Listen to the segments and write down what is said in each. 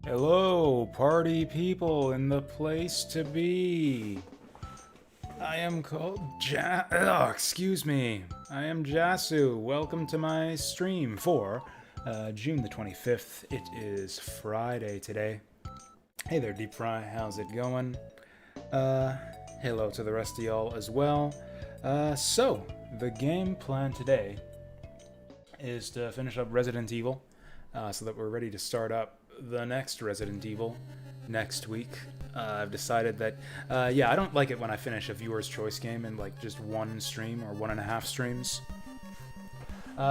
Hello, party people in the place to be. I am called excuse me. I am Jasu. Welcome to my stream for June the 25th. It is Friday today. Hey there, Deep Fry. How's it going? Hello to the rest of y'all as well. So, the game plan today is to finish up Resident Evil so that we're ready to start up the next Resident Evil next week. I've decided that, I don't like it when I finish a viewer's choice game in like just one stream or 1.5 streams.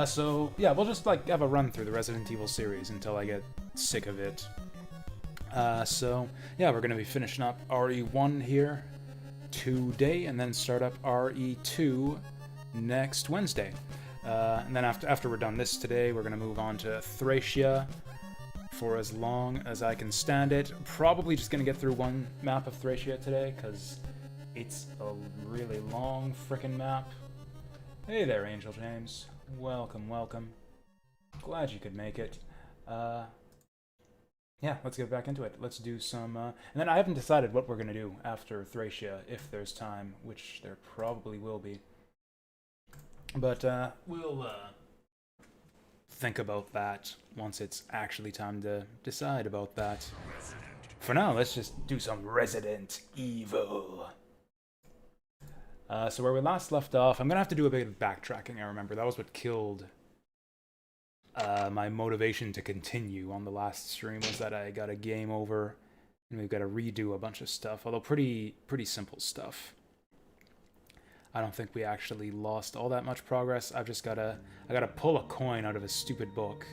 So yeah, we'll just like have a run through the Resident Evil series until I get sick of it. So yeah, we're gonna be finishing up RE1 here today, and then start up RE2 next Wednesday. And then after we're done this today, we're gonna move on to Thracia for as long as I can stand it. Probably just gonna get through one map of Thracia today, because it's a really long frickin' map. Hey there, Angel James. Welcome, welcome. Glad you could make it. Yeah, let's get back into it. Let's do some, and then I haven't decided what we're gonna do after Thracia, if there's time, which there probably will be. But, we'll, think about that once it's actually time to decide about that. For now, let's just do some Resident Evil. So where we last left off, I'm gonna have to do a bit of backtracking, I remember. That was what killed my motivation to continue on the last stream, was that I got a game over, and we've got to redo a bunch of stuff, although pretty simple stuff. I don't think we actually lost all that much progress. I gotta pull a coin out of a stupid book.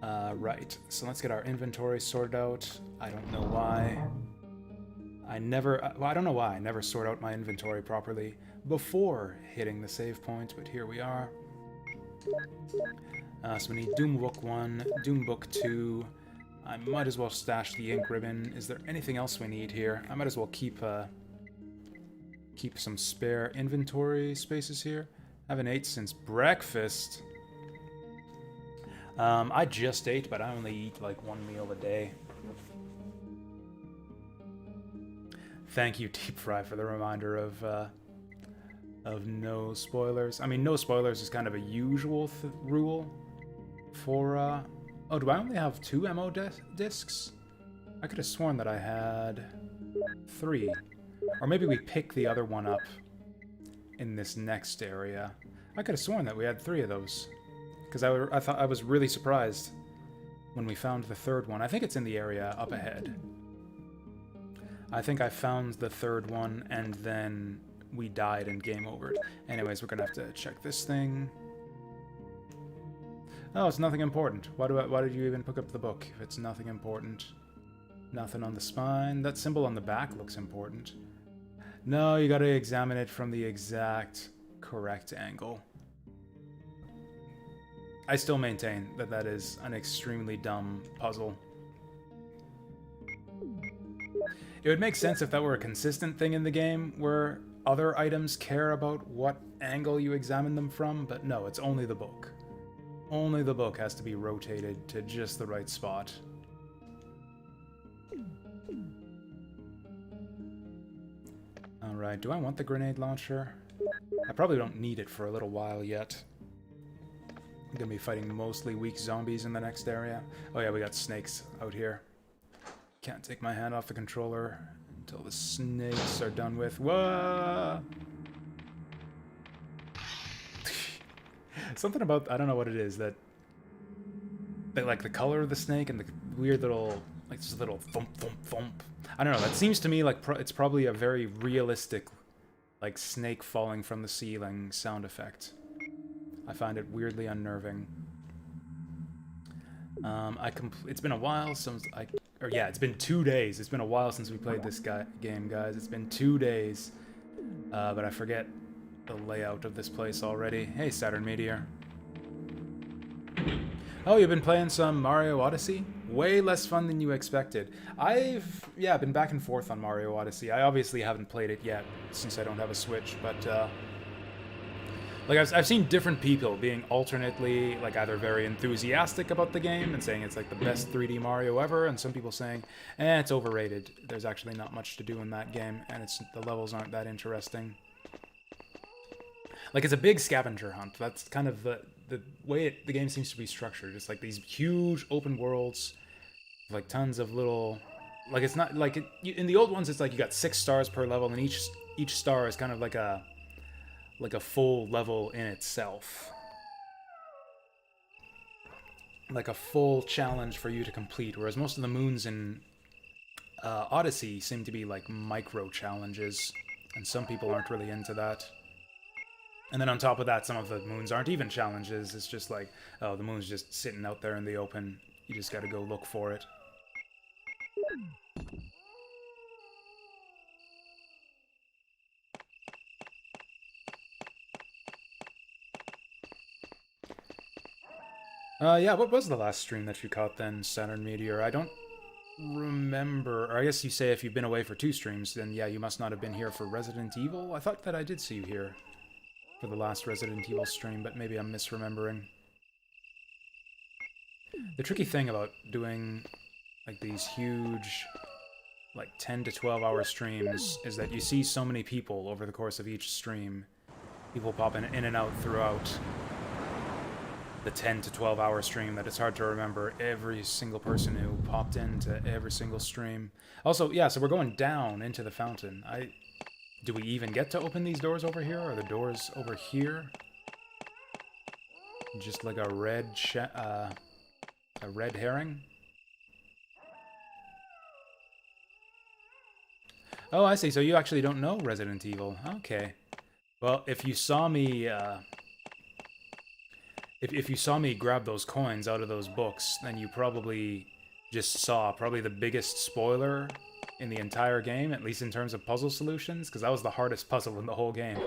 Right, so let's get our inventory sorted out. I don't know why. I don't know why I never sort out my inventory properly before hitting the save point, but here we are. So we need Doom Book 1, Doom Book 2. I might as well stash the ink ribbon. Is there anything else we need here? I might as well keep some spare inventory spaces here. I haven't ate since breakfast. I just ate, but I only eat like one meal a day. Thank you, Deep Fry, for the reminder of no spoilers. I mean, no spoilers is kind of a usual rule for, oh, do I only have 2 ammo discs? I could have sworn that I had 3. Or maybe we pick the other one up in this next area. I could have sworn that we had 3 of those. Because I thought I was really surprised when we found the third one. I think it's in the area up ahead. I think I found the third one and then we died and game overed. Anyways, we're gonna have to check this thing. Oh, it's nothing important. Why did you even pick up the book if it's nothing important? Nothing on the spine. That symbol on the back looks important. No, you gotta examine it from the exact correct angle. I still maintain that that is an extremely dumb puzzle. It would make sense if that were a consistent thing in the game, where other items care about what angle you examine them from, but no, it's only the book. Only the book has to be rotated to just the right spot. Alright, do I want the grenade launcher? I probably don't need it for a little while yet. I'm gonna be fighting mostly weak zombies in the next area. Oh yeah, we got snakes out here. Can't take my hand off the controller until the snakes are done with. Whoa! Something about, I don't know what it is, that like the color of the snake and the weird little, like just a little thump thump thump. I don't know, that seems to me like it's probably a very realistic, like snake falling from the ceiling sound effect. I find it weirdly unnerving. It's been a while since it's been 2 days. It's been a while since we played this game, guys. It's been 2 days. But I forget the layout of this place already. Hey, Saturn Meteor. Oh, you've been playing some Mario Odyssey? Way less fun than you expected. I've been back and forth on Mario Odyssey. I obviously haven't played it yet, since I don't have a Switch, but, Like, I've seen different people being alternately, like, either very enthusiastic about the game and saying it's, like, the best 3D Mario ever, and some people saying, it's overrated. There's actually not much to do in that game, and the levels aren't that interesting. Like, it's a big scavenger hunt. That's kind of the way the game seems to be structured. It's, like, these huge open worlds, with, like, tons of little... Like, it's not, like, in the old ones, it's, like, you got 6 stars per level, and each star is kind of like a full level in itself. Like a full challenge for you to complete, whereas most of the moons in Odyssey seem to be like micro challenges, and some people aren't really into that. And then on top of that, some of the moons aren't even challenges. It's just like, oh, the moon's just sitting out there in the open. You just gotta go look for it. Yeah, what was the last stream that you caught then, Saturn Meteor? I don't remember. Or I guess you say if you've been away for 2 streams, then yeah, you must not have been here for Resident Evil. I thought that I did see you here for the last Resident Evil stream, but maybe I'm misremembering. The tricky thing about doing, like, these huge, like, 10 to 12 hour streams is that you see so many people over the course of each stream. People popping in and out throughout the 10 to 12 hour stream that it's hard to remember every single person who popped into every single stream. Also, yeah, so we're going down into the fountain. Do we even get to open these doors over here? Are the doors over here? Just like a red herring? Oh, I see. So you actually don't know Resident Evil. Okay. Well, if you saw me, if you saw me grab those coins out of those books, then you probably just saw the biggest spoiler in the entire game, at least in terms of puzzle solutions, because that was the hardest puzzle in the whole game.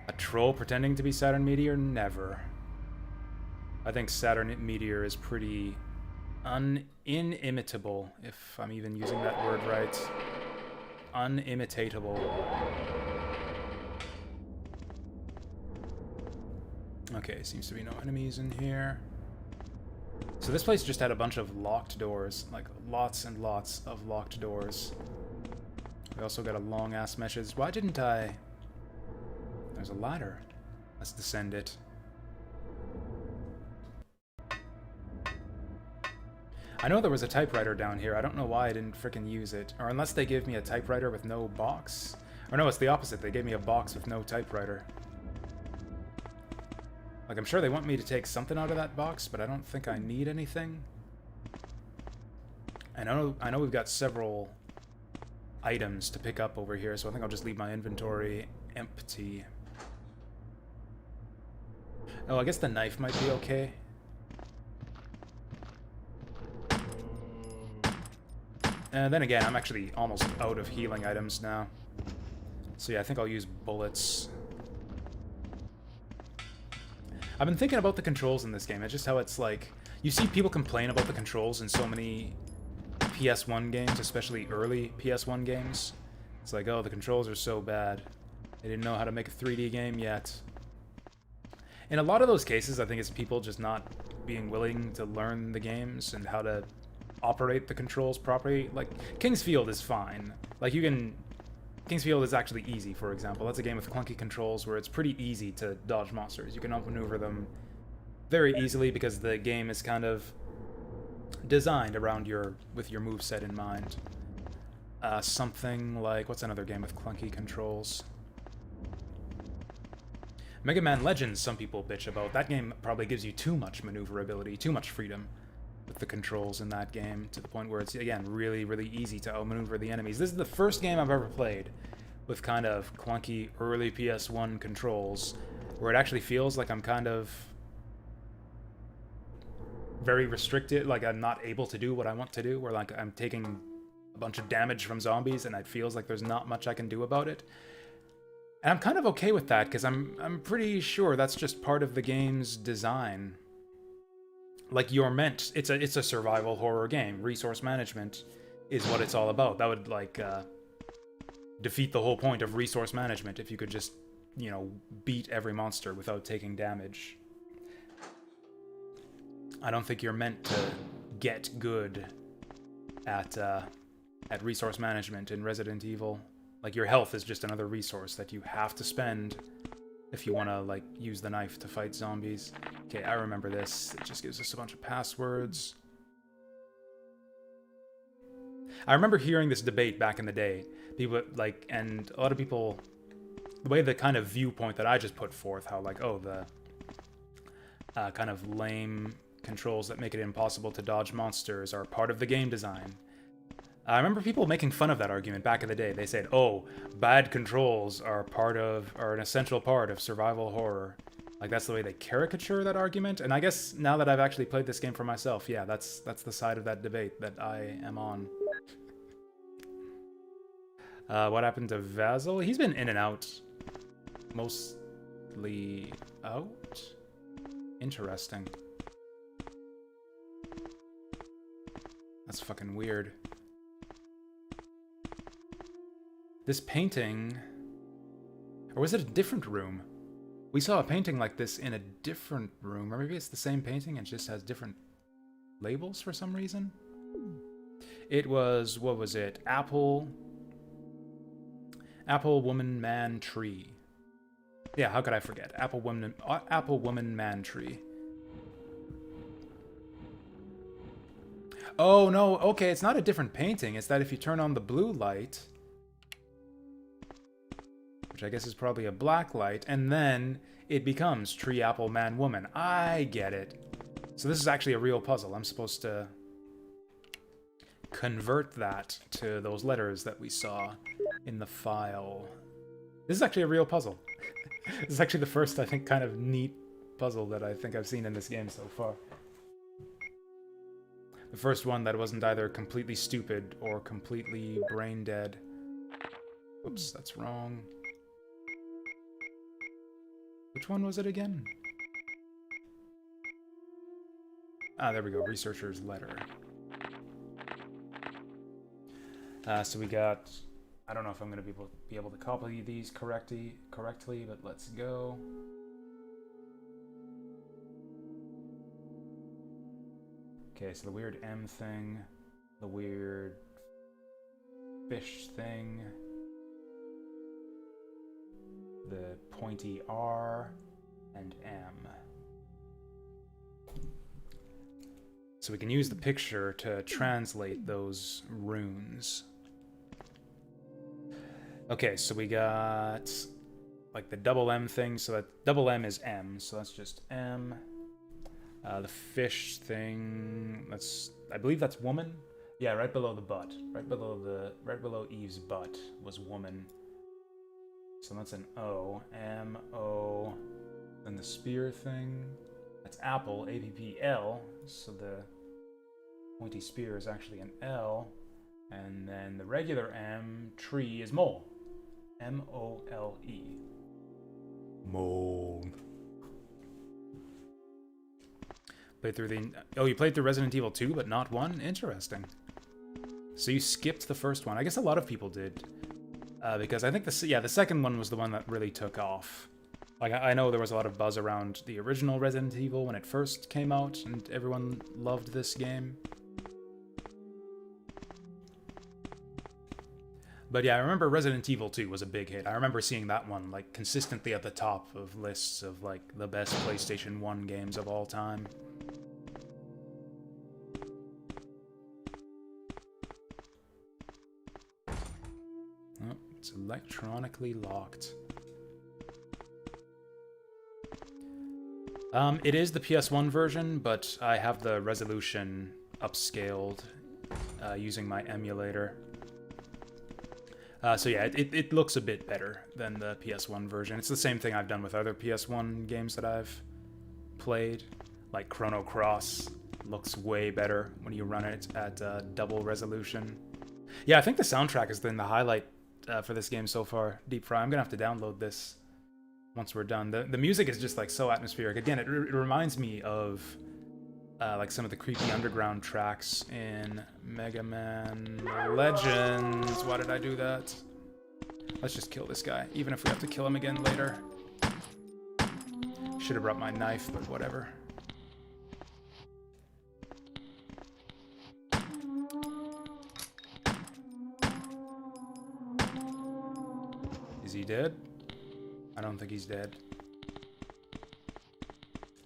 A troll pretending to be Saturn Meteor? Never. I think Saturn Meteor is pretty inimitable, if I'm even using that word right. Unimitatable. Okay, seems to be no enemies in here. So this place just had a bunch of locked doors, like lots and lots of locked doors. We also got a long-ass message. Why didn't I... There's a ladder. Let's descend it. I know there was a typewriter down here. I don't know why I didn't frickin' use it. Or unless they gave me a typewriter with no box. Or no, it's the opposite. They gave me a box with no typewriter. Like, I'm sure they want me to take something out of that box, but I don't think I need anything. I know we've got several items to pick up over here, so I think I'll just leave my inventory empty. Oh, I guess the knife might be okay. And then again, I'm actually almost out of healing items now. So yeah, I think I'll use bullets. I've been thinking about the controls in this game. It's just how it's like... You see people complain about the controls in so many PS1 games, especially early PS1 games. It's like, oh, the controls are so bad. They didn't know how to make a 3D game yet. In a lot of those cases, I think it's people just not being willing to learn the games and how to operate the controls properly. Like, King's Field is fine. Like, you can... King's Field is actually easy, for example. That's a game with clunky controls where it's pretty easy to dodge monsters. You can outmaneuver them very easily because the game is kind of designed around with your moveset in mind. Something like... What's another game with clunky controls? Mega Man Legends, some people bitch about. That game probably gives you too much maneuverability, too much freedom with the controls in that game, to the point where it's, again, really, really easy to outmaneuver the enemies. This is the first game I've ever played with kind of clunky early PS1 controls, where it actually feels like I'm kind of very restricted, like I'm not able to do what I want to do, where like I'm taking a bunch of damage from zombies and it feels like there's not much I can do about it. And I'm kind of okay with that, because I'm pretty sure that's just part of the game's design. Like, you're meant... It's a survival horror game. Resource management is what it's all about. That would, like, defeat the whole point of resource management if you could just, you know, beat every monster without taking damage. I don't think you're meant to get good at resource management in Resident Evil. Like, your health is just another resource that you have to spend if you want to, like, use the knife to fight zombies. Okay, I remember this. It just gives us a bunch of passwords. I remember hearing this debate back in the day. People, like, and a lot of people, the way the kind of viewpoint that I just put forth, how, like, oh, the kind of lame controls that make it impossible to dodge monsters are part of the game design. I remember people making fun of that argument back in the day. They said, oh, bad controls are an essential part of survival horror. Like, that's the way they caricature that argument. And I guess now that I've actually played this game for myself, yeah, that's the side of that debate that I am on. What happened to Vasil? He's been in and out. Mostly out? Interesting. That's fucking weird. This painting... Or was it a different room? We saw a painting like this in a different room. Or maybe it's the same painting and just has different labels for some reason? It was... What was it? Apple, woman, man, tree. Yeah, how could I forget? Apple, woman, man, tree. Oh, no, okay, it's not a different painting. It's that if you turn on the blue light, which I guess is probably a black light, and then it becomes tree, apple, man, woman. I get it. So this is actually a real puzzle. I'm supposed to convert that to those letters that we saw in the file. This is actually a real puzzle. This is actually the first, I think, kind of neat puzzle that I think I've seen in this game so far. The first one that wasn't either completely stupid or completely brain dead. Oops, that's wrong. Which one was it again? Ah, there we go. Researcher's letter. So we got... I don't know if I'm going to be able to copy these correctly, but let's go. Okay, so the weird M thing, the weird fish thing, the pointy R, and M. So we can use the picture to translate those runes. Okay, so we got like the double M thing, so that double M is M, so that's just M. The fish thing, I believe that's woman. Yeah, right below the butt. Right below Eve's butt was woman. So that's an O. M, O. Then the spear thing, that's apple, A-P-P-L. So the pointy spear is actually an L. And then the regular M, tree, is mole. M-O-L-E. Mole. Played through the... Oh, you played through Resident Evil 2, but not 1? Interesting. So you skipped the first one. I guess a lot of people did. Because I think the second one was the one that really took off. Like, I know there was a lot of buzz around the original Resident Evil when it first came out, and everyone loved this game. But yeah, I remember Resident Evil 2 was a big hit. I remember seeing that one, like, consistently at the top of lists of, like, the best PlayStation 1 games of all time. Oh, it's electronically locked. It is the PS1 version, but I have the resolution upscaled using my emulator. So yeah, it looks a bit better than the PS1 version. It's the same thing I've done with other PS1 games that I've played. Like Chrono Cross looks way better when you run it at double resolution. Yeah, I think the soundtrack has been the highlight for this game so far, Deep Fry. I'm gonna have to download this once we're done. The music is just like so atmospheric. Again, it reminds me of like some of the creepy underground tracks in Mega Man Legends. Why did I do that? Let's just kill this guy, even if we have to kill him again later. Should have brought my knife, but whatever. Is he dead? I don't think he's dead.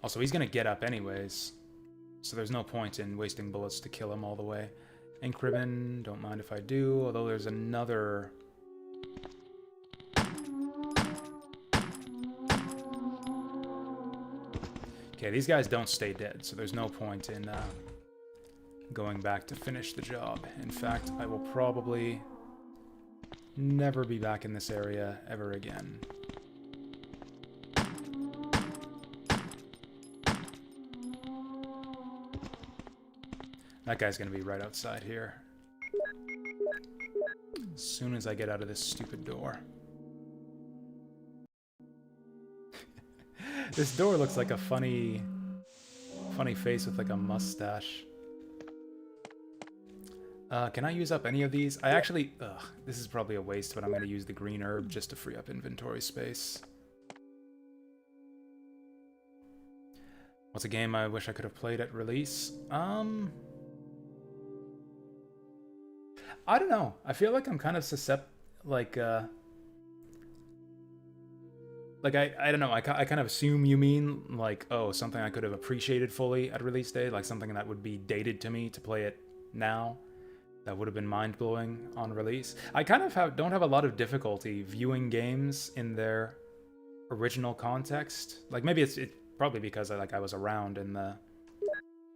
Also, he's gonna get up anyways, so there's no point in wasting bullets to kill him all the way. Ink ribbon, don't mind if I do, although there's another... Okay, these guys don't stay dead, so there's no point in going back to finish the job. In fact, I will probably never be back in this area ever again. That guy's gonna be right outside here. As soon as I get out of this stupid door. This door looks like a funny face with like a mustache. Can I use up any of these? I actually... Ugh, this is probably a waste, but I'm going to use the green herb just to free up inventory space. What's a game I wish I could have played at release? I don't know. I feel like I'm kind of I don't know, I kind of assume you mean, like, oh, something I could have appreciated fully at release day, like something that would be dated to me to play it now, that would have been mind-blowing on release. I kind of don't have a lot of difficulty viewing games in their original context. Like, maybe it's probably because I was around in the,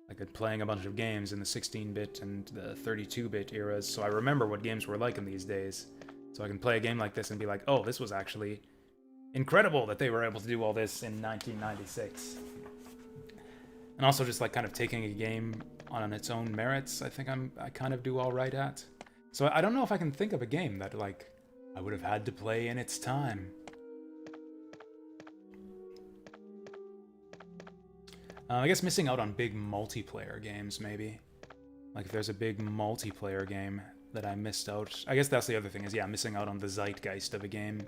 like, playing a bunch of games in the 16-bit and the 32-bit eras, so I remember what games were like in these days. So I can play a game like this and be like, oh, this was actually... incredible that they were able to do all this in 1996. And also just like kind of taking a game on its own merits, I think I kind of do all right at. So I don't know if I can think of a game that like I would have had to play in its time. I guess missing out on big multiplayer games, maybe. Like if there's a big multiplayer game that I missed out. I guess that's the other thing is, yeah, missing out on the zeitgeist of a game.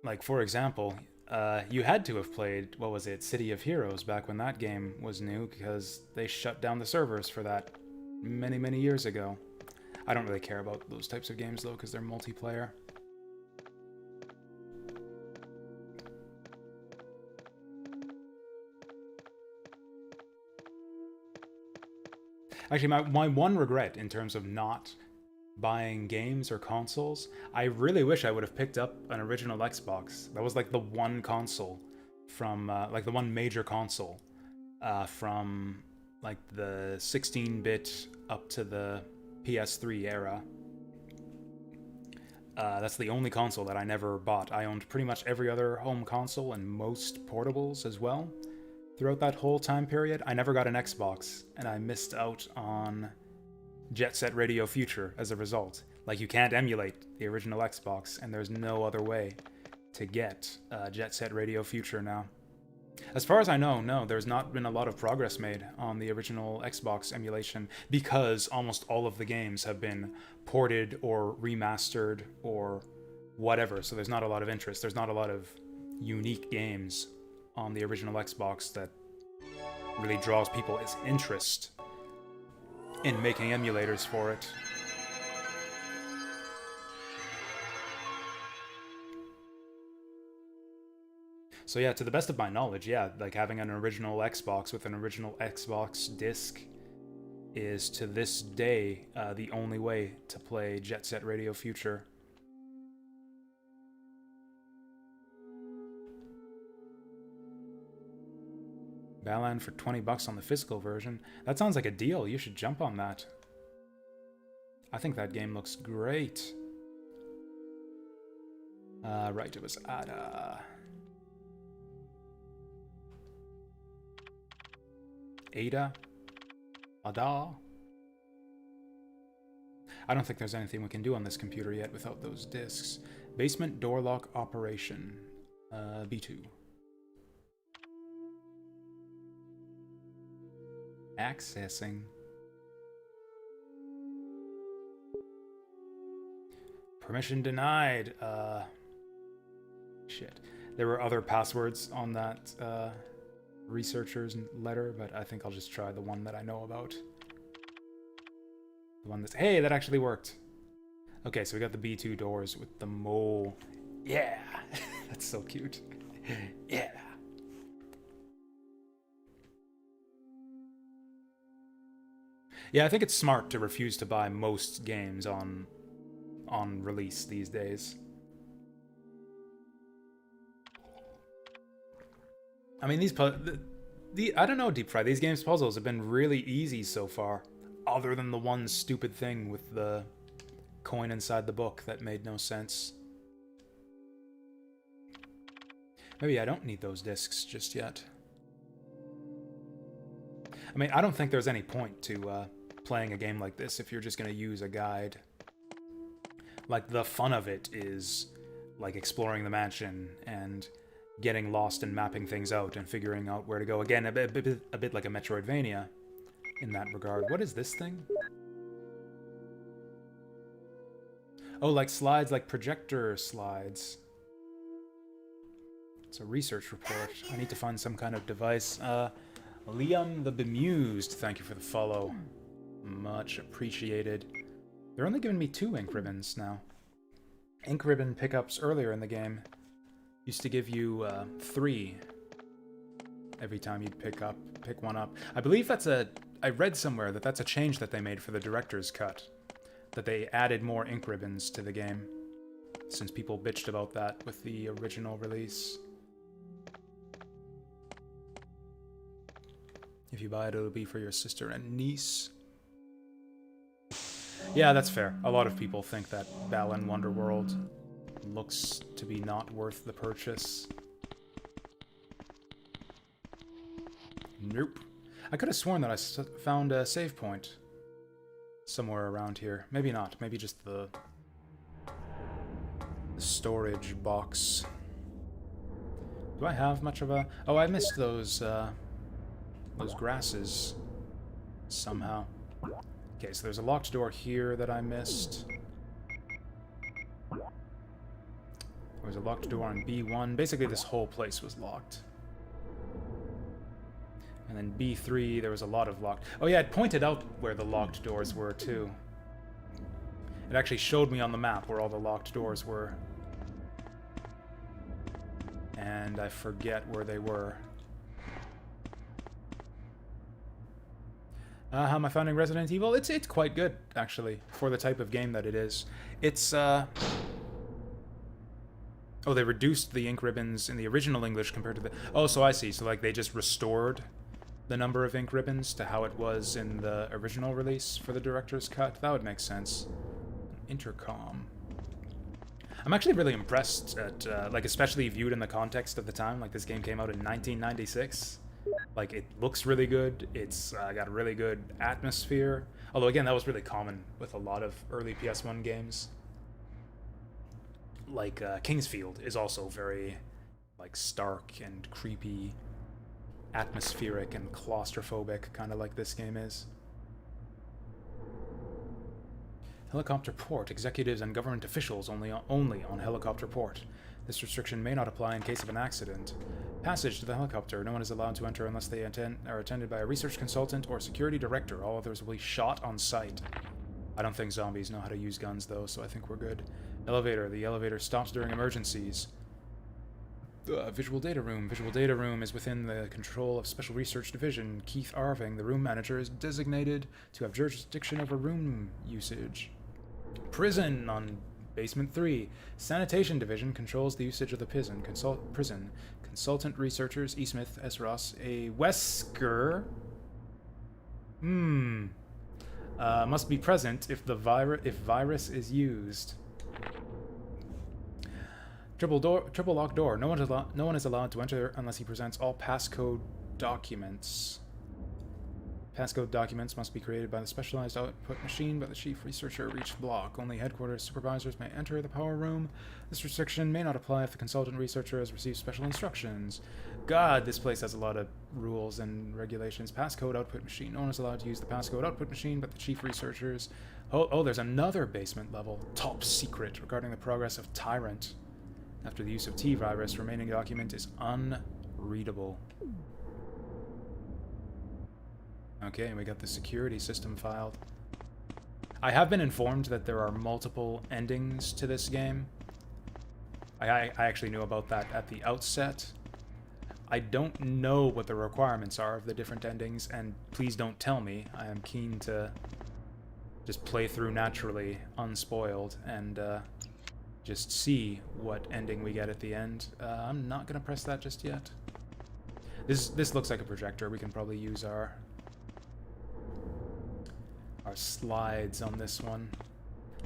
Like, for example, you had to have played, what was it, City of Heroes back when that game was new, because they shut down the servers for that many, many years ago. I don't really care about those types of games, though, because they're multiplayer. Actually, my one regret in terms of not buying games or consoles, I really wish I would have picked up an original Xbox. That was like the one console from, like the one major console from like the 16-bit up to the PS3 era. That's the only console that I never bought. I owned pretty much every other home console and most portables as well. Throughout that whole time period, I never got an Xbox, and I missed out on Jet Set Radio Future as a result. Like, you can't emulate the original Xbox, and there's no other way to get Jet Set Radio Future now. As far as I know, no, there's not been a lot of progress made on the original Xbox emulation because almost all of the games have been ported or remastered or whatever, so there's not a lot of interest. There's not a lot of unique games on the original Xbox that really draws people's interest in making emulators for it. So yeah, to the best of my knowledge, yeah, like having an original Xbox with an original Xbox disc is to this day the only way to play Jet Set Radio Future. Balan for 20 bucks on the physical version. That sounds like a deal. You should jump on that. I think that game looks great. Right, it was Ada. Ada? Ada? I don't think there's anything we can do on this computer yet without those discs. Basement door lock operation. B2. Accessing. Permission denied. Shit. There were other passwords on that researcher's letter, but I think I'll just try the one that I know about. The one that's... Hey, that actually worked. Okay, so we got the B2 doors with the mole. Yeah! That's so cute. Yeah! Yeah, I think it's smart to refuse to buy most games on release these days. I mean, I don't know, Deep Fry, these games' puzzles have been really easy so far, other than the one stupid thing with the coin inside the book that made no sense. Maybe I don't need those discs just yet. I mean, I don't think there's any point to playing a game like this if you're just going to use a guide. Like, the fun of it is, like, exploring the mansion and getting lost and mapping things out and figuring out where to go. Again, a bit like a Metroidvania in that regard. What is this thing? Oh, like slides, like projector slides. It's a research report. I need to find some kind of device. Liam the Bemused, thank you for the follow. Much appreciated. They're only giving me 2 ink ribbons now. Ink ribbon pickups earlier in the game used to give you 3 every time you'd pick one up. I believe that's I read somewhere that that's a change that they made for the director's cut. That they added more ink ribbons to the game, since people bitched about that with the original release. If you buy it, it'll be for your sister and niece. Yeah, that's fair. A lot of people think that Balan Wonderworld looks to be not worth the purchase. Nope. I could have sworn that I found a save point somewhere around here. Maybe not. Maybe just the storage box. Do I have much of a... Oh, I missed those grasses somehow. Okay, so there's a locked door here that I missed. There was a locked door on B1. Basically, this whole place was locked. And then B3, there was a lot of locked... Oh yeah, it pointed out where the locked doors were, too. It actually showed me on the map where all the locked doors were. And I forget where they were. How am I finding Resident Evil? It's quite good, actually, for the type of game that it is. It's, Oh, they reduced the ink ribbons in the original English compared to the... Oh, so I see. So, like, they just restored the number of ink ribbons to how it was in the original release for the director's cut. That would make sense. Intercom. I'm actually really impressed at, like, especially viewed in the context of the time. Like, this game came out in 1996. Like, it looks really good. It's got a really good atmosphere. Although, again, that was really common with a lot of early PS1 games. Like, Kingsfield is also very, like, stark and creepy, atmospheric and claustrophobic, kind of like this game is. Helicopter port. Executives and government officials only on helicopter port. This restriction may not apply in case of an accident. Passage to the helicopter. No one is allowed to enter unless they are attended by a research consultant or security director. All others will be shot on sight. I don't think zombies know how to use guns, though, so I think we're good. Elevator. The elevator stops during emergencies. Visual data room. Visual data room is within the control of Special Research Division. Keith Arving, the room manager, is designated to have jurisdiction over room usage. Prison on Basement 3. Sanitation Division controls the usage of the prison. Consultant researchers E. Smith, S. Ross, A. Wesker. Must be present if the virus is used. Triple locked door. No one is allowed to enter unless he presents all passcode documents. Passcode documents must be created by the specialized output machine by the chief researcher of each block. Only headquarters supervisors may enter the power room. This restriction may not apply if the consultant researcher has received special instructions. God, this place has a lot of rules and regulations. Passcode output machine. No one is allowed to use the passcode output machine but the chief researchers. Oh, there's another basement level. Top secret regarding the progress of Tyrant. After the use of T-Virus, remaining document is unreadable. Okay, and we got the security system filed. I have been informed that there are multiple endings to this game. I actually knew about that at the outset. I don't know what the requirements are of the different endings, and please don't tell me. I am keen to just play through naturally, unspoiled, and just see what ending we get at the end. I'm not going to press that just yet. This looks like a projector. We can probably use our slides on this one.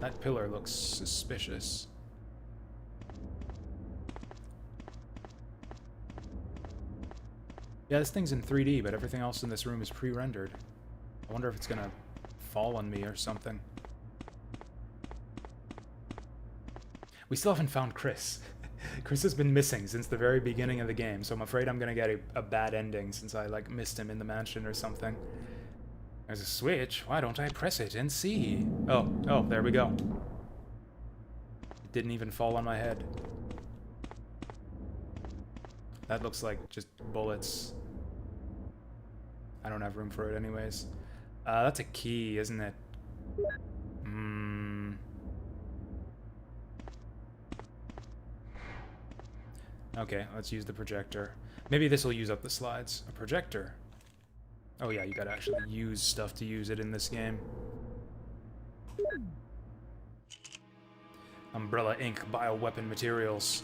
That pillar looks suspicious. Yeah, this thing's in 3D, but everything else in this room is pre-rendered. I wonder if it's gonna fall on me or something. We still haven't found Chris. Chris has been missing since the very beginning of the game, so I'm afraid I'm gonna get a bad ending since I, like, missed him in the mansion or something. There's a switch. Why don't I press it and see? Oh, there we go. It didn't even fall on my head. That looks like just bullets. I don't have room for it anyways. That's a key, isn't it? Okay, let's use the projector. Maybe this will use up the slides. A projector. Oh yeah, you gotta actually use stuff to use it in this game. Umbrella Inc. Bioweapon Materials.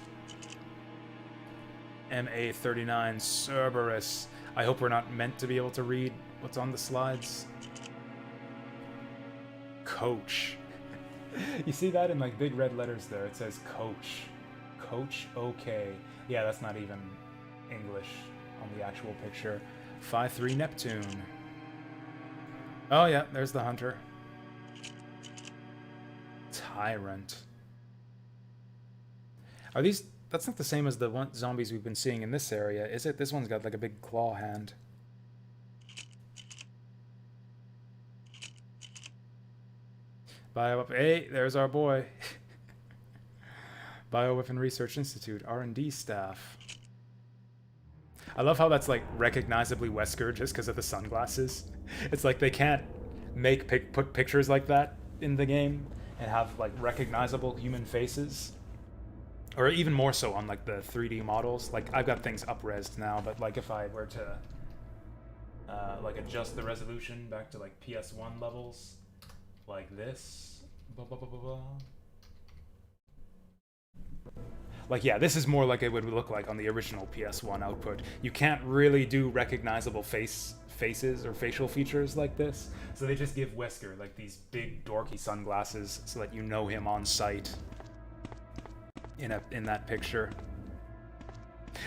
MA39 Cerberus. I hope we're not meant to be able to read what's on the slides. Coach. You see that in like big red letters there? It says Coach. Coach, okay. Yeah, that's not even English on the actual picture. 5-3 Neptune. Oh yeah, there's the hunter. Tyrant. Are these... That's not the same as the zombies we've been seeing in this area, is it? This one's got like a big claw hand. Hey, there's our boy. Bioweapon Research Institute, R&D staff. I love how that's like recognizably Wesker just because of the sunglasses. It's like they can't put pictures like that in the game and have like recognizable human faces. Or even more so on like the 3D models. Like I've got things up-resed now, but like if I were to like adjust the resolution back to like PS1 levels, like this. Like, yeah, this is more like it would look like on the original PS1 output. You can't really do recognizable faces or facial features like this, so they just give Wesker like these big dorky sunglasses so that you know him on sight in that picture.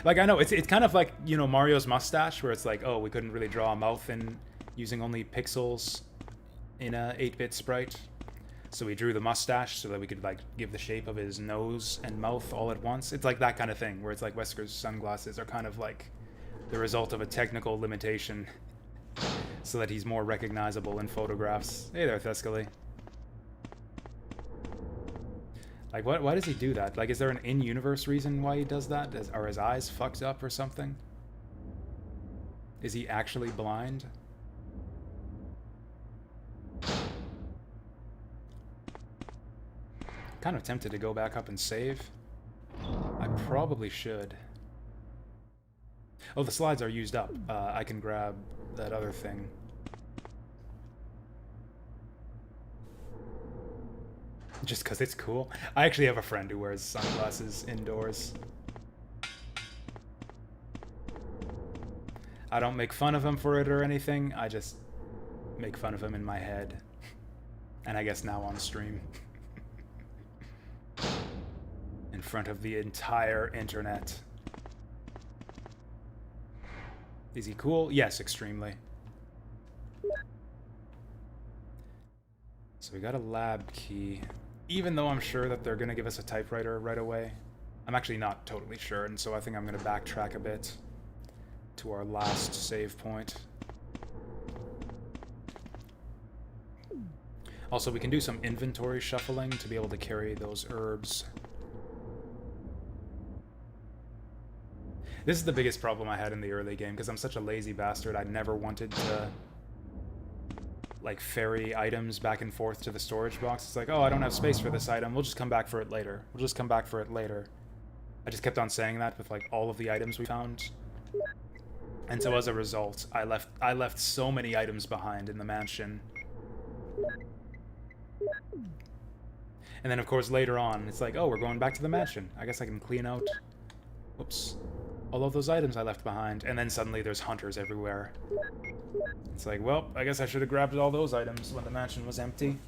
Like, I know it's kind of like, you know, Mario's mustache, where it's like, oh, we couldn't really draw a mouth in using only pixels in a 8-bit sprite. So we drew the mustache so that we could like give the shape of his nose and mouth all at once. It's like that kind of thing, where it's like Wesker's sunglasses are kind of like the result of a technical limitation so that he's more recognizable in photographs. Hey there, Thescally. Like, why does he do that? Like, is there an in-universe reason why he does that? Are his eyes fucked up or something? Is he actually blind? Kind of tempted to go back up and save. I probably should. Oh, the slides are used up. I can grab that other thing. Just because it's cool. I actually have a friend who wears sunglasses indoors. I don't make fun of him for it or anything. I just make fun of him in my head. And I guess now on stream. In front of the entire internet. Is he cool? Yes, extremely. So we got a lab key. Even though I'm sure that they're going to give us a typewriter right away, I'm actually not totally sure, and so I think I'm going to backtrack a bit to our last save point. Also, we can do some inventory shuffling to be able to carry those herbs. This is the biggest problem I had in the early game, because I'm such a lazy bastard. I never wanted to, like, ferry items back and forth to the storage box. It's like, oh, I don't have space for this item. We'll just come back for it later. We'll just come back for it later. I just kept on saying that with, like, all of the items we found. And so as a result, I left so many items behind in the mansion. And then, of course, later on, it's like, oh, we're going back to the mansion. I guess I can clean out, whoops, all of those items I left behind. And then suddenly there's hunters everywhere. It's like, well, I guess I should have grabbed all those items when the mansion was empty.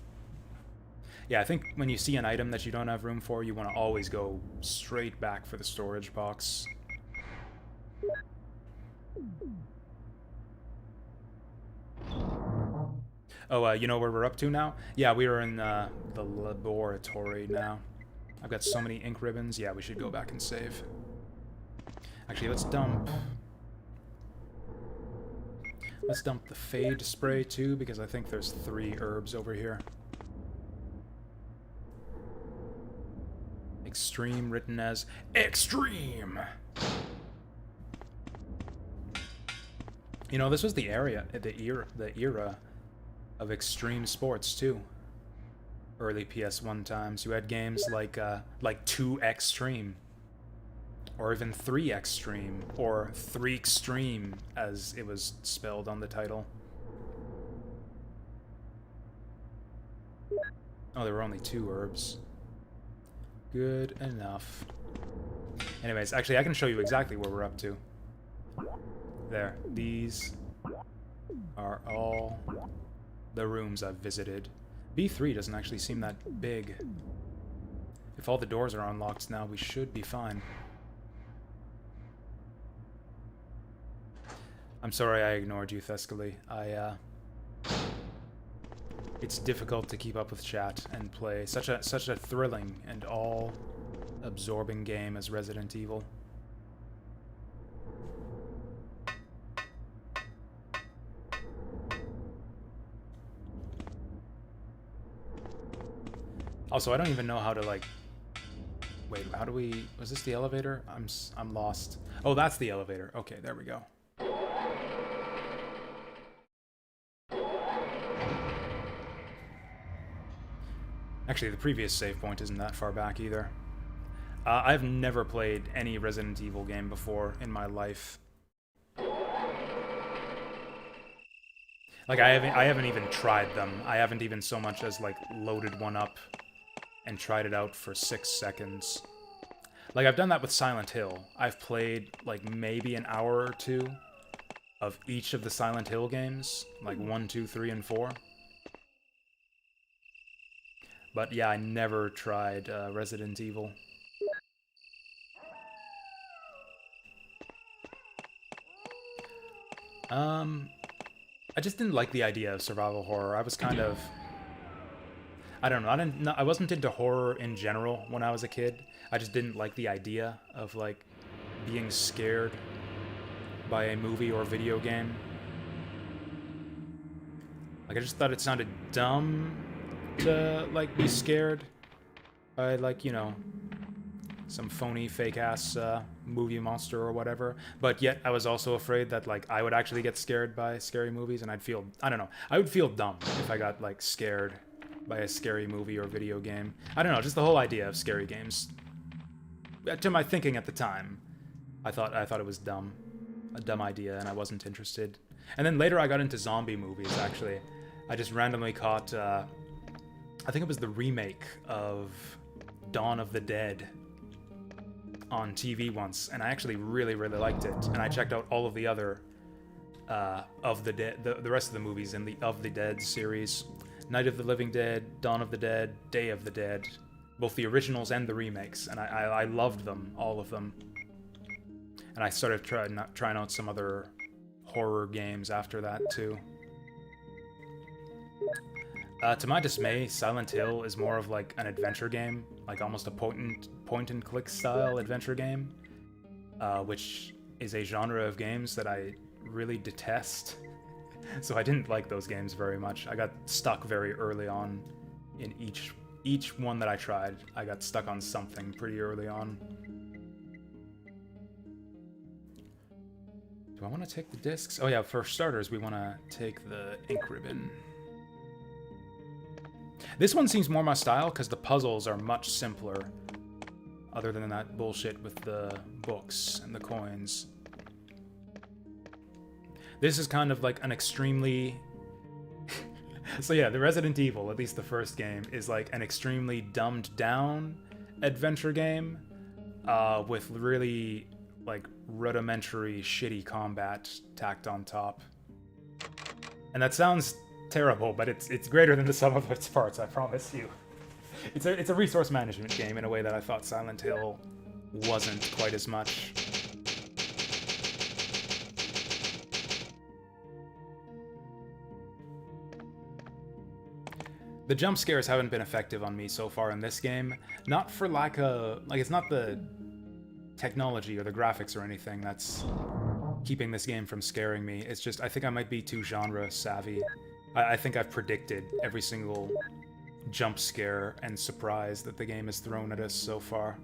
Yeah, I think when you see an item that you don't have room for, you want to always go straight back for the storage box. Oh, you know where we're up to now? Yeah, we are in the laboratory now. I've got so many ink ribbons. Yeah, we should go back and save. Actually, let's dump the fade spray too, because I think there's 3 herbs over here. Extreme written as extreme. You know, this was the era of extreme sports too. Early PS1 times, you had games like 2 Extreme, or even 3 Extreme, or 3 Extreme as it was spelled on the title. Oh, there were only 2 herbs. Good enough. Anyways, actually, I can show you exactly where we're up to. There. These are all the rooms I've visited. B3 doesn't actually seem that big. If all the doors are unlocked now, we should be fine. I'm sorry I ignored you, Thescally. It's difficult to keep up with chat and play such a thrilling and all-absorbing game as Resident Evil. Also, I don't even know how to, like... Wait, how do we... Was this the elevator? I'm lost. Oh, that's the elevator. Okay, there we go. Actually, the previous save point isn't that far back either. I've never played any Resident Evil game before in my life. Like, I haven't even tried them. I haven't even so much as, like, loaded one up and tried it out for 6 seconds. Like, I've done that with Silent Hill. I've played, like, maybe an hour or 2 of each of the Silent Hill games. Like, 1, 2, 3, and 4. But yeah, I never tried Resident Evil. I just didn't like the idea of survival horror. I was kind of... I don't know, I wasn't into horror in general when I was a kid. I just didn't like the idea of, like, being scared by a movie or video game. Like, I just thought it sounded dumb to, like, be scared by, like, you know, some phony, fake-ass movie monster or whatever. But yet, I was also afraid that, like, I would actually get scared by scary movies, and I'd feel... I don't know. I would feel dumb if I got, like, scared by a scary movie or video game. I don't know, just the whole idea of scary games. To my thinking at the time, I thought it was dumb. A dumb idea, and I wasn't interested. And then later I got into zombie movies, actually. I just randomly caught, I think it was the remake of Dawn of the Dead on TV once, and I actually really, really liked it. And I checked out all of the other, of the Dead, the rest of the movies in the Of the Dead series. Night of the Living Dead, Dawn of the Dead, Day of the Dead. Both the originals and the remakes, and I loved them, all of them. And I started trying out some other horror games after that, too. To my dismay, Silent Hill is more of like an adventure game, like almost a point and click style adventure game, which is a genre of games that I really detest. So I didn't like those games very much. I got stuck very early on in each one that I tried. I got stuck on something pretty early on. Do I want to take the discs? Oh yeah, for starters, we want to take the ink ribbon. This one seems more my style because the puzzles are much simpler, other than that bullshit with the books and the coins. This is kind of like an extremely... So yeah, the Resident Evil, at least the first game, is like an extremely dumbed down adventure game with really like rudimentary shitty combat tacked on top. And that sounds terrible, but it's greater than the sum of its parts, I promise you. It's a resource management game in a way that I thought Silent Hill wasn't quite as much. The jump scares haven't been effective on me so far in this game. Not for lack of... Like, it's not the technology or the graphics or anything that's keeping this game from scaring me. It's just, I think I might be too genre savvy. I think I've predicted every single jump scare and surprise that the game has thrown at us so far.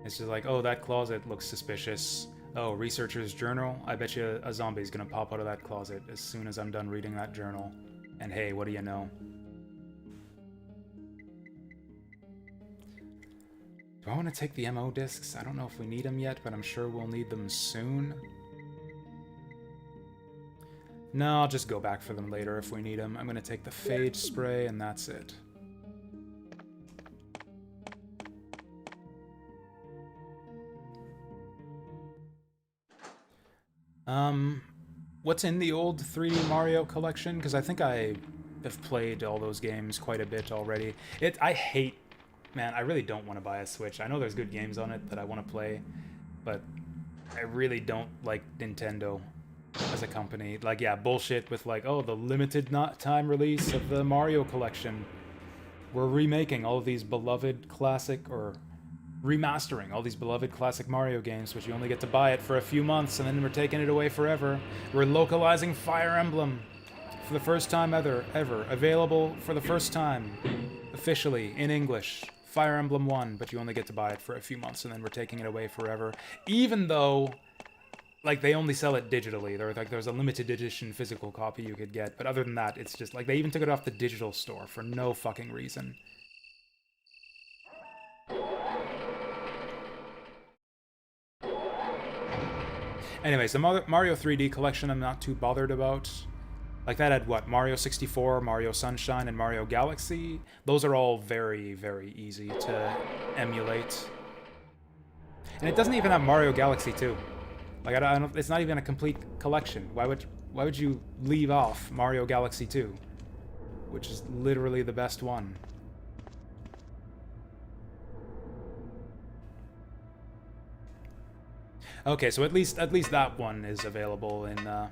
It's just like, oh, that closet looks suspicious. Oh, researcher's journal? I bet you a zombie's gonna pop out of that closet as soon as I'm done reading that journal. And hey, what do you know? Do I want to take the MO discs? I don't know if we need them yet, but I'm sure we'll need them soon. No, I'll just go back for them later if we need them. I'm gonna take the Phage spray, and that's it. What's in the old 3D Mario collection? Because I think I have played all those games quite a bit already. I hate... Man, I really don't want to buy a Switch. I know there's good games on it that I want to play, but I really don't like Nintendo as a company. Like, yeah, bullshit with like, oh, the limited time release of the Mario collection. We're remaking all of these beloved classic, or remastering all these beloved classic Mario games, but you only get to buy it for a few months, and then we're taking it away forever. We're localizing Fire Emblem for the first time ever, available for the first time, officially, in English. Fire Emblem 1, but you only get to buy it for a few months, and then we're taking it away forever. Even though, like, they only sell it digitally. There's a limited edition physical copy you could get, but other than that, it's just, like, they even took it off the digital store for no fucking reason. Anyways, the Mario 3D collection I'm not too bothered about. Like, that had, what, Mario 64, Mario Sunshine, and Mario Galaxy? Those are all very, very easy to emulate. And it doesn't even have Mario Galaxy 2. Like, I don't, it's not even a complete collection. Why would you leave off Mario Galaxy 2? Which is literally the best one. Okay, so at least that one is available in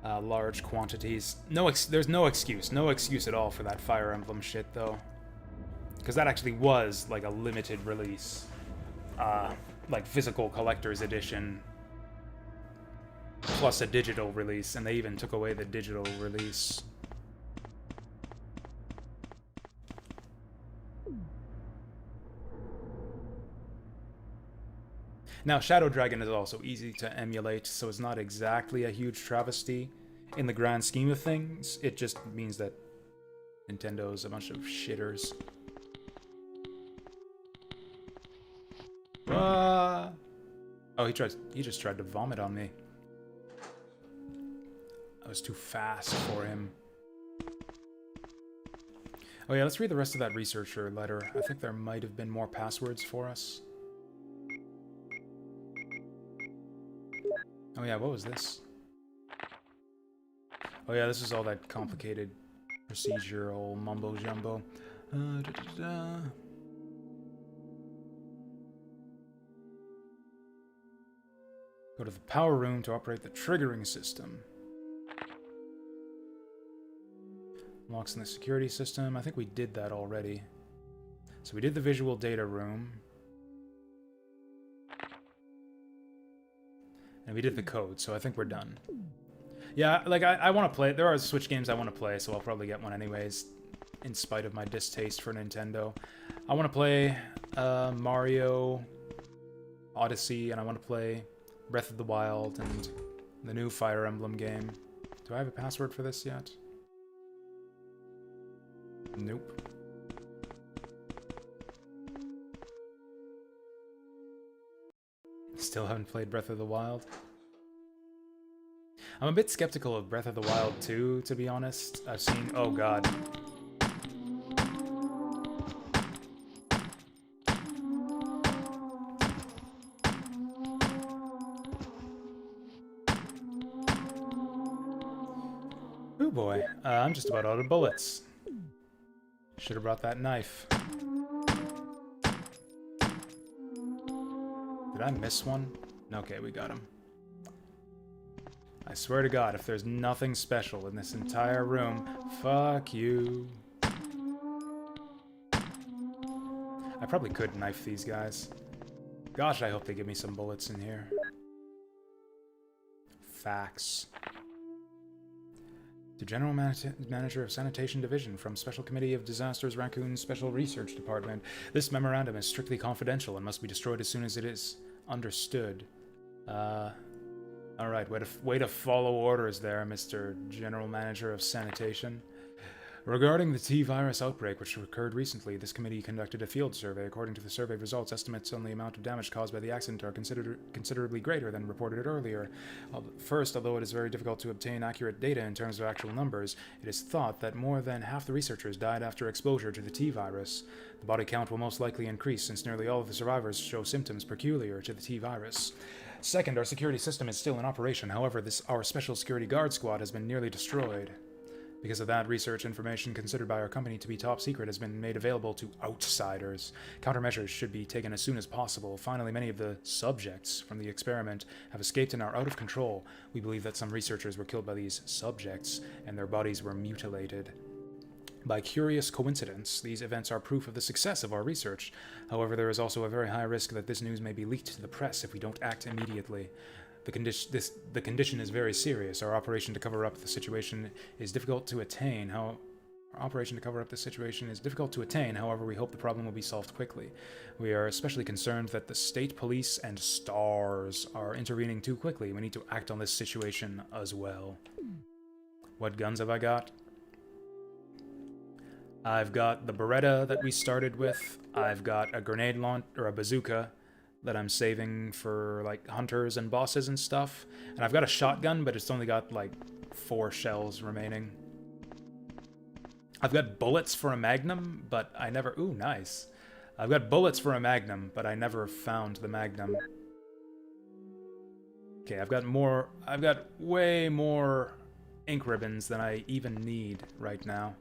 large quantities. There's no excuse at all for that Fire Emblem shit, though, because that actually was like a limited release, like physical collector's edition, plus a digital release, and they even took away the digital release. Now, Shadow Dragon is also easy to emulate, so it's not exactly a huge travesty in the grand scheme of things. It just means that Nintendo's a bunch of shitters. Oh, he just tried to vomit on me. I was too fast for him. Oh yeah, let's read the rest of that researcher letter. I think there might have been more passwords for us. Oh yeah, what was this? Oh yeah, this is all that complicated procedural mumbo-jumbo. Go to the power room to operate the triggering system. Locks in the security system. I think we did that already. So we did the visual data room. And we did the code, so I think we're done. Yeah, like, I want to play. There are Switch games I want to play, so I'll probably get one anyways, in spite of my distaste for Nintendo. I want to play Mario Odyssey, and I want to play Breath of the Wild and the new Fire Emblem game. Do I have a password for this yet? Nope. Still haven't played Breath of the Wild. I'm a bit skeptical of Breath of the Wild 2, to be honest. I've seen... Oh, God. Ooh, boy. I'm just about out of bullets. Should have brought that knife. Did I miss one? Okay, we got him. I swear to God, if there's nothing special in this entire room, fuck you. I probably could knife these guys. Gosh, I hope they give me some bullets in here. Facts. To General Manager of Sanitation Division from Special Committee of Disasters Raccoon Special Research Department. This memorandum is strictly confidential and must be destroyed as soon as it is understood. Alright, way to follow orders there, Mr. General Manager of Sanitation. Regarding the T-virus outbreak, which occurred recently, this committee conducted a field survey. According to the survey results, estimates on the amount of damage caused by the accident are considerably greater than reported earlier. First, although it is very difficult to obtain accurate data in terms of actual numbers, it is thought that more than half the researchers died after exposure to the T-virus. The body count will most likely increase, since nearly all of the survivors show symptoms peculiar to the T-virus. Second, our security system is still in operation. However, our special security guard squad has been nearly destroyed. Because of that, research information considered by our company to be top secret has been made available to outsiders. Countermeasures should be taken as soon as possible. Finally, many of the subjects from the experiment have escaped and are out of control. We believe that some researchers were killed by these subjects, and their bodies were mutilated. By curious coincidence, these events are proof of the success of our research. However, there is also a very high risk that this news may be leaked to the press if we don't act immediately. The condition is very serious. Our operation to cover up the situation is difficult to attain. However, we hope the problem will be solved quickly. We are especially concerned that the state police and STARS are intervening too quickly. We need to act on this situation as well. What guns have I got? I've got the Beretta that we started with. I've got a grenade launch or a bazooka that I'm saving for like hunters and bosses and stuff. And I've got a shotgun, but it's only got like 4 shells remaining. I've got bullets for a magnum, but I never... Ooh, nice. I've got bullets for a magnum, but I never found the magnum. Okay, I've got way more ink ribbons than I even need right now.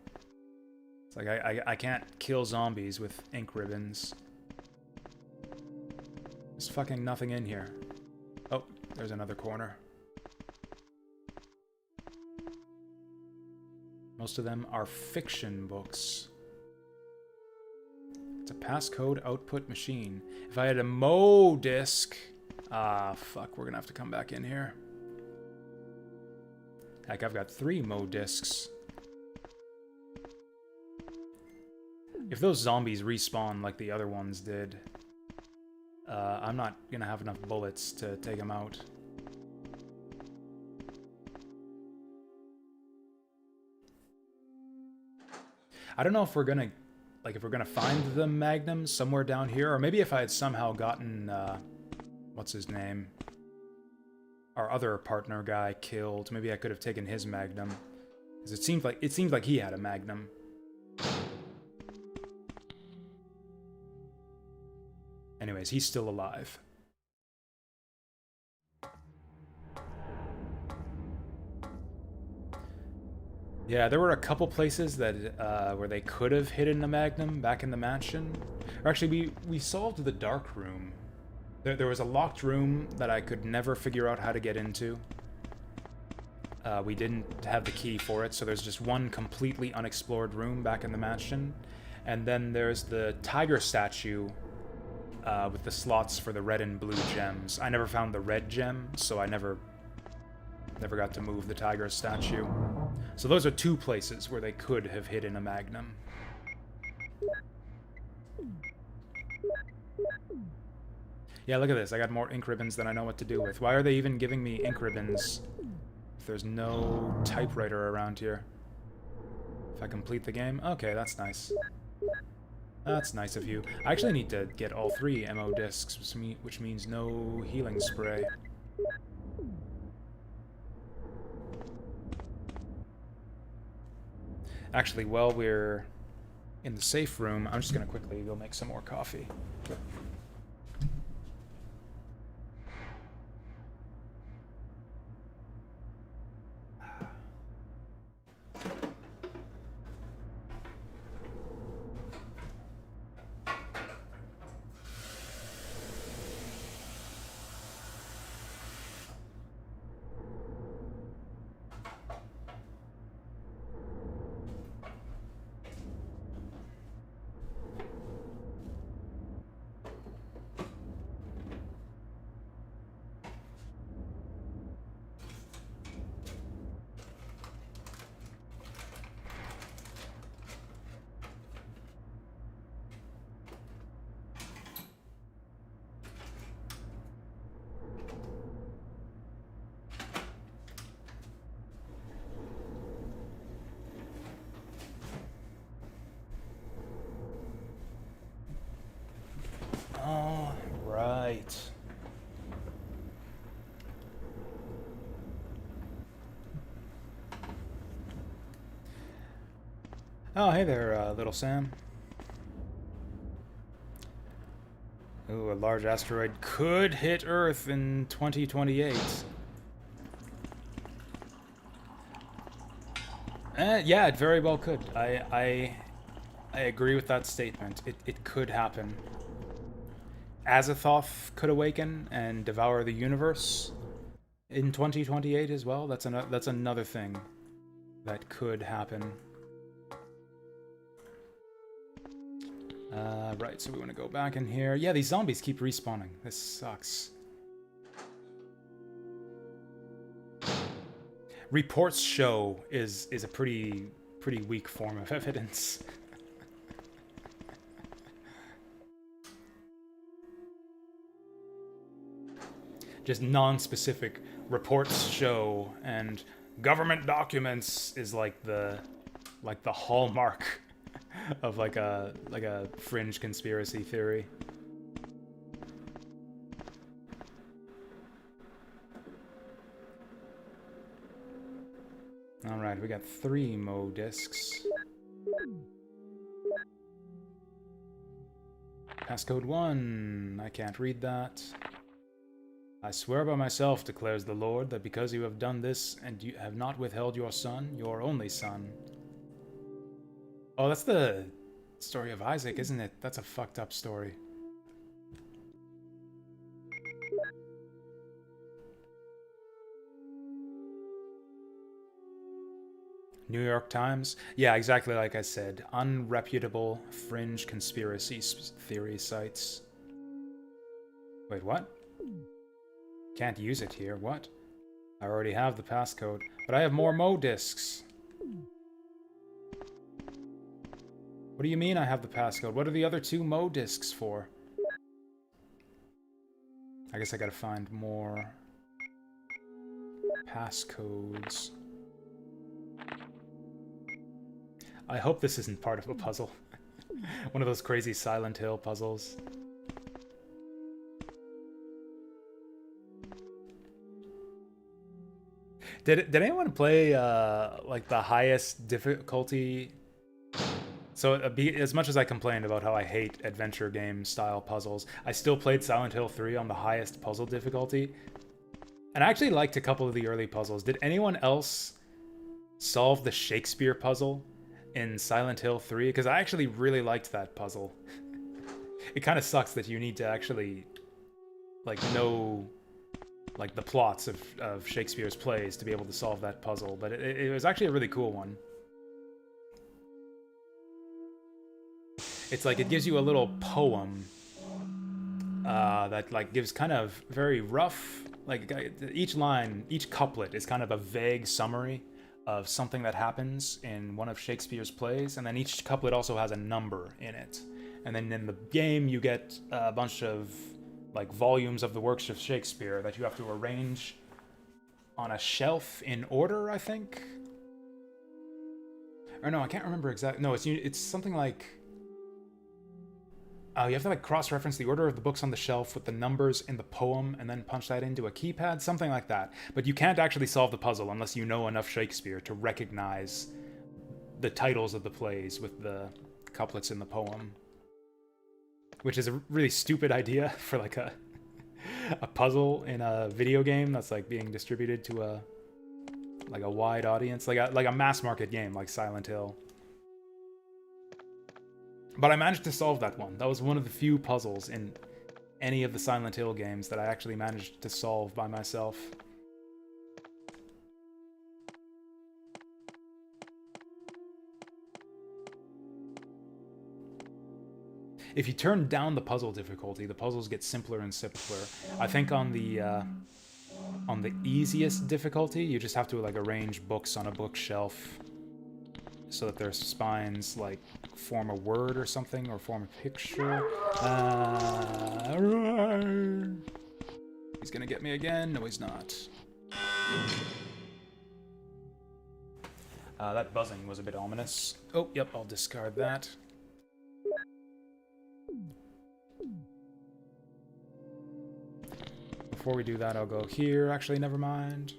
It's like I can't kill zombies with ink ribbons. There's fucking nothing in here. Oh, there's another corner. Most of them are fiction books. It's a passcode output machine. If I had a Mo disc... Ah, fuck, we're gonna have to come back in here. Heck, I've got 3 Mo discs. If those zombies respawn like the other ones did... I'm not gonna have enough bullets to take them out. I don't know if we're gonna, find the Magnum somewhere down here, or maybe if I had somehow gotten, what's his name? Our other partner guy killed. Maybe I could have taken his Magnum, because it seemed like he had a Magnum. Anyways, he's still alive. Yeah, there were a couple places that where they could have hidden a Magnum back in the mansion. Or actually, we solved the dark room There was a locked room that I could never figure out how to get into. We didn't have the key for it, so there's just one completely unexplored room back in the mansion. And then there's the tiger statue with the slots for the red and blue gems. I never found the red gem, so I never got to move the tiger statue. So those are two places where they could have hidden a magnum. Yeah, look at this. I got more ink ribbons than I know what to do with. Why are they even giving me ink ribbons if there's no typewriter around here? If I complete the game? Okay, that's nice. That's nice of you. I actually need to get all 3 MO discs, which means no healing spray. Actually, while we're in the safe room, I'm just going to quickly go make some more coffee. All right. Oh, hey there, little Sam. Ooh, a large asteroid could hit Earth in 2028. Yeah, it very well could. I agree with that statement. It could happen. Azathoth could awaken and devour the universe in 2028 as well. That's another thing that could happen. Right, so we want to go back in here. Yeah, these zombies keep respawning. This sucks. Reports show is a pretty weak form of evidence. Just non-specific reports show, and government documents is like the hallmark of like a fringe conspiracy theory. All right, we got 3 Mo discs. Passcode 1. I can't read that. I swear by myself, declares the Lord, that because you have done this and you have not withheld your son, your only son. Oh, that's the story of Isaac, isn't it? That's a fucked up story. New York Times? Yeah, exactly like I said. Unreputable fringe conspiracy theory sites. Wait, what? Can't use it here. What? I already have the passcode, but I have more Mo discs. What do you mean I have the passcode? What are the other 2 Mo discs for? I guess I gotta find more passcodes. I hope this isn't part of a puzzle. One of those crazy Silent Hill puzzles. Did anyone play like the highest difficulty? So as much as I complained about how I hate adventure game style puzzles, I still played Silent Hill 3 on the highest puzzle difficulty. And I actually liked a couple of the early puzzles. Did anyone else solve the Shakespeare puzzle in Silent Hill 3? Because I actually really liked that puzzle. It kind of sucks that you need to actually like know like the plots of Shakespeare's plays to be able to solve that puzzle, but it was actually a really cool one. It's like it gives you a little poem that like gives kind of very rough, like each line, each couplet is kind of a vague summary of something that happens in one of Shakespeare's plays, and then each couplet also has a number in it. And then in the game you get a bunch of like volumes of the works of Shakespeare that you have to arrange on a shelf in order, I think. Or no, I can't remember exactly. No, it's something like you have to like cross-reference the order of the books on the shelf with the numbers in the poem and then punch that into a keypad, something like that. But you can't actually solve the puzzle unless you know enough Shakespeare to recognize the titles of the plays with the couplets in the poem. Which is a really stupid idea for like a puzzle in a video game that's like being distributed to a wide audience, like a mass market game like Silent Hill. But I managed to solve that one. That was one of the few puzzles in any of the Silent Hill games that I actually managed to solve by myself. If you turn down the puzzle difficulty, the puzzles get simpler and simpler. I think on the easiest difficulty, you just have to like arrange books on a bookshelf so that their spines like form a word or something, or form a picture. He's gonna get me again. No, he's not. That buzzing was a bit ominous. Oh, yep, I'll discard that. Before we do that, I'll go here. Actually, never mind.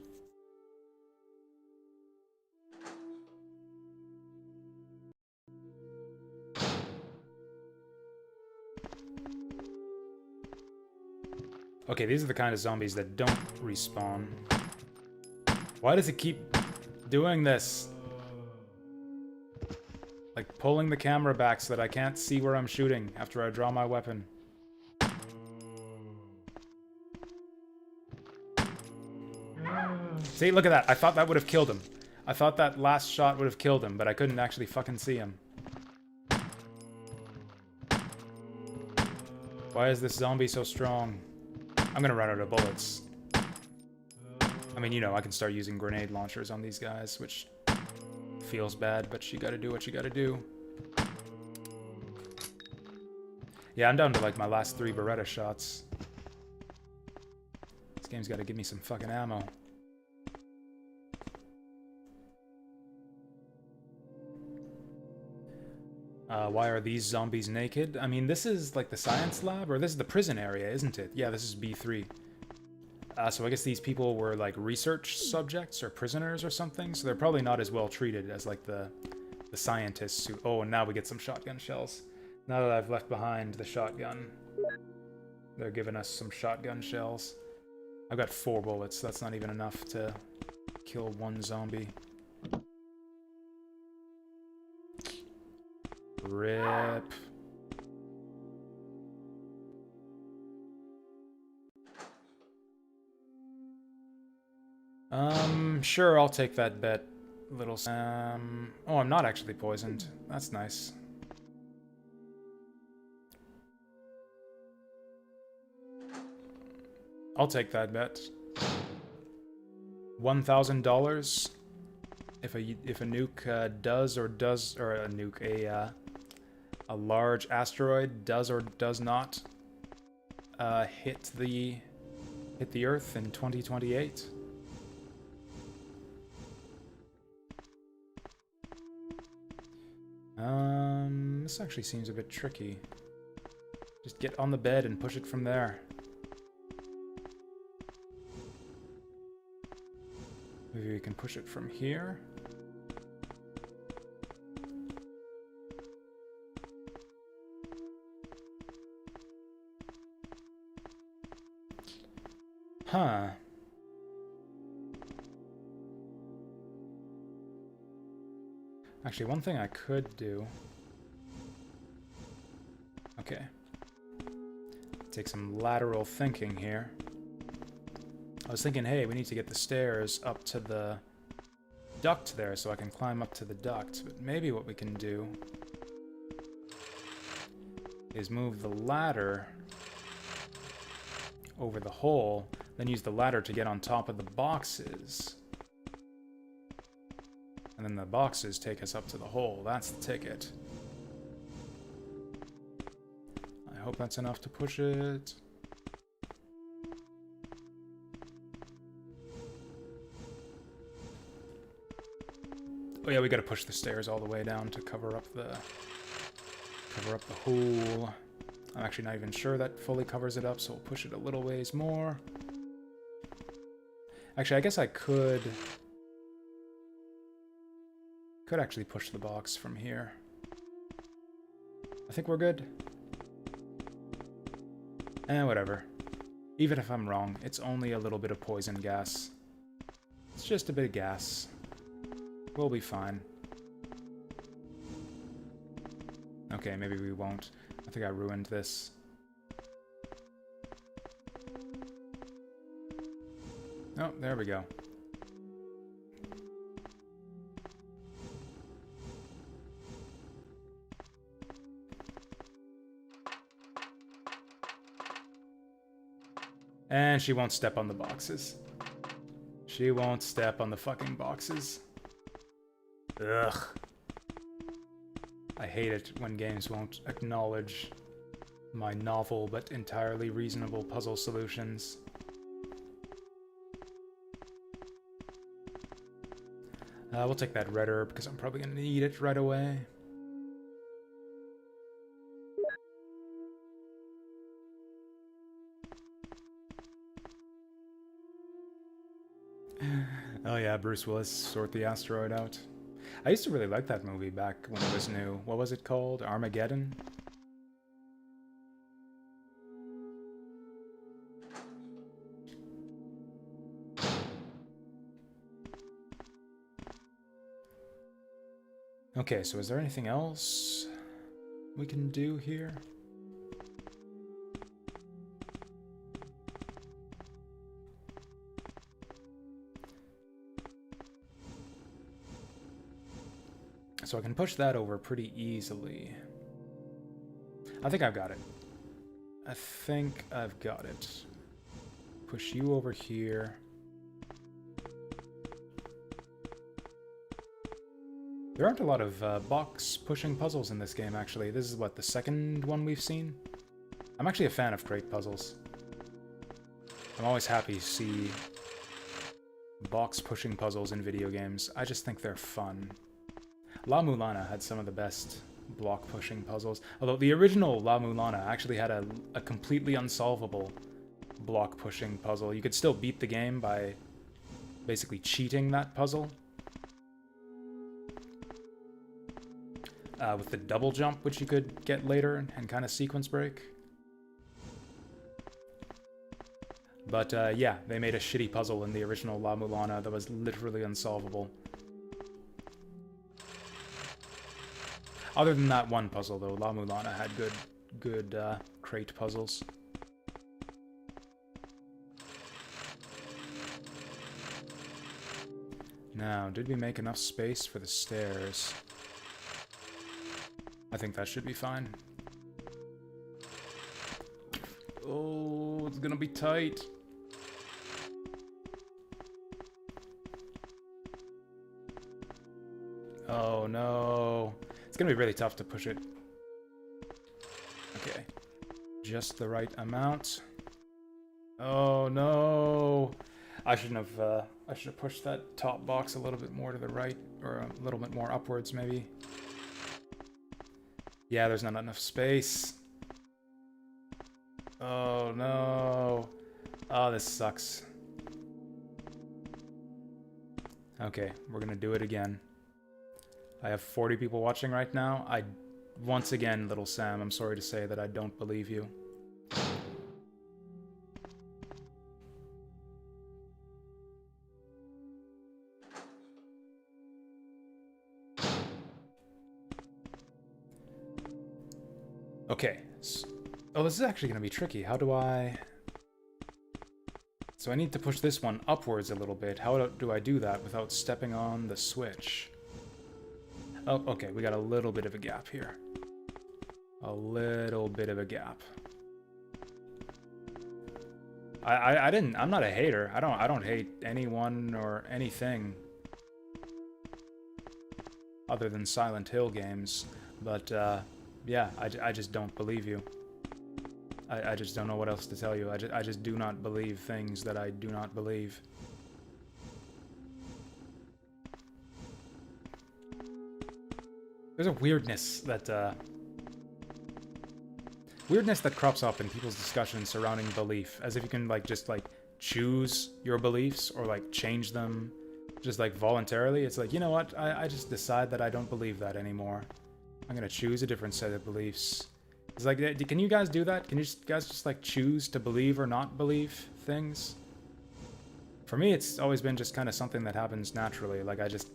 Okay, these are the kind of zombies that don't respawn. Why does it keep doing this? Like pulling the camera back so that I can't see where I'm shooting after I draw my weapon. See, look at that. I thought that would have killed him. I thought that last shot would have killed him, but I couldn't actually fucking see him. Why is this zombie so strong? I'm gonna run out of bullets. I mean, you know, I can start using grenade launchers on these guys, which feels bad, but you gotta do what you gotta do. Yeah, I'm down to like my last 3 Beretta shots. This game's gotta give me some fucking ammo. Why are these zombies naked? I mean, this is like the science lab, or this is the prison area, isn't it? Yeah, this is B3. So I guess these people were like research subjects or prisoners or something, so they're probably not as well treated as like the scientists who... Oh, and now we get some shotgun shells. Now that I've left behind the shotgun, they're giving us some shotgun shells. I've got 4 bullets, that's not even enough to kill 1 zombie. Rip. Sure, I'll take that bet, little Sam. Oh, I'm not actually poisoned. That's nice. I'll take that bet. $1,000 if a nuke does or a nuke, a large asteroid does or does not hit the Earth in 2028. This actually seems a bit tricky. Just get on the bed and push it from there. Maybe we can push it from here. Huh. Actually, one thing I could do... Okay. Take some lateral thinking here. I was thinking, hey, we need to get the stairs up to the duct there so I can climb up to the duct. But maybe what we can do is move the ladder over the hole, then use the ladder to get on top of the boxes. And then the boxes take us up to the hole. That's the ticket. I hope that's enough to push it. Oh yeah, we gotta push the stairs all the way down to cover up the hole. I'm actually not even sure that fully covers it up, so we'll push it a little ways more. Actually, I guess I could actually push the box from here. I think we're good. Whatever. Even if I'm wrong, it's only a little bit of poison gas. It's just a bit of gas. We'll be fine. Okay, maybe we won't. I think I ruined this. Oh, there we go. And she won't step on the boxes. She won't step on the fucking boxes. Ugh. I hate it when games won't acknowledge my novel but entirely reasonable puzzle solutions. We'll take that red herb because I'm probably going to need it right away. Oh yeah, Bruce Willis, sort the asteroid out. I used to really like that movie back when it was new. What was it called? Armageddon? Okay, so is there anything else we can do here? So I can push that over pretty easily. I think I've got it. I think I've got it. Push you over here. There aren't a lot of box pushing puzzles in this game, actually. This is, what, the second one we've seen? I'm actually a fan of crate puzzles. I'm always happy to see box pushing puzzles in video games. I just think they're fun. La Mulana had some of the best block pushing puzzles, although the original La Mulana actually had a completely unsolvable block pushing puzzle. You could still beat the game by basically cheating that puzzle. With the double jump, which you could get later and kind of sequence break. But yeah, they made a shitty puzzle in the original La Mulana that was literally unsolvable. Other than that one puzzle, though, La Mulana had good crate puzzles. Now, did we make enough space for the stairs? I think that should be fine. Oh, it's gonna be tight. Oh no. It's gonna be really tough to push it. Okay. Just the right amount. Oh no. I should have pushed that top box a little bit more to the right, or a little bit more upwards maybe. Yeah, there's not enough space. Oh no. Oh, this sucks. Okay, we're gonna do it again. I have 40 people watching right now. Once again, Little Sam, I'm sorry to say that I don't believe you. Okay, Oh, this is actually going to be tricky. How do I... So I need to push this one upwards a little bit. How do I do that without stepping on the switch? Oh, okay, we got a little bit of a gap here. A little bit of a gap. I'm not a hater. I don't hate anyone or anything other than Silent Hill games. But, yeah, I just don't believe you. I just don't know what else to tell you. I just do not believe things that I do not believe. There's a weirdness that crops up in people's discussions surrounding belief, as if you can like just like choose your beliefs or like change them just like voluntarily. It's like, you know what? I just decide that I don't believe that anymore. I'm gonna choose a different set of beliefs. It's like, can you guys do that? Can you guys just like choose to believe or not believe things? For me, it's always been just kind of something that happens naturally. Like I just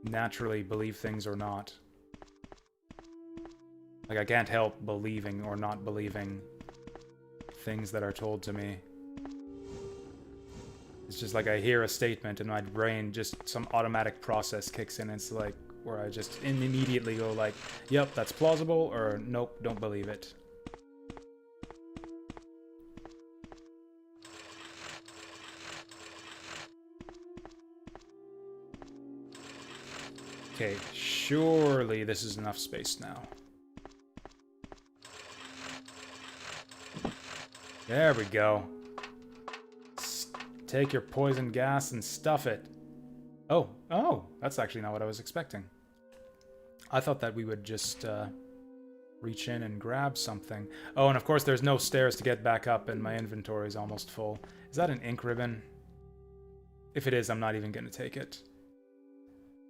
naturally believe things or not. Like I can't help believing or not believing things that are told to me. It's just like I hear a statement and my brain just some automatic process kicks in. It's like where I just immediately go like, yep, that's plausible, or nope, don't believe it. Okay, surely this is enough space now. There we go. Take your poison gas and stuff it. Oh, that's actually not what I was expecting. I thought that we would just reach in and grab something. Oh, and of course there's no stairs to get back up and my inventory is almost full. Is that an ink ribbon? If it is, I'm not even gonna take it.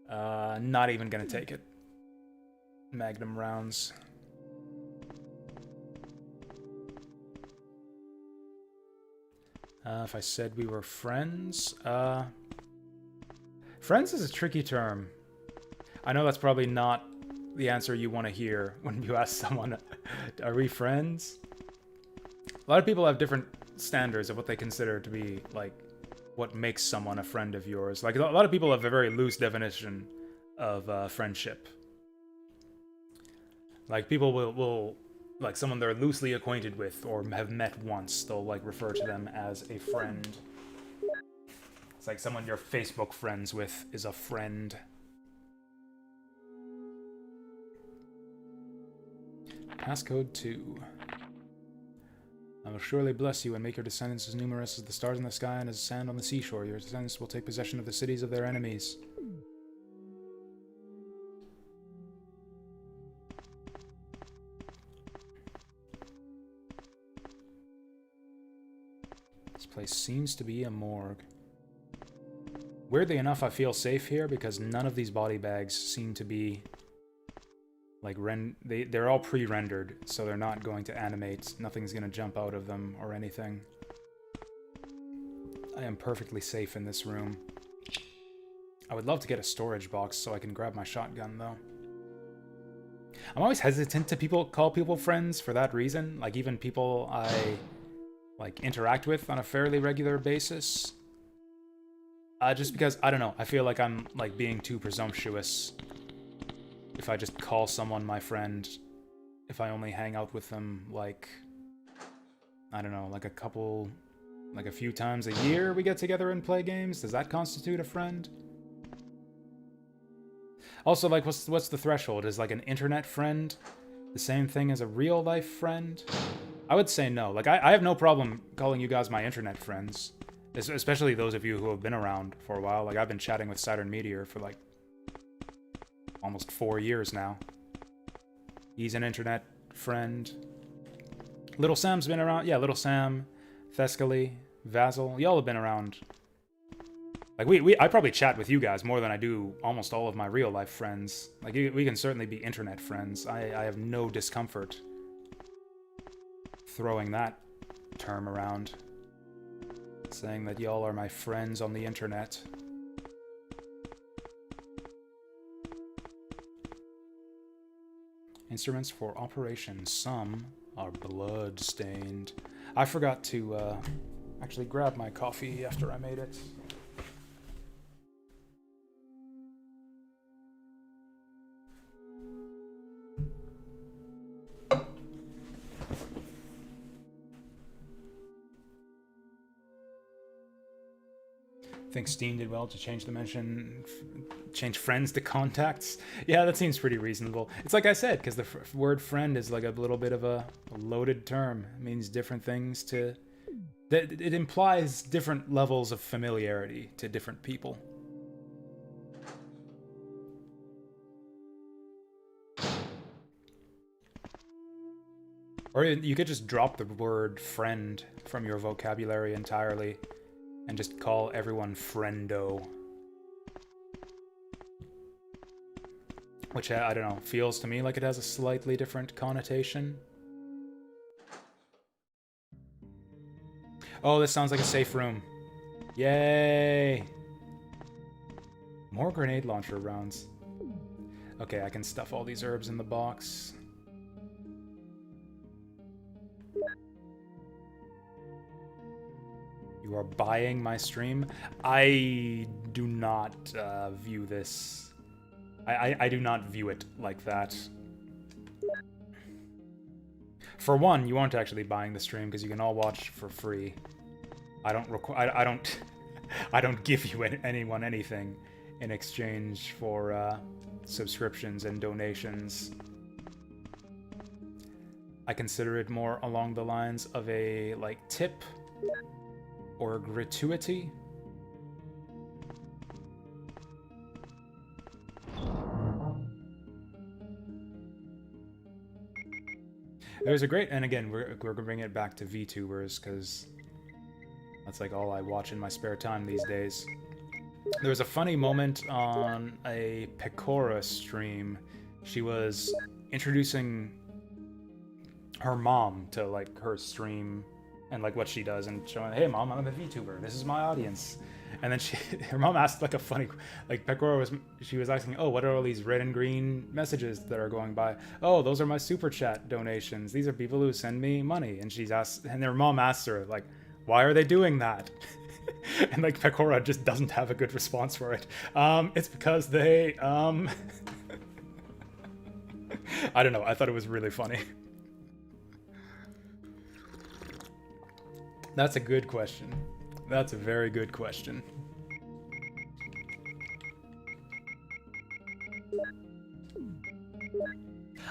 Not even gonna take it. Magnum rounds. If I said we were friends, friends is a tricky term. I know that's probably not the answer you want to hear when you ask someone, are we friends? A lot of people have different standards of what they consider to be, like, what makes someone a friend of yours. Like, a lot of people have a very loose definition of friendship. Like, people will like, someone they're loosely acquainted with or have met once, they'll, like, refer to them as a friend. It's like someone you're Facebook friends with is a friend. Passcode 2. I will surely bless you and make your descendants as numerous as the stars in the sky and as sand on the seashore. Your descendants will take possession of the cities of their enemies. This place seems to be a morgue. Weirdly enough, I feel safe here because none of these body bags seem to be like they're all pre-rendered, so they're not going to animate. Nothing's going to jump out of them or anything. I am perfectly safe in this room. I would love to get a storage box so I can grab my shotgun, though. I'm always hesitant to call people friends for that reason. Like, even people I, like, interact with on a fairly regular basis. Just because, I don't know, I feel like I'm, like, being too presumptuous if I just call someone my friend, if I only hang out with them, like, I don't know, like a few times a year we get together and play games. Does that constitute a friend? Also, like, what's the threshold? Is, like, an internet friend the same thing as a real-life friend? I would say no. Like, I have no problem calling you guys my internet friends, especially those of you who have been around for a while. Like, I've been chatting with Saturn Meteor for, like, almost 4 years now. He's an internet friend. Little Sam's been around. Yeah, Little Sam, Thescally, Vasil. Y'all have been around. Like, I probably chat with you guys more than I do almost all of my real-life friends. Like, we can certainly be internet friends. I have no discomfort throwing that term around. Saying that y'all are my friends on the internet. Instruments for operation. Some are blood-stained. I forgot to actually grab my coffee after I made it. I think Steam did well to change the mention, change friends to contacts. Yeah, that seems pretty reasonable. It's like I said, because the word friend is like a little bit of a loaded term. It means different things to... It implies different levels of familiarity to different people. Or you could just drop the word friend from your vocabulary entirely and just call everyone friendo. Which, I don't know, feels to me like it has a slightly different connotation. Oh, this sounds like a safe room. Yay! More grenade launcher rounds. Okay, I can stuff all these herbs in the box. You are buying my stream? I do not view this. I do not view it like that. For one, you aren't actually buying the stream because you can all watch for free. I don't give you anyone anything in exchange for subscriptions and donations. I consider it more along the lines of a like tip or gratuity. There's a great, and again, we're gonna bring it back to VTubers because that's like all I watch in my spare time these days. There was a funny moment on a Pecora stream. She was introducing her mom to like her stream and like what she does and showing, hey mom, I'm a VTuber, this is my audience. And then her mom asked like a funny, like Pecora she was asking, oh, what are all these red and green messages that are going by? Oh, those are my super chat donations. These are people who send me money. And and their mom asked her like, why are they doing that? And like Pecora just doesn't have a good response for it. It's because they, I don't know. I thought it was really funny. That's a good question. That's a very good question.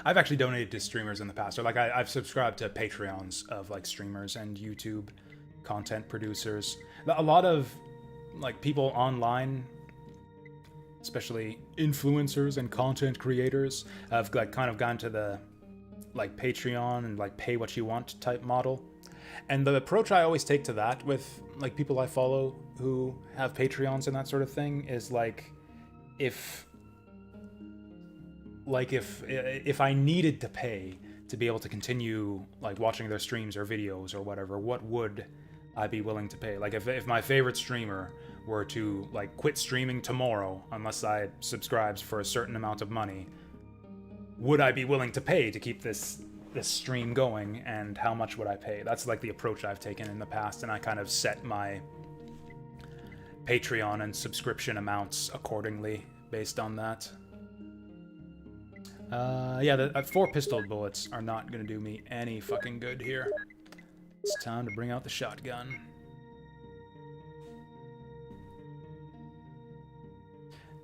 I've actually donated to streamers in the past. Or like I've subscribed to Patreons of like streamers and YouTube content producers. A lot of like people online, especially influencers and content creators, have like kind of gone to the like Patreon and like pay what you want type model. And the approach I always take to that with like people I follow who have Patreons and that sort of thing is like if I needed to pay to be able to continue like watching their streams or videos or whatever, what would I be willing to pay? Like if my favorite streamer were to like quit streaming tomorrow unless I subscribes for a certain amount of money, would I be willing to pay to keep this stream going, and how much would I pay? That's like the approach I've taken in the past, and I kind of set my Patreon and subscription amounts accordingly based on that. Yeah, the 4 pistol bullets are not gonna do me any fucking good here. It's time to bring out the shotgun.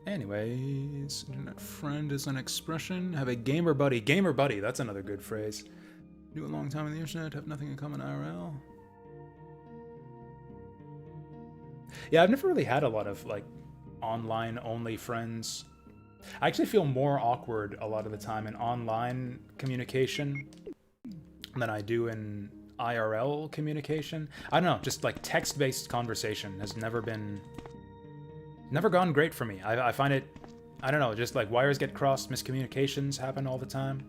Anyways, internet friend is an expression. Have a gamer buddy. Gamer buddy, that's another good phrase. Do a long time on the internet, have nothing in common IRL. Yeah, I've never really had a lot of like online only friends. I actually feel more awkward a lot of the time in online communication than I do in IRL communication. I don't know, just like text-based conversation has never gone great for me. I find it, I don't know, just like wires get crossed, miscommunications happen all the time.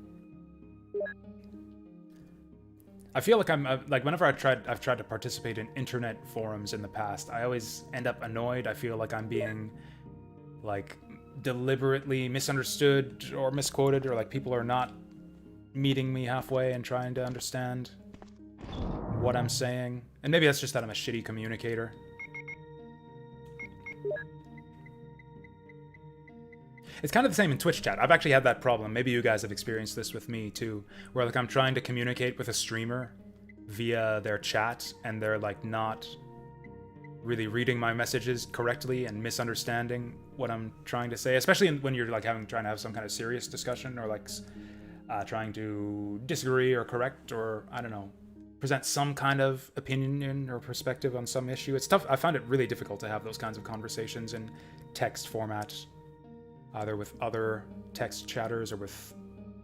I feel like I'm like whenever I've tried to participate in internet forums in the past, I always end up annoyed. I feel like I'm being like deliberately misunderstood or misquoted, or like people are not meeting me halfway and trying to understand what I'm saying. And maybe that's just that I'm a shitty communicator. It's kind of the same in Twitch chat. I've actually had that problem. Maybe you guys have experienced this with me too, where like I'm trying to communicate with a streamer via their chat and they're like not really reading my messages correctly and misunderstanding what I'm trying to say, especially when you're like trying to have some kind of serious discussion or like trying to disagree or correct or I don't know, present some kind of opinion or perspective on some issue. It's tough. I found it really difficult to have those kinds of conversations in text format, either with other text chatters or with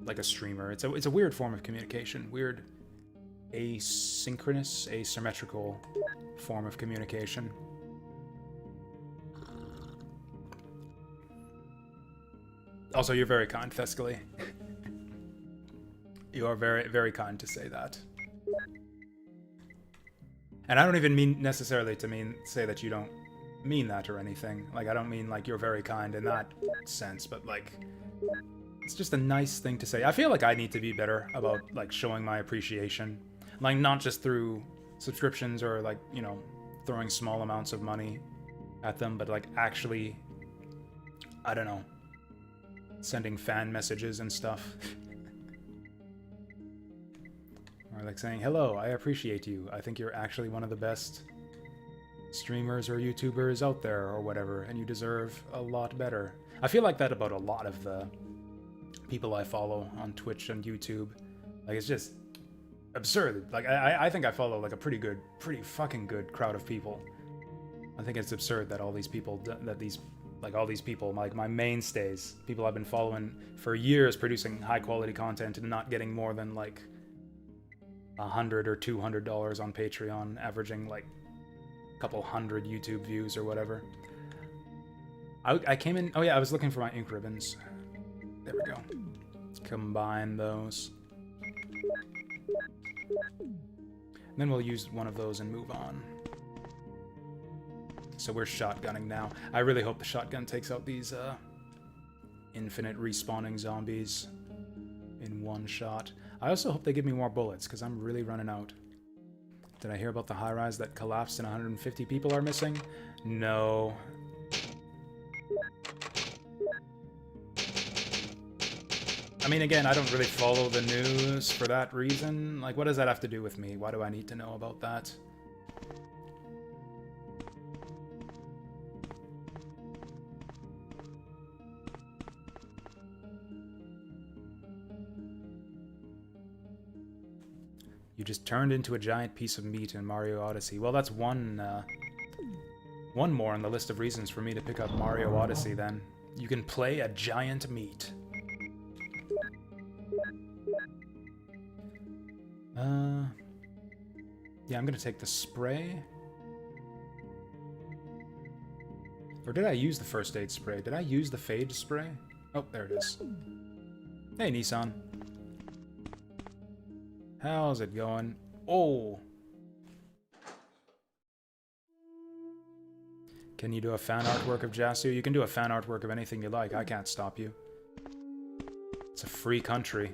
like a streamer. It's a weird form of communication. Weird asynchronous, asymmetrical form of communication. Also, you're very kind, Thescally. You are very, very kind to say that. And I don't even mean necessarily to say that you don't mean that or anything. Like, I don't mean like you're very kind in that sense, but like, it's just a nice thing to say. I feel like I need to be better about like showing my appreciation. Like, not just through subscriptions or like, you know, throwing small amounts of money at them, but like actually, I don't know, sending fan messages and stuff. Or like saying, hello, I appreciate you. I think you're actually one of the best streamers or YouTubers out there or whatever, and you deserve a lot better. I feel like that about a lot of the people I follow on Twitch and YouTube. Like, it's just absurd. Like, I think I follow like a pretty fucking good crowd of people. I think it's absurd that all these people, all these people, like my mainstays, people I've been following for years, producing high quality content and not getting more than like $100 or $200 on Patreon, averaging like a couple hundred YouTube views or whatever. I came in, oh yeah, I was looking for my ink ribbons. There we go. Let's combine those. And then we'll use one of those and move on. So we're shotgunning now. I really hope the shotgun takes out these infinite respawning zombies in one shot. I also hope they give me more bullets, because I'm really running out. Did I hear about the high-rise that collapsed and 150 people are missing? No. I mean, again, I don't really follow the news for that reason. Like, what does that have to do with me? Why do I need to know about that? You just turned into a giant piece of meat in Mario Odyssey. Well, that's one more on the list of reasons for me to pick up Mario Odyssey, then. You can play a giant meat. Yeah, I'm gonna take the spray. Or did I use the first aid spray? Did I use the Fade spray? Oh, there it is. Hey, Nissan. How's it going? Oh! Can you do a fan artwork of Jasu? You can do a fan artwork of anything you like. I can't stop you. It's a free country.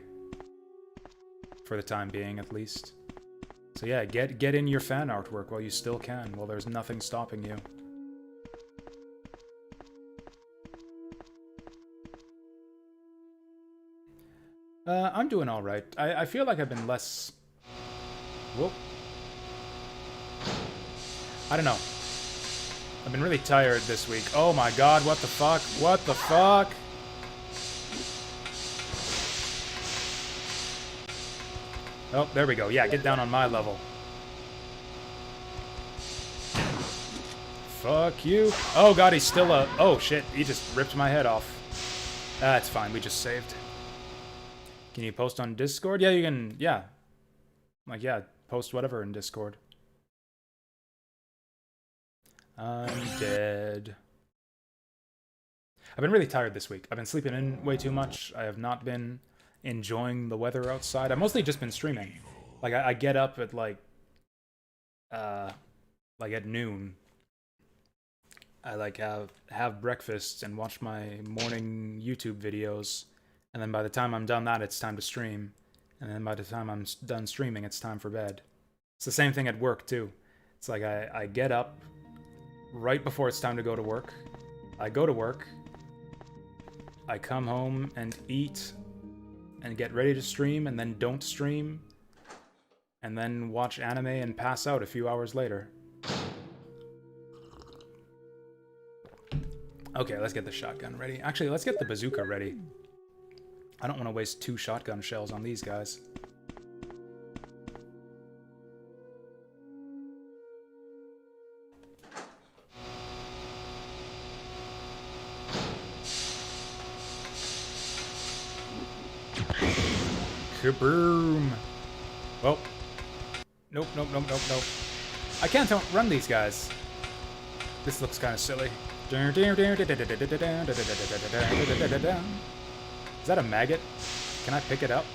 For the time being, at least. So yeah, get in your fan artwork while you still can, while there's nothing stopping you. I'm doing alright. I feel like I've been less... Whoop. I don't know. I've been really tired this week. Oh my god, what the fuck? What the fuck? Oh, there we go. Yeah, get down on my level. Fuck you. Oh god, he's still a... Oh shit, he just ripped my head off. That's fine, we just saved. Can you post on Discord? Yeah, you can, yeah. Like, yeah, post whatever in Discord. I'm dead. I've been really tired this week. I've been sleeping in way too much. I have not been enjoying the weather outside. I've mostly just been streaming. Like, I get up at, like at noon. I, like, have breakfast and watch my morning YouTube videos. And then by the time I'm done that, it's time to stream. And then by the time I'm done streaming, it's time for bed. It's the same thing at work, too. It's like I get up right before it's time to go to work. I go to work. I come home and eat and get ready to stream and then don't stream. And then watch anime and pass out a few hours later. Okay, let's get the shotgun ready. Actually, let's get the bazooka ready. I don't want to waste 2 shotgun shells on these guys. Kaboom! Well, nope. I can't run these guys. This looks kind of silly. Is that a maggot? Can I pick it up?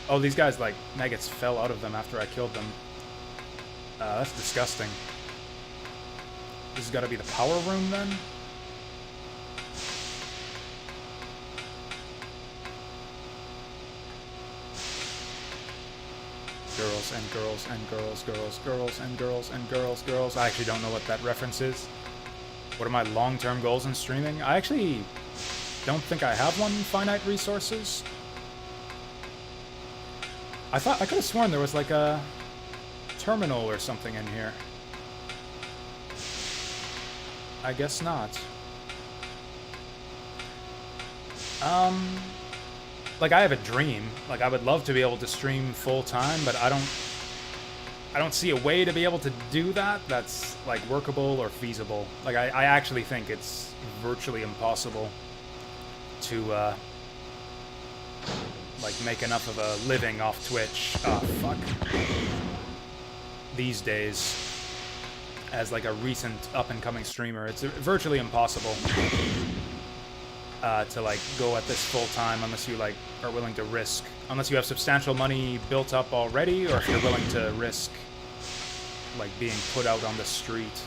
Oh, these guys, like, maggots fell out of them after I killed them. That's disgusting. This has got to be the power room, then? Girls and girls and girls, girls and girls and girls. I actually don't know what that reference is. What are my long-term goals in streaming? I actually don't think I have one. Finite resources. I could have sworn there was like a terminal or something in here. I guess not. Like, I have a dream. Like, I would love to be able to stream full-time, but I don't see a way to be able to do that that's, like, workable or feasible. Like, I actually think it's virtually impossible to, like, make enough of a living off Twitch. Oh, fuck. These days, as, like, a recent up-and-coming streamer. It's virtually impossible to, like, go at this full-time unless you, like, are willing to risk. Unless you have substantial money built up already, or if you're willing to risk, like, being put out on the street.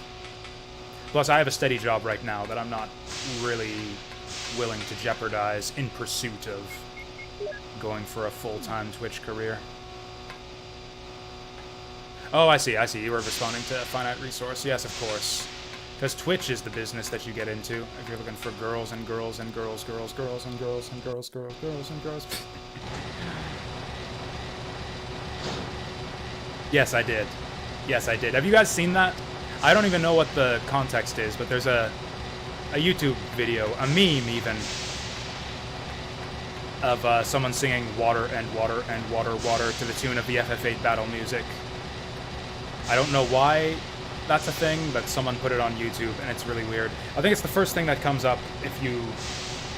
Plus, I have a steady job right now that I'm not really willing to jeopardize in pursuit of going for a full-time Twitch career. Oh, I see. You were responding to Finite Resource. Yes, of course. Because Twitch is the business that you get into if you're looking for girls and girls and girls and girls and girls. Yes, I did. Have you guys seen that? I don't even know what the context is, but there's a YouTube video, a meme even, of someone singing water and water and water, water to the tune of the FF8 battle music. I don't know why that's a thing, but someone put it on YouTube, and it's really weird. I think it's the first thing that comes up if you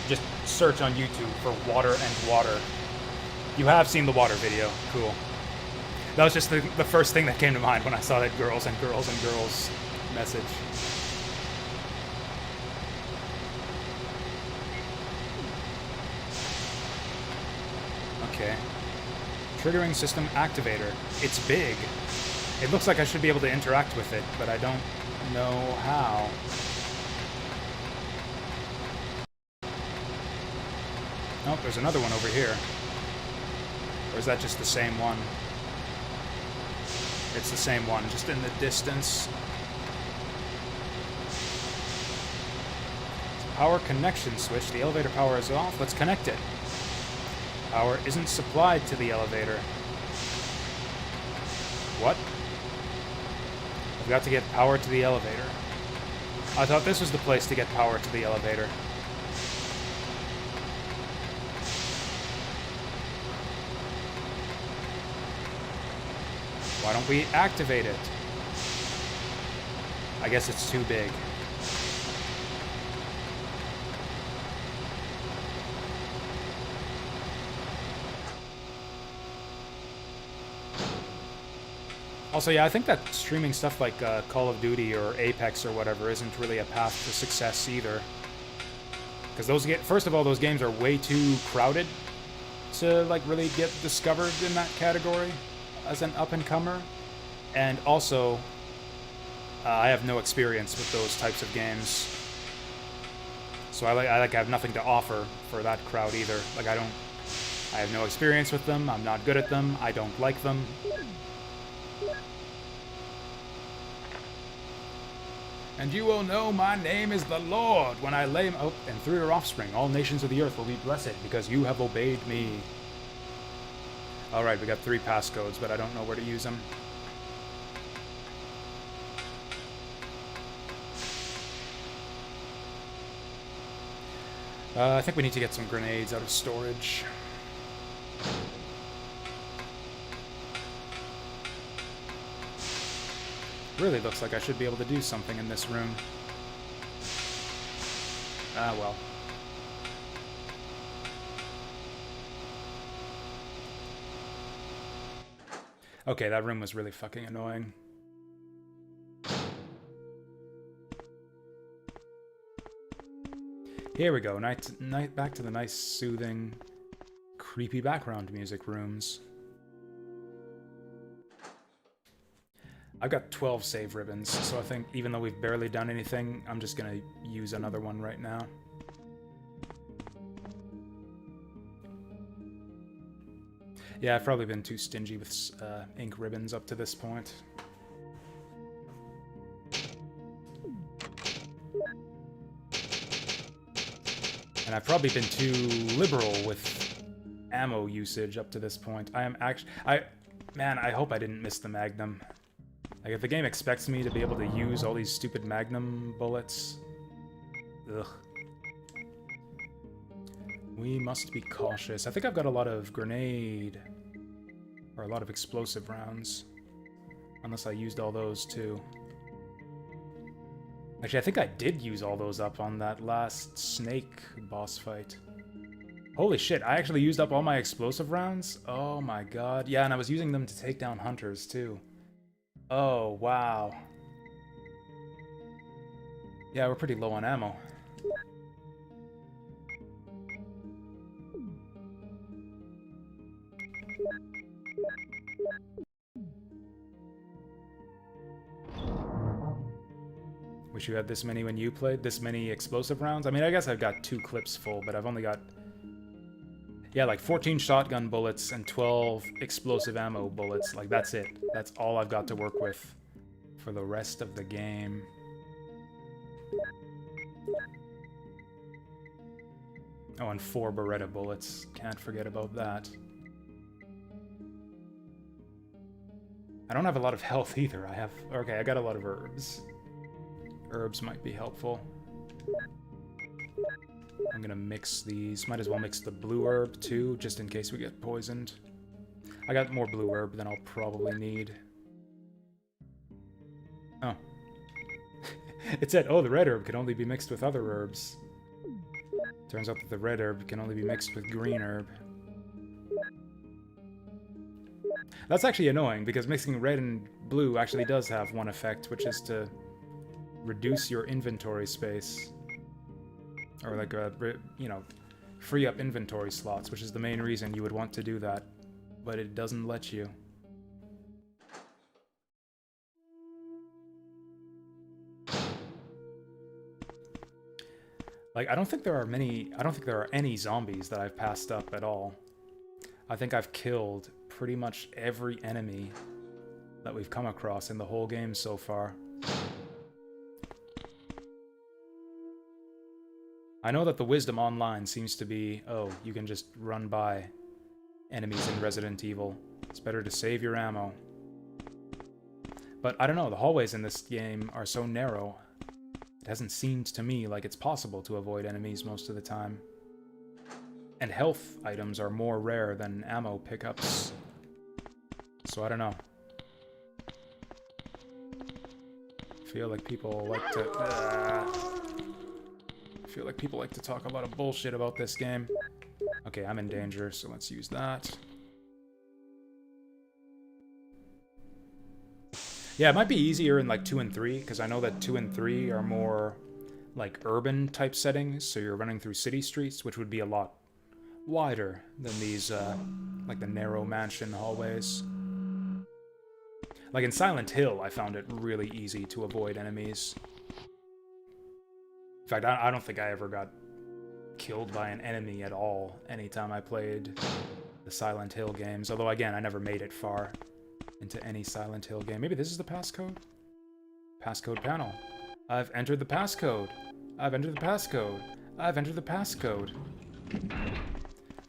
just search on YouTube for water and water. You have seen the water video. Cool. That was just the first thing that came to mind when I saw that girls and girls and girls message. Okay. Triggering system activator. It's big. It looks like I should be able to interact with it, but I don't know how. Oh, there's another one over here. Or is that just the same one? It's the same one, just in the distance. Power connection switch. The elevator power is off. Let's connect it. Power isn't supplied to the elevator. What? I've got to get power to the elevator. I thought this was the place to get power to the elevator. Why don't we activate it? I guess it's too big. Also, yeah, I think that streaming stuff like Call of Duty or Apex or whatever isn't really a path to success either. Because first of all, those games are way too crowded to like really get discovered in that category as an up-and-comer. And also, I have no experience with those types of games. So I have nothing to offer for that crowd either. Like, I don't I have no experience with them, I'm not good at them, I don't like them. And you will know my name is the Lord when I lay... Oh, and through your offspring, all nations of the earth will be blessed because you have obeyed me. Alright, we got 3 passcodes, but I don't know where to use them. I think we need to get some grenades out of storage. Really looks like I should be able to do something in this room. Ah, well. Okay, that room was really fucking annoying. Here we go, back to the nice, soothing, creepy background music rooms. I've got 12 save ribbons, so I think even though we've barely done anything, I'm just gonna use another one right now. Yeah, I've probably been too stingy with ink ribbons up to this point. And I've probably been too liberal with ammo usage up to this point. I am actually... Man, I hope I didn't miss the Magnum. Like, if the game expects me to be able to use all these stupid Magnum bullets... Ugh. We must be cautious. I think I've got a lot of grenade... or a lot of explosive rounds. Unless I used all those, too. Actually, I think I did use all those up on that last snake boss fight. Holy shit, I actually used up all my explosive rounds? Oh my god. Yeah, and I was using them to take down hunters, too. Oh, wow. Yeah, we're pretty low on ammo. Wish you had this many when you played, this many explosive rounds. I mean, I guess I've got 2 clips full, but I've only got... Yeah, like 14 shotgun bullets and 12 explosive ammo bullets. Like, that's it. That's all I've got to work with for the rest of the game. Oh, and 4 Beretta bullets. Can't forget about that. I don't have a lot of health either. I have... Okay, I got a lot of herbs. Herbs might be helpful. I'm gonna mix these. Might as well mix the blue herb, too, just in case we get poisoned. I got more blue herb than I'll probably need. Oh. It said, oh, the red herb can only be mixed with other herbs. Turns out that the red herb can only be mixed with green herb. That's actually annoying, because mixing red and blue actually does have one effect, which is to reduce your inventory space. Or like, you know, free up inventory slots, which is the main reason you would want to do that. But it doesn't let you. Like, I don't think there are any zombies that I've passed up at all. I think I've killed pretty much every enemy that we've come across in the whole game so far. I know that the wisdom online seems to be, oh, you can just run by enemies in Resident Evil. It's better to save your ammo. But I don't know, the hallways in this game are so narrow. It hasn't seemed to me like it's possible to avoid enemies most of the time. And health items are more rare than ammo pickups. So I don't know. I feel like people like to talk a lot of bullshit about this game. Okay, I'm in danger, so let's use that. Yeah, it might be easier in like 2 and 3, because I know that 2 and 3 are more like urban type settings, so you're running through city streets, which would be a lot wider than these like the narrow mansion hallways. Like in Silent Hill, I found it really easy to avoid enemies. In fact, I don't think I ever got killed by an enemy at all anytime I played the Silent Hill games. Although, again, I never made it far into any Silent Hill game. Maybe this is the passcode? Passcode panel. I've entered the passcode. I've entered the passcode. I've entered the passcode.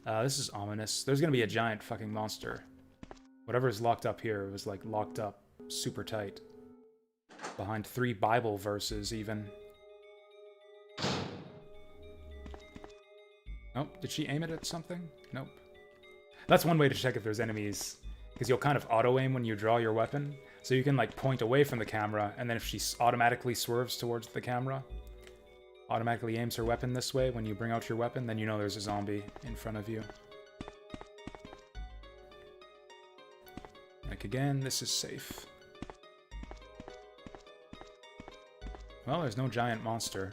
This is ominous. There's gonna be a giant fucking monster. Whatever is locked up here was, like, locked up super tight. Behind 3 Bible verses, even. Nope. Did she aim it at something? Nope. That's one way to check if there's enemies, because you'll kind of auto-aim when you draw your weapon. So you can, like, point away from the camera, and then if she automatically swerves towards the camera, automatically aims her weapon this way when you bring out your weapon, then you know there's a zombie in front of you. Like, again, this is safe. Well, there's no giant monster.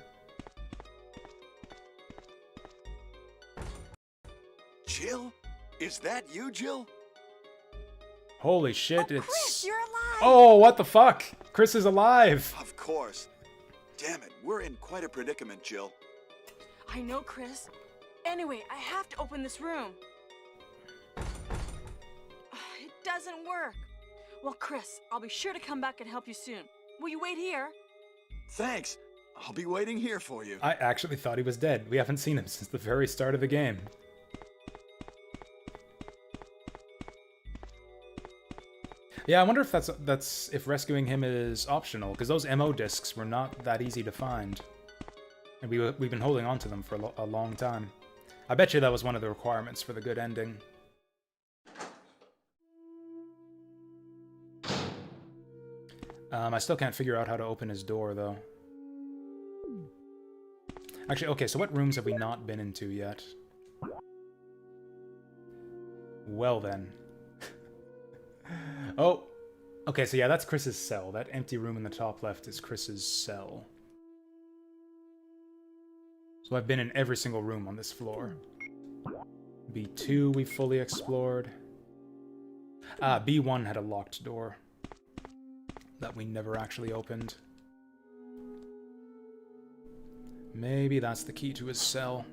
Jill? Is that you, Jill? Holy shit, Oh, it's... Chris, you're alive! Oh, what the fuck? Chris is alive! Of course. Damn it, we're in quite a predicament, Jill. I know, Chris. Anyway, I have to open this room. It doesn't work. Well, Chris, I'll be sure to come back and help you soon. Will you wait here? Thanks. I'll be waiting here for you. I actually thought he was dead. We haven't seen him since the very start of the game. Yeah, I wonder if that's if rescuing him is optional, because those MO discs were not that easy to find. And we've been holding on to them for a long time. I bet you that was one of the requirements for the good ending. I still can't figure out how to open his door, though. Actually, okay, so what rooms have we not been into yet? Well then. Oh, okay, so yeah, that's Chris's cell. That empty room in the top left is Chris's cell. So I've been in every single room on this floor. B2 we fully explored. B1 had a locked door that we never actually opened. Maybe that's the key to his cell.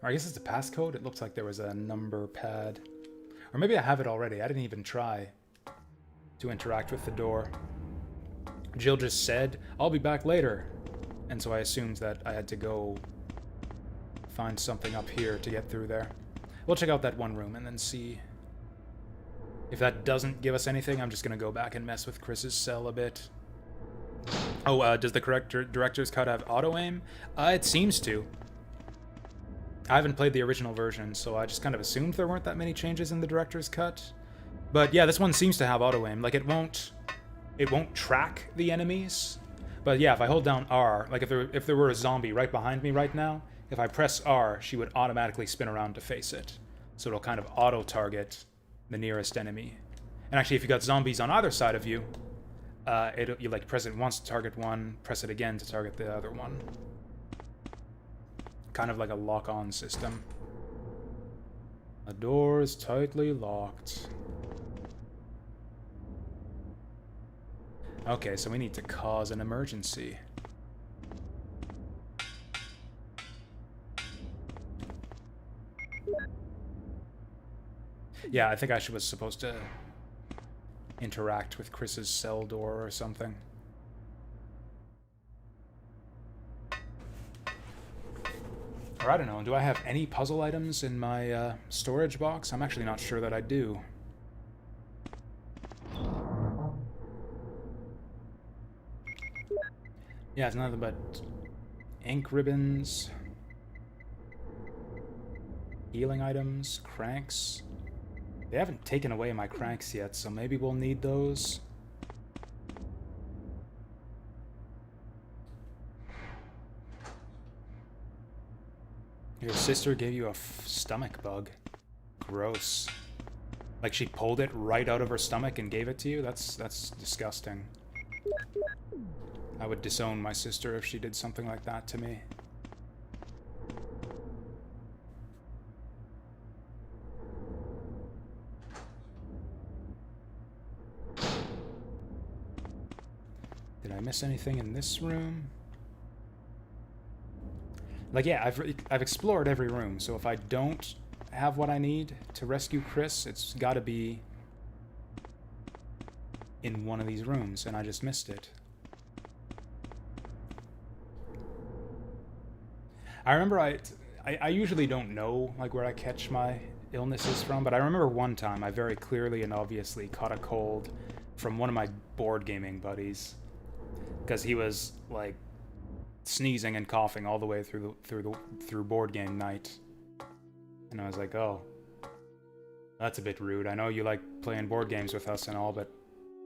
Or I guess it's a passcode. It looks like there was a number pad. Or maybe I have it already. I didn't even try to interact with the door. Jill just said, "I'll be back later." And so I assumed that I had to go find something up here to get through there. We'll check out that one room and then see. If that doesn't give us anything, I'm just going to go back and mess with Chris's cell a bit. Oh, does the correct director's cut have auto-aim? It seems to. I haven't played the original version, so I just kind of assumed there weren't that many changes in the director's cut. But yeah, this one seems to have auto-aim. Like, it won't track the enemies. But yeah, if I hold down R, like if there were a zombie right behind me right now, if I press R, she would automatically spin around to face it. So it'll kind of auto-target the nearest enemy. And actually, if you got zombies on either side of you, you like press it once to target one, press it again to target the other one. Kind of like a lock-on system. The door is tightly locked. Okay, so we need to cause an emergency. Yeah, I think I was supposed to interact with Chris's cell door or something. Or I don't know, do I have any puzzle items in my storage box? I'm actually not sure that I do. Yeah, it's nothing but ink ribbons, healing items, cranks. They haven't taken away my cranks yet, so maybe we'll need those. Your sister gave you a stomach bug. Gross. Like she pulled it right out of her stomach and gave it to you? That's disgusting. I would disown my sister if she did something like that to me. Did I miss anything in this room? Like, yeah, I've explored every room, so if I don't have what I need to rescue Chris, it's gotta be in one of these rooms, and I just missed it. I remember I usually don't know, like, where I catch my illnesses from, but I remember one time I very clearly and obviously caught a cold from one of my board gaming buddies, because he was, like, sneezing and coughing all the way through board game night. And I was like, oh, that's a bit rude. I know you like playing board games with us and all, but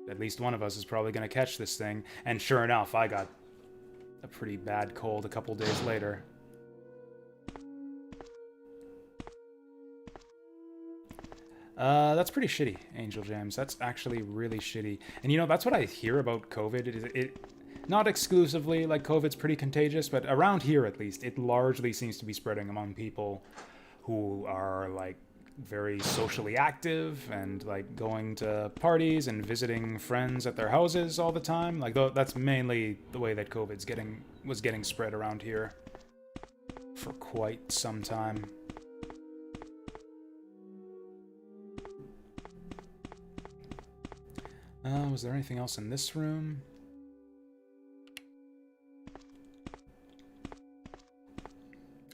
at least one of us is probably going to catch this thing. And sure enough, I got a pretty bad cold a couple days later. That's pretty shitty, Angel Jams. That's actually really shitty. And you know, that's what I hear about COVID. It not exclusively, like, COVID's pretty contagious, but around here at least, it largely seems to be spreading among people who are, like, very socially active and, like, going to parties and visiting friends at their houses all the time. Like, that's mainly the way that COVID's was getting spread around here for quite some time. Was there anything else in this room?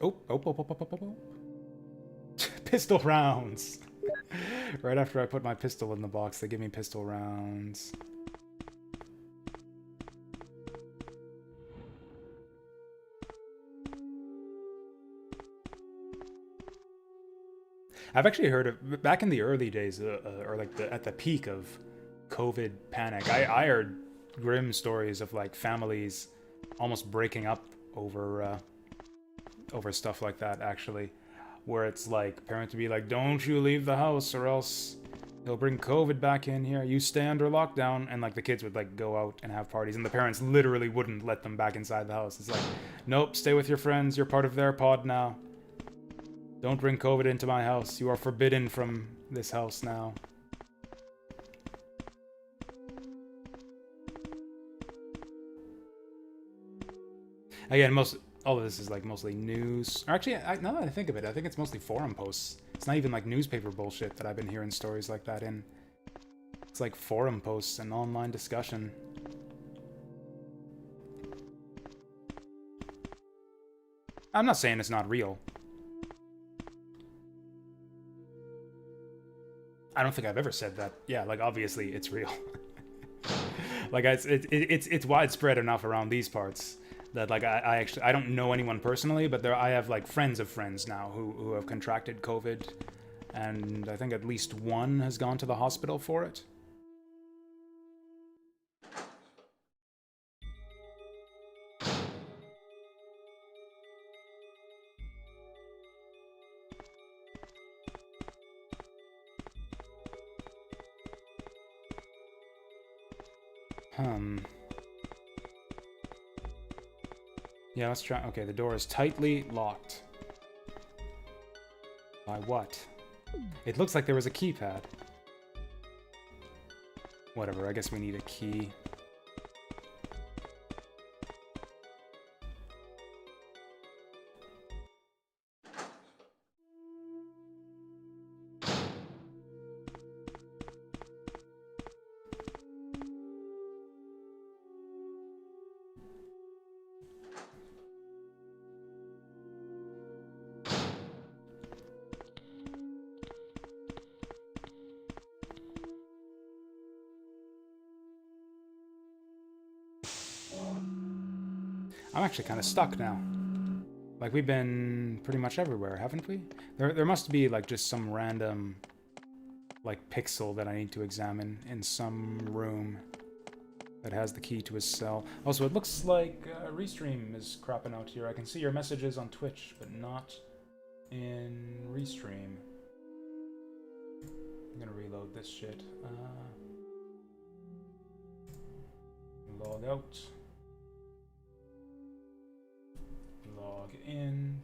Oh. Pistol rounds! Right after I put my pistol in the box, they give me pistol rounds. I've actually heard of, back in the early days, or like at the peak of COVID panic, I heard grim stories of, like, families almost breaking up over stuff like that, actually, where it's like parents would be like, don't you leave the house or else they'll bring COVID back in here, you stay under lockdown, and, like, the kids would, like, go out and have parties, and the parents literally wouldn't let them back inside the house. It's like, nope, stay with your friends, you're part of their pod now, don't bring COVID into my house, you are forbidden from this house now. Again, all of this is, like, mostly news. Or actually, now that I think of it, I think it's mostly forum posts. It's not even, like, newspaper bullshit that I've been hearing stories like that in. It's, like, forum posts and online discussion. I'm not saying it's not real. I don't think I've ever said that. Yeah, like, obviously it's real. Like, it's widespread enough around these parts that, like, I don't know anyone personally, but I have, like, friends of friends now who have contracted COVID, and I think at least one has gone to the hospital for it. Yeah, let's try. Okay, the door is tightly locked. By what? It looks like there was a keypad. Whatever, I guess we need a key. I'm actually kind of stuck now. Like, we've been pretty much everywhere, haven't we? There must be, like, just some random, like, pixel that I need to examine in some room that has the key to his cell. Also, it looks like Restream is cropping out here. I can see your messages on Twitch, but not in Restream. I'm gonna reload this shit. Log out. Log in.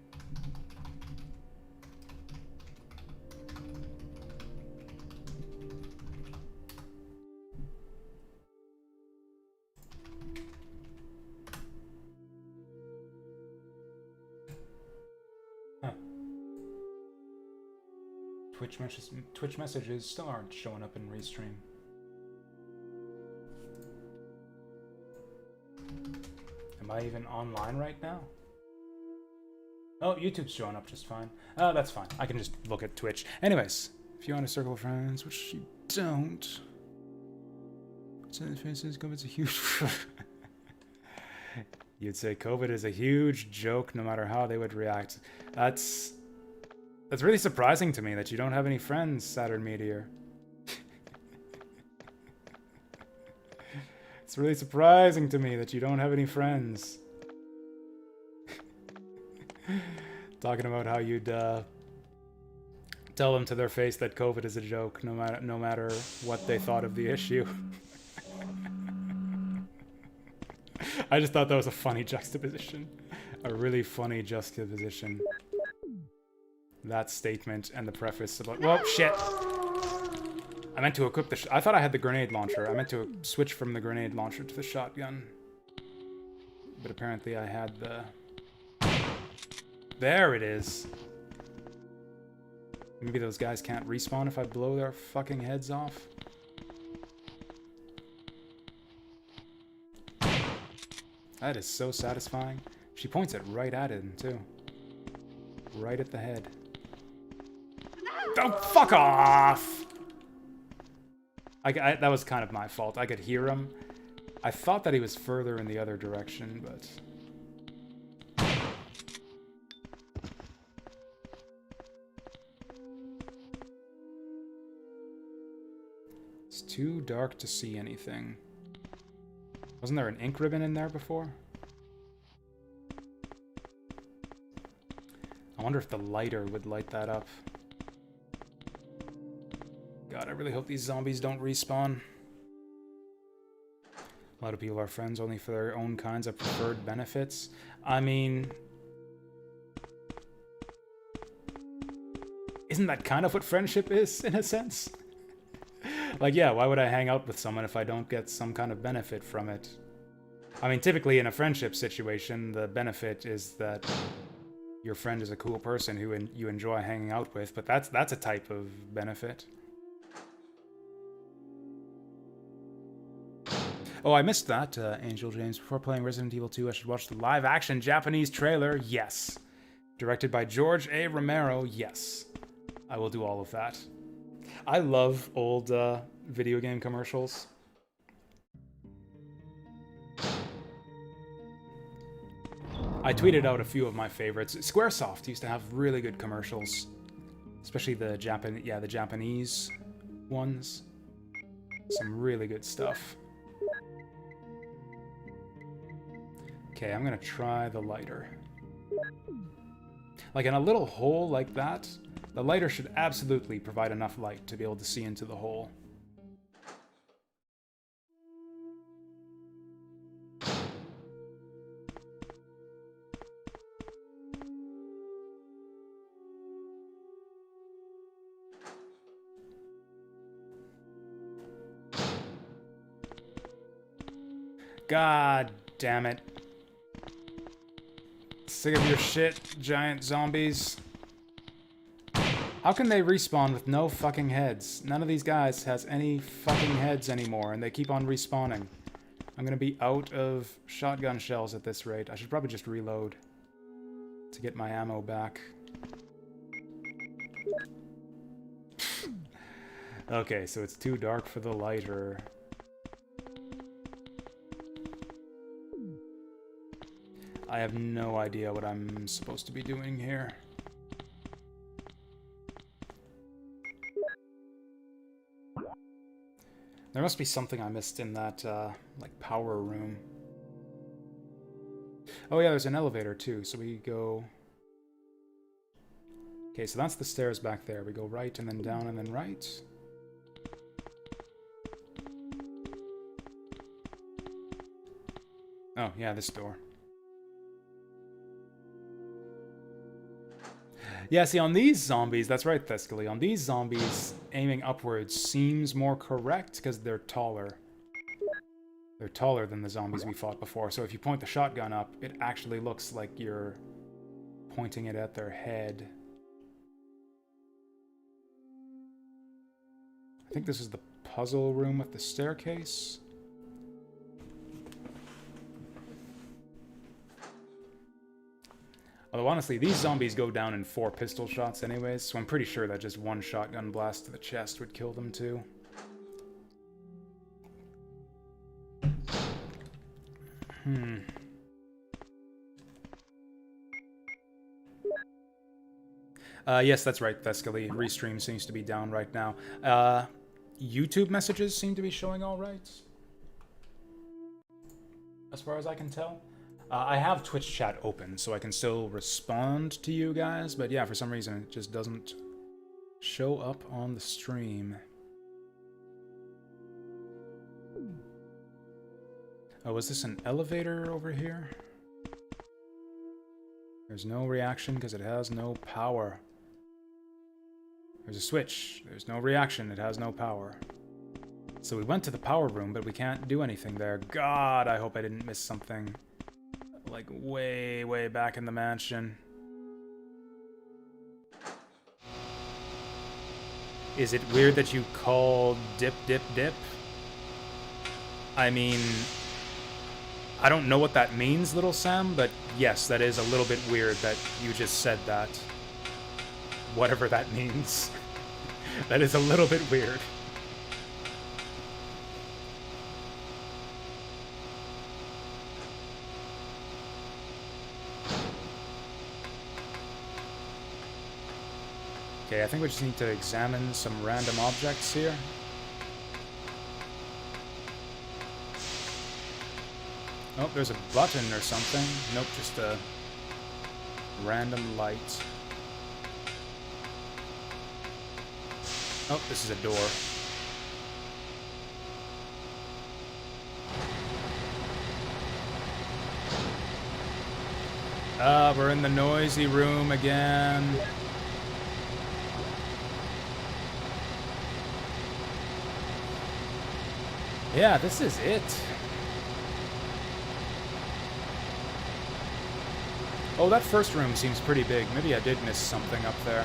Twitch messages still aren't showing up in Restream. Am I even online right now? Oh, YouTube's showing up just fine. Oh, that's fine. I can just look at Twitch. Anyways, if you want a circle of friends, which you don't. COVID's a huge... You'd say COVID is a huge joke no matter how they would react. That's really surprising to me that you don't have any friends, Saturn Meteor. It's really surprising to me that you don't have any friends. Talking about how you'd tell them to their face that COVID is a joke, no matter what they thought of the issue. I just thought that was a funny juxtaposition. A really funny juxtaposition. That statement and the preface about... Whoa, shit! I meant to equip the... I thought I had the grenade launcher. I meant to switch from the grenade launcher to the shotgun. But apparently I had the... There it is! Maybe those guys can't respawn if I blow their fucking heads off? That is so satisfying. She points it right at him, too. Right at the head. Oh, fuck off! That was kind of my fault. I could hear him. I thought that he was further in the other direction, but... It's too dark to see anything. Wasn't there an ink ribbon in there before? I wonder if the lighter would light that up. God, I really hope these zombies don't respawn. A lot of people are friends only for their own kinds of preferred benefits. I mean... Isn't that kind of what friendship is, in a sense? Like, yeah, why would I hang out with someone if I don't get some kind of benefit from it? I mean, typically in a friendship situation, the benefit is that your friend is a cool person who you enjoy hanging out with, but that's a type of benefit. Oh, I missed that, Angel James. Before playing Resident Evil 2, I should watch the live-action Japanese trailer. Yes. Directed by George A. Romero. Yes. I will do all of that. I love old video game commercials. I tweeted out a few of my favorites. Squaresoft used to have really good commercials, especially the Japanese ones. Some really good stuff. Okay, I'm gonna try the lighter. Like in a little hole like that, the lighter should absolutely provide enough light to be able to see into the hole. God damn it. Sick of your shit, giant zombies. How can they respawn with no fucking heads? None of these guys has any fucking heads anymore, and they keep on respawning. I'm gonna be out of shotgun shells at this rate. I should probably just reload to get my ammo back. Okay, so it's too dark for the lighter. I have no idea what I'm supposed to be doing here. There must be something I missed in that, like, power room. Oh yeah, there's an elevator too, so we go... Okay, so that's the stairs back there. We go right and then down and then right. Oh, yeah, this door. Yeah, see, on these zombies, that's right, Thescally, on these zombies, aiming upwards seems more correct because they're taller. They're taller than the zombies we fought before, so if you point the shotgun up, it actually looks like you're pointing it at their head. think this is the puzzle room with the staircase. Although honestly, these zombies go down in 4 pistol shots anyways, so I'm pretty sure that just 1 shotgun blast to the chest would kill them too. Yes, that's right, Thescally. Restream seems to be down right now. YouTube messages seem to be showing all right, as far as I can tell. I have Twitch chat open, so I can still respond to you guys, but yeah, for some reason it just doesn't show up on the stream. Oh, is this an elevator over here? There's no reaction because it has no power. There's a switch. There's no reaction. It has no power. So we went to the power room, but we can't do anything there. God, I hope I didn't miss something. Like, way, way back in the mansion. Is it weird that you call dip, dip, dip? I mean, I don't know what that means, Little Sam, but yes, that is a little bit weird that you just said that. Whatever that means. That is a little bit weird. Okay, I think we just need to examine some random objects here. Oh, there's a button or something. Nope, just a random light. Oh, this is a door. We're in the noisy room again. Yeah, this is it. Oh, that first room seems pretty big. Maybe I did miss something up there.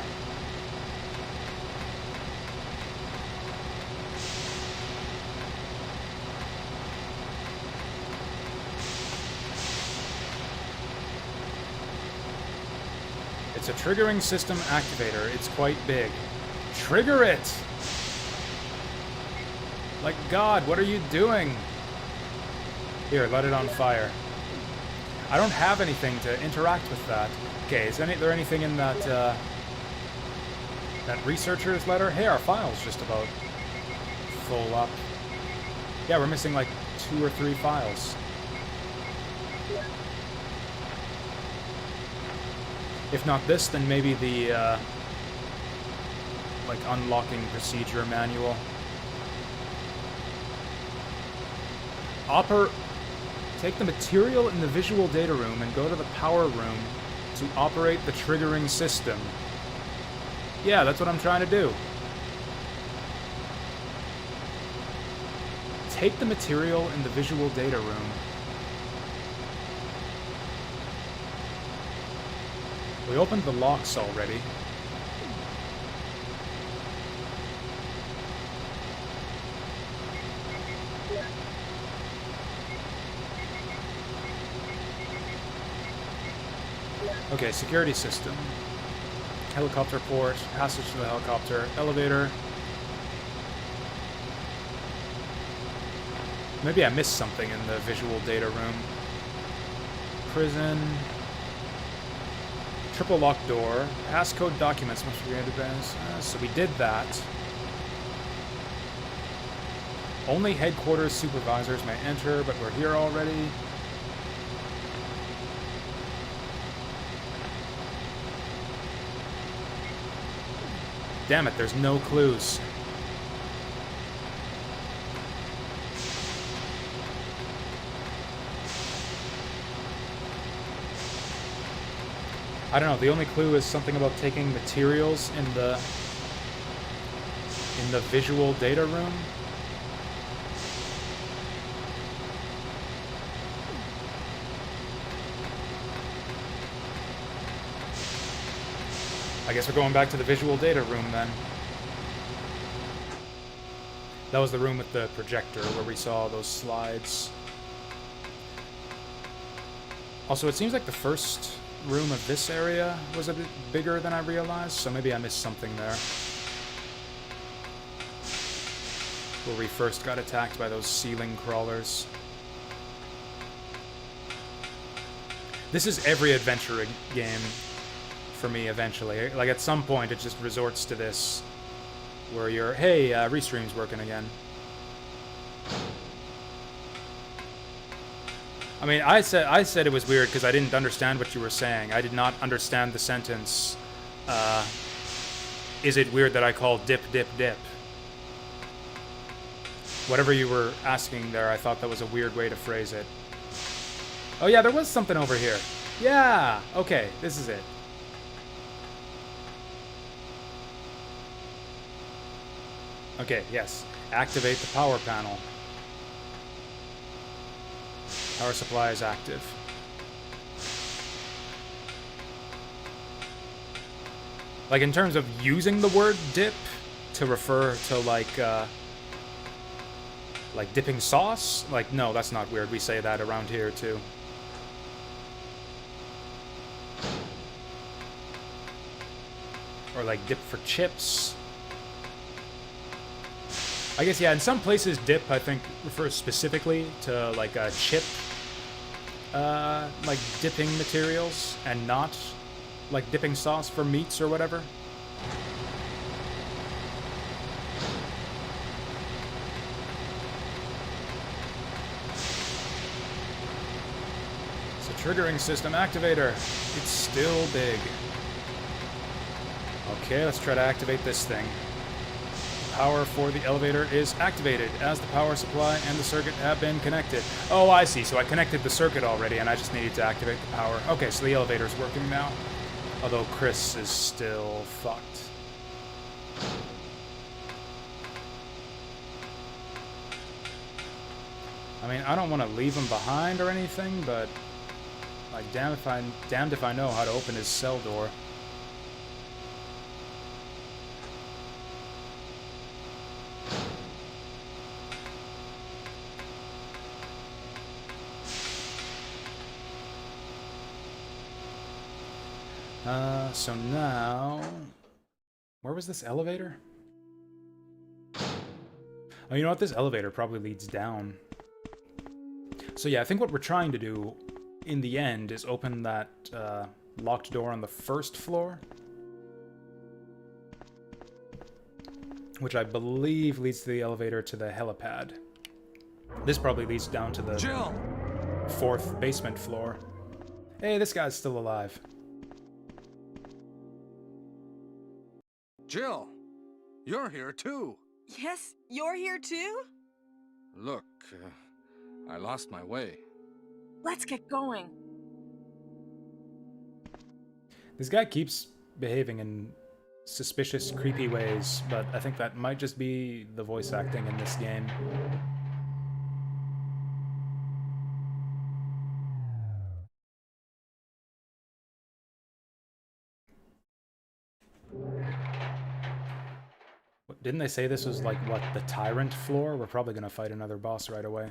It's a triggering system activator. It's quite big. Trigger it! Like, God, what are you doing? Here, let it on fire. I don't have anything to interact with that. Okay, is there anything in that, that researcher's letter? Hey, our file's just about full up. Yeah, we're missing like 2 or 3 files. If not this, then maybe the, like, unlocking procedure manual. Take the material in the visual data room and go to the power room to operate the triggering system. Yeah, that's what I'm trying to do. Take the material in the visual data room. We opened the locks already. Okay, security system. Helicopter port, passage to the helicopter, elevator. Maybe I missed something in the visual data room. Prison. Triple lock door. Passcode documents must be granted. So we did that. Only headquarters supervisors may enter, but we're here already. Damn it, there's no clues. I don't know, the only clue is something about taking materials in the visual data room. I guess we're going back to the visual data room then. That was the room with the projector where we saw those slides. Also, it seems like the first room of this area was a bit bigger than I realized, so maybe I missed something there. Where we first got attacked by those ceiling crawlers. This is every adventure game for me eventually. Like, at some point, it just resorts to this, where you're, hey, Restream's working again. I mean, I said it was weird because I didn't understand what you were saying. I did not understand the sentence, is it weird that I call dip, dip, dip? Whatever you were asking there, I thought that was a weird way to phrase it. Oh yeah, there was something over here. Yeah, okay, this is it. Okay, yes. Activate the power panel. Power supply is active. Like, in terms of using the word dip to refer to, like dipping sauce? Like, no, that's not weird. We say that around here, too. Or, like, dip for chips. I guess, yeah, in some places, dip, I think, refers specifically to, like, a chip, like, dipping materials, and not, like, dipping sauce for meats or whatever. So, triggering system activator. It's still big. Okay, let's try to activate this thing. Power for the elevator is activated as the power supply and the circuit have been connected. Oh, I see. So I connected the circuit already and I just needed to activate the power. Okay, so the elevator's working now. Although Chris is still fucked. I mean, I don't want to leave him behind or anything, but like damned if I know how to open his cell door. So now... Where was this elevator? Oh, you know what? This elevator probably leads down. So yeah, I think what we're trying to do in the end is open that locked door on the first floor. Which I believe leads to the elevator to the helipad. This probably leads down to the Jill! 4th basement floor. Hey, this guy's still alive. Jill! You're here too! Yes, you're here too? Look, I lost my way. Let's get going. This guy keeps behaving in suspicious, creepy ways, but I think that might just be the voice acting in this game. Didn't they say this was like, what, the Tyrant floor? We're probably gonna fight another boss right away.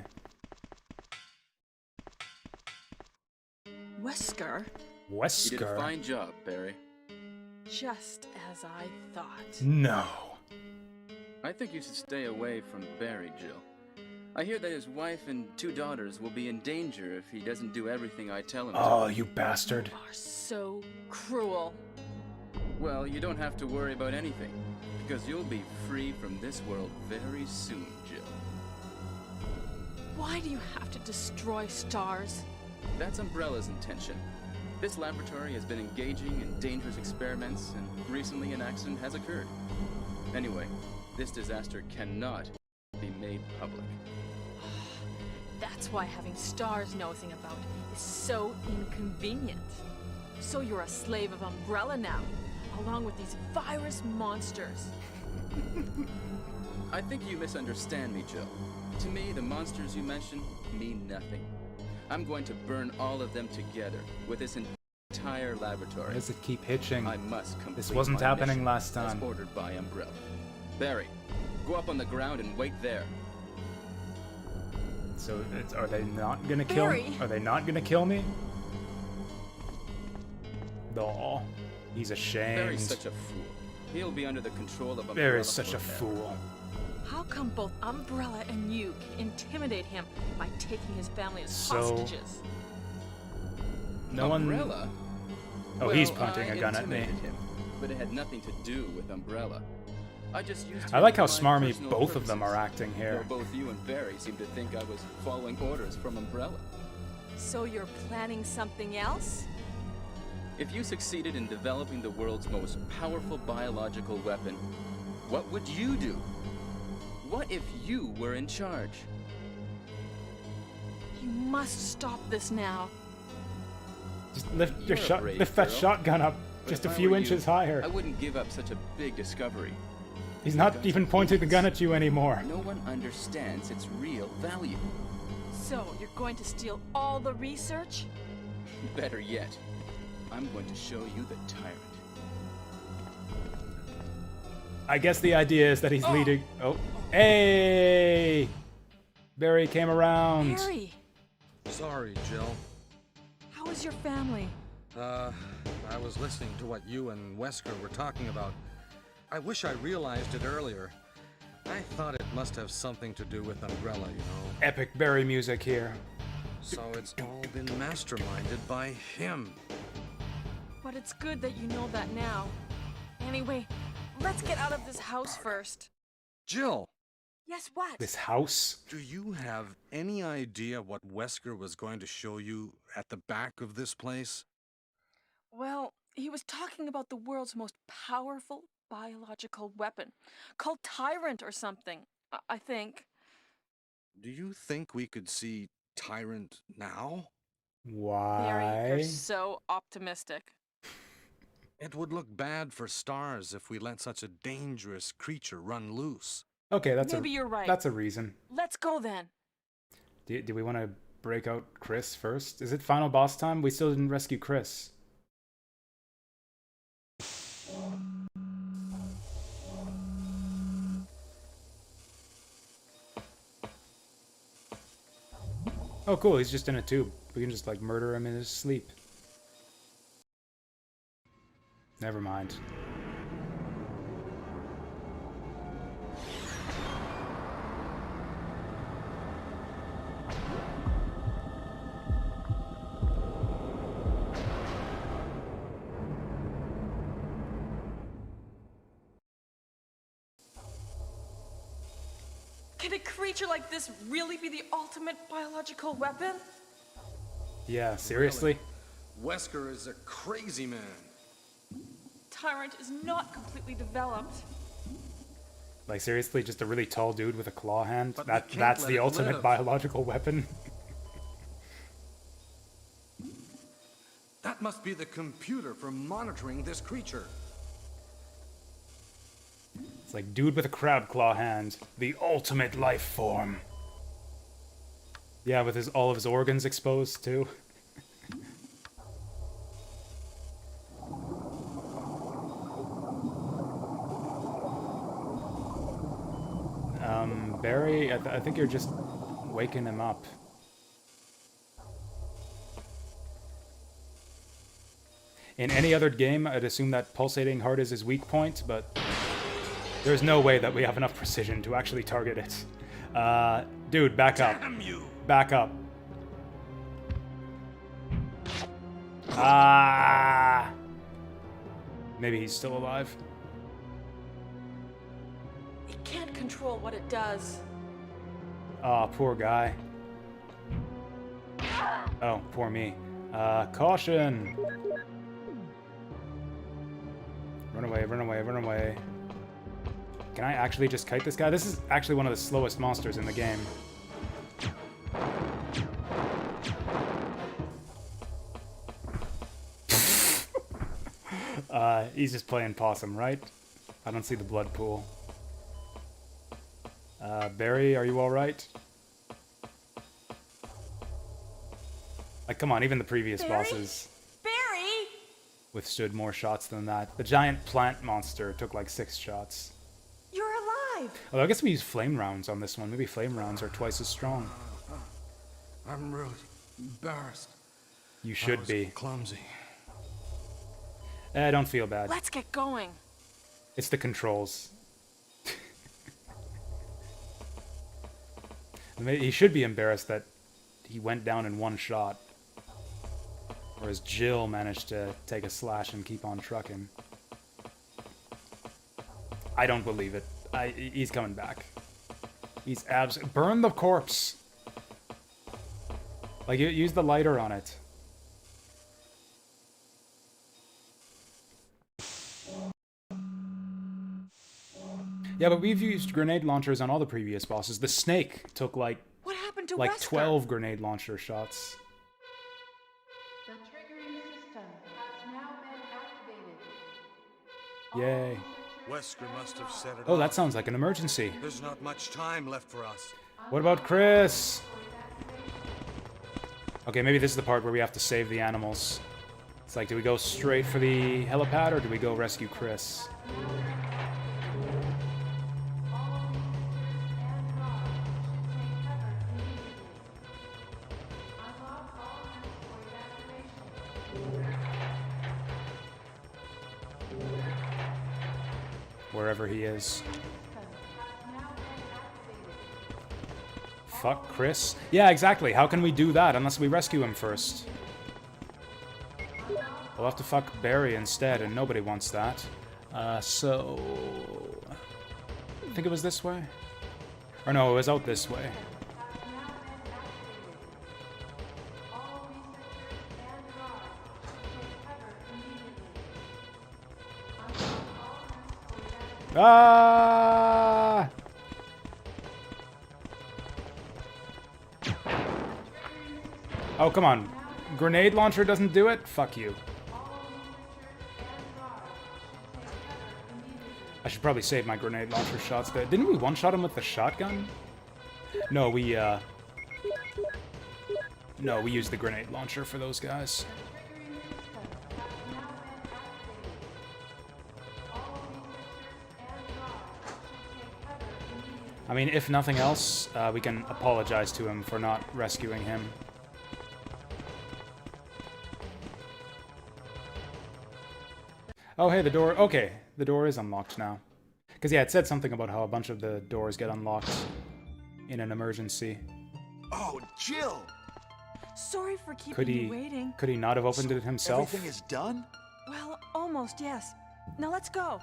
Wesker? Wesker? You did a fine job, Barry. Just as I thought. No. I think you should stay away from Barry, Jill. I hear that his wife and 2 daughters will be in danger if he doesn't do everything I tell him to. Oh, you bastard. You are so cruel. Well, you don't have to worry about anything, because you'll be free from this world very soon, Jill. Why do you have to destroy stars? That's Umbrella's intention. This laboratory has been engaging in dangerous experiments, and recently an accident has occurred. Anyway, this disaster cannot be made public. That's why having stars nosing about is so inconvenient. So you're a slave of Umbrella now, along with these virus monsters. I think you misunderstand me, Jill. To me, the monsters you mention mean nothing. I'm going to burn all of them together with this entire laboratory. Why does it keep hitching? I must complete This wasn't my happening mission last time. as ordered by Umbrella. Barry, Go up on the ground and wait there. So, are they not gonna kill me? Barry! Are they not gonna kill me? Aw, he's ashamed. Barry's such a fool. He'll be under the control of Umbrella. Barry's such a forever. fool. How come both Umbrella and you can intimidate him by taking his family as So- hostages? No one. Umbrella? Oh, Well, he's pointing I a gun at me. intimidated him, but it had nothing to do with Umbrella. I just used I him like for how my smarmy personal both of them are purposes. acting here. Though both you and Barry seem to think I was following orders from Umbrella. So you're planning something else? If you succeeded in developing the world's most powerful biological weapon, what would you do? What if you were in charge? You must stop this now. Just lift You're your a shot. brave Lift that girl. shotgun up But just a if I few were inches you, higher. I wouldn't give up such a big discovery. He's not Got even to pointing the please. gun at you anymore. No one understands its real value. So you're going to steal all the research? Better yet, I'm going to show you the tyrant. I guess the idea is that he's leading. Oh, hey! Barry came around. Harry, Sorry, Jill. how is your family? I was listening to what you and Wesker were talking about. I wish I realized it earlier. I thought it must have something to do with Umbrella, you know. Epic Barry music here. So it's all been masterminded by him. But it's good that you know that now. Anyway, let's get out of this house first. Jill, Yes, what? This house. do you have any idea what Wesker was going to show you at the back of this place? Well, he was talking about the world's most powerful biological weapon, called Tyrant or something, I think. Do you think we could see Tyrant now? Barry, Why? you're so optimistic. It would look bad for stars if we let such a dangerous creature run loose. Okay, that's Maybe you're right. That's a reason. Let's go then. Do we want to break out Chris first? Is it final boss time? We still didn't rescue Chris. Oh, cool. He's just in a tube. We can just like murder him in his sleep. Never mind. Can a creature like this really be the ultimate biological weapon? Yeah, seriously? Wesker is a crazy man. Tyrant is not completely developed. Like seriously, just a really tall dude with a claw hand? But we can't That's let the it ultimate live. biological weapon? That must be the computer for monitoring this creature. It's like dude with a crab claw hand. The ultimate life form. Yeah, with all of his organs exposed too. Barry, I think you're just waking him up. In any other game, I'd assume that pulsating heart is his weak point, but there's no way that we have enough precision to actually target it. Dude, back up. Damn you! Back up. Ah! Maybe he's still alive. It can't control what it does. Aw, poor guy. Oh, poor me. Caution! Run away, run away, run away. Can I actually just kite this guy? This is actually one of the slowest monsters in the game. He's just playing possum, right? I don't see the blood pool. Barry, are you alright? Like, come on, even the previous Barry? bosses Barry! withstood more shots than that. The giant plant monster took like 6 shots. You're alive! alive! Although I guess we use flame rounds on this one. Maybe flame rounds are twice as strong. I'm really embarrassed. You I should was be. clumsy. Don't feel bad. Let's get going. It's the controls. He should be embarrassed that he went down in one shot. Whereas Jill managed to take a slash and keep on trucking. I don't believe it. He's coming back. He's burn the corpse! Like, use the lighter on it. Yeah, but we've used grenade launchers on all the previous bosses. The snake took What happened to like Wesker? 12 grenade launcher shots. The triggering system has now been activated. Yay. Wesker must have set it Oh, off. that sounds like an emergency. There's not much time left for us. What about Chris? Okay, maybe this is the part where we have to save the animals. It's like, do we go straight for the helipad or do we go rescue Chris? Wherever he is. Fuck Chris. Yeah, exactly. How can we do that unless we rescue him first? We'll have to fuck Barry instead, and nobody wants that. So... I think it was this way? Or no, it was out this way. Ah! Oh, come on. Grenade launcher doesn't do it? Fuck you. I should probably save my grenade launcher shots. But didn't we one-shot him with the shotgun? No, we used the grenade launcher for those guys. I mean, if nothing else, we can apologize to him for not rescuing him. Oh, hey, the door... Okay, the door is unlocked now. Because, yeah, it said something about how a bunch of the doors get unlocked in an emergency. Oh, Jill! Sorry for keeping you waiting. Could he not have opened it himself? Everything is done? Well, almost, yes. Now let's go.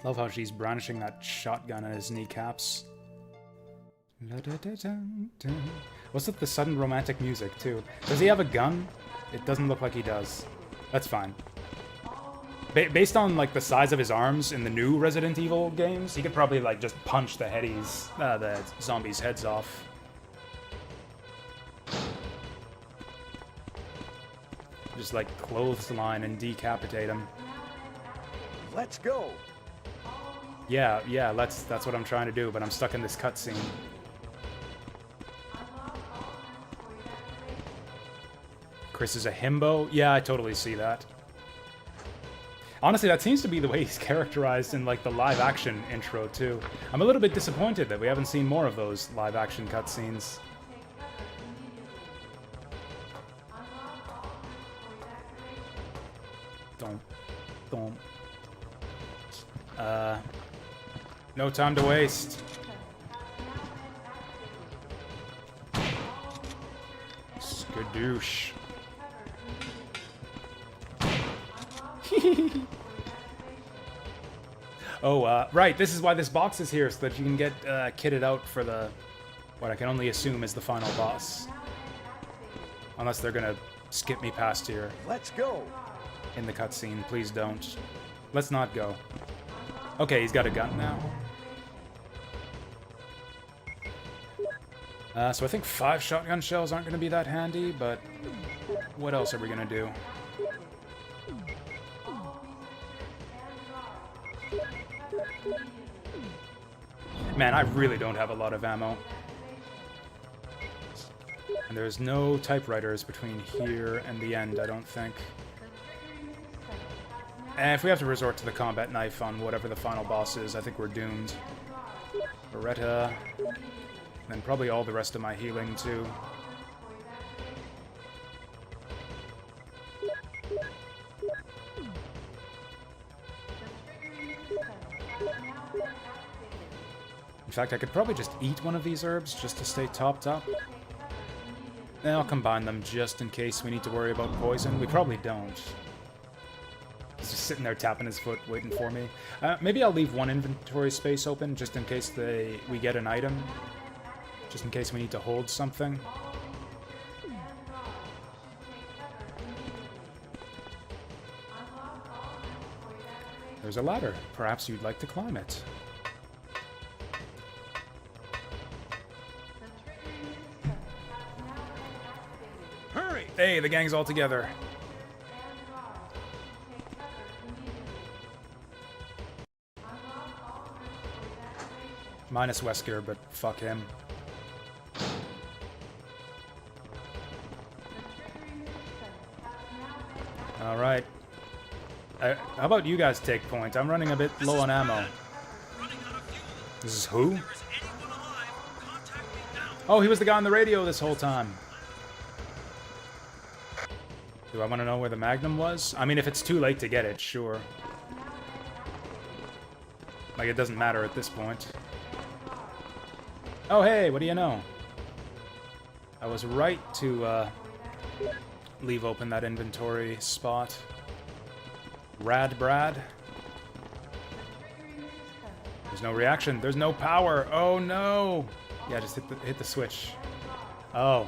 Love how she's brandishing that shotgun at his kneecaps. What's with the sudden romantic music, too? Does he have a gun? It doesn't look like he does. That's fine. Based on, like, the size of his arms in the new Resident Evil games, he could probably, like, just punch the zombies' heads off. Just, like, clothesline and decapitate him. Let's go! Yeah, that's what I'm trying to do, but I'm stuck in this cutscene. Chris is a himbo? Yeah, I totally see that. Honestly, that seems to be the way he's characterized in, like, the live-action intro, too. I'm a little bit disappointed that we haven't seen more of those live-action cutscenes. Don't. No time to waste. Skadoosh. Oh, right, this is why this box is here, so that you can get kitted out for the... what I can only assume is the final boss. Unless they're gonna skip me past here. Let's go! In the cutscene, please don't. Let's not go. Okay, he's got a gun now. So I think 5 shotgun shells aren't going to be that handy, but what else are we going to do? Man, I really don't have a lot of ammo. And there's no typewriters between here and the end, I don't think. And if we have to resort to the combat knife on whatever the final boss is, I think we're doomed. Beretta. And probably all the rest of my healing, too. In fact, I could probably just eat one of these herbs just to stay topped up. Then I'll combine them just in case we need to worry about poison. We probably don't. He's just sitting there tapping his foot, waiting for me. Maybe I'll leave one inventory space open just in case we get an item. Just in case we need to hold something. There's a ladder. Perhaps you'd like to climb it. Hurry! Hey, the gang's all together. Minus Wesker, but fuck him. Alright. How about you guys take point? I'm running a bit low on ammo. This is who? Oh, he was the guy on the radio this whole time. Do I want to know where the Magnum was? I mean, if it's too late to get it, sure. Like, it doesn't matter at this point. Oh, hey, what do you know? I was right to, leave open that inventory spot. Rad Brad. There's no reaction. There's no power. Oh, no. Yeah, just hit the switch. Oh.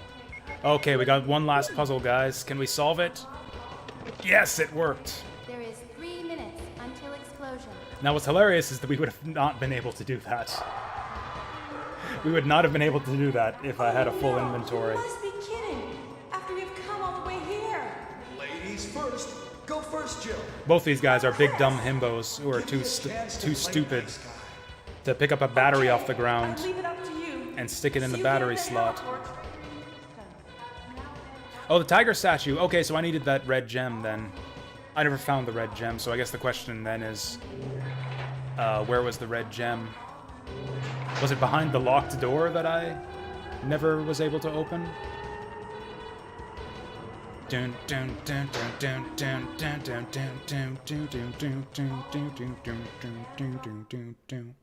Okay, we got one last puzzle, guys. Can we solve it? Yes, it worked. There is 3 minutes until explosion. Now, what's hilarious is that we would have not been able to do that. We would not have been able to do that if I had a full inventory. You must be kidding. After we've come all the way here. Ladies first. Go first, Jill. Both these guys are big dumb himbos who are too stupid to pick up a battery off the ground I'll leave it up to you. and stick it in the See you battery there at the slot. airport. Oh, the tiger statue. Okay, so I needed that red gem then. I never found the red gem, so I guess the question then is, where was the red gem? Was it behind the locked door that I never was able to open? Dun dun dun dun dun dun dun dun dun dun dun dun dun dun dun dun dun dun dun dun.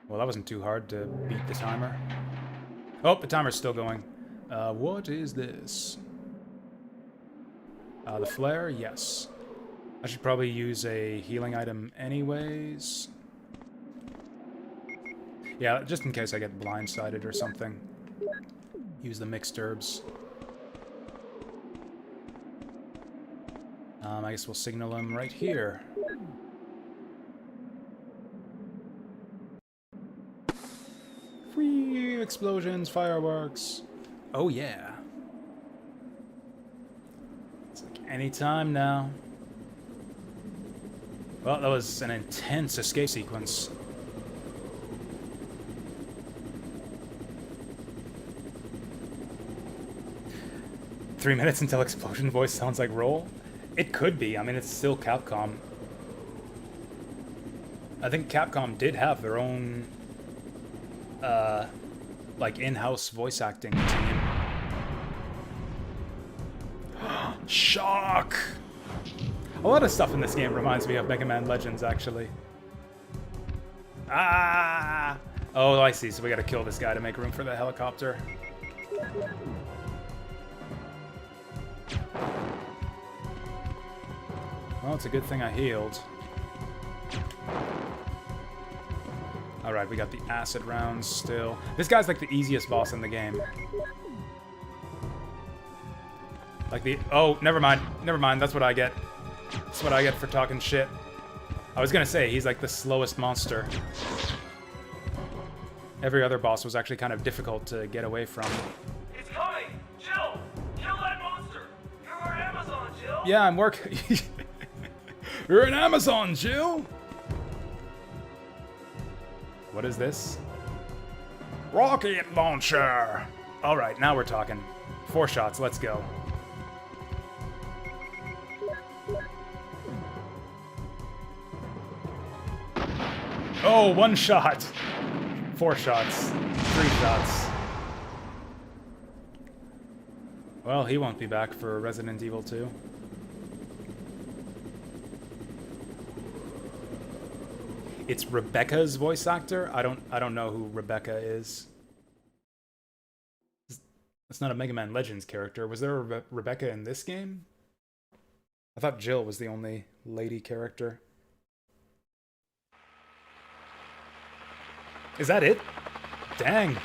Well, that wasn't too hard to beat the timer. Oh, the timer's still going. What is this? The flare? Yes. I should probably use a healing item anyways. Yeah, just in case I get blindsided or something. Use the mixed herbs. I guess we'll signal him right here. Free explosions, fireworks. Oh yeah. It's like any time now. Well, that was an intense escape sequence. "3 minutes until explosion" voice sounds like roll? It could be. I mean, it's still Capcom. I think Capcom did have their own, like, in-house voice acting team. Shock! A lot of stuff in this game reminds me of Mega Man Legends, actually. Ah! Oh, I see. So we gotta kill this guy to make room for the helicopter. Well, it's a good thing I healed. Alright, we got the acid rounds still. This guy's like the easiest boss in the game. Like the... Oh, never mind. Never mind. That's what I get. That's what I get for talking shit. I was gonna say, he's like the slowest monster. Every other boss was actually kind of difficult to get away from. It's coming! Jill! Kill that monster! You're our Amazon, Jill! Yeah, I'm working. You're an Amazon, Jill! What is this? Rocket launcher! Alright, now we're talking. 4 shots, let's go. Oh, 1 shot. 4 shots. 3 shots. Well, he won't be back for Resident Evil 2. It's Rebecca's voice actor? I don't know who Rebecca is. That's not a Mega Man Legends character. Was there a Rebecca in this game? I thought Jill was the only lady character. Is that it? Dang.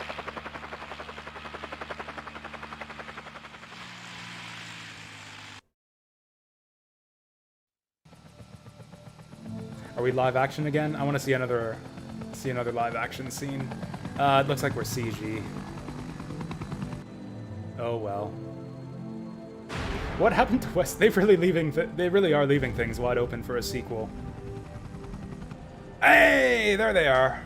Are we live action again? I want to see another live action scene. It looks like we're CG. Oh well. What happened to West? They really are leaving things wide open for a sequel. Hey, there they are.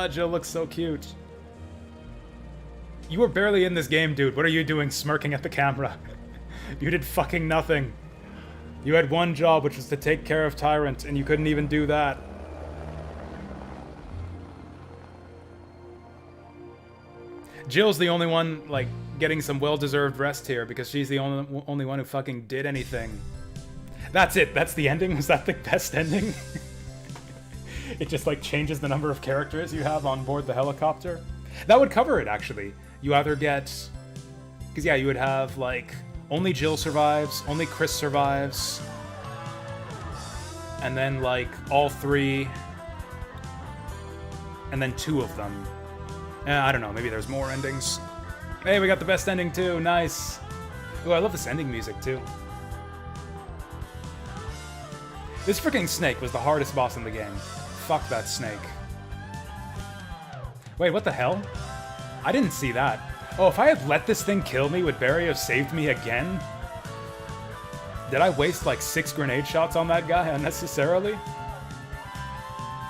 Jill looks so cute. You were barely in this game, dude. What are you doing smirking at the camera? You did fucking nothing. You had one job, which was to take care of Tyrant, and you couldn't even do that. Jill's the only one, like, getting some well-deserved rest here, because she's the only one who fucking did anything. That's it. That's the ending? Was that the best ending? It just, like, changes the number of characters you have on board the helicopter? That would cover it, actually. You either get... Because, yeah, you would have, like, only Jill survives, only Chris survives, and then, like, all 3, and then 2 of them. I don't know, maybe there's more endings. Hey, we got the best ending, too. Nice. Ooh, I love this ending music, too. This freaking snake was the hardest boss in the game. Fuck that snake. Wait, what the hell? I didn't see that. Oh, if I had let this thing kill me, would Barry have saved me again? Did I waste like 6 grenade shots on that guy unnecessarily?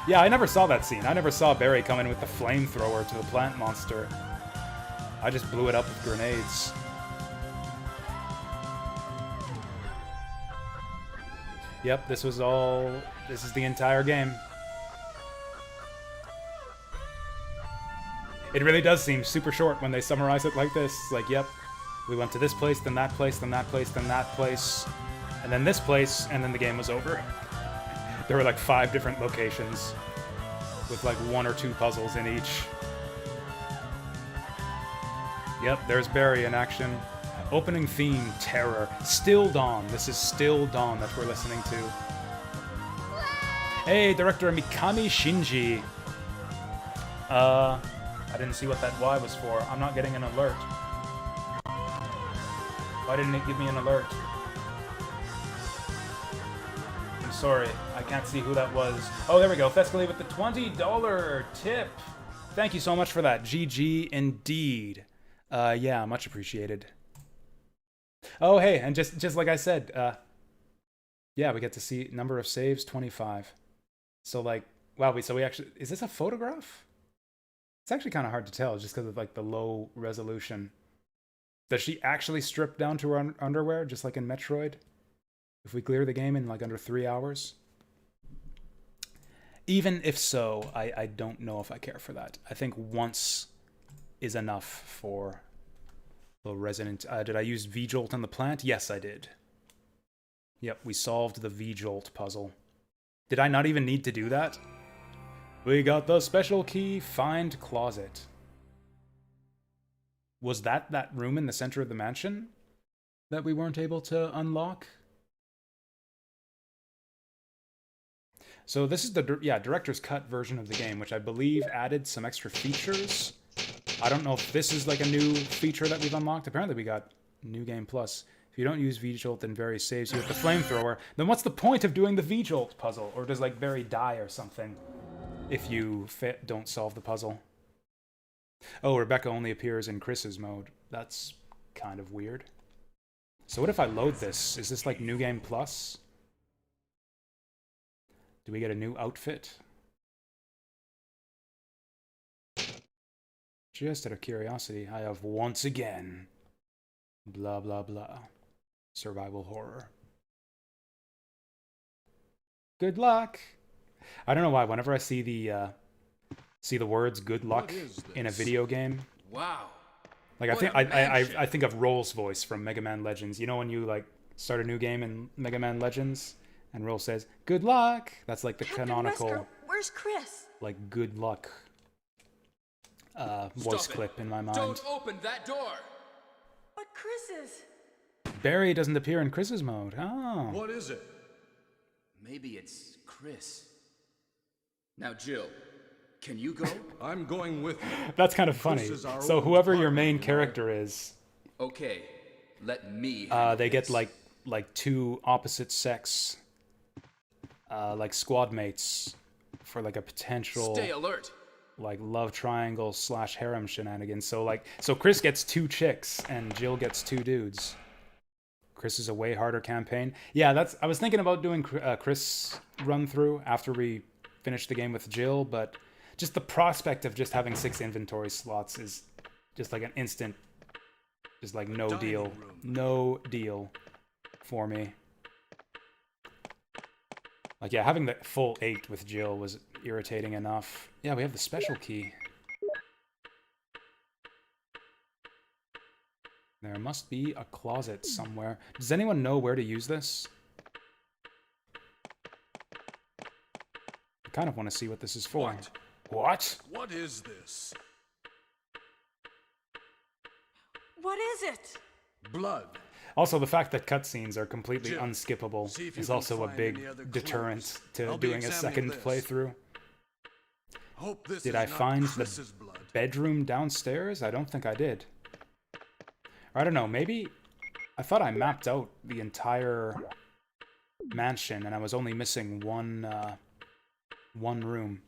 Yeah, I never saw that scene. I never saw Barry come in with the flamethrower to the plant monster. I just blew it up with grenades. Yep, this is the entire game. It really does seem super short when they summarize it like this. Like, yep, we went to this place, then that place, then that place, then that place, and then this place, and then the game was over. There were like 5 different locations with like 1 or 2 puzzles in each. Yep, there's Barry in action. Opening theme, Terror. Still Dawn. This is Still Dawn that we're listening to. Hey, director Mikami Shinji. I didn't see what that Y was for. I'm not getting an alert. Why didn't it give me an alert? I'm sorry. I can't see who that was. Oh, there we go. Fescally with the $20 tip. Thank you so much for that. GG indeed. Yeah, much appreciated. Oh, hey, and just like I said, yeah, we get to see number of saves, 25. So, like, wow, so we actually... Is this a photograph? It's actually kind of hard to tell just because of, like, the low resolution. Does she actually strip down to her underwear, just like in Metroid? If we clear the game in, like, under 3 hours? Even if so, I don't know if I care for that. I think once is enough for the Resident... did I use V-Jolt on the plant? Yes, I did. Yep, we solved the V-Jolt puzzle. Did I not even need to do that? We got the special key, find closet. Was that room in the center of the mansion that we weren't able to unlock? So this is the director's cut version of the game, which I believe added some extra features. I don't know if this is like a new feature that we've unlocked. Apparently we got New Game Plus. If you don't use V-Jolt and Barry saves you with the flamethrower, then what's the point of doing the V-Jolt puzzle? Or does like Barry die or something if you don't solve the puzzle? Oh, Rebecca only appears in Chris's mode. That's kind of weird. So what if I load this? Is this like New Game Plus? Do we get a new outfit? Just out of curiosity, I have once again, blah blah blah, survival horror. Good luck. I don't know why. Whenever I see the words "good luck" in a video game, Wow. like I think of Roll's voice from Mega Man Legends. You know when you like start a new game in Mega Man Legends and Roll says "good luck." That's like the canonical. Wesker, where's Chris? Like good luck voice clip in my mind. Don't open that door. But Chris is. Barry doesn't appear in Chris's mode. Oh. What is it? Maybe it's Chris. Now, Jill, can you go? I'm going with you. That's kind of funny. is our So old whoever your partner, main you know. character is, Okay, let me. they get like two opposite sex like squad mates for like a potential Stay alert. like love triangle / harem shenanigans. So Chris gets 2 chicks and Jill gets 2 dudes. Chris is a way harder campaign. Yeah, I was thinking about doing Chris run through after we finish the game with Jill, but just the prospect of just having 6 inventory slots is just like an instant, just like no deal for me. Like, yeah, having the full 8 with Jill was irritating enough. Yeah, we have the special key. There must be a closet somewhere. Does anyone know where to use this? I kind of want to see what this is for. What? What is this? What is it? Blood. Also, the fact that cutscenes are completely Jill, unskippable see if you is can also a find big any other deterrent clues. to I'll be doing a examining second this. playthrough. Hope this Did is I not find Chris's the blood. bedroom downstairs? I don't think I did. Or I don't know, maybe... I thought I mapped out the entire mansion and I was only missing one room.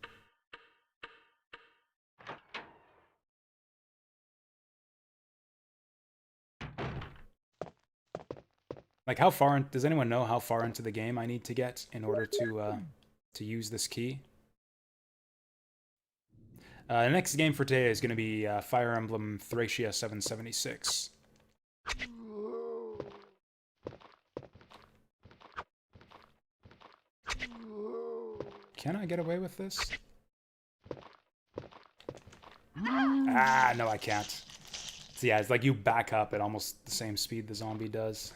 Like, how far... Does anyone know how far into the game I need to get in order to use this key? The next game for today is going to be Fire Emblem Thracia 776. Can I get away with this? Ah, no I can't. So yeah, it's like you back up at almost the same speed the zombie does.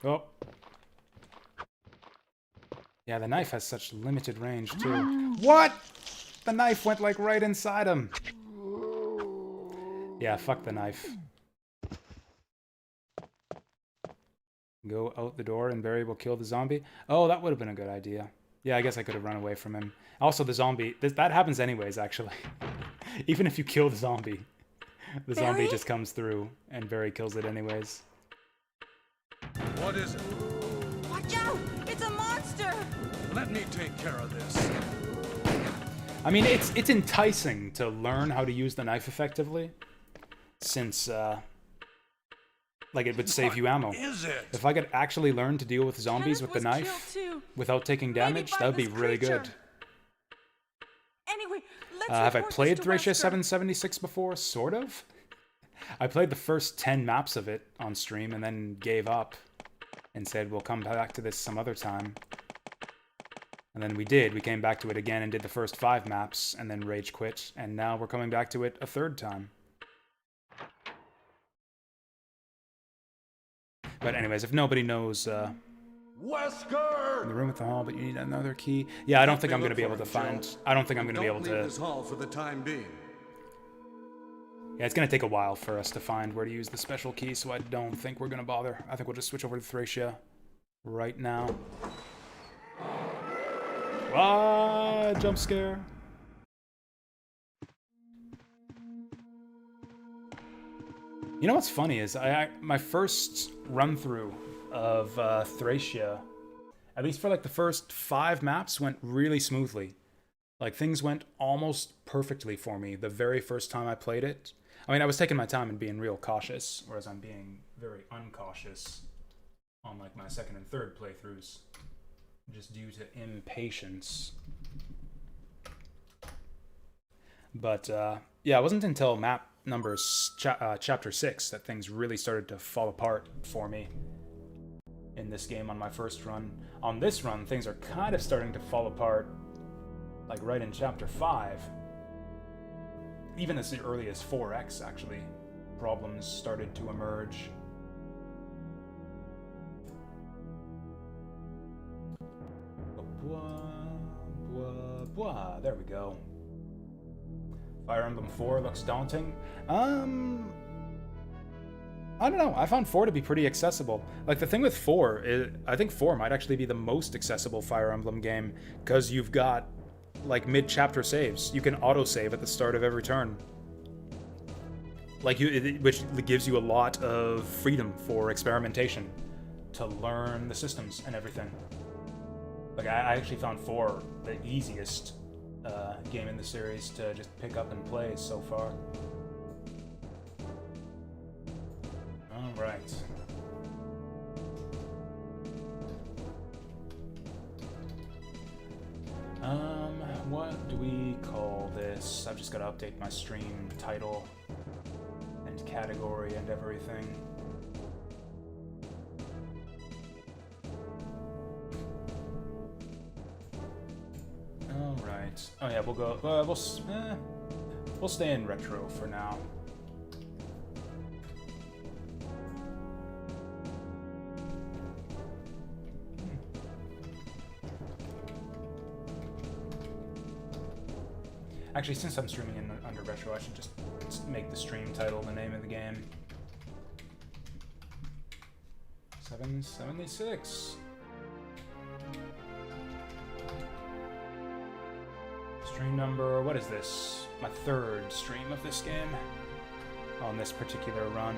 Oh. Yeah, the knife has such limited range, too. What? The knife went, like, right inside him. Yeah, fuck the knife. Go out the door and Barry will kill the zombie. Oh, that would have been a good idea. Yeah, I guess I could have run away from him. Also, the zombie... that happens anyways, actually. Even if you kill the zombie, the zombie just comes through and Barry kills it anyways. What is it? Watch out! It's a monster! Let me take care of this. I mean, it's enticing to learn how to use the knife effectively, since, like, it would save you ammo. Is it? If I could actually learn to deal with zombies with the knife without taking damage, that would be really good. Anyway, let's Have I report this played to Thracia Wesker. 776 before? Sort of. I played the first 10 maps of it on stream and then gave up and said, we'll come back to this some other time. And then we did. We came back to it again and did the first 5 maps and then rage quit. And now we're coming back to it a 3rd time. But anyways, if nobody knows... Wesker! the room at the hall, but you need another key. Yeah, I don't think I'm going to be able to find... I don't think I'm going to be able Don't leave to... this hall for the time being. Yeah, it's going to take a while for us to find where to use the special key, so I don't think we're going to bother. I think we'll just switch over to Thracia right now. Ah, jump scare. You know what's funny is my first run through of Thracia, at least for like the first 5 maps, went really smoothly. Like things went almost perfectly for me the very first time I played it. I mean, I was taking my time and being real cautious, whereas I'm being very uncautious on like my 2nd and 3rd playthroughs, just due to impatience. But yeah, it wasn't until map chapter 6 that things really started to fall apart for me in this game on my first run. On this run, things are kind of starting to fall apart, like right in chapter 5. Even as early as 4X, actually, problems started to emerge. There we go. Fire Emblem 4 looks daunting. I don't know. I found 4 to be pretty accessible. Like, the thing with 4 is, I think 4 might actually be the most accessible Fire Emblem game, because you've got, like, mid-chapter saves. You can auto-save at the start of every turn. Like, which gives you a lot of freedom for experimentation, to learn the systems and everything. Like, I actually found 4 the easiest game in the series to just pick up and play so far. Alright. What do we call this? I've just got to update my stream title and category and everything. Alright. Oh yeah, we'll go, we'll stay in retro for now. Actually, since I'm streaming in under retro, I should just make the stream title the name of the game. 776. Stream number, what is this? My 3rd stream of this game on this particular run.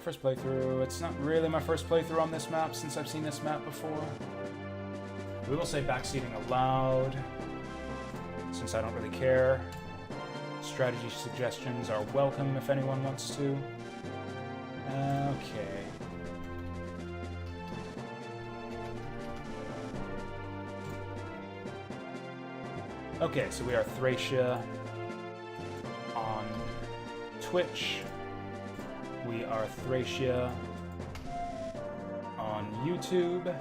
First playthrough, it's not really my first playthrough on this map since I've seen this map before. We will say backseating allowed, since I don't really care. Strategy suggestions are welcome if anyone wants to. Okay. Okay, so we are Thracia on Twitch. We are Thracia on YouTube.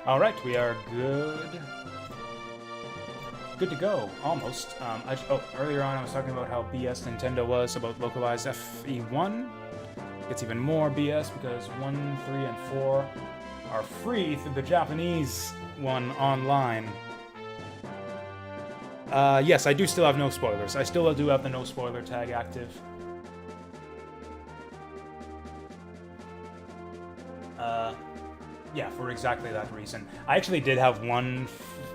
All right, we are good. Good to go, almost. Earlier on I was talking about how BS Nintendo was about localized FE1. It's even more BS because 1, 3, and 4 are free through the Japanese one online. Yes, I do still have no spoilers. I still do have the no spoiler tag active. Yeah, for exactly that reason. I actually did have one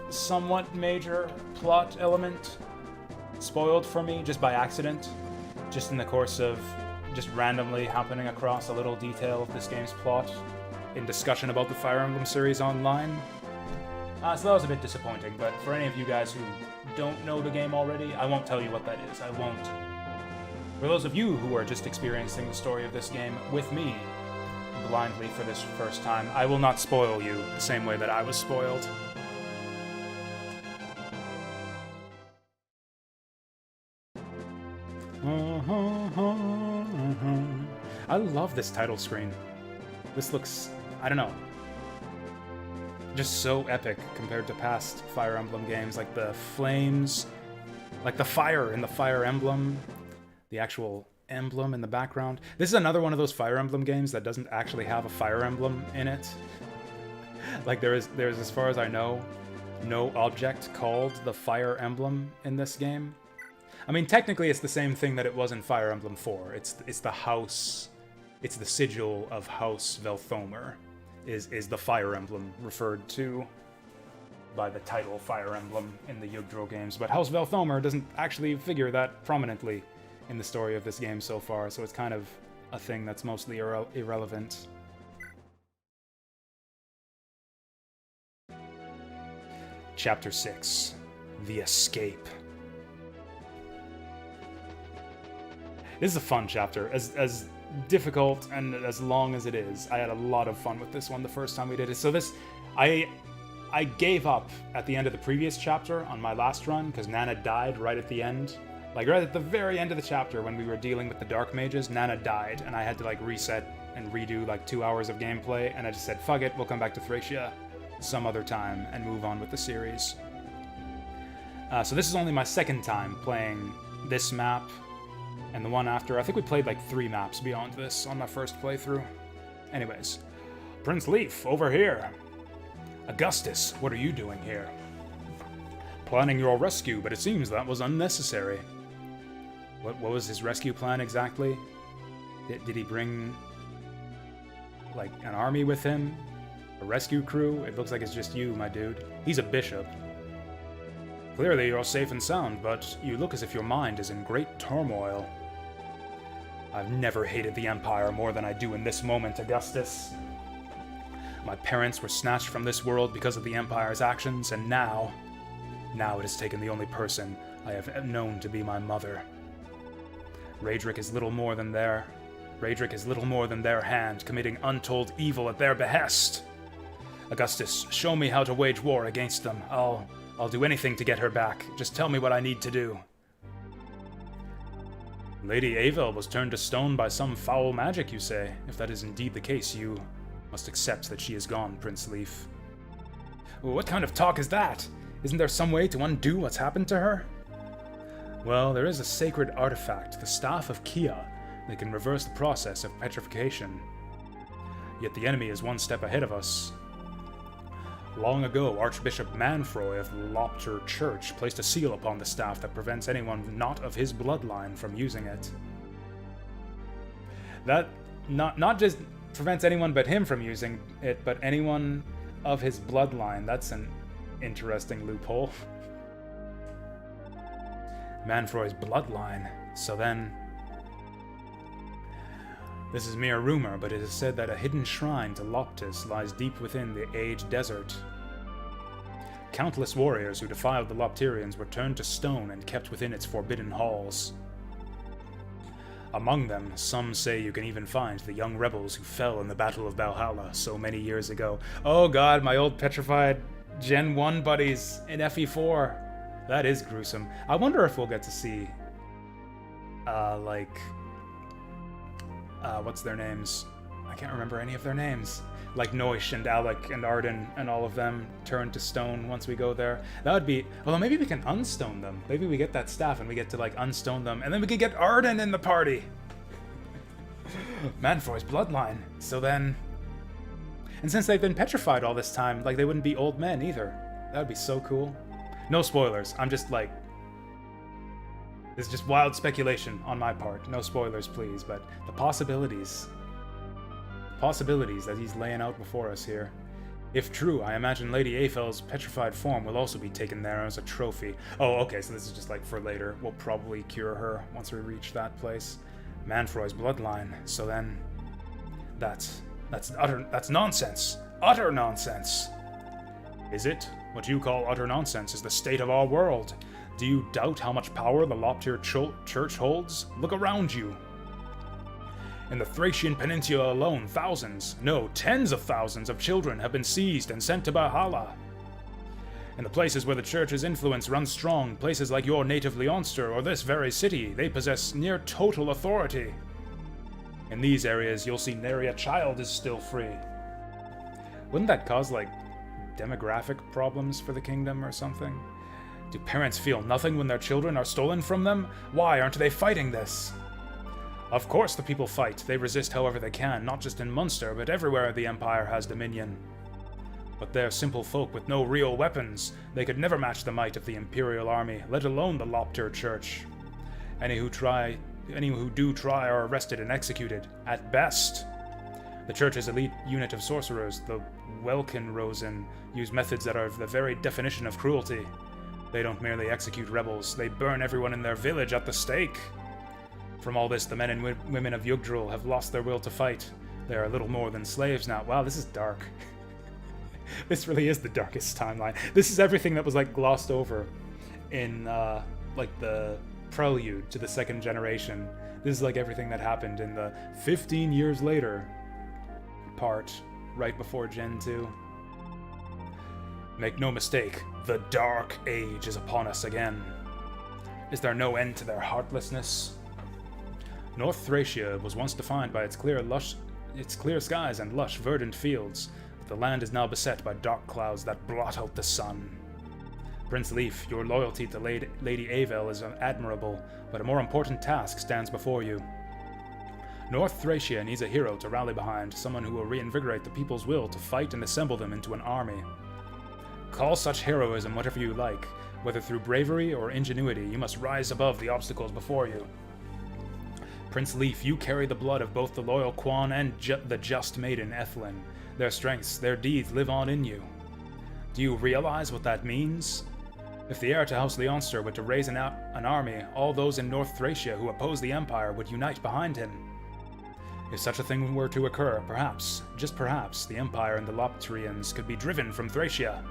somewhat major plot element spoiled for me just by accident, just in the course of just randomly happening across a little detail of this game's plot in discussion about the Fire Emblem series online. So that was a bit disappointing, but for any of you guys who don't know the game already, I won't tell you what that is. I won't. For those of you who are just experiencing the story of this game with me, blindly for this first time, I will not spoil you the same way that I was spoiled. I love this title screen. This looks, I don't know, just so epic compared to past Fire Emblem games, like the flames, like the fire in the Fire Emblem, the actual emblem in the background. This is another one of those Fire Emblem games that doesn't actually have a Fire Emblem in it. Like there's, as far as I know, no object called the Fire Emblem in this game. I mean, technically it's the same thing that it was in Fire Emblem 4. It's the house, it's the sigil of House Velthomer, is the Fire Emblem referred to by the title Fire Emblem in the Yggdrasil games. But House Velthomer doesn't actually figure that prominently in the story of this game so far, so it's kind of a thing that's mostly irrelevant. Chapter 6, The Escape. This is a fun chapter. As difficult and as long as it is, I had a lot of fun with this one the first time we did it. So this, I I gave up at the end of the previous chapter on my last run because Nana died right at the end. Like right at the very end of the chapter when we were dealing with the Dark Mages, Nana died and I had to like reset and redo like 2 hours of gameplay, and I just said, fuck it, we'll come back to Thracia some other time and move on with the series. So this is only my second time playing this map and the one after. I think we played like 3 maps beyond this on my first playthrough. Anyways, Prince Leaf, over here. Augustus, what are you doing here? Planning your rescue, but it seems that was unnecessary. What was his rescue plan exactly? Did he bring, like, an army with him? A rescue crew? It looks like it's just you, my dude. He's a bishop. Clearly you're safe and sound, but you look as if your mind is in great turmoil. I've never hated the Empire more than I do in this moment, Augustus. My parents were snatched from this world because of the Empire's actions, and now it has taken the only person I have known to be my mother. Raedric is little more than their hand, committing untold evil at their behest. Augustus, show me how to wage war against them. I'll do anything to get her back. Just tell me what I need to do. Lady Avel was turned to stone by some foul magic, you say? If that is indeed the case, you must accept that she is gone, Prince Leaf. What kind of talk is that? Isn't there some way to undo what's happened to her? Well, there is a sacred artifact, the Staff of Kia, that can reverse the process of petrification. Yet the enemy is one step ahead of us. Long ago, Archbishop Manfroy of the Lopter Church placed a seal upon the staff that prevents anyone not of his bloodline from using it. That not just prevents anyone but him from using it, but anyone of his bloodline. That's an interesting loophole. Manfroy's bloodline. So then... This is mere rumor, but it is said that a hidden shrine to Loptis lies deep within the aged desert. Countless warriors who defiled the Loptirians were turned to stone and kept within its forbidden halls. Among them, some say you can even find the young rebels who fell in the Battle of Valhalla so many years ago. Oh god, my old petrified Gen 1 buddies in FE4. That is gruesome. I wonder if we'll get to see, what's their names? I can't remember any of their names. Like Noish and Alec and Arden and all of them turned to stone once we go there. That would be... Although maybe we can unstone them. Maybe we get that staff and we get to, like, unstone them. And then we could get Arden in the party! Manfroy's bloodline. So then... And since they've been petrified all this time, like, they wouldn't be old men either. That would be so cool. No spoilers. I'm just, like... This is just wild speculation on my part. No spoilers, please. But the possibilities that he's laying out before us here. If true, I imagine Lady Afel's petrified form will also be taken there as a trophy. Oh, okay, so this is just like for later. We'll probably cure her once we reach that place. Manfroy's bloodline. So then, that's nonsense. Utter nonsense. Is it? What you call utter nonsense is the state of our world. Do you doubt how much power the Loptir Church holds? Look around you. In the Thracian Peninsula alone, thousands, no, tens of thousands of children have been seized and sent to Valhalla. In the places where the Church's influence runs strong, places like your native Leonster or this very city, they possess near total authority. In these areas, you'll see nary a child is still free. Wouldn't that cause, like, demographic problems for the kingdom or something? Do parents feel nothing when their children are stolen from them? Why aren't they fighting this? Of course the people fight. They resist however they can, not just in Munster, but everywhere the Empire has dominion. But they're simple folk with no real weapons. They could never match the might of the Imperial Army, let alone the Lopter Church. Any who do try are arrested and executed, at best. The Church's elite unit of sorcerers, the Welkenrosen, use methods that are the very definition of cruelty. They don't merely execute rebels, they burn everyone in their village at the stake. From all this, the men and women of Yggdrasil have lost their will to fight. They are little more than slaves now. Wow, this is dark. This really is the darkest timeline. This is everything that was, like, glossed over in, like, the prelude to the second generation. This is, like, everything that happened in the 15 years later part, right before Gen 2. Make no mistake, the Dark Age is upon us again. Is there no end to their heartlessness? North Thracia was once defined by its clear skies and lush, verdant fields, but the land is now beset by dark clouds that blot out the sun. Prince Leaf, your loyalty to Lady Avel is admirable, but a more important task stands before you. North Thracia needs a hero to rally behind, someone who will reinvigorate the people's will to fight and assemble them into an army. Call such heroism whatever you like. Whether through bravery or ingenuity, you must rise above the obstacles before you. Prince Leaf, you carry the blood of both the loyal Quan and the just maiden Ethelyn. Their strengths, their deeds live on in you. Do you realize what that means? If the heir to House Leonster were to raise an army, all those in North Thracia who oppose the Empire would unite behind him. If such a thing were to occur, perhaps, just perhaps, the Empire and the Loptrians could be driven from Thracia.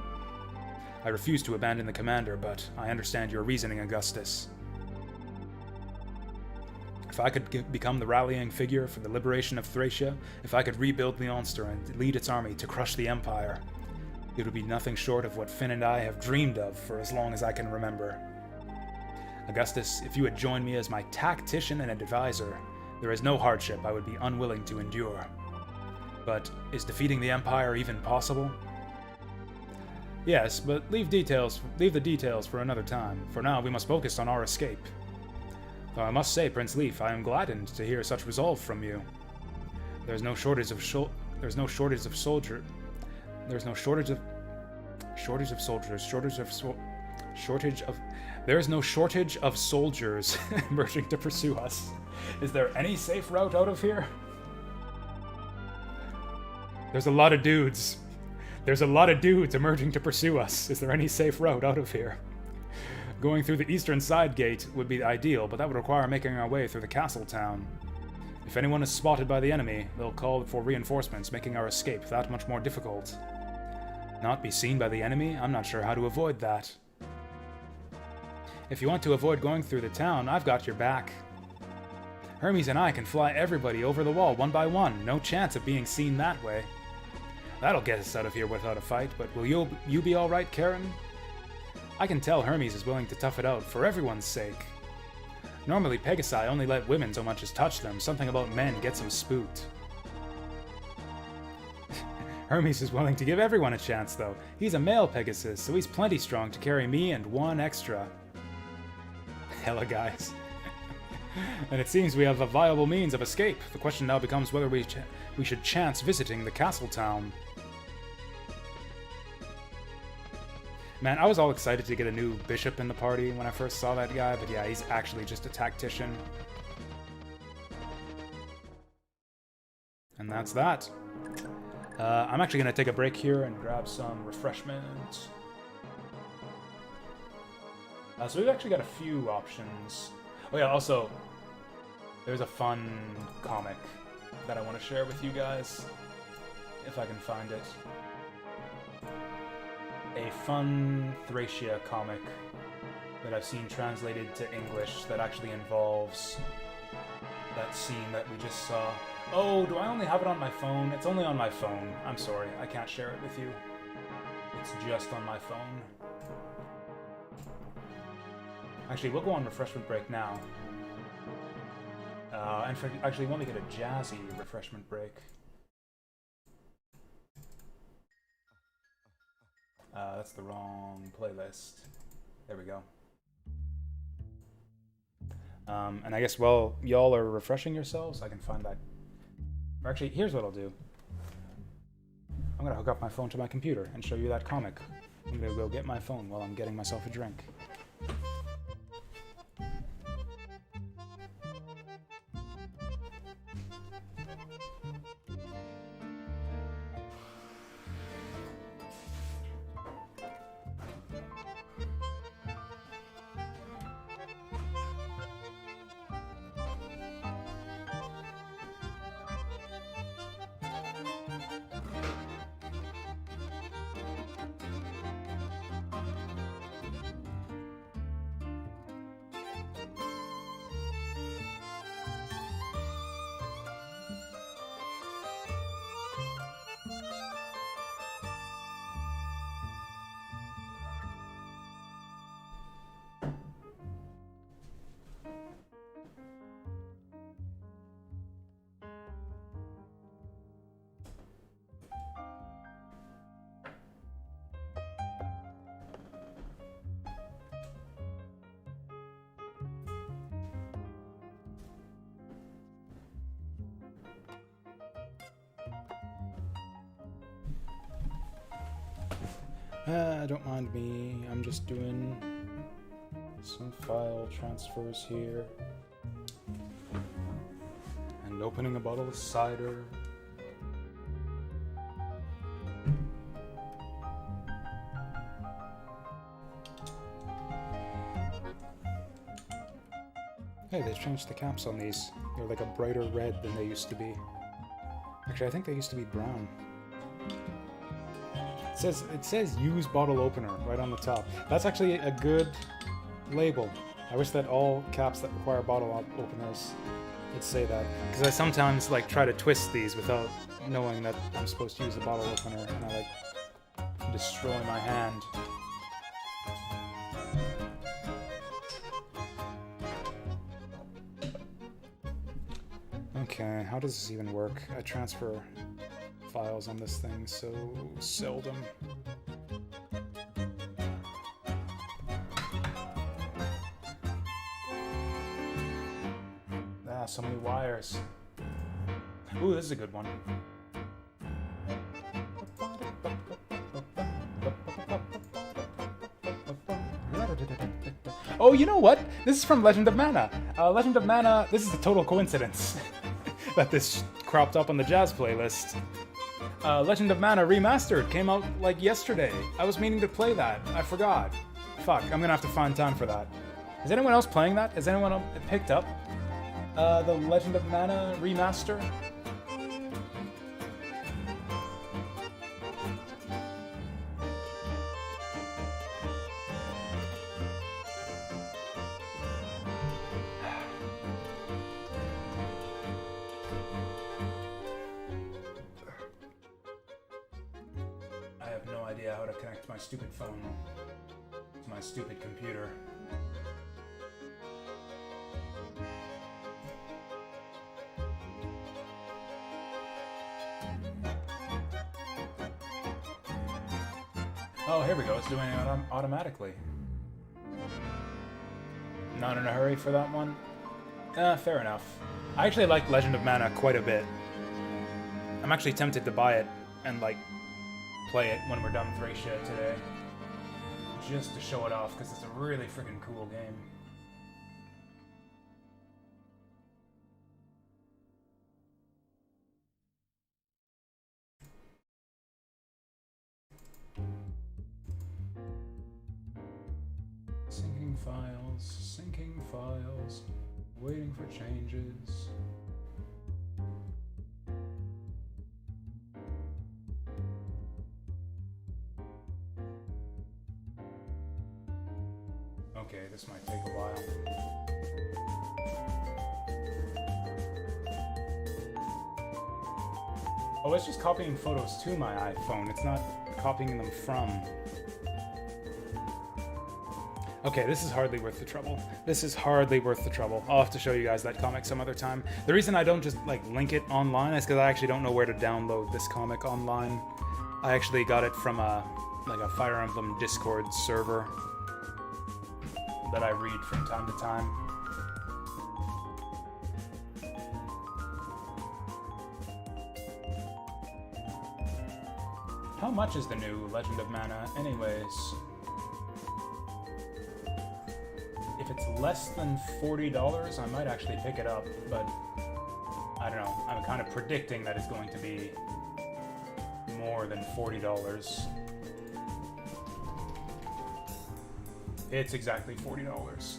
I refuse to abandon the commander, but I understand your reasoning, Augustus. If I could become the rallying figure for the liberation of Thracia, if I could rebuild Leonster and lead its army to crush the Empire, it would be nothing short of what Finn and I have dreamed of for as long as I can remember. Augustus, if you had joined me as my tactician and advisor, there is no hardship I would be unwilling to endure. But is defeating the Empire even possible? Yes, but leave the details for another time. For now, we must focus on our escape. Though I must say, Prince Leaf, I am gladdened to hear such resolve from you. There's no shortage of soldiers. There's no shortage of soldiers emerging to pursue us. Is there any safe route out of here? There's a lot of dudes. There's a lot of dudes emerging to pursue us. Is there any safe route out of here? Going through the eastern side gate would be ideal, but that would require making our way through the castle town. If anyone is spotted by the enemy, they'll call for reinforcements, making our escape that much more difficult. Not be seen by the enemy? I'm not sure how to avoid that. If you want to avoid going through the town, I've got your back. Hermes and I can fly everybody over the wall one by one. No chance of being seen that way. That'll get us out of here without a fight, but will you be alright, Karen? I can tell Hermes is willing to tough it out for everyone's sake. Normally, Pegasi only let women so much as touch them. Something about men gets him spooked. Hermes is willing to give everyone a chance, though. He's a male Pegasus, so he's plenty strong to carry me and one extra. Hella guys. And it seems we have a viable means of escape. The question now becomes whether we should chance visiting the castle town. Man, I was all excited to get a new bishop in the party when I first saw that guy, but yeah, he's actually just a tactician. And that's that. I'm actually going to take a break here and grab some refreshments. So we've actually got a few options. Oh yeah, also, there's a fun comic that I want to share with you guys, if I can find it. A fun Thracia comic that I've seen translated to English that actually involves that scene that we just saw. Oh, do I only have it on my phone? It's only on my phone. I'm sorry, I can't share it with you. It's just on my phone. Actually, we'll go on refreshment break now. Actually, we want to get a jazzy refreshment break. That's the wrong playlist. There we go. And I guess while y'all are refreshing yourselves, I can find that. Or actually, here's what I'll do. I'm gonna hook up my phone to my computer and show you that comic. I'm gonna go get my phone while I'm getting myself a drink. Don't mind me. I'm just doing some file transfers here. And opening a bottle of cider. Hey, they changed the caps on these. They're like a brighter red than they used to be. Actually, I think they used to be brown. It says use bottle opener right on the top. That's actually a good label. I wish that all caps that require bottle openers would say that. Because I sometimes like try to twist these without knowing that I'm supposed to use a bottle opener, and I like destroy my hand. Okay, how does this even work? I transfer files on this thing so seldom. Ah, so many wires. Ooh, this is a good one. Oh, you know what? This is from Legend of Mana. Legend of Mana, this is a total coincidence that this cropped up on the jazz playlist. Legend of Mana Remastered came out like yesterday. I was meaning to play that. I forgot. Fuck, I'm gonna have to find time for that. Is anyone else playing that? Has anyone picked up the Legend of Mana Remaster? How to connect my stupid phone to my stupid computer. Oh, here we go. It's doing it automatically. Not in a hurry for that one? Fair enough. I actually like Legend of Mana quite a bit. I'm actually tempted to buy it and, like, play it when we're done Thracia today. Just to show it off, because it's a really freaking cool game. Syncing files, waiting for changes. Okay, this might take a while. Oh, it's just copying photos to my iPhone. It's not copying them from. Okay, this is hardly worth the trouble. This is hardly worth the trouble. I'll have to show you guys that comic some other time. The reason I don't just, like, link it online is because I actually don't know where to download this comic online. I actually got it from a Fire Emblem Discord server that I read from time to time. How much is the new Legend of Mana anyways? If it's less than $40, I might actually pick it up, but I don't know. I'm kind of predicting that it's going to be more than $40. It's exactly $40.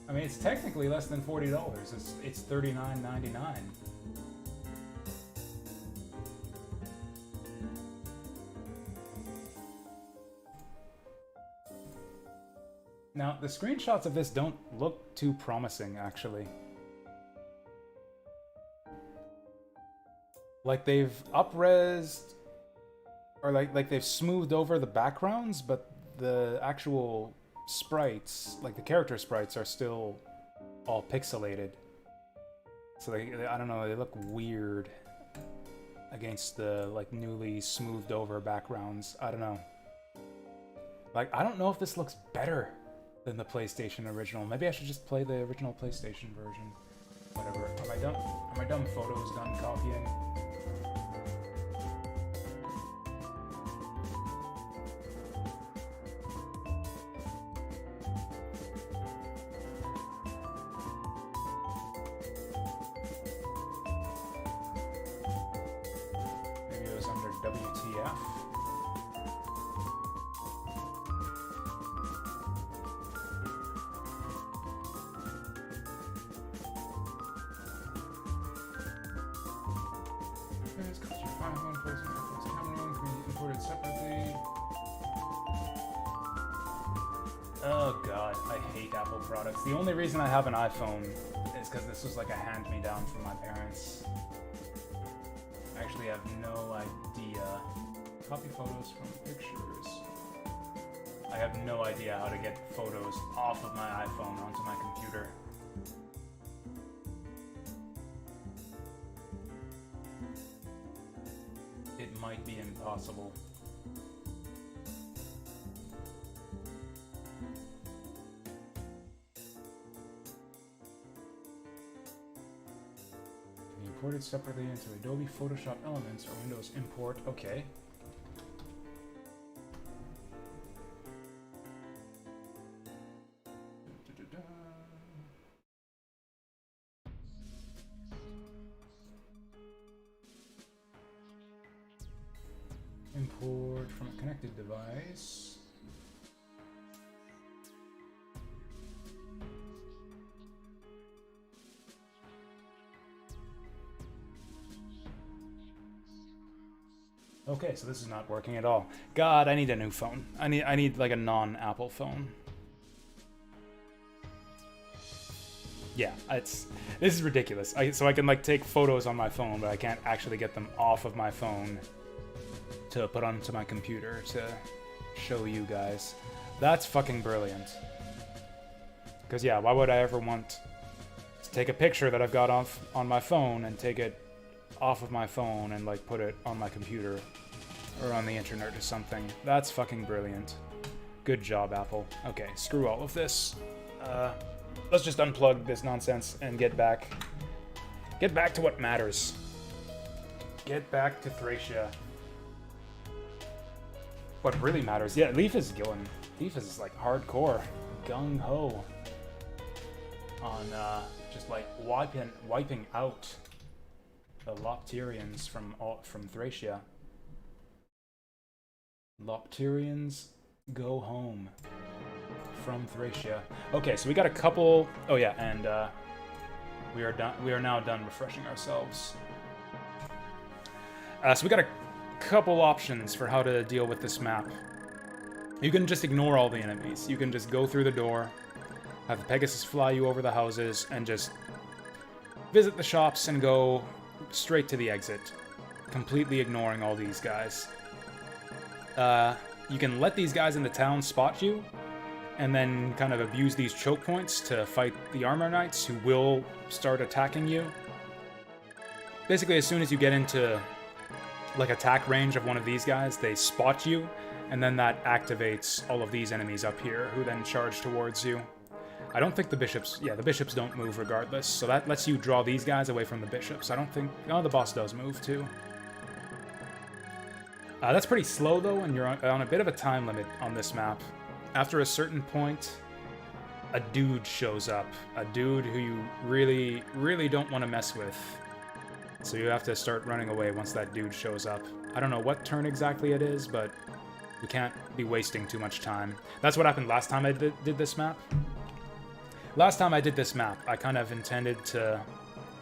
I mean, it's technically less than $40. It's $39.99. Now, the screenshots of this don't look too promising, actually. Like they've up-resed, or like they've smoothed over the backgrounds, but the actual sprites, like the character sprites, are still all pixelated. So I don't know, they look weird against the like newly smoothed over backgrounds. I don't know. Like, I don't know if this looks better than the PlayStation original. Maybe I should just play the original PlayStation version. Whatever. Are my dumb photos done copying? WTF? Imported separately. Oh god, I hate Apple products. The only reason I have an iPhone is because this was like a hand-me-down from my parents. I actually have no idea. Copy photos from pictures. I have no idea how to get photos off of my iPhone onto my computer. It might be impossible. Imported separately into Adobe Photoshop Elements or Windows Import. Okay. Import from a connected device. Okay, so this is not working at all. God, I need a new phone. I need like a non-Apple phone. Yeah, this is ridiculous. So I can like take photos on my phone, but I can't actually get them off of my phone to put onto my computer to show you guys. That's fucking brilliant. Because yeah, why would I ever want to take a picture that I've got off on my phone and take it off of my phone and like put it on my computer or on the internet or something? That's fucking brilliant. Good job, Apple. Okay, screw all of this. Let's just unplug this nonsense and get back to what matters. Get back to Thracia. What really matters. Yeah, Leaf is going. Leaf is like hardcore, gung ho on just like wiping out the Lopterians from Thracia. Lopterians go home from Thracia. Okay, so we got a couple. Oh yeah, and we are done. We are now done refreshing ourselves. So we got a couple options for how to deal with this map. You can just ignore all the enemies. You can just go through the door, have the Pegasus fly you over the houses, and just visit the shops and go straight to the exit, completely ignoring all these guys. You can let these guys in the town spot you, and then kind of abuse these choke points to fight the armor knights who will start attacking you. Basically, as soon as you get into like attack range of one of these guys, they spot you, and then that activates all of these enemies up here who then charge towards you. I don't think the bishops, yeah, the bishops don't move regardless, so that lets you draw these guys away from the bishops. I don't think, oh, the boss does move too. That's pretty slow though, and you're on a bit of a time limit on this map. After a certain point, a dude shows up. A dude who you really, really don't want to mess with. So you have to start running away once that dude shows up. I don't know what turn exactly it is, but we can't be wasting too much time. That's what happened last time I did this map. Last time I did this map, I kind of intended to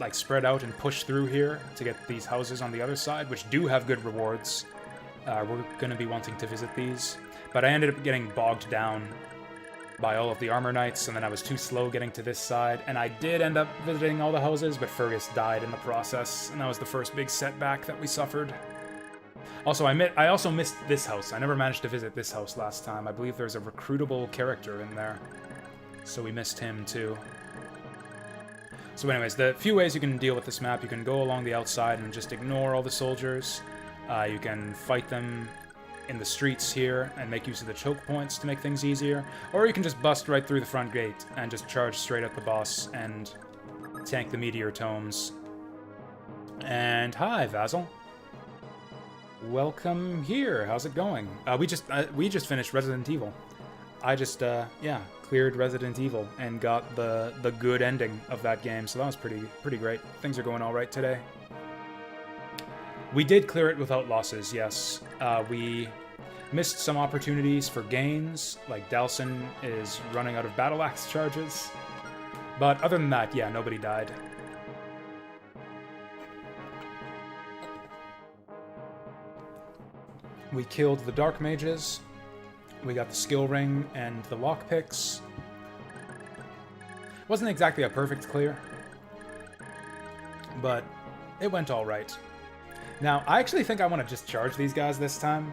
like spread out and push through here to get these houses on the other side, which do have good rewards. We're going to be wanting to visit these. But I ended up getting bogged down by all of the armor knights, and then I was too slow getting to this side, and I did end up visiting all the houses, but Fergus died in the process, and that was the first big setback that we suffered. Also, I also missed this house. I never managed to visit this house last time. I believe there's a recruitable character in there, so we missed him too. So anyways, the few ways you can deal with this map: you can go along the outside and just ignore all the soldiers. You can fight them in the streets here and make use of the choke points to make things easier, or you can just bust right through the front gate and just charge straight at the boss and tank the meteor tomes. And hi, Vassal. Welcome here. How's it going? We just finished Resident Evil. I just yeah, cleared Resident Evil and got the good ending of that game, so that was pretty great. Things are going all right today. We did clear it without losses, yes. We missed some opportunities for gains, like Dalson is running out of battle axe charges. But other than that, yeah, nobody died. We killed the Dark Mages. We got the skill ring and the lockpicks. Wasn't exactly a perfect clear, but it went all right. Now, I actually think I want to just charge these guys this time,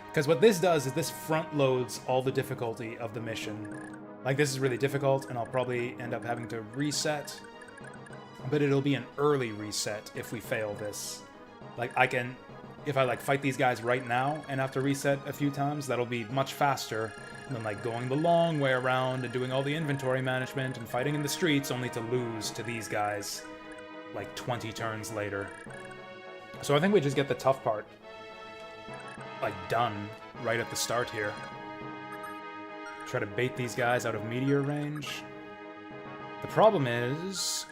because what this does is this front loads all the difficulty of the mission. Like, this is really difficult, and I'll probably end up having to reset, but it'll be an early reset if we fail this. Like, if I, like, fight these guys right now and have to reset a few times, that'll be much faster than, like, going the long way around and doing all the inventory management and fighting in the streets only to lose to these guys, like, 20 turns later. So I think we just get the tough part, like, done right at the start here. Try to bait these guys out of meteor range. The problem is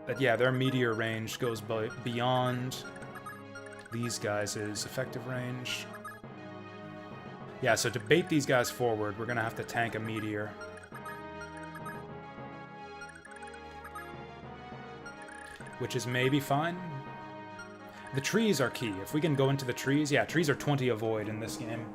that, yeah, their meteor range goes beyond these guys' effective range. Yeah, so to bait these guys forward, we're gonna have to tank a meteor. Which is maybe fine. The trees are key. If we can go into the trees, yeah, trees are 20 avoid in this game.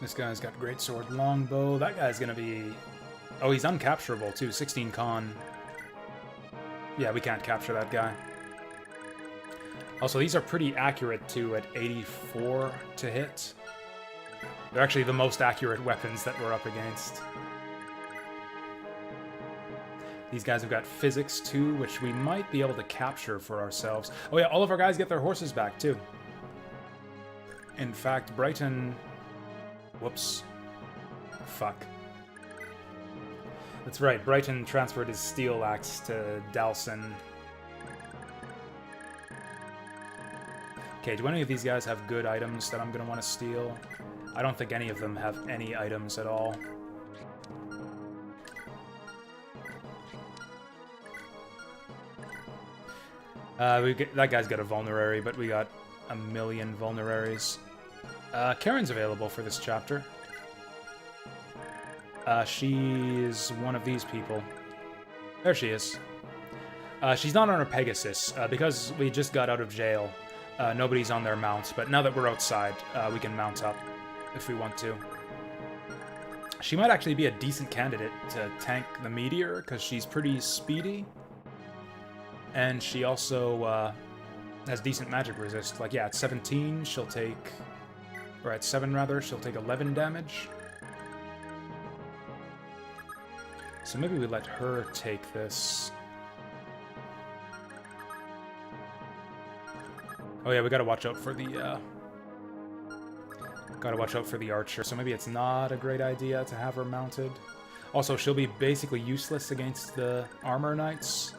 This guy's got greatsword longbow. That guy's gonna be... Oh, he's uncapturable too, 16 con. Yeah, we can't capture that guy. Also, these are pretty accurate too at 84 to hit. They're actually the most accurate weapons that we're up against. These guys have got physics too, which we might be able to capture for ourselves. Oh yeah, all of our guys get their horses back too. In fact, Brighton... Whoops. Fuck. That's right, Brighton transferred his steel axe to Dalson. Okay, do any of these guys have good items that I'm gonna want to steal? I don't think any of them have any items at all. That guy's got a vulnerary, but we got a million vulneraries. Karen's available for this chapter. She's one of these people. There she is. She's not on her Pegasus, because we just got out of jail. Nobody's on their mounts, but now that we're outside, we can mount up if we want to. She might actually be a decent candidate to tank the meteor, because she's pretty speedy. And she also has decent magic resist. Like, yeah, at 17, she'll take... Or at 7, rather, she'll take 11 damage. So maybe we let her take this. Oh yeah, we gotta watch out for the, Gotta watch out for the archer, so maybe it's not a great idea to have her mounted. Also, she'll be basically useless against the armor knights.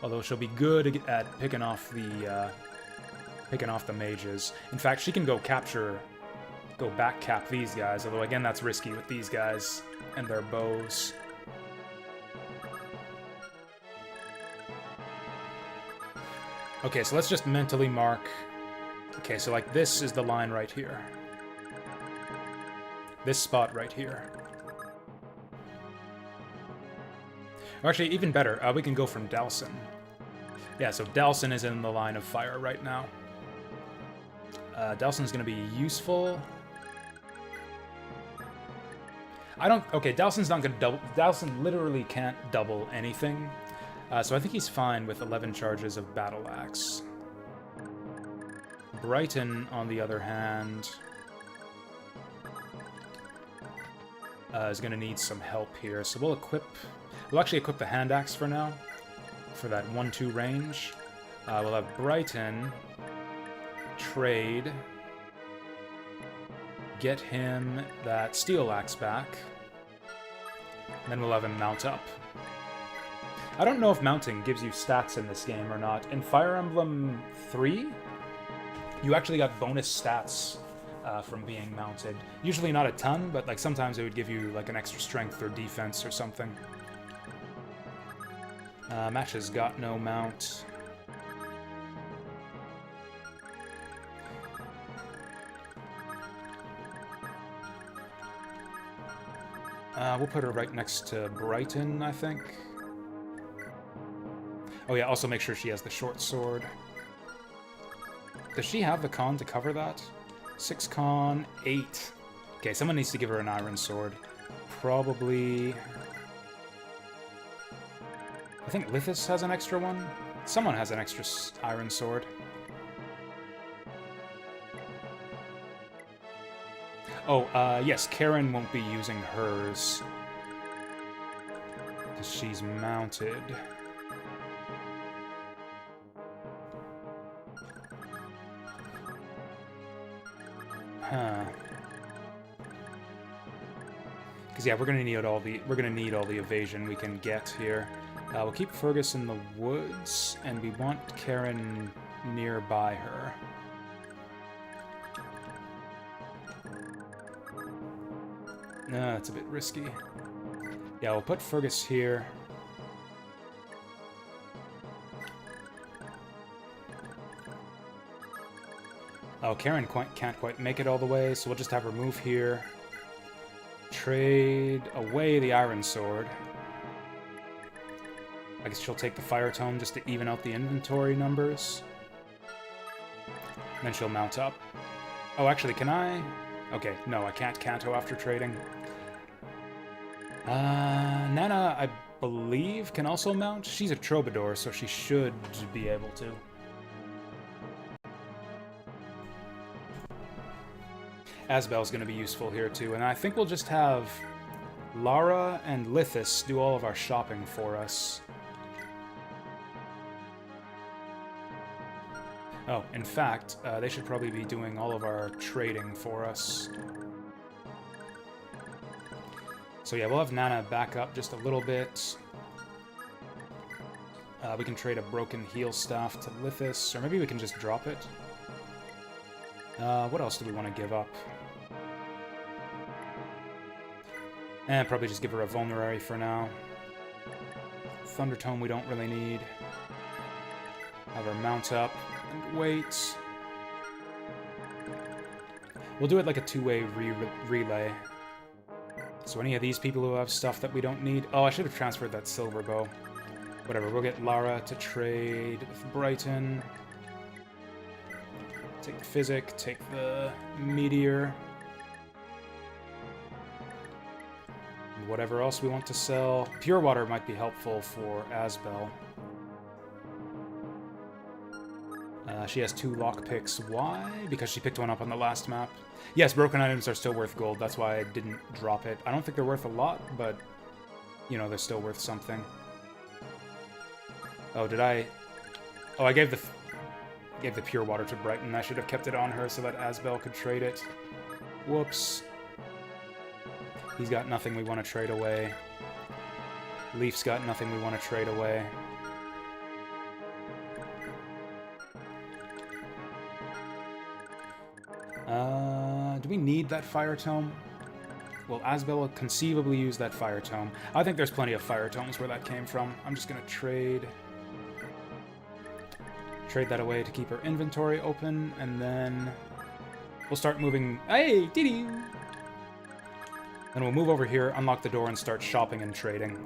Although she'll be good at picking off the mages. In fact, she can go back cap these guys, although again that's risky with these guys and their bows. Okay, so let's just mentally mark. Okay, so like this is the line right here. This spot right here. Or actually, even better, we can go from Dalson. Yeah, so Dalson is in the line of fire right now. Dalson's gonna be useful. Okay, Dalson's not gonna double... Dalson literally can't double anything. So I think he's fine with 11 charges of Battle Axe. Brighton, on the other hand, is gonna need some help here. So we'll actually equip the Hand Axe for now, for that 1-2 range. We'll have Brighton trade, get him that Steel Axe back, and then we'll have him mount up. I don't know if mounting gives you stats in this game or not. In Fire Emblem 3, you actually got bonus stats from being mounted. Usually not a ton, but like sometimes it would give you like an extra strength or defense or something. Match has got no mount. We'll put her right next to Brighton, I think. Oh yeah, also make sure she has the short sword. Does she have the con to cover that? 6 con, 8. Okay, someone needs to give her an iron sword. Probably... I think Lithis has an extra one. Someone has an extra iron sword. Oh, yes, Karen won't be using hers. Because she's mounted. Huh. Because yeah, we're gonna need all the evasion we can get here. We'll keep Fergus in the woods, and we want Karen nearby her. No, that's a bit risky. Yeah, we'll put Fergus here. Oh, Karen can't quite make it all the way, so we'll just have her move here. Trade away the iron sword. I guess she'll take the fire tome just to even out the inventory numbers. And then she'll mount up. Oh, actually, can I? Okay, no, I can't canto after trading. Nana, I believe, can also mount. She's a troubadour, so she should be able to. Asbel's going to be useful here, too. And I think we'll just have Lara and Lithis do all of our shopping for us. Oh, in fact, they should probably be doing all of our trading for us. So yeah, we'll have Nana back up just a little bit. We can trade a broken heel staff to Lithis, or maybe we can just drop it. What else do we want to give up? And probably just give her a vulnerary for now. Thunder Tome we don't really need. Have her mount up and wait. We'll do it like a two-way relay. So any of these people who have stuff that we don't need... Oh, I should have transferred that silver bow. Whatever, we'll get Lara to trade with Brighton. Take the Physic, take the Meteor. And whatever else we want to sell. Pure Water might be helpful for Asbel. She has 2 lockpicks. Why? Because she picked one up on the last map. Yes, broken items are still worth gold. That's why I didn't drop it. I don't think they're worth a lot, but, you know, they're still worth something. Oh, did I... Oh, I gave the pure water to Brighton. I should have kept it on her so that Asbel could trade it. Whoops. He's got nothing we want to trade away. Leaf's got nothing we want to trade away. Do we need that fire tome? Well, Asbel will conceivably use that fire tome. I think there's plenty of fire tomes where that came from. I'm just gonna trade that away to keep our inventory open, and then we'll start moving. Hey, dee-dee! Then we'll move over here, unlock the door, and start shopping and trading.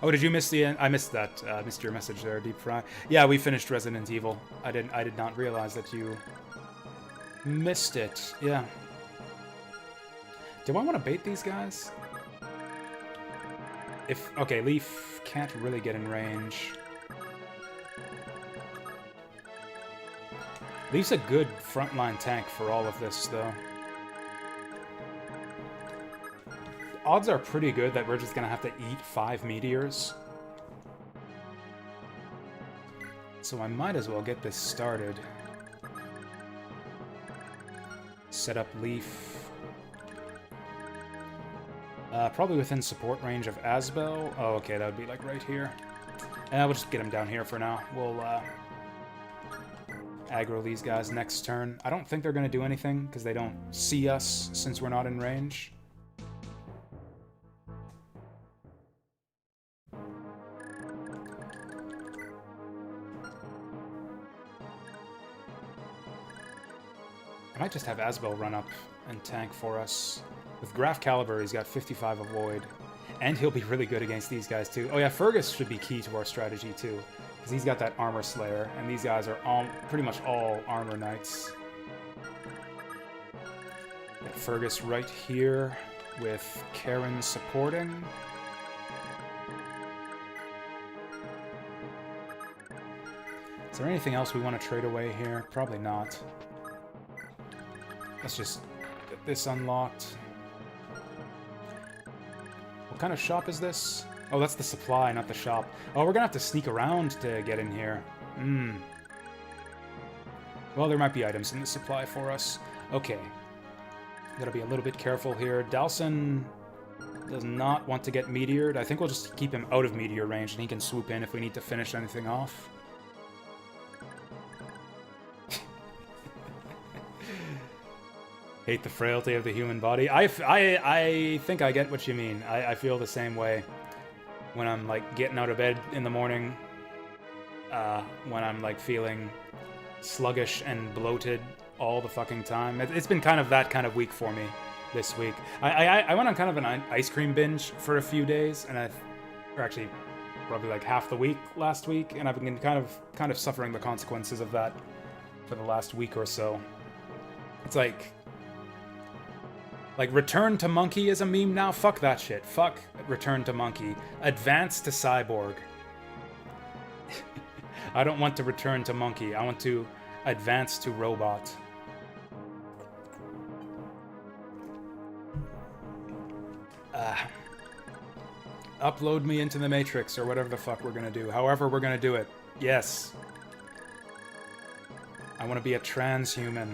Oh, did you miss the end? I missed that. Missed your message there, Deep Fry. Yeah, we finished Resident Evil. I did not realize that you missed it. Yeah. Do I want to bait these guys? Okay, Leaf can't really get in range. Leaf's a good frontline tank for all of this, though. Odds are pretty good that we're just gonna have to eat 5 meteors. So I might as well get this started. Set up Leaf. Probably within support range of Asbel. Oh, okay, that would be like right here. We'll just get him down here for now. aggro these guys next turn. I don't think they're going to do anything because they don't see us since we're not in range. I might just have Asbel run up and tank for us. With Graf Caliber, he's got 55 Avoid. And he'll be really good against these guys, too. Oh yeah, Fergus should be key to our strategy, too. Because he's got that Armor Slayer, and these guys are all, pretty much all Armor Knights. Get Fergus right here, with Karen supporting. Is there anything else we want to trade away here? Probably not. Let's just get this unlocked. What kind of shop is this? Oh, that's the supply, not the shop. Oh, we're gonna have to sneak around to get in here. Well, there might be items in the supply for us. Okay. Gotta be a little bit careful here. Dalson does not want to get meteored. I think we'll just keep him out of meteor range and he can swoop in if we need to finish anything off. Hate the frailty of the human body. I think I get what you mean. I feel the same way when I'm like getting out of bed in the morning, when I'm like feeling sluggish and bloated all the fucking time. It's been kind of that kind of week for me this week. I went on kind of an ice cream binge for a few days, and or actually probably like half the week last week, and I've been kind of suffering the consequences of that for the last week or so. It's like Return to Monkey is a meme now? Fuck that shit. Fuck Return to Monkey. Advance to Cyborg. I don't want to return to Monkey. I want to advance to Robot. Upload me into the Matrix, or whatever the fuck we're gonna do. However we're gonna do it. Yes. I want to be a transhuman.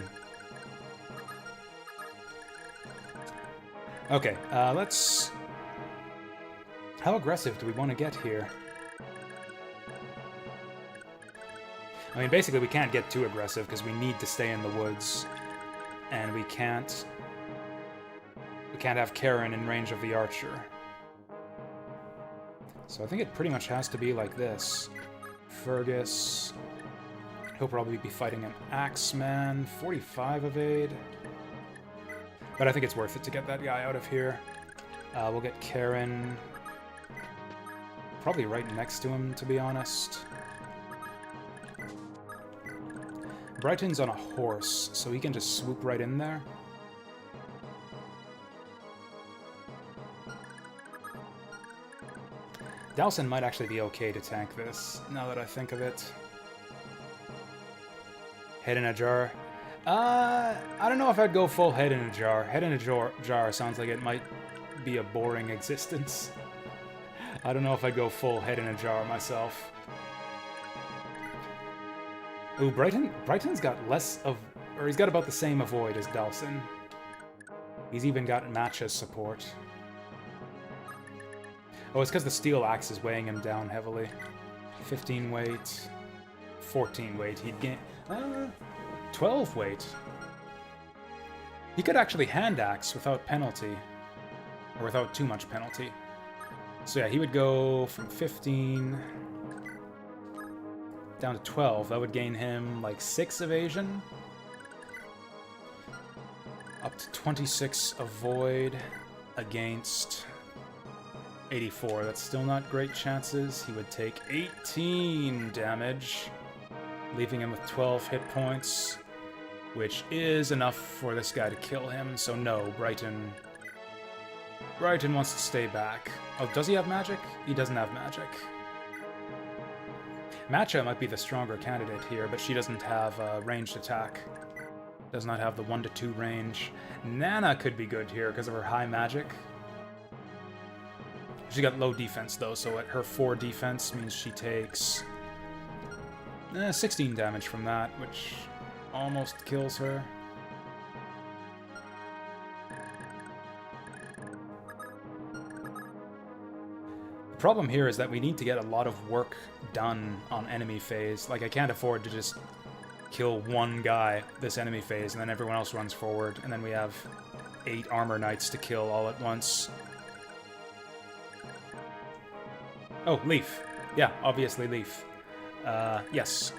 Okay, let's... How aggressive do we want to get here? I mean, basically we can't get too aggressive because we need to stay in the woods. And we can't have Karen in range of the archer. So I think it pretty much has to be like this. Fergus... He'll probably be fighting an Axeman. 45 evade. But I think it's worth it to get that guy out of here. We'll get Karen probably right next to him, to be honest. Brighton's on a horse, so he can just swoop right in there. Dalson might actually be okay to tank this, now that I think of it. Head in a jar. I don't know if I'd go full head in a jar. Head in a jar sounds like it might be a boring existence. I don't know if I'd go full head in a jar myself. Ooh, Brighton's got less of... Or he's got about the same avoid as Dalson. He's even got matches support. Oh, it's because the steel axe is weighing him down heavily. 15 weight. 14 weight. He'd gain... 12 weight. He could actually hand axe without penalty. Or without too much penalty. So yeah, he would go from 15 down to 12. That would gain him like 6 evasion. Up to 26 avoid against 84. That's still not great chances. He would take 18 damage, leaving him with 12 hit points, which is enough for this guy to kill him. So no, Brighton wants to stay back. Oh, does he have magic? He doesn't have magic. Matcha might be the stronger candidate here, but she doesn't have ranged attack. Does not have the 1 to 2 range. Nana could be good here because of her high magic. She got low defense though, so at her 4 defense means she takes 16 damage from that, which almost kills her. The problem here is that we need to get a lot of work done on enemy phase. Like, I can't afford to just kill one guy this enemy phase, and then everyone else runs forward, and then we have 8 armor knights to kill all at once. Oh, Leaf. Yeah, obviously Leaf. Yes.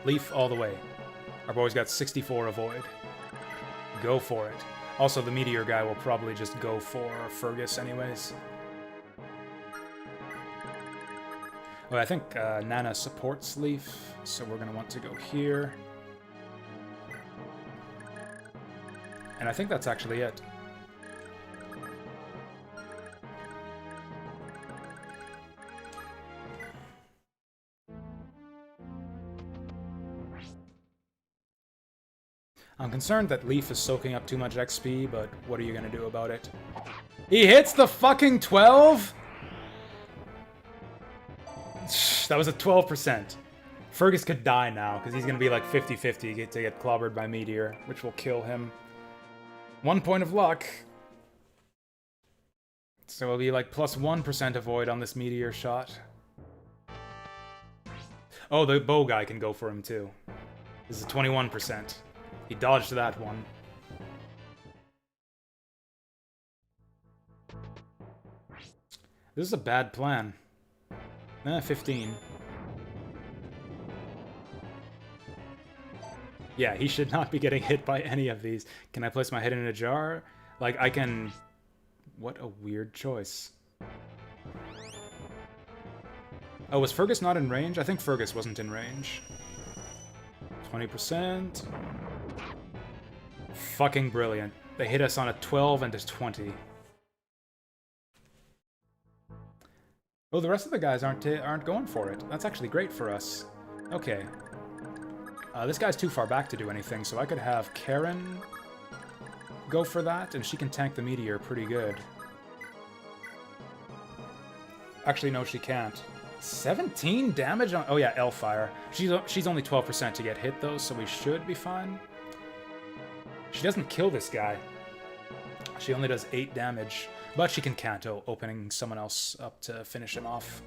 Leaf all the way. Our boy's got 64 avoid. Go for it. Also, the meteor guy will probably just go for Fergus anyways. Well, I think Nana supports Leaf, so we're going to want to go here. And I think that's actually it. I'm concerned that Leaf is soaking up too much XP, but what are you going to do about it? He hits the fucking 12?! That was a 12%. Fergus could die now, because he's going to be like 50-50 to get clobbered by Meteor, which will kill him. 1 point of luck. So it'll be like plus 1% avoid on this Meteor shot. Oh, the bow guy can go for him too. This is 21%. He dodged that one. This is a bad plan. 15. Yeah, he should not be getting hit by any of these. Can I place my head in a jar? Like, I can... What a weird choice. Oh, was Fergus not in range? I think Fergus wasn't in range. 20%. Fucking brilliant. They hit us on a 12 and a 20. Oh, the rest of the guys aren't going for it. That's actually great for us. Okay. This guy's too far back to do anything, so I could have Karen go for that, and she can tank the meteor pretty good. Actually, no, she can't. 17 damage on... Oh yeah, Elfire. She's only 12% to get hit, though, so we should be fine. She doesn't kill this guy. She only does 8 damage. But she can Canto, opening someone else up to finish him off.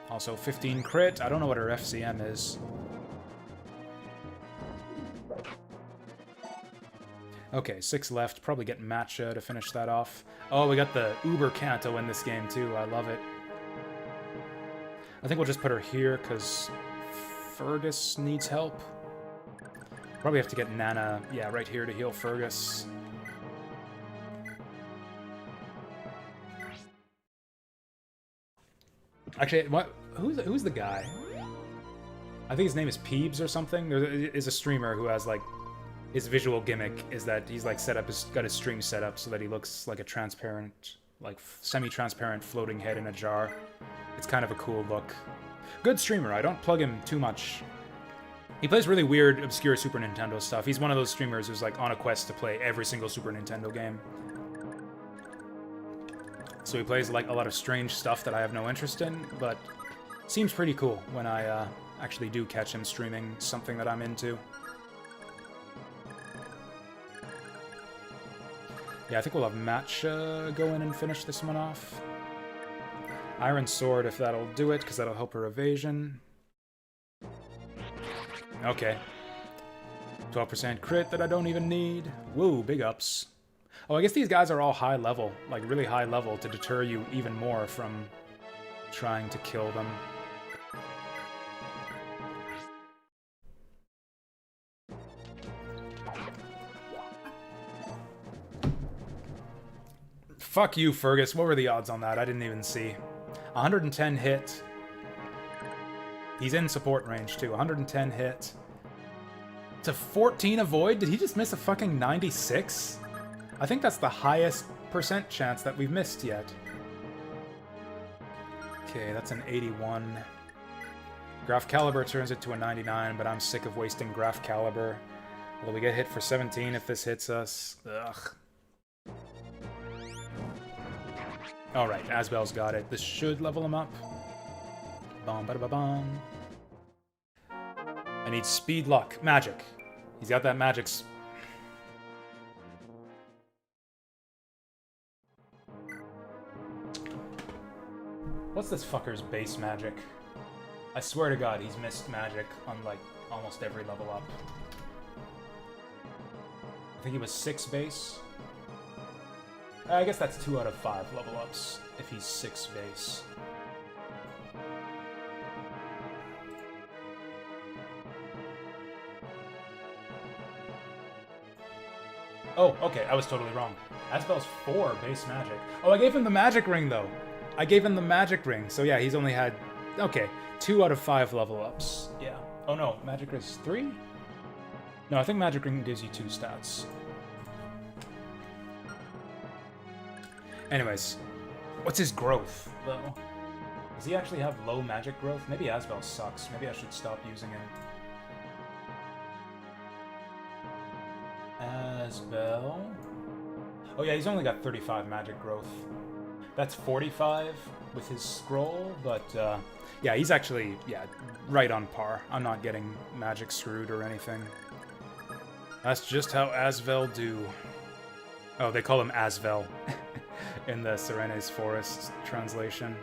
Also, 15 crit. I don't know what her FCM is. Okay, 6 left. Probably get Matcha to finish that off. Oh, we got the Uber Canto in this game, too. I love it. I think we'll just put her here, because Fergus needs help. Probably have to get Nana, yeah, right here to heal Fergus. Actually, what? Who's the guy? I think his name is Peebs or something. There is a streamer who has, like, his visual gimmick is that he's, like, got his stream set up so that he looks like a transparent, like, semi-transparent floating head in a jar. It's kind of a cool look. Good streamer. I don't plug him too much. He plays really weird, obscure Super Nintendo stuff. He's one of those streamers who's, like, on a quest to play every single Super Nintendo game. So he plays, like, a lot of strange stuff that I have no interest in, but seems pretty cool when I actually do catch him streaming something that I'm into. Yeah, I think we'll have Match go in and finish this one off. Iron Sword, if that'll do it, because that'll help her evasion. Okay. 12% crit that I don't even need. Woo, big ups. Oh, I guess these guys are all high level, like really high level, to deter you even more from trying to kill them. Fuck you, Fergus. What were the odds on that? I didn't even see. 110 hit. He's in support range, too. 110 hit. To 14 avoid? Did he just miss a fucking 96? I think that's the highest percent chance that we've missed yet. Okay, that's an 81. Graph Caliber turns it to a 99, but I'm sick of wasting Graph Caliber. Will we get hit for 17 if this hits us? Ugh. Alright, Asbel's got it. This should level him up. Bom, bada ba bom. I need speed luck. Magic. He's got that magic. What's this fucker's base magic? I swear to God, he's missed magic on, like, almost every level up. I think he was 6 base. I guess that's 2 out of 5 level ups, if he's 6 base. Oh, okay, I was totally wrong. Asbel's 4 base magic. Oh, I gave him the magic ring, though. I gave him the magic ring, so yeah, he's only had... Okay, 2 out of 5 level ups. Yeah. Oh no, magic is 3? No, I think magic ring gives you 2 stats. Anyways, what's his growth, though? Does he actually have low magic growth? Maybe Asbel sucks. Maybe I should stop using him. Asbel... Oh yeah, he's only got 35 magic growth. That's 45 with his scroll, but yeah, he's actually, yeah, right on par. I'm not getting magic screwed or anything. That's just how Asvel do. Oh, they call him Asvel in the Serene's Forest translation.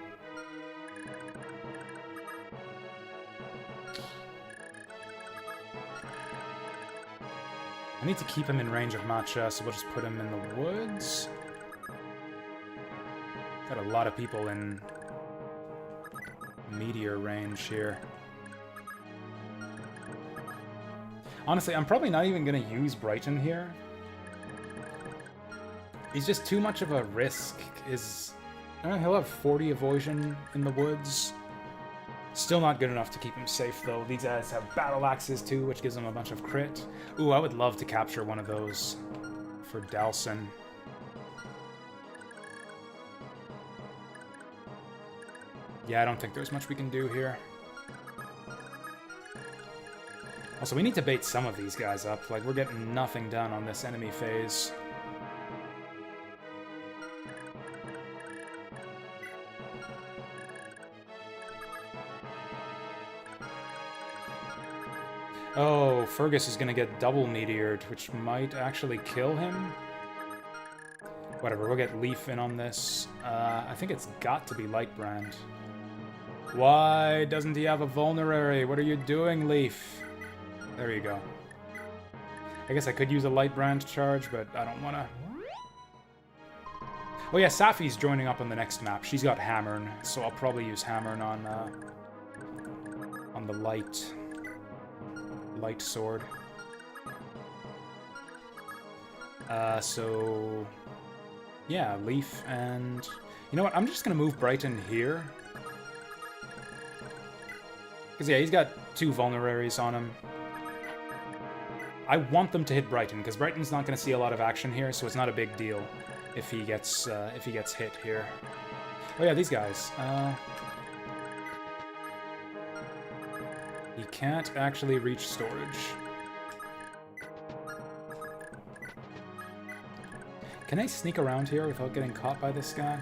I need to keep him in range of Matcha, so we'll just put him in the woods. Got a lot of people in meteor range here. Honestly, I'm probably not even going to use Brighton here. He's just too much of a risk. I don't know, he'll have 40 evasion in the woods. Still not good enough to keep him safe, though. These guys have battle axes, too, which gives them a bunch of crit. Ooh, I would love to capture one of those for Dalson. Yeah, I don't think there's much we can do here. Also, we need to bait some of these guys up. Like, we're getting nothing done on this enemy phase. Oh, Fergus is gonna get double meteored, which might actually kill him. Whatever, we'll get Leaf in on this. I think it's got to be Lightbrand. Why doesn't he have a vulnerary? What are you doing, Leaf? There you go. I guess I could use a Lightbrand charge, but I don't wanna. Oh yeah, Safi's joining up on the next map. She's got Hammern, so I'll probably use Hammern on the light sword. So yeah, Leaf and you know what? I'm just gonna move Brighton here. Because yeah, he's got 2 vulneraries on him. I want them to hit Brighton, because Brighton's not going to see a lot of action here, so it's not a big deal if he gets hit here. Oh yeah, these guys. He can't actually reach storage. Can I sneak around here without getting caught by this guy?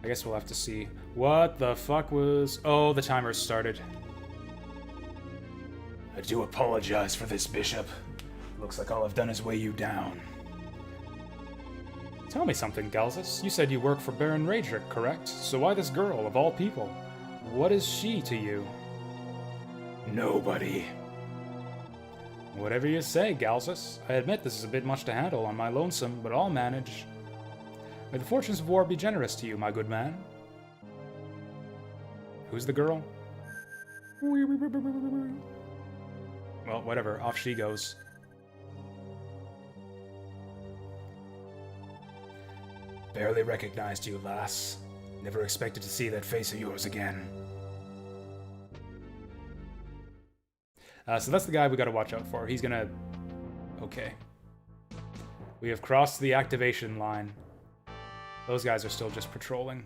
I guess we'll have to see. What the fuck was... Oh, the timer started. I do apologize for this, Bishop. Looks like all I've done is weigh you down. Tell me something, Galzus. You said you work for Baron Raedric, correct? So why this girl, of all people? What is she to you? Nobody. Whatever you say, Galzus. I admit this is a bit much to handle on my lonesome, but I'll manage. May the fortunes of war be generous to you, my good man. Who's the girl? Well, whatever. Off she goes. Barely recognized you, lass. Never expected to see that face of yours again. So that's the guy we gotta watch out for. He's gonna... Okay. We have crossed the activation line. Those guys are still just patrolling.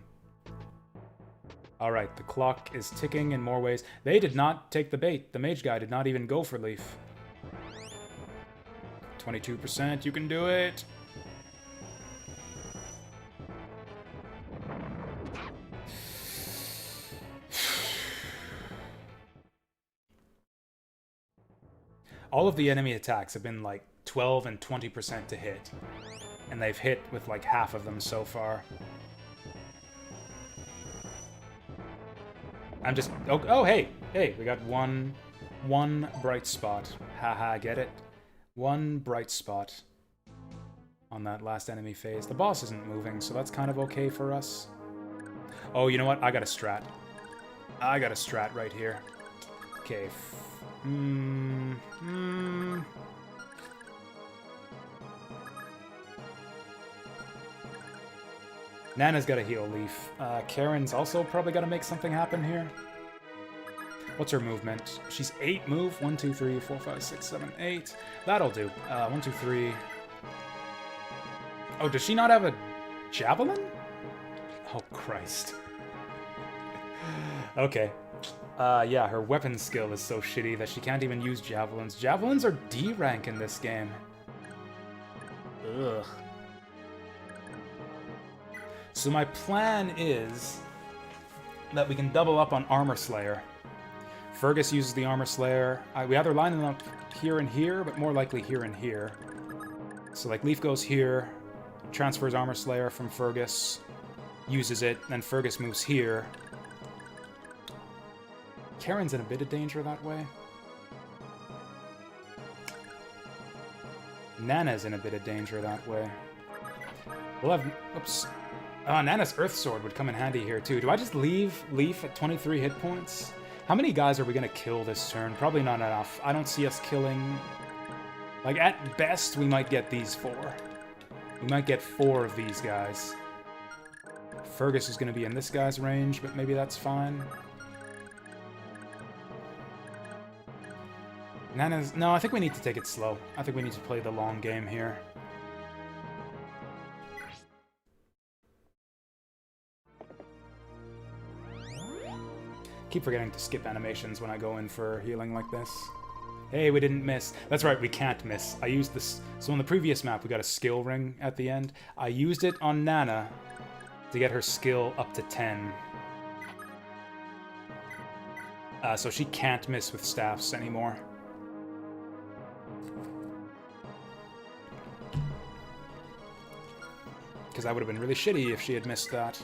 Alright, the clock is ticking in more ways. They did not take the bait. The mage guy did not even go for Leaf. 22%, you can do it! All of the enemy attacks have been like 12 and 20% to hit. And they've hit with like half of them so far. I'm just... Oh, hey! Hey, we got one bright spot. Haha, get it? One bright spot on that last enemy phase. The boss isn't moving, so that's kind of okay for us. Oh, you know what? I got a strat. I got a strat right here. Okay. Nana's got to heal Leaf. Karen's also probably got to make something happen here. What's her movement? She's 8 move. 1, 2, 3, 4, 5, 6, 7, 8. That'll do. 1, 2, 3. Oh, does she not have a javelin? Oh, Christ. Okay. Yeah, her weapon skill is so shitty that she can't even use javelins. Javelins are D rank in this game. Ugh. So my plan is that we can double up on Armor Slayer. Fergus uses the Armor Slayer. We either line them up here and here, but more likely here and here. So like Leaf goes here, transfers Armor Slayer from Fergus, uses it, then Fergus moves here. Karen's in a bit of danger that way. Nana's in a bit of danger that way. We'll have... Oops. Nana's Earth Sword would come in handy here, too. Do I just leave Leaf at 23 hit points? How many guys are we going to kill this turn? Probably not enough. I don't see us killing... Like, at best, we might get these 4. We might get 4 of these guys. Fergus is going to be in this guy's range, but maybe that's fine. Nana's... No, I think we need to take it slow. I think we need to play the long game here. Keep forgetting to skip animations when I go in for healing like this. Hey, we didn't miss. That's right, we can't miss. I used this... So in the previous map, we got a skill ring at the end. I used it on Nana to get her skill up to 10. So she can't miss with staffs anymore. Because that would have been really shitty if she had missed that.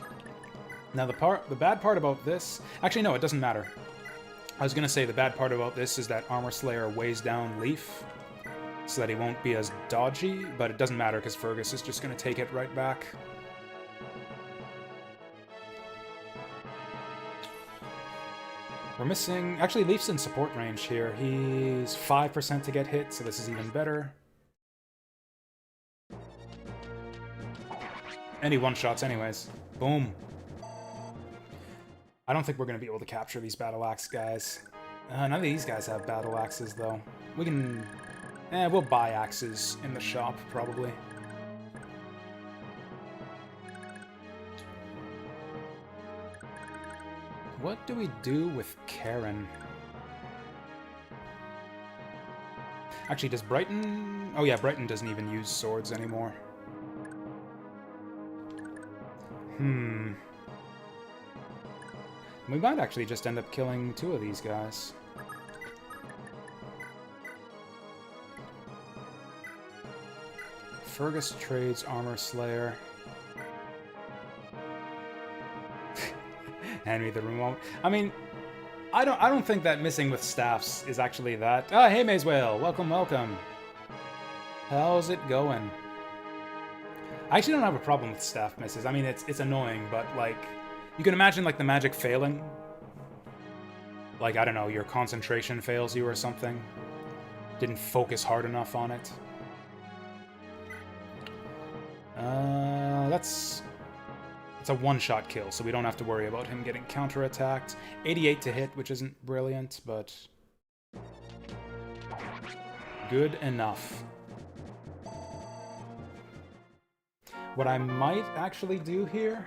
Now the bad part about this... Actually, no, it doesn't matter. I was going to say the bad part about this is that Armor Slayer weighs down Leaf, so that he won't be as dodgy, but it doesn't matter because Fergus is just going to take it right back. We're missing... Actually, Leaf's in support range here. He's 5% to get hit, so this is even better. And he one-shots anyways. Boom. I don't think we're going to be able to capture these Battle Axe guys. None of these guys have Battle Axes, though. We can... we'll buy axes in the shop, probably. What do we do with Karen? Actually, does Brighton... Oh yeah, Brighton doesn't even use swords anymore. We might actually just end up killing 2 of these guys. Fergus trades Armor Slayer. Hand me the remote. I mean, I don't think that missing with staffs is actually that. Ah, hey Mazewell, welcome, welcome. How's it going? I actually don't have a problem with staff misses. I mean, it's annoying, but like, you can imagine like the magic failing. Like, I don't know, your concentration fails you or something. Didn't focus hard enough on it. It's a one-shot kill, so we don't have to worry about him getting counterattacked. 88 to hit, which isn't brilliant, but good enough. What I might actually do here...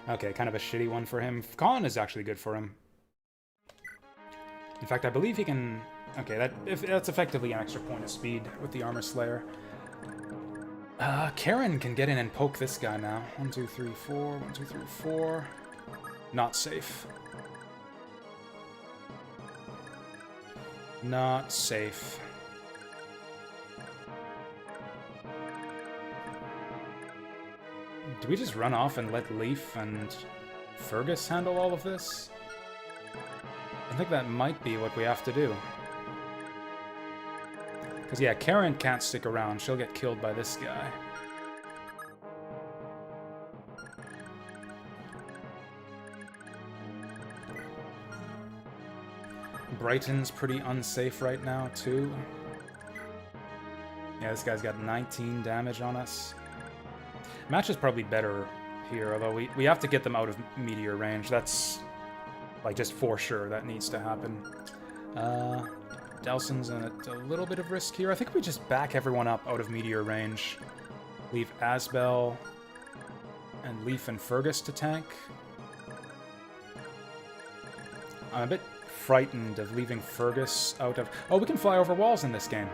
Okay, kind of a shitty one for him. Khan is actually good for him. In fact, I believe he can... Okay, that's effectively an extra point of speed with the Armor Slayer. Karen can get in and poke this guy now. 1, 2, 3, 4. 1, 2, 3, 4. Not safe. Not safe. Do we just run off and let Leaf and Fergus handle all of this? I think that might be what we have to do. Because, yeah, Karen can't stick around. She'll get killed by this guy. Brighton's pretty unsafe right now, too. Yeah, this guy's got 19 damage on us. Match is probably better here, although we have to get them out of meteor range. That's, like, just for sure that needs to happen. Delson's in a little bit of risk here. I think we just back everyone up out of meteor range. Leave Asbel and Leaf and Fergus to tank. I'm a bit frightened of leaving Fergus out of... Oh, we can fly over walls in this game.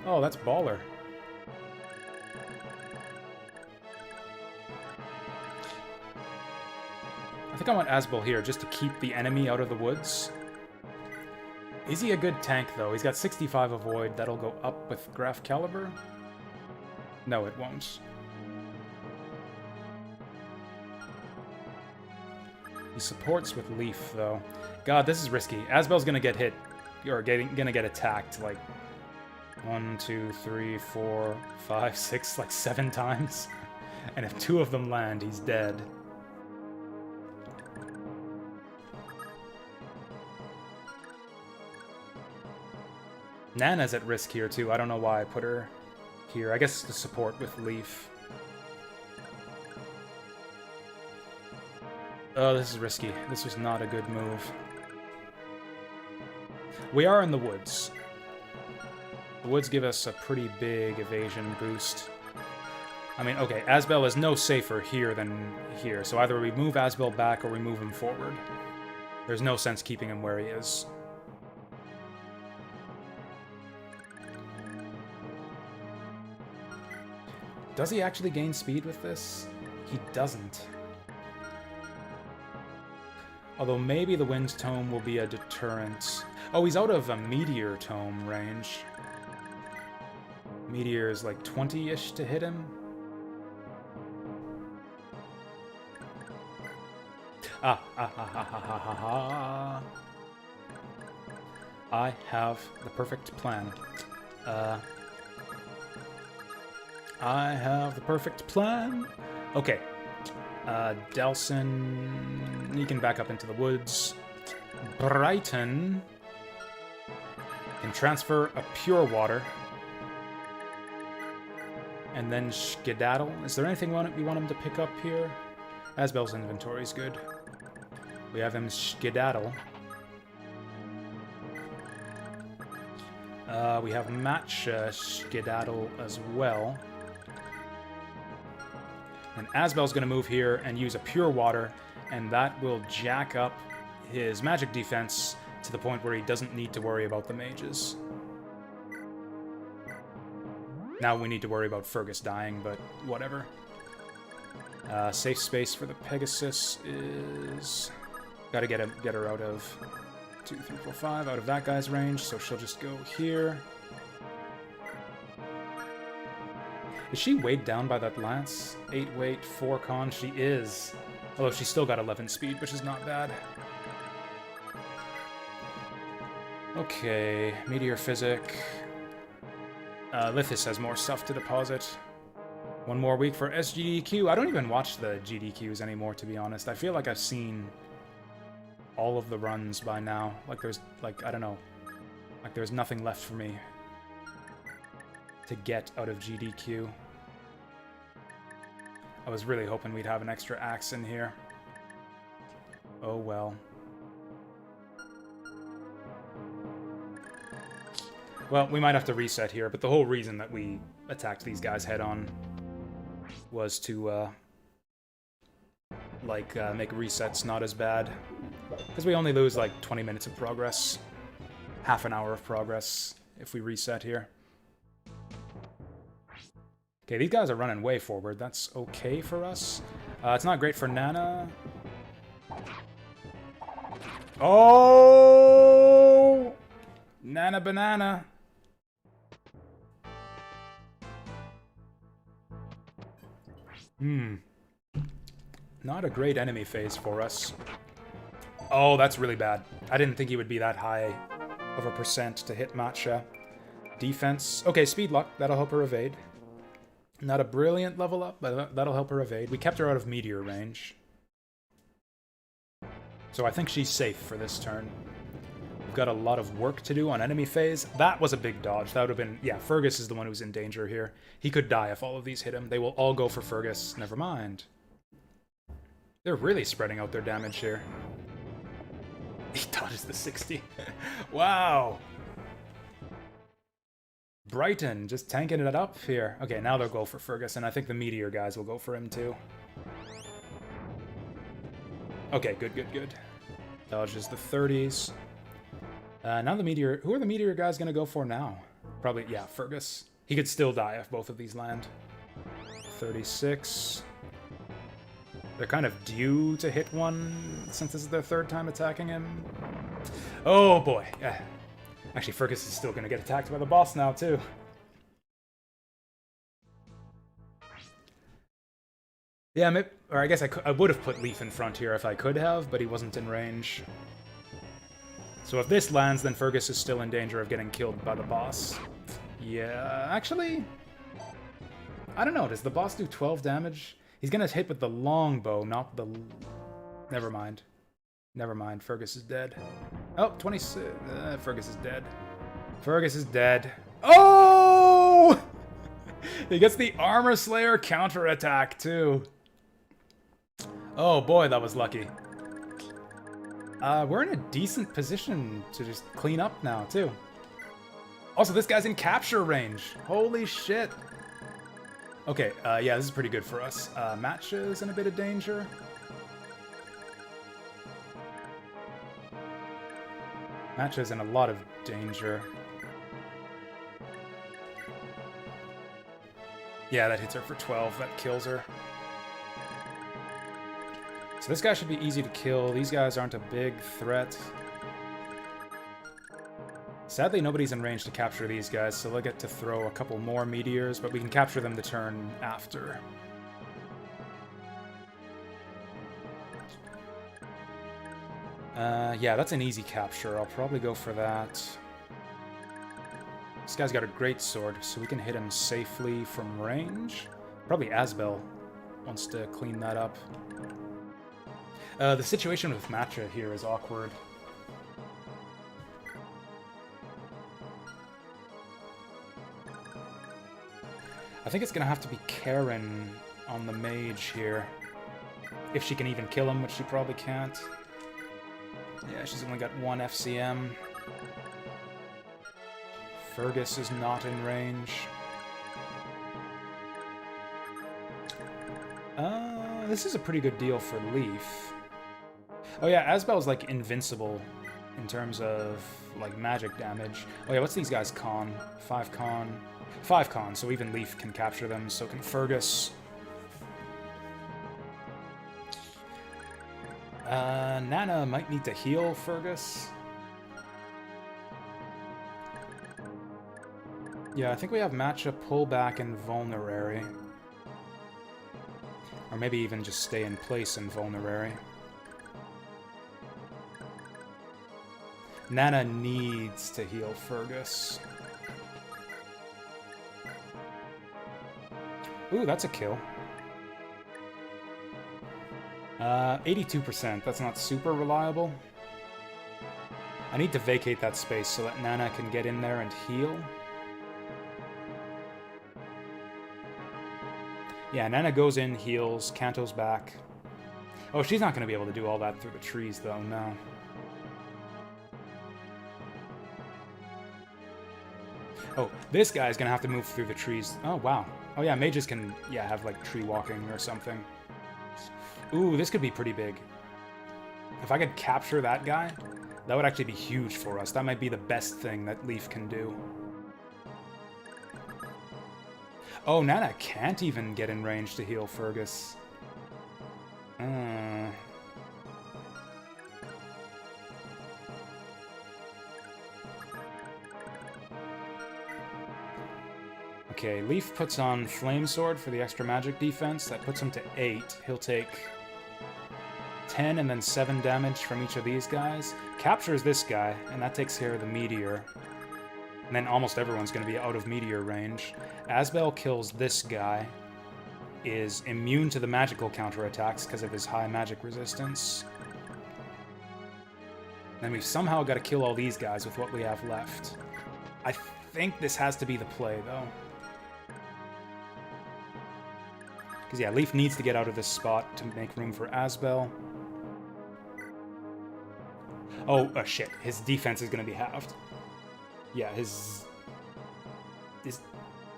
Oh, that's baller. I think I want Asbel here just to keep the enemy out of the woods. Is he a good tank, though? He's got 65 avoid. That'll go up with Graf Caliber? No, it won't. He supports with Leaf, though. God, this is risky. Asbel's gonna get hit, or gonna get attacked, like, 1, 2, 3, 4, 5, 6, like 7 times. And if 2 of them land, he's dead. Nana's at risk here, too. I don't know why I put her here. I guess to support with Leaf. Oh, this is risky. This was not a good move. We are in the woods. The woods give us a pretty big evasion boost. I mean, okay, Asbel is no safer here than here, so either we move Asbel back or we move him forward. There's no sense keeping him where he is. Does he actually gain speed with this? He doesn't. Although maybe the Wind Tome will be a deterrent. Oh, he's out of a Meteor Tome range. Meteor is like 20-ish to hit him. I have the perfect plan. I have the perfect plan. Okay. Delson, he can back up into the woods. Brighton can transfer a Pure Water. And then Skedaddle. Is there anything we want him to pick up here? Asbel's inventory is good. We have him Skedaddle. We have Match Skedaddle as well. And Asbel's going to move here and use a Pure Water, and that will jack up his magic defense to the point where he doesn't need to worry about the mages. Now we need to worry about Fergus dying, but whatever. Safe space for the Pegasus is... Gotta get her out of 2, 3, 4, 5, out of that guy's range, so she'll just go here. Is she weighed down by that lance? 8 weight, 4 con, she is. Although she's still got 11 speed, which is not bad. Okay, Meteor Physic. Lithis has more stuff to deposit. 1 more week for SGDQ. I don't even watch the GDQs anymore, to be honest. I feel like I've seen all of the runs by now. Like there's, like, I don't know. Like there's nothing left for me to get out of GDQ. I was really hoping we'd have an extra axe in here. Oh well. Well, we might have to reset here, but the whole reason that we attacked these guys head-on was to, make resets not as bad. Because we only lose, like, 20 minutes of progress. Half an hour of progress if we reset here. Okay, these guys are running way forward. That's okay for us. It's not great for Nana. Oh! Nana Banana. Not a great enemy phase for us. Oh, that's really bad. I didn't think he would be that high of a percent to hit Matcha. Defense. Okay, speed luck. That'll help her evade. Not a brilliant level up, but that'll help her evade. We kept her out of meteor range. So I think she's safe for this turn. We've got a lot of work to do on enemy phase. That was a big dodge. That would have been... Yeah, Fergus is the one who's in danger here. He could die if all of these hit him. They will all go for Fergus. Never mind. They're really spreading out their damage here. He dodges the 60. Wow. Brighton just tanking it up here. Okay, now they'll go for Fergus, and I think the Meteor guys will go for him too. Okay, good, good, good. Dodges the 30s. Now the Meteor... Who are the Meteor guys going to go for now? Probably, yeah, Fergus. He could still die if both of these land. 36. They're kind of due to hit one since this is their third time attacking him. Oh, boy. Actually, Fergus is still going to get attacked by the boss now, too. Yeah, maybe, or I guess I would have put Leaf in front here if I could have, but he wasn't in range. So if this lands, then Fergus is still in danger of getting killed by the boss. Yeah, actually... I don't know, does the boss do 12 damage? He's gonna hit with the longbow, not the... Never mind. Never mind, Fergus is dead. Oh, 26... Fergus is dead. Fergus is dead. Oh! He gets the Armor Slayer counterattack, too. Oh boy, that was lucky. We're in a decent position to just clean up now, too. Also, this guy's in capture range. Holy shit. Okay, yeah, this is pretty good for us. Matcha's in a bit of danger. Matcha's in a lot of danger. Yeah, that hits her for 12. That kills her. So this guy should be easy to kill. These guys aren't a big threat. Sadly, nobody's in range to capture these guys, so they'll get to throw a couple more meteors, but we can capture them the turn after. Yeah, that's an easy capture. I'll probably go for that. This guy's got a great sword, so we can hit him safely from range. Probably Asbel wants to clean that up. The situation with Matcha here is awkward. I think it's gonna have to be Karen on the mage here. If she can even kill him, which she probably can't. Yeah, she's only got one FCM. Fergus is not in range. This is a pretty good deal for Leaf. Oh yeah, Asbel's like invincible in terms of like magic damage. Oh yeah, what's these guys con? 5 con. 5 con, so even Leaf can capture them, so can Fergus. Nana might need to heal Fergus. Yeah, I think we have Matcha pull back and Vulnerary. Or maybe even just stay in place in Vulnerary. Nana needs to heal Fergus. Ooh, that's a kill. 82%, that's not super reliable. I need to vacate that space so that Nana can get in there and heal. Yeah, Nana goes in, heals, Kanto's back. Oh, she's not going to be able to do all that through the trees, though, no. Oh, this guy's going to have to move through the trees. Oh, wow. Oh, yeah, mages can, yeah, have, like, tree walking or something. Ooh, this could be pretty big. If I could capture that guy, that would actually be huge for us. That might be the best thing that Leaf can do. Oh, Nana can't even get in range to heal Fergus. Okay, Leaf puts on Flame Sword for the extra magic defense. That puts him to 8. He'll take 10 and then 7 damage from each of these guys. Captures this guy, and that takes care of the meteor. And then almost everyone's going to be out of meteor range. Asbel kills this guy. Is immune to the magical counterattacks because of his high magic resistance. Then we've somehow got to kill all these guys with what we have left. I think this has to be the play, though. Because, yeah, Leaf needs to get out of this spot to make room for Asbel. Oh, shit. His defense is going to be halved. Yeah, his...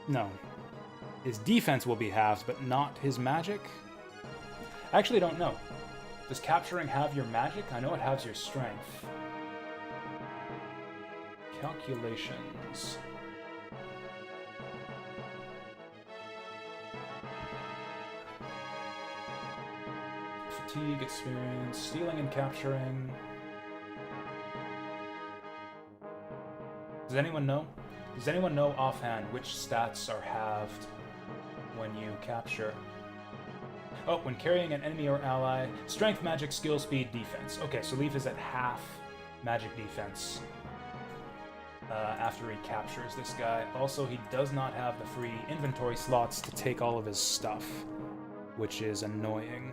No. His defense will be halved, but not his magic? I actually don't know. Does capturing have your magic? I know it has your strength. Calculations. Fatigue, experience, stealing and capturing. Does anyone know? Does anyone know offhand which stats are halved when you capture? Oh, when carrying an enemy or ally, strength, magic, skill, speed, defense. Okay, so Leaf is at half magic defense after he captures this guy. Also, he does not have the free inventory slots to take all of his stuff, which is annoying.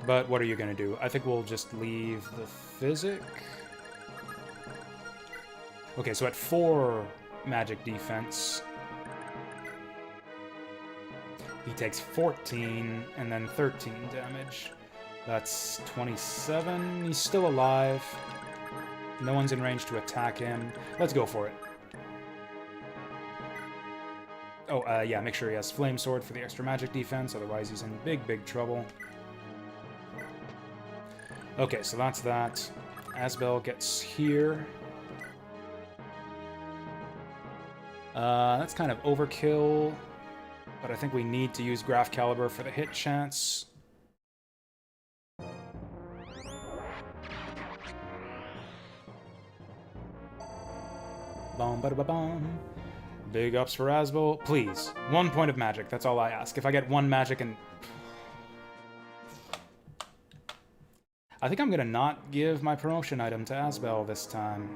But what are you gonna do? I think we'll just leave the physic. Okay, so at 4 magic defense, he takes 14 and then 13 damage. That's 27. He's still alive. No one's in range to attack him. Let's go for it. Oh, yeah, make sure he has Flame Sword for the extra magic defense, otherwise he's in big, big trouble. Okay, so that's that. Asbel gets here. That's kind of overkill, but I think we need to use Graph Caliber for the hit chance. Bom, bada, ba, bom. Big ups for Asbel. Please, 1 point of magic. That's all I ask. If I get 1 magic and... I think I'm gonna not give my promotion item to Asbel this time.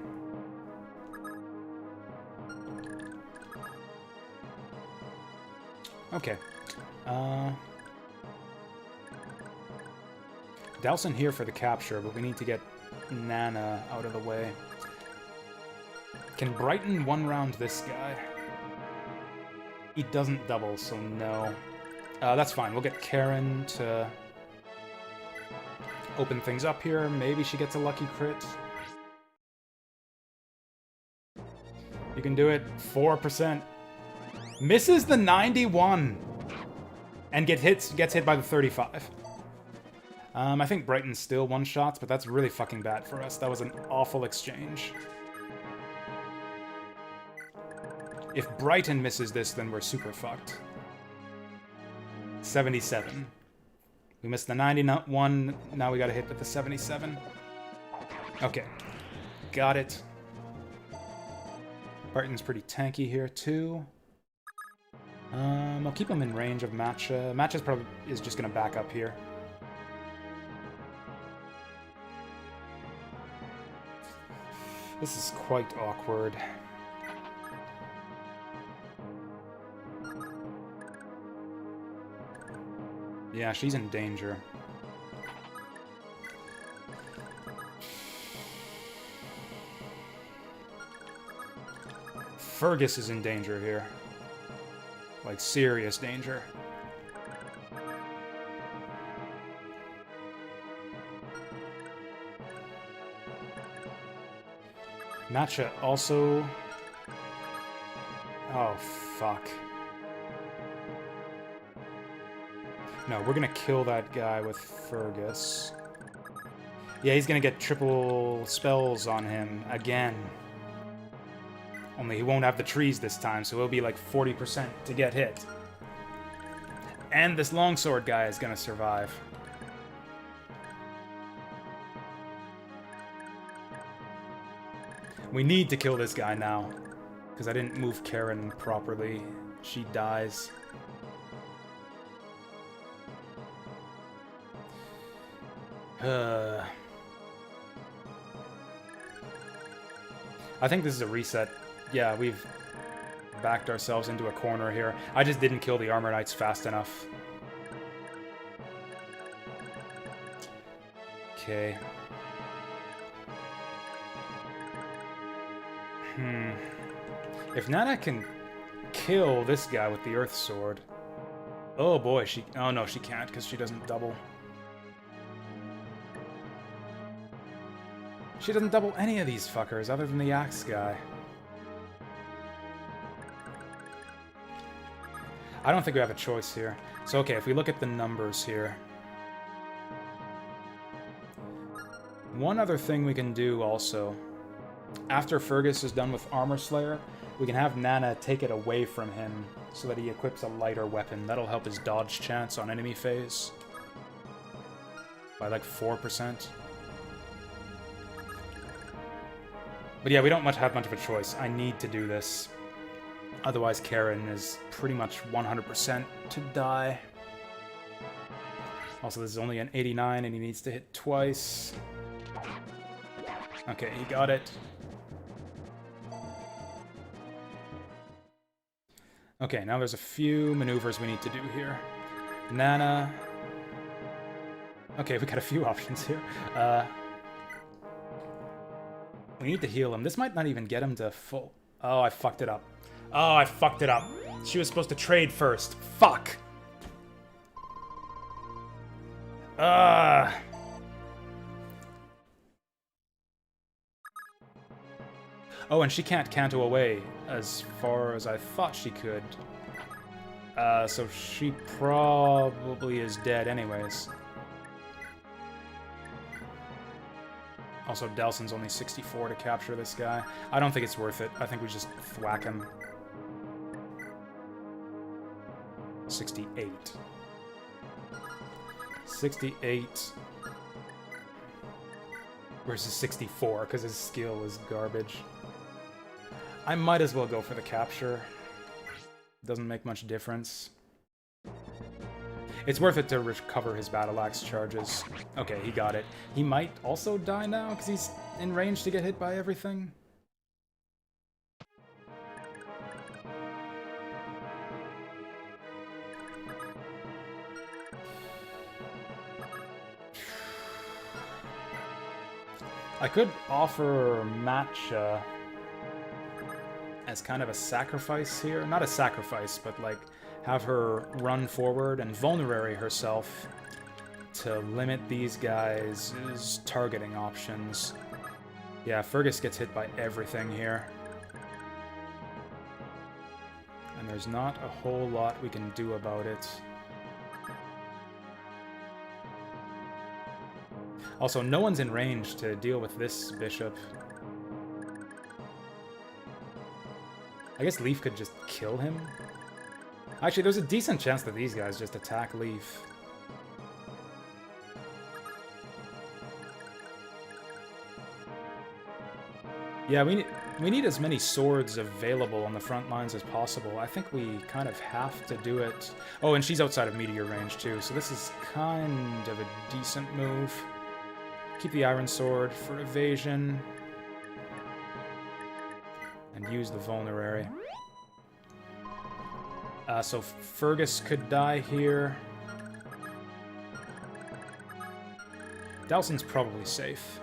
Okay. Dalson here for the capture, but we need to get Nana out of the way. Can Brighton one-round this guy? He doesn't double, so no. That's fine. We'll get Karen to open things up here. Maybe she gets a lucky crit. You can do it. 4%. Misses the 91. And gets hit by the 35. I think Brighton still one-shots, but that's really fucking bad for us. That was an awful exchange. If Brighton misses this, then we're super fucked. 77. We missed the 91, now we gotta hit with the 77. Okay. Got it. Barton's pretty tanky here, too. I'll keep him in range of Matcha. Matcha's probably is just gonna back up here. This is quite awkward. Yeah, she's in danger. Fergus is in danger here. Like, serious danger. Matcha also... Oh, fuck. No, we're gonna kill that guy with Fergus. Yeah, he's gonna get triple spells on him again. Only he won't have the trees this time, so it'll be like 40% to get hit. And this longsword guy is gonna survive. We need to kill this guy now. Because I didn't move Karen properly. She dies. I think this is a reset. Yeah, we've backed ourselves into a corner here. I just didn't kill the Armor Knights fast enough. Okay. If Nana can kill this guy with the Earth Sword... Oh boy, she... Oh no, she can't, because she doesn't double. She doesn't double any of these fuckers, other than the Axe guy. I don't think we have a choice here. So okay, if we look at the numbers here... One other thing we can do also... After Fergus is done with Armor Slayer, we can have Nana take it away from him so that he equips a lighter weapon. That'll help his dodge chance on enemy phase by like 4%. But yeah, we don't have much of a choice. I need to do this. Otherwise, Karen is pretty much 100% to die. Also, this is only an 89 and he needs to hit twice. Okay, he got it. Okay, now there's a few maneuvers we need to do here. Nana... Okay, we got a few options here. We need to heal him. This might not even get him to full... Oh, I fucked it up. Oh, I fucked it up. She was supposed to trade first. Fuck! Oh, and she can't canto away as far as I thought she could. So she probably is dead anyways. Also, Delson's only 64 to capture this guy. I don't think it's worth it. I think we just thwack him. 68. 68 versus 64, because his skill is garbage. I might as well go for the capture. Doesn't make much difference. It's worth it to recover his Battle Axe charges. Okay, he got it. He might also die now, because he's in range to get hit by everything. I could offer Matcha as kind of a sacrifice here. Not a sacrifice, but like have her run forward and vulnerary herself to limit these guys' targeting options. Yeah, Fergus gets hit by everything here. And there's not a whole lot we can do about it. Also, no one's in range to deal with this bishop. I guess Leaf could just kill him? Actually, there's a decent chance that these guys just attack Leaf. Yeah, we need as many swords available on the front lines as possible. I think we kind of have to do it. Oh, and she's outside of meteor range too, so this is kind of a decent move. Keep the Iron Sword for evasion. And use the Vulnerary. So Fergus could die here. Delson's probably safe.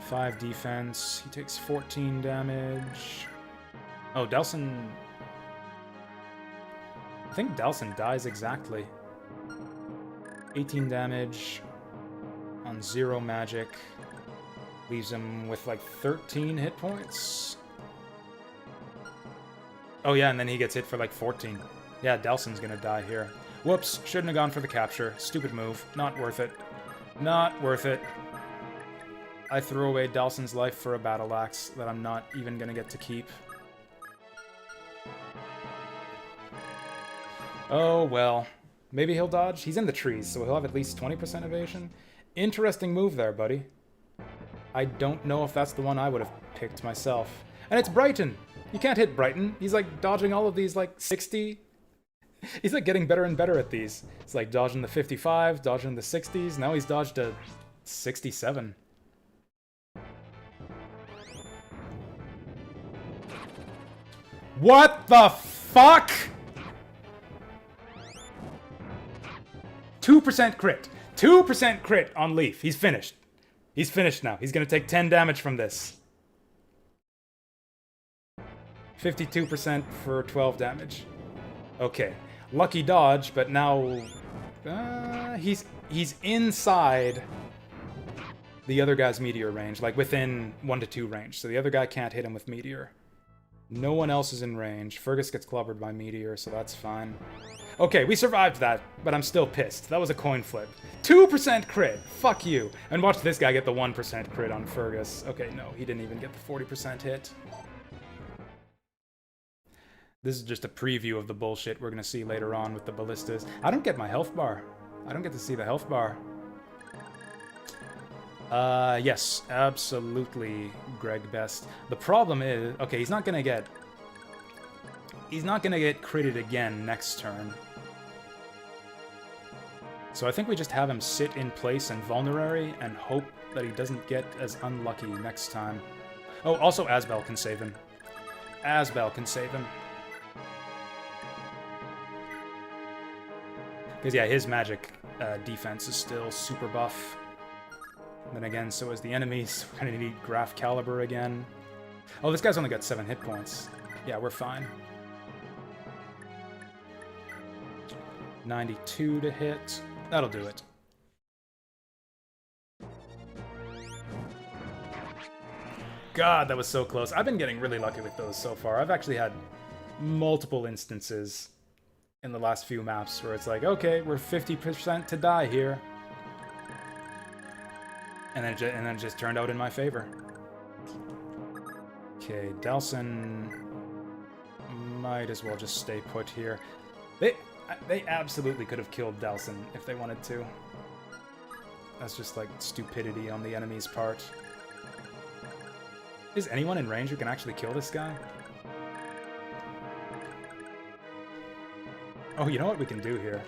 5 defense. He takes 14 damage. Oh, Delson... I think Delson dies exactly. 18 damage on 0 magic. Leaves him with like 13 hit points. Oh yeah, and then he gets hit for like 14. Yeah, Delson's gonna die here. Whoops, shouldn't have gone for the capture. Stupid move. Not worth it. Not worth it. I threw away Delson's life for a Battle Axe that I'm not even gonna get to keep. Oh well. Maybe he'll dodge? He's in the trees, so he'll have at least 20% evasion. Interesting move there, buddy. I don't know if that's the one I would have picked myself. And it's Brighton! You can't hit Brighton. He's like dodging all of these like 60. He's like getting better and better at these. It's like dodging the 55, dodging the 60s. Now he's dodged a 67. What the fuck? 2% crit. 2% crit on Leaf. He's finished. He's finished now. He's gonna take 10 damage from this. 52% for 12 damage. Okay. Lucky dodge, but now... he's inside the other guy's meteor range. Like, within 1 to 2 range. So the other guy can't hit him with meteor. No one else is in range. Fergus gets clobbered by meteor, so that's fine. Okay, we survived that, but I'm still pissed. That was a coin flip. 2% crit! Fuck you! And watch this guy get the 1% crit on Fergus. Okay, no, he didn't even get the 40% hit. This is just a preview of the bullshit we're gonna see later on with the ballistas. I don't get my health bar. I don't get to see the health bar. Yes, absolutely, Greg Best. The problem is, okay, he's not gonna get critted again next turn. So I think we just have him sit in place and vulnerary and hope that he doesn't get as unlucky next time. Oh, also Asbel can save him. Asbel can save him. Because, yeah, his magic defense is still super buff. And then again, so is the enemies. We're gonna need Graph Caliber again. Oh, this guy's only got 7 hit points. Yeah, we're fine. 92 to hit. That'll do it. God, that was so close. I've been getting really lucky with those so far. I've actually had multiple instances in the last few maps where it's like, okay, we're 50% to die here. And then it just turned out in my favor. Okay, Delson might as well just stay put here. They absolutely could have killed Delson if they wanted to. That's just like stupidity on the enemy's part. Is anyone in range who can actually kill this guy? Oh, you know what we can do here?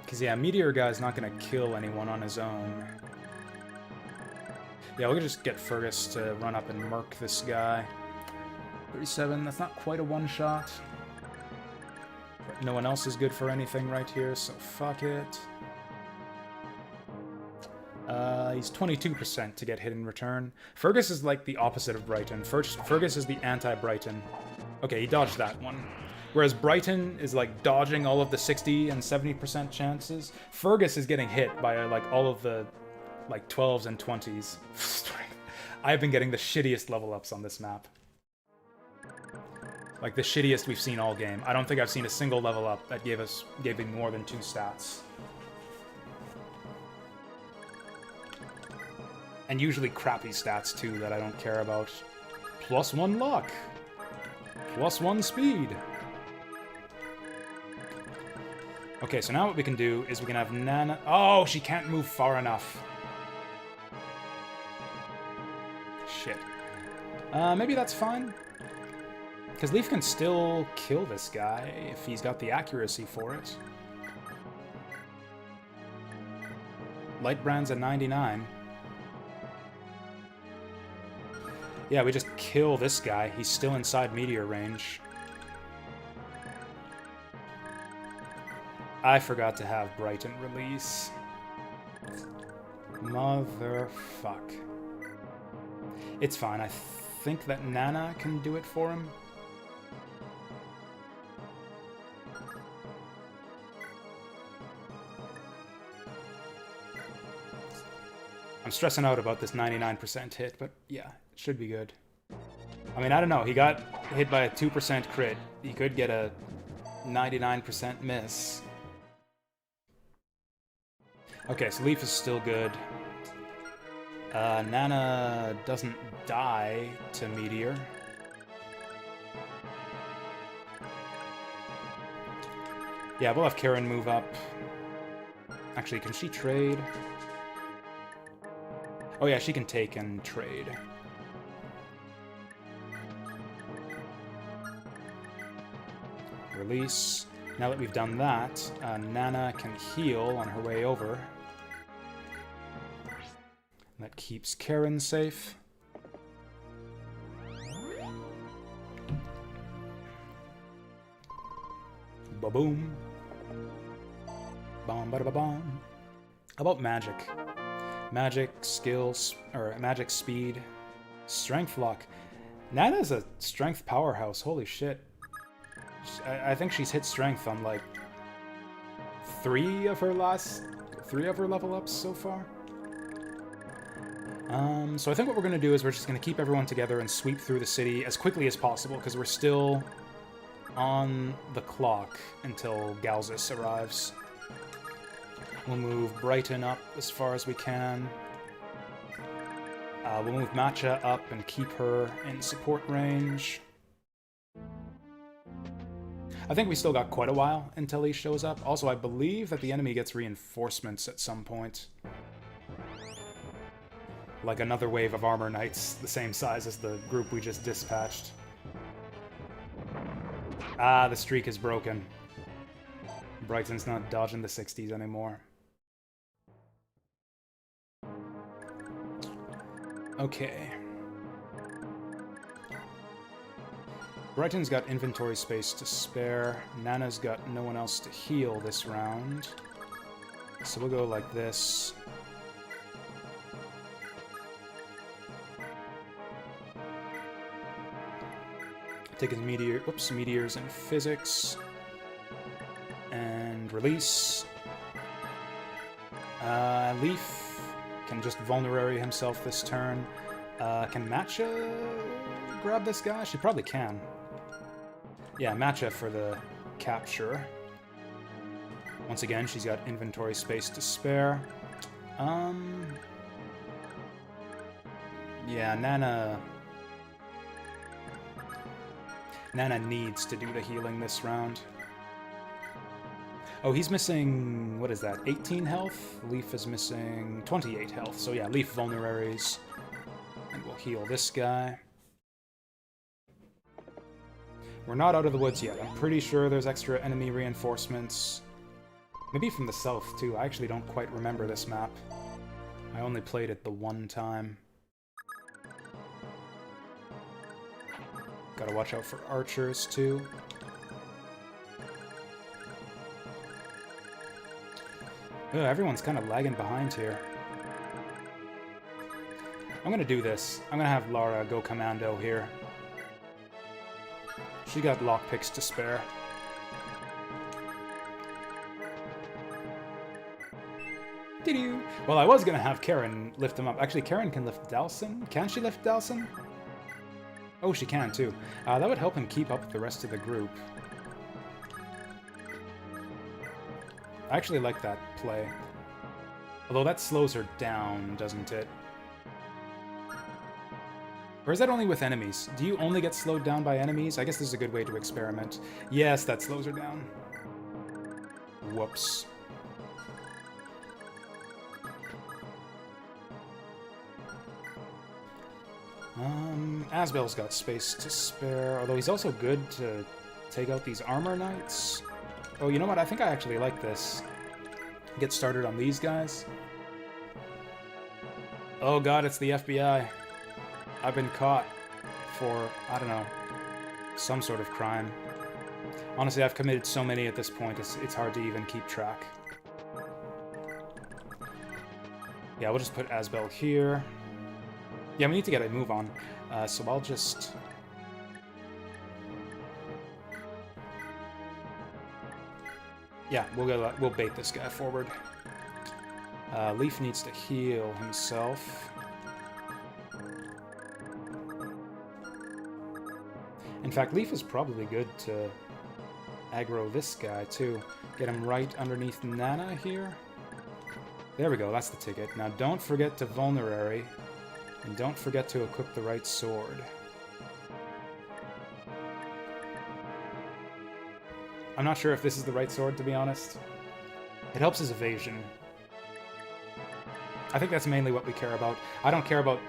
Because, yeah, Meteor Guy's not going to kill anyone on his own. Yeah, we'll just get Fergus to run up and murk this guy. 37, that's not quite a one-shot. No one else is good for anything right here, so fuck it. He's 22% to get hit in return. Fergus is like the opposite of Brighton. Fergus is the anti-Brighton. Okay, he dodged that one. Whereas Brighton is like dodging all of the 60 and 70% chances. Fergus is getting hit by like all of the like 12s and 20s. I've been getting the shittiest level ups on this map. Like the shittiest we've seen all game. I don't think I've seen a single level up that gave me more than 2 stats. And usually crappy stats too that I don't care about. +1 luck. +1 speed. Okay, so now what we can do is we can have Nana... Oh, she can't move far enough. Shit. Maybe that's fine. Because Leaf can still kill this guy if he's got the accuracy for it. Lightbrand's at 99. Yeah, we just kill this guy. He's still inside meteor range. I forgot to have Brighton release. Motherfuck. It's fine. I think that Nana can do it for him. I'm stressing out about this 99% hit, but yeah, it should be good. I mean, I don't know. He got hit by a 2% crit. He could get a 99% miss. Okay, so Leaf is still good. Nana doesn't die to Meteor. Yeah, we'll have Karen move up. Actually, can she trade? Oh yeah, she can take and trade. Release. Now that we've done that, Nana can heal on her way over. That keeps Karen safe. Ba-boom. Bom, ba-da-ba-bom. How about magic? Magic, skills, or magic, speed, strength lock. Nana's a strength powerhouse, holy shit. I think she's hit strength on like three of her level ups so far. So I think what we're gonna do is we're just gonna keep everyone together and sweep through the city as quickly as possible, because we're still on the clock until Galzus arrives. We'll move Brighton up as far as we can. We'll move Matcha up and keep her in support range. I think we still got quite a while until he shows up. Also, I believe that the enemy gets reinforcements at some point. Like another wave of armor knights, the same size as the group we just dispatched. Ah, the streak is broken. Brighton's not dodging the 60s anymore. Okay. Brighton's got inventory space to spare. Nana's got no one else to heal this round. So we'll go like this. Take his meteors and physics. And release. Leaf can just vulnerary himself this turn. Can Matcha grab this guy? She probably can. Yeah, Matcha for the capture. Once again, she's got inventory space to spare. Yeah, Nana needs to do the healing this round. Oh, he's missing, what is that, 18 health? Leaf is missing 28 health. So yeah, Leaf vulneraries. And we'll heal this guy. We're not out of the woods yet. I'm pretty sure there's extra enemy reinforcements. Maybe from the south, too. I actually don't quite remember this map. I only played it the one time. Gotta watch out for archers, too. Ugh, everyone's kind of lagging behind here. I'm gonna do this. I'm gonna have Lara go commando here. She got lockpicks to spare. Doo-doo. Well, I was gonna have Karen lift him up. Actually, Karen can lift Dalson. Can she lift Dalson? Oh, she can too. That would help him keep up with the rest of the group. I actually like that play. Although that slows her down, doesn't it? Or is that only with enemies? Do you only get slowed down by enemies? I guess this is a good way to experiment. Yes, that slows her down. Whoops. Asbel's got space to spare, although he's also good to take out these armor knights. Oh, you know what? I think I actually like this. Get started on these guys. Oh god, it's the FBI. I've been caught for, I don't know, some sort of crime. Honestly, I've committed so many at this point, it's hard to even keep track. Yeah, we'll just put Asbel here. Yeah, we need to get a move on, so I'll just... Yeah, we'll bait this guy forward. Leaf needs to heal himself. In fact, Leaf is probably good to aggro this guy, too. Get him right underneath Nana here. There we go, that's the ticket. Now, don't forget to vulnerary And don't forget to equip the right sword. I'm not sure if this is the right sword, to be honest. It helps his evasion. I think that's mainly what we care about. I don't care about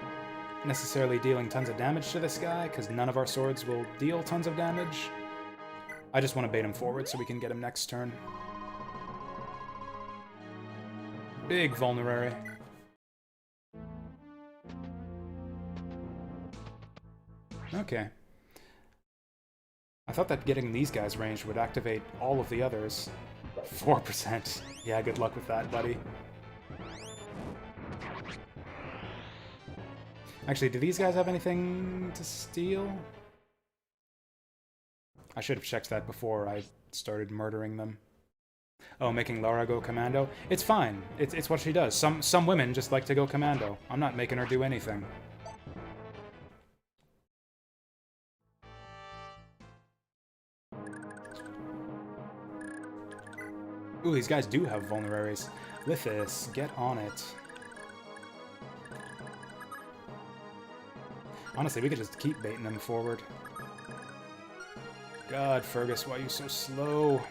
necessarily dealing tons of damage to this guy, because none of our swords will deal tons of damage. I just want to bait him forward so we can get him next turn. Big vulnerary. Okay. I thought that getting these guys ranged would activate all of the others. 4%. Yeah, good luck with that, buddy. Actually, do these guys have anything to steal? I should have checked that before I started murdering them. Oh, making Laura go commando? It's fine. It's what she does. Some women just like to go commando. I'm not making her do anything. Ooh, these guys do have vulneraries. Lithis, get on it. Honestly, we could just keep baiting them forward. God, Fergus, why are you so slow?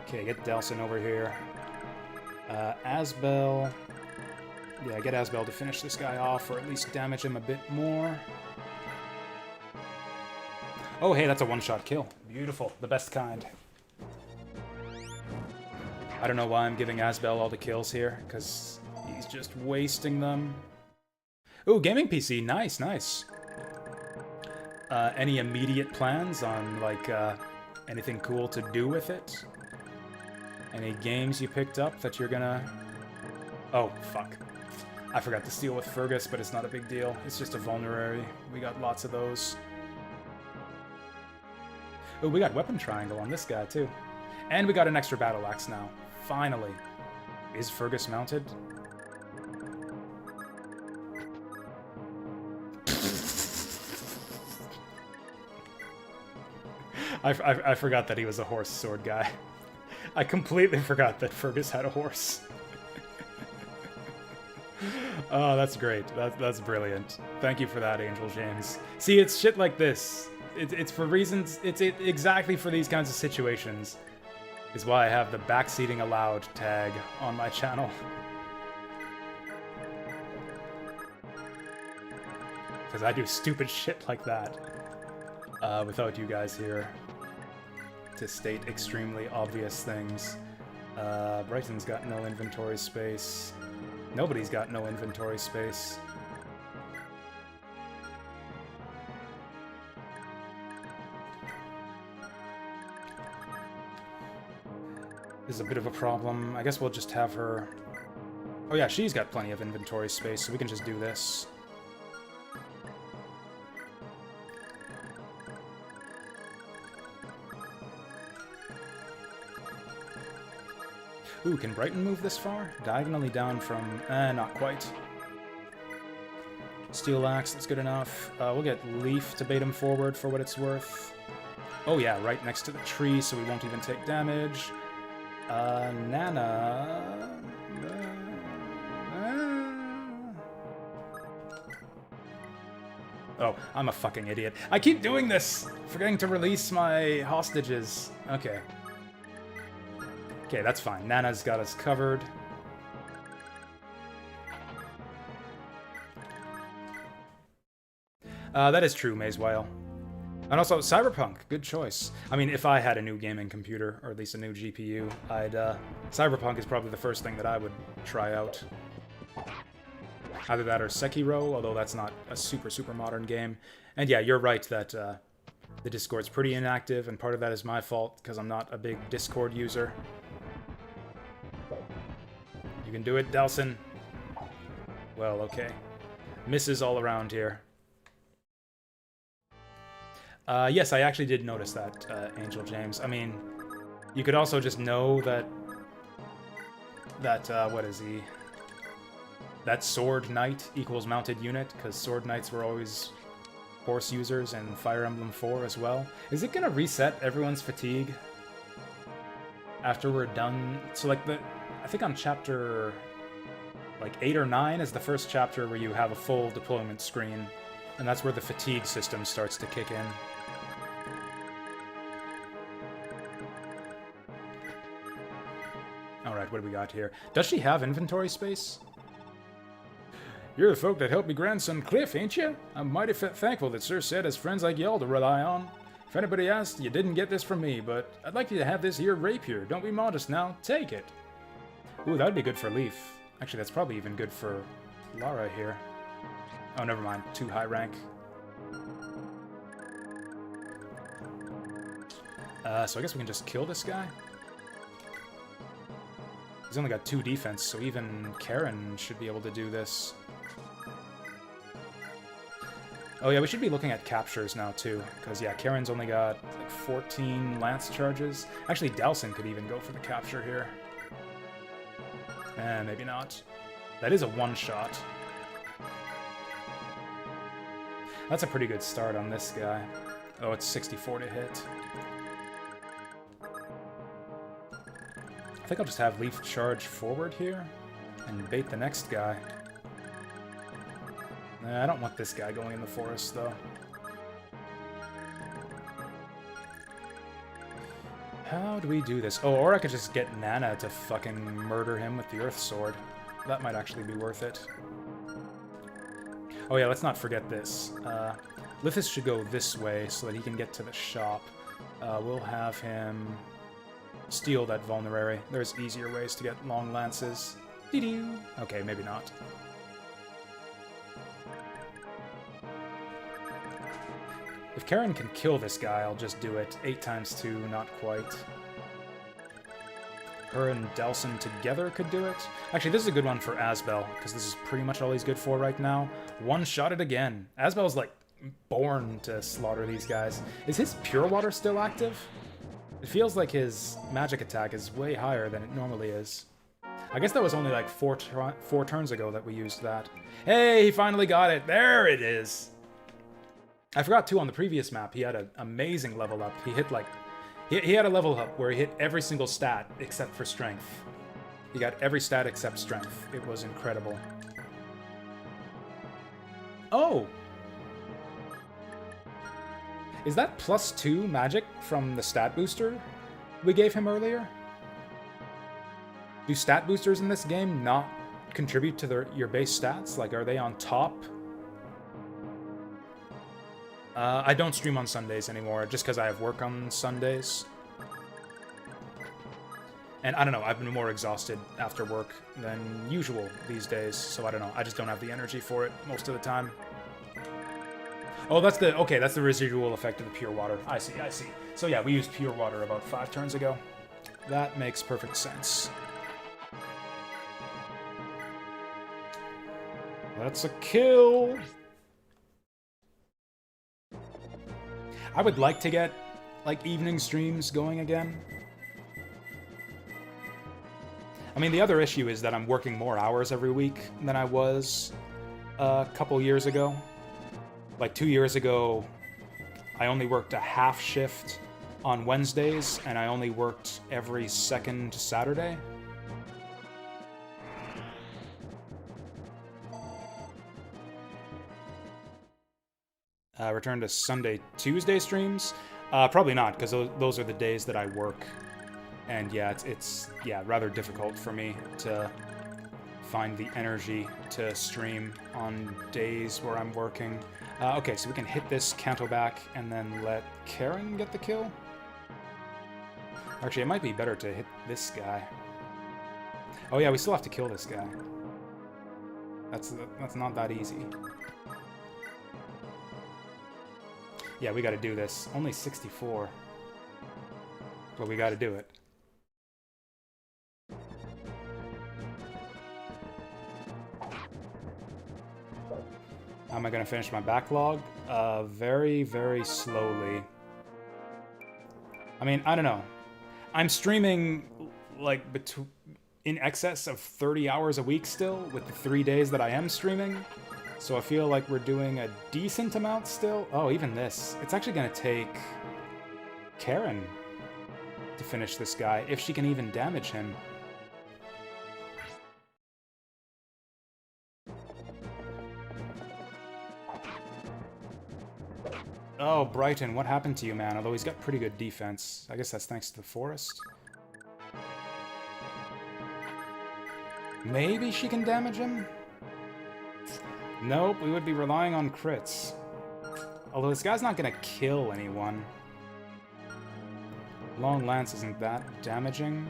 Okay, get Delson over here. Asbel. Yeah, get Asbel to finish this guy off, or at least damage him a bit more. Oh, hey, that's a one-shot kill. Beautiful. The best kind. I don't know why I'm giving Asbel all the kills here, because he's just wasting them. Ooh, gaming PC. Nice, nice. Any immediate plans on, like, anything cool to do with it? Any games you picked up that you're gonna... Oh, fuck. I forgot to steal with Fergus, but it's not a big deal. It's just a vulnerary. We got lots of those. Ooh, we got weapon triangle on this guy, too. And we got an extra battle axe now. Finally. Is Fergus mounted? I forgot that he was a horse sword guy. I completely forgot that Fergus had a horse. Oh, that's great. That's brilliant. Thank you for that, Angel James. See, it's shit like this. It's for reasons... It's exactly for these kinds of situations. Is why I have the backseating allowed tag on my channel. Because I do stupid shit like that. Without you guys here. To state extremely obvious things. Brighton's got no inventory space. Nobody's got no inventory space. This is a bit of a problem. I guess we'll just have her... Oh yeah, she's got plenty of inventory space, so we can just do this. Ooh, can Brighton move this far? Diagonally down from... not quite. Steel Axe, that's good enough. We'll get Leaf to bait him forward for what it's worth. Oh yeah, right next to the tree, so we won't even take damage. Nana... Oh, I'm a fucking idiot. I keep doing this! Forgetting to release my hostages. Okay. Okay, that's fine. Nana's got us covered. That is true, Mazewile. And also, Cyberpunk, good choice. I mean, if I had a new gaming computer, or at least a new GPU, Cyberpunk is probably the first thing that I would try out. Either that or Sekiro, although that's not a super modern game. And yeah, you're right that the Discord's pretty inactive, and part of that is my fault, because I'm not a big Discord user. You can do it, Delson. Well, okay. Misses all around here. Yes, I actually did notice that, Angel James. I mean, you could also just know that... what is he? That Sword Knight equals mounted unit, because Sword Knights were always horse users in Fire Emblem 4 as well. Is it gonna reset everyone's fatigue after we're done? So, like, I think on chapter... like 8 or 9 is the first chapter where you have a full deployment screen, and that's where the fatigue system starts to kick in. Alright, what do we got here? Does she have inventory space? You're the folk that helped me grandson Cliff, ain't you? I'm mighty thankful that Sir Set has friends like y'all to rely on. If anybody asked, you didn't get this from me, but I'd like you to have this here rapier. Don't be modest now. Take it. Ooh, that'd be good for Leaf. Actually, that's probably even good for Lara here. Oh, never mind. Too high rank. So I guess we can just kill this guy. He's only got 2 defense, so even Karen should be able to do this. Oh yeah, we should be looking at captures now too, because yeah, Karen's only got like 14 lance charges. Actually, Dalsin could even go for the capture here. Maybe not. That is a one-shot. That's a pretty good start on this guy. Oh, it's 64 to hit. I think I'll just have Leaf charge forward here and bait the next guy. I don't want this guy going in the forest, though. How do we do this? Oh, or I could just get Nana to fucking murder him with the Earth Sword. That might actually be worth it. Oh yeah, let's not forget this. Lithis should go this way so that he can get to the shop. We'll have him steal that Vulnerary. There's easier ways to get long lances. Dee-doo. Okay, maybe not. If Karen can kill this guy, I'll just do it. 8 times 2, not quite. Her and Dalsin together could do it. Actually, this is a good one for Asbel, because this is pretty much all he's good for right now. One-shot it again. Asbel's, like, born to slaughter these guys. Is his Pure Water still active? It feels like his magic attack is way higher than it normally is. I guess that was only, like, 4 turns ago that we used that. Hey, he finally got it! There it is! I forgot, too, on the previous map, he had an amazing level up. He hit, like... He had a level up where he hit every single stat except for strength. He got every stat except strength. It was incredible. Oh! Is that +2 magic from the stat booster we gave him earlier? Do stat boosters in this game not contribute to your base stats? Like, are they on top? I don't stream on Sundays anymore, just because I have work on Sundays. And I don't know, I've been more exhausted after work than usual these days, so I don't know, I just don't have the energy for it most of the time. Oh, that's the residual effect of the Pure Water. I see. So yeah, we used Pure Water about 5 turns ago. That makes perfect sense. That's a kill! I would like to get, like, evening streams going again. I mean, the other issue is that I'm working more hours every week than I was a couple years ago. Like, 2 years ago, I only worked a half shift on Wednesdays, and I only worked every second Saturday. Return to Sunday, Tuesday streams? Probably not, because those are the days that I work. And yeah, it's rather difficult for me to find the energy to stream on days where I'm working. Okay, so we can hit this Canto back and then let Karen get the kill? Actually, it might be better to hit this guy. Oh yeah, we still have to kill this guy. That's not that easy. Yeah, we gotta do this. Only 64. But we gotta do it. How am I gonna finish my backlog? Very, very slowly. I mean, I don't know. I'm streaming, like, in excess of 30 hours a week still, with the 3 days that I am streaming. So I feel like we're doing a decent amount still. Oh, even this. It's actually gonna take Karen to finish this guy, if she can even damage him. Oh, Brighton, what happened to you, man? Although he's got pretty good defense. I guess that's thanks to the forest. Maybe she can damage him? Nope, we would be relying on crits. Although this guy's not gonna kill anyone. Long lance isn't that damaging.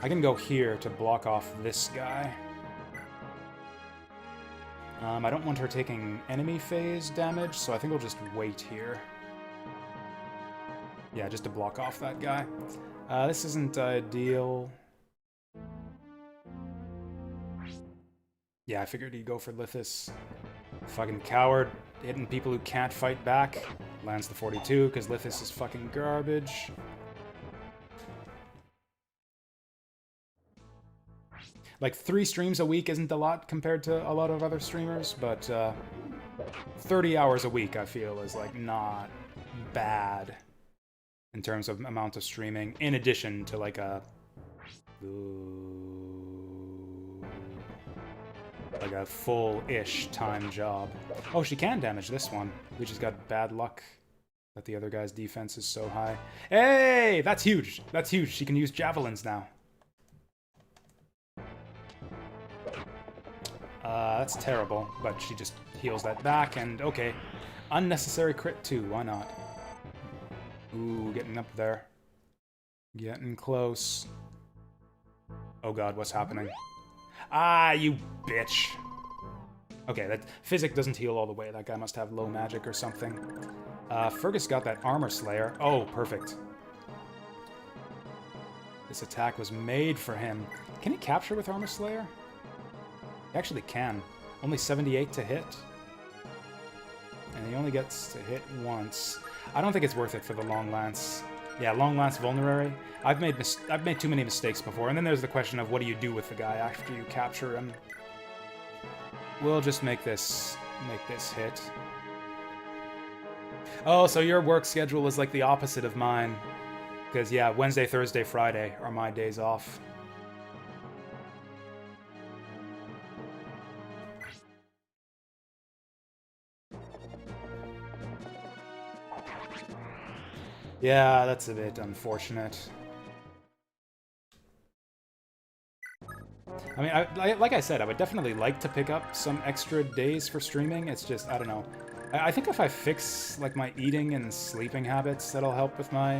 I can go here to block off this guy. I don't want her taking enemy phase damage, so I think we'll just wait here. Yeah, just to block off that guy. This isn't ideal. Yeah, I figured he'd go for Lithis. Fucking coward, hitting people who can't fight back. Lands the 42, because Lithis is fucking garbage. Like, 3 streams a week isn't a lot compared to a lot of other streamers, but 30 hours a week, I feel, is, like, not bad in terms of amount of streaming, in addition to, like, a full-ish time job. Oh, she can damage this one. We just got bad luck that the other guy's defense is so high. Hey! That's huge! That's huge. She can use javelins now. That's terrible, but she just heals that back, and okay. Unnecessary crit too, why not? Ooh, getting up there. Getting close. Oh god, what's happening? Ah, you bitch! Okay, that physic doesn't heal all the way. That guy must have low magic or something. Fergus got that armor slayer. Oh, perfect. This attack was made for him. Can he capture with armor slayer? He actually can. Only 78 to hit. And he only gets to hit once. I don't think it's worth it for the long lance. Yeah, long lance vulnerary. I've made too many mistakes before. And then there's the question of what do you do with the guy after you capture him. We'll just make this hit. Oh, so your work schedule is like the opposite of mine. Because yeah, Wednesday, Thursday, Friday are my days off. Yeah, that's a bit unfortunate. I mean, like I said, I would definitely like to pick up some extra days for streaming. It's just, I don't know. I think if I fix, like, my eating and sleeping habits, that'll help with my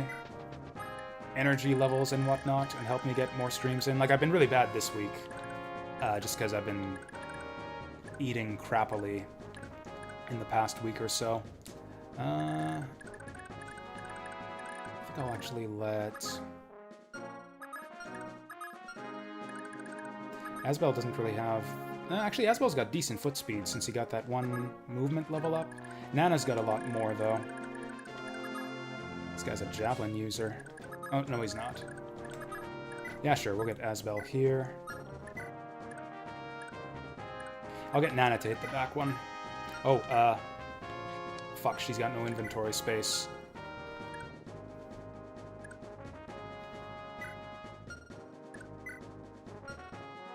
energy levels and whatnot, and help me get more streams in. Like, I've been really bad this week, just because I've been eating crappily in the past week or so. I think I'll actually let... Asbel doesn't really have... actually, Asbel's got decent foot speed since he got that one movement level up. Nana's got a lot more, though. This guy's a javelin user. Oh, no, he's not. Yeah, sure, we'll get Asbel here. I'll get Nana to hit the back one. Oh, fuck, she's got no inventory space.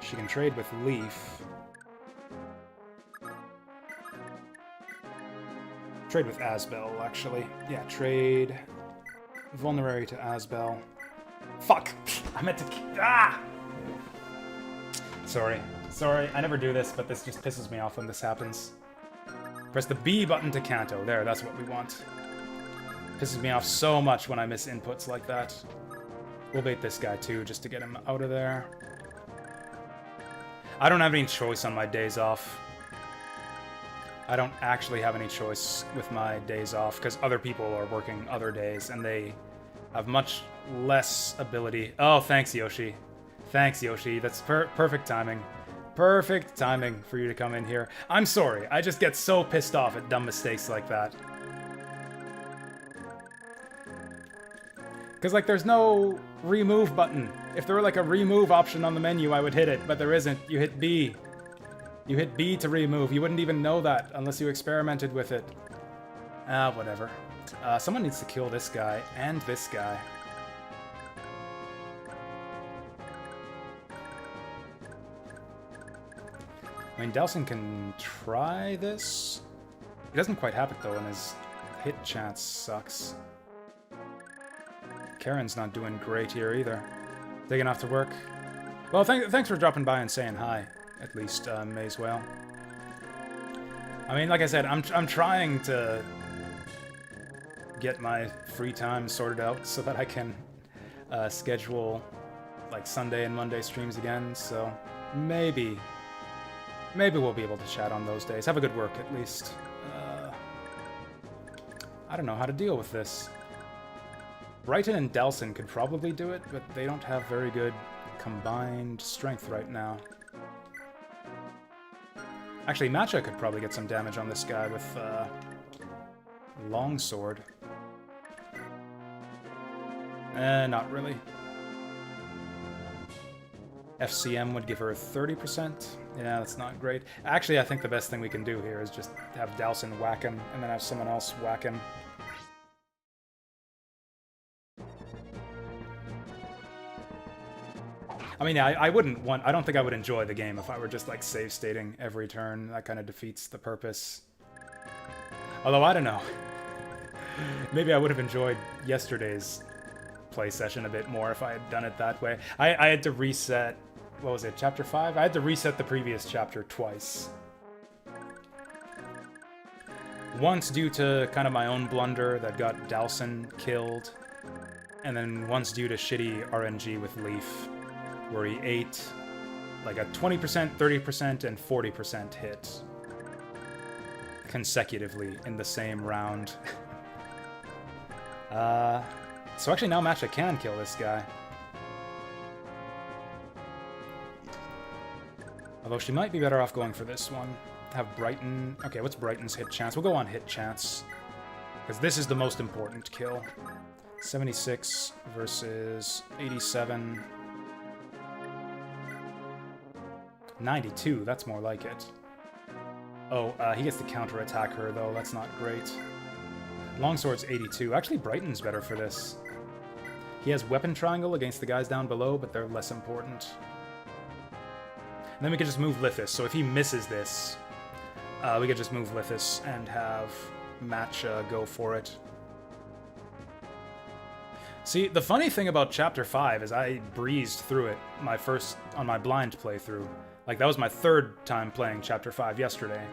She can trade with Leaf. Trade with Asbel, actually. Yeah, trade... Vulnerary to Asbel. Fuck! I meant to... Ah! Sorry. Sorry, I never do this, but this just pisses me off when this happens. Press the B button to Canto. There, that's what we want. Pisses me off so much when I miss inputs like that. We'll bait this guy too, just to get him out of there. I don't have any choice on my days off. I don't actually have any choice with my days off, because other people are working other days, and they have much less ability. Oh, thanks, Yoshi. Thanks, Yoshi. That's perfect timing. Perfect timing for you to come in here. I'm sorry. I just get so pissed off at dumb mistakes like that. Because, like, there's no remove button. If there were, like, a remove option on the menu, I would hit it, but there isn't. You hit B. You hit B to remove. You wouldn't even know that unless you experimented with it. Ah, whatever. Someone needs to kill this guy and this guy. I mean, Delson can try this. He doesn't quite have it though, and his hit chance sucks. Karen's not doing great here either. Taking off to work. Well, thanks for dropping by and saying hi, at least, Mayswell. I mean, like I said, I'm trying to get my free time sorted out so that I can schedule like Sunday and Monday streams again. So maybe we'll be able to chat on those days. Have a good work at least. I don't know how to deal with this. Brighton and Delson could probably do it, but they don't have very good combined strength right now. Actually, Matcha could probably get some damage on this guy with Longsword. Not really. FCM would give her 30%. Yeah, that's not great. Actually, I think the best thing we can do here is just have Dowson whack him, and then have someone else whack him. I mean, yeah, I don't think I would enjoy the game if I were just, like, save stating every turn. That kind of defeats the purpose. Although, I don't know. Maybe I would have enjoyed yesterday's play session a bit more if I had done it that way. I had to reset, what was it, chapter 5? I had to reset the previous chapter twice. Once due to kind of my own blunder that got Dowson killed, and then once due to shitty RNG with Leaf, where he ate like a 20%, 30%, and 40% hit consecutively in the same round. So actually now Matcha can kill this guy. Although she might be better off going for this one. Have Brighton... Okay, what's Brighton's hit chance? We'll go on hit chance. Because this is the most important kill. 76 versus 87. 92, that's more like it. Oh, he gets to counterattack her, though. That's not great. Longsword's 82. Actually, Brighton's better for this. He has weapon triangle against the guys down below, but they're less important. And then we could just move Lithis. So if he misses this, we could just move Lithis and have Matcha go for it. See, the funny thing about Chapter 5 is I breezed through it on my blind playthrough. Like, that was my third time playing Chapter 5 yesterday.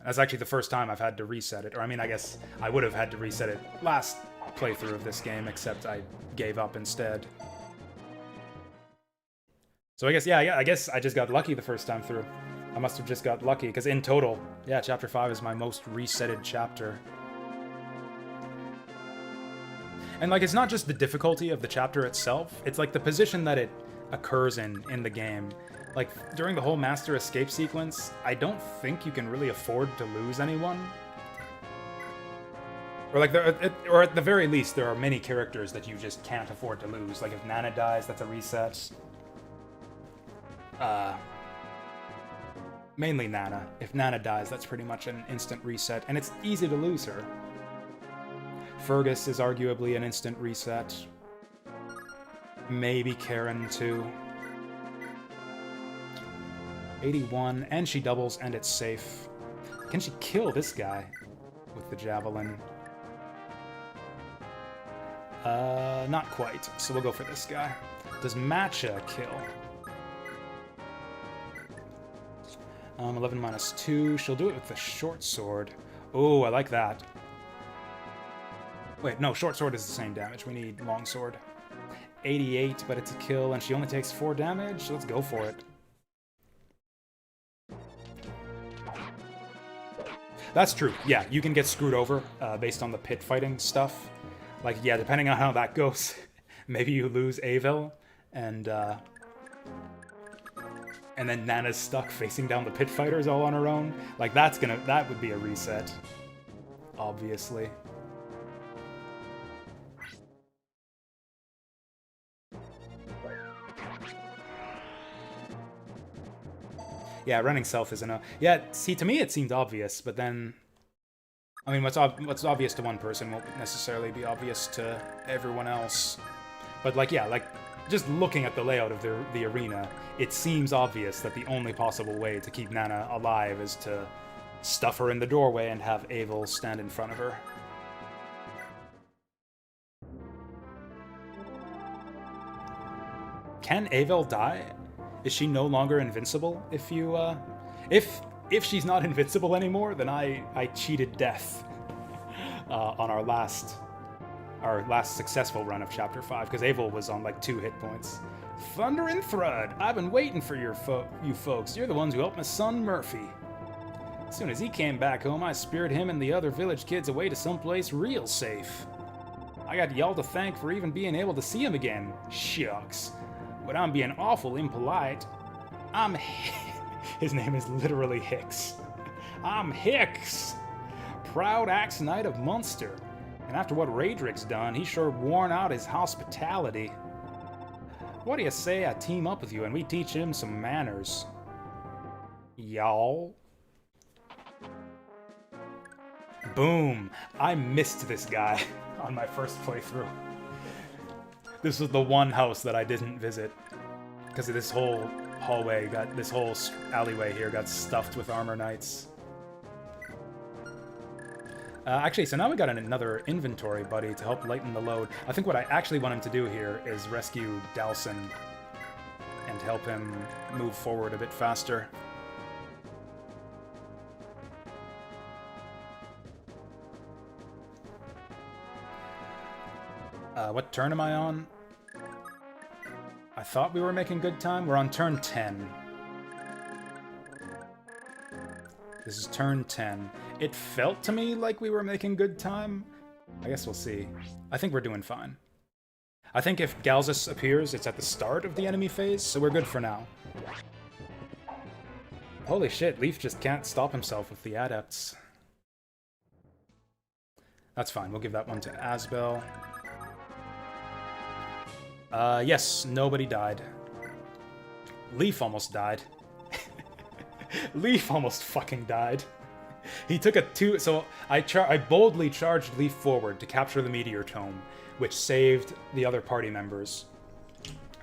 That's actually the first time I've had to reset it. Or, I mean, I guess I would have had to reset it last playthrough of this game, except I gave up instead. So I guess, yeah, I guess I just got lucky the first time through. I must have just got lucky, because in total, yeah, Chapter 5 is my most resetted chapter. And, like, it's not just the difficulty of the chapter itself, it's, like, the position that it occurs in the game. Like, during the whole Master Escape sequence, I don't think you can really afford to lose anyone. Or, like, or at the very least, there are many characters that you just can't afford to lose. Like, if Nana dies, that's a reset. Mainly Nana. If Nana dies, that's pretty much an instant reset, and it's easy to lose her. Fergus is arguably an instant reset. Maybe Karen, too. 81, and she doubles, and it's safe. Can she kill this guy with the javelin? Not quite, so we'll go for this guy. Does Matcha kill? 11 minus 2. She'll do it with the short sword. Oh, I like that. Wait, no, short sword is the same damage. We need long sword. 88, but it's a kill, and she only takes 4 damage. Let's go for it. That's true. Yeah, you can get screwed over based on the pit fighting stuff. Like, yeah, depending on how that goes, maybe you lose Avil, and then Nana's stuck facing down the pit fighters all on her own. Like, that would be a reset, obviously. Yeah, running self is a... Yeah, see, to me it seemed obvious, but then... I mean, what's obvious to one person won't necessarily be obvious to everyone else. But, like, yeah, like, just looking at the layout of the arena, it seems obvious that the only possible way to keep Nana alive is to stuff her in the doorway and have Abel stand in front of her. Can Abel die? Is she no longer invincible? If you, if she's not invincible anymore, then I cheated death on our last successful run of Chapter 5, because Abel was on like 2 hit points. Thunder and Thrud, I've been waiting for you folks. You're the ones who helped my son Murphy. As soon as he came back home, I speared him and the other village kids away to someplace real safe. I got y'all to thank for even being able to see him again. Shucks. But I'm being awful impolite. His name is literally Hicks. I'm Hicks, proud axe knight of Munster. And after what Raedric's done, he's sure worn out his hospitality. What do you say I team up with you and we teach him some manners? Y'all? Boom! I missed this guy on my first playthrough. This was the one house that I didn't visit, because this whole hallway this whole alleyway here got stuffed with armor knights. Actually, so now we got another inventory buddy to help lighten the load. I think what I actually want him to do here is rescue Dalson and help him move forward a bit faster. What turn am I on? I thought we were making good time. We're on turn 10. This is turn 10. It felt to me like we were making good time. I guess we'll see. I think we're doing fine. I think if Galzus appears, it's at the start of the enemy phase, so we're good for now. Holy shit, Leaf just can't stop himself with the adepts. That's fine, we'll give that one to Asbel. Yes, nobody died. Leaf almost died. Leaf almost fucking died. He took a 2, so I boldly charged Leaf forward to capture the Meteor Tome, which saved the other party members.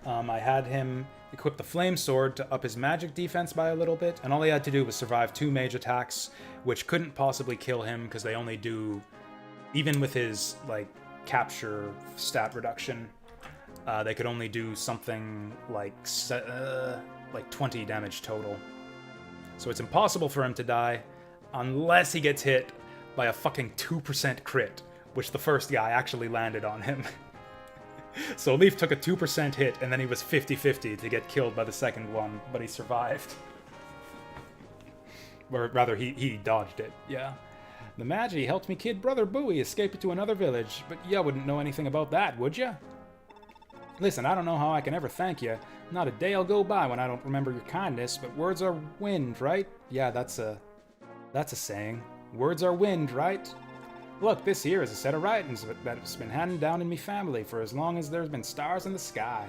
I had him equip the Flame Sword to up his magic defense by a little bit, and all he had to do was survive 2 mage attacks, which couldn't possibly kill him, because they only do, even with his, like, capture stat reduction, they could only do something like 20 damage total. So it's impossible for him to die unless he gets hit by a fucking 2% crit, which the first guy actually landed on him. So Leaf took a 2% hit, and then he was 50-50 to get killed by the second one, but he survived. Or rather, he dodged it, yeah. The Magi helped me kid Brother Bowie escape to another village, but ya wouldn't know anything about that, would ya? Listen, I don't know how I can ever thank you. Not a day'll go by when I don't remember your kindness, but words are wind, right? Yeah, that's a saying. Words are wind, right? Look, this here is a set of writings that's been handed down in me family for as long as there's been stars in the sky.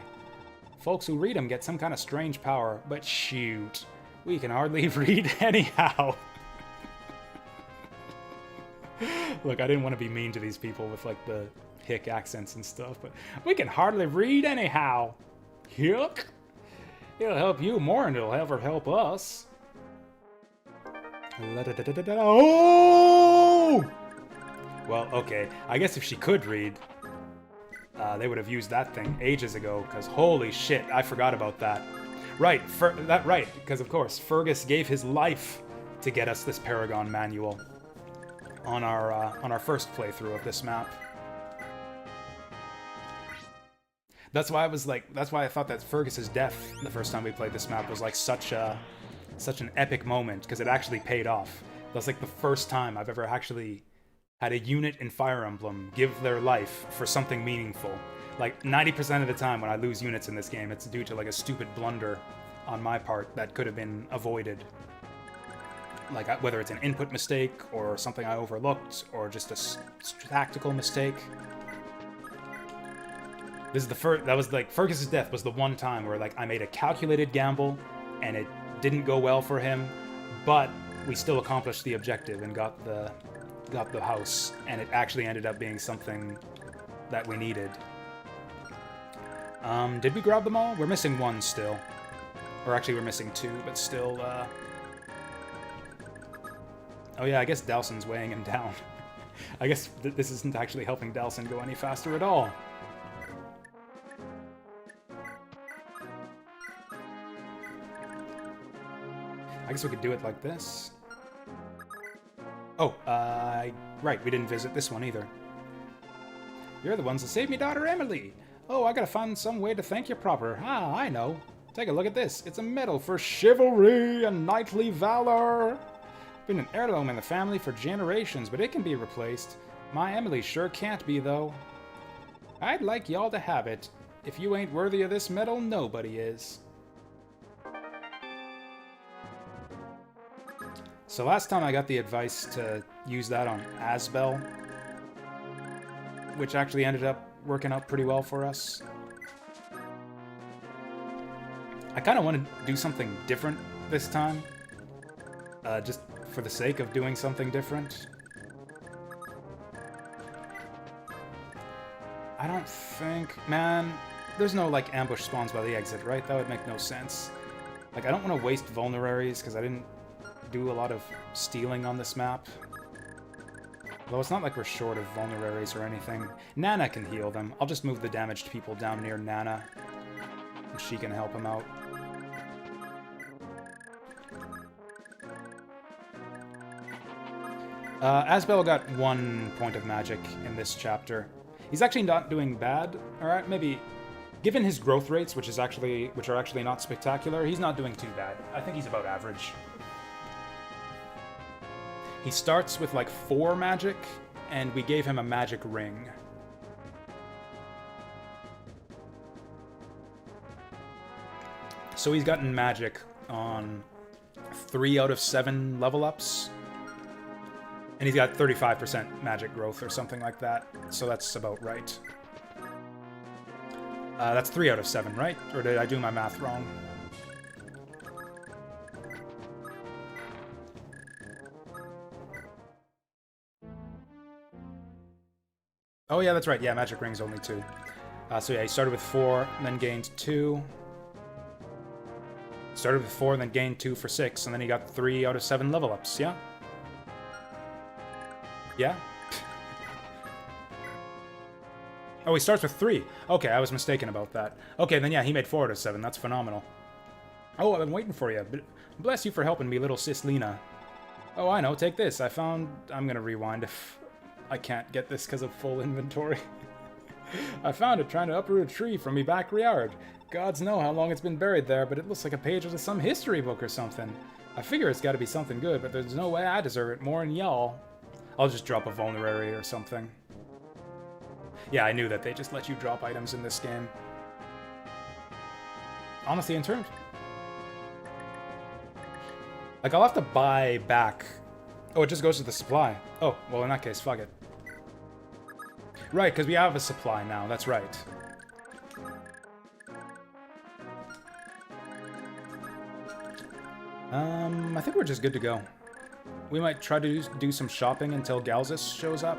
Folks who read them get some kind of strange power, but shoot, we can hardly read anyhow. Look, I didn't want to be mean to these people with, like, the hick accents and stuff, but we can hardly read anyhow. Yuck. It'll help you more than it'll ever help us. Oh! Well, okay. I guess if she could read, they would have used that thing ages ago, because holy shit, I forgot about that. Right, because of course, Fergus gave his life to get us this Paragon manual on our first playthrough of this map. That's why I thought that Fergus's death the first time we played this map was like such an epic moment, because it actually paid off. That's like the first time I've ever actually had a unit in Fire Emblem give their life for something meaningful. Like 90% of the time when I lose units in this game, it's due to like a stupid blunder on my part that could have been avoided. Like whether it's an input mistake or something I overlooked or just a tactical mistake. This is the first. That was like Fergus's death was the one time where like I made a calculated gamble, and it didn't go well for him, but we still accomplished the objective and got the house, and it actually ended up being something that we needed. Did we grab them all? We're missing one still, or actually we're missing 2, but still. Oh yeah, I guess Dalson's weighing him down. I guess this isn't actually helping Dalson go any faster at all. I guess we could do it like this. Oh, right, we didn't visit this one either. You're the ones that saved me daughter Emily! Oh, I gotta find some way to thank you proper. Ah, I know. Take a look at this. It's a medal for chivalry and knightly valor. Been an heirloom in the family for generations, but it can be replaced. My Emily sure can't be, though. I'd like y'all to have it. If you ain't worthy of this medal, nobody is. So last time I got the advice to use that on Asbel, which actually ended up working out pretty well for us. I kind of want to do something different this time, just for the sake of doing something different. I don't think... Man, there's no, like, ambush spawns by the exit, right? That would make no sense. Like, I don't want to waste vulneraries, because I didn't do a lot of stealing on this map. Though it's not like we're short of vulneraries or anything. Nana can heal them. I'll just move the damaged people down near Nana, and she can help them out. Asbel got 1 point of magic in this chapter. He's actually not doing bad. Alright, maybe... Given his growth rates, which are actually not spectacular, he's not doing too bad. I think he's about average. He starts with like 4 magic, and we gave him a magic ring. So he's gotten magic on 3 out of 7 level ups. And he's got 35% magic growth or something like that. So that's about right. That's 3 out of 7, right? Or did I do my math wrong? Oh yeah, that's right. Yeah, magic ring's only 2. So yeah, he started with 4, and then gained 2. Started with 4, and then gained 2 for 6, and then he got 3 out of 7 level ups, yeah? Yeah? Oh, he starts with 3. Okay, I was mistaken about that. Okay, then yeah, he made 4 out of 7. That's phenomenal. Oh, I've been waiting for you. Bless you for helping me, little sis Lena. Oh, I know. Take this. I'm gonna rewind if I can't get this because of full inventory. I found it trying to uproot a tree from me backyard. Gods know how long it's been buried there, but it looks like a page of some history book or something. I figure it's gotta be something good, but there's no way I deserve it more than y'all. I'll just drop a vulnerary or something. Yeah, I knew that they just let you drop items in this game. Honestly, in terms... Like, I'll have to buy back... Oh, it just goes to the supply. Oh, well, in that case, fuck it. Right, because we have a supply now, that's right. I think we're just good to go. We might try to do some shopping until Galzus shows up.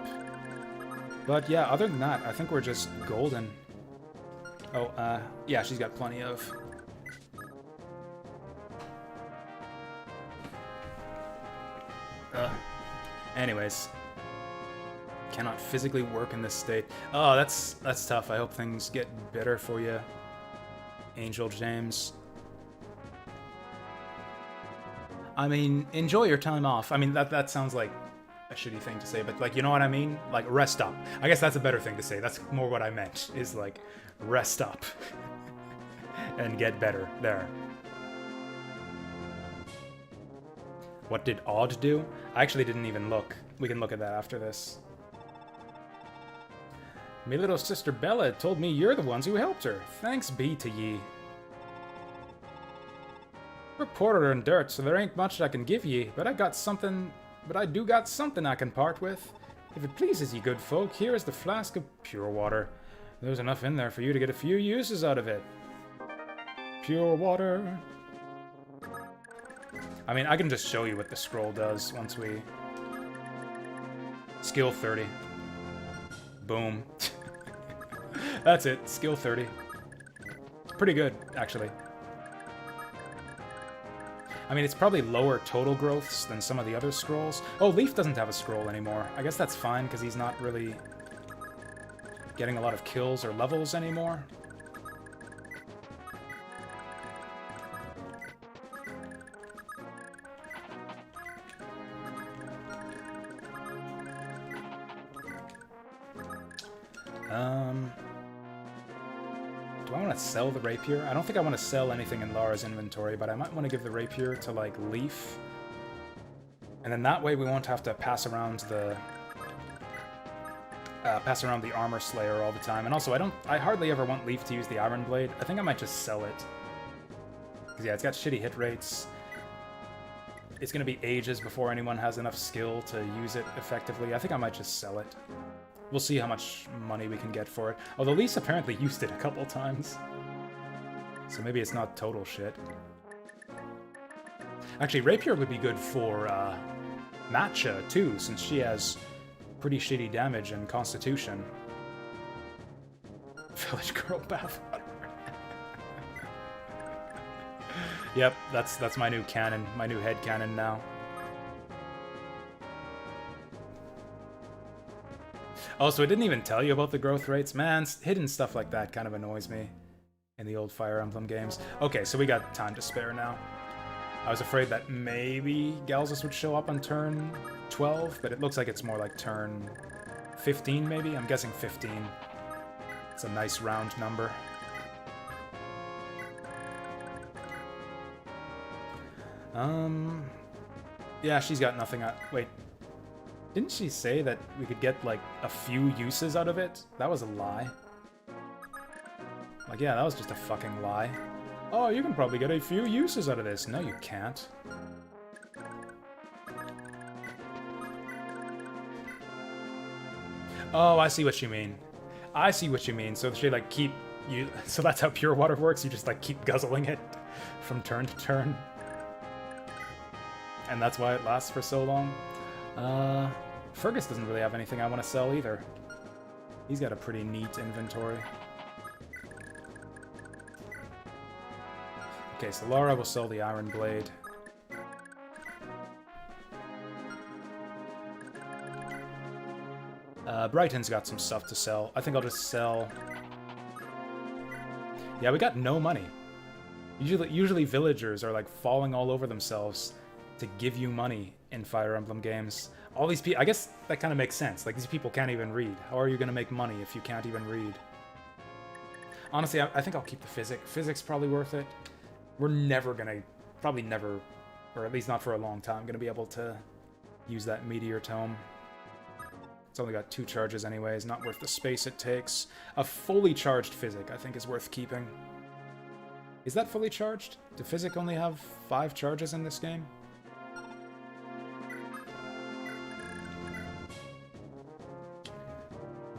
But yeah, other than that, I think we're just golden. Oh, yeah, she's got plenty of... Anyways. Cannot physically work in this state. Oh, that's tough. I hope things get better for you, Angel James. I mean, enjoy your time off. I mean, that sounds like a shitty thing to say, but, like, you know what I mean? Like, rest up. I guess that's a better thing to say. That's more what I meant, is, like, rest up. And get better. There. What did Odd do? I actually didn't even look. We can look at that after this. Me little sister Bella told me you're the ones who helped her. Thanks be to ye. We're poorer than dirt, so there ain't much I can give ye, but I do got something I can part with. If it pleases ye good folk, here is the flask of pure water. There's enough in there for you to get a few uses out of it. Pure water. I mean, I can just show you what the scroll does once we... Skill 30. Boom. That's it. Skill 30. It's pretty good, actually. I mean, it's probably lower total growths than some of the other scrolls. Oh, Leaf doesn't have a scroll anymore. I guess that's fine, because he's not really getting a lot of kills or levels anymore. Do I want to sell the rapier? I don't think I want to sell anything in Lara's inventory, but I might want to give the rapier to, like, Leaf. And then that way we won't have to pass around the armor slayer all the time. And also, I hardly ever want Leaf to use the iron blade. I think I might just sell it. Because, yeah, it's got shitty hit rates. It's going to be ages before anyone has enough skill to use it effectively. I think I might just sell it. We'll see how much money we can get for it. Although Leaf's apparently used it a couple times. So maybe it's not total shit. Actually, Rapier would be good for Matcha, too, since she has pretty shitty damage and constitution. Village Girl Bathwater. Yep, that's my new cannon, my new head cannon now. Also, I didn't even tell you about the growth rates. Man, hidden stuff like that kind of annoys me in the old Fire Emblem games. Okay, so we got time to spare now. I was afraid that maybe Galzus would show up on turn 12, but it looks like it's more like turn 15, maybe? I'm guessing 15. It's a nice round number. Yeah, she's got nothing. Wait. Didn't she say that we could get, like, a few uses out of it? That was a lie. Like, yeah, that was just a fucking lie. Oh, you can probably get a few uses out of this. No, you can't. Oh, I see what you mean. I see what you mean. So she, like, so that's how pure water works? You just, like, keep guzzling it from turn to turn? And that's why it lasts for so long? Fergus doesn't really have anything I want to sell either. He's got a pretty neat inventory. Okay, so Lara will sell the Iron Blade. Brighton's got some stuff to sell. I think I'll just sell... Yeah, we got no money. Usually villagers are like falling all over themselves to give you money in Fire Emblem games. All these people, I guess that kind of makes sense. Like, these people can't even read. How are you going to make money if you can't even read? Honestly, I think I'll keep the physics. Physics probably worth it. We're never going to, probably never, or at least not for a long time, going to be able to use that Meteor Tome. It's only got 2 charges anyways, not worth the space it takes. A fully charged Physic, I think, is worth keeping. Is that fully charged? Do Physic only have 5 charges in this game?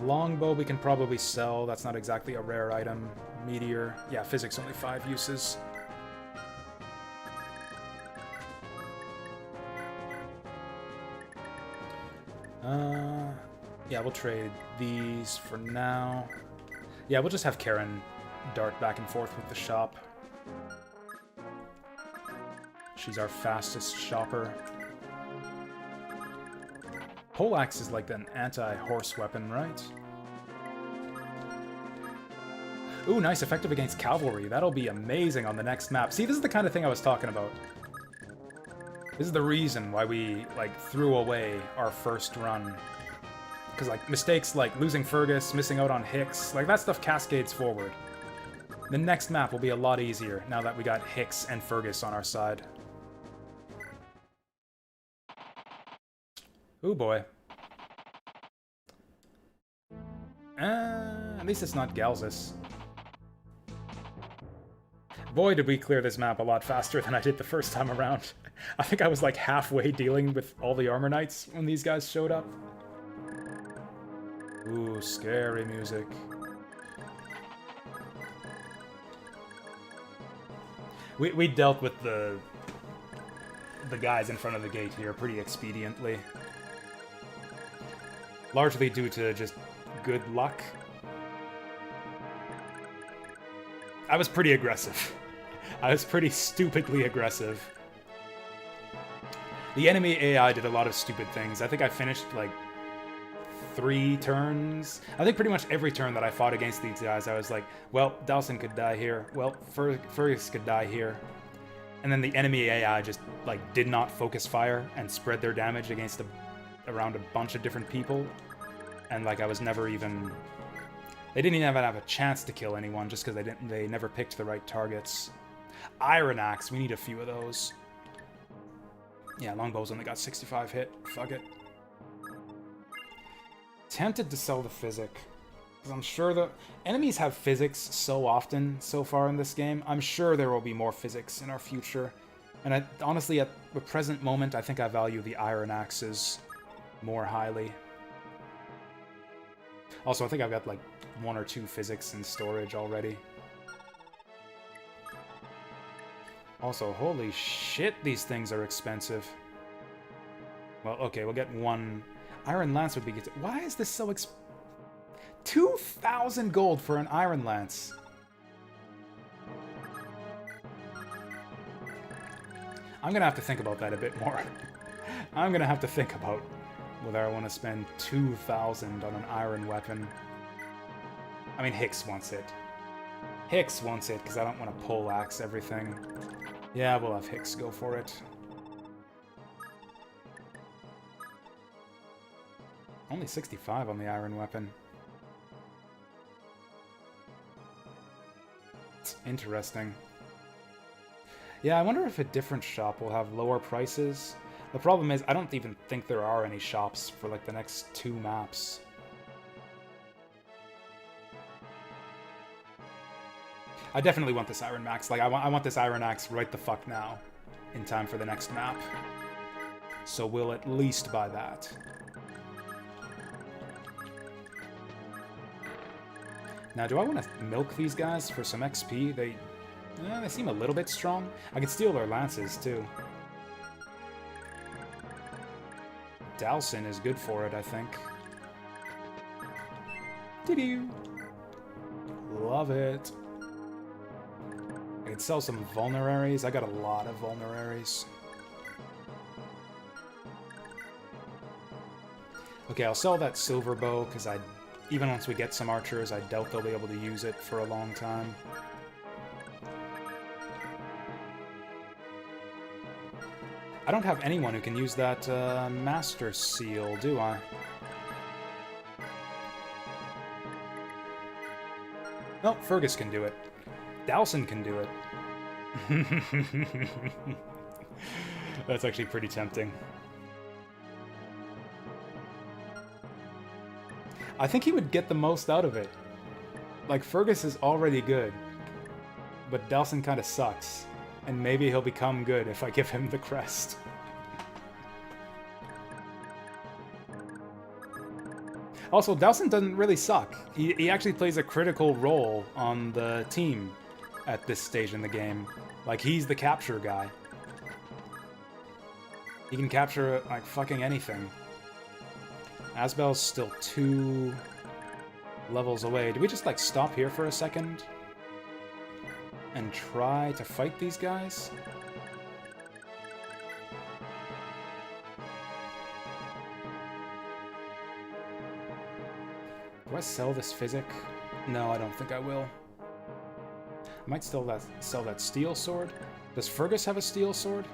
Longbow we can probably sell. That's not exactly a rare item. Meteor. Yeah, Physic's only 5 uses. Yeah, we'll trade these for now. Yeah, we'll just have Karen dart back and forth with the shop. She's our fastest shopper. Poleaxe is like an anti-horse weapon, right? Ooh, nice, effective against cavalry. That'll be amazing on the next map. See, this is the kind of thing I was talking about. This is the reason why we, like, threw away our first run. Because, like, mistakes like losing Fergus, missing out on Hicks, like, that stuff cascades forward. The next map will be a lot easier now that we got Hicks and Fergus on our side. Ooh, boy. At least it's not Galzus. Boy, did we clear this map a lot faster than I did the first time around. I think I was like halfway dealing with all the Armor Knights when these guys showed up. Ooh, scary music. We dealt with the guys in front of the gate here pretty expediently. Largely due to just good luck. I was pretty aggressive. I was pretty stupidly aggressive. The enemy AI did a lot of stupid things. I think I finished like 3 turns. I think pretty much every turn that I fought against these guys, I was like, well, Dawson could die here. Well, Fergus could die here. And then the enemy AI just like did not focus fire and spread their damage against around a bunch of different people. And like I was never even... They didn't even have a chance to kill anyone just because they never picked the right targets. Iron Axe, we need a few of those. Yeah, Longbow's only got 65 hit. Fuck it. Tempted to sell the Physic. Because I'm sure the enemies have physics so often so far in this game. I'm sure there will be more physics in our future. And honestly, at the present moment, I think I value the Iron Axes more highly. Also, I think I've got like 1 or 2 physics in storage already. Also, holy shit, these things are expensive. Well, okay, we'll get 1... Iron Lance would be good. Why is this so expensive? 2,000 gold for an Iron Lance. I'm gonna have to think about that a bit more. I'm gonna have to think about whether I want to spend 2,000 on an iron weapon. I mean, Hicks wants it. Hicks wants it because I don't want to pole axe everything. Yeah, we'll have Hicks go for it. Only 65 on the iron weapon. It's interesting. Yeah, I wonder if a different shop will have lower prices. The problem is, I don't even think there are any shops for like the next 2 maps. I definitely want this Iron Axe. Like, I want this Iron Axe right the fuck now, in time for the next map. So we'll at least buy that. Now, do I want to milk these guys for some XP? They seem a little bit strong. I could steal their lances, too. Dalsin is good for it, I think. Doo-doo! Love it. I could sell some vulneraries. I got a lot of vulneraries. Okay, I'll sell that silver bow, because even once we get some archers, I doubt they'll be able to use it for a long time. I don't have anyone who can use that Master Seal, do I? No, Fergus can do it. Dalsin can do it. That's actually pretty tempting. I think he would get the most out of it. Like, Fergus is already good, but Dalsin kind of sucks. And maybe he'll become good if I give him the crest. Also, Dalsin doesn't really suck. He actually plays a critical role on the team at this stage in the game. Like, he's the capture guy. He can capture, like, fucking anything. Asbel's still 2 levels away. Do we just, like, stop here for a second? And try to fight these guys? Do I sell this Physic? No, I don't think I will. I might still sell that steel sword. Does Fergus have a steel sword?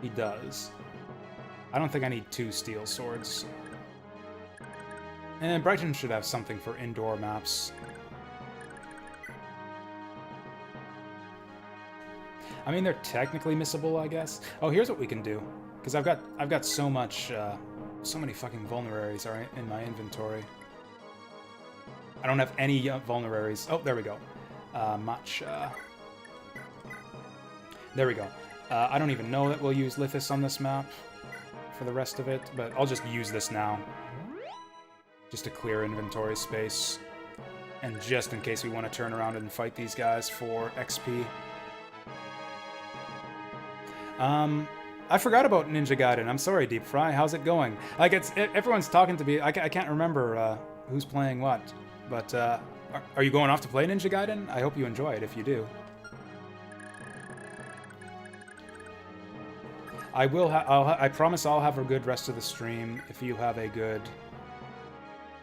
He does. I don't think I need 2 steel swords. And Brighton should have something for indoor maps. I mean, they're technically missable, I guess. Oh, here's what we can do. Because I've got so much, so many fucking vulneraries are in my inventory. I don't have any vulneraries. Oh, there we go. There we go. I don't even know that we'll use Lithis on this map for the rest of it, but I'll just use this now. Just to clear inventory space. And just in case we want to turn around and fight these guys for XP. I forgot about Ninja Gaiden. I'm sorry, Deep Fry. How's it going? Like, everyone's talking to me. I can't remember who's playing what. But are you going off to play Ninja Gaiden? I hope you enjoy it if you do. I will. I promise I'll have a good rest of the stream if you have a good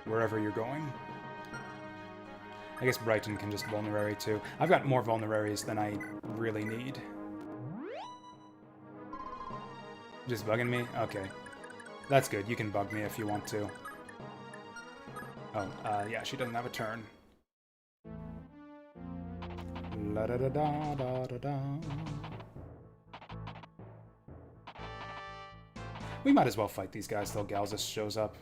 wherever you're going. I guess Brighton can just vulnerary too. I've got more vulneraries than I really need. Just bugging me? Okay. That's good. You can bug me if you want to. Oh, yeah, she doesn't have a turn. La da da da da da da. We might as well fight these guys till Galzus shows up.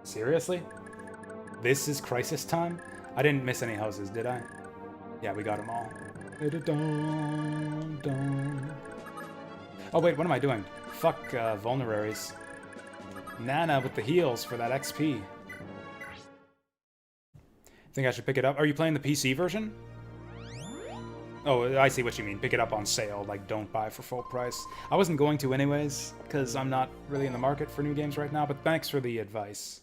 Seriously? This is crisis time? I didn't miss any houses, did I? Yeah, we got them all. Oh wait, what am I doing? Fuck vulneraries. Nana with the heals for that XP. Think I should pick it up? Are you playing the PC version? Oh, I see what you mean. Pick it up on sale, like don't buy for full price. I wasn't going to anyways, because I'm not really in the market for new games right now, but thanks for the advice.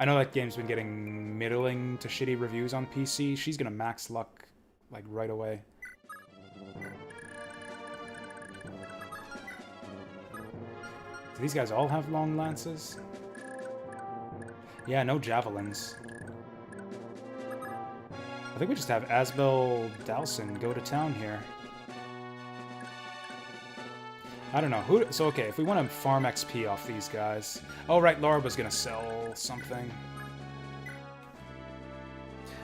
I know that game's been getting middling to shitty reviews on PC. She's gonna max luck, like, right away. Do these guys all have long lances? Yeah, no javelins. I think we just have Asbel Dalson go to town here. I don't know. Who. So, okay, if we want to farm XP off these guys... Oh, right, Laura was going to sell something.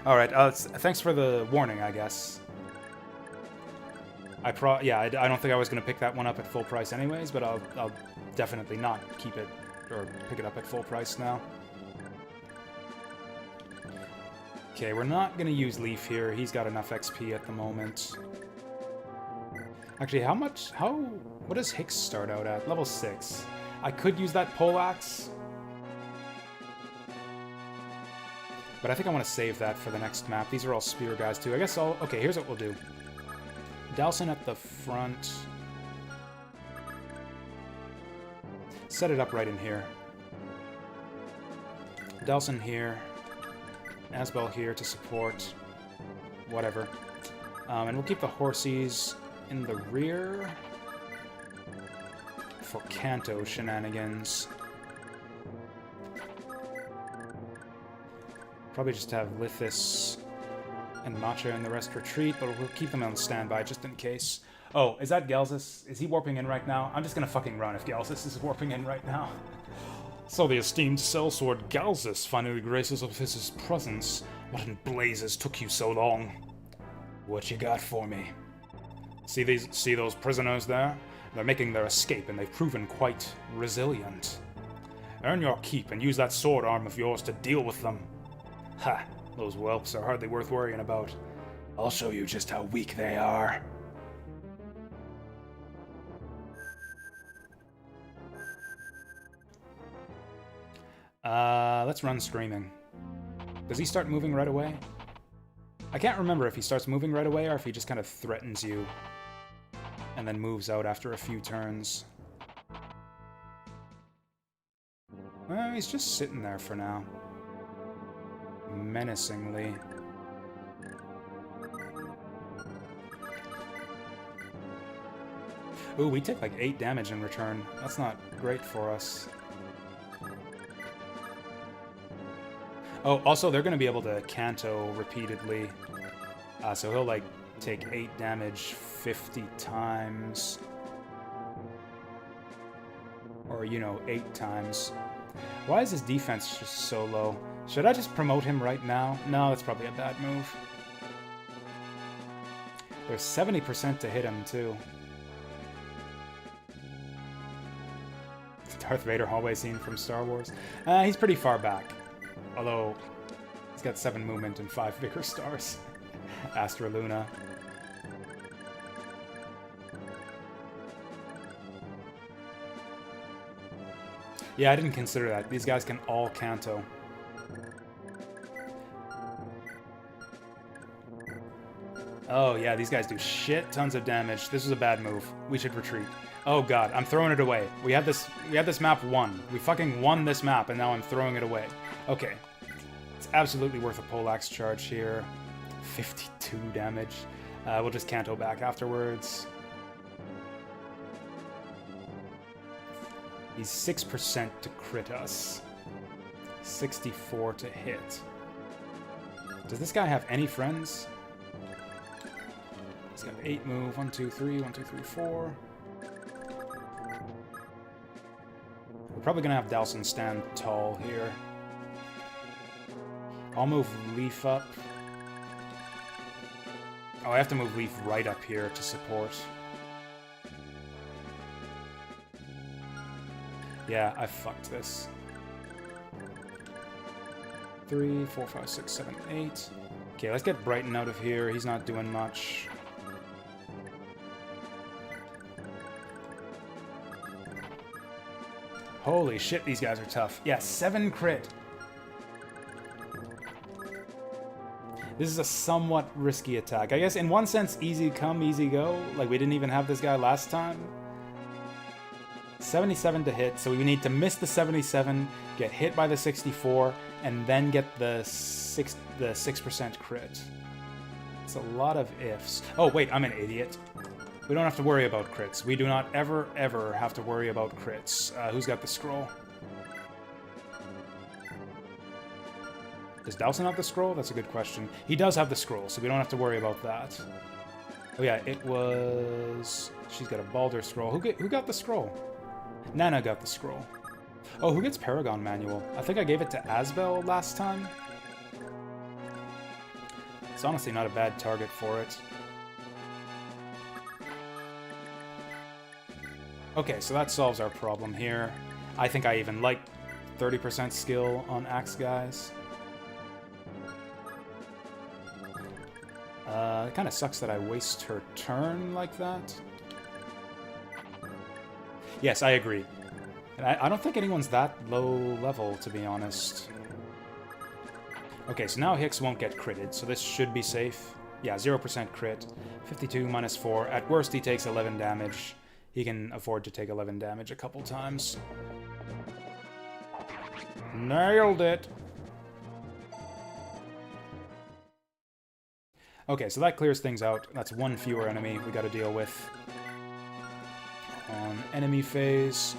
Alright, thanks for the warning, I guess. I don't think I was going to pick that one up at full price anyways, but I'll definitely not keep it, or pick it up at full price now. Okay, we're not going to use Leaf here. He's got enough XP at the moment. Actually, what does Hicks start out at? Level 6. I could use that poleaxe. But I think I want to save that for the next map. These are all spear guys too. I guess okay, here's what we'll do. Dalson at the front. Set it up right in here. Dalson here. Asbel here to support. Whatever. And we'll keep the horsies in the rear for Kanto shenanigans. Probably just have Lithis and Matcha and the rest retreat, but we'll keep them on standby just in case. Oh, is that Galzus? Is he warping in right now? I'm just gonna fucking run if Galzus is warping in right now. So the esteemed sellsword Galzus finally graces us with his presence. What in blazes took you so long? What you got for me? See those prisoners there? They're making their escape, and they've proven quite resilient. Earn your keep and use that sword arm of yours to deal with them. Ha! Those whelps are hardly worth worrying about. I'll show you just how weak they are. Let's run screaming. Does he start moving right away? I can't remember if he starts moving right away or if he just kind of threatens you and then moves out after a few turns. Well, he's just sitting there for now. Menacingly. Ooh, we take like 8 damage in return. That's not great for us. Oh, also, they're going to be able to Kanto repeatedly. So he'll, like, take 8 damage 50 times. Or, you know, 8 times. Why is his defense just so low? Should I just promote him right now? No, that's probably a bad move. There's 70% to hit him, too. Darth Vader hallway scene from Star Wars. He's pretty far back. Although, he's got 7 movement and 5 vigor stars. Astra Luna. Yeah, I didn't consider that. These guys can all Kanto. Oh yeah, these guys do shit tons of damage. This is a bad move. We should retreat. Oh god, I'm throwing it away. We had this map won. We fucking won this map, and now I'm throwing it away. Okay. It's absolutely worth a poleaxe charge here. 52 damage. We'll just canto back afterwards. He's 6% to crit us. 64 to hit. Does this guy have any friends? He's got 8 move. 1, 2, 3. 1, 2, 3, 4. We're probably gonna have Dalson stand tall here. I'll move Leaf up. Oh, I have to move Leaf right up here to support. Yeah, I fucked this. 3, 4, 5, 6, 7, 8. Okay, let's get Brighton out of here. He's not doing much. Holy shit, these guys are tough. Yeah, 7 crit. This is a somewhat risky attack. I guess in one sense, easy come, easy go. Like, we didn't even have this guy last time. 77 to hit, so we need to miss the 77, get hit by the 64, and then get the 6% crit. It's a lot of ifs. Oh, wait, I'm an idiot. We don't have to worry about crits. We do not ever, ever have to worry about crits. Who's got the scroll? Does Dowson have the scroll? That's a good question. He does have the scroll, so we don't have to worry about that. Oh yeah, it was... She's got a Baldur scroll. Who got the scroll? Nana got the scroll. Oh, who gets Paragon Manual? I think I gave it to Asbel last time. It's honestly not a bad target for it. Okay, so that solves our problem here. I think I even like 30% skill on Axe guys. It kind of sucks that I waste her turn like that. Yes, I agree. And I don't think anyone's that low level, to be honest. Okay, so now Hicks won't get critted, so this should be safe. Yeah, 0% crit. 52 minus 4. At worst, he takes 11 damage. He can afford to take 11 damage a couple times. Nailed it! Okay, so that clears things out. That's one fewer enemy we gotta deal with. On enemy phase.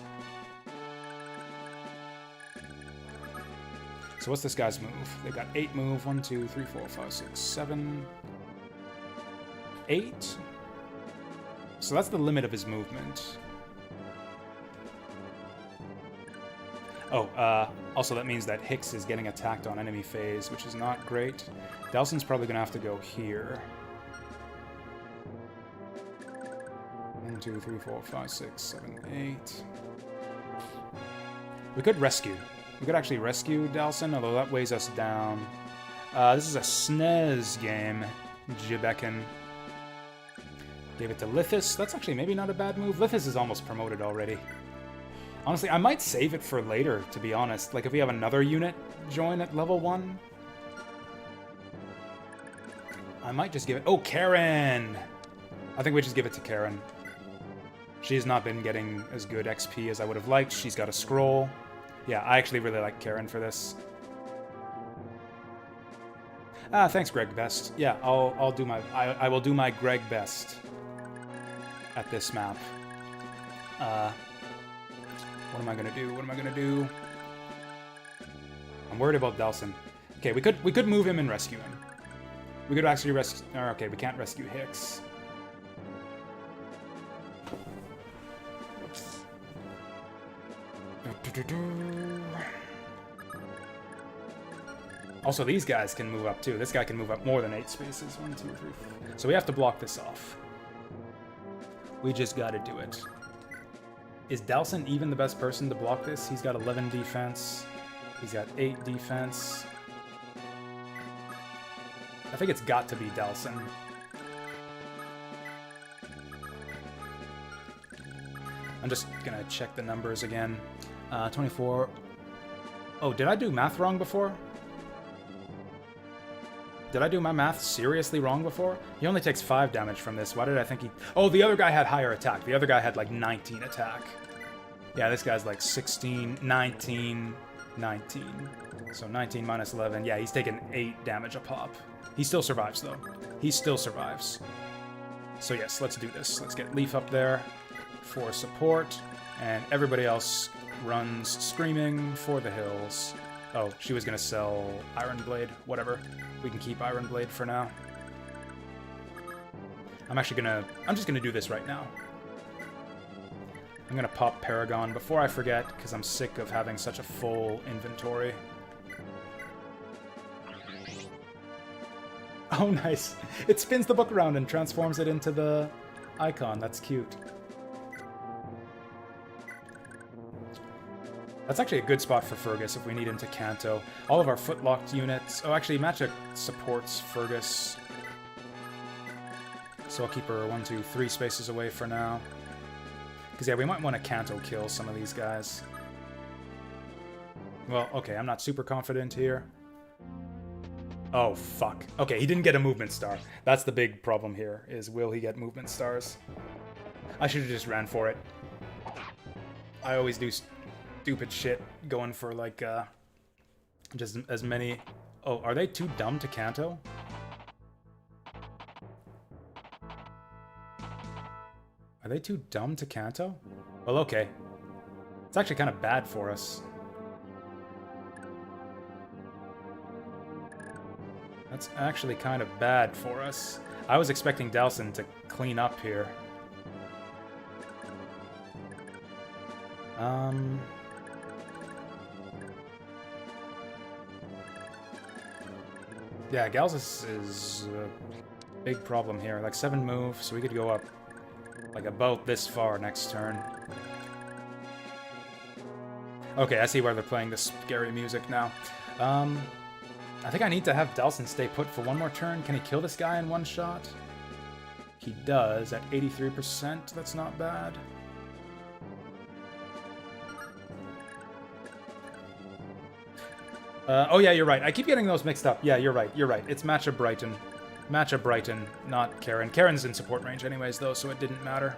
So what's this guy's move? They've got 8 move. 1, 2, 3, 4, 5, 6, 7... 8? So that's the limit of his movement. Oh, also that means that Hicks is getting attacked on enemy phase, which is not great. Delson's probably gonna have to go here. 1, 2, 3, 4, 5, 6, 7, 8. We could rescue. We could actually rescue Dalson, although that weighs us down. This is a SNES game, Jibekin. Gave it to Lithis. That's actually maybe not a bad move. Lithis is almost promoted already. Honestly, I might save it for later, to be honest. Like, if we have another unit join at level 1. I might just give it... Oh, Karen! I think we just give it to Karen. She has not been getting as good XP as I would have liked. She's got a scroll. Yeah, I actually really like Karen for this. Thanks, Greg Best. Yeah, I'll do my... I will do my Greg Best at this map. What am I gonna do? What am I gonna do? I'm worried about Delson. Okay, we could move him and rescue him. We could actually rescue... Okay, we can't rescue Hicks. Oops. Also, these guys can move up too. This guy can move up more than 8 spaces. 1, 2, 3, 4. So we have to block this off. We just gotta do it. Is Dalson even the best person to block this? He's got 11 defense. He's got 8 defense. I think it's got to be Dalson. I'm just gonna check the numbers again. 24. Oh, did I do math wrong before? Did I do my math seriously wrong before? He only takes 5 damage from this. Why did I think he... Oh, the other guy had higher attack. The other guy had like 19 attack. Yeah, this guy's like 16, 19, 19. So 19 minus 11. Yeah, he's taking 8 damage a pop. He still survives, though. He still survives. So yes, let's do this. Let's get Leaf up there for support, and everybody else runs screaming for the hills. Oh, she was gonna sell Iron Blade. Whatever. We can keep Iron Blade for now. I'm just gonna do this right now. I'm gonna pop Paragon before I forget, because I'm sick of having such a full inventory. Oh, nice. It spins the book around and transforms it into the icon. That's cute. That's actually a good spot for Fergus if we need into Kanto. All of our footlocked units... Oh, actually, Matcha supports Fergus. So I'll keep her 1, 2, 3 spaces away for now. Because, yeah, we might want to Kanto kill some of these guys. Well, okay, I'm not super confident here. Oh, fuck. Okay, he didn't get a movement star. That's the big problem here, is will he get movement stars? I should have just ran for it. I always do stupid shit going for, like, just as many... Oh, are they too dumb to Kanto? Are they too dumb to Kanto? Well, okay. It's actually kind of bad for us. That's actually kind of bad for us. I was expecting Dalsin to clean up here. Yeah, Galzus is a big problem here. Like 7 moves, so we could go up like about this far next turn. Okay, I see why they're playing this scary music now. I think I need to have Dalsin stay put for one more turn. Can he kill this guy in one shot? He does at 83%. That's not bad. Oh yeah, you're right. I keep getting those mixed up. Yeah, you're right. You're right. It's Matcha Brighton. Matcha Brighton, not Karen. Karen's in support range anyways, though, so it didn't matter.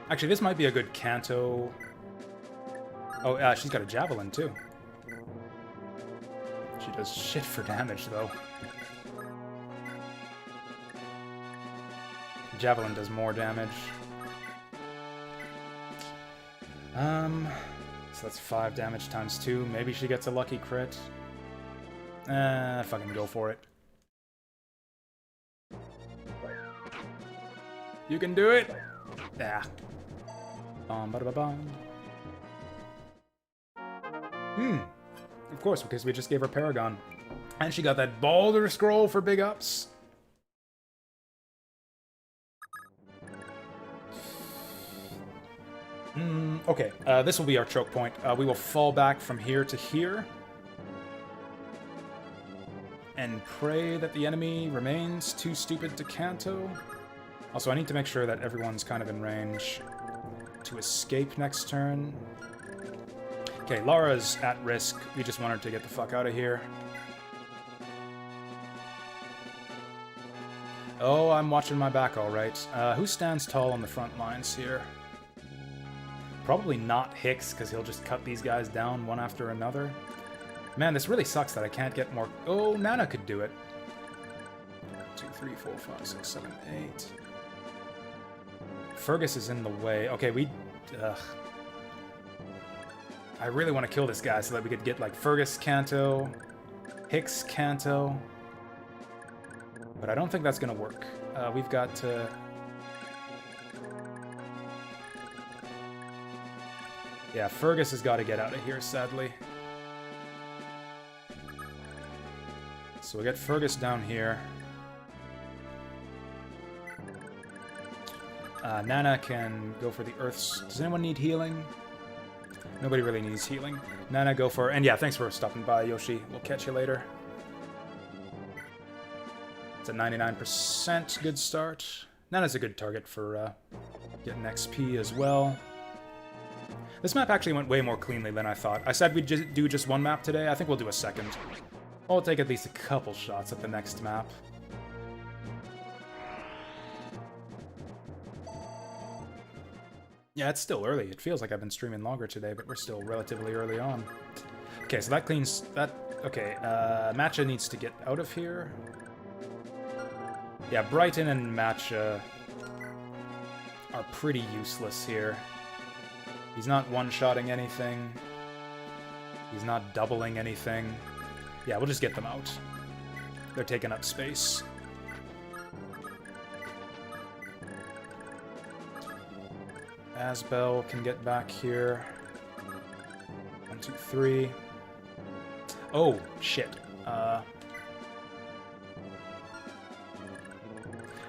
Actually, this might be a good Kanto. Oh, she's got a Javelin, too. She does shit for damage, though. Javelin does more damage. So that's 5 damage times 2. Maybe she gets a lucky crit. Fucking go for it. You can do it! Yeah. Bum-ba-da-ba-bum. Of course, because we just gave her Paragon. And she got that Balder Scroll for big ups. Okay, this will be our choke point. We will fall back from here to here. And pray that the enemy remains too stupid to Kanto. Also, I need to make sure that everyone's kind of in range to escape next turn. Okay, Lara's at risk. We just want her to get the fuck out of here. Oh, I'm watching my back all right. Who stands tall on the front lines here? Probably not Hicks, because he'll just cut these guys down one after another. Man, this really sucks that I can't get more... Oh, Nana could do it. 2, 3, 4, 5, 6, 7, 8. Fergus is in the way. Okay, we... I really want to kill this guy so that we could get, like, Fergus Kanto, Hicks Kanto. But I don't think that's going to work. We've got to... Yeah, Fergus has got to get out of here, sadly. So we got Fergus down here. Nana can go for the Earths. Does anyone need healing? Nobody really needs healing. Nana, go for... And yeah, thanks for stopping by, Yoshi. We'll catch you later. It's a 99%. Good start. Nana's a good target for getting XP as well. This map actually went way more cleanly than I thought. I said we'd do just one map today. I think we'll do a second. I'll take at least a couple shots at the next map. Yeah, it's still early. It feels like I've been streaming longer today, but we're still relatively early on. Okay, so that cleans... that. Okay, Matcha needs to get out of here. Yeah, Brighton and Matcha are pretty useless here. He's not one-shotting anything. He's not doubling anything. Yeah, we'll just get them out. They're taking up space. Asbel can get back here. 1, 2, 3. Oh, shit.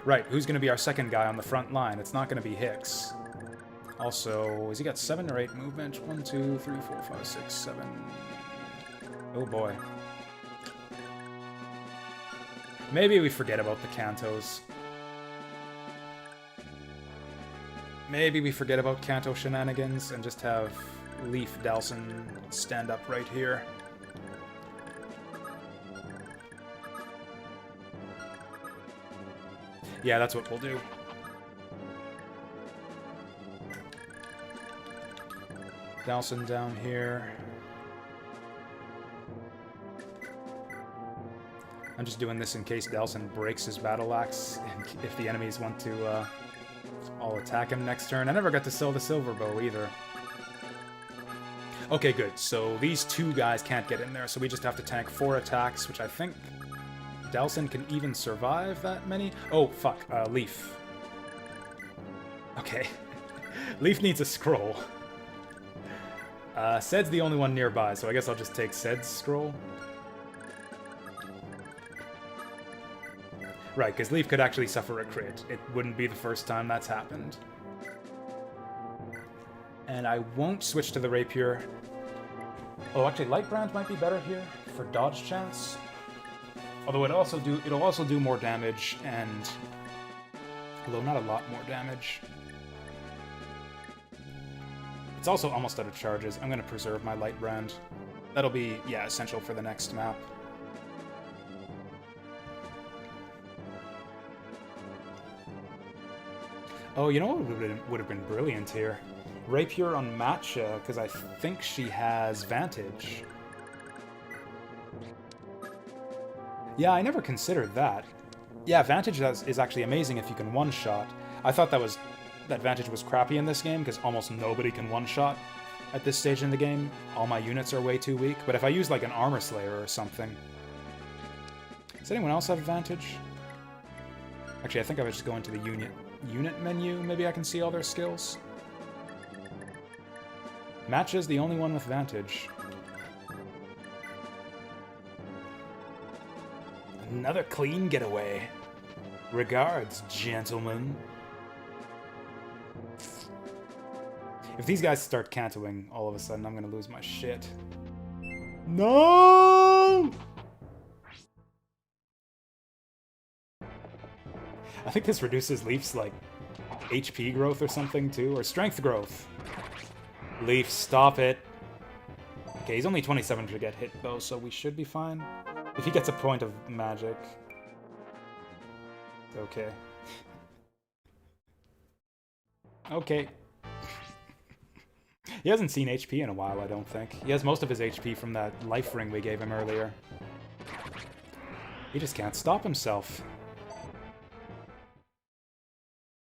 Right, who's going to be our second guy on the front line? It's not going to be Hicks. Also, has he got 7 or 8 movement? 1, 2, 3, 4, 5, 6, 7. Oh boy. Maybe we forget about the Cantos. Maybe we forget about Canto shenanigans and just have Leaf Dalson stand up right here. Yeah, that's what we'll do. Dalson down here. I'm just doing this in case Dalson breaks his battle axe, and if the enemies want to all attack him next turn. I never got to sell the silver bow either. Okay, good. So these 2 guys can't get in there, so we just have to tank 4 attacks, which I think Dalson can even survive that many. Oh, fuck. Leaf. Okay. Leaf needs a scroll. Sed's the only one nearby, so I guess I'll just take Sed's scroll. Right, because Leaf could actually suffer a crit. It wouldn't be the first time that's happened. And I won't switch to the Rapier. Oh, actually, Lightbrand might be better here for dodge chance. Although it'll also do more damage, and although not a lot more damage. It's also almost out of charges. I'm going to preserve my Lightbrand. That'll be, yeah, essential for the next map. Oh, you know what would have been brilliant here? Rapier on Matcha, because I think she has Vantage. Yeah, I never considered that. Yeah, Vantage is actually amazing if you can one-shot. I thought that Vantage was crappy in this game, because almost nobody can one-shot at this stage in the game. All my units are way too weak. But if I use like an Armor Slayer or something... Does anyone else have Vantage? Actually, I think I would just go into the unit menu. Maybe I can see all their skills. Matcha's the only one with Vantage. Another clean getaway. Regards, gentlemen. If these guys start canceling, all of a sudden I'm gonna lose my shit. No! I think this reduces Leaf's, like, HP growth or something, too, or strength growth. Leaf, stop it. Okay, he's only 27 to get hit, though, so we should be fine. If he gets a point of magic. It's okay. Okay. He hasn't seen HP in a while, I don't think. He has most of his HP from that life ring we gave him earlier. He just can't stop himself.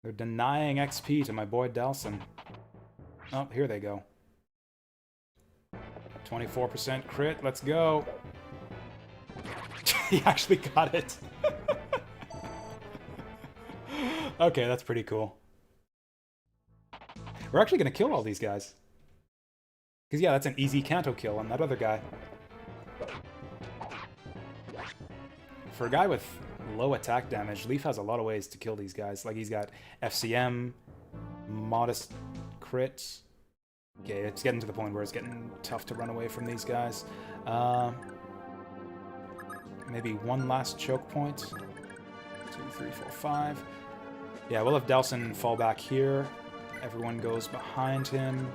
They're denying XP to my boy Dalson. Oh, here they go. 24% crit, let's go. He actually got it. Okay, that's pretty cool. We're actually going to kill all these guys. Because, yeah, that's an easy Kanto kill on that other guy. For a guy with low attack damage, Leaf has a lot of ways to kill these guys. Like, he's got FCM, modest crits. Okay, it's getting to the point where it's getting tough to run away from these guys. Maybe one last choke point. 2, 3, 4, 5. Yeah, we'll have Dalson fall back here. Everyone goes behind him.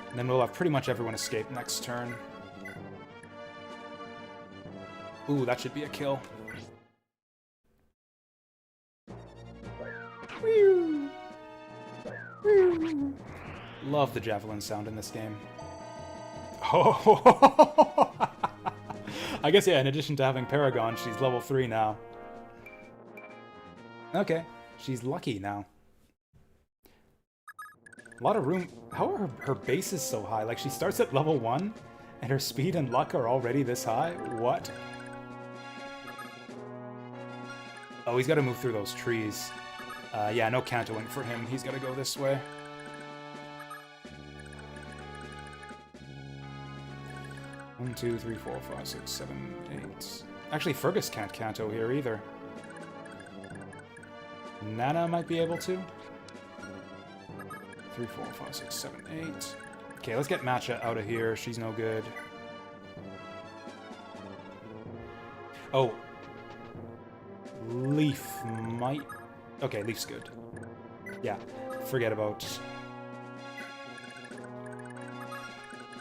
And then we'll have pretty much everyone escape next turn. Ooh, that should be a kill. Woo! Woo! Love the javelin sound in this game. Oh! I guess, yeah, in addition to having Paragon, she's level 3 now. Okay, she's lucky now. A lot of room. How are her bases so high? Like, she starts at level 1, and her speed and luck are already this high? What? Oh, he's got to move through those trees. Yeah, no cantoing for him. He's got to go this way. One, 2, 3, 4, 5, 6, 7, 8. Actually, Fergus can't canto here either. Nana might be able to. 3, 4, 5, 6, 7, 8. Okay, let's get Matcha out of here. She's no good. Oh. Leaf might... Okay, Leaf's good. Yeah, forget about...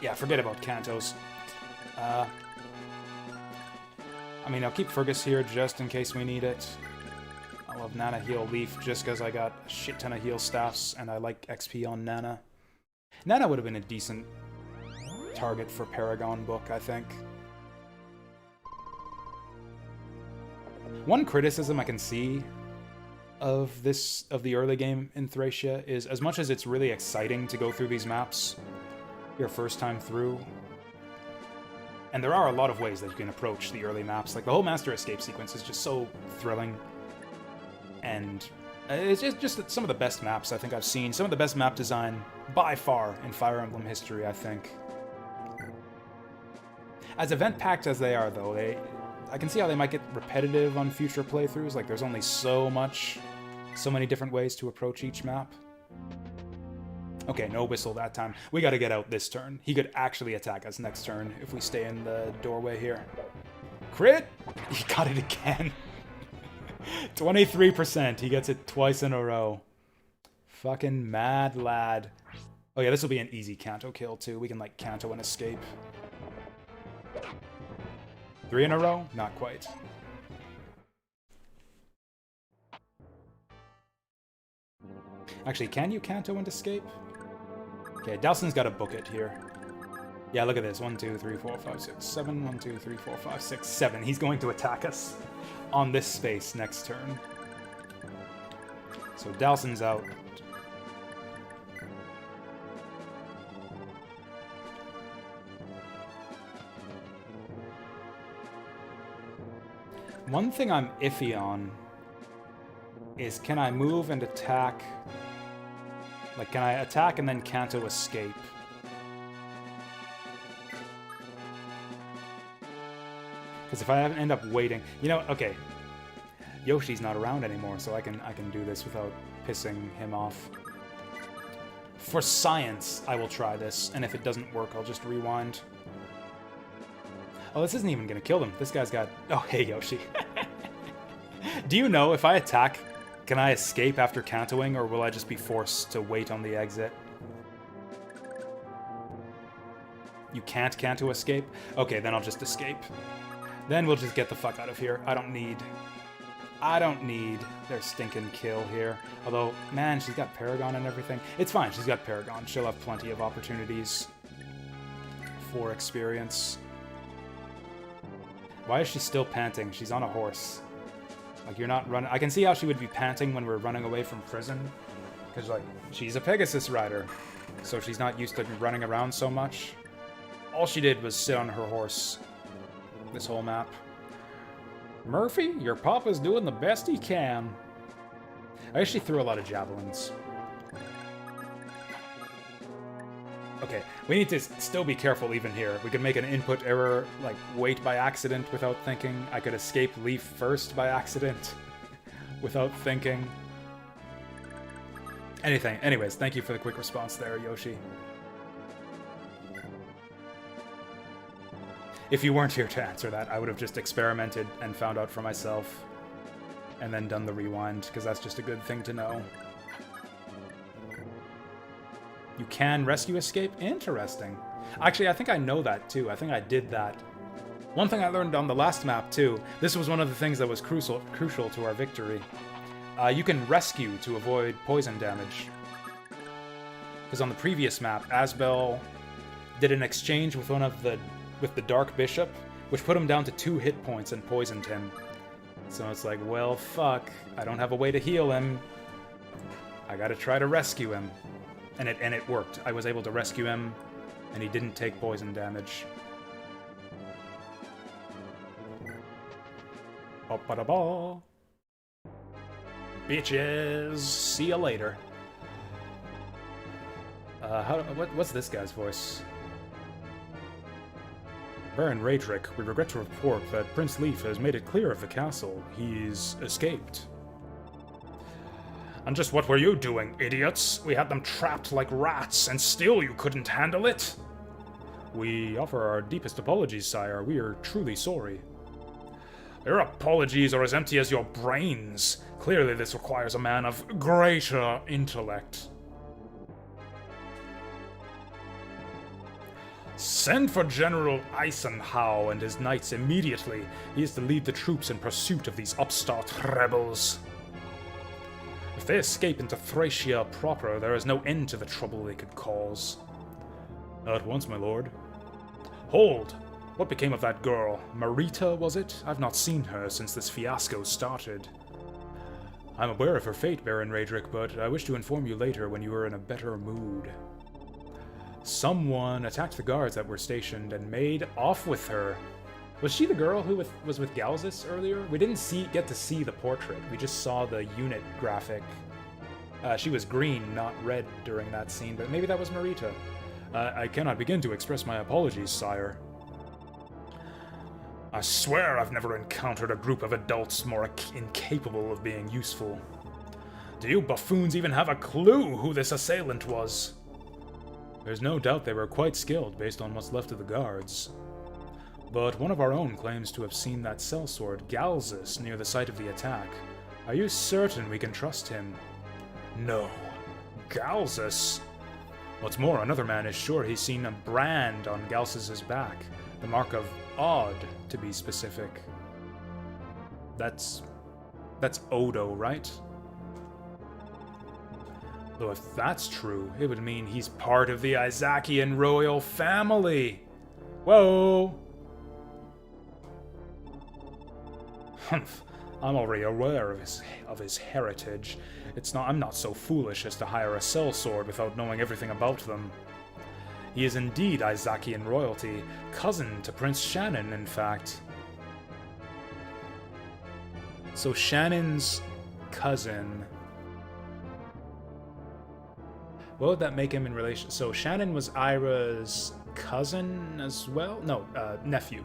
Yeah, forget about Cantos. I mean, I'll keep Fergus here just in case we need it. I'll have Nana heal Leaf just because I got a shit ton of heal staffs and I like XP on Nana. Nana would have been a decent target for Paragon Book, I think. One criticism I can see of the early game in Thracia is, as much as it's really exciting to go through these maps your first time through, and there are a lot of ways that you can approach the early maps, like the whole Master Escape sequence is just so thrilling, and it's just some of the best maps I think I've seen, some of the best map design by far in Fire Emblem history, I think. As event-packed as they are, though, I can see how they might get repetitive on future playthroughs. Like, there's only so many different ways to approach each map. Okay, no whistle that time. We gotta get out this turn. He could actually attack us next turn if we stay in the doorway here. Crit! He got it again. 23%. He gets it twice in a row. Fucking mad lad. Oh yeah, this will be an easy Canto kill too. We can, like, Canto and escape. 3 in a row? Not quite. Actually, can you Canto and escape? Okay, Dowson's got to book it here. Yeah, look at this. 1, 2, 3, 4, 5, 6, 7. 1, 2, 3, 4, 5, 6, 7. He's going to attack us on this space next turn. So Dowson's out. One thing I'm iffy on is, can I move and attack? Like, can I attack and then Canto escape? Because if I end up waiting... You know, okay. Yoshi's not around anymore, so I can do this without pissing him off. For science, I will try this, and if it doesn't work, I'll just rewind. Oh, this isn't even gonna kill them. This guy's got... Oh, hey, Yoshi. Do you know, if I attack, can I escape after Cantoing, or will I just be forced to wait on the exit? You can't Canto escape? Okay, then I'll just escape. Then we'll just get the fuck out of here. I don't need their stinking kill here. Although, man, she's got Paragon and everything. It's fine, she's got Paragon. She'll have plenty of opportunities for experience. Why is she still panting? She's on a horse. Like, you're not running... I can see how she would be panting when we're running away from prison. Because, like, she's a Pegasus rider. So she's not used to running around so much. All she did was sit on her horse this whole map. Murphy, your papa's doing the best he can. I actually threw a lot of javelins. Okay, we need to still be careful even here. We could make an input error, like wait by accident without thinking. I could escape Leaf first by accident without thinking. Anyways, thank you for the quick response there, Yoshi. If you weren't here to answer that, I would have just experimented and found out for myself and then done the rewind, because that's just a good thing to know. You can rescue escape? Interesting. Actually, I think I know that too. I think I did that. One thing I learned on the last map too, this was one of the things that was crucial to our victory. You can rescue to avoid poison damage. Because on the previous map, Asbel did an exchange with the Dark Bishop, which put him down to 2 hit points and poisoned him. So it's like, well, fuck. I don't have a way to heal him. I gotta try to rescue him. And it worked. I was able to rescue him, and he didn't take poison damage. Ba-ba-da-ba. Bitches! See ya later. What's this guy's voice? Baron Raedric, we regret to report that Prince Leaf has made it clear of the castle. He's escaped. And just what were you doing, idiots? We had them trapped like rats, and still you couldn't handle it? We offer our deepest apologies, sire. We are truly sorry. Your apologies are as empty as your brains. Clearly this requires a man of greater intellect. Send for General Eisenhower and his knights immediately. He is to lead the troops in pursuit of these upstart rebels. If they escape into Thracia proper, there is no end to the trouble they could cause. At once, my lord. Hold! What became of that girl? Marita, was it? I've not seen her since this fiasco started. I'm aware of her fate, Baron Raedric, but I wish to inform you later when you are in a better mood. Someone attacked the guards that were stationed and made off with her. Was she the girl who was with Galzus earlier? We didn't get to see the portrait. We just saw the unit graphic. She was green, not red during that scene, but maybe that was Marita. I cannot begin to express my apologies, sire. I swear I've never encountered a group of adults more incapable of being useful. Do you buffoons even have a clue who this assailant was? There's no doubt they were quite skilled based on what's left of the guards. But one of our own claims to have seen that sellsword, Galzus, near the site of the attack. Are you certain we can trust him? No. Galzus? What's more, another man is sure he's seen a brand on Galsus's back. The mark of Odd, to be specific. That's Odo, right? Though if that's true, it would mean he's part of the Isakian royal family. Whoa! Humph. I'm already aware of his heritage. I'm not so foolish as to hire a sellsword without knowing everything about them. He is indeed Isakian royalty, cousin to Prince Shannon, in fact. So Shannon's cousin. What would that make him in relation? So Shannon was Ira's cousin as well? No, nephew.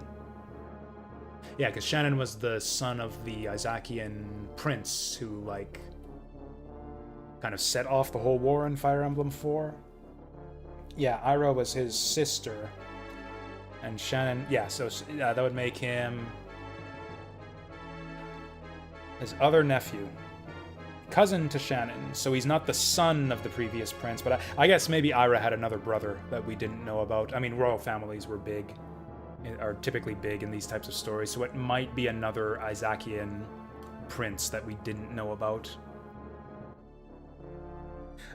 Yeah, because Shannon was the son of the Isakian prince who, like, kind of set off the whole war in Fire Emblem 4. Yeah, Ira was his sister. And Shannon, yeah, so that would make him his other nephew. Cousin to Shannon, so he's not the son of the previous prince, but I guess maybe Ira had another brother that we didn't know about. I mean, royal families are typically big in these types of stories, so it might be another Isakian prince that we didn't know about.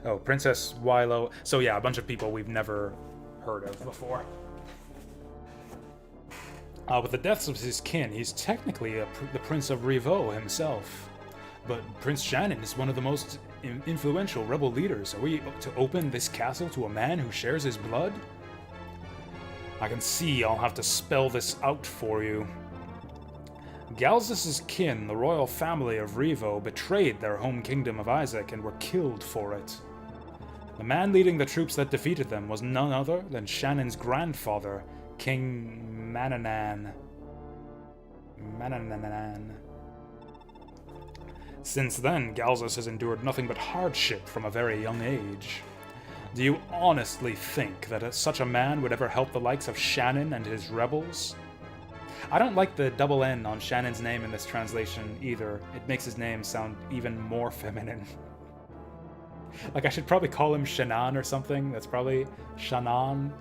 Oh, Princess Wylo. So yeah, a bunch of people we've never heard of before. With the deaths of his kin, he's technically the Prince of Rivaux himself. But Prince Shannon is one of the most influential rebel leaders. Are we to open this castle to a man who shares his blood? I can see I'll have to spell this out for you. Galzus' kin, the royal family of Rivaux, betrayed their home kingdom of Isaac and were killed for it. The man leading the troops that defeated them was none other than Shannon's grandfather, King Mananan. Since then, Galzus has endured nothing but hardship from a very young age. Do you honestly think that such a man would ever help the likes of Shannon and his rebels? I don't like the double N on Shannon's name in this translation either. It makes his name sound even more feminine. Like, I should probably call him Shannon or something. That's probably... Shannon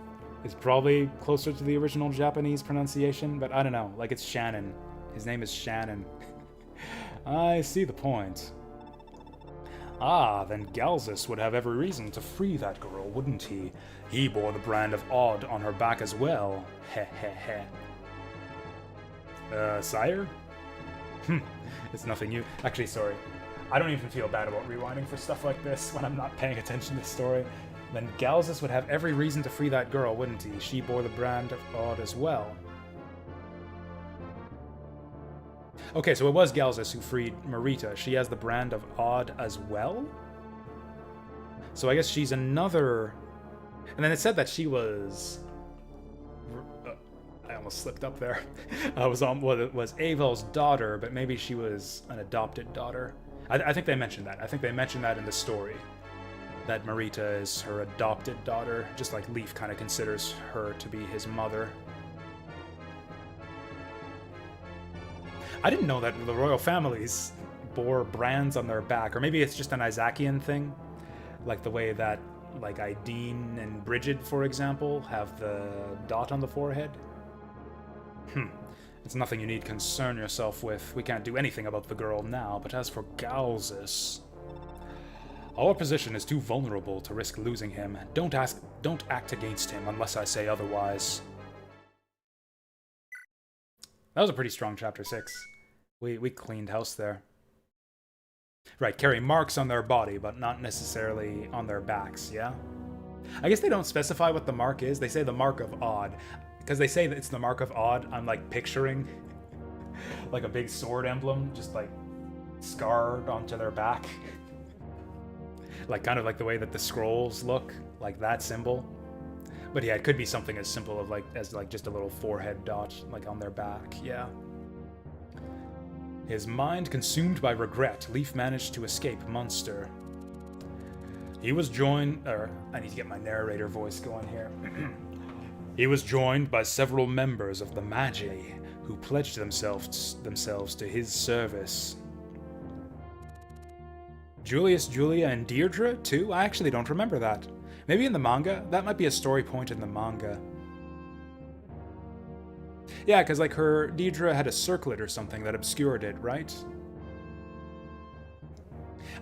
is probably closer to the original Japanese pronunciation, but I don't know. Like, it's Shannon. His name is Shannon. I see the point. Ah, then Galzus would have every reason to free that girl, wouldn't he? He bore the brand of Odd on her back as well. Heh heh heh. Sire? It's nothing new. Actually, sorry. I don't even feel bad about rewinding for stuff like this when I'm not paying attention to the story. Then Galzus would have every reason to free that girl, wouldn't he? She bore the brand of odd as well. Okay, so it was Galzus who freed Marita. She has the brand of odd as well? So I guess she's another... And then it said that she was... I almost slipped up there. It was Avel's daughter, but maybe she was an adopted daughter. I think they mentioned that. I think they mentioned that in the story. That Marita is her adopted daughter, just like Leaf kind of considers her to be his mother. I didn't know that the royal families bore brands on their back, or maybe it's just an Isaacian thing, like the way that, like, Ideen and Brigid, for example, have the dot on the forehead. It's nothing you need concern yourself with. We can't do anything about the girl now, but as for Galzus... Our position is too vulnerable to risk losing him. Don't act against him unless I say otherwise. That was a pretty strong chapter 6. We cleaned house there. Right, carry marks on their body, but not necessarily on their backs, yeah? I guess they don't specify what the mark is. They say the mark of odd. Because they say that it's the mark of odd, I'm like picturing like a big sword emblem just like scarred onto their back. Like kind of like the way that the scrolls look, like that symbol. But yeah, it could be something as simple of as just a little forehead dot like on their back, yeah. His mind consumed by regret, Leaf managed to escape Munster. He was joined, I need to get my narrator voice going here. He was joined by several members of the Magi who pledged themselves to his service. Julius, Julia, and Deirdre, too? I actually don't remember that. Maybe in the manga? That might be a story point in the manga. Yeah, because like Deirdre had a circlet or something that obscured it, right?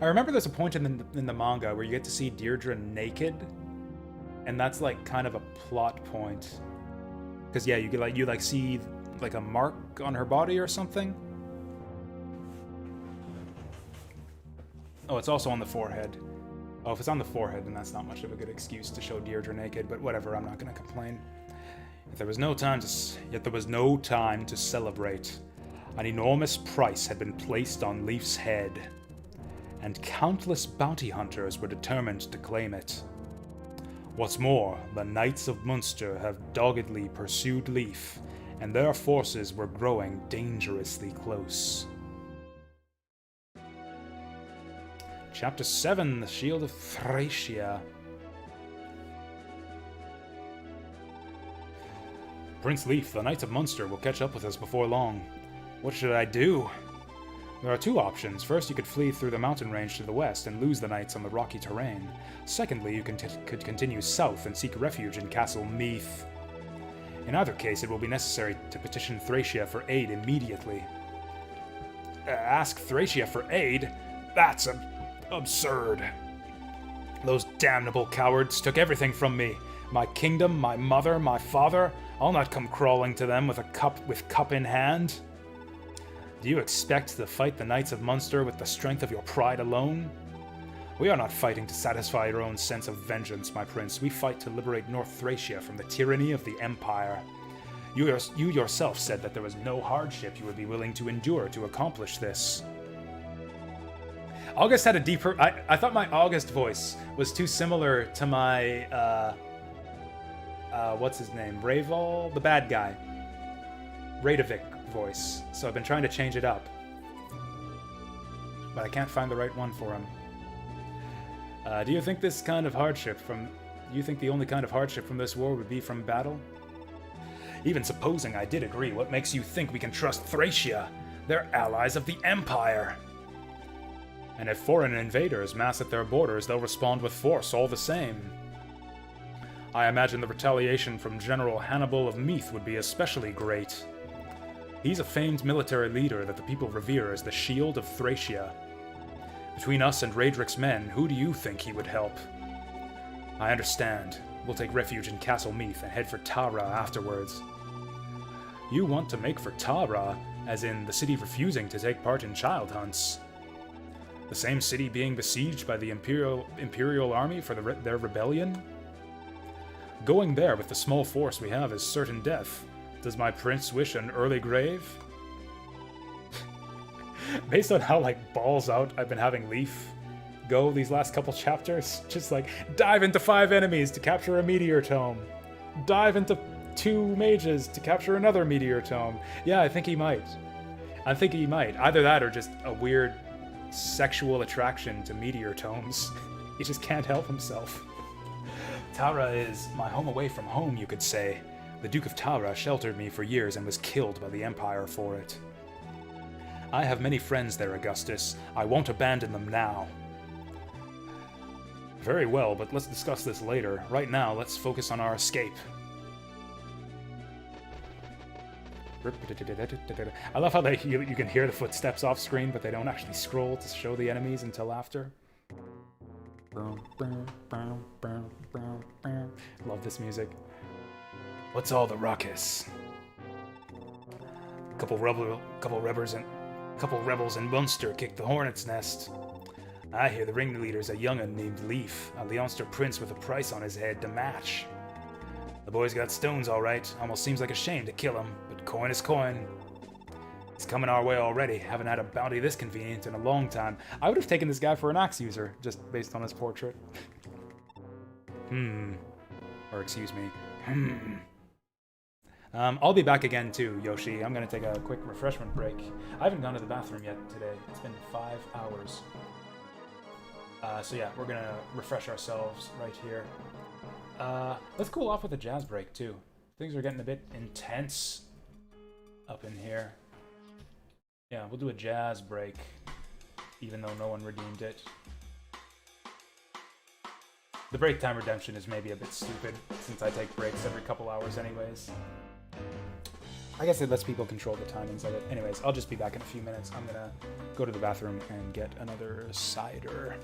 I remember there's a point in the manga where you get to see Deirdre naked, and that's like kind of a plot point. Because yeah, you see like a mark on her body or something. Oh, it's also on the forehead. Oh, if it's on the forehead, then that's not much of a good excuse to show Deirdre naked, but whatever, I'm not going to complain. Yet there was no time to celebrate. An enormous price had been placed on Leaf's head, and countless bounty hunters were determined to claim it. What's more, the Knights of Munster have doggedly pursued Leaf, and their forces were growing dangerously close. Chapter 7, The Shield of Thracia. Prince Leaf, the Knights of Munster will catch up with us before long. What should I do? There are two options. First, you could flee through the mountain range to the west and lose the knights on the rocky terrain. Secondly, you could continue south and seek refuge in Castle Meath. In either case, it will be necessary to petition Thracia for aid immediately. Ask Thracia for aid? That's absurd. Those damnable cowards took everything from me. My kingdom, my mother, my father. I'll not come crawling to them with cup in hand. Do you expect to fight the Knights of Munster with the strength of your pride alone? We are not fighting to satisfy your own sense of vengeance, my prince. We fight to liberate North Thracia from the tyranny of the Empire. You yourself said that there was no hardship you would be willing to endure to accomplish this. August had a deeper... I thought my August voice was too similar to my... what's his name? Rayval? The bad guy. Radovic voice. So I've been trying to change it up. But I can't find the right one for him. Do you think the only kind of hardship from this war would be from battle? Even supposing I did agree, what makes you think we can trust Thracia? They're allies of the Empire. And if foreign invaders mass at their borders, they'll respond with force all the same. I imagine the retaliation from General Hannibal of Meath would be especially great. He's a famed military leader that the people revere as the Shield of Thracia. Between us and Raedric's men, who do you think he would help? I understand. We'll take refuge in Castle Meath and head for Tara afterwards. You want to make for Tara? as in the city refusing to take part in child hunts. The same city being besieged by the Imperial army for their rebellion? Going there with the small force we have is certain death. Does my prince wish an early grave? Based on how, like, balls out I've been having Leaf go these last couple chapters, just like, dive into 5 enemies to capture a meteor tome. Dive into 2 mages to capture another meteor tome. Yeah, I think he might. I think he might. Either that or just a weird sexual attraction to meteor tomes. He just can't help himself. Tara is my home away from home, you could say. The Duke of Tara sheltered me for years and was killed by the Empire for it. I have many friends there, Augustus. I won't abandon them now. Very well, but let's discuss this later. Right now, let's focus on our escape. I love how you can hear the footsteps off screen, but they don't actually scroll to show the enemies until after. Love this music. What's all the ruckus? Couple rebels in Munster kicked the hornet's nest. I hear the ringleader's a young'un named Leaf, a Leonster prince with a price on his head to match. The boy's got stones all right. Almost seems like a shame to kill him, but coin is coin. He's coming our way already. Haven't had a bounty this convenient in a long time. I would have taken this guy for an axe user, just based on his portrait. Or excuse me. I'll be back again too, Yoshi. I'm gonna take a quick refreshment break. I haven't gone to the bathroom yet today. It's been 5 hours. So yeah, we're gonna refresh ourselves right here. Let's cool off with a jazz break too. Things are getting a bit intense up in here. Yeah, we'll do a jazz break, even though no one redeemed it. The break time redemption is maybe a bit stupid, since I take breaks every couple hours anyways. I guess it lets people control the timings of it. Anyways, I'll just be back in a few minutes. I'm gonna go to the bathroom and get another cider.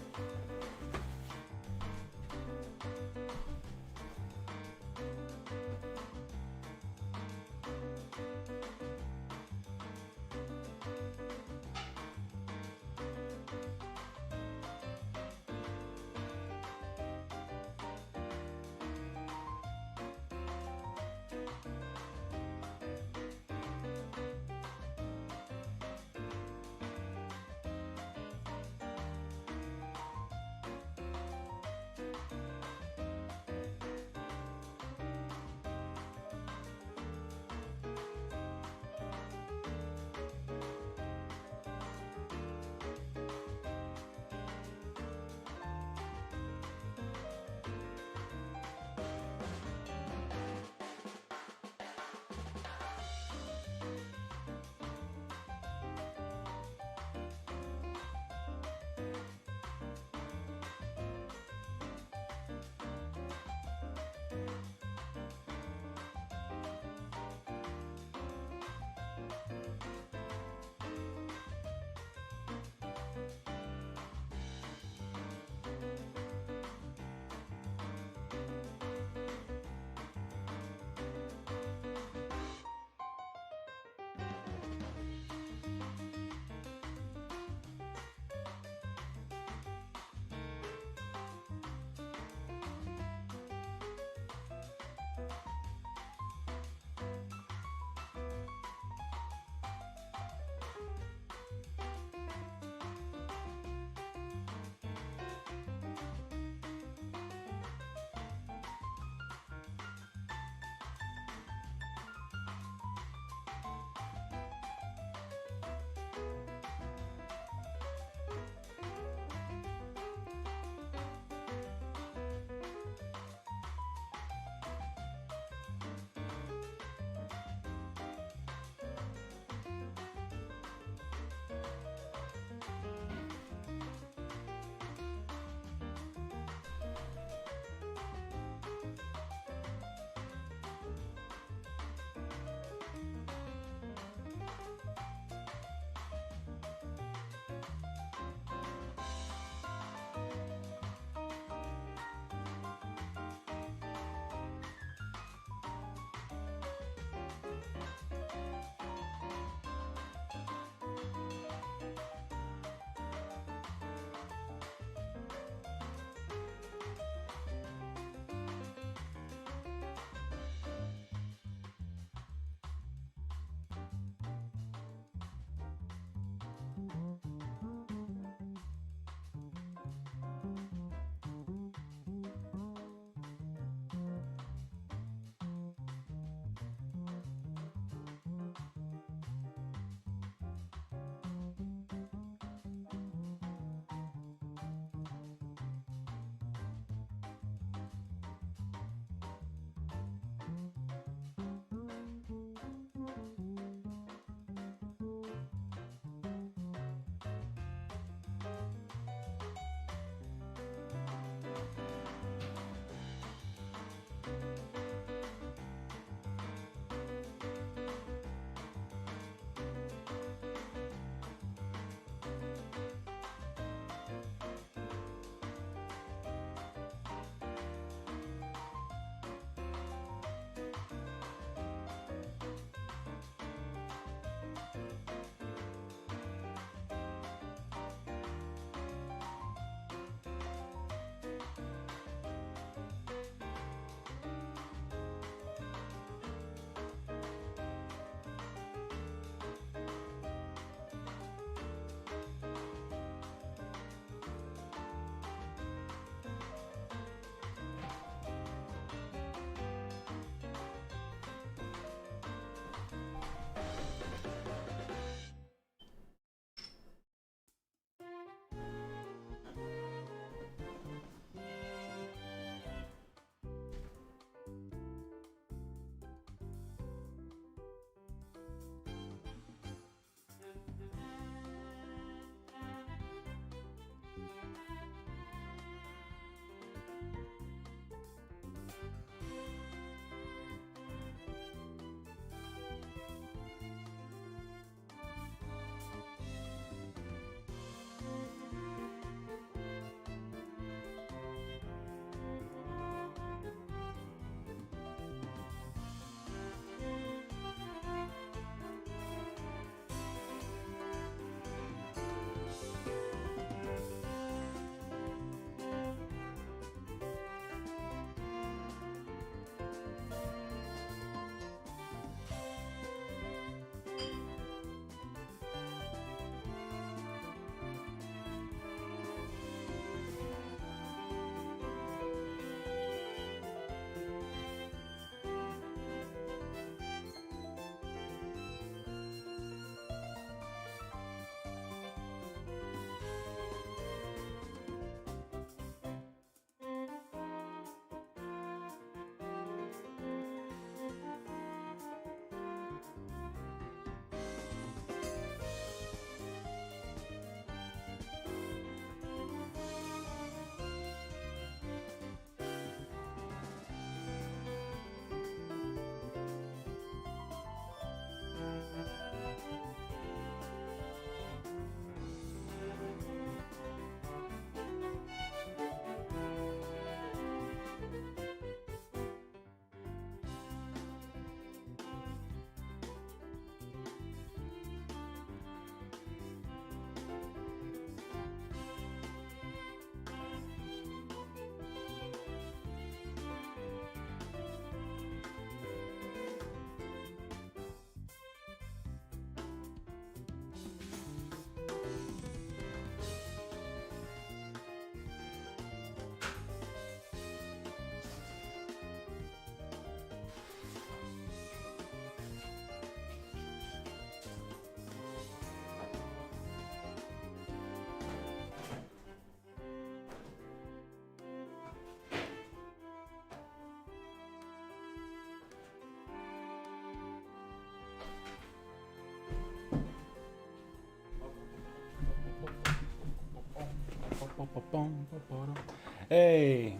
Hey!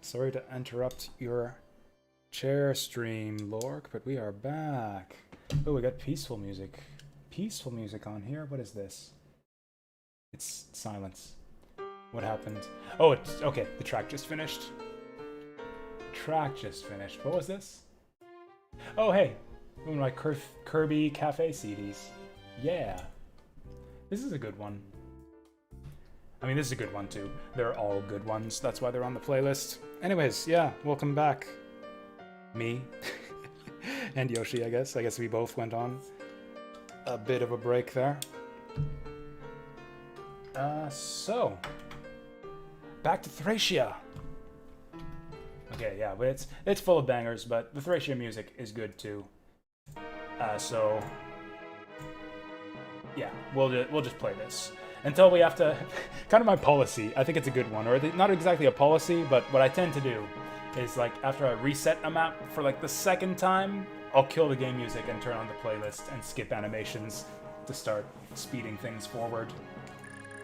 Sorry to interrupt your chair stream, Lork, but we are back. Oh, we got peaceful music. Peaceful music on here? What is this? It's silence. What happened? Oh, it's okay. The track just finished. Track just finished. What was this? Oh, hey. One of my Kirby Cafe CDs. Yeah. This is a good one. I mean, this is a good one too. They're all good ones. That's why they're on the playlist. Anyways, yeah, welcome back. Me. And Yoshi, I guess. I guess we both went on a bit of a break there. So. Back to Thracia. Okay, yeah, but it's full of bangers, but the Thracia music is good too. So. Yeah, we'll just play this. Until we have to, kind of my policy, I think it's a good one, or not exactly a policy, but what I tend to do is, like, after I reset a map for, like, the second time, I'll kill the game music and turn on the playlist and skip animations to start speeding things forward.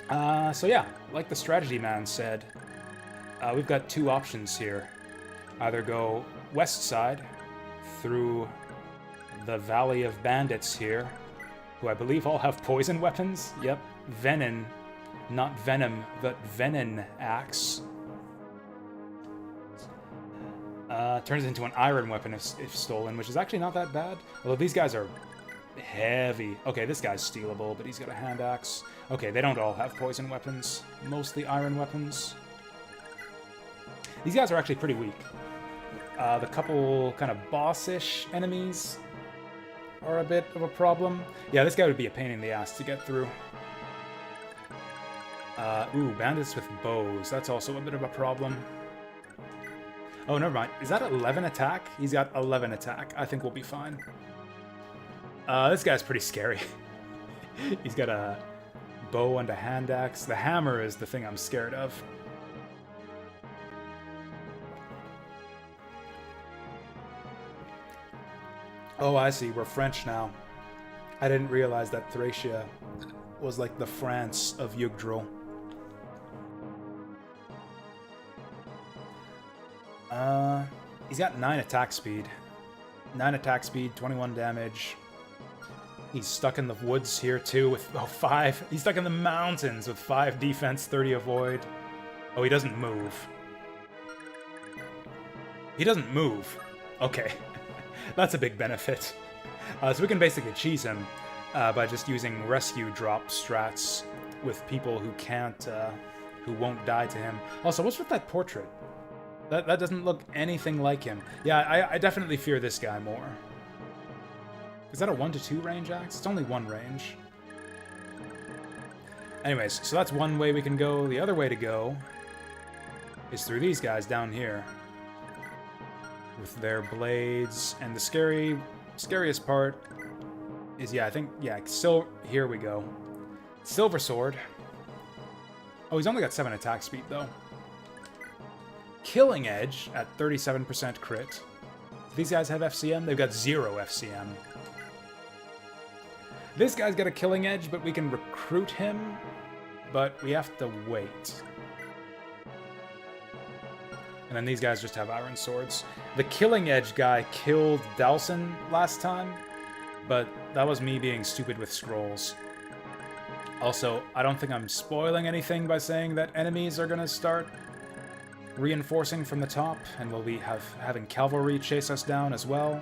So yeah, like the strategy man said, we've got two options here. Either go west side through the Valley of Bandits here, who I believe all have poison weapons. Yep. Venom, not venom, but venom axe. Turns into an iron weapon if stolen, which is actually not that bad. Although these guys are heavy. Okay, this guy's stealable, but he's got a hand axe. Okay, they don't all have poison weapons. Mostly iron weapons. These guys are actually pretty weak. The couple kind of boss-ish enemies are a bit of a problem. Yeah, this guy would be a pain in the ass to get through. Ooh, bandits with bows. That's also a bit of a problem. Oh, never mind. Is that 11 attack? He's got 11 attack. I think we'll be fine. This guy's pretty scary. He's got a bow and a hand axe. The hammer is the thing I'm scared of. Oh, I see. We're French now. I didn't realize that Thracia was like the France of Yggdrasil. He's got 9 attack speed. 9 attack speed, 21 damage. He's stuck in the woods here too with 5. He's stuck in the mountains with 5 defense, 30 avoid. Oh, he doesn't move. He doesn't move. Okay. That's a big benefit. So we can basically cheese him by just using rescue drop strats with people who can't, who won't die to him. Also, what's with that portrait? That doesn't look anything like him. Yeah, I definitely fear this guy more. Is that a 1 to 2 range axe? It's only 1 range. Anyways, so that's one way we can go. The other way to go is through these guys down here. With their blades. And the scariest part is, yeah, I think, yeah, here we go. Silver Sword. Oh, he's only got 7 attack speed, though. Killing Edge at 37% crit. These guys have FCM? They've got 0 FCM. This guy's got a Killing Edge, but we can recruit him. But we have to wait. And then these guys just have iron swords. The Killing Edge guy killed Dalson last time, but that was me being stupid with scrolls. Also, I don't think I'm spoiling anything by saying that enemies are gonna start reinforcing from the top, and we'll be having cavalry chase us down as well.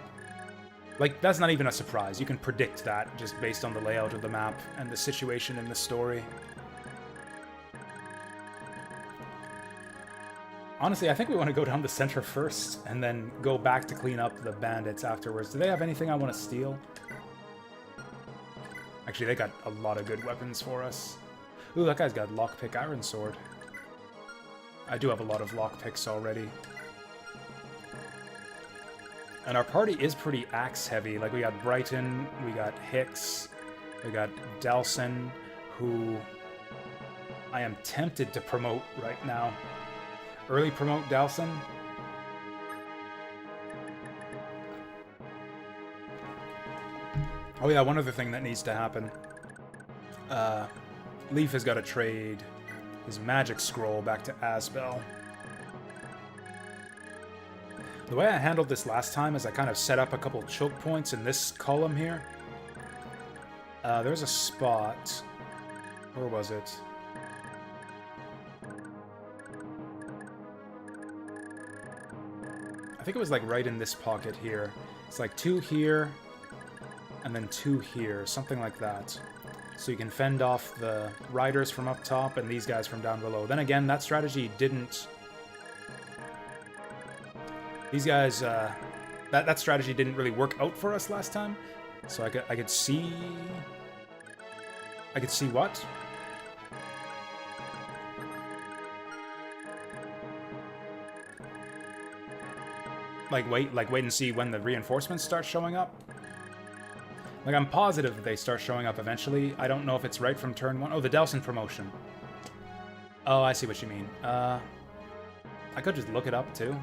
Like, that's not even a surprise. You can predict that just based on the layout of the map and the situation in the story. Honestly, I think we want to go down the center first, and then go back to clean up the bandits afterwards. Do they have anything I want to steal? Actually, they got a lot of good weapons for us. Ooh, that guy's got lockpick iron sword. I do have a lot of lockpicks already. And our party is pretty axe heavy. Like, we got Brighton, we got Hicks, we got Dalson, who I am tempted to promote right now. Early promote Dalson. Oh yeah, one other thing that needs to happen. Leaf has got to trade his magic scroll back to Asbel. The way I handled this last time is I kind of set up a couple choke points in this column here. There's a spot. Where was it? I think it was like right in this pocket here. It's like 2 here, and then 2 here, something like that. So you can fend off the riders from up top and these guys from down below. Then again, that strategy didn't... These guys, that strategy didn't really work out for us last time. So I could see... I could see what? Like wait and see when the reinforcements start showing up? Like, I'm positive that they start showing up eventually. I don't know if it's right from turn 1. Oh, the Delson promotion. Oh, I see what you mean. I could just look it up, too.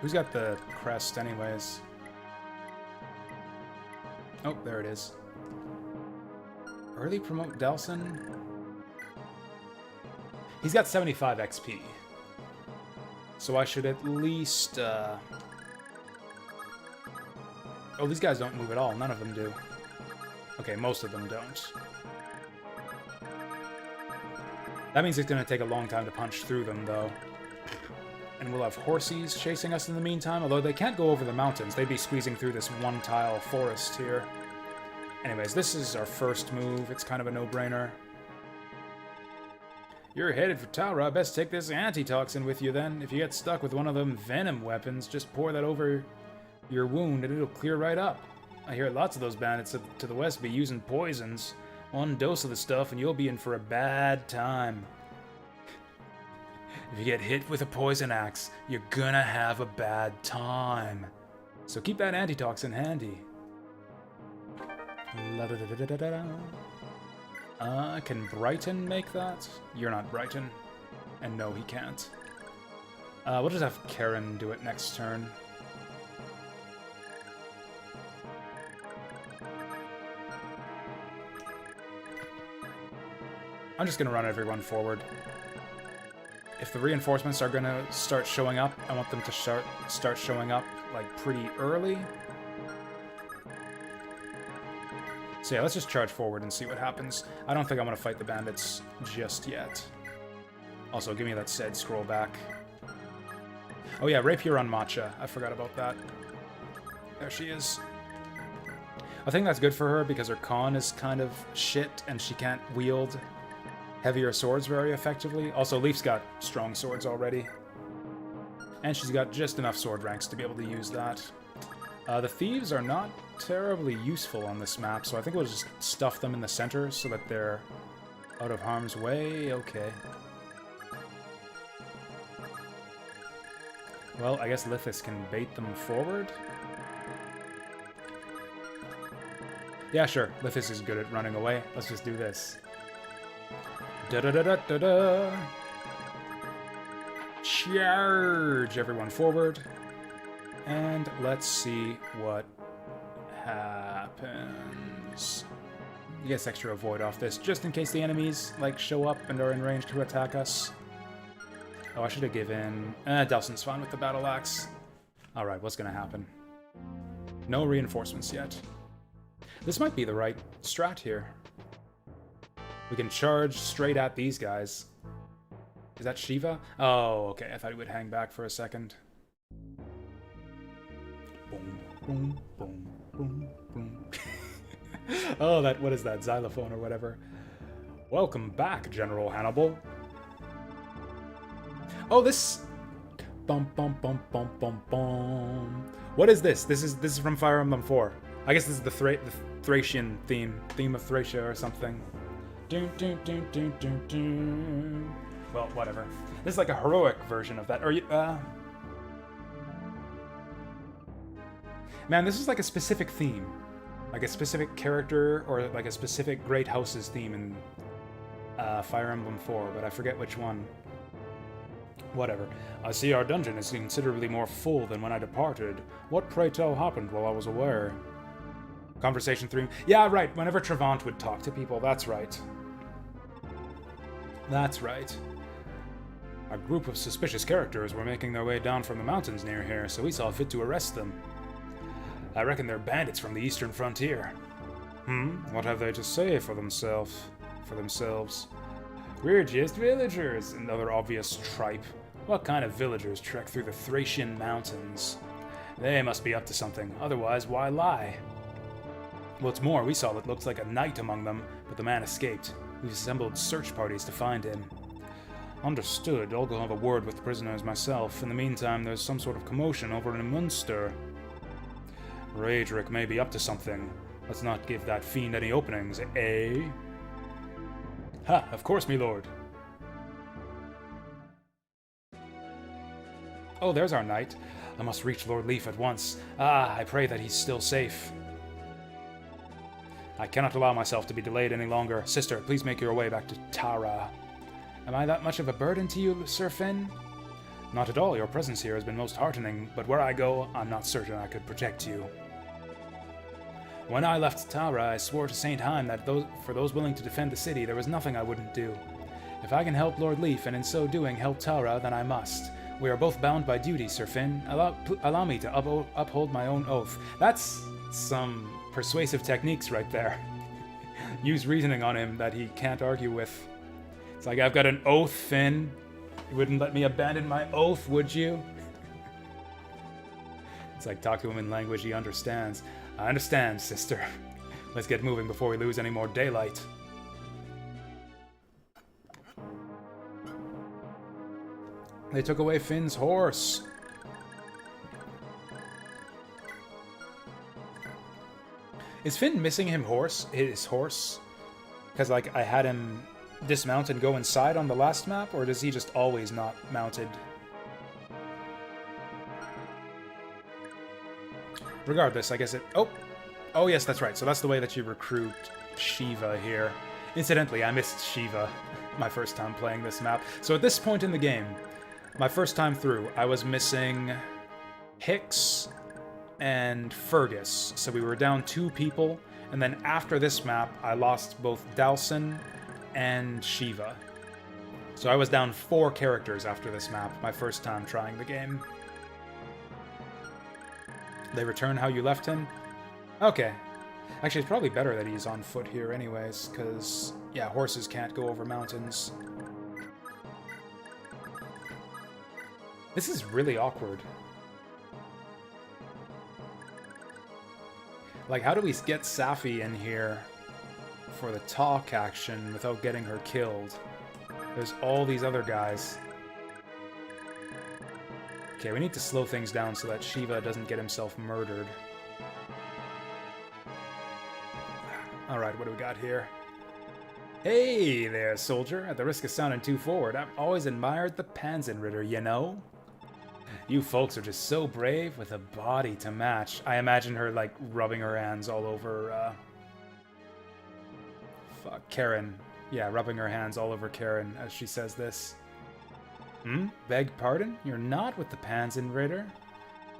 Who's got the crest, anyways? Oh, there it is. Early promote Delson? He's got 75 XP. So I should at least, Oh, these guys don't move at all. None of them do. Okay, most of them don't. That means it's going to take a long time to punch through them, though. And we'll have horsies chasing us in the meantime, although they can't go over the mountains. They'd be squeezing through this one-tile forest here. Anyways, this is our first move. It's kind of a no-brainer. You're headed for Taura. Best take this antitoxin with you, then. If you get stuck with one of them venom weapons, just pour that over your wound and it'll clear right up. I hear lots of those bandits to the west be using poisons. One dose of the stuff and you'll be in for a bad time. If you get hit with a poison axe, you're gonna have a bad time. So keep that antitoxin handy. Can Brighton make that? You're not Brighton. And no, he can't. We'll just have Karen do it next turn. I'm just gonna run everyone forward. If the reinforcements are gonna start showing up, I want them to start showing up, like, pretty early. So yeah, let's just charge forward and see what happens. I don't think I'm gonna fight the bandits just yet. Also, give me that said scroll back. Oh yeah, rapier on Matcha. I forgot about that. There she is. I think that's good for her because her con is kind of shit and she can't wield heavier swords very effectively. Also, Leaf's got strong swords already. And she's got just enough sword ranks to be able to use that. The thieves are not terribly useful on this map, so I think we'll just stuff them in the center so that they're out of harm's way. Okay. Well, I guess Lithis can bait them forward. Yeah, sure. Lithis is good at running away. Let's just do this. Da-da-da-da-da-da! Charge everyone forward. And let's see what happens. He gets extra avoid off this, just in case the enemies, like, show up and are in range to attack us. Oh, I should have given... Delson's fine with the battle axe. Alright, what's gonna happen? No reinforcements yet. This might be the right strat here. We can charge straight at these guys. Is that Shiva? Oh, okay. I thought he would hang back for a second. Boom, boom, boom, boom, boom. Oh, what is that? Xylophone or whatever. Welcome back, General Hannibal. Oh, this... Bum, bum, bum, bum, bum, bum. What is this? This is from Fire Emblem 4. I guess this is the Thracian theme of Thracia or something. Dun, dun, dun, dun, dun, dun. Well, whatever. This is like a heroic version of that. Or man, this is like a specific theme. Like a specific character or like a specific Great House's theme in Fire Emblem 4, but I forget which one. Whatever. I see our dungeon is considerably more full than when I departed. What, pray tell, happened while I was away? Conversation 3. Yeah, right. Whenever Trevant would talk to people, that's right. That's right. A group of suspicious characters were making their way down from the mountains near here, so we saw fit to arrest them. I reckon they're bandits from the eastern frontier. What have they to say for themselves? We're just villagers, another obvious tripe. What kind of villagers trek through the Thracian mountains? They must be up to something, otherwise why lie? What's more, we saw what looked like a knight among them, but the man escaped. We've assembled search parties to find him. Understood. I'll go have a word with the prisoners myself. In the meantime, there's some sort of commotion over in Munster. Raedric may be up to something. Let's not give that fiend any openings, eh? Ha! Of course, me lord. Oh, there's our knight. I must reach Lord Leaf at once. I pray that he's still safe. I cannot allow myself to be delayed any longer. Sister, please make your way back to Tara. Am I that much of a burden to you, Sir Finn? Not at all. Your presence here has been most heartening, but where I go, I'm not certain I could protect you. When I left Tara, I swore to St. Heim that for those willing to defend the city, there was nothing I wouldn't do. If I can help Lord Leaf, and in so doing help Tara, then I must. We are both bound by duty, Sir Finn. Allow me to uphold my own oath. That's some persuasive techniques right there. Use reasoning on him that he can't argue with. It's like, I've got an oath, Finn. You wouldn't let me abandon my oath, would you? It's like, talk to him in language he understands. I understand, sister. Let's get moving before we lose any more daylight. They took away Finn's horse. Is Finn missing his horse? Because, like, I had him dismount and go inside on the last map, or does he just always not mounted? Regardless, I guess it... Oh, yes, that's right. So that's the way that you recruit Shiva here. Incidentally, I missed Shiva my first time playing this map. So at this point in the game, my first time through, I was missing Hicks and Fergus. So we were down 2 people, and then after this map, I lost both Dalsin and Shiva. So I was down 4 characters after this map, my first time trying the game. They return how you left him? Okay. Actually, it's probably better that he's on foot here anyways, because, yeah, horses can't go over mountains. This is really awkward. Like, how do we get Safi in here for the talk action without getting her killed? There's all these other guys. Okay, we need to slow things down so that Shiva doesn't get himself murdered. Alright, what do we got here? Hey there, soldier. At the risk of sounding too forward, I've always admired the Panzerritter, you know? You folks are just so brave with a body to match. I imagine her, like, rubbing her hands all over, Karen. Yeah, rubbing her hands all over Karen as she says this. Beg pardon? You're not with the Panzerritter?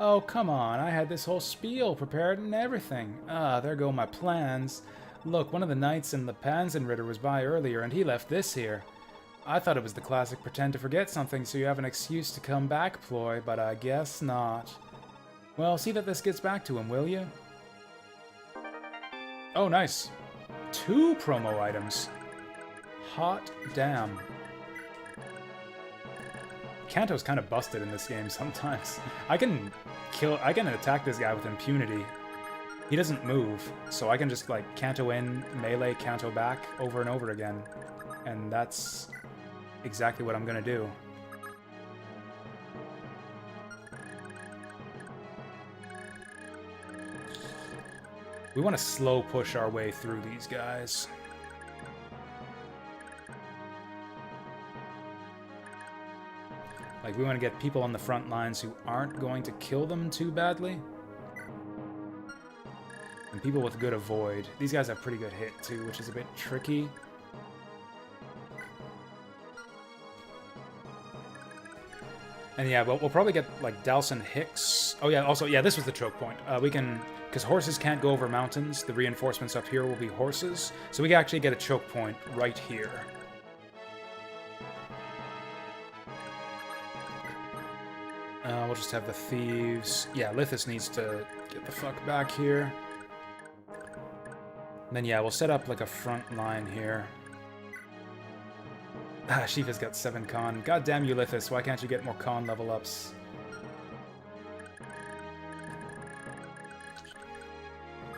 Oh, come on. I had this whole spiel prepared and everything. There go my plans. Look, one of the knights in the Panzerritter was by earlier, and he left this here. I thought it was the classic pretend to forget something so you have an excuse to come back ploy, but I guess not. Well, see that this gets back to him, will you? Oh, nice. 2 promo items. Hot damn. Kanto's kind of busted in this game sometimes. I can attack this guy with impunity. He doesn't move, so I can just, like, Kanto in, melee, Kanto back, over and over again. And that's exactly what I'm gonna do. We want to slow push our way through these guys. Like, we want to get people on the front lines who aren't going to kill them too badly. And people with good avoid. These guys have pretty good hit, too, which is a bit tricky. And yeah, we'll probably get, like, Dalsin Hicks. Oh yeah, also, yeah, this was the choke point. We can, because horses can't go over mountains, the reinforcements up here will be horses. So we can actually get a choke point right here. We'll just have the thieves. Yeah, Lithus needs to get the fuck back here. And then, yeah, we'll set up, like, a front line here. Ah, Shiva's got 7 con. God damn you, Lithus. Why can't you get more con level ups?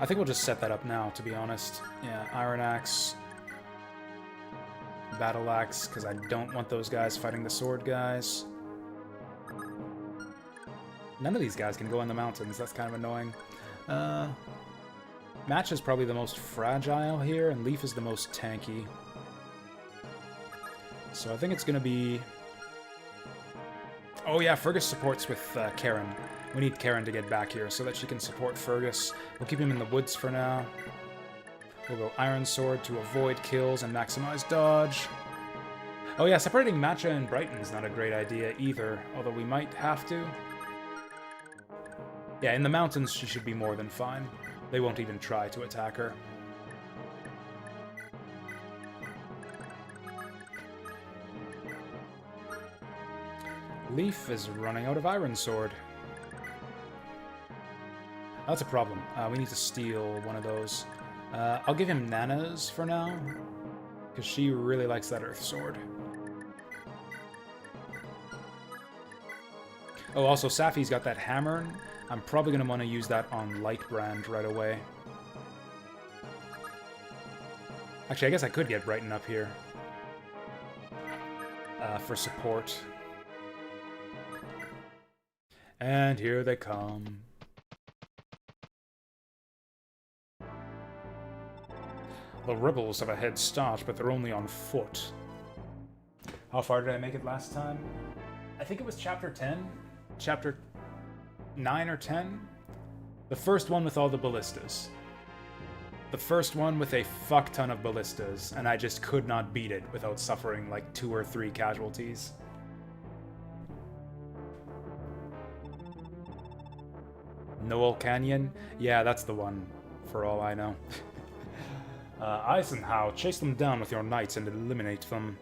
I think we'll just set that up now, to be honest. Yeah, Iron Axe. Battle Axe, because I don't want those guys fighting the sword guys. None of these guys can go in the mountains. That's kind of annoying. Match is probably the most fragile here, and Leaf is the most tanky. So I think it's going to be... Oh yeah, Fergus supports with Karen. We need Karen to get back here so that she can support Fergus. We'll keep him in the woods for now. We'll go Iron Sword to avoid kills and maximize dodge. Oh yeah, separating Matcha and Brighton's not a great idea either, although we might have to. Yeah, in the mountains she should be more than fine. They won't even try to attack her. Leaf is running out of Iron Sword. That's a problem. We need to steal one of those. I'll give him Nana's for now, because she really likes that Earth Sword. Oh, also, Safi's got that hammer. I'm probably going to want to use that on Lightbrand right away. Actually, I guess I could get Brighton up here for support. And here they come. The rebels have a head start, but they're only on foot. How far did I make it last time? I think it was chapter 10? Chapter 9 or 10? The first one with all the ballistas. The first one with a fuck ton of ballistas, and I just could not beat it without suffering like 2 or 3 casualties. Noel Canyon? Yeah, that's the one, for all I know. Eisenhower, chase them down with your knights and eliminate them.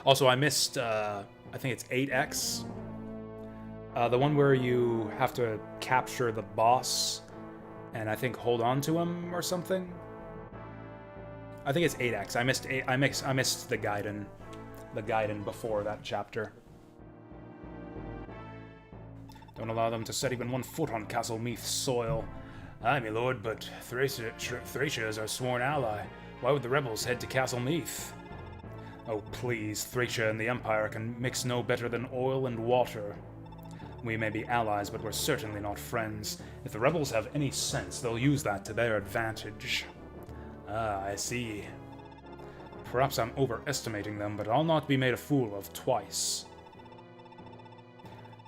Also, I missed, I think it's 8X. The one where you have to capture the boss and I think hold on to him or something. I think it's 8X. I missed the Gaiden before that chapter. Don't allow them to set even 1 foot on Castle Meath's soil. Aye, my lord, but Thracia is our sworn ally. Why would the rebels head to Castle Meath? Oh, please, Thracia and the Empire can mix no better than oil and water. We may be allies, but we're certainly not friends. If the rebels have any sense, they'll use that to their advantage. Ah, I see. Perhaps I'm overestimating them, but I'll not be made a fool of twice.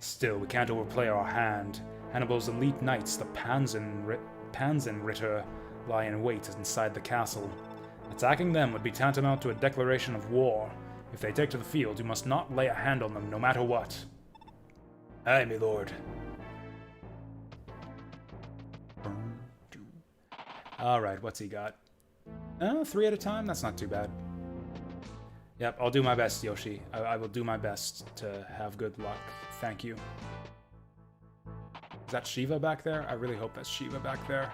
Still, we can't overplay our hand. Hannibal's elite knights, the Panzerritter, lie in wait inside the castle. Attacking them would be tantamount to a declaration of war. If they take to the field, you must not lay a hand on them, no matter what. Aye, my lord. Alright, what's he got? 3 at a time? That's not too bad. Yep, I'll do my best, Yoshi. I will do my best to have good luck. Thank you. Is that Shiva back there? I really hope that's Shiva back there.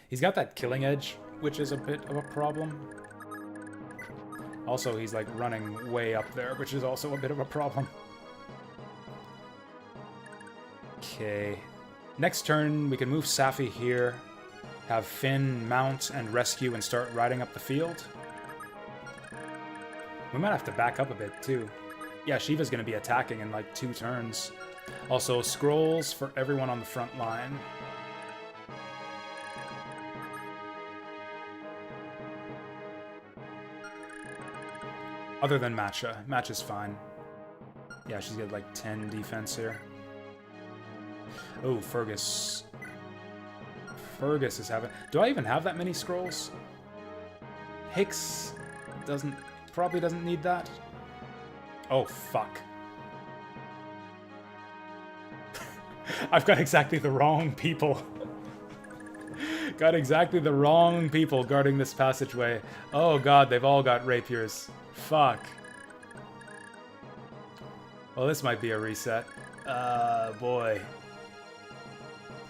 He's got that killing edge, which is a bit of a problem. Also, he's like running way up there, which is also a bit of a problem. Okay. Next turn, we can move Safi here, have Finn mount and rescue and start riding up the field. We might have to back up a bit, too. Yeah, Shiva's going to be attacking in like 2 turns. Also, scrolls for everyone on the front line. Other than Matcha. Matcha's fine. Yeah, she's got like 10 defense here. Oh, Fergus. Fergus is having... Do I even have that many scrolls? Hicks probably doesn't need that. Oh, fuck. I've got exactly the wrong people. Got exactly the wrong people guarding this passageway. Oh god, they've all got rapiers. Fuck. Well, this might be a reset. Boy.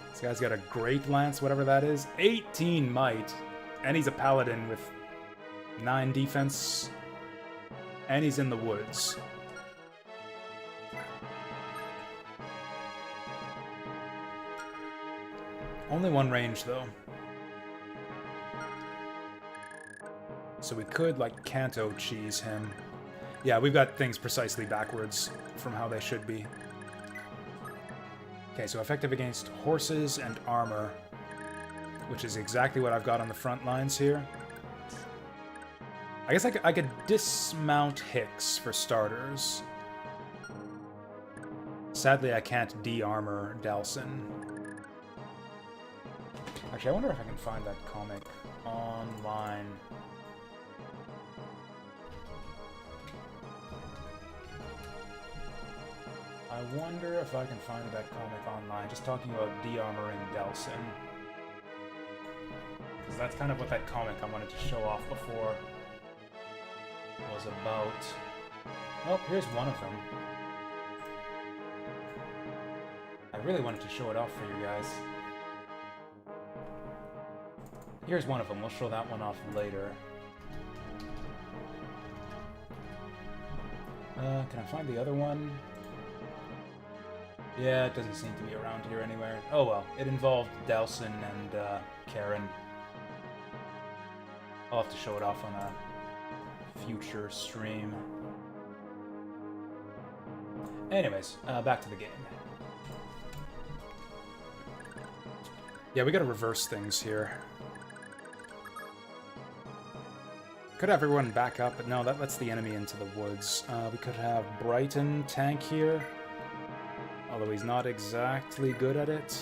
This guy's got a great lance, whatever that is. 18 might. And he's a paladin with 9 defense. And he's in the woods. Only one range, though. So we could, like, Kanto cheese him. Yeah, we've got things precisely backwards from how they should be. Okay, so effective against horses and armor, which is exactly what I've got on the front lines here. I guess I could dismount Hicks for starters. Sadly, I can't de-armor Dalsin. Actually, I wonder if I can find that comic online. I wonder if I can find that comic online, just talking about de-armoring Dalsin. Because that's kind of what that comic I wanted to show off before was about. Oh, here's one of them. I really wanted to show it off for you guys. Here's one of them. We'll show that one off later. Can I find the other one? Yeah, it doesn't seem to be around here anywhere. Oh well, it involved Dalsin and Karen. I'll have to show it off on a future stream. Anyways, back to the game. Yeah, we gotta reverse things here. Could have everyone back up, but no, that lets the enemy into the woods. We could have Brighton tank here, although he's not exactly good at it.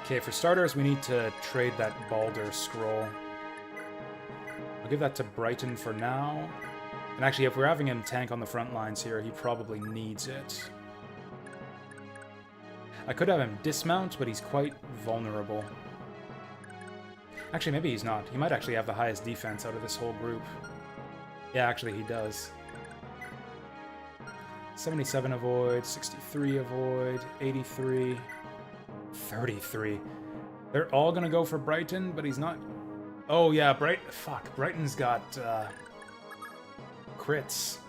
Okay, for starters, we need to trade that Balder scroll. I'll give that to Brighton for now. And actually, if we're having him tank on the front lines here, he probably needs it. I could have him dismount, but he's quite vulnerable. Actually, maybe he's not. He might actually have the highest defense out of this whole group. Yeah, actually, he does. 77 avoid, 63 avoid, 83, 33. They're all gonna go for Brighton, but he's not... Oh, yeah, Fuck, Brighton's got, crits.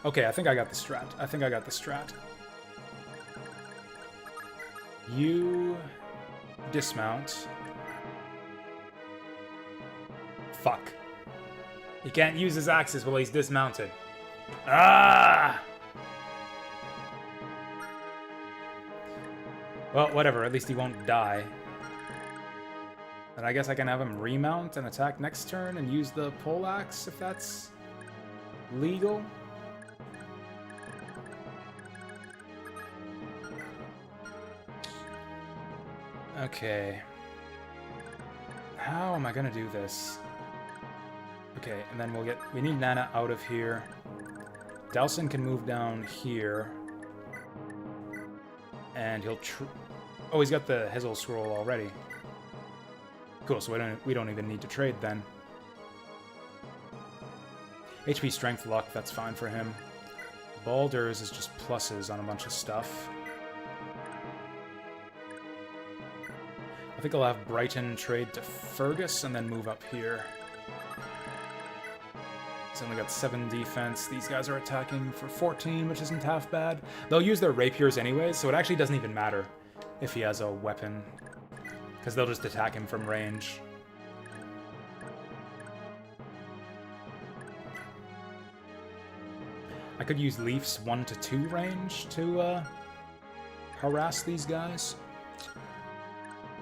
Okay, I think I got the strat. You... dismount. Fuck. He can't use his axes while he's dismounted. Ah! Well, whatever. At least he won't die. And I guess I can have him remount and attack next turn and use the poleaxe if that's legal. Okay. How am I gonna do this? Okay, and then we need Nana out of here. Dalsin can move down here. And he'll oh, he's got the Hizzle scroll already. Cool, so we don't even need to trade then. HP, strength, luck, that's fine for him. Baldur's is just pluses on a bunch of stuff. I think I'll have Brighton trade to Fergus and then move up here. He's only got 7 defense. These guys are attacking for 14, which isn't half bad. They'll use their rapiers anyways, so it actually doesn't even matter if he has a weapon, because they'll just attack him from range. I could use Leaf's 1 to 2 range to harass these guys.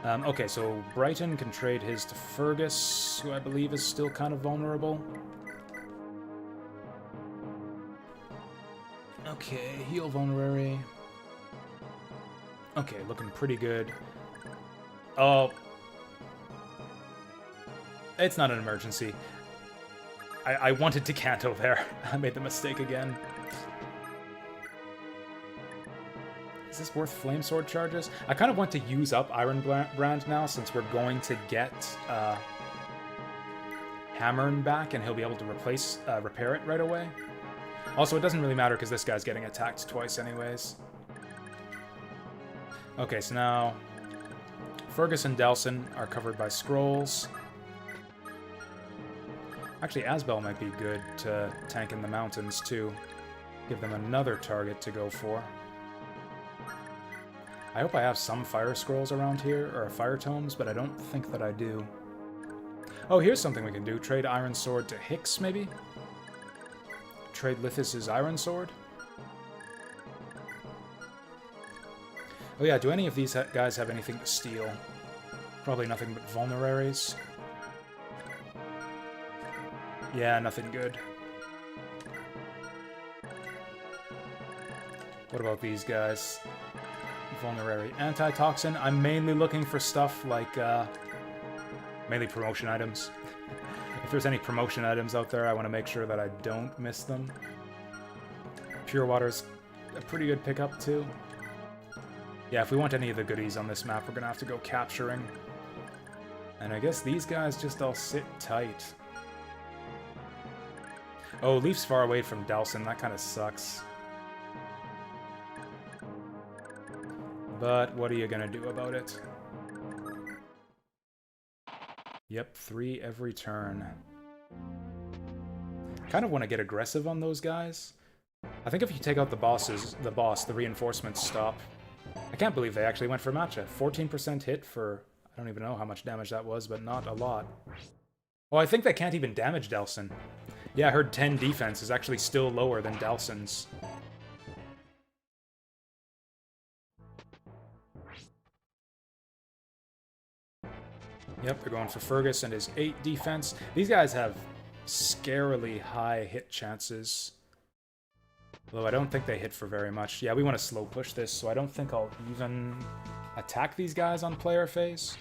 Okay, so Brighton can trade his to Fergus, who I believe is still kind of vulnerable. Okay, heal vulnerary. Okay, looking pretty good. Oh. It's not an emergency. I wanted to Kanto there. I made the mistake again. Is this worth Flame Sword charges? I kind of want to use up Iron Brand now, since we're going to get Hammern back, and he'll be able to repair it right away. Also, it doesn't really matter because this guy's getting attacked twice anyways. Okay, so now Fergus and Delson are covered by scrolls. Actually, Asbel might be good to tank in the mountains too. Give them another target to go for. I hope I have some fire scrolls around here, or fire tomes, but I don't think that I do. Oh, here's something we can do. Trade Iron Sword to Hicks, maybe? Trade Lithis' Iron Sword? Oh yeah, do any of these guys have anything to steal? Probably nothing but vulneraries. Yeah, nothing good. What about these guys? Vulnerary antitoxin. I'm mainly looking for stuff like, mainly promotion items. If there's any promotion items out there, I want to make sure that I don't miss them. Pure Water's a pretty good pickup, too. Yeah, if we want any of the goodies on this map, we're gonna have to go capturing. And I guess these guys just all sit tight. Oh, Leaf's far away from Delson. That kind of sucks. But what are you gonna do about it? Yep, 3 every turn. Kind of want to get aggressive on those guys. I think if you take out the boss, the reinforcements stop. I can't believe they actually went for matcha. 14% hit for... I don't even know how much damage that was, but not a lot. Oh, I think they can't even damage Delson. Yeah, I heard 10 defense is actually still lower than Delson's. Yep, they're going for Fergus and his 8 defense. These guys have scarily high hit chances. Although I don't think they hit for very much. Yeah, we want to slow push this, so I don't think I'll even attack these guys on player phase.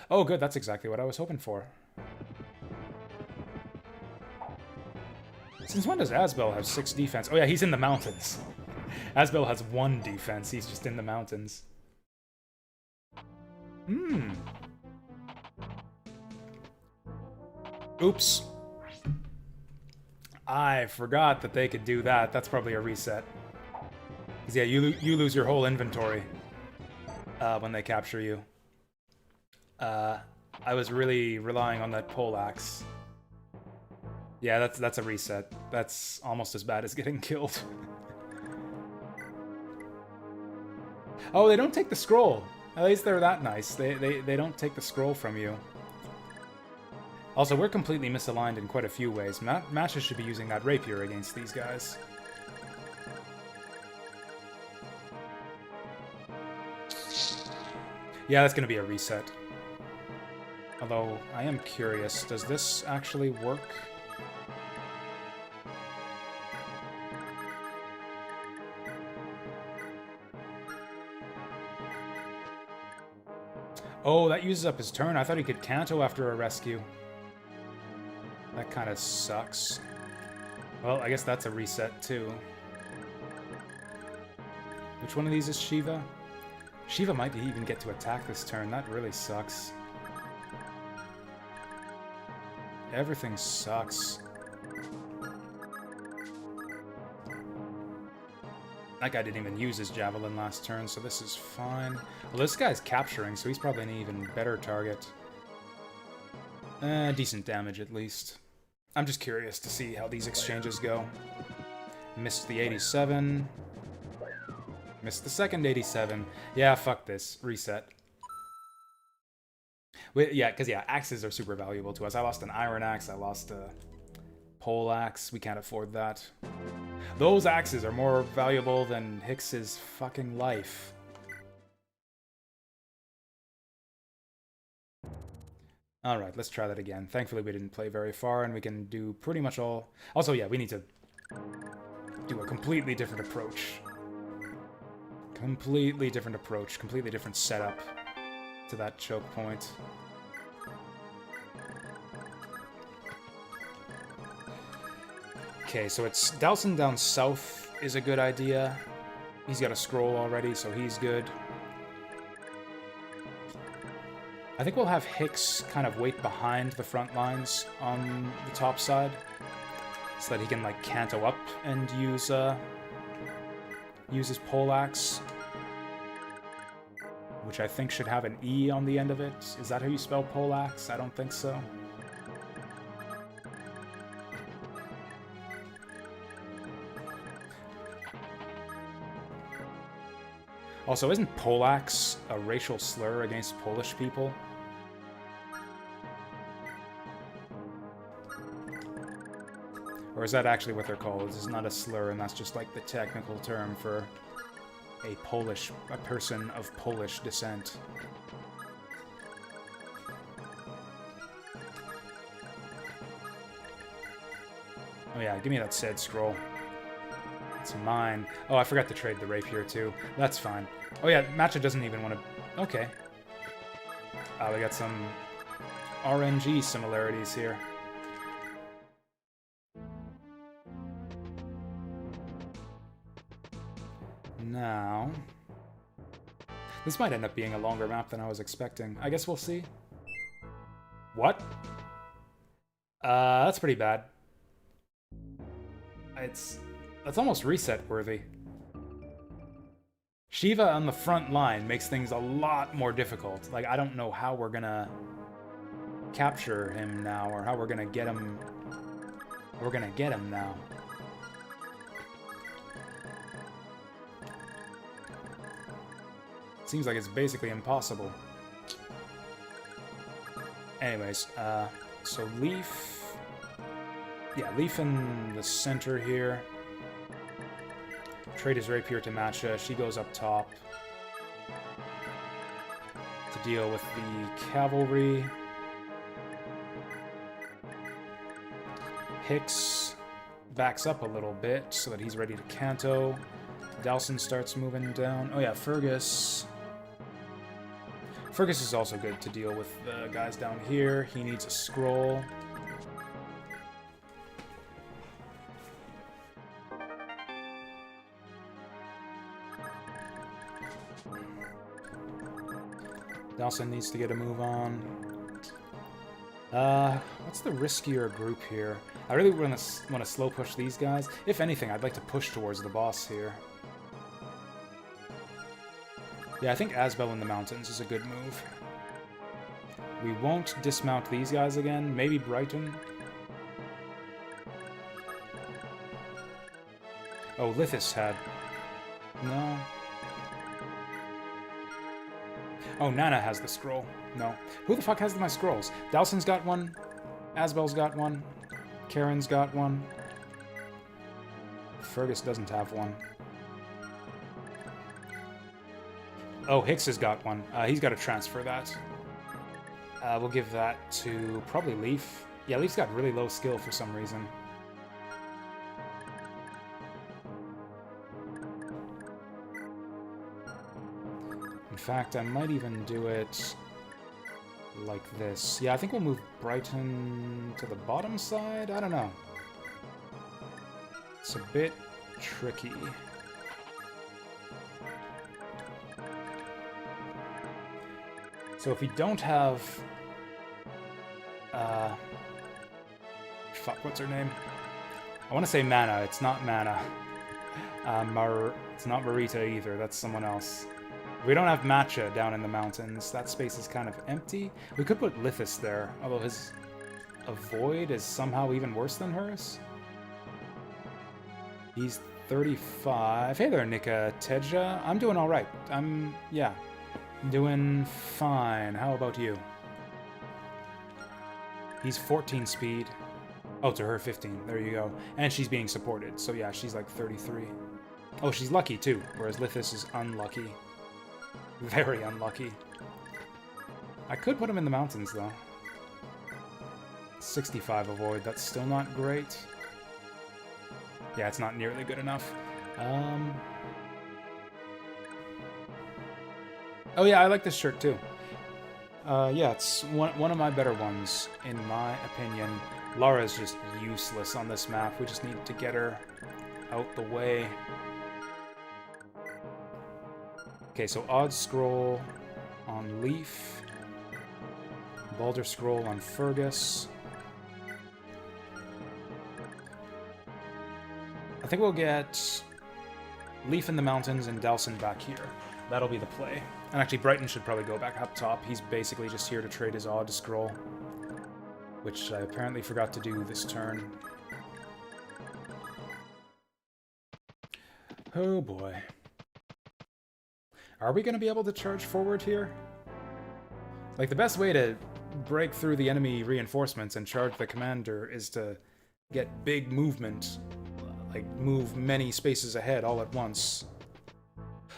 Oh, good, that's exactly what I was hoping for. Since when does Asbel have 6 defense? Oh yeah, he's in the mountains. Asbel has 1 defense, he's just in the mountains. Oops. I forgot that they could do that. That's probably a reset. 'Cause yeah, you lose your whole inventory when they capture you. I was really relying on that poleaxe. Yeah, that's a reset. That's almost as bad as getting killed. Oh, they don't take the scroll. At least they're that nice. They don't take the scroll from you. Also, we're completely misaligned in quite a few ways. Masha should be using that rapier against these guys. Yeah, that's gonna be a reset. Although, I am curious, does this actually work? Oh, that uses up his turn. I thought he could canto after a rescue. That kind of sucks. Well, I guess that's a reset, too. Which one of these is Shiva? Shiva might even get to attack this turn. That really sucks. Everything sucks. That guy didn't even use his javelin last turn, so this is fine. Well, this guy's capturing, so he's probably an even better target. Decent damage, at least. I'm just curious to see how these exchanges go. Missed the 87. Missed the second 87. Yeah, fuck this. Reset. Yeah, because, yeah, axes are super valuable to us. I lost an iron axe. I lost a pole axe. We can't afford that. Those axes are more valuable than Hicks's fucking life. Alright, let's try that again. Thankfully we didn't play very far, and we can do pretty much all... Also, yeah, we need to do a completely different approach. Completely different approach. Completely different setup to that choke point. Okay, so it's Dowson down south is a good idea. He's got a scroll already, so he's good. I think we'll have Hicks kind of wait behind the front lines on the top side, so that he can, like, canto up and use his poleaxe, which I think should have an E on the end of it. Is that how you spell poleaxe? I don't think so. Also, isn't poleaxe a racial slur against Polish people? Or is that actually what they're called? It's not a slur, and that's just like the technical term for a person of Polish descent. Oh yeah, give me that said scroll. It's mine. Oh, I forgot to trade the rapier too. That's fine. Oh yeah, Matcha doesn't even want to... Okay. We got some RNG similarities here. Now... This might end up being a longer map than I was expecting. I guess we'll see. What? That's pretty bad. That's almost reset worthy. Shiva on the front line makes things a lot more difficult. Like, I don't know how we're gonna capture him now, or how we're gonna get him. We're gonna get him now. Seems like it's basically impossible. Anyways, so Leaf... Yeah, Leaf in the center here. Trade his rapier to Matcha. She goes up top to deal with the cavalry. Hicks backs up a little bit so that he's ready to canto. Dalson starts moving down. Oh yeah, Fergus. Fergus is also good to deal with the guys down here. He needs a scroll. Dalson needs to get a move on. What's the riskier group here? I really want to slow push these guys. If anything, I'd like to push towards the boss here. Yeah, I think Asbel in the mountains is a good move. We won't dismount these guys again. Maybe Brighton. Oh, Lithis had... No. Oh, Nana has the scroll. No. Who the fuck has my scrolls? Dalson's got one. Asbel's got one. Karen's got one. Fergus doesn't have one. Oh, Hicks has got one. He's got to transfer that. We'll give that to probably Leaf. Yeah, Leaf's got really low skill for some reason. In fact, I might even do it like this. Yeah, I think we'll move Brighton to the bottom side? I don't know. It's a bit tricky. So if we don't have... fuck, what's her name? I want to say Mana. It's not Mana. It's not Marita either. That's someone else. We don't have Matcha down in the mountains. That space is kind of empty. We could put Lithis there, although his Avoid is somehow even worse than hers. He's 35. Hey there, Nika Tedja. I'm doing alright. Yeah. Doing fine. How about you? He's 14 speed. Oh, to her 15. There you go. And she's being supported. So yeah, she's like 33. Oh, she's lucky too, whereas Lithis is unlucky. Very unlucky. I could put him in the mountains though. 65 avoid. That's still not great. Yeah, it's not nearly good enough. Oh yeah, I like this shirt too. Yeah, it's one of my better ones, in my opinion. Lara's just useless on this map. We just need to get her out the way. Okay, so odd scroll on Leaf. Boulder Scroll on Fergus. I think we'll get Leaf in the Mountains and Delson back here. That'll be the play. And actually, Brighton should probably go back up top. He's basically just here to trade his Odd Scroll, which I apparently forgot to do this turn. Oh boy. Are we going to be able to charge forward here? Like, the best way to break through the enemy reinforcements and charge the commander is to get big movement. Like, move many spaces ahead all at once.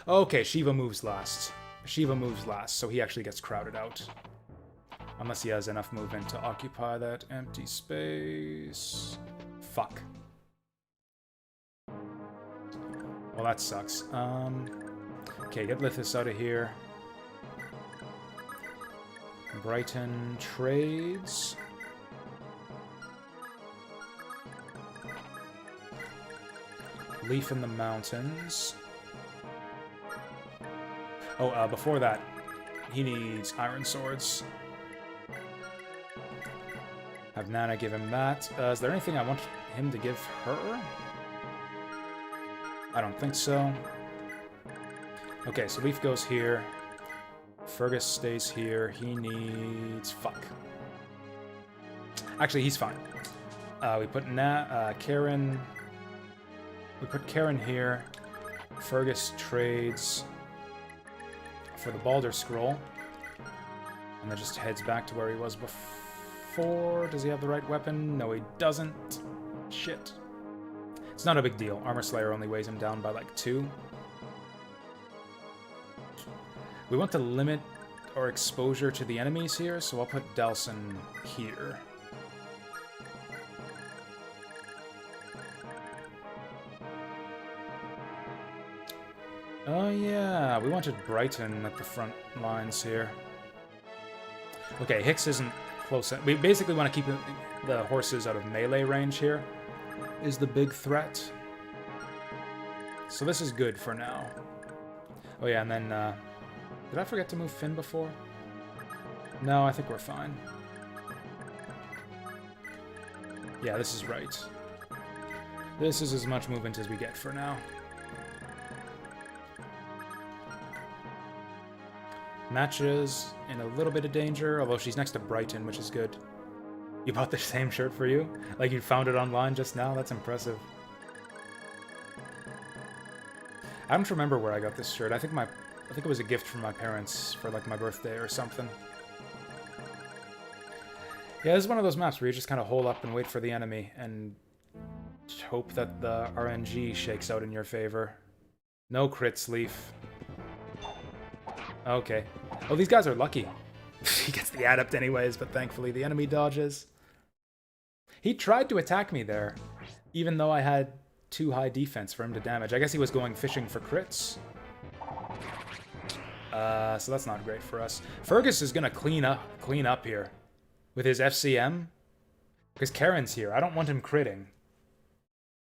Okay, Shiva moves last. Shiva moves last, so he actually gets crowded out. Unless he has enough movement to occupy that empty space. Fuck. Well, that sucks. Okay, get Lithis out of here. Brighton trades. Leaf in the Mountains. Oh, before that, he needs Iron Swords. Have Nana give him that. Is there anything I want him to give her? I don't think so. Okay, so Leaf goes here. Fergus stays here. He needs... Fuck. Actually, he's fine. We put Karen... We put Karen here. Fergus trades for the Balder Scroll. And then just heads back to where he was before. Does he have the right weapon? No, he doesn't. Shit. It's not a big deal. Armor Slayer only weighs him down by like 2. We want to limit our exposure to the enemies here, so I'll put Delson here. Oh yeah, we wanted Brighton at the front lines here. Okay, Hicks isn't close. We basically want to keep the horses out of melee range here, is the big threat. So this is good for now. Oh yeah, and then, did I forget to move Finn before? No, I think we're fine. Yeah, this is right. This is as much movement as we get for now. Matches in a little bit of danger, although she's next to Brighton, which is good. You bought the same shirt for you? Like you found it online just now? That's impressive. I don't remember where I got this shirt. I think it was a gift from my parents for like my birthday or something. Yeah, this is one of those maps where you just kind of hole up and wait for the enemy and hope that the RNG shakes out in your favor. No crits, Leaf. Okay. Oh, these guys are lucky. He gets the adept anyways, but thankfully the enemy dodges. He tried to attack me there, even though I had too high defense for him to damage. I guess he was going fishing for crits. So that's not great for us. Fergus is gonna clean up here with his FCM, because Karen's here. I don't want him critting.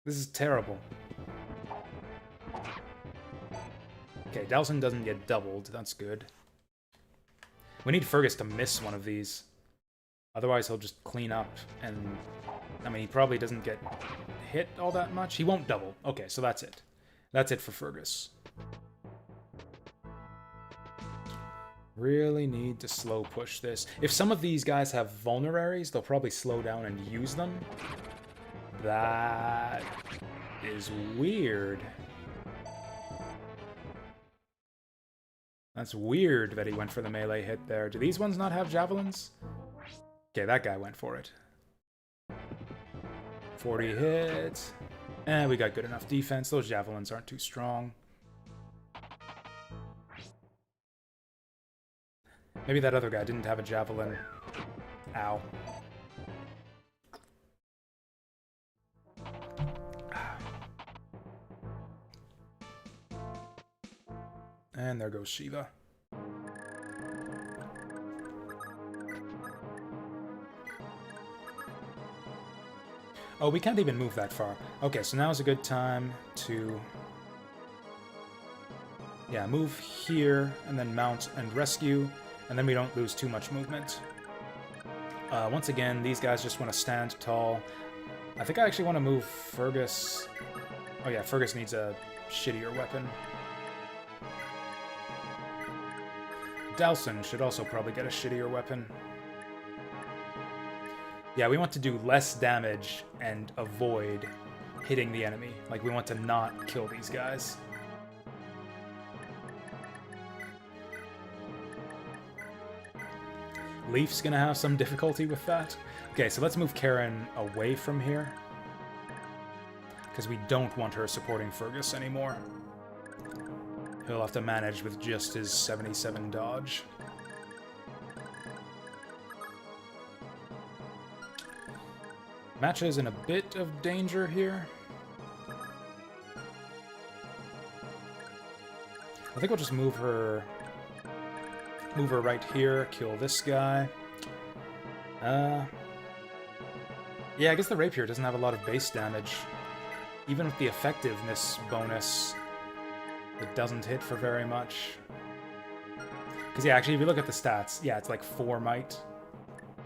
This is terrible. Okay, Delson doesn't get doubled. That's good. We need Fergus to miss one of these. Otherwise, he'll just clean up. And, I mean, he probably doesn't get hit all that much. He won't double. Okay, so that's it. That's it for Fergus. Really need to slow push this. If some of these guys have vulneraries, they'll probably slow down and use them. That is weird. That's weird that he went for the melee hit there. Do these ones not have javelins? Okay, that guy went for it. 40 hits. And we got good enough defense. Those javelins aren't too strong. Maybe that other guy didn't have a javelin. Ow. And there goes Shiva. Oh, we can't even move that far. Okay, so now's a good time to... yeah, move here, and then mount and rescue, and then we don't lose too much movement. Once again, these guys just want to stand tall. I think I actually want to move Fergus. Oh yeah, Fergus needs a shittier weapon. Dalson should also probably get a shittier weapon. Yeah, we want to do less damage and avoid hitting the enemy. Like, we want to not kill these guys. Leaf's gonna have some difficulty with that. Okay, so let's move Karen away from here. Because we don't want her supporting Fergus anymore. He'll have to manage with just his 77 dodge. Matcha is in a bit of danger here. I think we'll just move her right here, kill this guy. Yeah, I guess the rapier doesn't have a lot of base damage. Even with the effectiveness bonus, it doesn't hit for very much. Because yeah, actually, if you look at the stats, yeah, it's like 4 might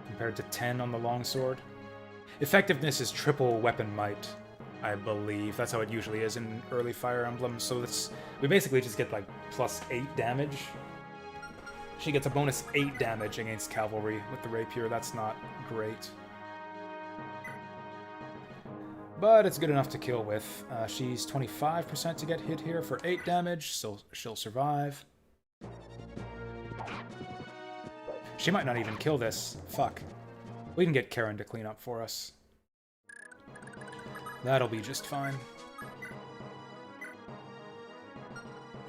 compared to 10 on the longsword. Effectiveness is triple weapon might, I believe. That's how it usually is in early Fire Emblem. So we basically just get like plus 8 damage. She gets a bonus 8 damage against cavalry with the rapier. That's not great. But it's good enough to kill with. She's 25% to get hit here for 8 damage, so she'll survive. She might not even kill this. Fuck. We can get Karen to clean up for us. That'll be just fine.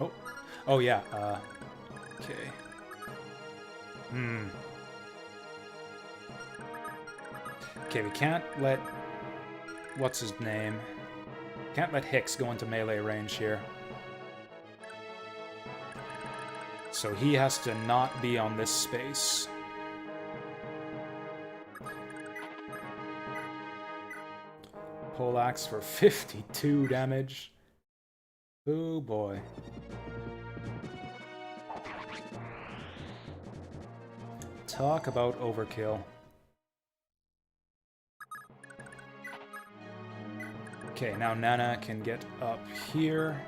Oh. Oh, yeah. Okay. Okay, we can't let... What's his name? Can't let Hicks go into melee range here. So he has to not be on this space. Poleaxe for 52 damage. Oh boy. Talk about overkill. Okay, now Nana can get up here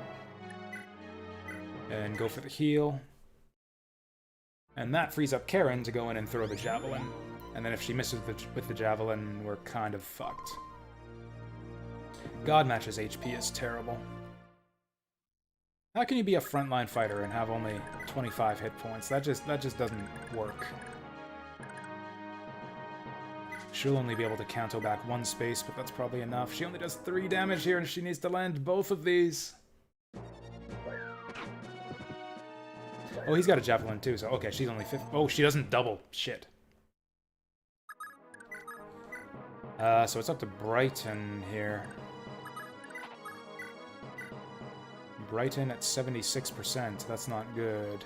and go for the heal. And that frees up Karen to go in and throw the javelin. And then if she misses with the javelin, we're kind of fucked. Godmatch's HP is terrible. How can you be a frontline fighter and have only 25 hit points? That just doesn't work. She'll only be able to canto back 1 space, but that's probably enough. She only does 3 damage here, and she needs to land both of these. Oh, he's got a javelin too, so okay, she's only 50. Oh, she doesn't double. Shit. So it's up to Brighton here. Brighton at 76%. That's not good.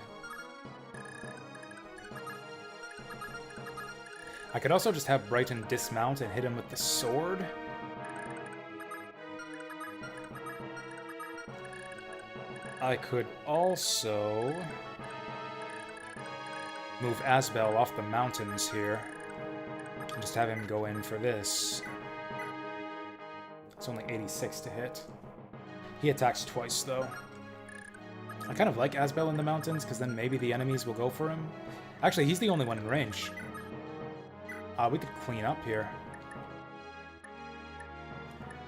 I could also just have Brighton dismount and hit him with the sword. I could also move Asbel off the mountains here and just have him go in for this. It's only 86 to hit. He attacks twice, though. I kind of like Asbel in the mountains, because then maybe the enemies will go for him. Actually, he's the only one in range. We could clean up here.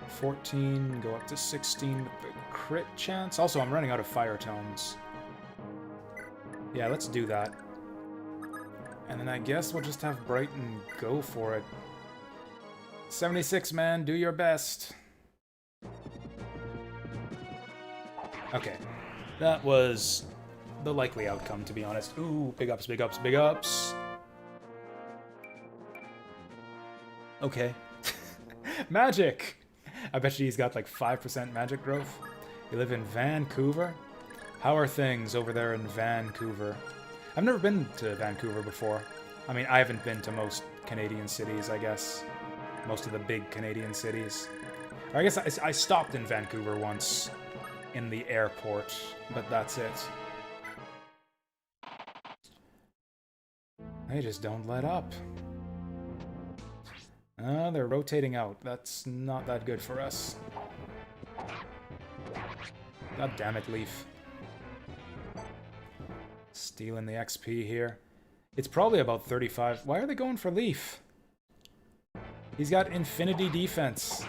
14, go up to 16 with the crit chance. Also, I'm running out of fire tomes. Yeah, let's do that. And then I guess we'll just have Brighton go for it. 76, man, do your best. Okay, that was the likely outcome, to be honest. Ooh, big ups, big ups, big ups. Okay. Magic! I bet you he's got like 5% magic growth. You live in Vancouver? How are things over there in Vancouver? I've never been to Vancouver before. I mean, I haven't been to most Canadian cities, I guess. Most of the big Canadian cities. Or I guess I stopped in Vancouver once in the airport, but that's it. They just don't let up. They're rotating out. That's not that good for us. God damn it, Leaf. Stealing the XP here. It's probably about 35. Why are they going for Leaf? He's got infinity defense.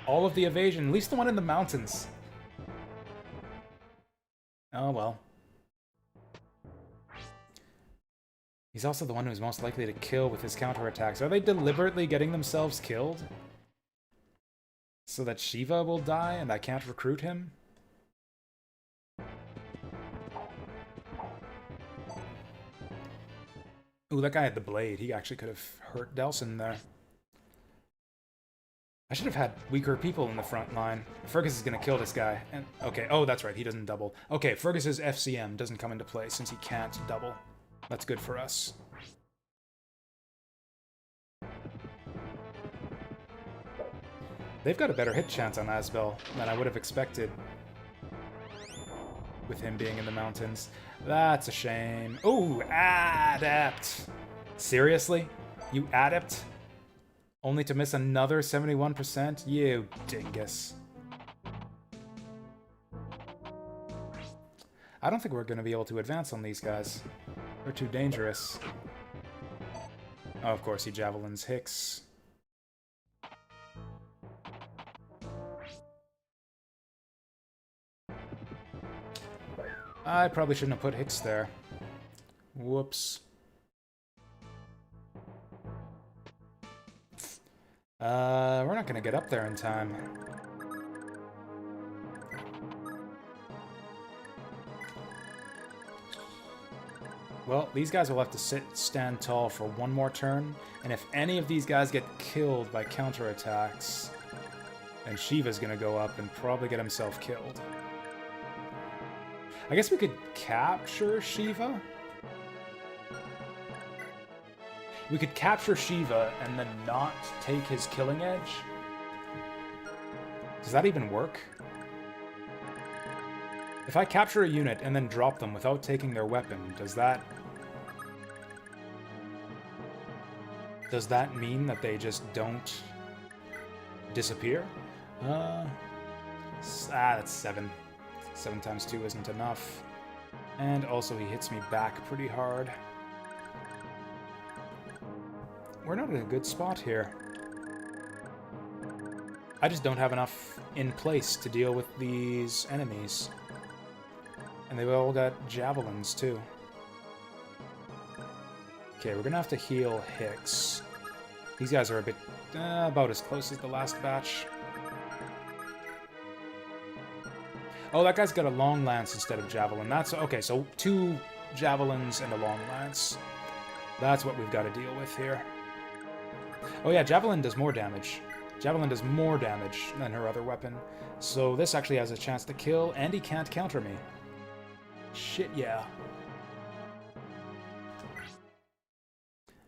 All of the evasion. At least the one in the mountains. Oh, well. He's also the one who's most likely to kill with his counterattacks. Are they deliberately getting themselves killed? So that Shiva will die and I can't recruit him? Ooh, that guy had the blade. He actually could have hurt Delsin there. I should have had weaker people in the front line. Fergus is going to kill this guy. And okay, oh, that's right. He doesn't double. Okay, Fergus's FCM doesn't come into play since he can't double. That's good for us. They've got a better hit chance on Asbel than I would have expected with him being in the mountains. That's a shame. Ooh, adept. Seriously? You adept? Only to miss another 71%? You dingus. I don't think we're going to be able to advance on these guys. They're too dangerous. Oh, of course, he javelins Hicks. I probably shouldn't have put Hicks there. Whoops. We're not gonna get up there in time. Well, these guys will have to stand tall for one more turn, and if any of these guys get killed by counterattacks, then Shiva's gonna go up and probably get himself killed. I guess we could capture Shiva? We could capture Shiva and then not take his killing edge? Does that even work? If I capture a unit and then drop them without taking their weapon, does that mean that they just don't disappear? That's 7. 7 times 2 isn't enough. And also he hits me back pretty hard. We're not in a good spot here. I just don't have enough in place to deal with these enemies. And they've all got javelins, too. Okay, we're gonna have to heal Hicks. These guys are a bit... about as close as the last batch. Oh, that guy's got a long lance instead of javelin. That's... okay, so 2 javelins and a long lance. That's what we've got to deal with here. Oh yeah, javelin does more damage. Javelin does more damage than her other weapon. So this actually has a chance to kill, and he can't counter me. Shit, yeah.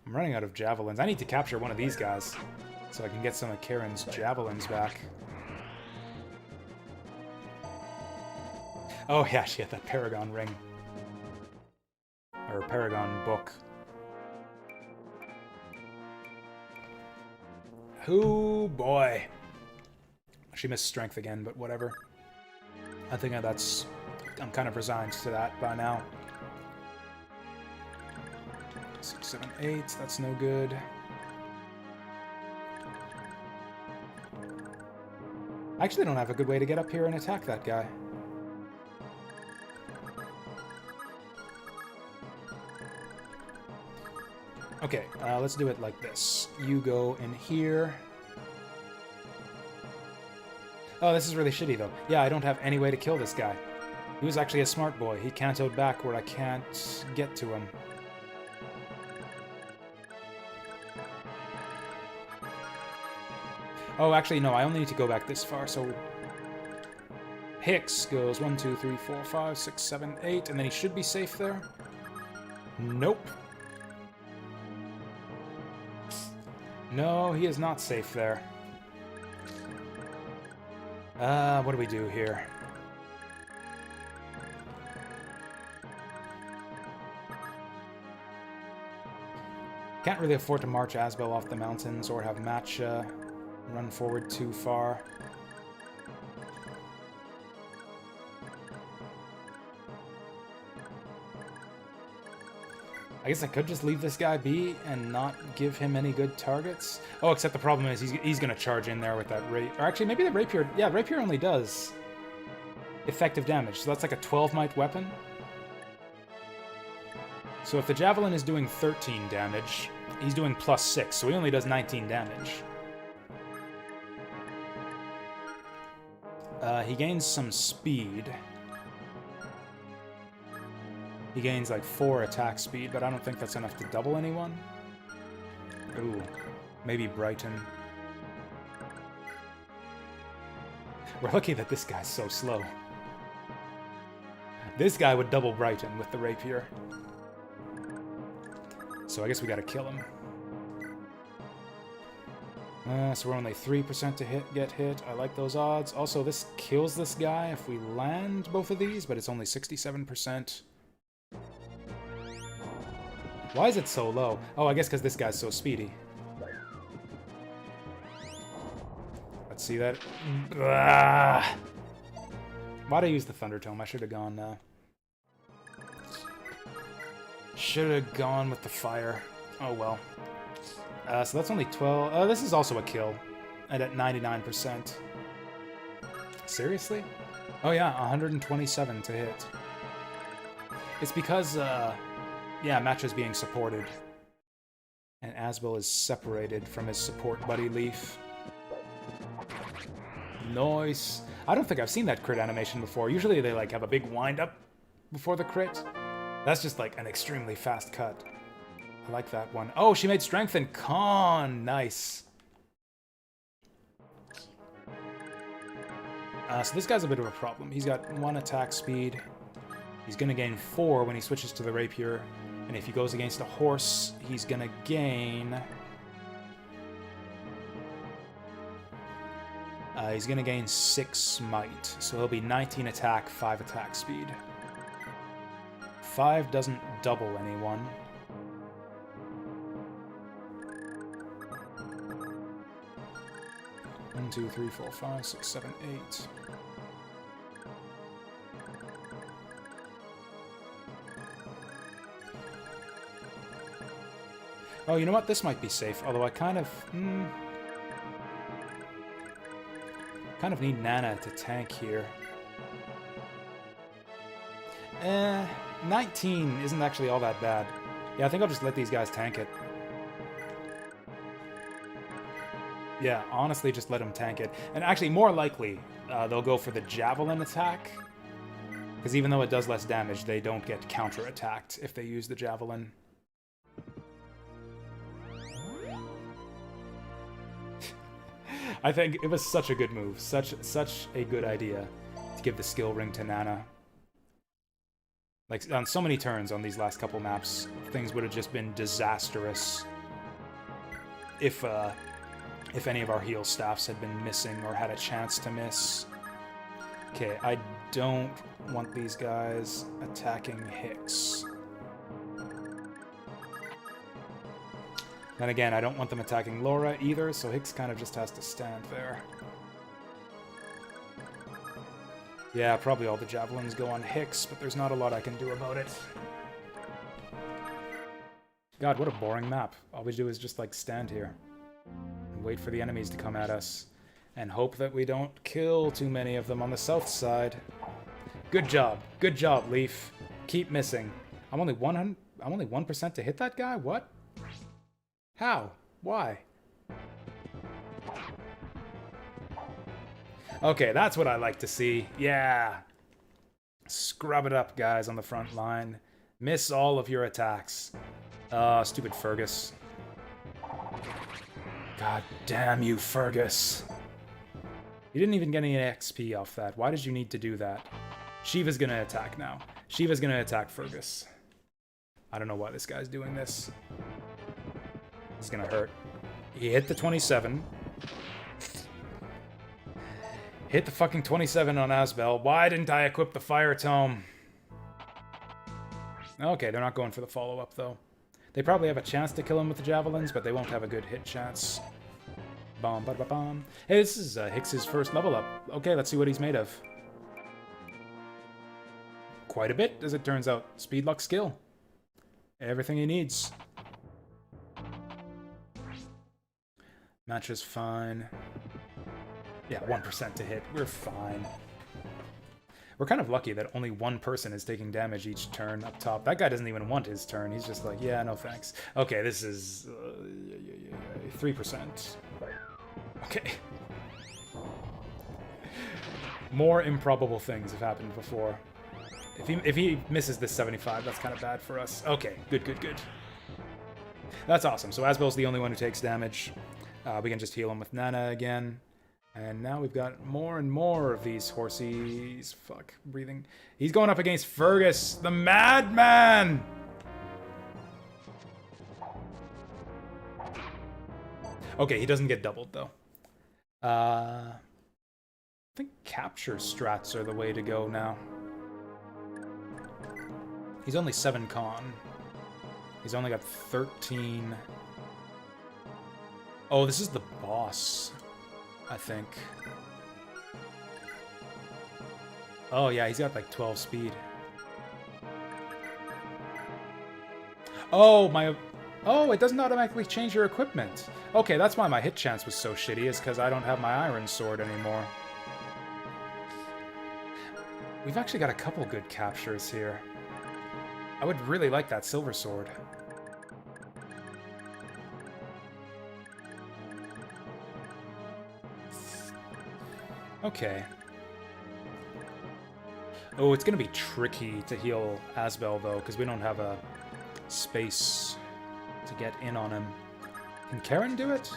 I'm running out of javelins. I need to capture one of these guys so I can get some of Karen's javelins back. Oh yeah, she had that Paragon ring. Or Paragon book. Oh boy. She missed strength again, but whatever. I think that's... I'm kind of resigned to that by now. 6, 7, 8, that's no good. I actually don't have a good way to get up here and attack that guy. Okay, let's do it like this. You go in here. Oh, this is really shitty, though. Yeah, I don't have any way to kill this guy. He was actually a smart boy. He cantoed back where I can't get to him. Oh, actually, no, I only need to go back this far, so... Hicks goes 1, 2, 3, 4, 5, 6, 7, 8, and then he should be safe there. Nope. No, he is not safe there. What do we do here? Can't really afford to march Asbel off the mountains or have Matcha run forward too far. I guess I could just leave this guy be and not give him any good targets. Oh, except the problem is he's going to charge in there with that rapier. Or actually, maybe the rapier... Yeah, rapier only does effective damage. So that's like a 12-might weapon. So if the javelin is doing 13 damage, he's doing +6. So he only does 19 damage. He gains some speed. He gains like 4 attack speed, but I don't think that's enough to double anyone. Ooh, maybe Brighton. We're lucky that this guy's so slow. This guy would double Brighton with the rapier. So I guess we gotta kill him. So we're only 3% to get hit. I like those odds. Also, this kills this guy if we land both of these, but it's only 67%. Why is it so low? Oh, I guess because this guy's so speedy. Let's see that. Ah! Why'd I use the Thunder Tome? I should have gone, should have gone with the fire. Oh, well. So that's only 12. This is also a kill. And at 99%. Seriously? Oh, yeah, 127 to hit. It's because, yeah, Matcha's being supported. And Asbel is separated from his support buddy Leaf. Nice. I don't think I've seen that crit animation before. Usually they, like, have a big wind-up before the crit. That's just, like, an extremely fast cut. I like that one. Oh, she made Strength and Con! Nice. So this guy's a bit of a problem. He's got 1 attack speed. He's going to gain 4 when he switches to the rapier. And if he goes against a horse, he's going to gain... he's going to gain 6 might. So he'll be 19 attack, 5 attack speed. 5 doesn't double anyone. One, 2, 3, 4, 5, 6, 7, 8. Oh, you know what? This might be safe, although I kind of need Nana to tank here. 19 isn't actually all that bad. Yeah, I think I'll just let these guys tank it. Yeah, honestly, just let them tank it. And actually, more likely, they'll go for the Javelin attack. Because even though it does less damage, they don't get counter-attacked if they use the Javelin. I think it was such a good move. Such a good idea to give the skill ring to Nana. Like, on so many turns on these last couple maps, things would have just been disastrous if any of our heal staffs had been missing or had a chance to miss. Okay, I don't want these guys attacking Hicks. Then again, I don't want them attacking Laura either, so Hicks kind of just has to stand there. Yeah, probably all the javelins go on Hicks, but there's not a lot I can do about it. God, what a boring map. All we do is just, like, stand here and wait for the enemies to come at us and hope that we don't kill too many of them on the south side. Good job, Leaf. Keep missing. I'm only 1% to hit that guy? What? How? Why? Okay, that's what I like to see. Yeah. Scrub it up, guys, on the front line. Miss all of your attacks. Stupid Fergus. God damn you, Fergus. You didn't even get any XP off that. Why did you need to do that? Shiva's gonna attack now. Shiva's gonna attack Fergus. I don't know why this guy's doing this. It's gonna hurt. He hit the 27. Hit the fucking 27 on Asbel. Why didn't I equip the Fire Tome? Okay, they're not going for the follow-up, though. They probably have a chance to kill him with the javelins, but they won't have a good hit chance. Bom, ba, ba, bom. Hey, this is Hicks's first level up. Okay, let's see what he's made of. Quite a bit, as it turns out. Speed, luck, skill. Everything he needs. Match is fine. Yeah, 1% to hit. We're fine. We're kind of lucky that only one person is taking damage each turn up top. That guy doesn't even want his turn. He's just like, yeah, no thanks. Okay, this is 3%. Okay. More improbable things have happened before. If he misses this 75, that's kind of bad for us. Okay, good, good, good. That's awesome. So Asbel's the only one who takes damage. We can just heal him with Nana again. And now we've got more and more of these horsies. Fuck, breathing. He's going up against Fergus, the madman! Okay, he doesn't get doubled, though. I think capture strats are the way to go now. He's only 7 con. He's only got 13. Oh, this is the boss, I think. Oh, yeah, he's got like 12 speed. Oh, my... Oh, it doesn't automatically change your equipment. Okay, that's why my hit chance was so shitty, is because I don't have my iron sword anymore. We've actually got a couple good captures here. I would really like that silver sword. Okay. Oh, it's gonna be tricky to heal Asbel, though, because we don't have a space to get in on him. Can Karen do it?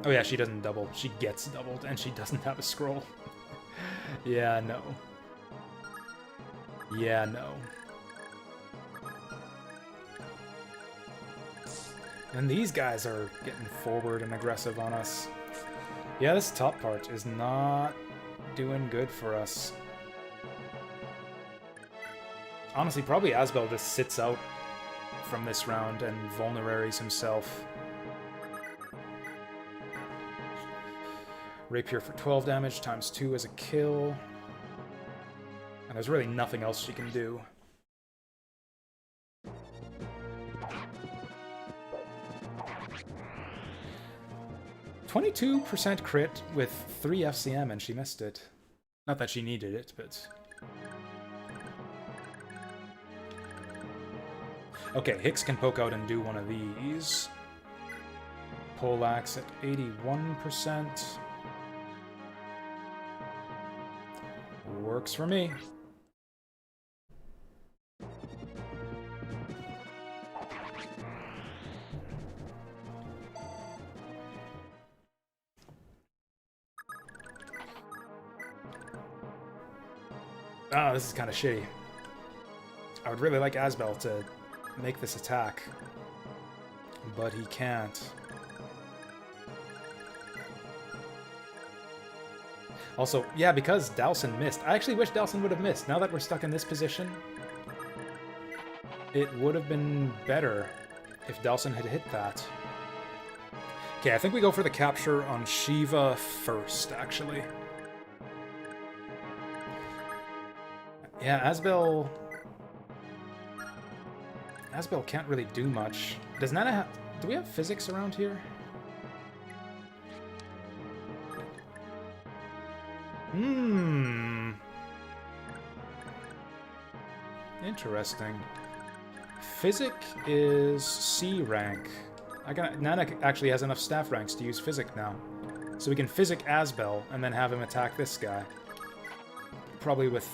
Oh yeah, she doesn't double. She gets doubled, and she doesn't have a scroll. Yeah, no. Yeah, no. And these guys are getting forward and aggressive on us. Yeah, this top part is not doing good for us. Honestly, probably Asbel just sits out from this round and vulneraries himself. Rapier for 12 damage, times 2 as a kill. And there's really nothing else she can do. %22% crit with 3 FCM and she missed it. Not that she needed it, but... Okay, Hicks can poke out and do one of these. Poleaxe at 81%. Works for me. Oh, this is kind of shitty. I would really like Asbel to make this attack, but he can't. Also, yeah, because Dalsin missed. I actually wish Dalsin would have missed. Now that we're stuck in this position, it would have been better if Dalsin had hit that. Okay, I think we go for the capture on Shiva first, actually. Yeah, Asbel can't really do much. Does Nana have... Do we have physics around here? Interesting. Physic is C rank. Nana actually has enough staff ranks to use Physic now. So we can Physic Asbel and then have him attack this guy. Probably with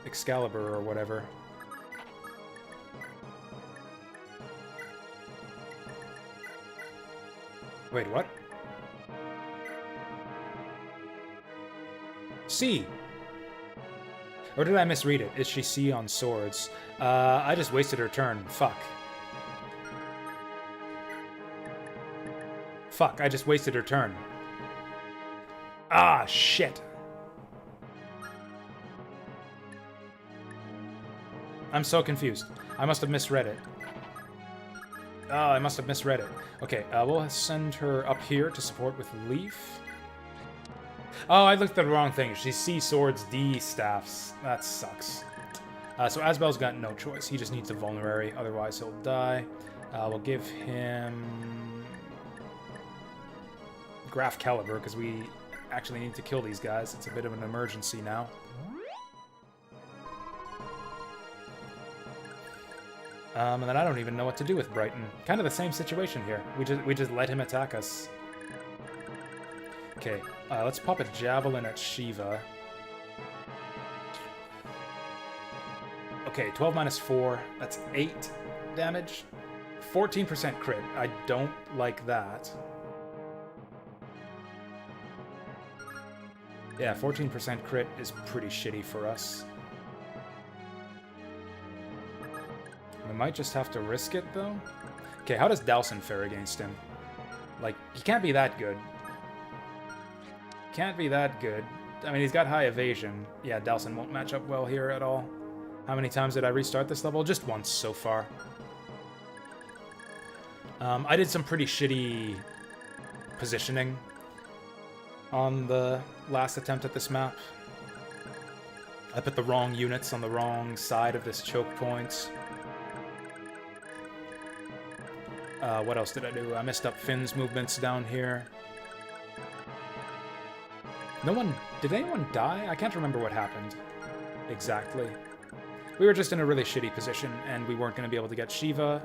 Excalibur or whatever. Wait, what? C! Or did I misread it? Is she C on swords? I just wasted her turn. Fuck. Fuck, I just wasted her turn. Ah, shit. I'm so confused. I must have misread it. Oh, I must have misread it. Okay, we'll send her up here to support with Leaf. Oh, I looked at the wrong thing. She's C swords, D staffs. That sucks. So Asbel's got no choice. He just needs a vulnerary, otherwise he'll die. We'll give him Graph Caliber, because we actually need to kill these guys. It's a bit of an emergency now. And then I don't even know what to do with Brighton. Kind of the same situation here. We just let him attack us. Okay, let's pop a Javelin at Shiva. Okay, 12 minus 4. That's 8 damage. 14% crit. I don't like that. Yeah, 14% crit is pretty shitty for us. We might just have to risk it, though. Okay, how does Dowson fare against him? Like, he can't be that good. Can't be that good. I mean, he's got high evasion. Yeah, Dowson won't match up well here at all. How many times did I restart this level? Just once so far. I did some pretty shitty positioning on the last attempt at this map. I put the wrong units on the wrong side of this choke point. What else did I do? I messed up Finn's movements down here. Did anyone die? I can't remember what happened exactly. We were just in a really shitty position, and we weren't going to be able to get Shiva.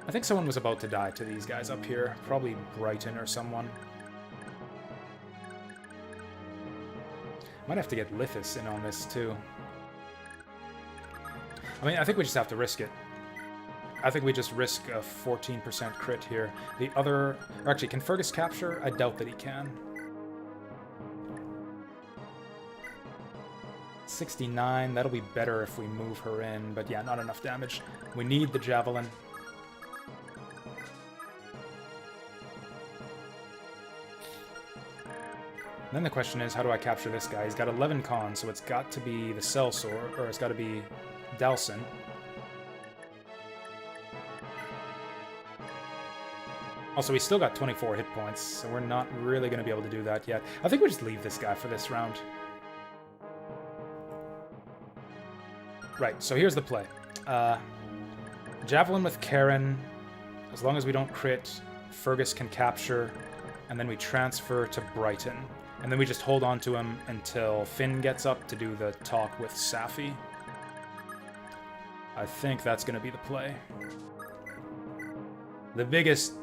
I think someone was about to die to these guys up here. Probably Brighton or someone. Might have to get Lithis in on this, too. I mean, I think we just have to risk it. I think we just risk a 14% crit here. The other... Or actually, can Fergus capture? I doubt that he can. 69, that'll be better if we move her in, but yeah, not enough damage. We need the Javelin. Then the question is, how do I capture this guy? He's got 11 con, so it's got to be the Cell Sword, or it's got to be Dowson. Also, he's still got 24 hit points, so we're not really going to be able to do that yet. I think we just leave this guy for this round. Right, so here's the play. Javelin with Karen. As long as we don't crit, Fergus can capture, and then we transfer to Brighton. And then we just hold on to him until Finn gets up to do the talk with Safi. I think that's going to be the play. The biggest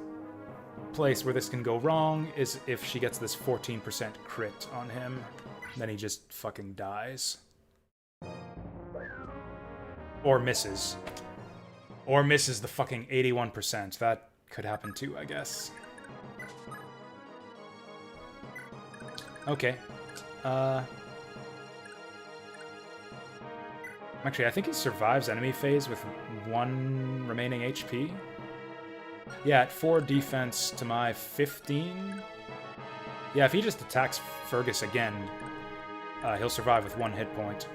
place where this can go wrong is if she gets this 14% crit on him. Then he just fucking dies. Or misses. Or misses the fucking 81%. That could happen too, I guess. Okay. Actually, I think he survives enemy phase with 1 remaining HP. Yeah, at 4 defense to my 15. Yeah, if he just attacks Fergus again, he'll survive with 1 hit point.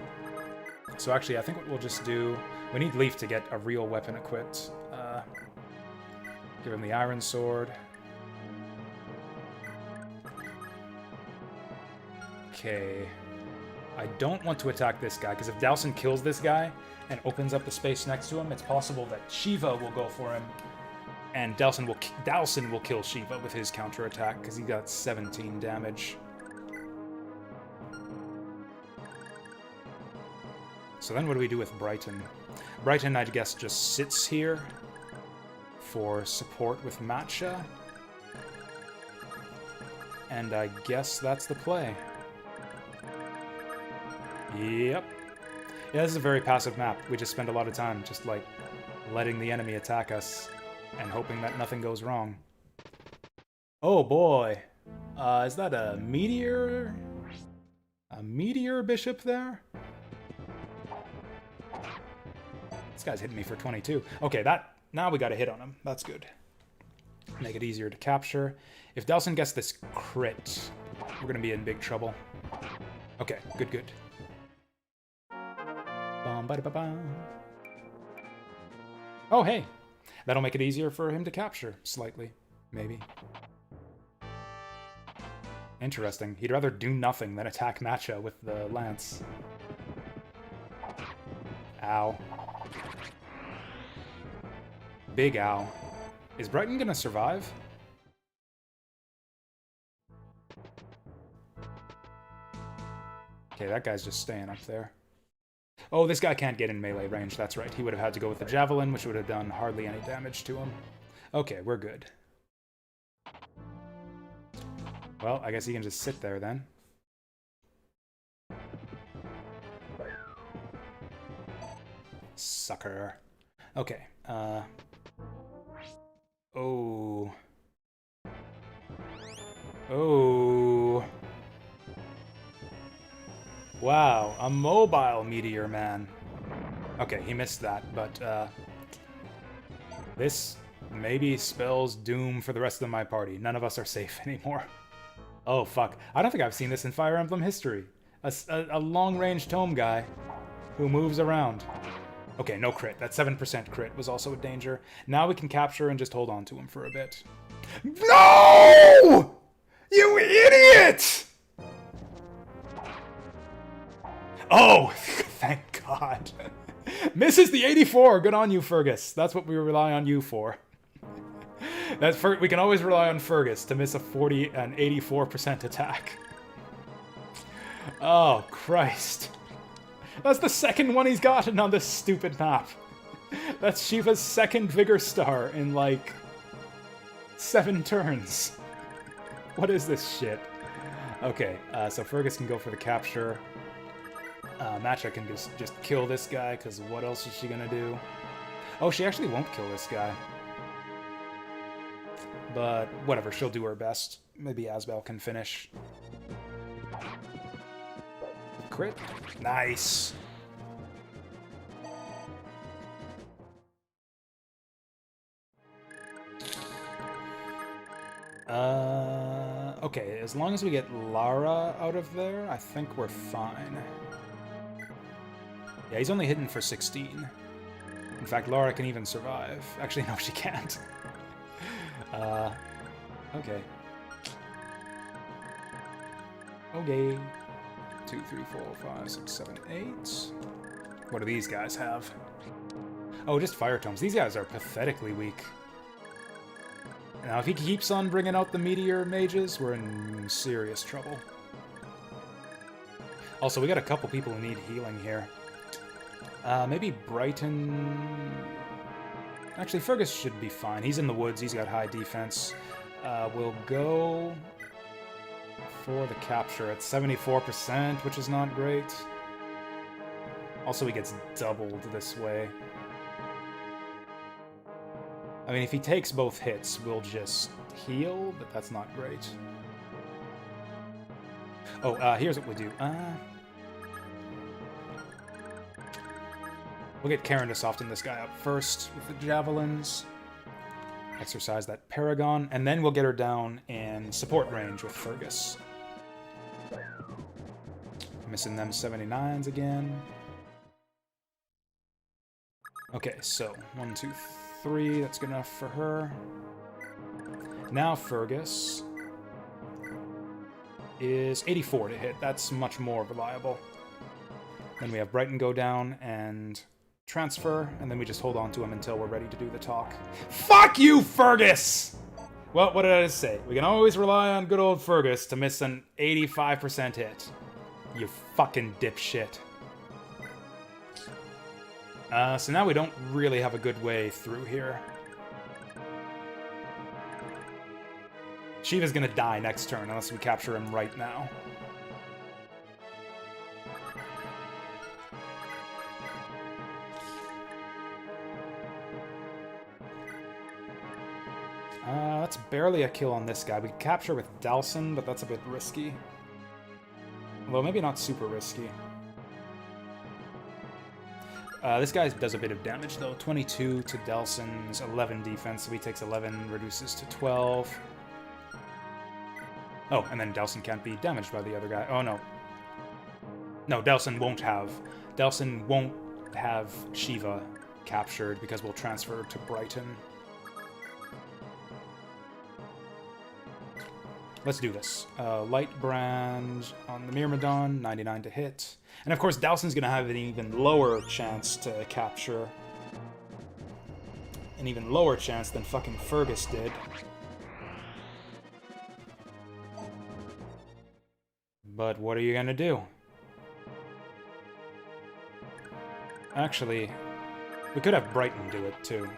So actually, I think what we'll just do... We need Leaf to get a real weapon equipped. Give him the Iron Sword. Okay. I don't want to attack this guy, because if Dowson kills this guy and opens up the space next to him, it's possible that Shiva will go for him, and Dowson will kill Shiva with his counterattack, because he got 17 damage. So then what do we do with Brighton? Brighton, I guess, just sits here for support with Matcha. And I guess that's the play. Yep. Yeah, this is a very passive map. We just spend a lot of time just, like, letting the enemy attack us and hoping that nothing goes wrong. Oh boy. Is that a meteor? A meteor bishop there? This guy's hitting me for 22. Okay, now we got a hit on him. That's good. Make it easier to capture. If Dowson gets this crit, we're gonna be in big trouble. Okay, good. Ba-da-ba-bam. Oh, hey. That'll make it easier for him to capture, slightly. Maybe. Interesting. He'd rather do nothing than attack Matcha with the lance. Ow. Big ow. Is Brighton gonna survive? Okay, that guy's just staying up there. Oh, this guy can't get in melee range, that's right. He would have had to go with the javelin, which would have done hardly any damage to him. Okay, we're good. Well, I guess he can just sit there then. Sucker. Okay, Oh. Oh. Wow, a mobile meteor man. Okay, he missed that, but, this maybe spells doom for the rest of my party. None of us are safe anymore. Oh, fuck. I don't think I've seen this in Fire Emblem history. A long-range tome guy who moves around. Okay, no crit. That 7% crit was also a danger. Now we can capture and just hold on to him for a bit. No! You idiot! Oh, thank God. Misses the 84. Good on you, Fergus. That's what we rely on you for. We can always rely on Fergus to miss an 84% attack. Oh, Christ. That's the second one he's gotten on this stupid map. That's Shiva's second Vigor Star in, like, 7 turns. What is this shit? Okay, so Fergus can go for the capture. Matcha can just kill this guy, because what else is she gonna do? Oh, she actually won't kill this guy. But whatever, she'll do her best. Maybe Asbel can finish. Crit. Nice. Okay, as long as we get Lara out of there, I think we're fine. Yeah, he's only hidden for 16. In fact, Lara can even survive. Actually, no, she can't. Okay. Okay. 2, 3, 4, 5, 6, 7, 8. What do these guys have? Oh, just fire tomes. These guys are pathetically weak. Now, if he keeps on bringing out the meteor mages, we're in serious trouble. Also, we got a couple people who need healing here. Maybe Brighton... Actually, Fergus should be fine. He's in the woods. He's got high defense. We'll go for the capture at 74%, which is not great. Also, he gets doubled this way. I mean, if he takes both hits, we'll just heal, but that's not great. Oh, here's what we'll do. We'll get Karen to soften this guy up first with the javelins. Exercise that Paragon, and then we'll get her down in support range with Fergus. Missing them 79s again. Okay, so 1, 2, 3. That's good enough for her. Now Fergus is 84 to hit. That's much more reliable. Then we have Brighton go down and transfer, and then we just hold on to him until we're ready to do the talk. Fuck you, Fergus! Well, what did I just say? We can always rely on good old Fergus to miss an 85% hit. You fucking dipshit. So now we don't really have a good way through here. Shiva's gonna die next turn unless we capture him right now. That's barely a kill on this guy. We can capture with Dalson, but that's a bit risky. Although maybe not super risky. This guy does a bit of damage, though. 22 to Delson's 11 defense, so he takes 11, reduces to 12. Oh, and then Delson can't be damaged by the other guy. Oh, no. No, Delson won't have Shiva captured because we'll transfer to Brighton. Let's do this. Light Brand on the Myrmidon, 99 to hit. And of course, Dowson's gonna have an even lower chance to capture. An even lower chance than fucking Fergus did. But what are you gonna do? Actually, we could have Brighton do it too.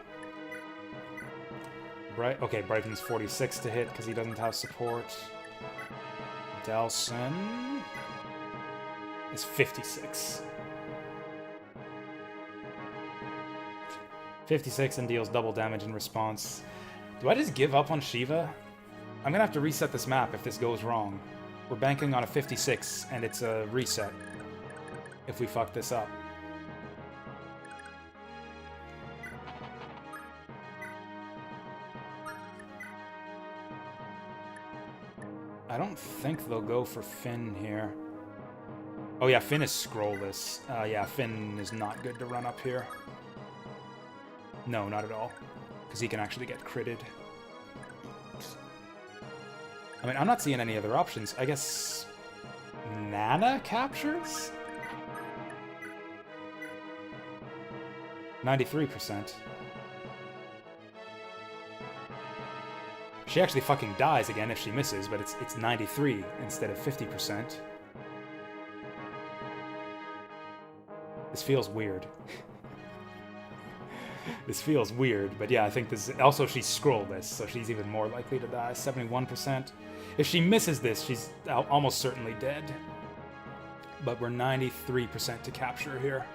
Okay, Brighton's 46 to hit because he doesn't have support. Dowson is 56. 56 and deals double damage in response. Do I just give up on Shiva? I'm gonna have to reset this map if this goes wrong. We're banking on a 56 and it's a reset if we fuck this up. I don't think they'll go for Finn here. Oh yeah, Finn is scrollless. Yeah, Finn is not good to run up here. No, not at all. Because he can actually get critted. I mean, I'm not seeing any other options. I guess... Nana captures? 93%. She actually fucking dies again if she misses, but it's 93 instead of 50%. This feels weird. This feels weird, but yeah, I think this... Also, she's scrollless, so she's even more likely to die. 71%. If she misses this, she's almost certainly dead. But we're 93% to capture here.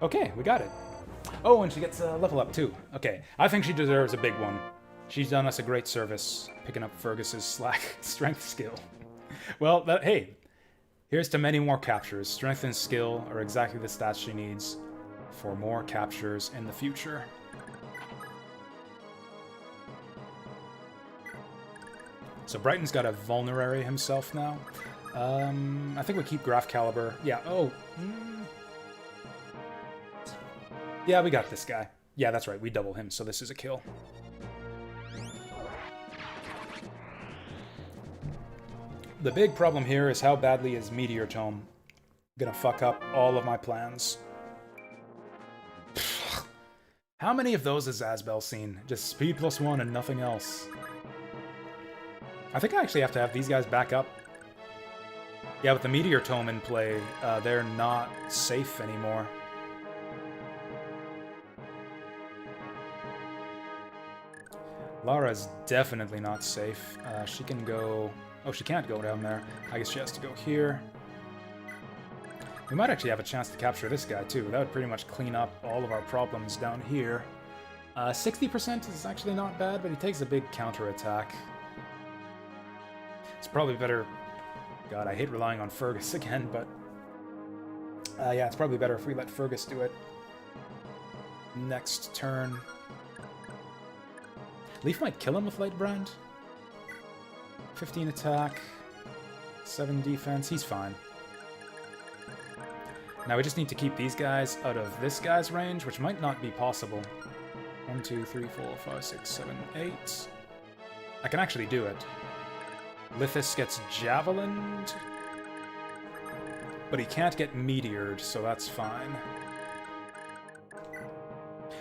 Okay, we got it. Oh, and she gets a level up too. Okay, I think she deserves a big one. She's done us a great service, picking up Fergus's slack strength skill. Well, hey, here's to many more captures. Strength and skill are exactly the stats she needs for more captures in the future. So Brighton's got a vulnerary himself now. I think we keep Graph Caliber. Yeah, yeah, we got this guy. Yeah, that's right, we double him, so this is a kill. The big problem here is how badly is Meteor Tome gonna fuck up all of my plans. How many of those has Asbel seen? Just speed +1 and nothing else. I think I actually have to have these guys back up. Yeah, with the Meteor Tome in play, they're not safe anymore. Lara's definitely not safe. She can go... Oh, she can't go down there. I guess she has to go here. We might actually have a chance to capture this guy, too. That would pretty much clean up all of our problems down here. 60% is actually not bad, but he takes a big counterattack. It's probably better... God, I hate relying on Fergus again, but... yeah, it's probably better if we let Fergus do it. Next turn. Leaf might kill him with Lightbrand. 15 attack, 7 defense, he's fine. Now we just need to keep these guys out of this guy's range, which might not be possible. 1, 2, 3, 4, 5, 6, 7, 8. I can actually do it. Lithis gets javelined, but he can't get meteored, so that's fine.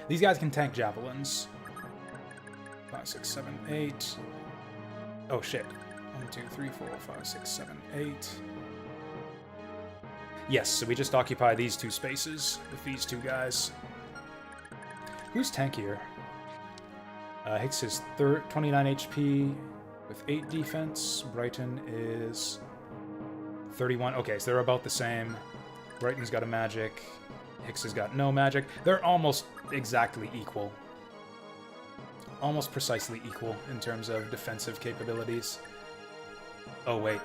These guys can tank javelins. 5, 6, 7, 8. Oh shit. 1, 2, 3, 4, 5, 6, 7, 8. Yes, so we just occupy these two spaces with these two guys. Who's tankier? Hicks is 29 HP with 8 defense. Brighton is 31. Okay, so they're about the same. Brighton's got a magic. Hicks has got no magic. They're almost exactly equal. Almost precisely equal in terms of defensive capabilities. Oh, wait.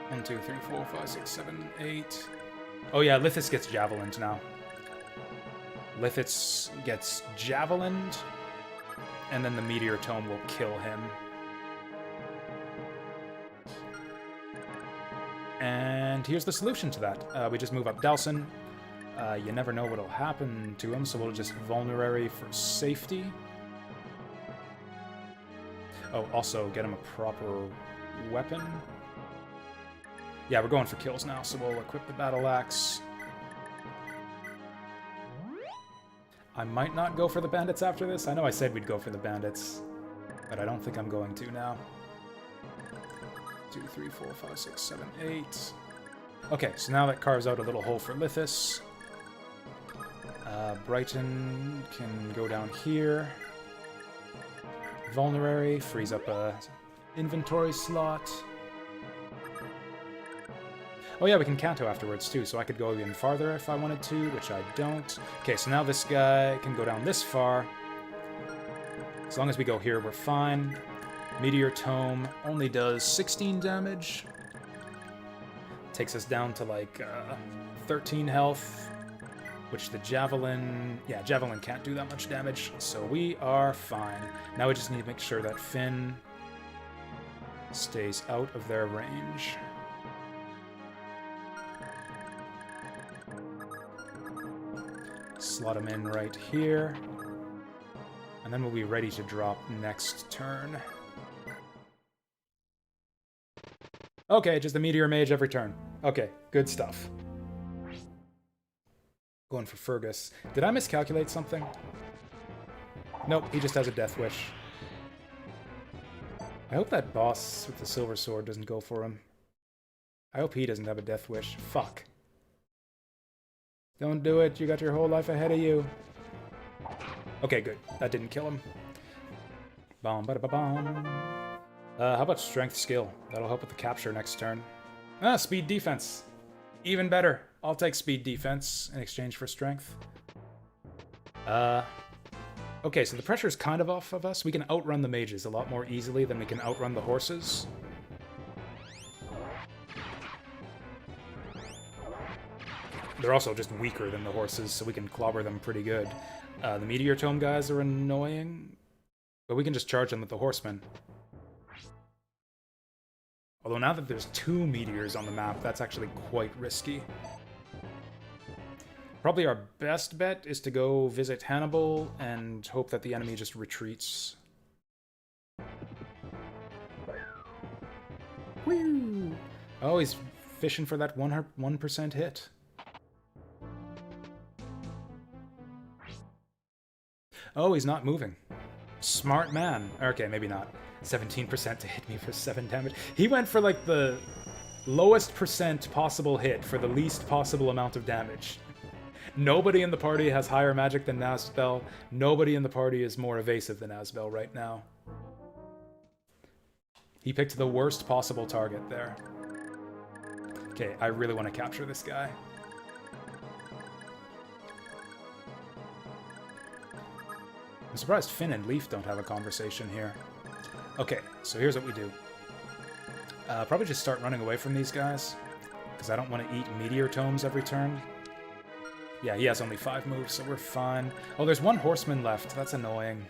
1, 2, 3, 4, 5, 6, 7, 8. Oh yeah, Lithis gets javelined now. Lithis gets javelined. and then the Meteor Tome will kill him. And here's the solution to that. We just move up Delson. You never know what'll happen to him, so we'll just Vulnerary for safety. Oh, also get him a proper weapon. Yeah, we're going for kills now, so we'll equip the Battle Axe. I might not go for the bandits after this. I know I said we'd go for the bandits, but I don't think I'm going to now. 2, 3, 4, 5, 6, 7, 8. Okay, so now that carves out a little hole for Lithus. Brighton can go down here. Vulnerary frees up a inventory slot. Oh yeah, we can Canto afterwards too, so I could go even farther if I wanted to, which I don't. Okay, so now this guy can go down this far. As long as we go here, we're fine. Meteor Tome only does 16 damage. Takes us down to like 13 health, which the Javelin... Yeah, Javelin can't do that much damage, so we are fine. Now we just need to make sure that Finn stays out of their range. Slot him in right here. And then we'll be ready to drop next turn. Okay, just a Meteor Mage every turn. Okay, good stuff. Going for Fergus. Did I miscalculate something? Nope, he just has a Death Wish. I hope that boss with the Silver Sword doesn't go for him. I hope he doesn't have a Death Wish. Fuck. Don't do it, you got your whole life ahead of you. Okay, good. That didn't kill him. Bom, ba da ba bom. How about Strength Skill? That'll help with the capture next turn. Ah, Speed Defense. Even better. I'll take Speed Defense in exchange for Strength. Okay, so the pressure's kind of off of us. We can outrun the mages a lot more easily than we can outrun the horses. They're also just weaker than the horses, so we can clobber them pretty good. The Meteor Tome guys are annoying, but we can just charge them with the horsemen. Although now that there's 2 meteors on the map, that's actually quite risky. Probably our best bet is to go visit Hannibal and hope that the enemy just retreats. Woo! Oh, he's fishing for that 1% hit. Oh, he's not moving. Smart man. Okay, maybe not. 17% to hit me for 7 damage. He went for like the lowest percent possible hit for the least possible amount of damage. Nobody in the party has higher magic than Nazbel. Nobody in the party is more evasive than Nazbel right now. He picked the worst possible target there. Okay, I really want to capture this guy. I'm surprised Finn and Leaf don't have a conversation here. Okay, so here's what we do. Probably just start running away from these guys, because I don't want to eat Meteor Tomes every turn. Yeah, he has only 5 moves, so we're fine. Oh, there's 1 horseman left. That's annoying.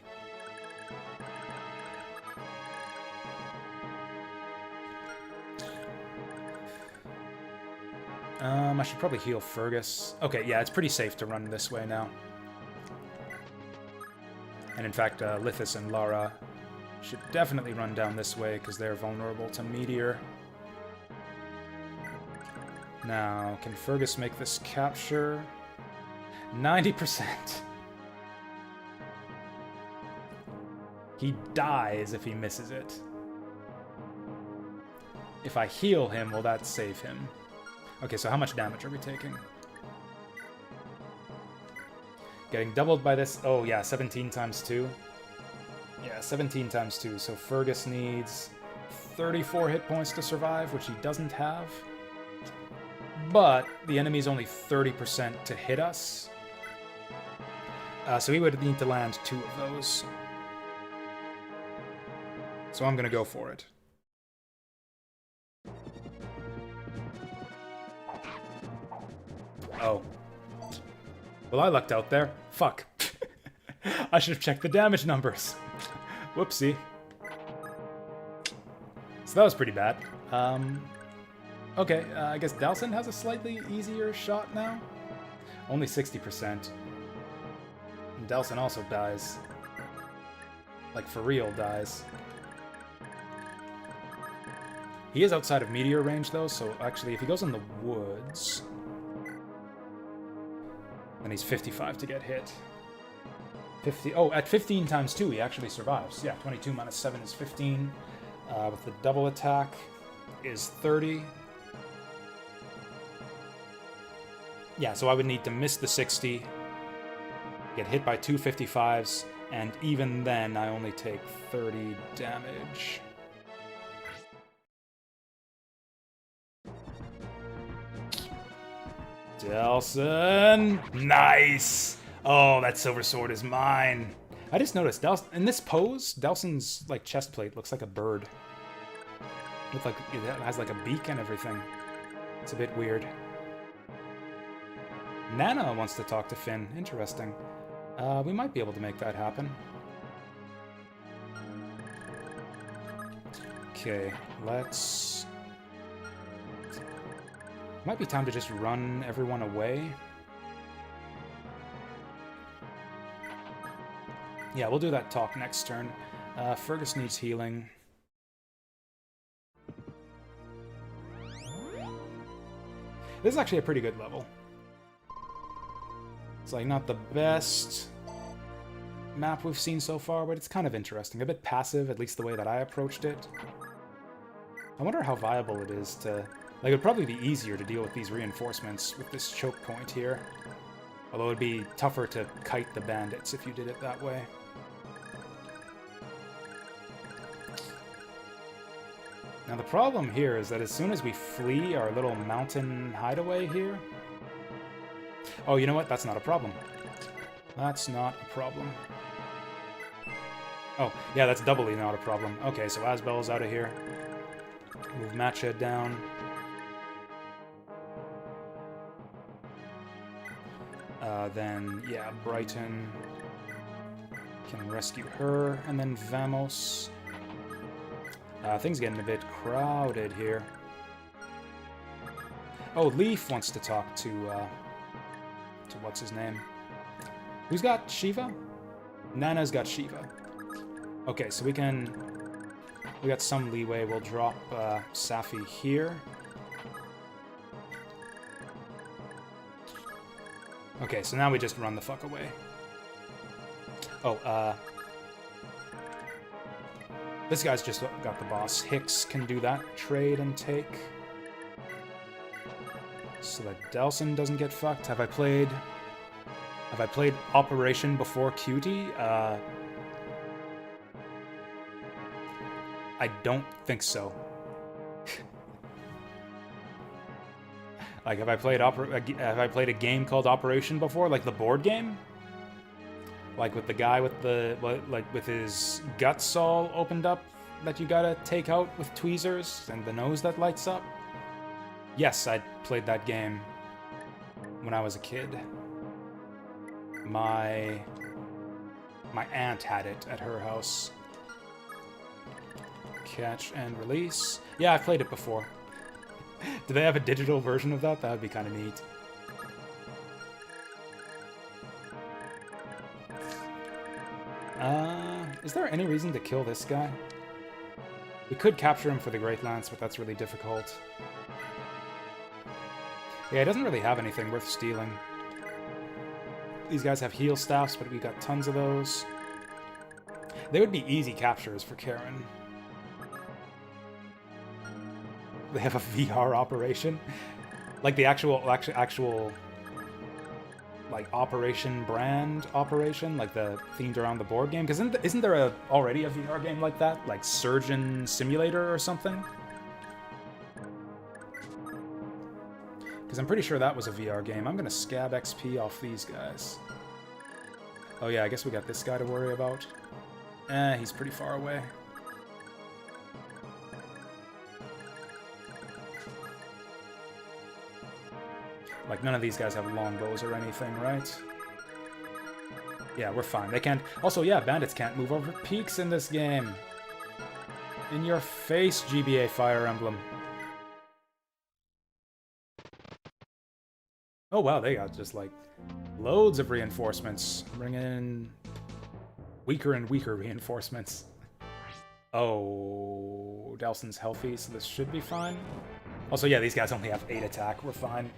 I should probably heal Fergus. Okay, yeah, it's pretty safe to run this way now. And in fact, Lithus and Lara should definitely run down this way because they're vulnerable to Meteor. Now, can Fergus make this capture? 90%. He dies if he misses it. If I heal him, will that save him? Okay, so how much damage are we taking? Getting doubled by this. Oh, yeah, 17 times 2. Yeah, 17 times 2. So Fergus needs 34 hit points to survive, which he doesn't have. But the enemy's only 30% to hit us. So he would need to land 2 of those. So I'm going to go for it. Oh. Well, I lucked out there. Fuck. I should have checked the damage numbers. Whoopsie. So that was pretty bad. Okay, I guess Dalsin has a slightly easier shot now. Only 60%. And Dalsin also dies. Like, for real dies. He is outside of meteor range, though, so actually, if he goes in the woods, then he's 55 to get hit. 50. Oh, at 15 times 2, he actually survives. Yeah, 22 minus 7 is 15. With the double attack is 30. Yeah, so I would need to miss the 60, get hit by 2 55s, and even then, I only take 30 damage. Dalsin! Nice! Oh, that silver sword is mine. I just noticed, in this pose, Dalsin's like chest plate looks like a bird. With like, it has like a beak and everything. It's a bit weird. Nana wants to talk to Finn. Interesting. We might be able to make that happen. Okay, let's... Might be time to just run everyone away. Yeah, we'll do that talk next turn. Fergus needs healing. This is actually a pretty good level. It's like not the best map we've seen so far, but it's kind of interesting. A bit passive, at least the way that I approached it. I wonder how viable it is to... Like, it would probably be easier to deal with these reinforcements with this choke point here. Although it would be tougher to kite the bandits if you did it that way. Now the problem here is that as soon as we flee our little mountain hideaway here... Oh, you know what? That's not a problem. That's not a problem. Oh, yeah, that's doubly not a problem. Okay, so Asbel's out of here. Move Matcha down. Then, yeah, Brighton can rescue her, and then Vamos. Things getting a bit crowded here. Oh, Leaf wants to talk to what's his name? Who's got Shiva? Nana's got Shiva. Okay, so we got some leeway. We'll drop Safi here. Okay, so now we just run the fuck away. Oh, this guy's just got the boss. Hicks can do that trade and take. So that Dalsin doesn't get fucked. Have I played Operation before Cutie? I don't think so. Like, have I played a game called Operation before, like the board game? Like with the guy with with his guts all opened up that you gotta take out with tweezers and the nose that lights up? Yes, I played that game when I was a kid. My aunt had it at her house. Catch and release. Yeah, I've played it before. Do they have a digital version of that? That would be kind of neat. Is there any reason to kill this guy? We could capture him for the Great Lance, but that's really difficult. Yeah, he doesn't really have anything worth stealing. These guys have heal staffs, but we got tons of those. They would be easy captures for Karen. They have a VR operation, like the actual like Operation brand operation, like the themed around the board game. Because isn't there already a VR game like that, like Surgeon Simulator or something? Because I'm pretty sure that was a VR game. I'm gonna scab XP off these guys. Oh yeah, I guess we got this guy to worry about. He's pretty far away. Like, none of these guys have longbows or anything, right? Yeah, we're fine. They can't... Also, yeah, bandits can't move over peaks in this game. In your face, GBA Fire Emblem. Oh, wow, they got just, like, loads of reinforcements. Bringing in weaker and weaker reinforcements. Oh, Delson's healthy, so this should be fine. Also, yeah, these guys only have 8 attack. We're fine.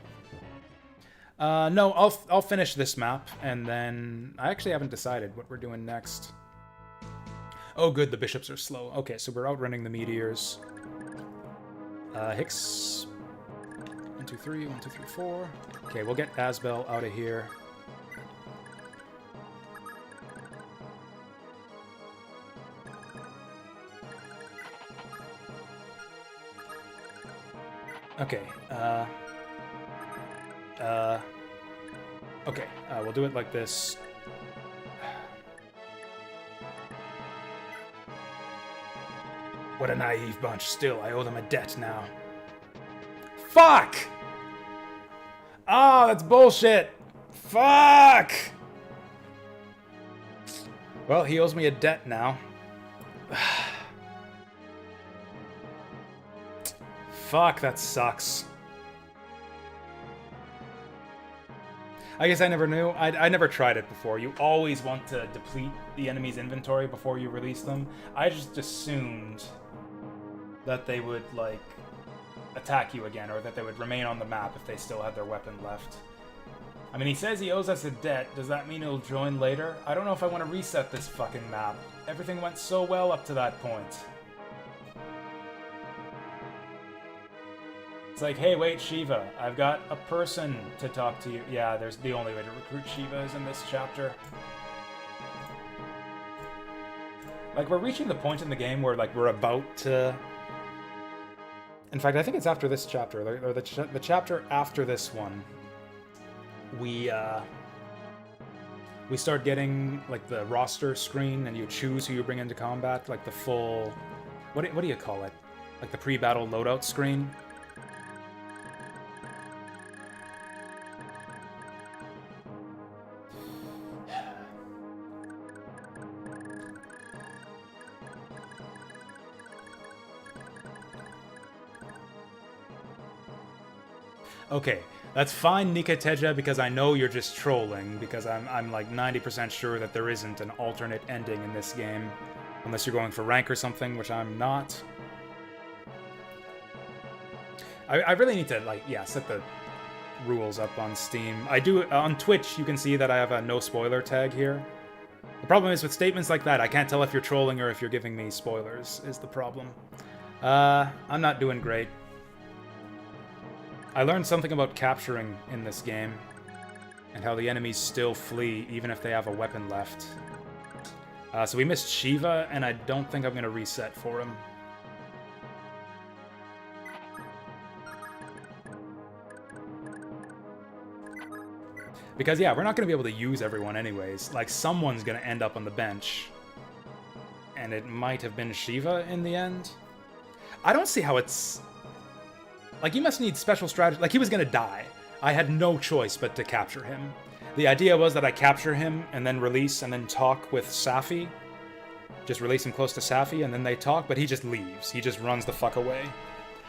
No, I'll finish this map, and then... I actually haven't decided what we're doing next. Oh, good, the bishops are slow. Okay, so we're outrunning the meteors. Hicks... 1, 2, 3, 1, 2, 3, 4. Okay, we'll get Asbel out of here. Okay, okay, we'll do it like this. What a naive bunch. Still, I owe them a debt now. Fuck! Oh, that's bullshit! Fuck! Well, he owes me a debt now. Fuck, that sucks. I guess I never knew. I never tried it before. You always want to deplete the enemy's inventory before you release them. I just assumed that they would, like, attack you again, or that they would remain on the map if they still had their weapon left. I mean, he says he owes us a debt. Does that mean he'll join later? I don't know if I want to reset this fucking map. Everything went so well up to that point. It's like, hey, wait, Shiva, I've got a person to talk to you. Yeah, there's the only way to recruit Shiva is in this chapter. Like, we're reaching the point in the game where, like, we're about to... In fact, I think it's after this chapter, or the chapter after this one. We start getting, like, the roster screen, and you choose who you bring into combat, like the full... What do you call it? Like the pre-battle loadout screen? Okay, that's fine, Nikateja, because I know you're just trolling, because I'm like 90% sure that there isn't an alternate ending in this game. Unless you're going for rank or something, which I'm not. I really need to, like, yeah, set the rules up on Steam. I do, on Twitch, you can see that I have a no spoiler tag here. The problem is with statements like that, I can't tell if you're trolling or if you're giving me spoilers, is the problem. I'm not doing great. I learned something about capturing in this game, and how the enemies still flee even if they have a weapon left. So we missed Shiva, and I don't think I'm going to reset for him. Because, yeah, we're not going to be able to use everyone anyways. Like, someone's going to end up on the bench. And it might have been Shiva in the end. I don't see how it's... Like, you must need special strategy. Like, he was gonna die. I had no choice but to capture him. The idea was that I capture him, and then release, and then talk with Safi. Just release him close to Safi, and then they talk, but he just leaves. He just runs the fuck away.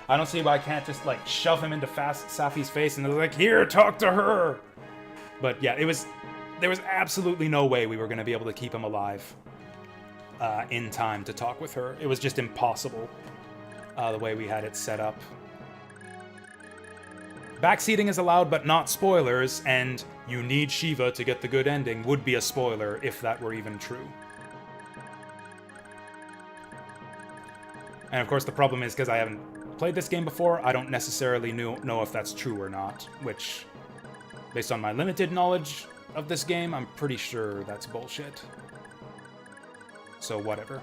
I don't see why I can't just, like, shove him into Safi's face, and they're like, here, talk to her! But, yeah, there was absolutely no way we were gonna be able to keep him alive in time to talk with her. It was just impossible, the way we had it set up. Backseating is allowed, but not spoilers, and you need Shiva to get the good ending would be a spoiler if that were even true. And of course the problem is, because I haven't played this game before, I don't necessarily know if that's true or not, which, based on my limited knowledge of this game, I'm pretty sure that's bullshit. So whatever.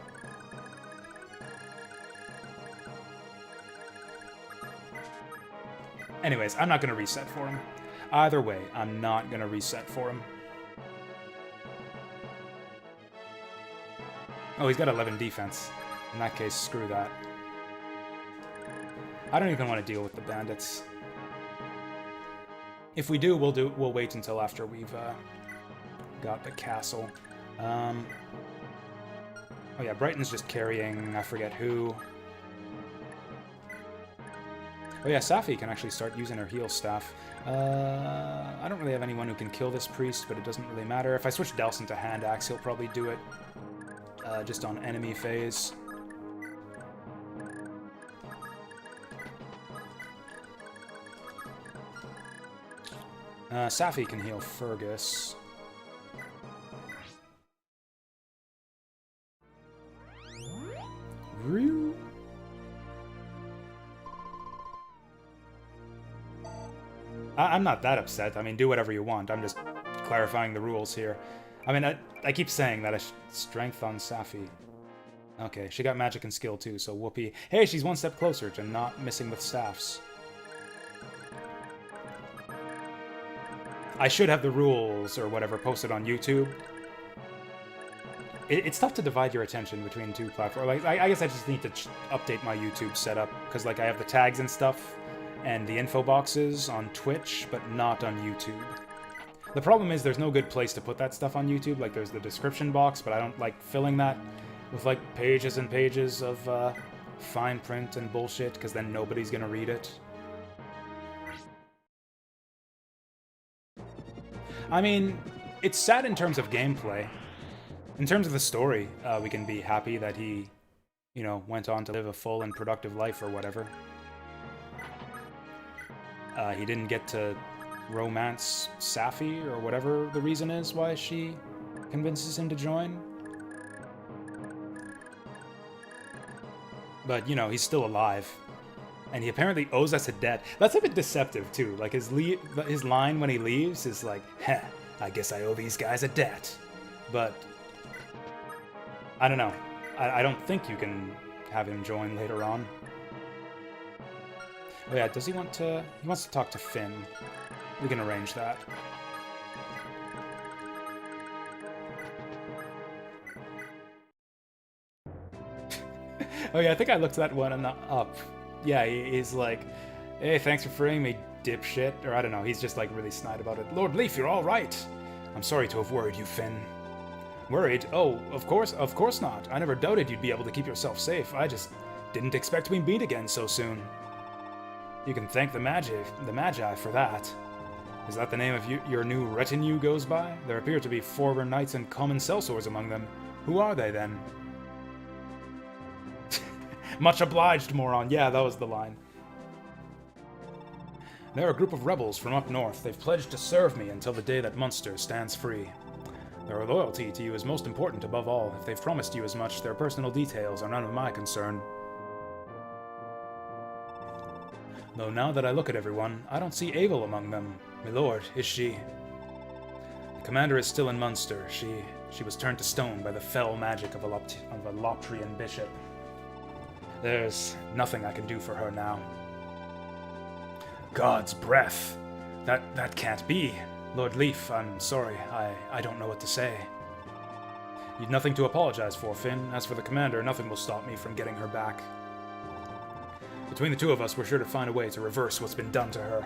Anyways, I'm not going to reset for him. Either way, I'm not going to reset for him. Oh, he's got 11 defense. In that case, screw that. I don't even want to deal with the bandits. If we do, we'll wait until after we've got the castle. Oh yeah, Brighton's just carrying, I forget who. Oh yeah, Safi can actually start using her heal staff. I don't really have anyone who can kill this priest, but it doesn't really matter. If I switch Delson to Hand Axe, he'll probably do it. Just on enemy phase. Safi can heal Fergus. Ryu? I'm not that upset. I mean, do whatever you want. I'm just clarifying the rules here. I mean, I keep saying that. Strength on Safi. Okay, she got magic and skill too, so whoopee. Hey, she's one step closer to not missing with staffs. I should have the rules or whatever posted on YouTube. It's tough to divide your attention between two platforms. Like, I guess I just need to update my YouTube setup, because like I have the tags and stuff and the info boxes on Twitch, but not on YouTube. The problem is there's no good place to put that stuff on YouTube. Like, there's the description box, but I don't like filling that with like pages and pages of fine print and bullshit, because then nobody's gonna read it. I mean, it's sad in terms of gameplay. In terms of the story, we can be happy that he, you know, went on to live a full and productive life or whatever. He didn't get to romance Safi or whatever the reason is why she convinces him to join. But, you know, he's still alive. And he apparently owes us a debt. That's a bit deceptive, too. Like, his line when he leaves is like, heh, I guess I owe these guys a debt. But I don't know. I don't think you can have him join later on. Oh yeah, does he want to... He wants to talk to Finn. We can arrange that. Oh yeah, I think I looked that one up. Yeah, he's like, hey, thanks for freeing me, dipshit. Or I don't know, he's just like really snide about it. Lord Leaf, you're all right. I'm sorry to have worried you, Finn. Worried? Oh, of course not. I never doubted you'd be able to keep yourself safe. I just didn't expect we meet again so soon. You can thank the Magi for that. Is that the name of your new retinue goes by? There appear to be 4 knights and common sellswords among them. Who are they, then? Much obliged, moron. Yeah, that was the line. They're a group of rebels from up north. They've pledged to serve me until the day that Munster stands free. Their loyalty to you is most important above all. If they've promised you as much, their personal details are none of my concern. Though now that I look at everyone, I don't see Abel among them. My lord, is she? The commander is still in Munster. She was turned to stone by the fell magic of a Lotrian bishop. There's nothing I can do for her now. God's breath! That can't be. Lord Leaf, I'm sorry. I don't know what to say. You've nothing to apologize for, Finn. As for the commander, nothing will stop me from getting her back. Between the two of us, we're sure to find a way to reverse what's been done to her.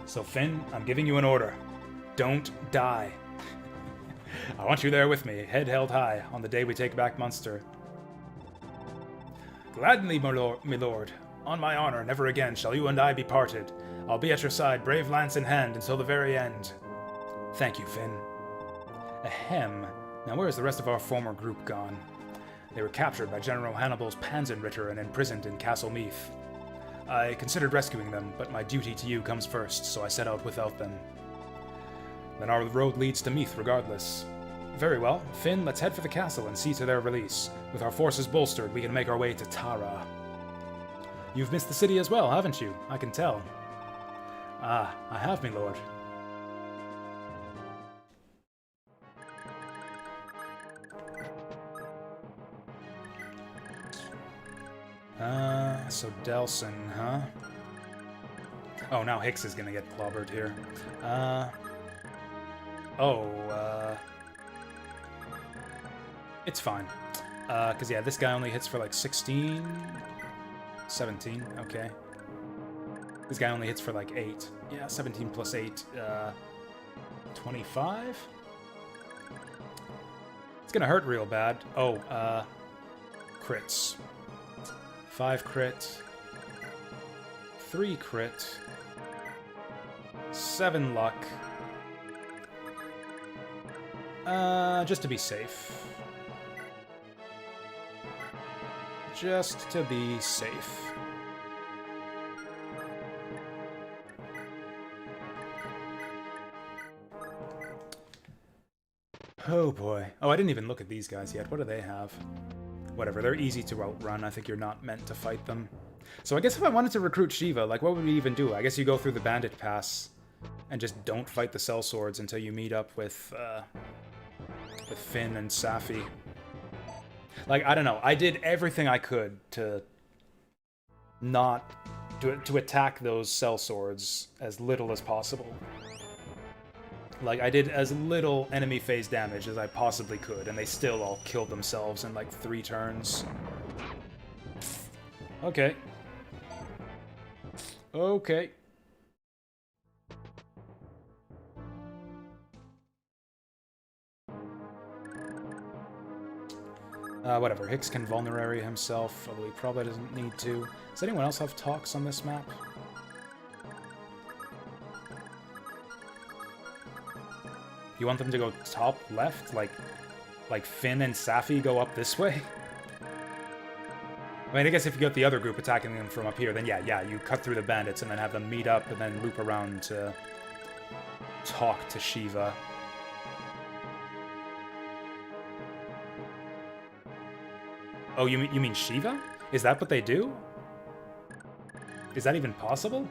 So, Finn, I'm giving you an order. Don't die. I want you there with me, head held high, on the day we take back Munster. Gladly, my lord. On my honor, never again shall you and I be parted. I'll be at your side, brave lance in hand, until the very end. Thank you, Finn. Ahem. Now where's the rest of our former group gone? They were captured by General Hannibal's Panzerritter and imprisoned in Castle Meath. I considered rescuing them, but my duty to you comes first, so I set out without them. Then our road leads to Meath regardless. Very well. Finn, let's head for the castle and see to their release. With our forces bolstered, we can make our way to Tara. You've missed the city as well, haven't you? I can tell. Ah, I have, my lord. So Delson, huh? Oh, now Hicks is gonna get clobbered here. It's fine. Cause yeah, this guy only hits for like 16? 17, okay. This guy only hits for like 8. Yeah, 17 plus 8, 25? gonna hurt real bad. Oh, crits. 5 crit. 3 crit. 7 luck. Just to be safe. Just to be safe. Oh boy. Oh, I didn't even look at these guys yet. What do they have? Whatever, they're easy to outrun. I think you're not meant to fight them. So I guess if I wanted to recruit Shiva, like, what would we even do? I guess you go through the bandit pass and just don't fight the sellswords until you meet up with Finn and Safi. Like, I don't know. I did everything I could to not... to attack those sellswords as little as possible. Like, I did as little enemy phase damage as I possibly could, and they still all killed themselves in, like, 3 turns. Okay. Okay. Whatever. Hicks can vulnerary himself, although he probably doesn't need to. Does anyone else have talks on this map? You want them to go top left? Like Finn and Safi go up this way? I mean, I guess if you got the other group attacking them from up here, then yeah, you cut through the bandits and then have them meet up and then loop around to talk to Shiva. Oh, you mean Shiva? Is that what they do? Is that even possible?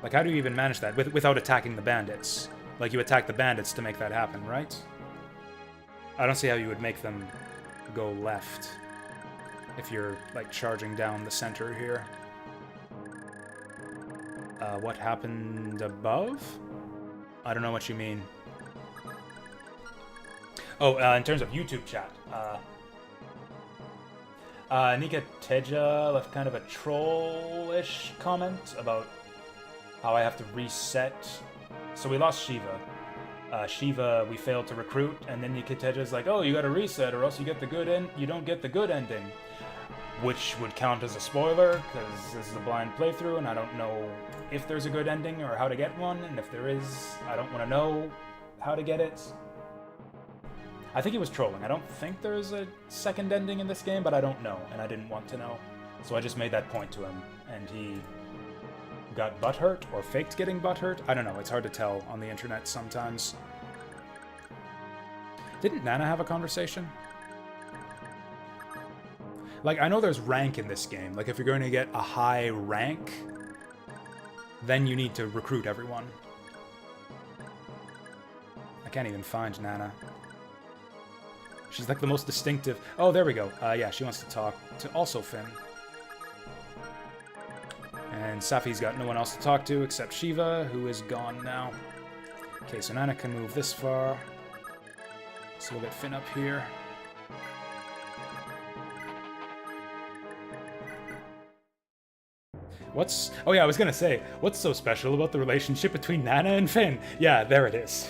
Like, how do you even manage that without attacking the bandits? Like, you attack the bandits to make that happen, right? I don't see how you would make them go left if you're, like, charging down the center here. What happened above? I don't know what you mean. Oh, in terms of YouTube chat, Nika Teja left kind of a troll-ish comment about how I have to reset. So we lost Shiva. Shiva, we failed to recruit, and then Nika Teja's like, oh, you gotta reset or else you get the good end. You don't get the good ending. Which would count as a spoiler, because this is a blind playthrough, and I don't know if there's a good ending or how to get one, and if there is, I don't want to know how to get it. I think he was trolling. I don't think there's a second ending in this game, but I don't know, and I didn't want to know. So I just made that point to him, and he got butthurt, or faked getting butthurt? I don't know, it's hard to tell on the internet sometimes. Didn't Nana have a conversation? Like, I know there's rank in this game. Like, if you're going to get a high rank, then you need to recruit everyone. I can't even find Nana. She's like the most distinctive... Oh, there we go. Yeah, she wants to talk to also Finn. And Safi's got no one else to talk to except Shiva, who is gone now. Okay, so Nana can move this far. So we'll get Finn up here. What's... Oh yeah, I was gonna say, what's so special about the relationship between Nana and Finn? Yeah, there it is.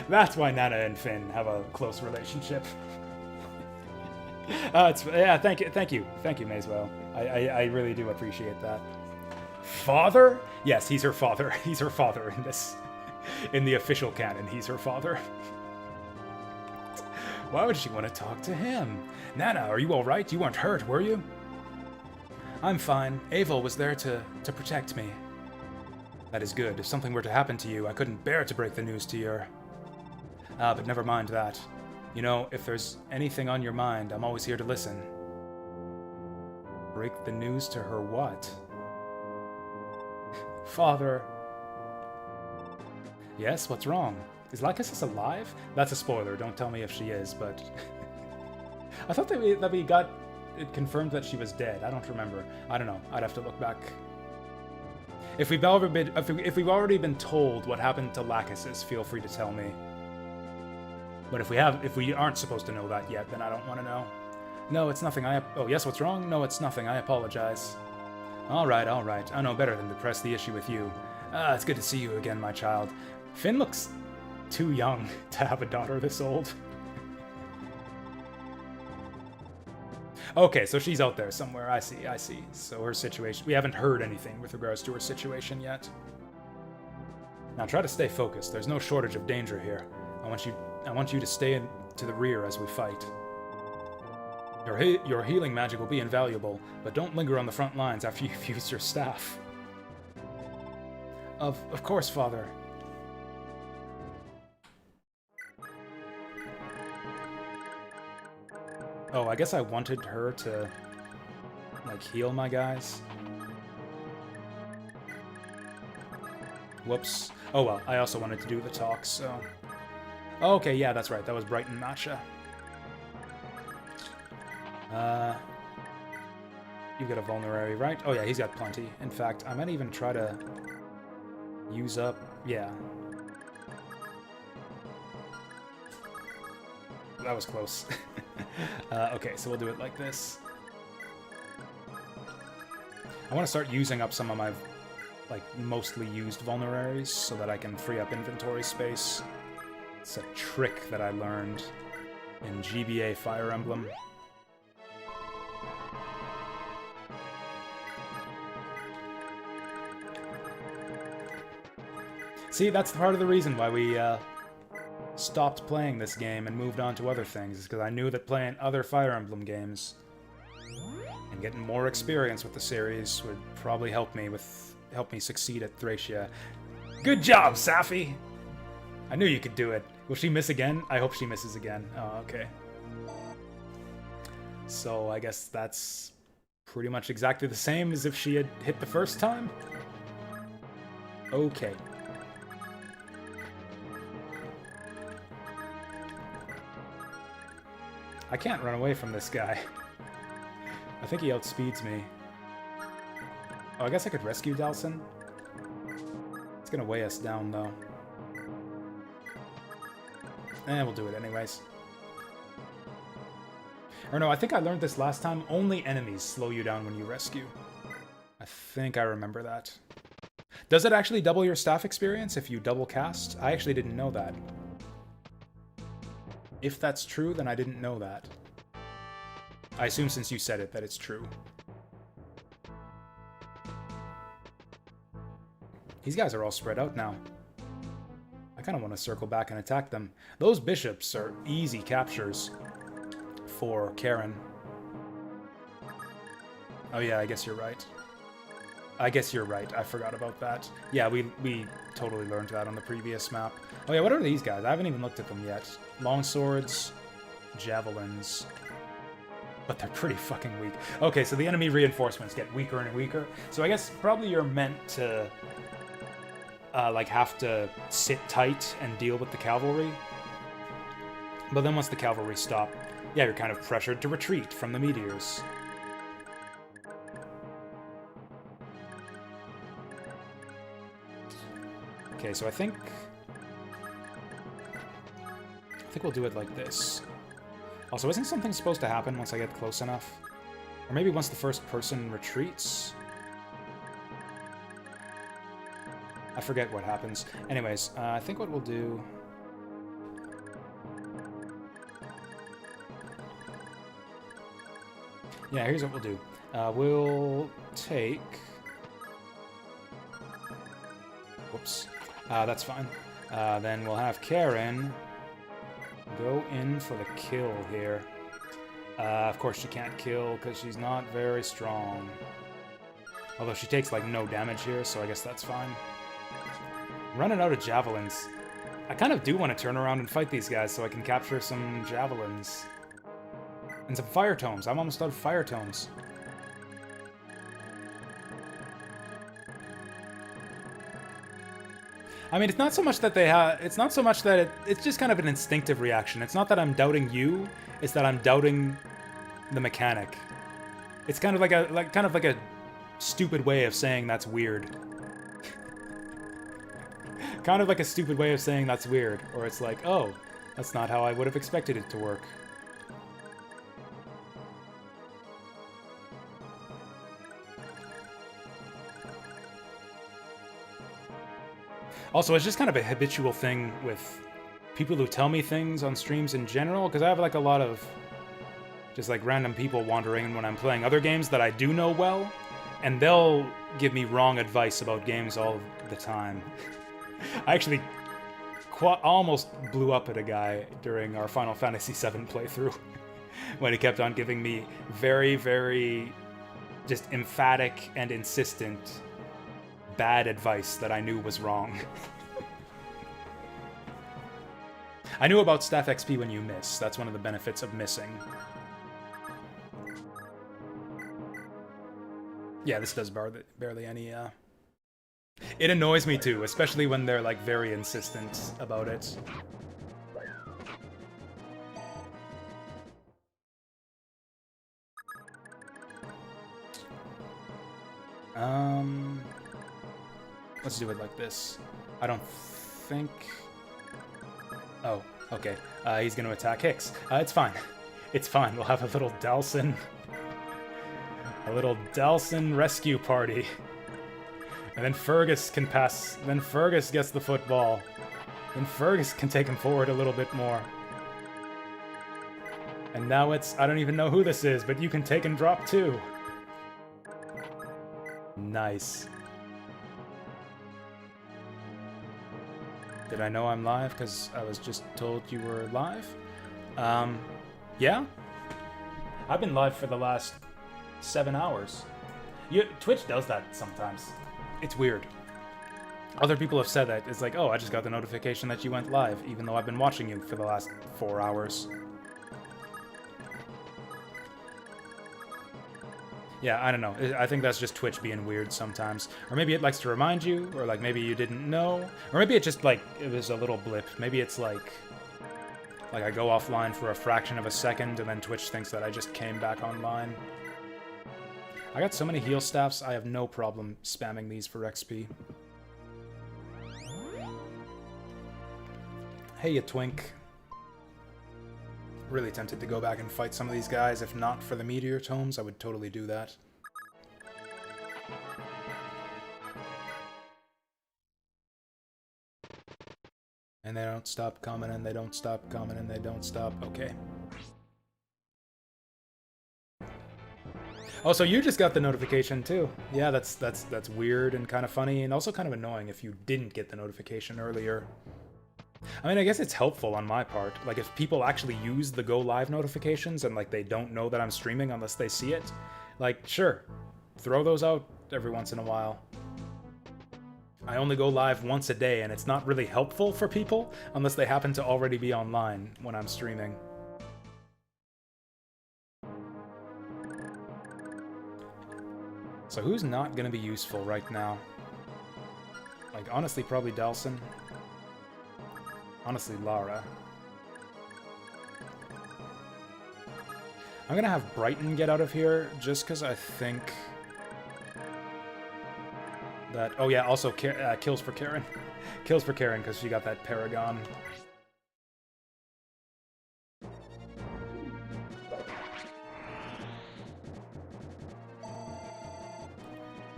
That's why Nana and Finn have a close relationship. Yeah, thank you, Mayswell. I really do appreciate that. Father? Yes, he's her father. He's her father in this. In the official canon, he's her father. Why would she want to talk to him? Nana, are you alright? You weren't hurt, were you? I'm fine. Avel was there to protect me. That is good. If something were to happen to you, I couldn't bear to break the news to your... but never mind that. You know, if there's anything on your mind, I'm always here to listen. Break the news to her what? Father. Yes, what's wrong? Is Lachesis alive? That's a spoiler, don't tell me if she is, but... I thought that we got it confirmed that she was dead. I don't remember. I don't know. I'd have to look back. If we've already been told what happened to Lachesis, feel free to tell me. But if we aren't supposed to know that yet, then I don't want to know. No, it's nothing. Oh, yes, what's wrong? No, it's nothing. I apologize. All right. I know better than to press the issue with you. It's good to see you again, my child. Finn looks too young to have a daughter this old. Okay, so she's out there somewhere. I see, I see. So her situation... We haven't heard anything with regards to her situation yet. Now try to stay focused. There's no shortage of danger here. I want you to stay to the rear as we fight. Your healing magic will be invaluable, but don't linger on the front lines after you've used your staff. Of course, Father. Oh, I guess I wanted her to, like, heal my guys. Whoops. Oh well, I also wanted to do the talk, so... Oh, okay, yeah, that's right. That was Brighton Matcha. You got a vulnerary, right? Oh yeah, he's got plenty. In fact, I might even try to use up... Yeah. That was close. Okay, so we'll do it like this. I want to start using up some of my, like, mostly used vulneraries so that I can free up inventory space. It's a trick that I learned in GBA Fire Emblem. See, that's part of the reason why we stopped playing this game and moved on to other things, is because I knew that playing other Fire Emblem games and getting more experience with the series would probably help me succeed at Thracia. Good job, Safi! I knew you could do it. Will she miss again? I hope she misses again. Oh, okay. So I guess that's pretty much exactly the same as if she had hit the first time? Okay. I can't run away from this guy. I think he outspeeds me. Oh, I guess I could rescue Dalson. It's gonna weigh us down, though. We'll do it anyways. Or no, I think I learned this last time. Only enemies slow you down when you rescue. I think I remember that. Does it actually double your staff experience if you double cast? I actually didn't know that. If that's true, then I didn't know that. I assume since you said it that it's true. These guys are all spread out now. I kind of want to circle back and attack them. Those bishops are easy captures for Karen. Oh yeah, I guess you're right. I guess you're right. I forgot about that. Yeah, we totally learned that on the previous map. Oh yeah, what are these guys? I haven't even looked at them yet. Long swords, javelins. But they're pretty fucking weak. Okay, so the enemy reinforcements get weaker and weaker. So I guess probably you're meant to like have to sit tight and deal with the cavalry. But then once the cavalry stop, yeah, you're kind of pressured to retreat from the meteors. Okay, so I think we'll do it like this. Also, isn't something supposed to happen once I get close enough? Or maybe once the first person retreats? I forget what happens. Anyways, I think what we'll do... Yeah, here's what we'll do. We'll take... Whoops. That's fine. Then we'll have Karen go in for the kill here. Of course she can't kill because she's not very strong. Although she takes like no damage here, so I guess that's fine. Running out of javelins. I kind of do want to turn around and fight these guys so I can capture some javelins. And some fire tomes. I'm almost out of fire tomes. I mean, it's not so much that they have... It's not so much that it's just kind of an instinctive reaction. It's not that I'm doubting you. It's that I'm doubting the mechanic. It's kind of like a stupid way of saying that's weird. Kind of like a stupid way of saying that's weird. Or it's like, oh, that's not how I would have expected it to work. Also, it's just kind of a habitual thing with people who tell me things on streams in general, because I have like a lot of just like random people wandering in when I'm playing other games that I do know well, and they'll give me wrong advice about games all the time. I actually almost blew up at a guy during our Final Fantasy VII playthrough when he kept on giving me very, very just emphatic and insistent bad advice that I knew was wrong. I knew about staff XP when you miss. That's one of the benefits of missing. Yeah, this does barely any, It annoys me too, especially when they're, like, very insistent about it. Let's do it like this. I don't think... Oh, okay. He's gonna attack Hicks. It's fine. It's fine. We'll have a little Dalsin... A little Dalsin rescue party. And then Fergus can pass. Then Fergus gets the football. Then Fergus can take him forward a little bit more. And now it's... I don't even know who this is, but you can take and drop too. Nice. Did I know I'm live? Because I was just told you were live? Yeah? I've been live for the last 7 hours. Twitch does that sometimes. It's weird. Other people have said that. It's like, oh, I just got the notification that you went live, even though I've been watching you for the last 4 hours. Yeah, I don't know. I think that's just Twitch being weird sometimes. Or maybe it likes to remind you, or like maybe you didn't know. Or maybe it just like, it was a little blip. Maybe it's like I go offline for a fraction of a second and then Twitch thinks that I just came back online. I got so many heal staffs, I have no problem spamming these for XP. Hey, you twink. Really tempted to go back and fight some of these guys. If not for the meteor tomes, I would totally do that. And they don't stop coming, and they don't stop coming, and they don't stop. Okay. Oh, so you just got the notification too. Yeah, that's weird and kind of funny, and also kind of annoying if you didn't get the notification earlier. I mean, I guess it's helpful on my part. Like, if people actually use the go live notifications and, like, they don't know that I'm streaming unless they see it, like, sure, throw those out every once in a while. I only go live once a day, and it's not really helpful for people unless they happen to already be online when I'm streaming. So who's not gonna be useful right now? Like, honestly, probably Dalsin. Honestly, Lara. I'm gonna have Brighton get out of here, just because I think that... Oh yeah, also kills for Karen. Kills for Karen, because she got that Paragon.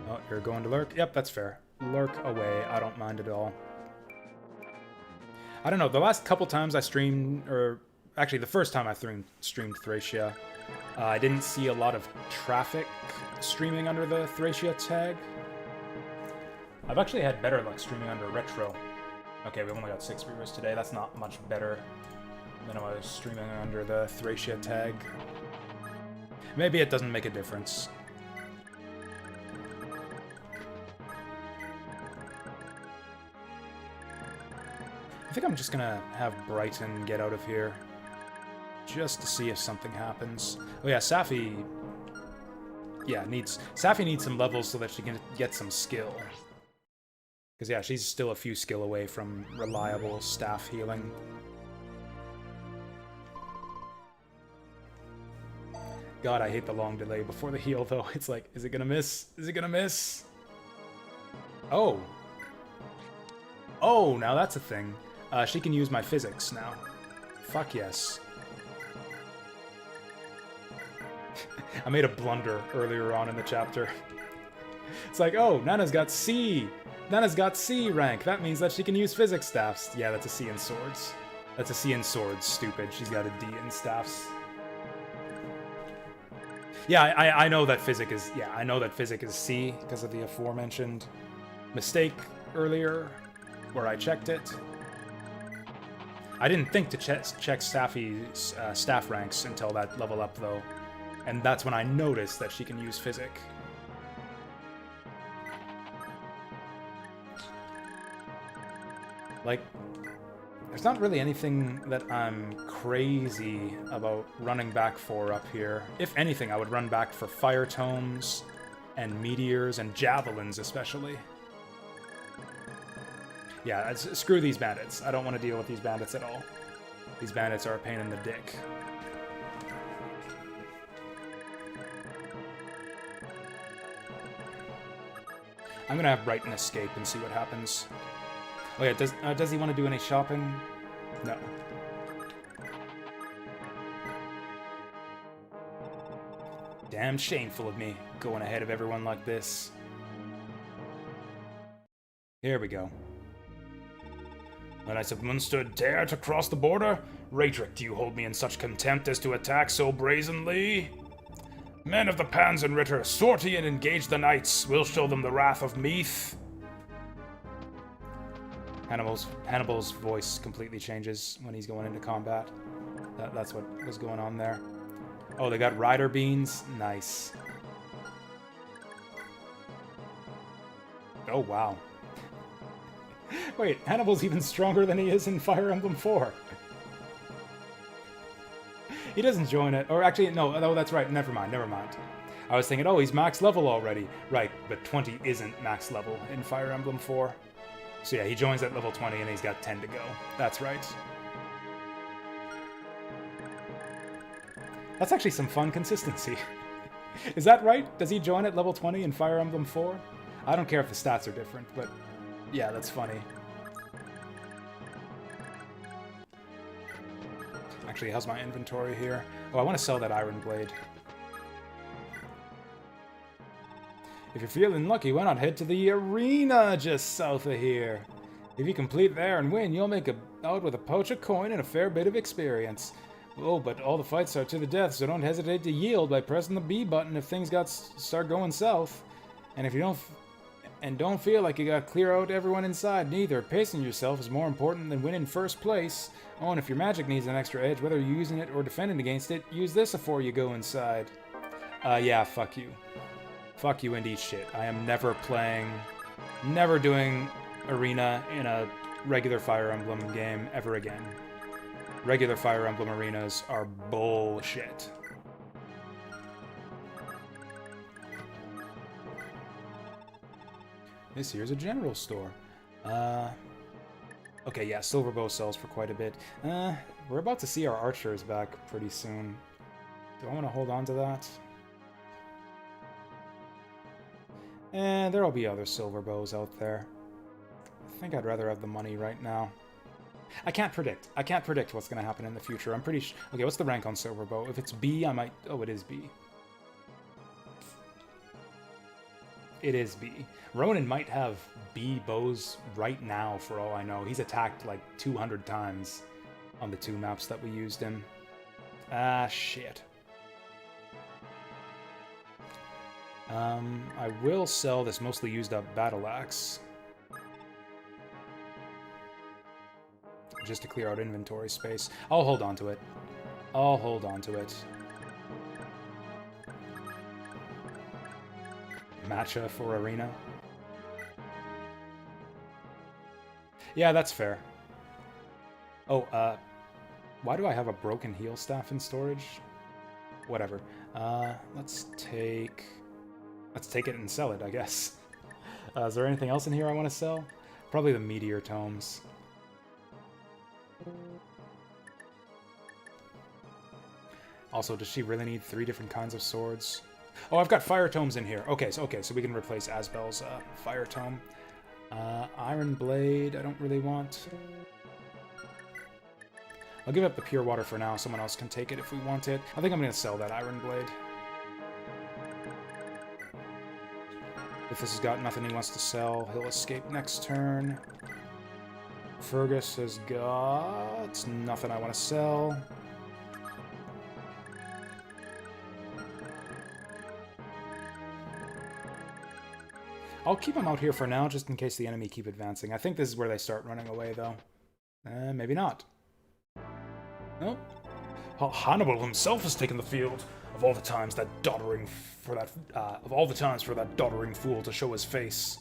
Oh, you're going to lurk? Yep, that's fair. Lurk away, I don't mind at all. I don't know, the last couple times I streamed, or actually the first time I streamed Thracia, I didn't see a lot of traffic streaming under the Thracia tag. I've actually had better luck streaming under Retro. Okay, we've only got 6 viewers today, that's not much better than I was streaming under the Thracia tag. Maybe it doesn't make a difference. I think I'm just gonna have Brighton get out of here, just to see if something happens. Oh yeah, Safi... Yeah, Safi needs some levels so that she can get some skill. Because yeah, she's still a few skill away from reliable staff healing. God, I hate the long delay before the heal though. It's like, is it gonna miss? Is it gonna miss? Oh. Oh, now that's a thing. She can use my physics now. Fuck yes. I made a blunder earlier on in the chapter. It's like, oh, Nana's got C! Nana's got C rank. That means that she can use physics staffs. Yeah, that's a C in swords. That's a C in swords, stupid. She's got a D in staffs. Yeah, I know that physics is... Yeah, I know that physics is C because of the aforementioned mistake earlier where I checked it. I didn't think to check Staffy's staff ranks until that level up, though. And that's when I noticed that she can use physic. Like, there's not really anything that I'm crazy about running back for up here. If anything, I would run back for fire tomes and meteors and javelins especially. Yeah, screw these bandits. I don't want to deal with these bandits at all. These bandits are a pain in the dick. I'm gonna have Brighton escape and see what happens. Oh yeah, does he want to do any shopping? No. Damn shameful of me, going ahead of everyone like this. Here we go. The Knights of Munster dare to cross the border? Raedric, do you hold me in such contempt as to attack so brazenly? Men of the Panzerritter, sortie and engage the knights. We'll show them the wrath of Meath. Hannibal's voice completely changes when he's going into combat. That's what was going on there. Oh, they got rider beans? Nice. Oh, wow. Wait, Hannibal's even stronger than he is in Fire Emblem 4. He doesn't join it. Or actually, no, that's right. Never mind. I was thinking, oh, he's max level already. Right, but 20 isn't max level in Fire Emblem 4. So yeah, he joins at level 20 and he's got 10 to go. That's right. That's actually some fun consistency. Is that right? Does he join at level 20 in Fire Emblem 4? I don't care if the stats are different, but yeah, that's funny. Actually, how's my inventory here? Oh, I want to sell that Iron Blade. If you're feeling lucky, why not head to the arena just south of here? If you complete there and win, you'll make out with a pouch of coin and a fair bit of experience. Oh, but all the fights are to the death, so don't hesitate to yield by pressing the B button if things start going south. And if you don't feel like you gotta clear out everyone inside, neither. Pacing yourself is more important than winning first place. Oh, and if your magic needs an extra edge, whether you're using it or defending against it, use this before you go inside. Yeah, fuck you. Fuck you and eat shit. I am never doing arena in a regular Fire Emblem game ever again. Regular Fire Emblem arenas are bullshit. This here's a general store. Okay, yeah, Silverbow sells for quite a bit. We're about to see our archers back pretty soon. Do I want to hold on to that? There'll be other Silverbows out there. I think I'd rather have the money right now. I can't predict. I can't predict what's going to happen in the future. I'm pretty sure... Okay, what's the rank on Silverbow? If it's B, I might... Oh, it is B. It is B. Ronan might have B bows right now, for all I know. He's attacked like 200 times on the 2 maps that we used him. Ah, shit. I will sell this mostly used up battle axe. Just to clear out inventory space. I'll hold on to it. I'll hold on to it. Matcha for arena. Yeah, that's fair. Oh, why do I have a broken heal staff in storage? Whatever. Let's take it and sell it, I guess. Is there anything else in here I want to sell? Probably the meteor tomes. Also, does she really need 3 different kinds of swords? Oh, I've got fire tomes in here. Okay, so we can replace Asbel's fire tome. Iron blade, I don't really want. I'll give up the pure water for now. Someone else can take it if we want it. I think I'm going to sell that iron blade. If this has got nothing he wants to sell, he'll escape next turn. Fergus has got nothing I want to sell. I'll keep him out here for now, just in case the enemy keep advancing. I think this is where they start running away, though. Maybe not. Nope. Hannibal himself has taken the field. Of all the times for that doddering fool to show his face.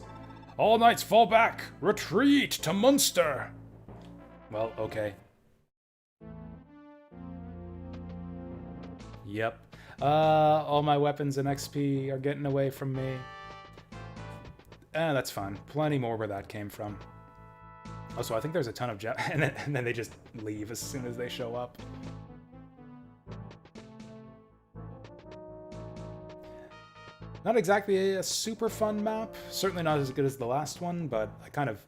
All knights fall back! Retreat to Munster! Well, okay. Yep. All my weapons and XP are getting away from me. That's fine. Plenty more where that came from. Also, I think there's a ton of and then they just leave as soon as they show up. Not exactly a super fun map. Certainly not as good as the last one, but I kind of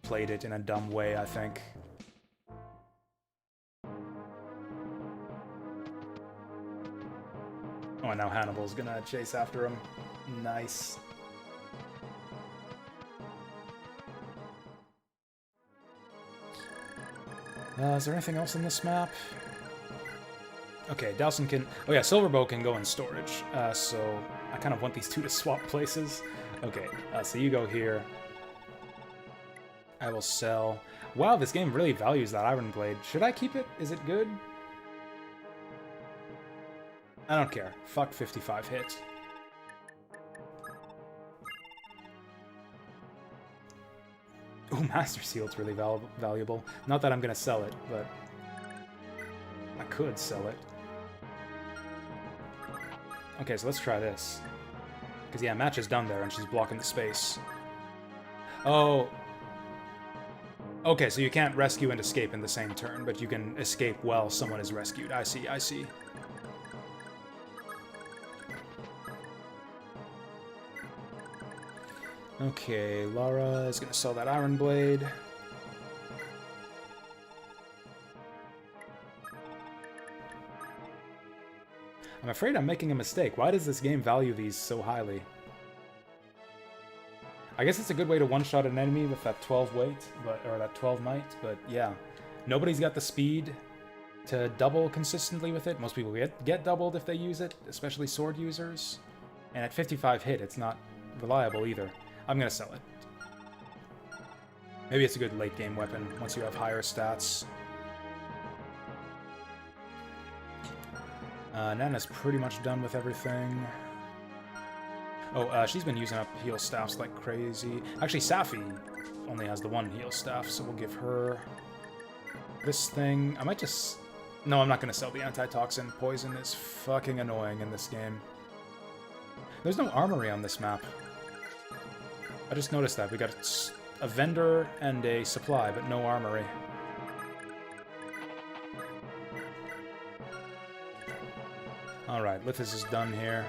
played it in a dumb way, I think. Oh, and now Hannibal's gonna chase after him. Nice. Is there anything else in this map? Okay, Dowson can... Oh yeah, Silverbow can go in storage, so I kind of want these two to swap places. Okay, so you go here. I will sell... Wow, this game really values that Iron Blade. Should I keep it? Is it good? I don't care. Fuck 55 hit. Ooh, Master Seal's really valuable. Not that I'm gonna sell it, but... I could sell it. Okay, so let's try this. Because, yeah, Match is done there, and she's blocking the space. Oh. Okay, so you can't rescue and escape in the same turn, but you can escape while someone is rescued. I see, I see. Okay, Lara is going to sell that Iron Blade. I'm afraid I'm making a mistake. Why does this game value these so highly? I guess it's a good way to one-shot an enemy with that 12 weight, or that 12 might, but yeah. Nobody's got the speed to double consistently with it. Most people get doubled if they use it, especially sword users. And at 55 hit, it's not reliable either. I'm gonna sell it. Maybe it's a good late-game weapon once you have higher stats. Nana's pretty much done with everything. Oh, she's been using up heal staffs like crazy. Actually, Safi only has the one heal staff, so we'll give her this thing. I might just... No, I'm not going to sell the antitoxin. Poison is fucking annoying in this game. There's no armory on this map. I just noticed that. We got a vendor and a supply, but no armory. Alright, Lithis is done here.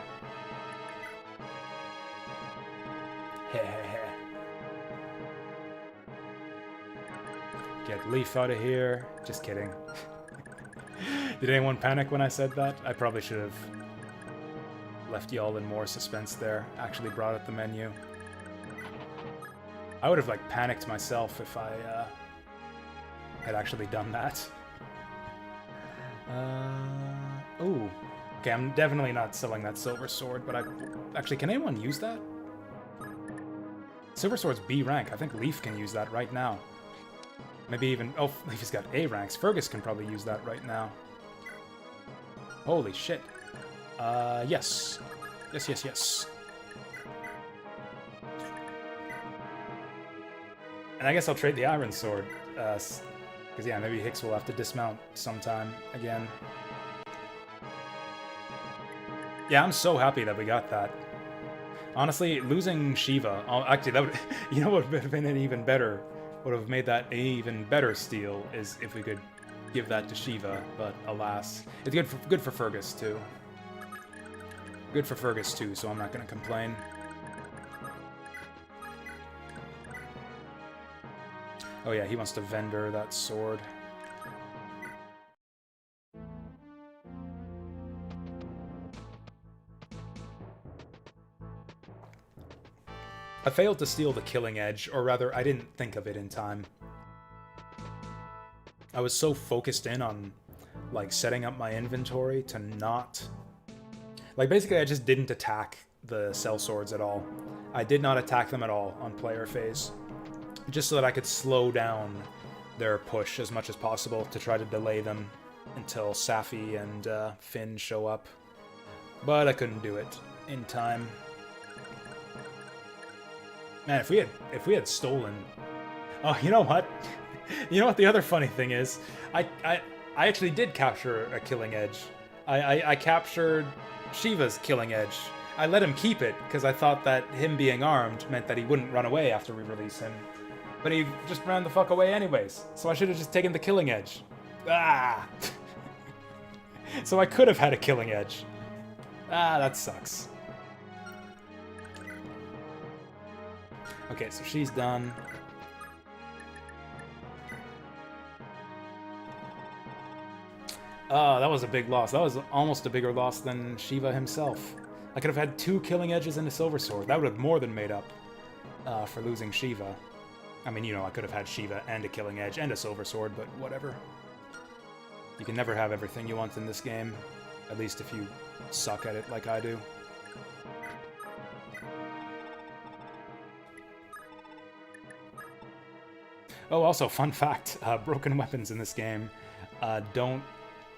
Get Leaf out of here. Just kidding. Did anyone panic when I said that? I probably should have left y'all in more suspense there. Actually brought up the menu. I would have, like, panicked myself if I had actually done that. Ooh. Okay, I'm definitely not selling that silver sword, but actually, can anyone use that? Silver sword's B rank. I think Leaf can use that right now. Maybe even... Oh, Leaf has got A ranks. Fergus can probably use that right now. Holy shit. Yes. Yes, yes, yes. And I guess I'll trade the iron sword. Because, yeah, maybe Hicks will have to dismount sometime again. Yeah, I'm so happy that we got that. Honestly, losing Shiva... actually, that would... You know what would have been an even better... Would have made that an even better steal is if we could give that to Shiva, but alas. It's good for Fergus, too. Good for Fergus, too, so I'm not going to complain. Oh yeah, he wants to vendor that sword. I failed to steal the killing edge, or rather, I didn't think of it in time. I was so focused in on, like, setting up my inventory to not... Like, basically, I just didn't attack the sellswords at all. I did not attack them at all on player phase, just so that I could slow down their push as much as possible to try to delay them until Safi and Finn show up. But I couldn't do it in time. Man, if we had stolen... Oh, you know what? You know what the other funny thing is? I actually did capture a killing edge. I captured Shiva's killing edge. I let him keep it, because I thought that him being armed meant that he wouldn't run away after we release him. But he just ran the fuck away anyways, so I should have just taken the killing edge. Ah! So I could have had a killing edge. Ah, that sucks. Okay, so she's done. Oh, that was a big loss. That was almost a bigger loss than Shiva himself. I could have had 2 killing edges and a silver sword. That would have more than made up for losing Shiva. I mean, you know, I could have had Shiva and a killing edge and a silver sword, but whatever. You can never have everything you want in this game. At least if you suck at it like I do. Oh, also, fun fact, broken weapons in this game don't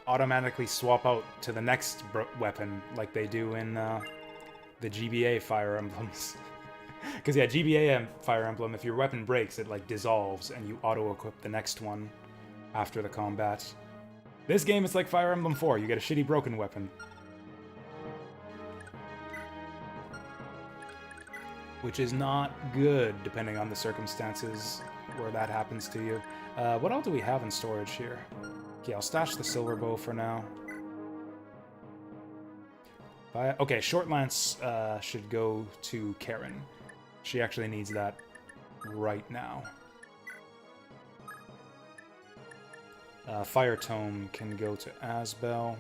automatically swap out to the next weapon like they do in the GBA Fire Emblems. Because, yeah, GBA Fire Emblem, if your weapon breaks, it, like, dissolves, and you auto-equip the next one after the combat. This game, it's like Fire Emblem 4. You get a shitty broken weapon. Which is not good, depending on the circumstances where that happens to you. What all do we have in storage here? Okay, I'll stash the silver bow for now. Okay, short lance should go to Karen. She actually needs that right now. Fire tome can go to Asbel.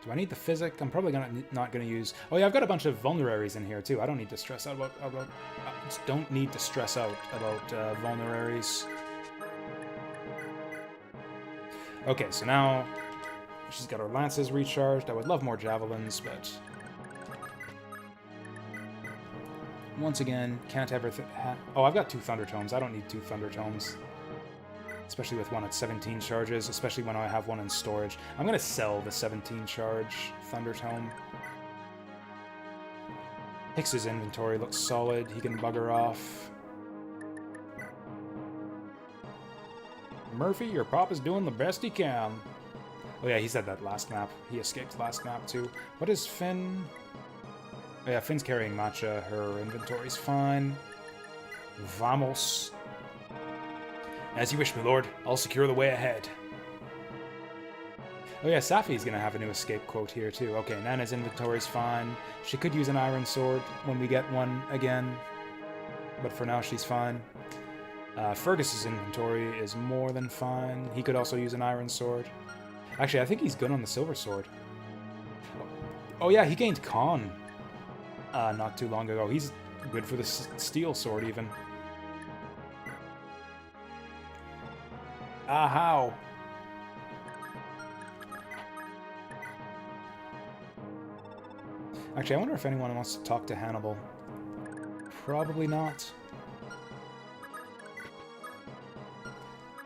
Do I need the physic? I'm probably not gonna use... Oh yeah, I've got a bunch of vulneraries in here too. I don't need to stress out about just don't need to stress out about vulneraries. Okay, so now she's got her lances recharged. I would love more javelins, but once again, can't ever... Oh, I've got 2 Thunder Tomes. I don't need 2 Thunder Tomes. Especially with one at 17 charges, especially when I have one in storage. I'm gonna sell the 17 charge Thunder Tome. Hix's inventory looks solid. He can bugger off. Murphy, your pop is doing the best he can. Oh yeah, he said that last map. He escaped last map too. What is Finn? Oh yeah, Finn's carrying Matcha. Her inventory's fine. Vamos. As you wish, my lord. I'll secure the way ahead. Oh yeah, Safi's gonna have a new escape quote here too. Okay, Nana's inventory's fine. She could use an iron sword when we get one again. But for now, she's fine. Fergus's inventory is more than fine. He could also use an iron sword. Actually, I think he's good on the silver sword. Oh yeah, he gained Con not too long ago. He's good for the steel sword even. Ah, how? Actually, I wonder if anyone wants to talk to Hannibal. Probably not.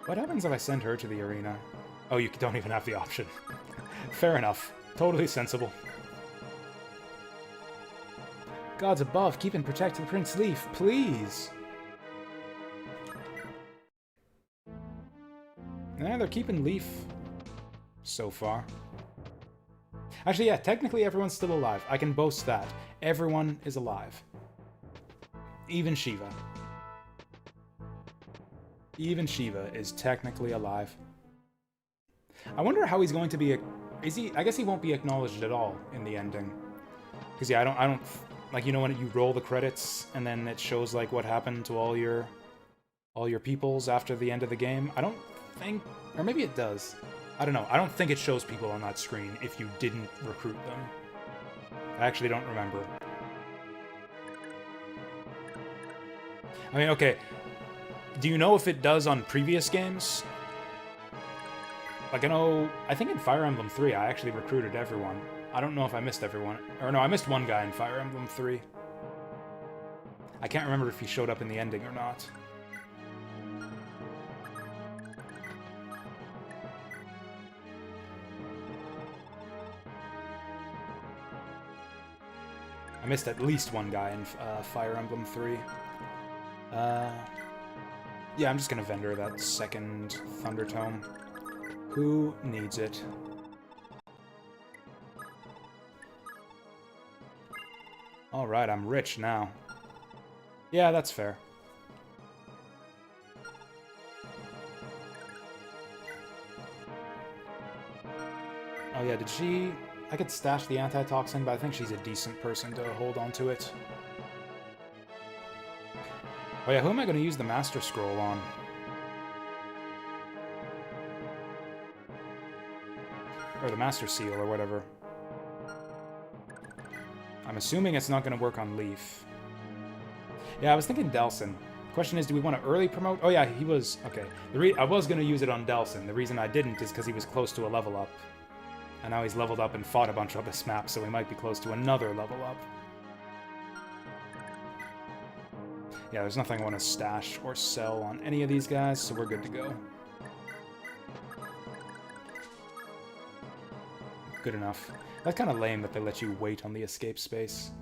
What happens if I send her to the arena? Oh, you don't even have the option. Fair enough. Totally sensible. Gods above, keep and protect the Prince Leaf, please! Yeah, they're keeping Leaf so far. Actually, yeah, technically everyone's still alive. I can boast that. Everyone is alive. Even Shiva. Even Shiva is technically alive. I wonder how he's going to be... Is he? I guess he won't be acknowledged at all in the ending. Because, yeah, I don't... Like, you know when you roll the credits and then it shows, like, what happened to all your peoples after the end of the game? I don't think... Or maybe it does. I don't know. I don't think it shows people on that screen if you didn't recruit them. I actually don't remember. I mean, okay. Do you know if it does on previous games? Like, I think in Fire Emblem 3, I actually recruited everyone. I don't know if I missed everyone. Or no, I missed one guy in Fire Emblem 3. I can't remember if he showed up in the ending or not. I missed at least one guy in Fire Emblem 3. Yeah, I'm just gonna vendor that second Thunder Tome. Who needs it? Alright, I'm rich now. Yeah, that's fair. Oh yeah, did she... I could stash the antitoxin, but I think she's a decent person to hold on to it. Oh yeah, who am I going to use the Master Scroll on? Or the Master Seal, or whatever. I'm assuming it's not going to work on Leaf. Yeah, I was thinking Delson. Question is, do we want to early promote? Oh yeah, he was... Okay. I was going to use it on Delson. The reason I didn't is because he was close to a level up. And now he's leveled up and fought a bunch of this map, so we might be close to another level up. Yeah, there's nothing I want to stash or sell on any of these guys, so we're good to go. Good enough. That's kind of lame that they let you wait on the escape space.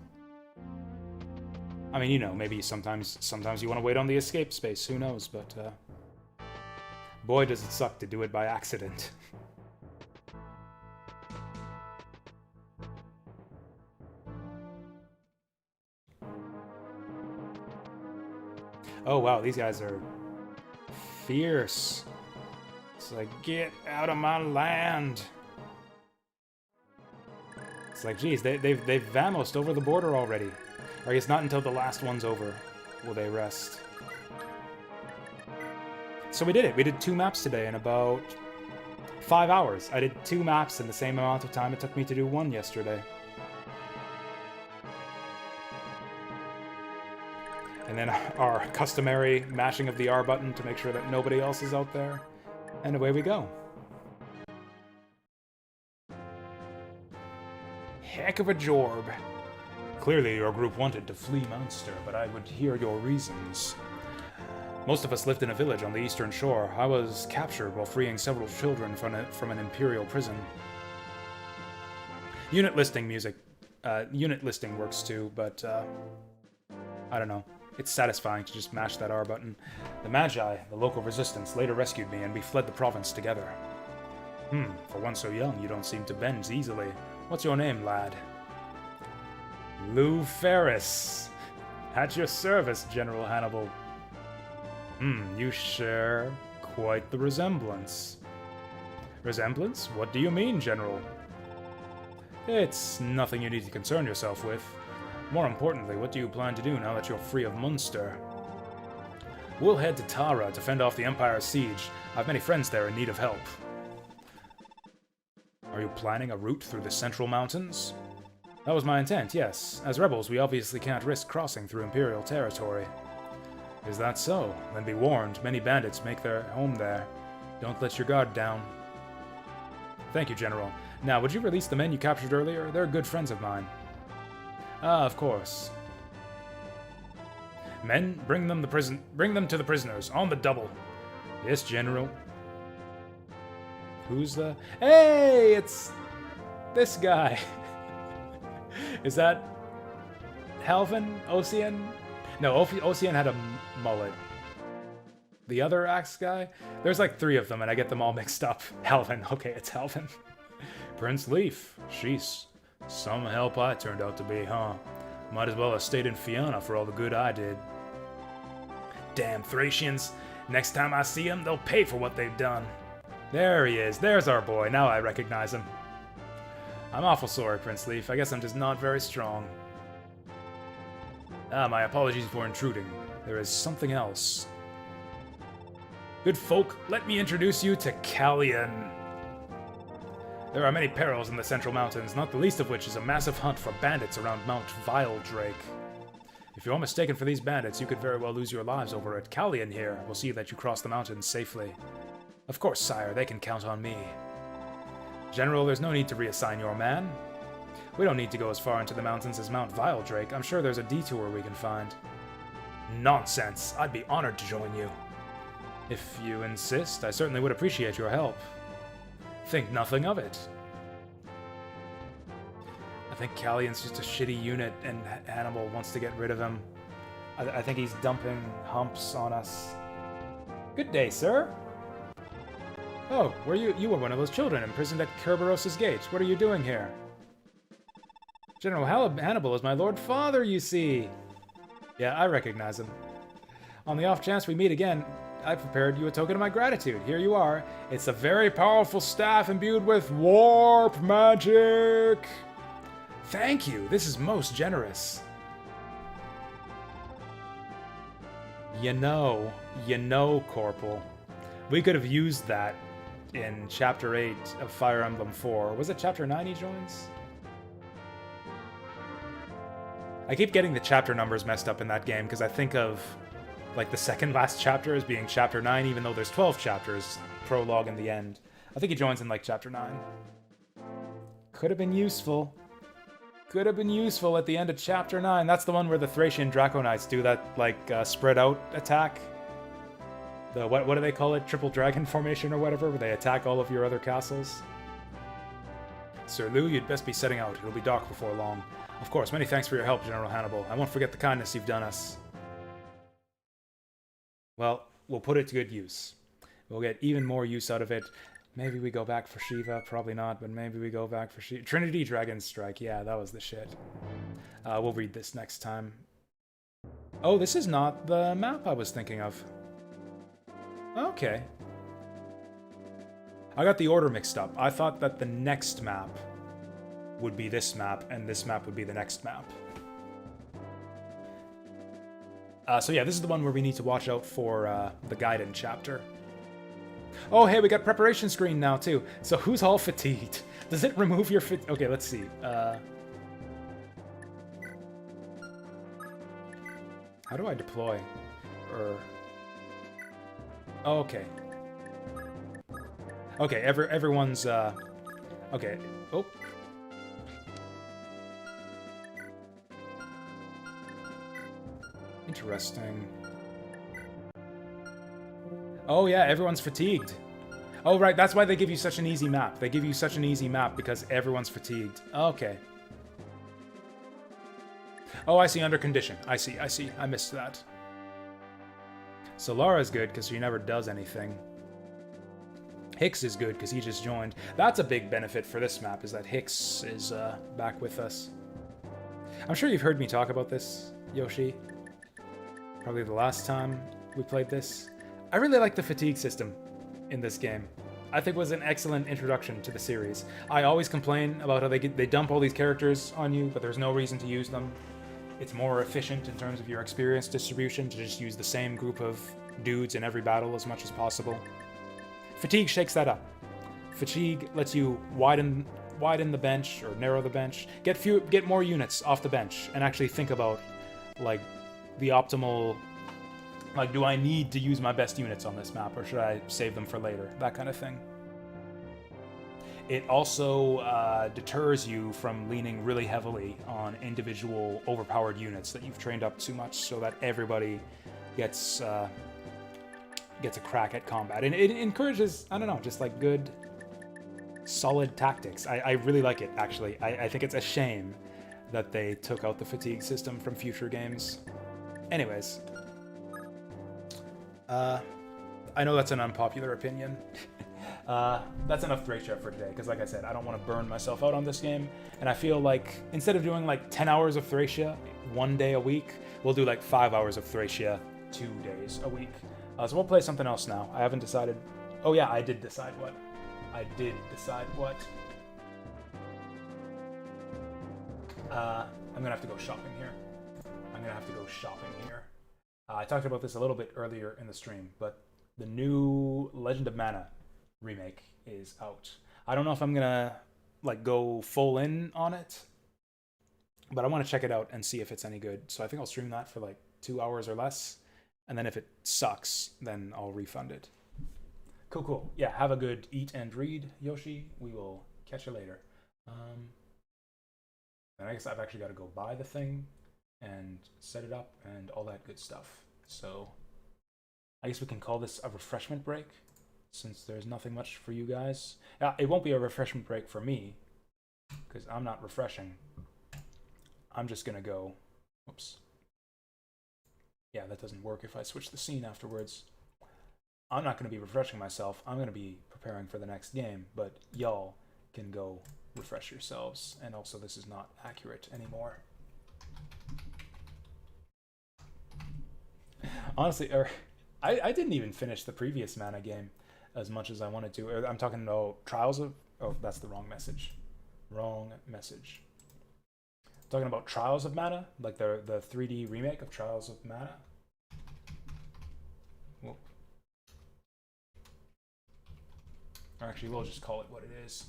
I mean, you know, maybe sometimes you want to wait on the escape space, who knows, but boy does it suck to do it by accident. Oh wow, these guys are fierce. It's like, get out of my land. It's like, geez, they've vamoosed over the border already. Or I guess not until the last one's over will they rest. So we did it. We did 2 maps today in about 5 hours. I did 2 maps in the same amount of time it took me to do 1 yesterday. And then our customary mashing of the R button to make sure that nobody else is out there. And away we go. Heck of a job. Clearly your group wanted to flee Munster, but I would hear your reasons. Most of us lived in a village on the eastern shore. I was captured while freeing several children from an imperial prison. Unit listing works too, but I don't know. It's satisfying to just mash that R button. The Magi, the local resistance, later rescued me, and we fled the province together. For one so young, you don't seem to bend easily. What's your name, lad? Lou Ferris. At your service, General Hannibal. You share quite the resemblance. Resemblance? What do you mean, General? It's nothing you need to concern yourself with. More importantly, what do you plan to do now that you're free of Munster? We'll head to Tara to fend off the Empire's siege. I have many friends there in need of help. Are you planning a route through the Central Mountains? That was my intent, yes. As rebels, we obviously can't risk crossing through Imperial territory. Is that so? Then be warned, many bandits make their home there. Don't let your guard down. Thank you, General. Now, would you release the men you captured earlier? They're good friends of mine. Ah, of course. Men, bring them to the prisoners, on the double. Yes, General. Who's the... Hey, it's this guy. Is that Halvin? Ocean? No, Ocean had a mullet. The other axe guy? There's like 3 of them, and I get them all mixed up. Halvin. Okay, it's Halvin. Prince Leaf. Sheesh. Some help I turned out to be, huh? Might as well have stayed in Fianna for all the good I did. Damn Thracians. Next time I see them, they'll pay for what they've done. There he is. There's our boy. Now I recognize him. I'm awful sorry, Prince Leaf. I guess I'm just not very strong. My apologies for intruding. There is something else. Good folk, let me introduce you to Callian. There are many perils in the Central Mountains, not the least of which is a massive hunt for bandits around Mount Viledrake. If you are mistaken for these bandits, you could very well lose your lives over it. Callian here will see that you cross the mountains safely. Of course, sire, they can count on me. General, there's no need to reassign your man. We don't need to go as far into the mountains as Mount Viledrake. I'm sure there's a detour we can find. Nonsense! I'd be honored to join you. If you insist, I certainly would appreciate your help. Think nothing of it. I think Callian's just a shitty unit, and Hannibal wants to get rid of him. I think he's dumping humps on us. Good day, sir. Oh, you were one of those children imprisoned at Kerberos' gate. What are you doing here? General Hannibal is my lord father, you see. Yeah, I recognize him. On the off chance we meet again, I prepared you a token of my gratitude. Here you are. It's a very powerful staff imbued with warp magic. Thank you. This is most generous. You know, Corporal. We could have used that in Chapter 8 of Fire Emblem 4. Was it Chapter 9 he joins? I keep getting the chapter numbers messed up in that game because I think of like the second last chapter as being Chapter 9, even though there's 12 chapters, prologue and the end. I think he joins in like Chapter 9. Could have been useful. Could have been useful at the end of Chapter 9. That's the one where the Thracian Draco Knights do that like spread out attack. The what do they call it? Triple Dragon Formation or whatever, where they attack all of your other castles. Sir Lou, you'd best be setting out. It'll be dark before long. Of course, many thanks for your help, General Hannibal. I won't forget the kindness you've done us. Well, we'll put it to good use. We'll get even more use out of it. Maybe we go back for Shiva. Probably not, but maybe we go back for Shiva. Trinity Dragon Strike. Yeah, that was the shit. We'll read this next time. Oh, this is not the map I was thinking of. Okay. I got the order mixed up. I thought that the next map would be this map, and this map would be the next map. So yeah, this is the one where we need to watch out for the Gaiden chapter. Oh, hey, we got preparation screen now, too. So who's all fatigued? Does it remove your Okay, let's see. How do I deploy? Oh, okay. Okay, everyone's, okay. Oh. Interesting. Oh yeah, everyone's fatigued. Oh right, that's why they give you such an easy map. They give you such an easy map because everyone's fatigued. Okay. Oh, I see, under condition. I see. I missed that. So Lara's good because she never does anything. Hicks is good because he just joined. That's a big benefit for this map, is that Hicks is back with us. I'm sure you've heard me talk about this, Yoshi. Probably the last time we played this. I really like the fatigue system in this game. I think it was an excellent introduction to the series. I always complain about how they dump all these characters on you, but there's no reason to use them. It's more efficient in terms of your experience distribution to just use the same group of dudes in every battle as much as possible. Fatigue shakes that up. Fatigue lets you widen the bench or narrow the bench, get more units off the bench, and actually think about like the optimal, like, do I need to use my best units on this map or should I save them for later? That kind of thing. It also deters you from leaning really heavily on individual overpowered units that you've trained up too much so that everybody gets a crack at combat. And it encourages, I don't know, just like good, solid tactics. I really like it, actually. I think it's a shame that they took out the fatigue system from future games. Anyways. I know that's an unpopular opinion. That's enough Thracia for today, because like I said, I don't want to burn myself out on this game, and I feel like instead of doing like 10 hours of Thracia 1 day a week, we'll do like 5 hours of Thracia 2 days a week. So we'll play something else now. I haven't decided. Oh yeah, I did decide what. I'm gonna have to go shopping here. I talked about this a little bit earlier in the stream, but the new Legend of Mana remake is out. I don't know if I'm gonna like go full in on it, but I want to check it out and see if it's any good. So I think I'll stream that for like 2 hours or less, and then if it sucks, then I'll refund it. Cool, cool. Yeah, have a good eat and read, Yoshi. We will catch you later. And I guess I've actually got to go buy the thing and set it up and all that good stuff. So I guess we can call this a refreshment break, since there's nothing much for you guys. It won't be a refreshment break for me, because I'm not refreshing. I'm just gonna go, oops. Yeah, that doesn't work if I switch the scene afterwards. I'm not gonna be refreshing myself. I'm gonna be preparing for the next game, but y'all can go refresh yourselves. And also, this is not accurate anymore. Honestly, I didn't even finish the previous mana game as much as I wanted to. I'm talking about Trials of... Oh, that's the wrong message. Wrong message. I'm talking about Trials of Mana, like the 3D remake of Trials of Mana. Whoop. Or actually, we'll just call it what it is.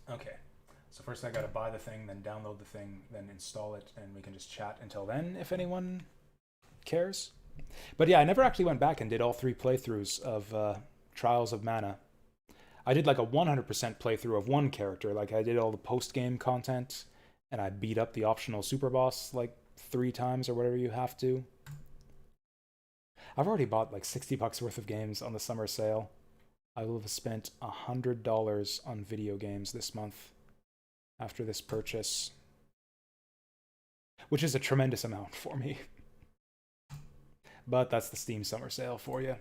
Okay. So first I gotta buy the thing, then download the thing, then install it, and we can just chat until then if anyone cares. But yeah, I never actually went back and did all 3 playthroughs of Trials of Mana. I did like a 100% playthrough of one character. Like I did all the post-game content, and I beat up the optional super boss like 3 times or whatever you have to. I've already bought like $60 worth of games on the summer sale. I will have spent $100 on video games this month after this purchase, which is a tremendous amount for me. But that's the Steam summer sale for you.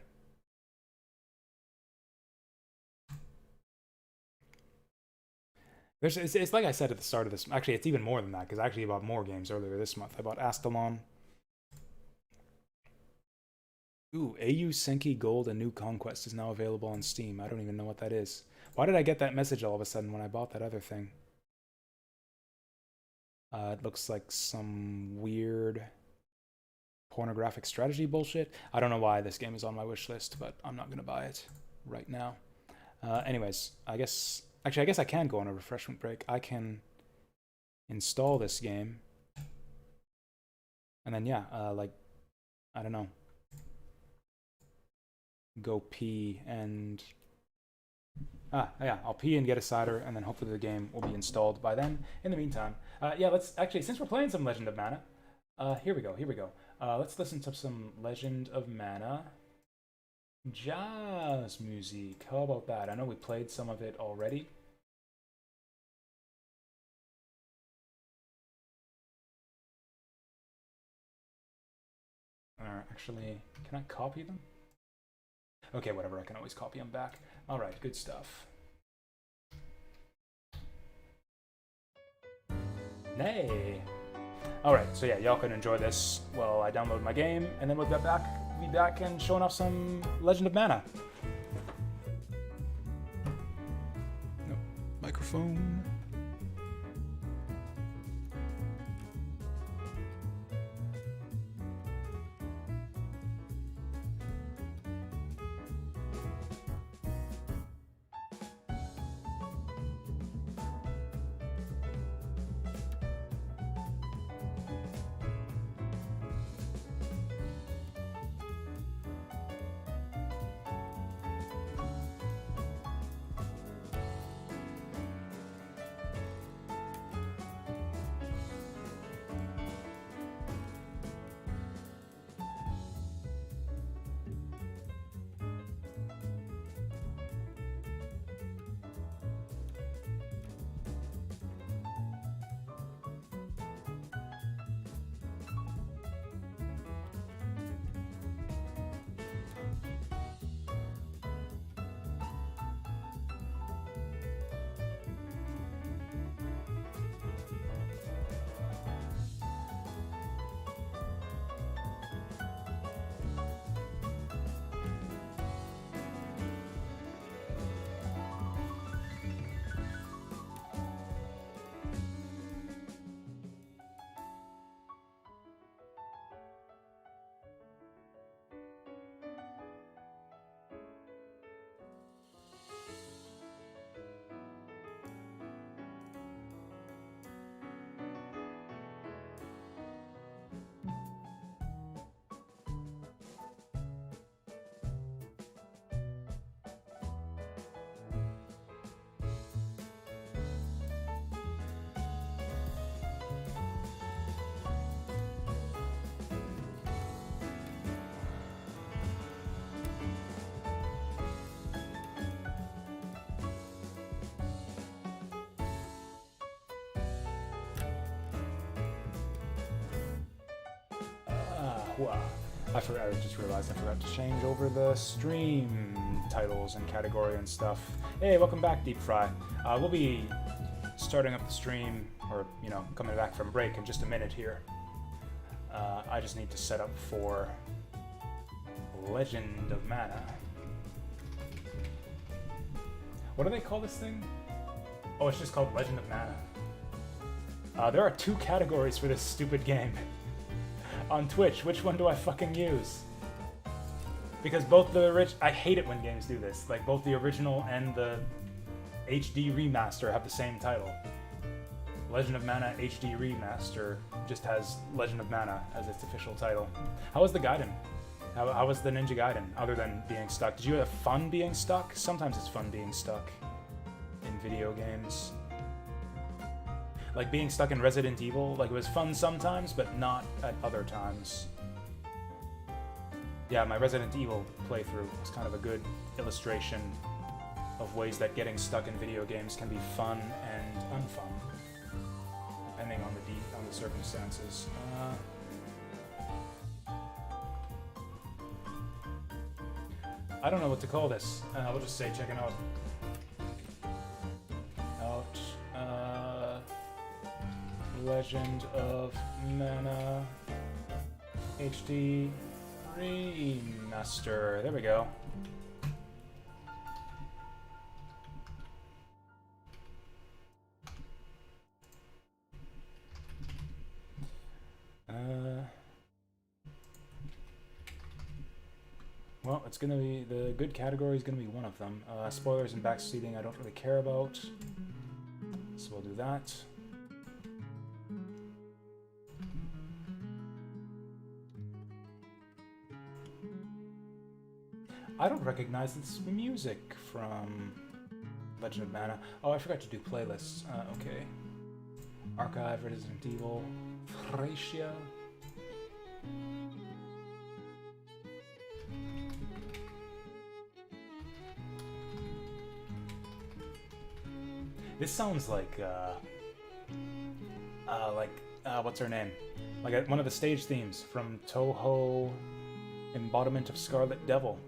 It's like I said at the start of this. Actually, it's even more than that, because I actually bought more games earlier this month. I bought Astalon. Ooh, AU Senki Gold and New Conquest is now available on Steam. I don't even know what that is. Why did I get that message all of a sudden when I bought that other thing? It looks like some weird pornographic strategy bullshit. I don't know why this game is on my wish list, but I'm not going to buy it right now. Anyways, I guess I can go on a refreshment break. I can install this game. And then, yeah, like, I don't know. Go pee and... yeah, I'll pee and get a cider, and then hopefully the game will be installed by then. In the meantime, yeah, let's actually, since we're playing some Legend of Mana, here we go. Let's listen to some Legend of Mana jazz music. How about that? I know we played some of it already. Actually, can I copy them? Okay, whatever, I can always copy them back. Alright, good stuff. Nay! Alright, so yeah, y'all can enjoy this while I download my game, and then we'll be back and showing off some Legend of Mana. Nope. Microphone. I just realized I forgot to change over the stream titles and category and stuff. Hey, welcome back, Deep Fry. We'll be starting up the stream, or, you know, coming back from break in just a minute here. I just need to set up for Legend of Mana. What do they call this thing? Oh, it's just called Legend of Mana. There are 2 categories for this stupid game. On Twitch, which one do I fucking use? Because both the I hate it when games do this. Like, both the original and the HD remaster have the same title. Legend of Mana HD Remaster just has Legend of Mana as its official title. How was the Gaiden? How was the Ninja Gaiden, other than being stuck? Did you have fun being stuck? Sometimes it's fun being stuck in video games. Like being stuck in Resident Evil, like it was fun sometimes, but not at other times. Yeah, my Resident Evil playthrough was kind of a good illustration of ways that getting stuck in video games can be fun and unfun, depending on the circumstances. I don't know what to call this. We'll just say check it out. Legend of Mana HD Remaster. There we go. Well, it's gonna be the good category is gonna be one of them. Spoilers and backseating I don't really care about, so we'll do that. I don't recognize this music from Legend of Mana. Oh, I forgot to do playlists. Okay. Archive, Resident Evil, Thracia. This sounds like what's her name? Like one of the stage themes from Toho Embodiment of Scarlet Devil.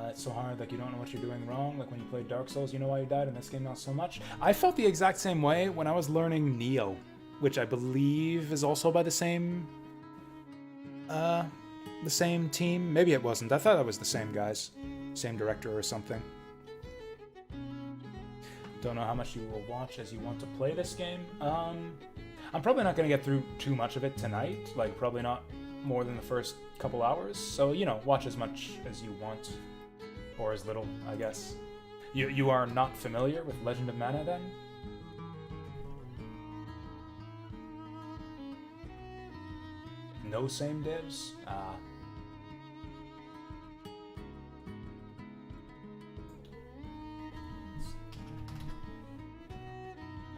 It's so hard, like you don't know what you're doing wrong. Like when you played Dark Souls, you know why you died, in this game not so much. I felt the exact same way when I was learning Neo, which I believe is also by the same team. Maybe it wasn't. I thought it was the same guys, same director or something. Don't know how much you will watch as you want to play this game. I'm probably not going to get through too much of it tonight, like probably not more than the first couple hours, so, you know, watch as much as you want, or as little, I guess. You are not familiar with Legend of Mana, then? No same divs? I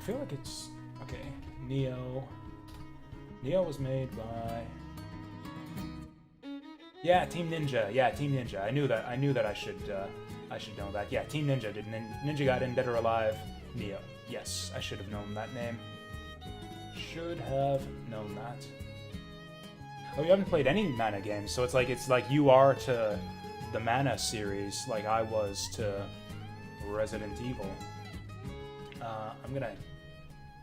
feel like it's... okay, Neo. Neo was made by... yeah, Team Ninja. Yeah, Team Ninja. I knew that I should know that. Yeah, Team Ninja did Ninja Gaiden, Dead or Alive, Neo. Yes, I should have known that name. Should have known that. Oh, you haven't played any Mana games, so it's like you are to the Mana series, like I was to Resident Evil. I'm gonna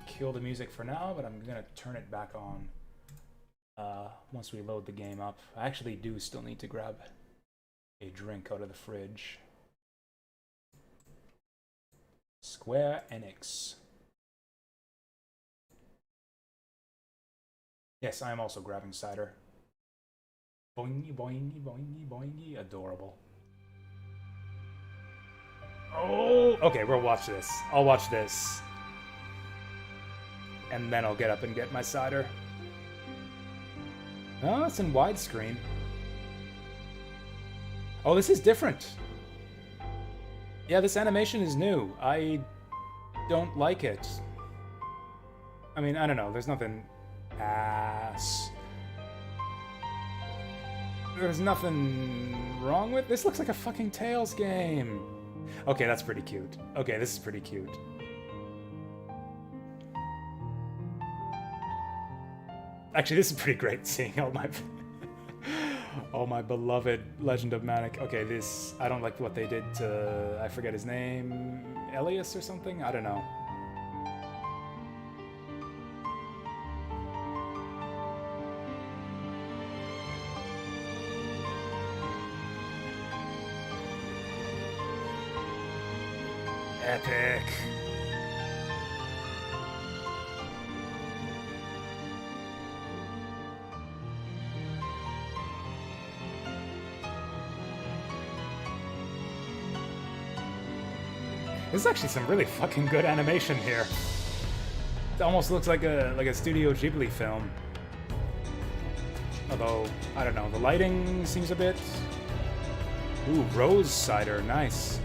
kill the music for now, but I'm gonna turn it back on once we load the game up. I actually do still need to grab a drink out of the fridge. Square Enix. Yes, I am also grabbing cider. Boingy, boingy, boingy, boingy. Adorable. Oh! Okay, we'll watch this. I'll watch this. And then I'll get up and get my cider. Oh, it's in widescreen. Oh, this is different. Yeah, this animation is new. I don't like it. I mean, I don't know. There's nothing ass. There's nothing wrong with this. Looks like a fucking Tales game. Okay, that's pretty cute. Okay, this is pretty cute. Actually, this is pretty great, seeing all my all my beloved Legend of Mana. Okay, this, I don't like what they did to, I forget his name, Elias or something? I don't know. Epic. There's actually some really fucking good animation here. It almost looks like a Studio Ghibli film. Although, I don't know, the lighting seems a bit... Ooh, rose cider, nice.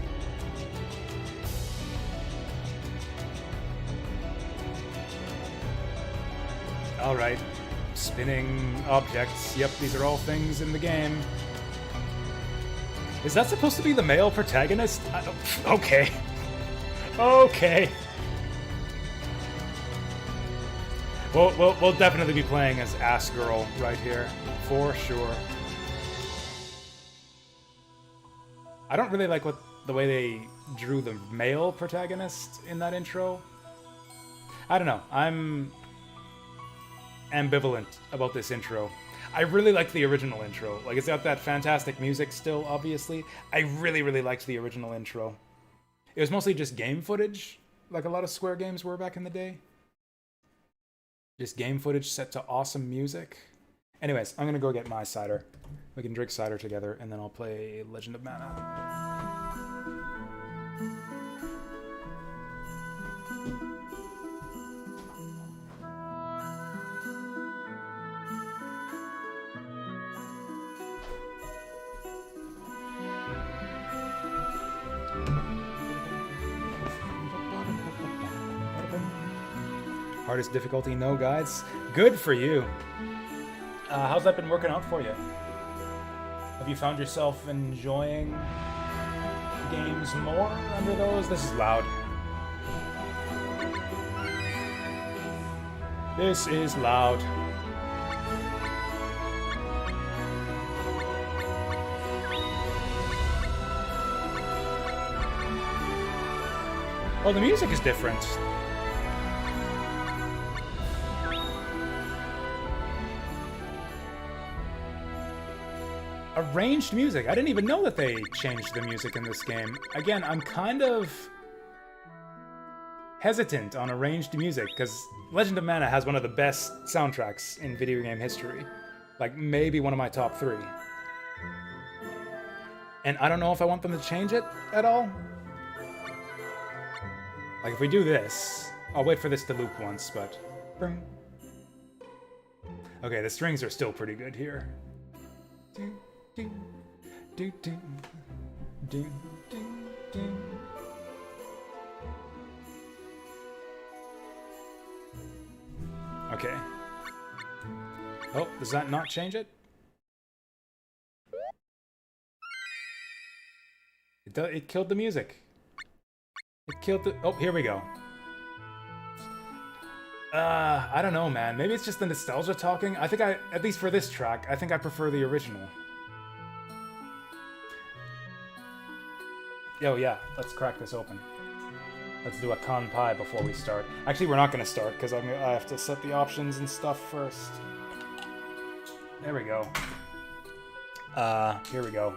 Alright, spinning objects. Yep, these are all things in the game. Is that supposed to be the male protagonist? Okay. Okay. We'll definitely be playing as Ass Girl right here, for sure. I don't really like the way they drew the male protagonist in that intro. I don't know. I'm ambivalent about this intro. I really like the original intro. Like, it's got that fantastic music still, obviously. I really, really liked the original intro. It was mostly just game footage, like a lot of Square games were back in the day. Just game footage set to awesome music. Anyways, I'm gonna go get my cider. We can drink cider together, and then I'll play Legend of Mana. Hardest difficulty, no guides. Good for you. How's that been working out for you? Have you found yourself enjoying games more under those? This is loud. This is loud. Oh, the music is different. Arranged music. I didn't even know that they changed the music in this game. Again, I'm kind of hesitant on arranged music because Legend of Mana has one of the best soundtracks in video game history. Like, maybe one of my top 3. And I don't know if I want them to change it at all. Like, if we do this, I'll wait for this to loop once, but... Okay, the strings are still pretty good here. Okay. Oh, does that not change it? It killed the music. It killed the... Oh, here we go. I don't know, man. Maybe it's just the nostalgia talking. I think at least for this track, I think I prefer the original. Oh yeah, let's crack this open. Let's do a kanpai before we start. Actually, we're not going to start because I have to set the options and stuff first. There we go. Here we go.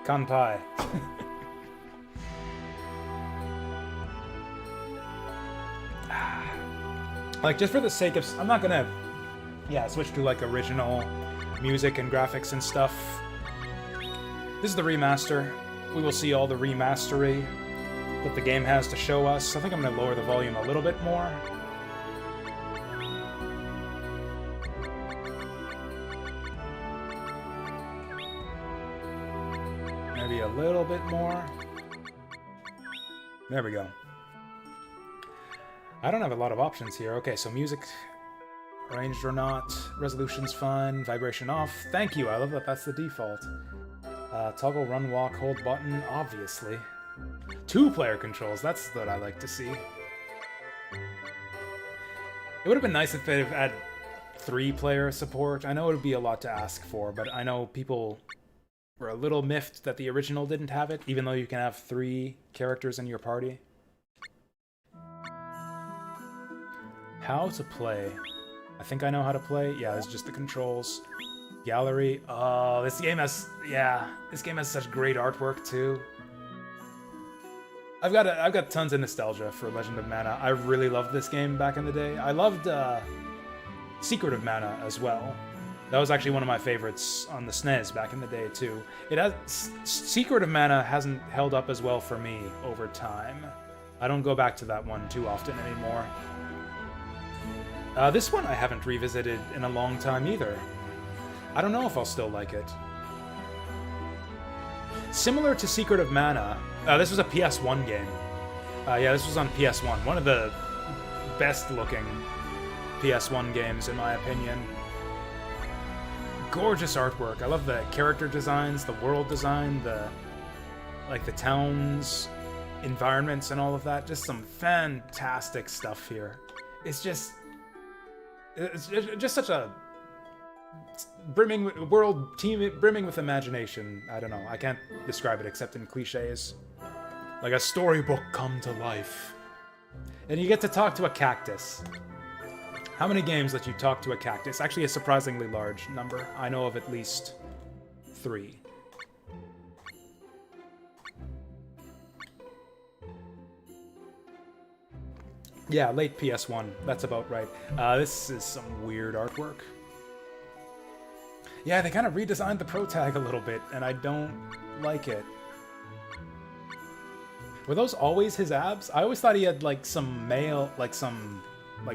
Kanpai. Like, just for the sake of... I'm not gonna... Yeah, switch to, like, original music and graphics and stuff. This is the remaster. We will see all the remastery that the game has to show us. I think I'm gonna lower the volume a little bit more. Maybe a little bit more. There we go. I don't have a lot of options here. Okay, so music, arranged or not, resolution's fine, vibration off. Thank you, I love that that's the default. Toggle, run, walk, hold button, obviously. 2-player controls, that's what I like to see. It would have been nice if they'd had 3-player support. I know it would be a lot to ask for, but I know people were a little miffed that the original didn't have it, even though you can have 3 characters in your party. How to play. I think I know how to play. Yeah, it's just the controls. Gallery. Oh, this game has... Yeah, this game has such great artwork, too. I've got tons of nostalgia for Legend of Mana. I really loved this game back in the day. I loved Secret of Mana as well. That was actually one of my favorites on the SNES back in the day, too. Secret of Mana hasn't held up as well for me over time. I don't go back to that one too often anymore. This one I haven't revisited in a long time either. I don't know if I'll still like it. Similar to Secret of Mana, this was a PS1 game. Yeah, this was on PS1. One of the best-looking PS1 games, in my opinion. Gorgeous artwork. I love the character designs, the world design, the towns, environments, and all of that. Just some fantastic stuff here. It's just such a brimming with imagination. I don't know. I can't describe it except in cliches. Like a storybook come to life. And you get to talk to a cactus. How many games let you talk to a cactus? Actually, a surprisingly large number. I know of at least 3. Yeah, late PS1. That's about right. This is some weird artwork. Yeah, they kind of redesigned the pro tag a little bit, and I don't like it. Were those always his abs? I always thought he had, some mail,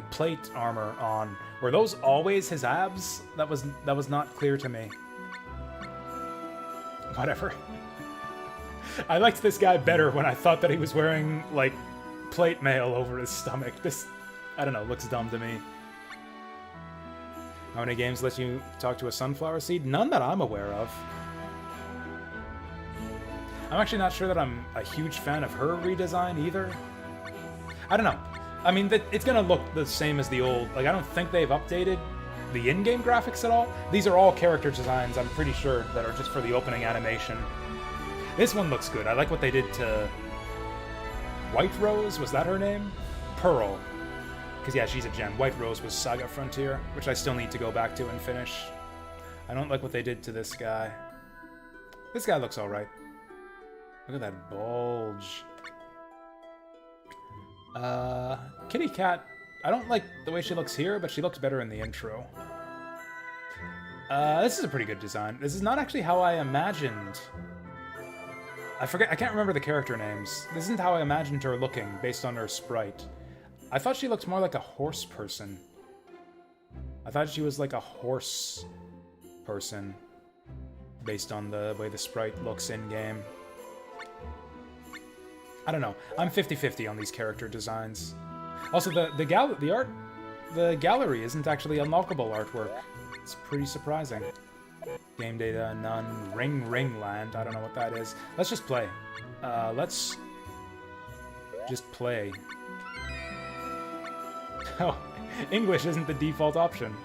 plate armor on. Were those always his abs? That was not clear to me. Whatever. I liked this guy better when I thought that he was wearing, plate mail over his stomach. This, I don't know, looks dumb to me. How many games let you talk to a sunflower seed? None that I'm aware of. I'm actually not sure that I'm a huge fan of her redesign either. I don't know. I mean, it's gonna look the same as the old. I don't think they've updated the in-game graphics at all. These are all character designs, I'm pretty sure, that are just for the opening animation. This one looks good. I like what they did to White Rose, was that her name? Pearl. Because, yeah, she's a gem. White Rose was Saga Frontier, which I still need to go back to and finish. I don't like what they did to this guy. This guy looks alright. Look at that bulge. Kitty Cat. I don't like the way she looks here, but she looks better in the intro. This is a pretty good design. This is not actually how I imagined... I can't remember the character names. This isn't how I imagined her looking, based on her sprite. I thought she looked more like a horse person. I thought she was like a horse person, based on the way the sprite looks in-game. I don't know. I'm 50-50 on these character designs. Also, the gallery isn't actually unlockable artwork. It's pretty surprising. Game data, none. Ring Land. I don't know what that is. Let's just play. Let's just play. Oh, English isn't the default option.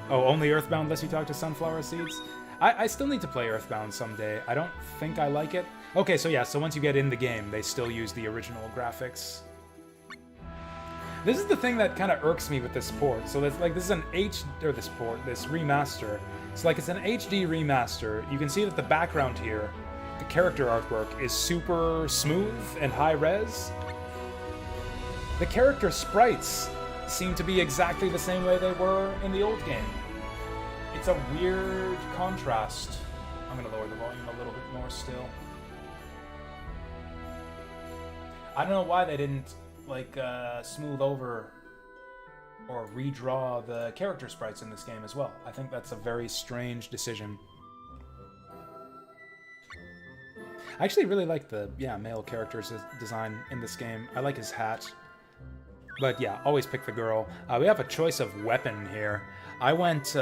Oh, only Earthbound lets you talk to sunflower seeds? I still need to play Earthbound someday. I don't think I like it. Okay, so yeah, so once you get in the game, they still use the original graphics. This is the thing that kind of irks me with this port. So this is an this remaster. So it's an HD remaster. You can see that the background here, the character artwork, is super smooth and high res. The character sprites seem to be exactly the same way they were in the old game. It's a weird contrast. I'm gonna lower the volume a little bit more still. I don't know why they didn't smooth over or redraw the character sprites in this game as well. I think that's a very strange decision. I actually really like the male character's design in this game. I like his hat. But yeah, always pick the girl. We have a choice of weapon here. I went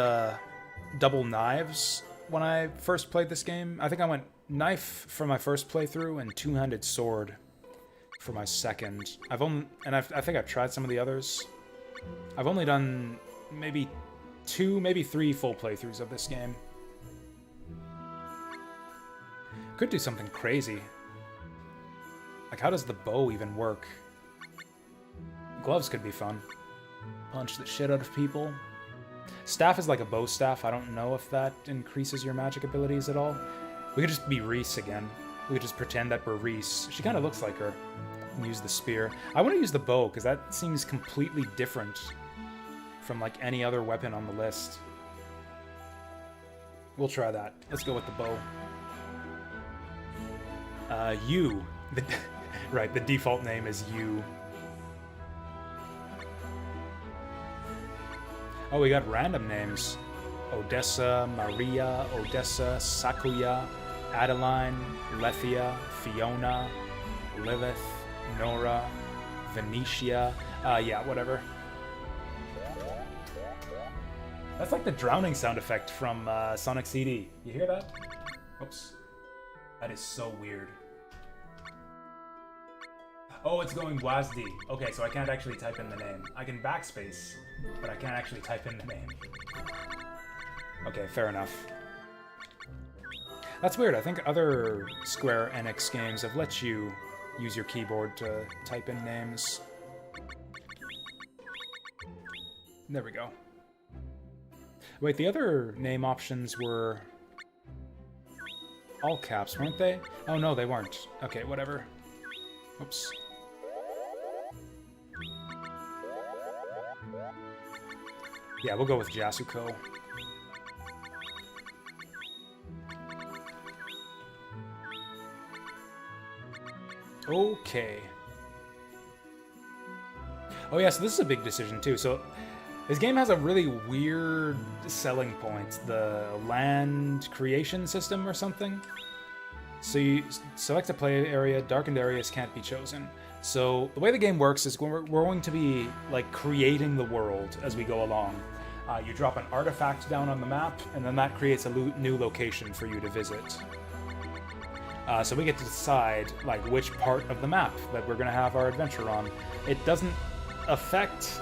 double knives when I first played this game. I think I went knife for my first playthrough and two-handed sword for my second. I think I've tried some of the others. I've only done maybe 2, maybe 3 full playthroughs of this game. Could do something crazy. Like, how does the bow even work? Gloves could be fun. Punch the shit out of people. Staff is like a bow staff. I don't know if that increases your magic abilities at all. We could just be Reese again. We could just pretend that we're Reese. She kind of looks like her. And use the spear. I want to use the bow, because that seems completely different from, like, any other weapon on the list. We'll try that. Let's go with the bow. You. Right, the default name is you. Oh, we got random names. Odessa, Maria, Odessa, Sakuya, Adeline, Lethia, Fiona, Lilith, Nora, Venetia. Yeah, whatever. That's like the drowning sound effect from Sonic CD. You hear that? Oops. That is so weird. Oh, it's going WASD. Okay, so I can't actually type in the name. I can backspace, but I can't actually type in the name. Okay, fair enough. That's weird. I think other Square Enix games have let you use your keyboard to type in names. There we go. Wait, the other name options were all caps, weren't they? Oh no, they weren't. Okay, whatever. Oops. Yeah, we'll go with Jasuko. Okay. Oh yeah, so this is a big decision too. So this game has a really weird selling point. The land creation system or something. So you select a play area, darkened areas can't be chosen. So the way the game works is we're going to be like creating the world as we go along. You drop an artifact down on the map, and then that creates a new location for you to visit. So we get to decide like which part of the map that we're going to have our adventure on. It doesn't affect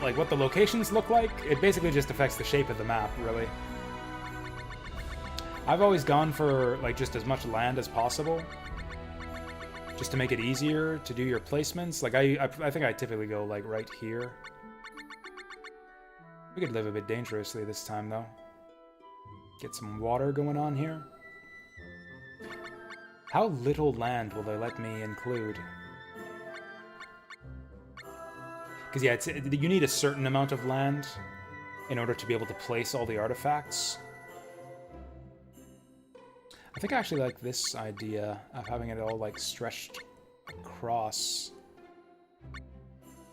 like what the locations look like. It basically just affects the shape of the map, really. I've always gone for like just as much land as possible, just to make it easier to do your placements. Like I think I typically go like right here. We could live a bit dangerously this time though. Get some water going on here. How little land will they let me include? Because yeah, you need a certain amount of land in order to be able to place all the artifacts. I think I actually like this idea of having it all like stretched across.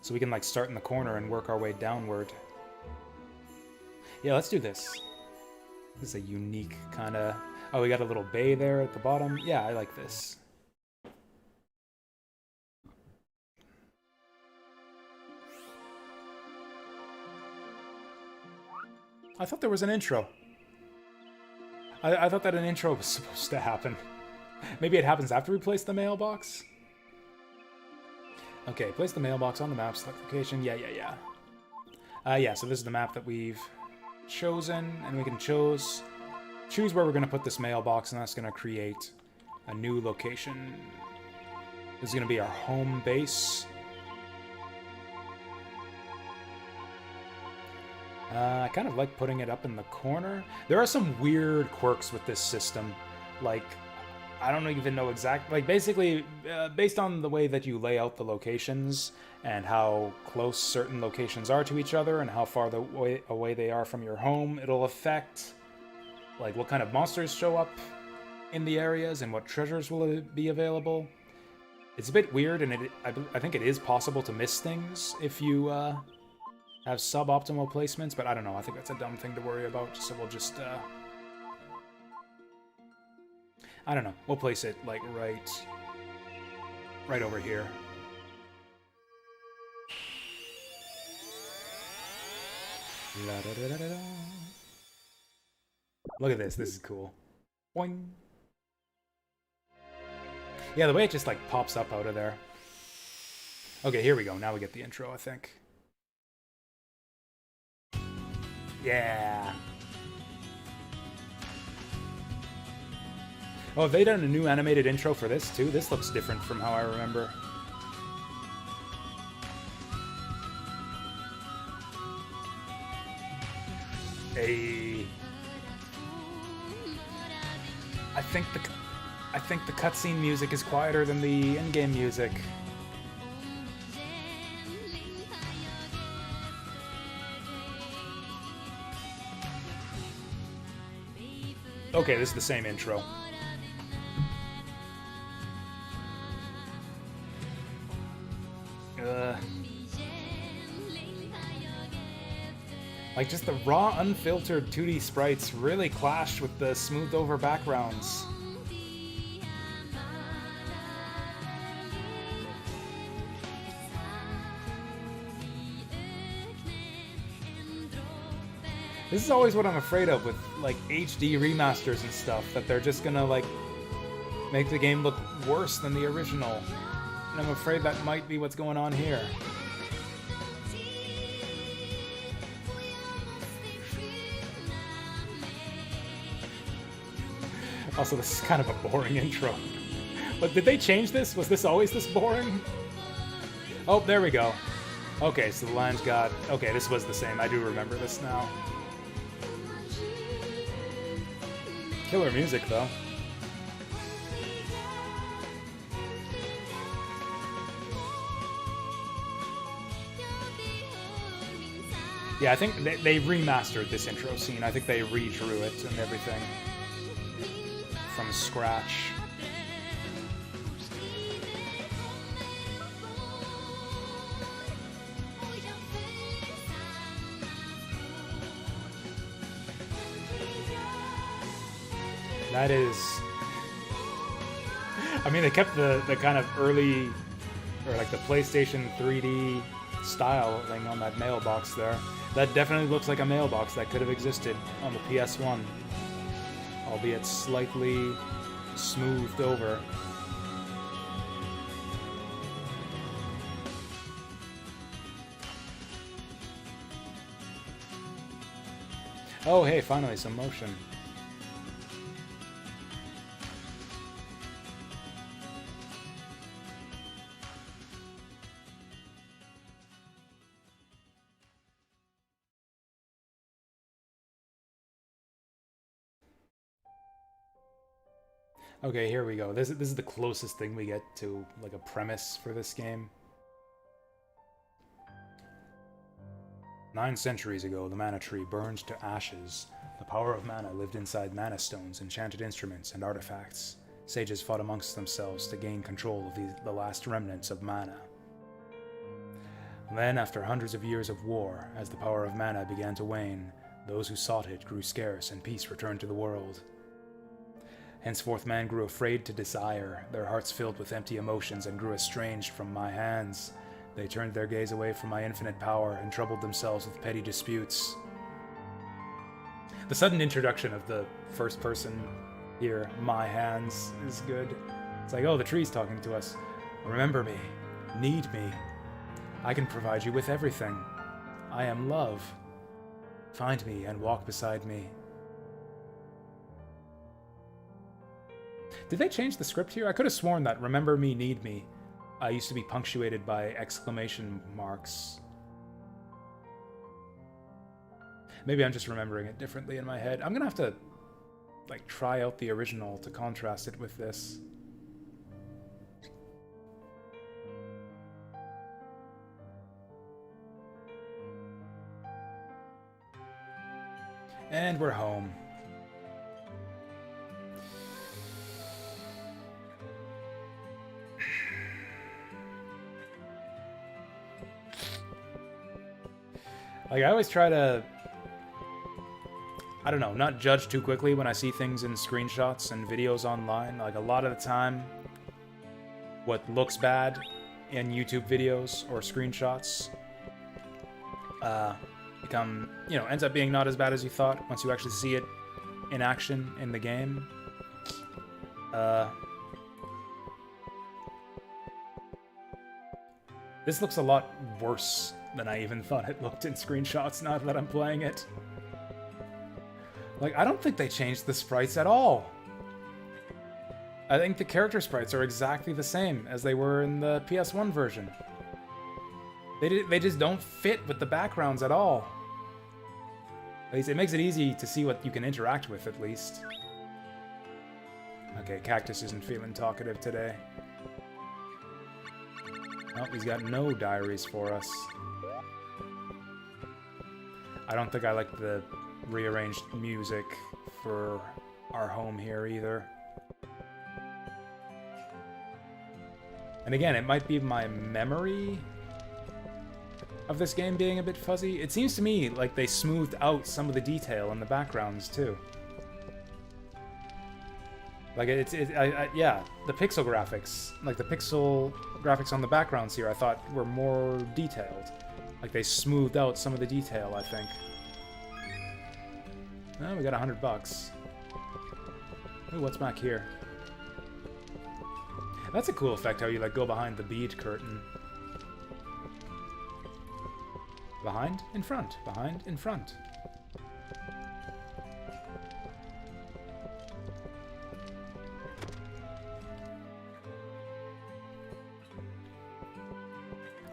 So we can like start in the corner and work our way downward. Yeah, let's do this. This is a unique kind of... Oh, we got a little bay there at the bottom. Yeah, I like this. I thought there was an intro. I thought that an intro was supposed to happen. Maybe it happens after we place the mailbox? Okay, place the mailbox on the map, select location. Yeah. Yeah, so this is the map that we've chosen, and we can choose where we're going to put this mailbox, and that's going to create a new location. This is going to be our home base. I kind of like putting it up in the corner. There are some weird quirks with this system. Like, I don't even know exactly... Like, basically, based on the way that you lay out the locations and how close certain locations are to each other and how far away they are from your home, it'll affect, like, what kind of monsters show up in the areas and what treasures will be available. It's a bit weird, and I think it is possible to miss things if you... have suboptimal placements, but I don't know. I think that's a dumb thing to worry about, so we'll just, I don't know. We'll place it, like, right over here. La -da -da -da -da -da. Look at this. This is cool. Boing. Yeah, the way it just, like, pops up out of there. Okay, here we go. Now we get the intro, I think. Yeah. Oh, have they done a new animated intro for this too? This looks different from how I remember. Hey. I think the cutscene music is quieter than the in-game music. Okay, this is the same intro. Like, just the raw, unfiltered 2D sprites really clashed with the smoothed over backgrounds. This is always what I'm afraid of with, like, HD remasters and stuff, that they're just gonna, like, make the game look worse than the original. And I'm afraid that might be what's going on here. Also, this is kind of a boring intro. But did they change this? Was this always this boring? Oh, there we go. Okay, so the Lions God... Okay, this was the same. I do remember this now. Killer music, though. Yeah, I think they remastered this intro scene. I think they redrew it and everything from scratch. That is... I mean, they kept the kind of early, or like the PlayStation 3D style thing on that mailbox there. That definitely looks like a mailbox that could have existed on the PS1. Albeit slightly smoothed over. Oh, hey, finally, some motion. Okay, here we go. This is the closest thing we get to, like, a premise for this game. 9 centuries ago, the mana tree burned to ashes. The power of mana lived inside mana stones, enchanted instruments, and artifacts. Sages fought amongst themselves to gain control of the last remnants of mana. Then, after hundreds of years of war, as the power of mana began to wane, those who sought it grew scarce and peace returned to the world. Henceforth man grew afraid to desire, their hearts filled with empty emotions and grew estranged from my hands. They turned their gaze away from my infinite power and troubled themselves with petty disputes. The sudden introduction of the first person here, my hands, is good. It's like, oh, the tree's talking to us. Remember me. Need me. I can provide you with everything. I am love. Find me and walk beside me. Did they change the script here? I could have sworn that remember me, need me used to be punctuated by exclamation marks. Maybe I'm just remembering it differently in my head. I'm gonna have to, like, try out the original to contrast it with this. And we're home. Like, I always try to, I don't know, not judge too quickly when I see things in screenshots and videos online. Like, a lot of the time, what looks bad in YouTube videos or screenshots ends up being not as bad as you thought once you actually see it in action in the game. This looks a lot worse than I even thought it looked in screenshots now that I'm playing it. Like, I don't think they changed the sprites at all. I think the character sprites are exactly the same as they were in the PS1 version. They just don't fit with the backgrounds at all. At least it makes it easy to see what you can interact with, at least. Okay, Cactus isn't feeling talkative today. Oh, he's got no diaries for us. I don't think I like the rearranged music for our home here either. And again, it might be my memory of this game being a bit fuzzy. It seems to me like they smoothed out some of the detail in the backgrounds too. Like yeah, the pixel graphics, like the pixel graphics on the backgrounds here, I thought were more detailed. Like they smoothed out some of the detail, I think. Oh, we got $100. Ooh, what's back here? That's a cool effect, how you like go behind the bead curtain. Behind, in front, behind, in front.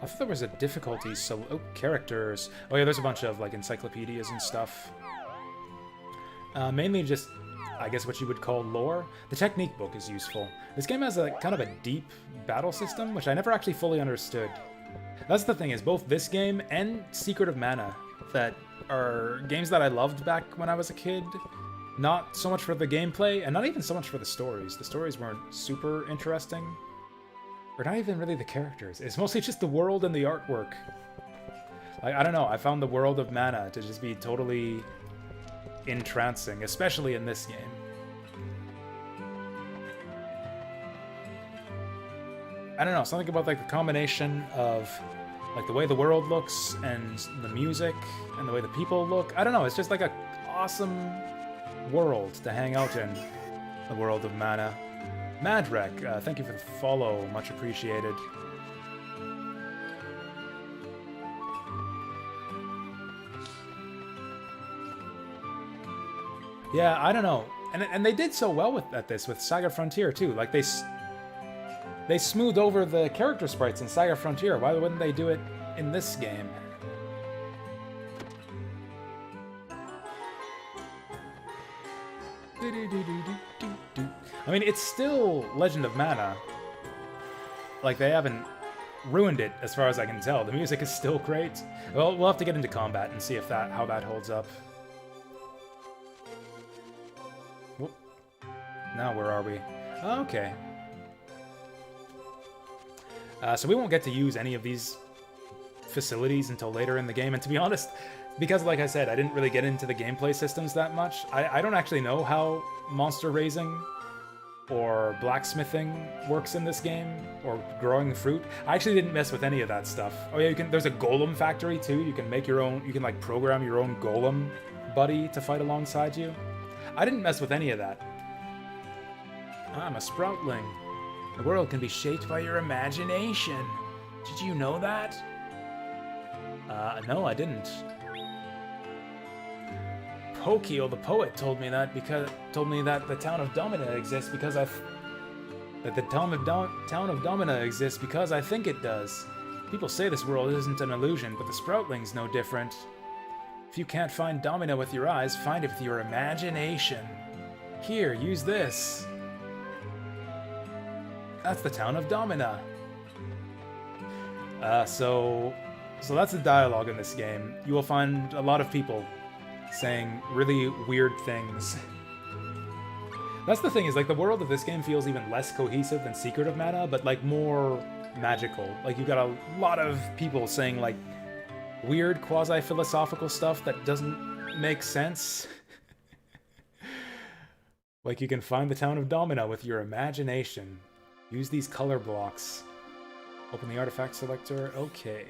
I thought there was a difficulty, so... Oh, characters. Oh yeah, there's a bunch of, like, encyclopedias and stuff. Mainly just, I guess what you would call lore. The technique book is useful. This game has a kind of a deep battle system, which I never actually fully understood. That's the thing, is both this game and Secret of Mana, that are games that I loved back when I was a kid. Not so much for the gameplay, and not even so much for the stories. The stories weren't super interesting. Or not even really the characters. It's mostly just the world and the artwork. I don't know, I found the world of Mana to just be totally entrancing, especially in this game. I don't know, something about like the combination of like the way the world looks and the music and the way the people look. I don't know, it's just like a awesome world to hang out in. The world of Mana. Madrek, thank you for the follow, much appreciated. Yeah, I don't know, and they did so well at this with Saga Frontier too. Like they smoothed over the character sprites in Saga Frontier. Why wouldn't they do it in this game? I mean, it's still Legend of Mana. Like, they haven't ruined it, as far as I can tell. The music is still great. Well, we'll have to get into combat and see if how that holds up. Whoop. Now, where are we? Oh, okay. So we won't get to use any of these facilities until later in the game. And to be honest, because like I said, I didn't really get into the gameplay systems that much, I don't actually know how monster raising or blacksmithing works in this game, or growing fruit. I actually didn't mess with any of that stuff. Oh yeah, there's a golem factory too. You can make your own, you can like program your own golem buddy to fight alongside you. I didn't mess with any of that. I'm a sproutling. The world can be shaped by your imagination. Did you know that? No, I didn't. Pokio the poet told me that the town of Domina exists because the town of Domina exists because I think it does. People say this world isn't an illusion, but the Sproutling's no different. If you can't find Domina with your eyes, find it with your imagination. Here, use this. That's the town of Domina. So that's the dialogue in this game. You will find a lot of people saying really weird things. That's the thing, is like the world of this game feels even less cohesive than Secret of Mana, but like more magical. Like you got a lot of people saying like weird quasi-philosophical stuff that doesn't make sense. Like you can find the town of Domina with your imagination. Use these color blocks. Open the artifact selector. Okay.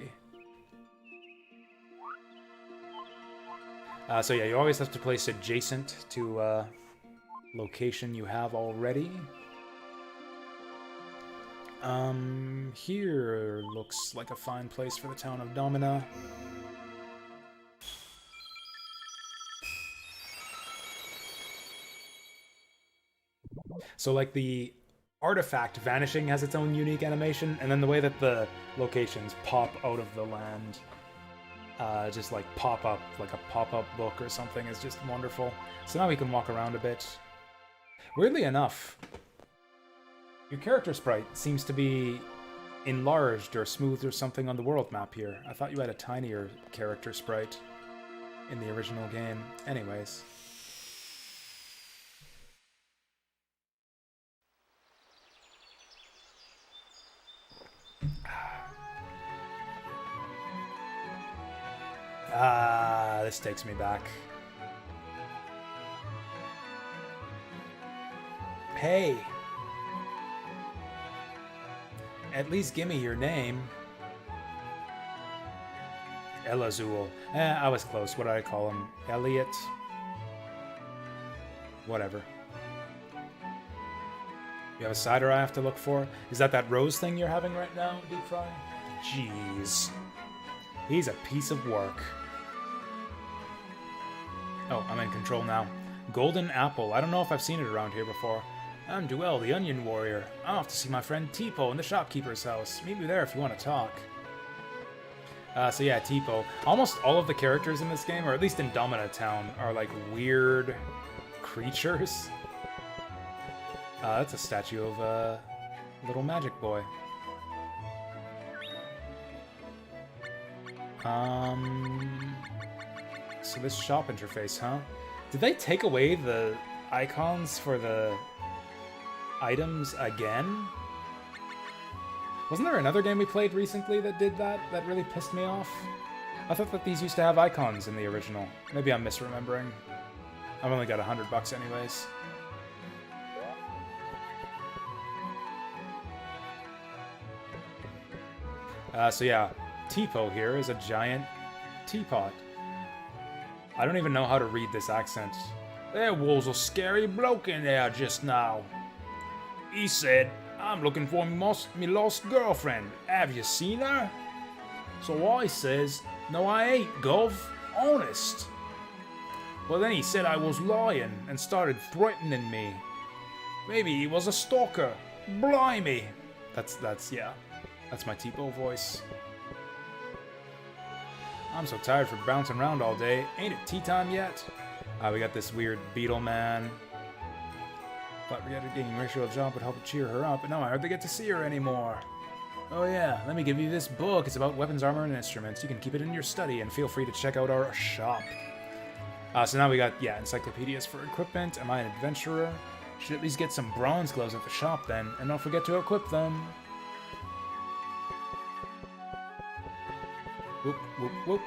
So yeah, you always have to place adjacent to location you have already. Here looks like a fine place for the town of Domina. So like the artifact vanishing has its own unique animation, and then the way that the locations pop out of the land, just like pop up, like a pop-up book or something, is just wonderful. So now we can walk around a bit. Weirdly enough, your character sprite seems to be enlarged or smoothed or something on the world map here. I thought you had a tinier character sprite in the original game. Anyways. Ah, this takes me back. Hey! At least give me your name. Elazul. I was close. What did I call him? Elliot? Whatever. You have a cider I have to look for? Is that rose thing you're having right now, Deep Fry? Jeez. He's a piece of work. Oh, I'm in control now. Golden Apple. I don't know if I've seen it around here before. I'm Duel, the Onion Warrior. I'm off to see my friend Tipo in the shopkeeper's house. Meet me there if you want to talk. So yeah, Tipo. Almost all of the characters in this game, or at least in Domina Town, are like weird creatures. That's a statue of a little magic boy. So this shop interface, huh? Did they take away the icons for the items again? Wasn't there another game we played recently that did that? That really pissed me off? I thought that these used to have icons in the original. Maybe I'm misremembering. I've only got $100 anyways. So yeah, Tipo here is a giant teapot. I don't even know how to read this accent. There was a scary bloke in there just now. He said, I'm looking for me lost girlfriend. Have you seen her? So I says, no I ain't, Gov. Honest. Well then he said I was lying and started threatening me. Maybe he was a stalker. Blimey. Yeah. That's my Tipo voice. I'm so tired from bouncing around all day. Ain't it tea time yet? We got this weird beetle man. Thought getting Rachel a job would help cheer her up, but no, I hardly get to see her anymore. Oh yeah, let me give you this book. It's about weapons, armor, and instruments. You can keep it in your study, and feel free to check out our shop. So now we got, yeah, encyclopedias for equipment. Am I an adventurer? Should at least get some bronze gloves at the shop then, and don't forget to equip them. Whoop, whoop, whoop.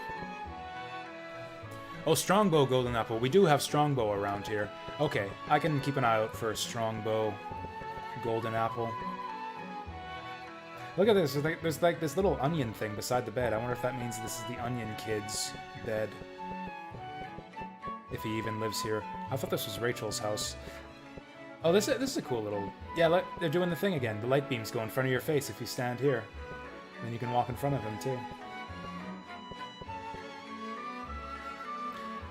Oh, Strongbow Golden Apple. We do have Strongbow around here. Okay, I can keep an eye out for a Strongbow Golden Apple. Look at this. There's like this little onion thing beside the bed. I wonder if that means this is the Onion Kid's bed. If he even lives here. I thought this was Rachel's house. Oh, this is a cool little... Yeah, they're doing the thing again. The light beams go in front of your face if you stand here. And then you can walk in front of them, too.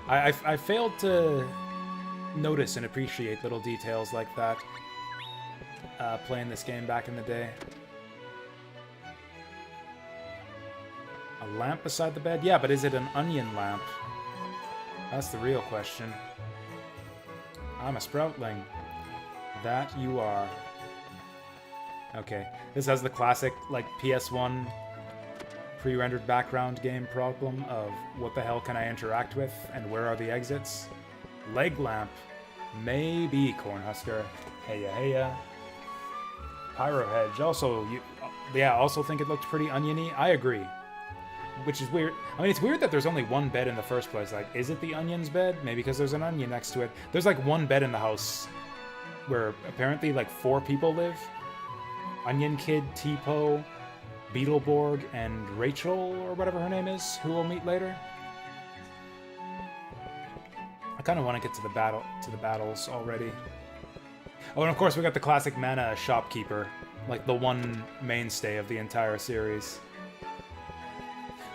I failed to notice and appreciate little details like that playing this game back in the day. A lamp beside the bed? Yeah, but is it an onion lamp? That's the real question. I'm a sproutling. That you are. Okay, this has the classic, like, PS1 pre-rendered background game problem of what the hell can I interact with and where are the exits? Leg lamp. Maybe Cornhusker. Heya heya. Pyro Hedge. Also, also think it looked pretty oniony. I agree. Which is weird. I mean, it's weird that there's only one bed in the first place. Like, is it the onion's bed? Maybe because there's an onion next to it. There's like one bed in the house where apparently like 4 people live. Onion Kid, Tipo, Beetleborg, and Rachel, or whatever her name is, who we'll meet later. I kind of want to get to the battles already. Oh, and of course we got the classic mana shopkeeper, like the one mainstay of the entire series.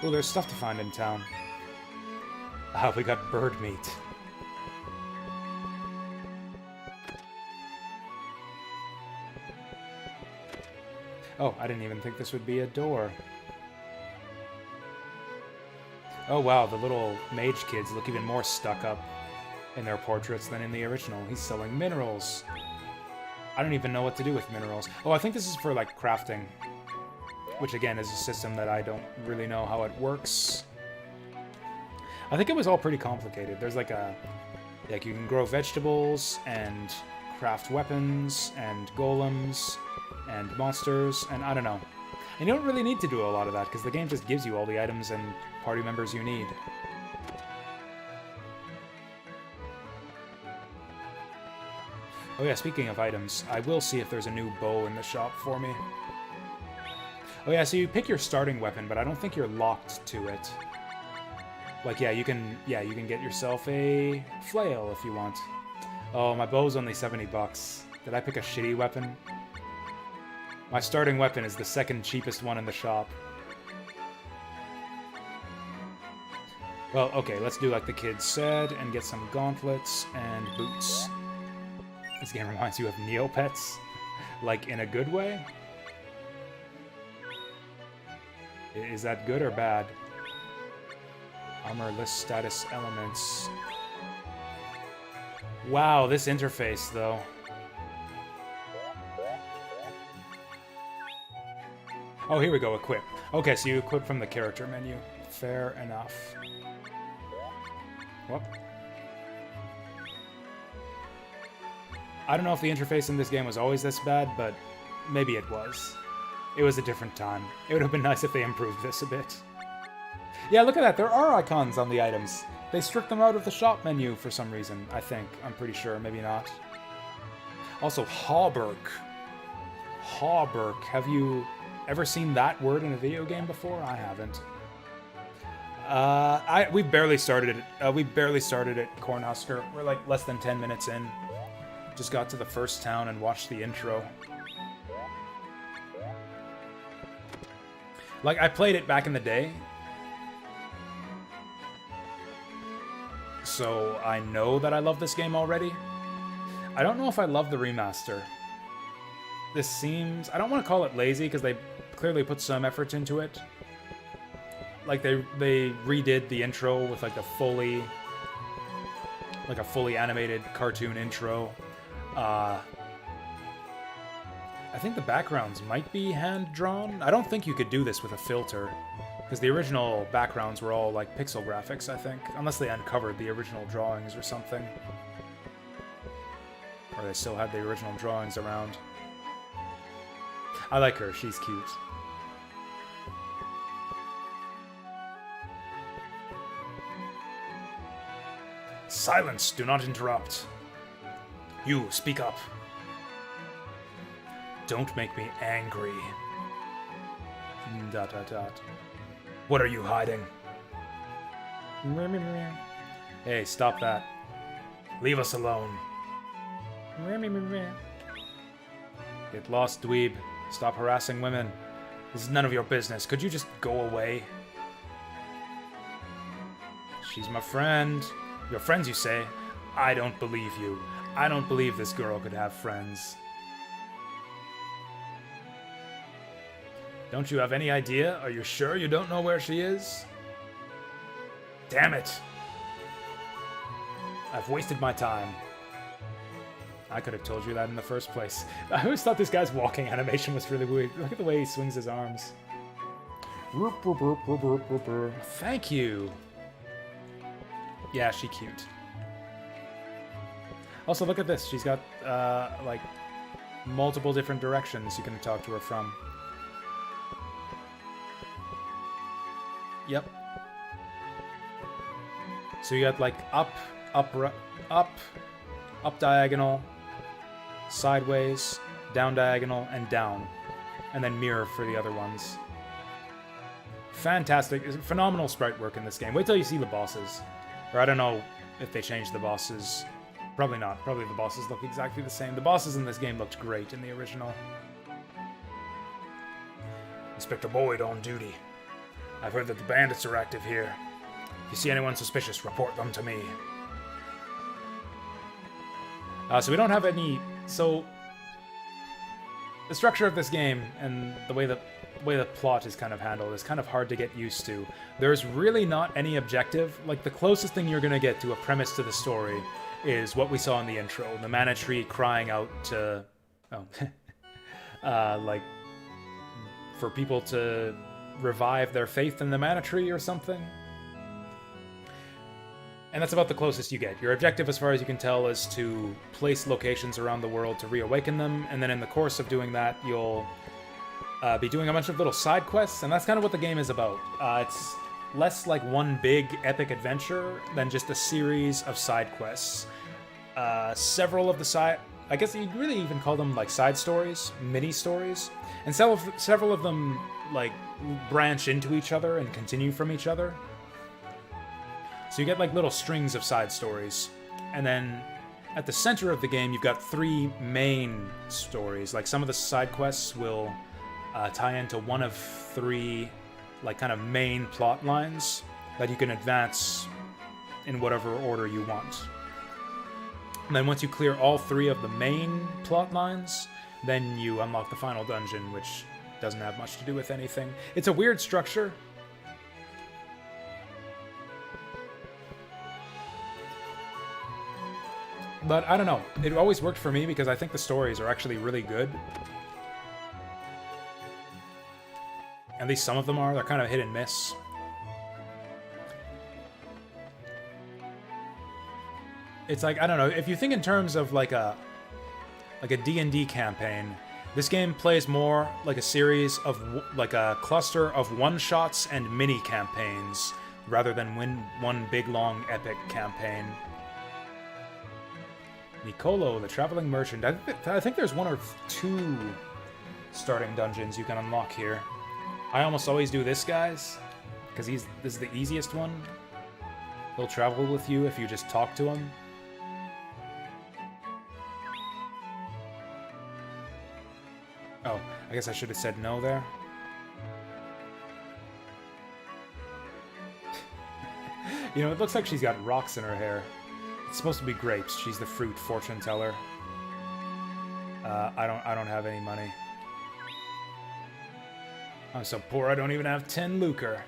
Oh, there's stuff to find in town. We got bird meat. Oh, I didn't even think this would be a door. Oh wow, the little mage kids look even more stuck up in their portraits than in the original. He's selling minerals. I don't even know what to do with minerals. Oh, I think this is for, like, crafting. Which, again, is a system that I don't really know how it works. I think it was all pretty complicated. There's, like, like, you can grow vegetables, and craft weapons, and golems, and monsters, and I don't know. And you don't really need to do a lot of that, because the game just gives you all the items and party members you need. Oh yeah, speaking of items, I will see if there's a new bow in the shop for me. Oh yeah, so you pick your starting weapon, but I don't think you're locked to it. Like, yeah, you can get yourself a flail if you want. Oh, my bow's only 70 bucks. Did I pick a shitty weapon? My starting weapon is the second cheapest one in the shop. Well, okay, let's do like the kids said and get some gauntlets and boots. This game reminds you of Neopets, like in a good way? Is that good or bad? Armor list status elements. Wow, this interface though. Oh, here we go, equip. Okay, so you equip from the character menu. Fair enough. Whoop. I don't know if the interface in this game was always this bad, but maybe it was. It was a different time. It would have been nice if they improved this a bit. Yeah, look at that. There are icons on the items. They stripped them out of the shop menu for some reason, I think. I'm pretty sure. Maybe not. Also, hauberk. Hauberk. Have you ever seen that word in a video game before? I haven't. We barely started it. We barely started at Cornhusker. We're like less than 10 minutes in. Just got to the first town and watched the intro. Like, I played it back in the day. So I know that I love this game already. I don't know if I love the remaster. This seems... I don't want to call it lazy, because they clearly put some effort into it. Like, they redid the intro with, like, a fully animated cartoon intro. I think the backgrounds might be hand-drawn. I don't think you could do this with a filter, because the original backgrounds were all, like, pixel graphics, I think. Unless they uncovered the original drawings or something. Or they still had the original drawings around. I like her, she's cute. Silence, do not interrupt. You, speak up. Don't make me angry. ... What are you hiding? Hey, stop that. Leave us alone. Get lost, dweeb. Stop harassing women. This is none of your business. Could you just go away? She's my friend. Your friends, you say? I don't believe you. I don't believe this girl could have friends. Don't you have any idea? Are you sure you don't know where she is? Damn it! I've wasted my time. I could have told you that in the first place. I always thought this guy's walking animation was really weird. Look at the way he swings his arms. Thank you! Yeah, she's cute. Also, look at this. She's got, like, multiple different directions you can talk to her from. Yep. So you got, like, up diagonal, sideways, down diagonal, and down. And then mirror for the other ones. Fantastic. Phenomenal sprite work in this game. Wait till you see the bosses. Or I don't know if they changed the bosses. Probably not. Probably the bosses look exactly the same. The bosses in this game looked great in the original. Inspector Boyd on duty. I've heard that the bandits are active here. If you see anyone suspicious, report them to me. So we don't have any... So... the structure of this game and the way the plot is kind of handled is kind of hard to get used to. There's really not any objective. Like, the closest thing you're gonna get to a premise to the story is what we saw in the intro, the mana tree crying out to, like, for people to revive their faith in the mana tree or something. And that's about the closest you get. Your objective, as far as you can tell, is to place locations around the world to reawaken them, and then in the course of doing that, you'll be doing a bunch of little side quests, and that's kind of what the game is about. It's less like one big epic adventure than just a series of side quests. Several of the side... I guess you'd really even call them like side stories, mini stories, and several of them like branch into each other and continue from each other. So you get like little strings of side stories, and then at the center of the game you've got 3 main stories. Like, some of the side quests will tie into one of 3 like kind of main plot lines that you can advance in whatever order you want. And then once you clear all 3 of the main plot lines, then you unlock the final dungeon, which doesn't have much to do with anything. It's a weird structure. But I don't know. It always worked for me because I think the stories are actually really good. At least some of them are. They're kind of hit and miss. It's like, I don't know, if you think in terms of like a D&D campaign, this game plays more like a series of, like a cluster of one-shots and mini-campaigns, rather than one big, long, epic campaign. Nicolo, the Traveling Merchant. I think there's 1 or 2 starting dungeons you can unlock here. I almost always do this, guys, because this is the easiest one. He'll travel with you if you just talk to him. Oh, I guess I should have said no there. You know, it looks like she's got rocks in her hair. It's supposed to be grapes. She's the fruit fortune teller. I don't have any money. I'm so poor I don't even have 10 lucre.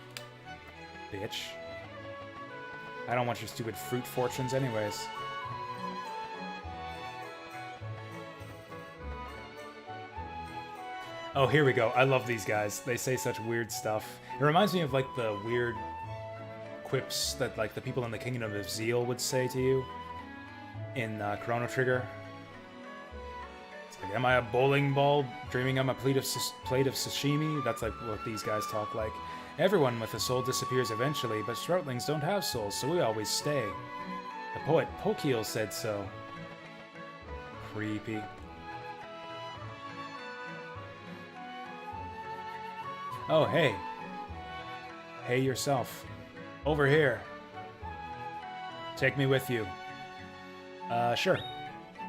Bitch. I don't want your stupid fruit fortunes anyways. Oh, here we go. I love these guys. They say such weird stuff. It reminds me of, like, the weird quips that, like, the people in the Kingdom of Zeal would say to you in Chrono Trigger. It's like, am I a bowling ball dreaming I'm a plate of sashimi? That's, like, what these guys talk like. Everyone with a soul disappears eventually, but Stroutlings don't have souls, so we always stay. The poet Pokiel said so. Creepy. Oh, hey. Hey yourself. Over here. Take me with you. Sure.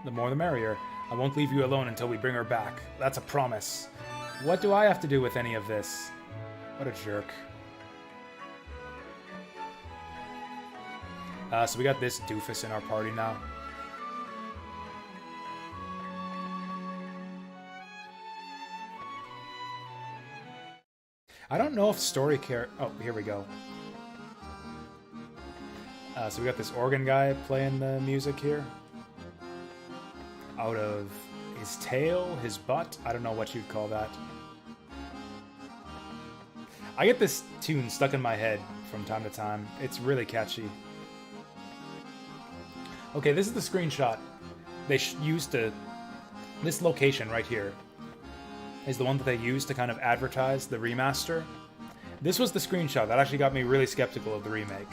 The more the merrier. I won't leave you alone until we bring her back. That's a promise. What do I have to do with any of this? What a jerk. So we got this doofus in our party now. I don't know if story care... Oh, here we go. So we got this organ guy playing the music here. Out of his tail, his butt, I don't know what you'd call that. I get this tune stuck in my head from time to time. It's really catchy. Okay, this is the screenshot they used to... This location right here is the one that they used to kind of advertise the remaster. This was the screenshot that actually got me really skeptical of the remake.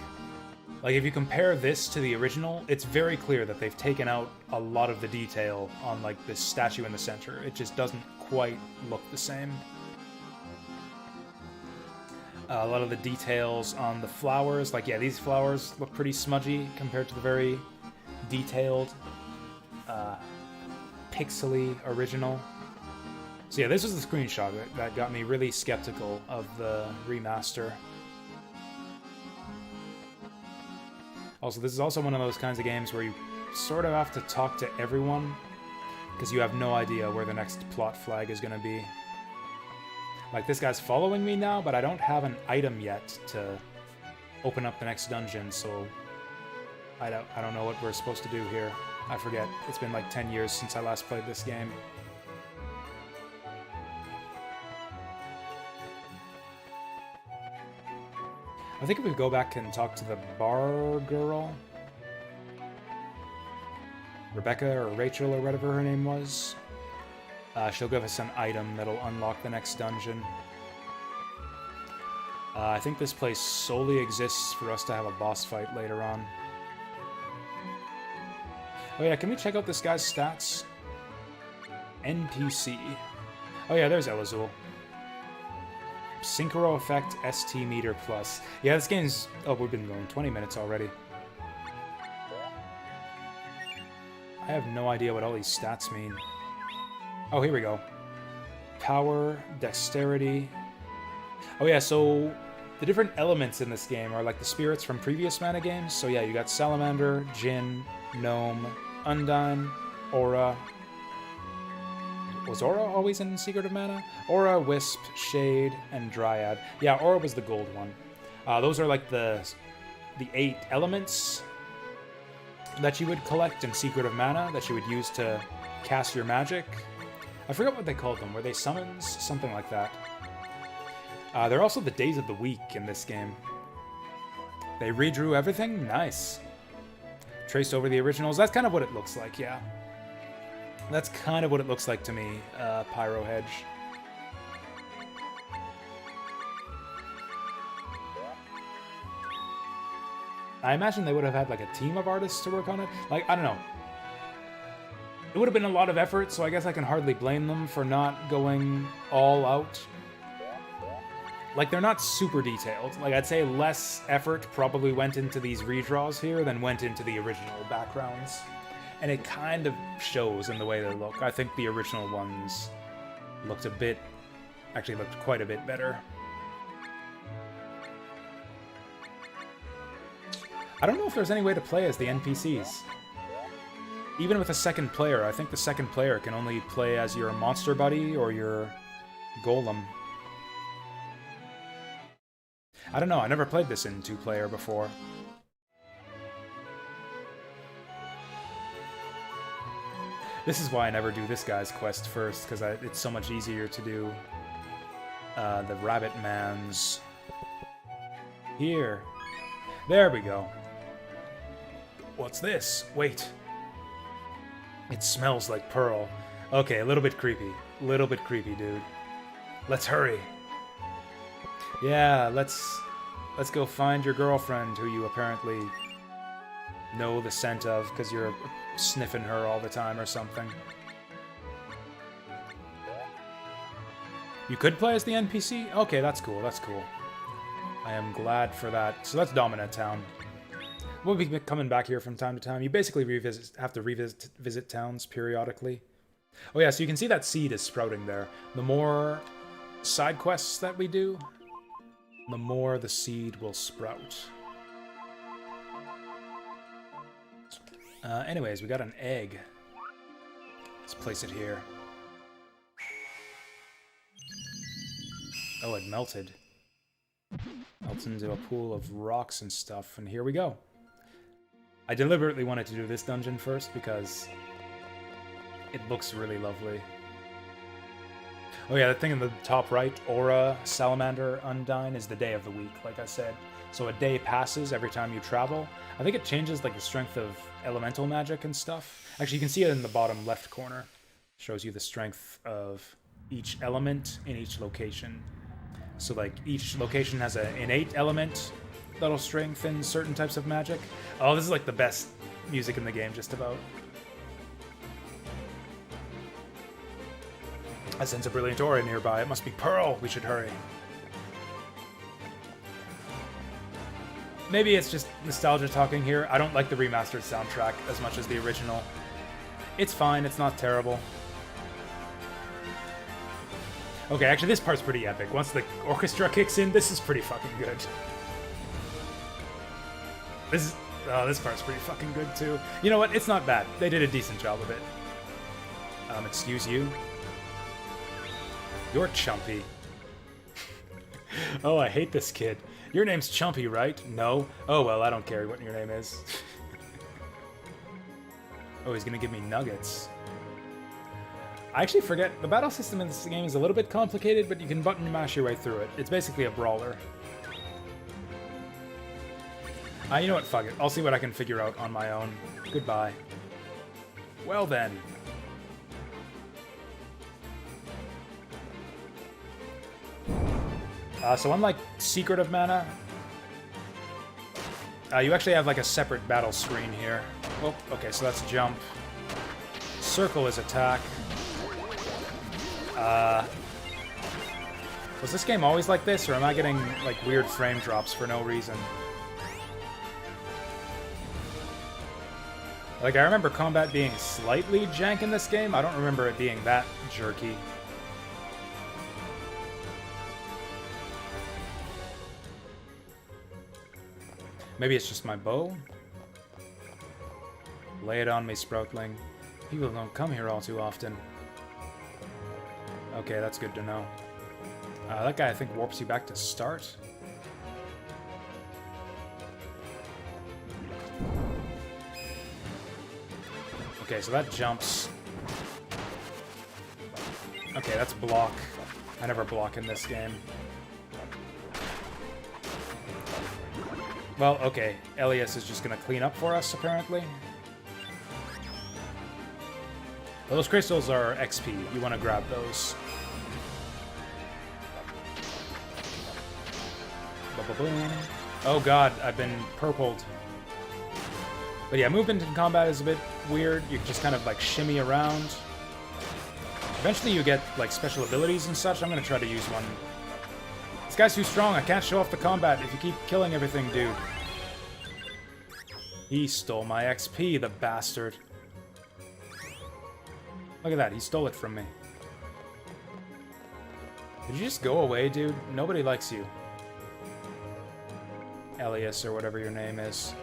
Like, if you compare this to the original, it's very clear that they've taken out a lot of the detail on, like, this statue in the center. It just doesn't quite look the same. A lot of the details on the flowers, like, yeah, these flowers look pretty smudgy compared to the very detailed, pixely original. So yeah, this was the screenshot that got me really skeptical of the remaster. Also, this is also one of those kinds of games where you sort of have to talk to everyone because you have no idea where the next plot flag is going to be. Like, this guy's following me now, but I don't have an item yet to open up the next dungeon, so I don't know what we're supposed to do here. I forget. It's been like 10 years since I last played this game. I think if we go back and talk to the bar girl, Rebecca or Rachel or whatever her name was, she'll give us an item that'll unlock the next dungeon. I think this place solely exists for us to have a boss fight later on. Oh yeah, can we check out this guy's stats? NPC. Oh yeah, there's Elazul. Synchro effect ST meter plus. Yeah, this game's... Oh, we've been going 20 minutes already. I have no idea what all these stats mean. Oh, here we go. Power, dexterity. Oh yeah, so the different elements in this game are like the spirits from previous mana games. So yeah, you got Salamander, Djinn, Gnome, Undine, Aura. Was Aura always in Secret of Mana? Aura, Wisp, Shade, and Dryad. Yeah, Aura was the gold one. Those are like the 8 elements that you would collect in Secret of Mana that you would use to cast your magic. I forgot what they called them. Were they summons? Something like that. They're also the days of the week in this game. They redrew everything? Nice. Traced over the originals. That's kind of what it looks like, yeah. That's kind of what it looks like to me, Pyro Hedge. I imagine they would have had like a team of artists to work on it. Like, I don't know. It would have been a lot of effort, so I guess I can hardly blame them for not going all out. Like, they're not super detailed. Like, I'd say less effort probably went into these redraws here than went into the original backgrounds. And it kind of shows in the way they look. I think the original ones looked actually looked quite a bit better. I don't know if there's any way to play as the NPCs. Even with a second player, I think the second player can only play as your monster buddy or your golem. I don't know, I never played this in 2-player before. This is why I never do this guy's quest first, because it's so much easier to do the Rabbit Man's. Here. There we go. What's this? Wait. It smells like pearl. Okay, a little bit creepy. Little bit creepy, dude. Let's hurry. Yeah, let's go find your girlfriend, who you apparently know the scent of, because you're sniffing her all the time or something. You could play as the NPC? Okay, that's cool, that's cool. I am glad for that. So that's Dominant Town. We'll be coming back here from time to time. You basically have to revisit towns periodically. Oh yeah, so you can see that seed is sprouting there. The more side quests that we do, the more the seed will sprout. Anyways, we got an egg. Let's place it here. Oh, it melted. Melts into a pool of rocks and stuff, and here we go. I deliberately wanted to do this dungeon first because it looks really lovely. Oh yeah, that thing in the top right, Aura, Salamander, Undine, is the day of the week, like I said. So a day passes every time you travel. I think it changes like the strength of elemental magic and stuff. Actually, you can see it in the bottom left corner. Shows you the strength of each element in each location. So like each location has an innate element that'll strengthen certain types of magic. Oh, this is like the best music in the game, just about. I sense a brilliant aura nearby. It must be Pearl. We should hurry. Maybe it's just nostalgia talking here. I don't like the remastered soundtrack as much as the original. It's fine. It's not terrible. Okay, actually, this part's pretty epic. Once the orchestra kicks in, this is pretty fucking good. This part's pretty fucking good, too. You know what? It's not bad. They did a decent job of it. Excuse you? You're Chumpy. Oh, I hate this kid. Your name's Chumpy, right? No? Oh, well, I don't care what your name is. Oh, he's gonna give me nuggets. I actually forget, the battle system in this game is a little bit complicated, but you can button mash your way through it. It's basically a brawler. You know what, fuck it. I'll see what I can figure out on my own. Goodbye. Well then. So unlike Secret of Mana, you actually have like a separate battle screen here. Oh, okay, so that's jump. Circle is attack. Was this game always like this, or am I getting like weird frame drops for no reason? Like, I remember combat being slightly jank in this game. I don't remember it being that jerky. Maybe it's just my bow? Lay it on me, Sproutling. People don't come here all too often. Okay, that's good to know. That guy, I think, warps you back to start. Okay, so that jumps. Okay, that's block. I never block in this game. Well, okay. Elias is just gonna clean up for us, apparently. Well, those crystals are XP. You want to grab those. Ba-ba-boom. Oh god, I've been purpled. But yeah, movement in combat is a bit weird. You just kind of like shimmy around. Eventually you get like special abilities and such. I'm gonna try to use one. This guy's too strong. I can't show off the combat if you keep killing everything, dude. He stole my XP, the bastard. Look at that, he stole it from me. Did you just go away, dude? Nobody likes you. Elias, or whatever your name is.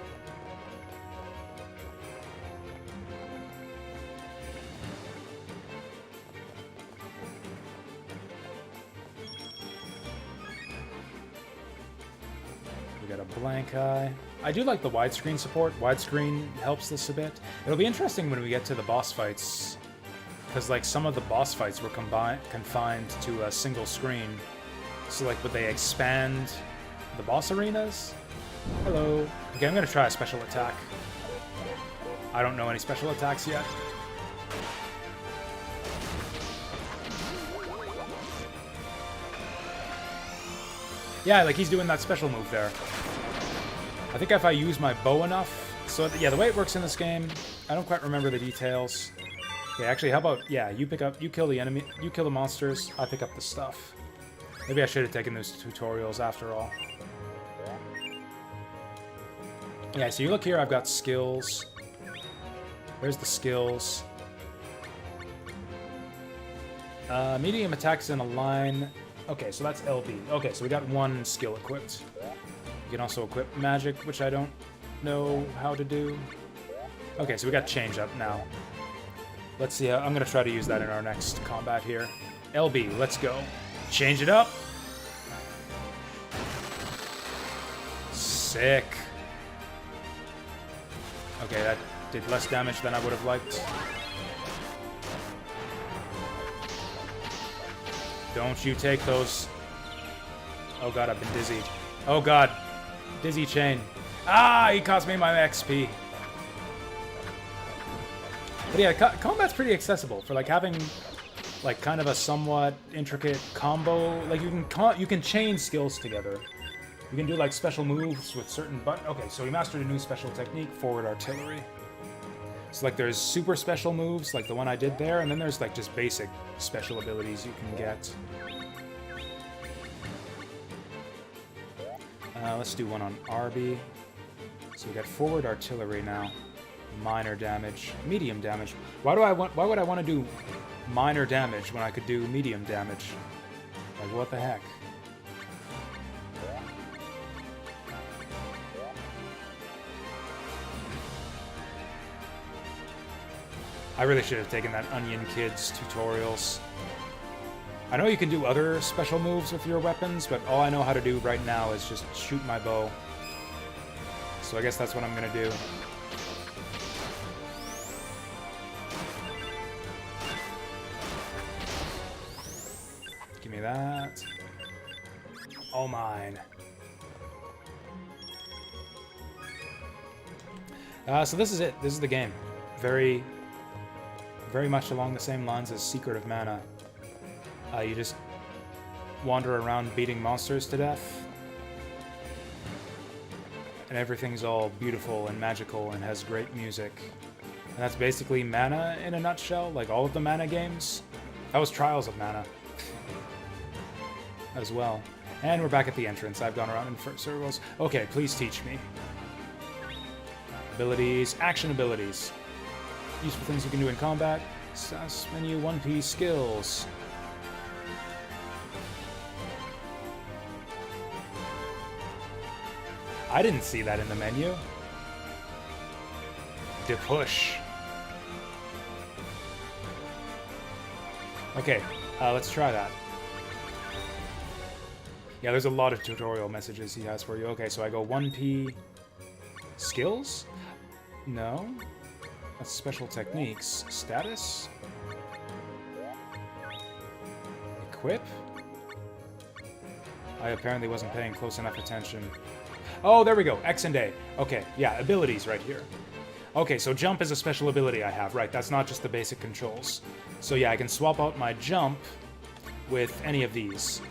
We got a blank eye. I do like the widescreen support. Widescreen helps this a bit. It'll be interesting when we get to the boss fights, because like some of the boss fights were confined to a single screen. So like, would they expand the boss arenas? Hello. Okay, I'm gonna try a special attack. I don't know any special attacks yet. Yeah, like he's doing that special move there. I think if I use my bow enough... So, yeah, the way it works in this game, I don't quite remember the details. Okay, actually, how about... Yeah, you kill the enemy, you kill the monsters, I pick up the stuff. Maybe I should have taken those tutorials after all. Yeah, so you look here, I've got skills. There's the skills. Medium attacks in a line. Okay, so that's LB. Okay, so we got one skill equipped. You can also equip magic, which I don't know how to do. Okay, so we got change up now. Let's see how... I'm going to try to use that in our next combat here. LB, let's go. Change it up. Sick. Okay, that did less damage than I would have liked. Don't you take those... Oh god, I've been dizzy. Oh god. Dizzy chain. Ah, he cost me my XP. But yeah, combat's pretty accessible for like having like kind of a somewhat intricate combo. Like you can chain skills together. You can do like special moves with certain Okay, so we mastered a new special technique, forward artillery. So like there's super special moves, like the one I did there, and then there's like just basic special abilities you can get. Let's do one on Arby. So we got forward artillery now. Minor damage, medium damage. Why would I want to do minor damage when I could do medium damage? Like what the heck? I really should have taken that Onion Kids tutorials. I know you can do other special moves with your weapons, but all I know how to do right now is just shoot my bow. So I guess that's what I'm gonna do. Give me that. All mine. So this is it. This is the game. Very much along the same lines as Secret of Mana. You just wander around beating monsters to death. And everything's all beautiful and magical and has great music. And that's basically Mana in a nutshell, like all of the Mana games. That was Trials of Mana as well. And we're back at the entrance. I've gone around in circles. Okay, please teach me. Abilities, action abilities. Useful things you can do in combat. SAS menu 1P skills. I didn't see that in the menu. To push. Okay, let's try that. Yeah, there's a lot of tutorial messages he has for you. Okay, so I go 1P skills? No. That's special techniques. Status? Equip? I apparently wasn't paying close enough attention. Oh, there we go. X and A. Okay, yeah, abilities right here. Okay, so jump is a special ability I have. Right, that's not just the basic controls. So yeah, I can swap out my jump with any of these.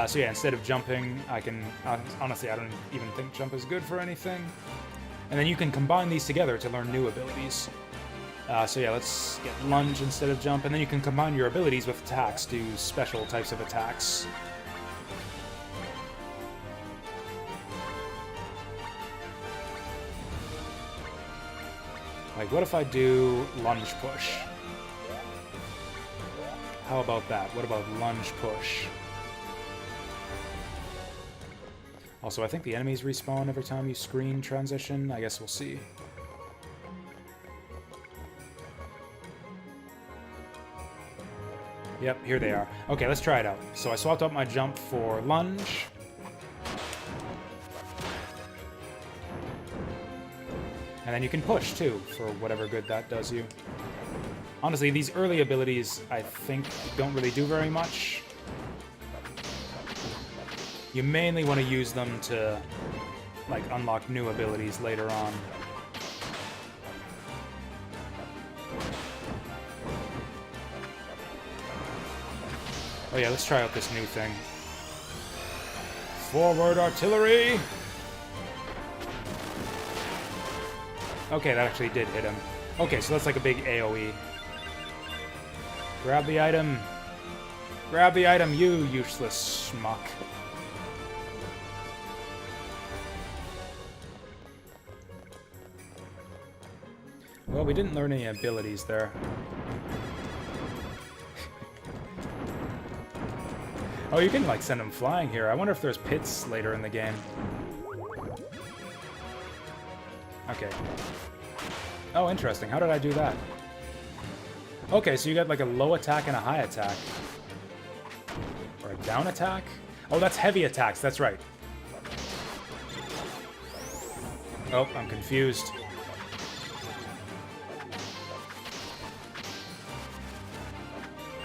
So yeah, instead of jumping, I can... honestly, I don't even think jump is good for anything. And then you can combine these together to learn new abilities. So yeah, let's get lunge instead of jump, and then you can combine your abilities with attacks to special types of attacks. Like, what if I do lunge push? How about that? What about lunge push? Also, I think the enemies respawn every time you screen transition. I guess we'll see. Yep, here they are. Okay, let's try it out. So I swapped out my jump for lunge. And then you can push, too, for whatever good that does you. Honestly, these early abilities, I think, don't really do very much. You mainly want to use them to, like, unlock new abilities later on. Oh yeah, let's try out this new thing. Forward artillery! Okay, that actually did hit him. Okay, so that's like a big AoE. Grab the item. Grab the item, you useless schmuck. Well, we didn't learn any abilities there. Oh, you can, like, send them flying here. I wonder if there's pits later in the game. Okay. Oh, interesting. How did I do that? Okay, so you got, like, a low attack and a high attack. Or a down attack? Oh, that's heavy attacks. That's right. Oh, I'm confused.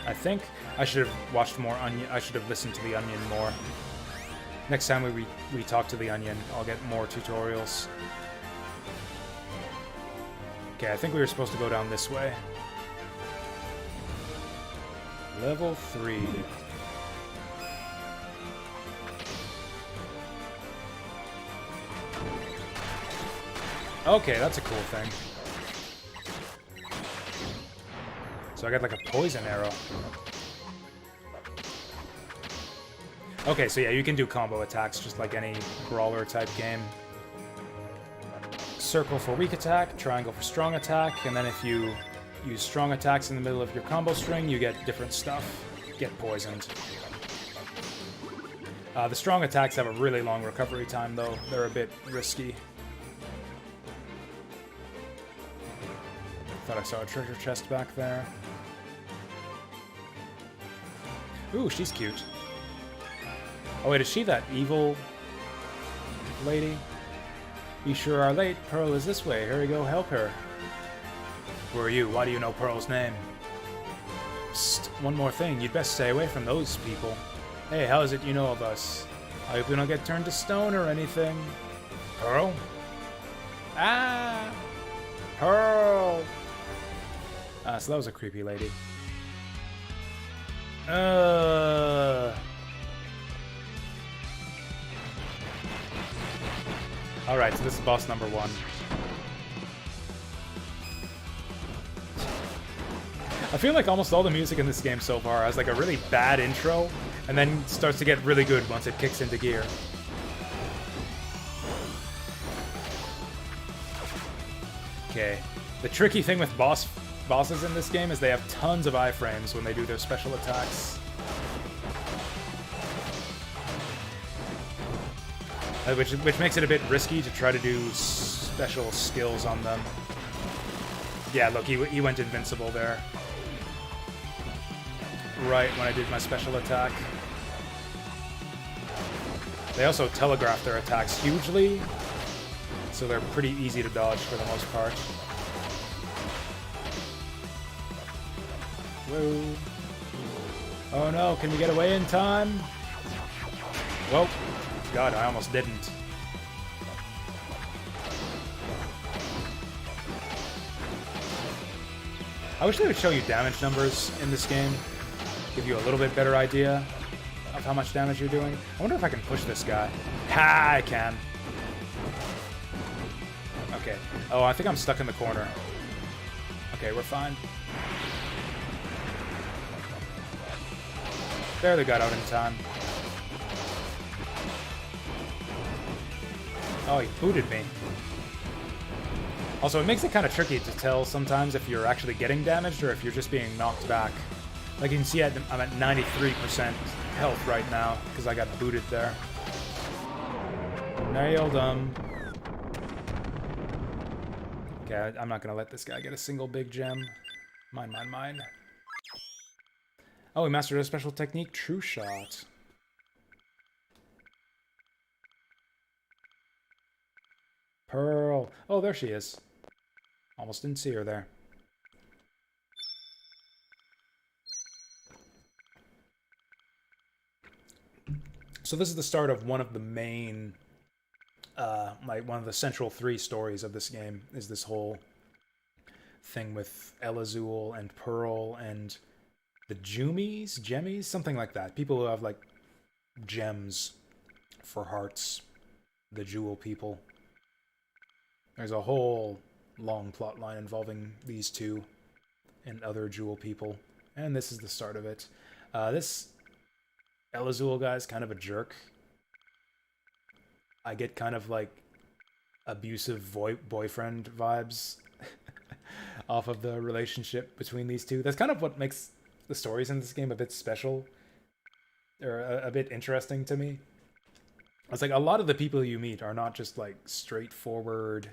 I think I should have watched more Onion. I should have listened to the Onion more. Next time we talk to the Onion, I'll get more tutorials. Okay, I think we were supposed to go down this way. Level 3. Okay, that's a cool thing. So I got like a poison arrow. Okay, so yeah, you can do combo attacks just like any brawler type game. Circle for weak attack, triangle for strong attack, and then if you use strong attacks in the middle of your combo string, you get different stuff. Get poisoned. The strong attacks have a really long recovery time though. They're a bit risky. Thought I saw a treasure chest back there. Ooh, she's cute. Oh wait, is she that evil lady? You sure are late. Pearl is this way. Here we go, help her. Who are you? Why do you know Pearl's name? Psst, one more thing. You'd best stay away from those people. Hey, how is it you know of us? I hope you don't get turned to stone or anything. Pearl? Ah! Pearl! So that was a creepy lady. Alright, so this is boss number 1. I feel like almost all the music in this game so far has like a really bad intro, and then starts to get really good once it kicks into gear. Okay. The tricky thing with bosses in this game is they have tons of iframes when they do their special attacks. Which makes it a bit risky to try to do special skills on them. Yeah, look, he went invincible there. Right when I did my special attack. They also telegraph their attacks hugely, so they're pretty easy to dodge for the most part. Whoa. Oh no, can we get away in time? Whoa. God, I almost didn't. I wish they would show you damage numbers in this game. Give you a little bit better idea of how much damage you're doing. I wonder if I can push this guy. Ha, I can. Okay. Oh, I think I'm stuck in the corner. Okay, we're fine. Barely got out in time. Oh, he booted me. Also, it makes it kind of tricky to tell sometimes if you're actually getting damaged or if you're just being knocked back. Like you can see, I'm at 93% health right now because I got booted there. Nailed him. Okay, I'm not gonna let this guy get a single big gem. Mine, mine, mine. Oh, we mastered a special technique, True Shot. Pearl. Oh, there she is. Almost didn't see her there. So this is the start of one of the main, like one of the central 3 stories of this game, is this whole thing with Elazul and Pearl and the Gemmies, something like that. People who have like gems for hearts, the Jewel people. There's a whole long plot line involving these two and other Jewel people, and this is the start of it. This Elazul guy's kind of a jerk. I get kind of like abusive boyfriend vibes off of the relationship between these two. That's kind of what makes the stories in this game a bit special, or a bit interesting to me. It's like a lot of the people you meet are not just like straightforward,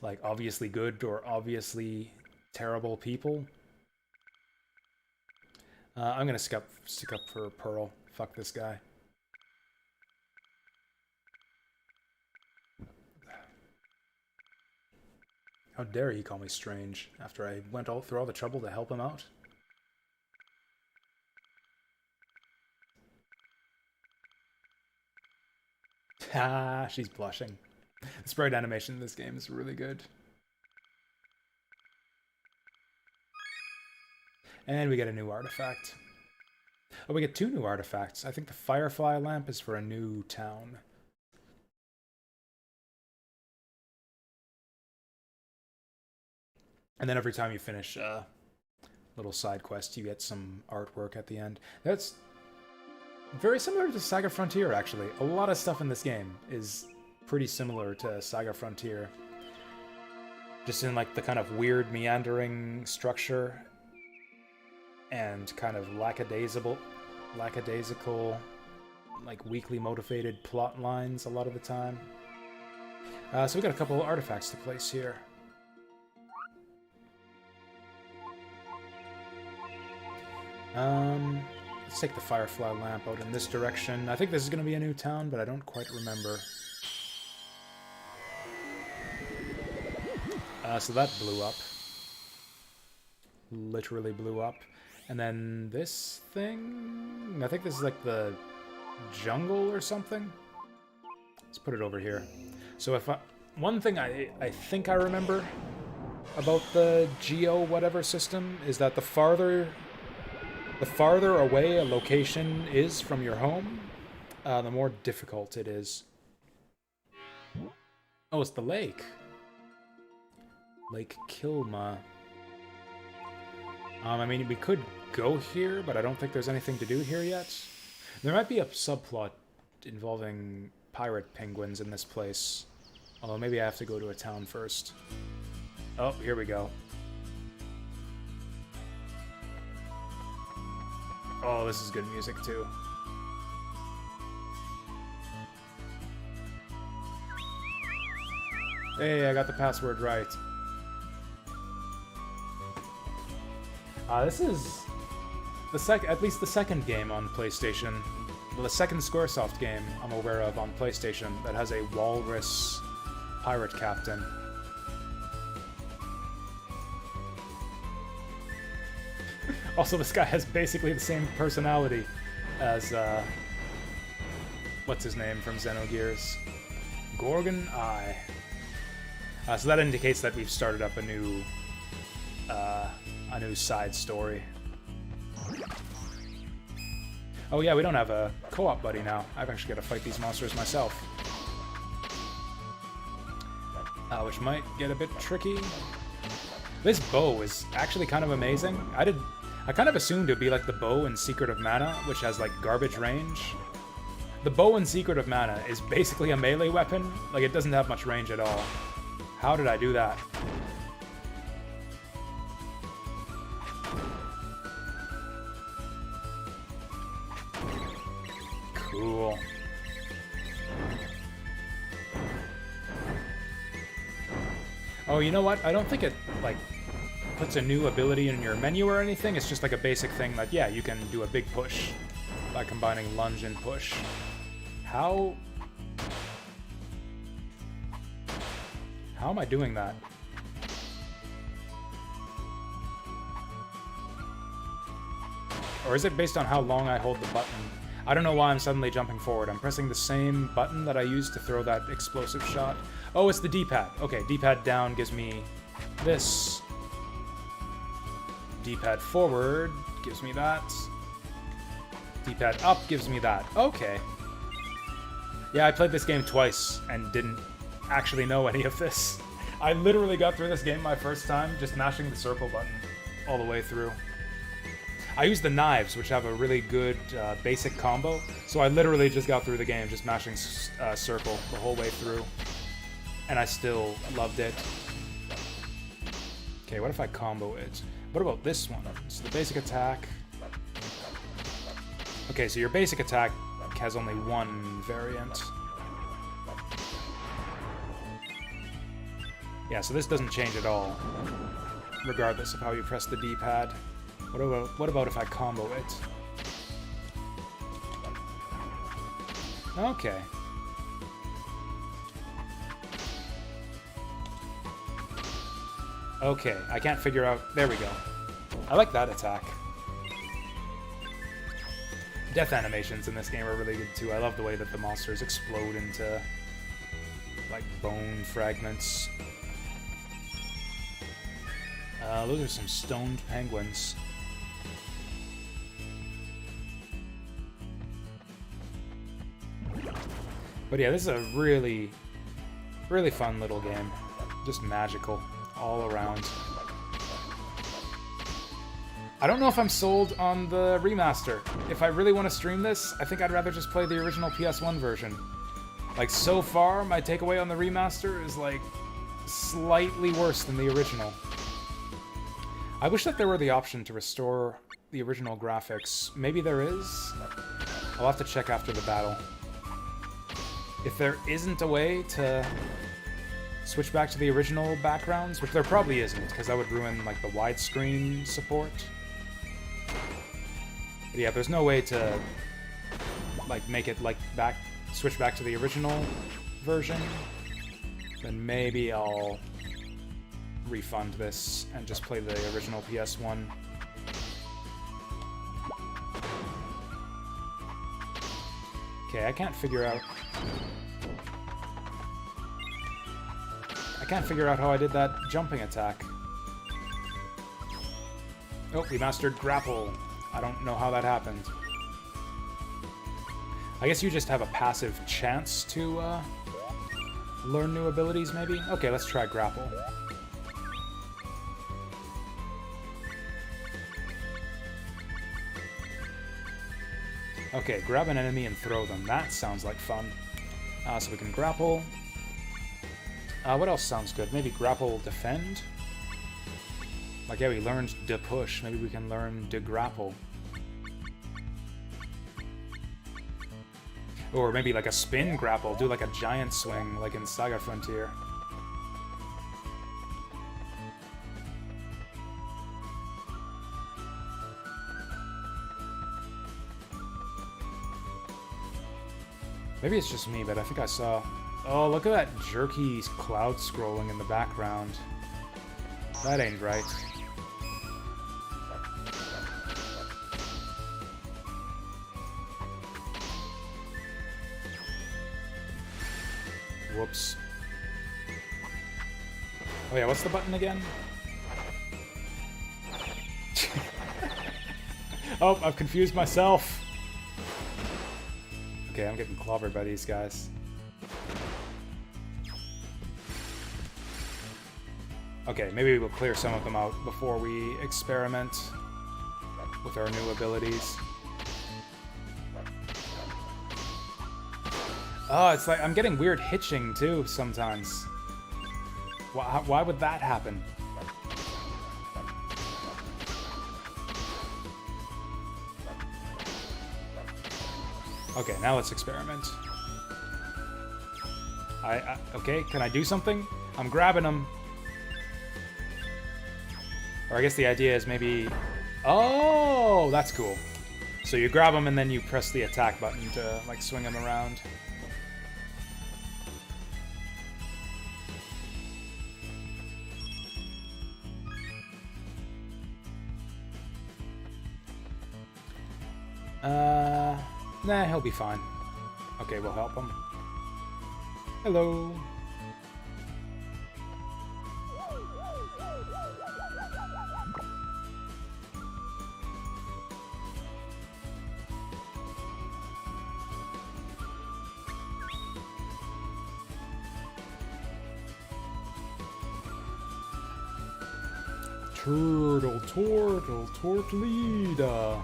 like obviously good or obviously terrible people. I'm gonna stick up for Pearl. Fuck this guy. How dare he call me strange after I went through all the trouble to help him out? Ah, she's blushing. The sprite animation in this game is really good. And we get a new artifact. Oh, we get 2 new artifacts. I think the Firefly lamp is for a new town. And then every time you finish a little side quest, you get some artwork at the end. That's very similar to Saga Frontier, actually. A lot of stuff in this game is pretty similar to Saga Frontier. Just in like the kind of weird meandering structure and kind of lackadaisical, like weakly motivated plot lines a lot of the time. So we got a couple of artifacts to place here. Let's take the Firefly lamp out in this direction. I think this is going to be a new town, but I don't quite remember. So that blew up. Literally blew up. And then this thing? I think this is like the jungle or something? Let's put it over here. So if one thing I think I remember about the Geo whatever system is that the farther away a location is from your home, the more difficult it is. Oh, it's the lake. Lake Kilma. I mean, we could go here, but I don't think there's anything to do here yet. There might be a subplot involving pirate penguins in this place. Although maybe I have to go to a town first. Oh, here we go. Oh, this is good music too. Hey, I got the password right. This is at least the second game on PlayStation. Well, the second Squaresoft game I'm aware of on PlayStation that has a walrus pirate captain. Also, this guy has basically the same personality as, what's his name from Xenogears? Gorgon Eye. So that indicates that we've started up a new side story. Oh yeah, we don't have a co-op buddy now. I've actually got to fight these monsters myself. Which might get a bit tricky. This bow is actually kind of amazing. I kind of assumed it would be like the bow in Secret of Mana, which has like garbage range. The bow in Secret of Mana is basically a melee weapon. Like, it doesn't have much range at all. How did I do that? Cool. Oh, you know what? I don't think it, like, puts a new ability in your menu or anything. It's just like a basic thing that, yeah, you can do a big push by combining lunge and push. How am I doing that? Or is it based on how long I hold the button? I don't know why I'm suddenly jumping forward. I'm pressing the same button that I used to throw that explosive shot. Oh, it's the D-pad. Okay, D-pad down gives me this. D-pad forward gives me that. D-pad up gives me that. Okay. Yeah, I played this game twice and didn't actually know any of this. I literally got through this game my first time just mashing the circle button all the way through. I used the knives, which have a really good basic combo, so I literally just got through the game just mashing circle the whole way through. And I still loved it. Okay, what if I combo it? What about this one? So the basic attack... Okay, so your basic attack has only one variant. Yeah, so this doesn't change at all, regardless of how you press the D-pad. What about if I combo it? Okay. Okay, I can't figure out... There we go. I like that attack. Death animations in this game are really good too. I love the way that the monsters explode into, like, bone fragments. Those are some stoned penguins. But yeah, this is a really, really fun little game. Just magical all around. I don't know if I'm sold on the remaster. If I really want to stream this, I think I'd rather just play the original PS1 version. Like, so far, my takeaway on the remaster is, like, slightly worse than the original. I wish that there were the option to restore the original graphics. Maybe there is? I'll have to check after the battle. If there isn't a way to switch back to the original backgrounds, which there probably isn't, because that would ruin, like, the widescreen support. But yeah, there's no way to like make it like switch back to the original version. Then maybe I'll refund this and just play the original PS1. Okay, I can't figure out how I did that jumping attack. Oh, we mastered grapple. I don't know how that happened. I guess you just have a passive chance to learn new abilities, maybe? Okay, let's try grapple. Okay, grab an enemy and throw them. That sounds like fun. So we can grapple. What else sounds good? Maybe grapple defend? Like, yeah, we learned to push. Maybe we can learn to grapple. Or maybe like a spin grapple. Do like a giant swing, like in Saga Frontier. Maybe it's just me, but I think I saw... Oh, look at that jerky cloud scrolling in the background. That ain't right. Whoops. Oh yeah, what's the button again? Oh, I've confused myself. Okay, I'm getting clobbered by these guys. Okay, maybe we'll clear some of them out before we experiment with our new abilities. Oh, it's like I'm getting weird hitching too sometimes. Why would that happen? Okay, now let's experiment. Okay, can I do something? I'm grabbing them. Or I guess the idea is maybe... Oh, that's cool. So you grab them and then you press the attack button to, like, swing them around. Nah, he'll be fine. Okay, we'll help him. Hello. Turtle, Tortlida.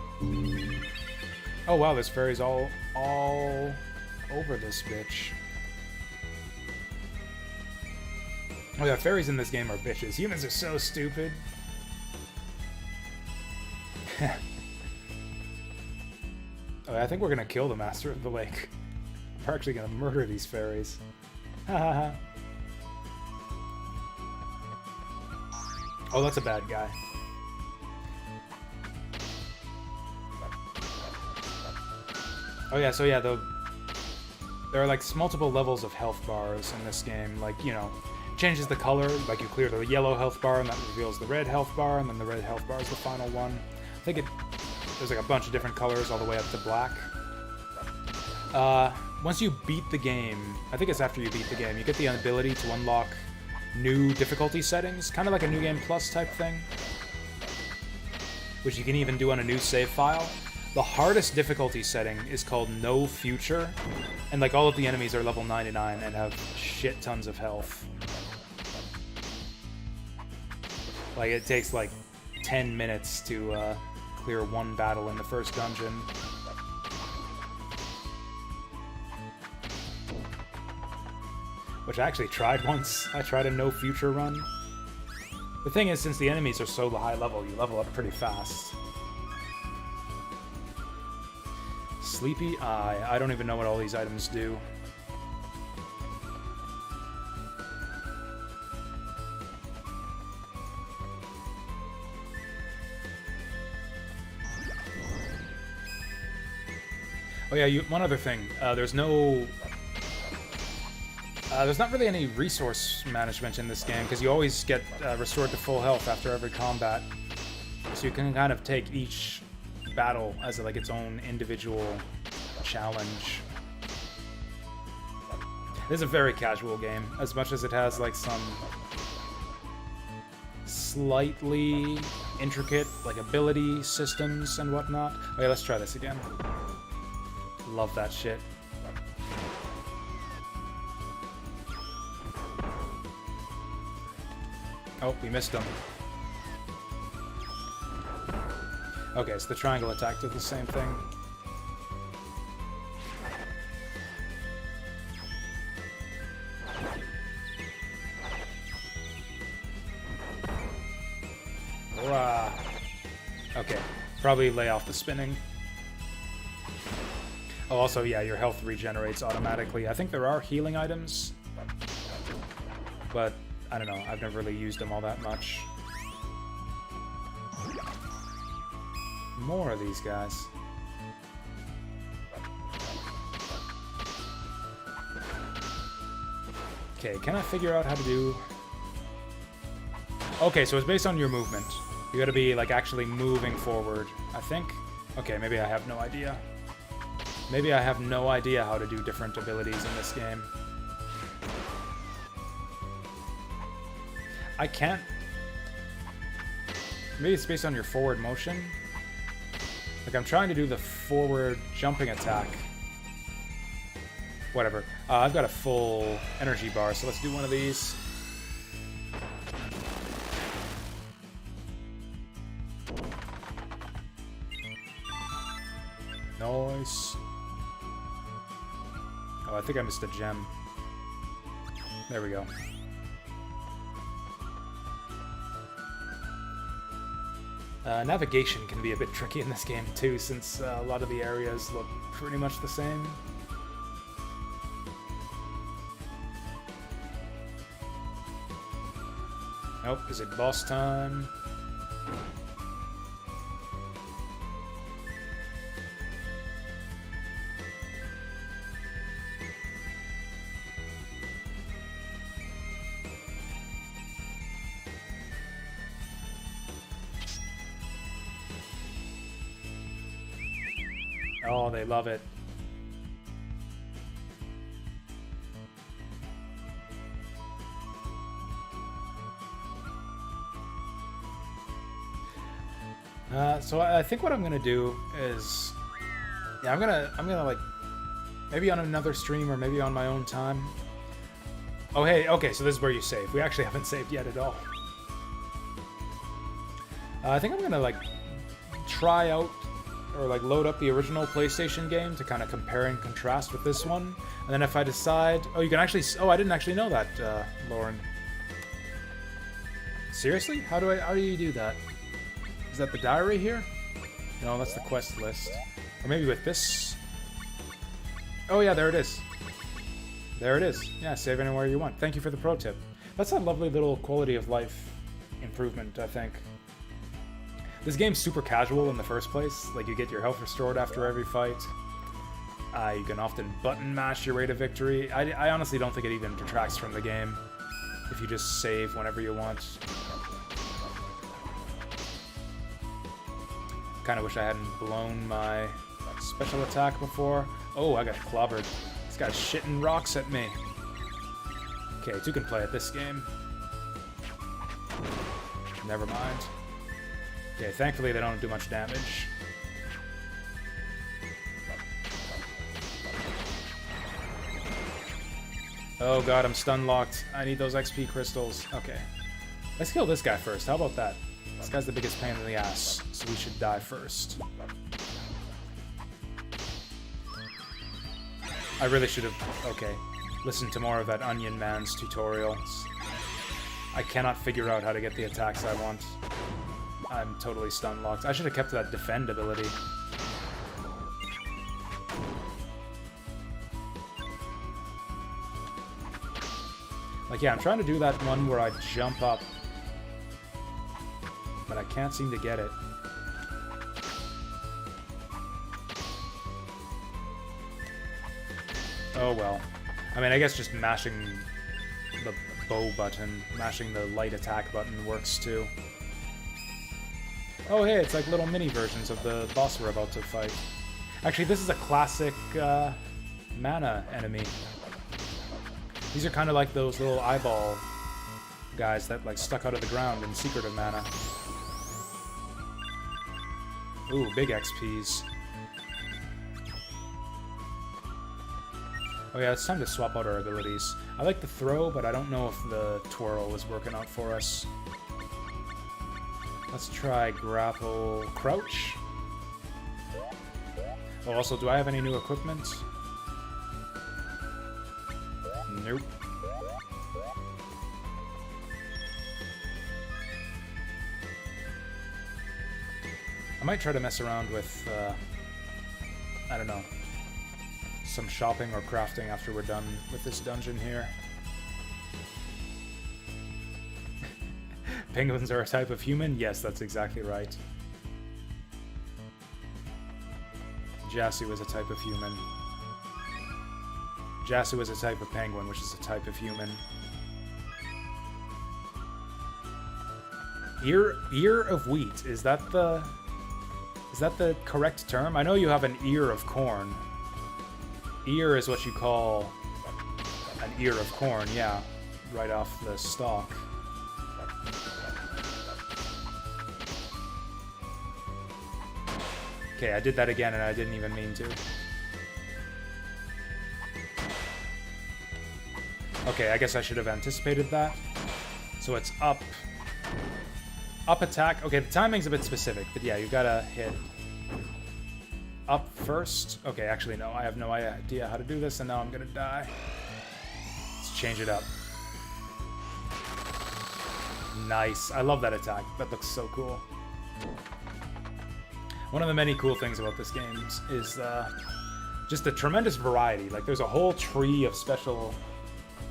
Oh wow, this fairy's all over this bitch. Oh yeah, fairies in this game are bitches. Humans are so stupid. Oh, yeah, I think we're gonna kill the Master of the Lake. We're actually gonna murder these fairies. Ha. Oh, that's a bad guy. Oh yeah, so yeah, there are like multiple levels of health bars in this game. Like, you know, changes the color, like you clear the yellow health bar and that reveals the red health bar, and then the red health bar is the final one. I think there's like a bunch of different colors all the way up to black. Once you beat the game, I think it's after you beat the game, you get the ability to unlock new difficulty settings, kind of like a New Game Plus type thing, which you can even do on a new save file. The hardest difficulty setting is called No Future, and like all of the enemies are level 99 and have shit tons of health. Like it takes like 10 minutes to clear one battle in the first dungeon. Which I actually tried once. I tried a No Future run. The thing is, since the enemies are so high level, you level up pretty fast. Sleepy Eye. I don't even know what all these items do. Oh yeah, one other thing. There's not really any resource management in this game, because you always get restored to full health after every combat. So you can kind of take each battle as like its own individual challenge. This is a very casual game, as much as it has like some slightly intricate like ability systems and whatnot. Okay, let's try this again. Love that shit. Oh, we missed him. Okay, so the triangle attack did the same thing. Hurrah. Okay, probably lay off the spinning. Oh, also, yeah, your health regenerates automatically. I think there are healing items, but I don't know. I've never really used them all that much. More of these guys. Okay, can I figure out how to do... Okay, so it's based on your movement. You gotta be, like, actually moving forward, I think. Okay, maybe I have no idea. Maybe I have no idea how to do different abilities in this game. I can't... Maybe it's based on your forward motion. Like, I'm trying to do the forward jumping attack. Whatever. I've got a full energy bar, so let's do one of these. Nice. Oh, I think I missed a gem. There we go. Navigation can be a bit tricky in this game too, since a lot of the areas look pretty much the same. Nope, is it boss time? Oh, they love it. So I think what I'm gonna do is, yeah, I'm gonna like, maybe on another stream or maybe on my own time. Oh, hey, okay, so this is where you save. We actually haven't saved yet at all. I think I'm gonna like try out or like load up the original PlayStation game to kind of compare and contrast with this one. And then if I decide... Oh, you can actually... Oh, I didn't actually know that, Lauren. Seriously? How do you do that? Is that the diary here? No, that's the quest list. Or maybe with this... Oh yeah, there it is. There it is. Yeah, save anywhere you want. Thank you for the pro tip. That's a lovely little quality of life improvement, I think. This game's super casual in the first place. Like, you get your health restored after every fight. You can often button mash your way to victory. I honestly don't think it even detracts from the game if you just save whenever you want. Kind of wish I hadn't blown my special attack before. Oh, I got clobbered. This guy's shitting rocks at me. Okay, two can play at this game. Never mind. Okay, thankfully they don't do much damage. Oh god, I'm stun locked. I need those XP crystals. Okay. Let's kill this guy first. How about that? This guy's the biggest pain in the ass, so we should die first. I really should have... Okay. Listened to more of that Onion Man's tutorials. I cannot figure out how to get the attacks I want. I'm totally stun locked. I should have kept that defend ability. Like, yeah, I'm trying to do that one where I jump up, but I can't seem to get it. Oh well. I mean, I guess just mashing the bow button, mashing the light attack button works too. Oh hey, it's like little mini versions of the boss we're about to fight. Actually, this is a classic mana enemy. These are kind of like those little eyeball guys that like stuck out of the ground in Secret of Mana. Ooh, big XPs. Oh yeah, it's time to swap out our abilities. I like the throw, but I don't know if the twirl is working out for us. Let's try grapple crouch. Oh, also, do I have any new equipment? Nope. I might try to mess around with, I don't know, some shopping or crafting after we're done with this dungeon here. Penguins are a type of human? Yes, that's exactly right. Jasu is a type of human. Jasu is a type of penguin, which is a type of human. Ear of wheat. Is that the correct term? I know you have an ear of corn. Ear is what you call an ear of corn, yeah. Right off the stalk. Okay, I did that again and I didn't even mean to. Okay, I guess I should have anticipated that. So it's up. Up attack. Okay, the timing's a bit specific, but yeah, you gotta hit up first. Okay, actually no, I have no idea how to do this and now I'm gonna die. Let's change it up. Nice. I love that attack. That looks so cool. One of the many cool things about this game is just the tremendous variety. Like, there's a whole tree of special,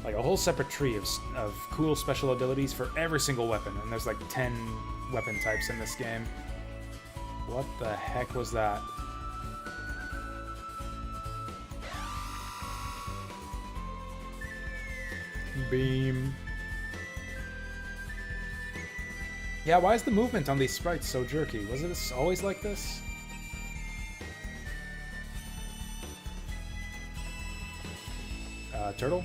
like a whole separate tree of cool special abilities for every single weapon, and there's like 10 weapon types in this game. What the heck was that? Beam. Yeah, why is the movement on these sprites so jerky? Was it always like this? Turtle?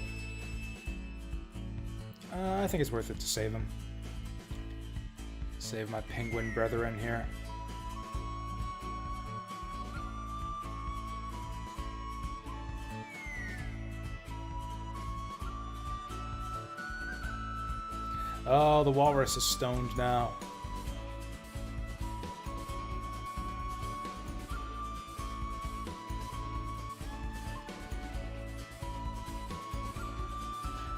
I think it's worth it to save him. Save my penguin brethren here. Oh, the walrus is stoned now.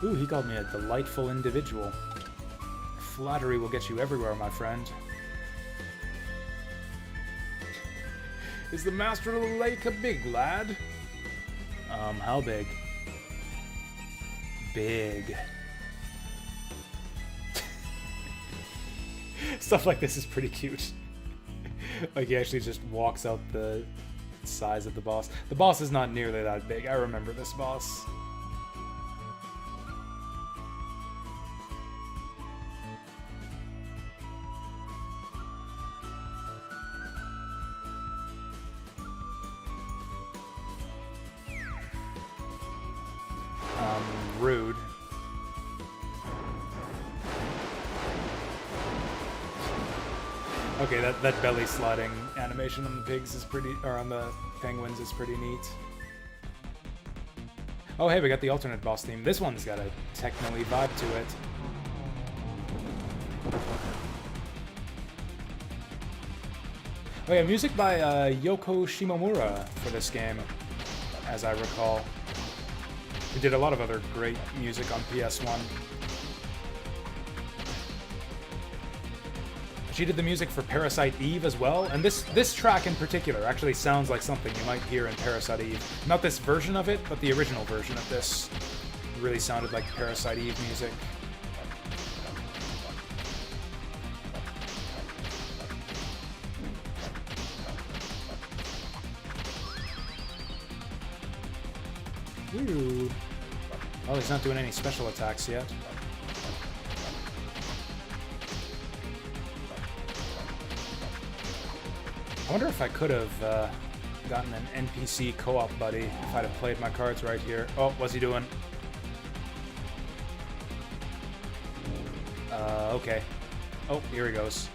Ooh, he called me a delightful individual. Flattery will get you everywhere, my friend. Is the master of the lake a big lad? How big? Big. Stuff like this is pretty cute. Like, he actually just walks out the size of the boss. The boss is not nearly that big. I remember this boss. Rude. Okay, that belly sliding animation on the pigs is pretty, or on the penguins is pretty neat. Oh hey, we got the alternate boss theme. This one's got a techno-y vibe to it. Oh yeah, music by Yoko Shimomura for this game, as I recall. We did a lot of other great music on PS1. She did the music for Parasite Eve as well, and this track in particular actually sounds like something you might hear in Parasite Eve. Not this version of it, but the original version of this really sounded like Parasite Eve music. Ooh. Oh, he's not doing any special attacks yet. I wonder if I could have gotten an NPC co-op buddy if I'd have played my cards right here. Oh, what's he doing? Okay. Oh, here he goes.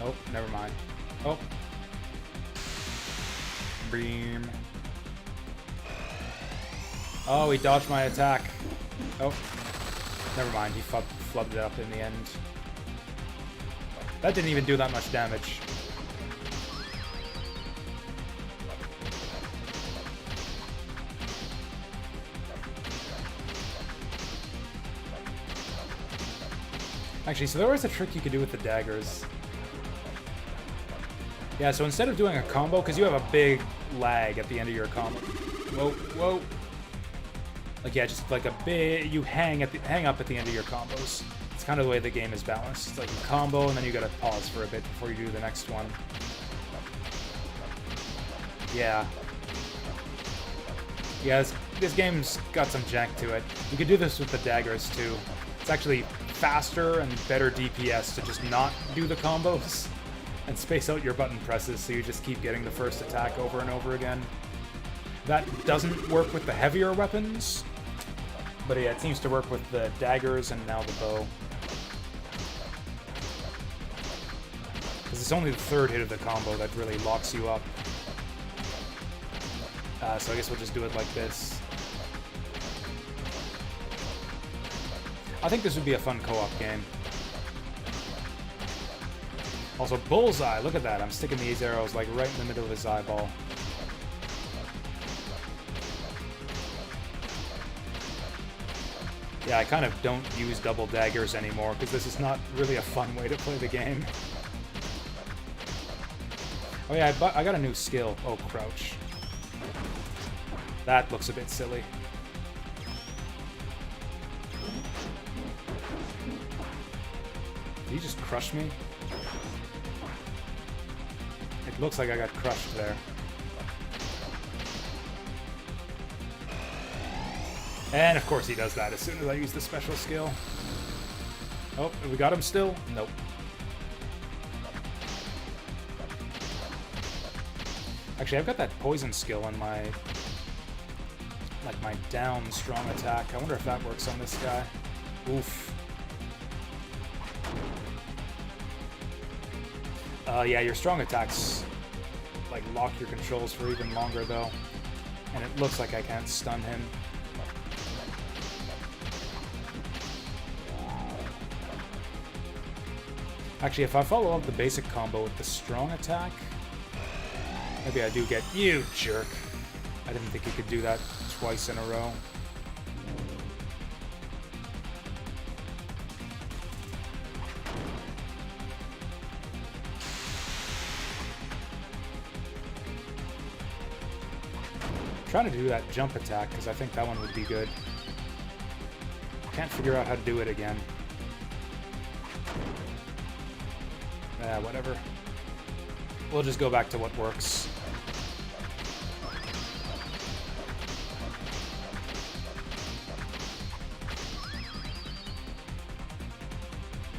Oh, never mind. Oh. Beam. Oh, he dodged my attack. Oh. Never mind, he flubbed it up in the end. That didn't even do that much damage. Actually, so there was a trick you could do with the daggers. Yeah, so instead of doing a combo, because you have a big lag at the end of your combo. Whoa, whoa. Like, yeah, just like a big... You hang up at the end of your combos. It's kind of the way the game is balanced. It's like you combo, and then you gotta pause for a bit before you do the next one. Yeah. Yeah, this game's got some jank to it. You could do this with the daggers, too. It's actually faster and better DPS to just not do the combos and space out your button presses so you just keep getting the first attack over and over again. That doesn't work with the heavier weapons, but yeah, it seems to work with the daggers and now the bow. Because it's only the third hit of the combo that really locks you up. So I guess we'll just do it like this. I think this would be a fun co-op game. Also, bullseye! Look at that, I'm sticking these arrows like right in the middle of his eyeball. Yeah, I kind of don't use double daggers anymore, because this is not really a fun way to play the game. Oh yeah, I got a new skill. Oh, crouch. That looks a bit silly. Did he just crush me? It looks like I got crushed there. And of course he does that as soon as I use the special skill. Oh, have we got him still? Nope. Actually, I've got that poison skill on my... like my down strong attack. I wonder if that works on this guy. Oof. Yeah, your strong attacks like lock your controls for even longer though. And it looks like I can't stun him. Actually, if I follow up the basic combo with the strong attack, maybe I do get... You jerk! I didn't think you could do that twice in a row. I'm trying to do that jump attack because I think that one would be good. Can't figure out how to do it again. Whatever. We'll just go back to what works.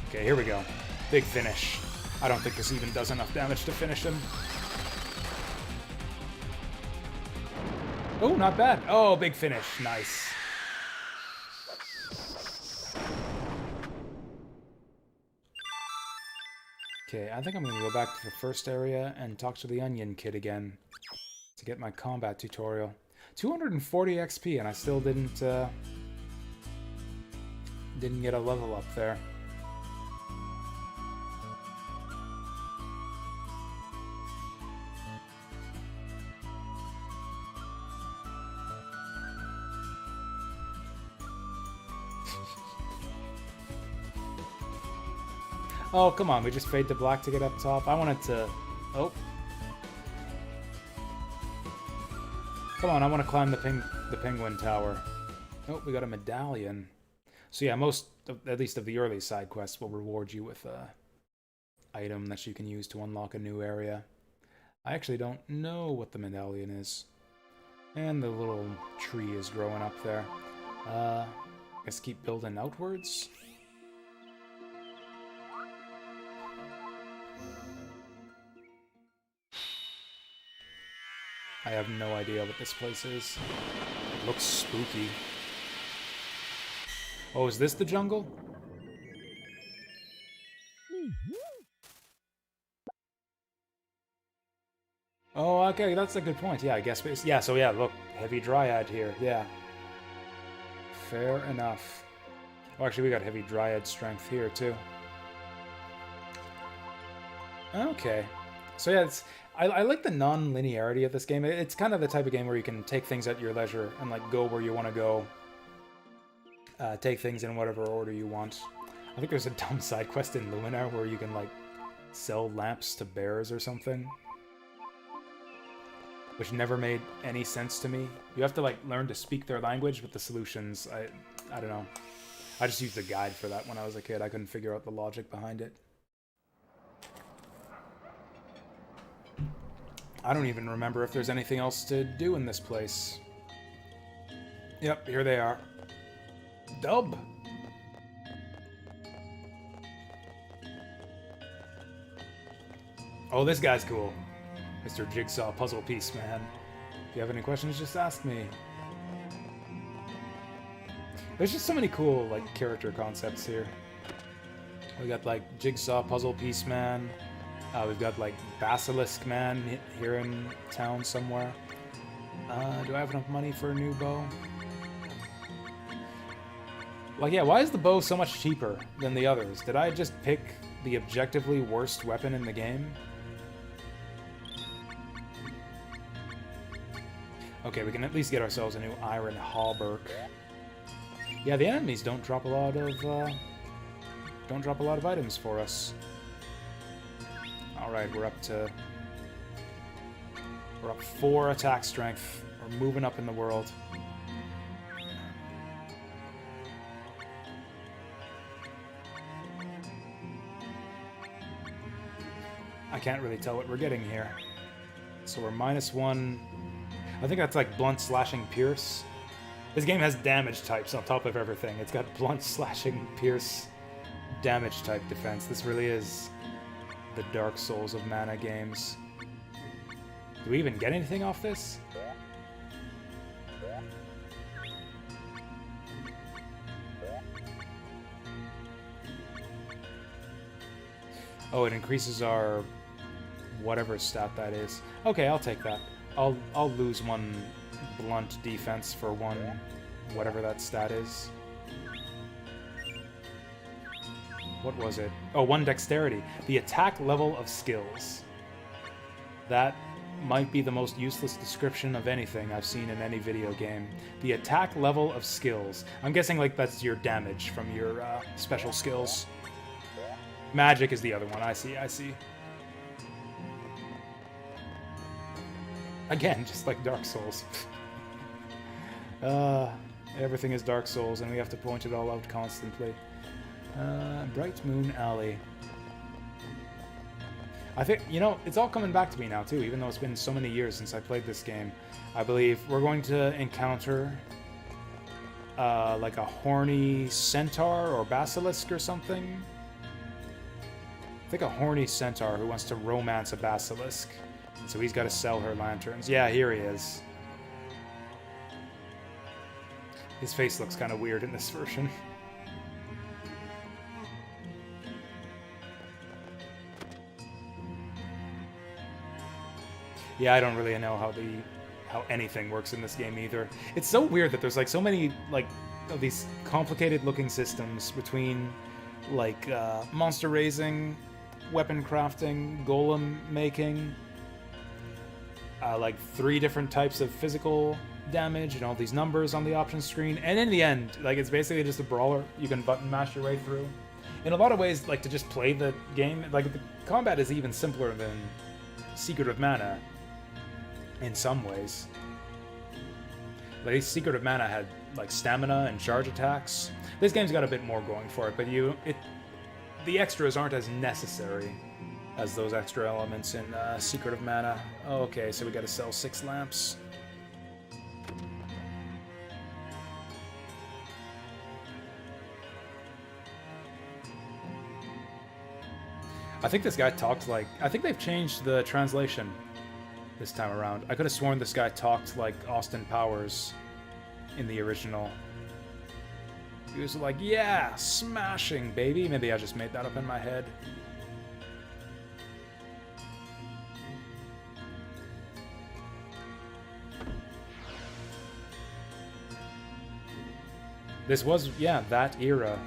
Okay, here we go. Big finish. I don't think this even does enough damage to finish him. Oh, not bad. Oh, big finish. Nice. Okay, I think I'm going to go back to the first area and talk to the Onion Kid again to get my combat tutorial. 240 XP, and I still didn't get a level up there. Oh, come on, we just fade to black to get up top. I wanted to... Oh. Come on, I want to climb the penguin tower. Oh, we got a medallion. So yeah, at least of the early side quests will reward you with a item that you can use to unlock a new area. I actually don't know what the medallion is. And the little tree is growing up there. Guess keep building outwards. I have no idea what this place is. It looks spooky. Oh, is this the jungle? Oh, okay, that's a good point. Yeah, I guess. Yeah, so yeah, look, heavy dryad here. Yeah. Fair enough. Oh, actually, we got heavy dryad strength here, too. Okay. So yeah, I like the non-linearity of this game. It's kind of the type of game where you can take things at your leisure and like go where you want to go. Take things in whatever order you want. I think there's a dumb side quest in Lumina where you can like sell lamps to bears or something, which never made any sense to me. You have to like learn to speak their language, but the solutions, I don't know. I just used a guide for that when I was a kid. I couldn't figure out the logic behind it. I don't even remember if there's anything else to do in this place. Yep, here they are. Dub! Oh, this guy's cool. Mr. Jigsaw Puzzle Piece Man. If you have any questions, just ask me. There's just so many cool, like, character concepts here. We got, like, Jigsaw Puzzle Piece Man. We've got, like, Basilisk Man here in town somewhere. Do I have enough money for a new bow? Like, yeah, why is the bow so much cheaper than the others? Did I just pick the objectively worst weapon in the game? Okay, we can at least get ourselves a new iron hauberk. Yeah, the enemies don't drop a lot of items for us. All right, we're up 4 attack strength. We're moving up in the world. I can't really tell what we're getting here. So we're -1. I think that's like blunt, slashing, pierce. This game has damage types on top of everything. It's got blunt, slashing, pierce, damage type defense. This really is the Dark Souls of mana games. Do we even get anything off this? Oh, it increases our whatever stat that is. Okay, I'll take that. I'll lose 1 blunt defense for 1 whatever that stat is. What was it? Oh, 1 dexterity. The attack level of skills. That might be the most useless description of anything I've seen in any video game. The attack level of skills. I'm guessing like that's your damage from your special skills. Magic is the other one. I see. Again, just like Dark Souls. Everything is Dark Souls, and we have to point it all out constantly. Bright Moon Alley. I think, you know, it's all coming back to me now, too, even though it's been so many years since I played this game. I believe we're going to encounter, like a horny centaur or basilisk or something. I think a horny centaur who wants to romance a basilisk. So he's got to sell her lanterns. Yeah, here he is. His face looks kind of weird in this version. Yeah, I don't really know how anything works in this game either. It's so weird that there's like so many like of these complicated looking systems between like monster raising, weapon crafting, golem making, like 3 different types of physical damage and all these numbers on the options screen. And in the end, like it's basically just a brawler you can button mash your way through. In a lot of ways, like to just play the game, like the combat is even simpler than Secret of Mana in some ways. Like Secret of Mana had like stamina and charge attacks. This game's got a bit more going for it, but the extras aren't as necessary as those extra elements in Secret of Mana. Oh, okay, so we gotta sell 6 lamps. I think this guy talked like... I think they've changed the translation this time around. I could have sworn this guy talked like Austin Powers in the original. He was like, yeah, smashing, baby. Maybe I just made that up in my head. This was, yeah, that era,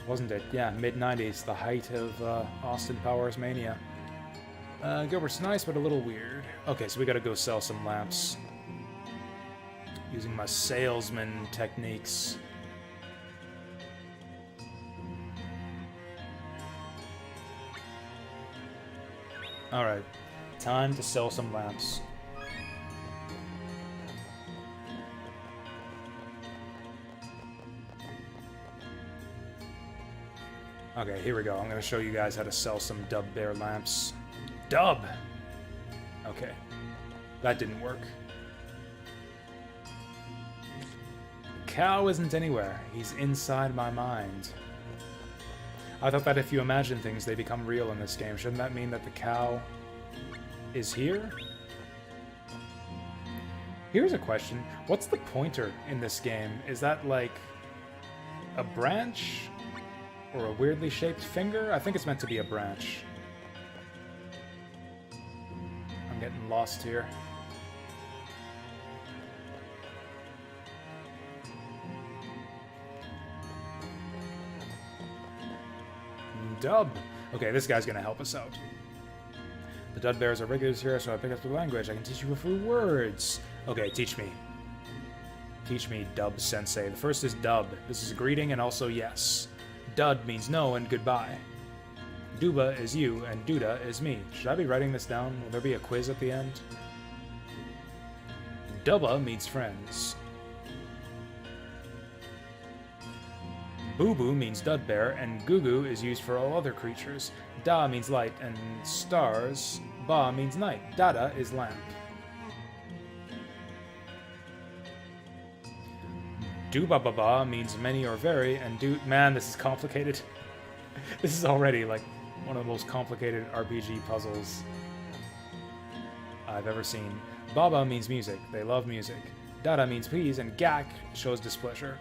wasn't it? Yeah, mid-90s, the height of Austin Powers mania. Gilbert's nice, but a little weird. Okay, so we gotta go sell some lamps. Using my salesman techniques. Alright, time to sell some lamps. Okay, here we go. I'm going to show you guys how to sell some Dub Bear lamps. Dub! Okay. That didn't work. Cow isn't anywhere. He's inside my mind. I thought that if you imagine things, they become real in this game. Shouldn't that mean that the cow is here? Here's a question. What's the pointer in this game? Is that like a branch? Or a weirdly shaped finger? I think it's meant to be a branch. I'm getting lost here. Dub! Okay, this guy's gonna help us out. The Dud Bears are regulars here, so I pick up the language. I can teach you a few words. Okay, teach me. Teach me, Dub Sensei. The first is Dub. This is a greeting and also yes. Dud means no and goodbye. Duba is you, and Duda is me. Should I be writing this down? Will there be a quiz at the end? Dubba means friends. Boo Boo means Dud Bear, and Goo Goo is used for all other creatures. Da means light and stars. Ba means night. Dada is lamp. Dubababa means many or very, and man, this is complicated. This is already like one of the most complicated RPG puzzles I've ever seen. Baba means music. They love music. Dada means please, and Gak shows displeasure.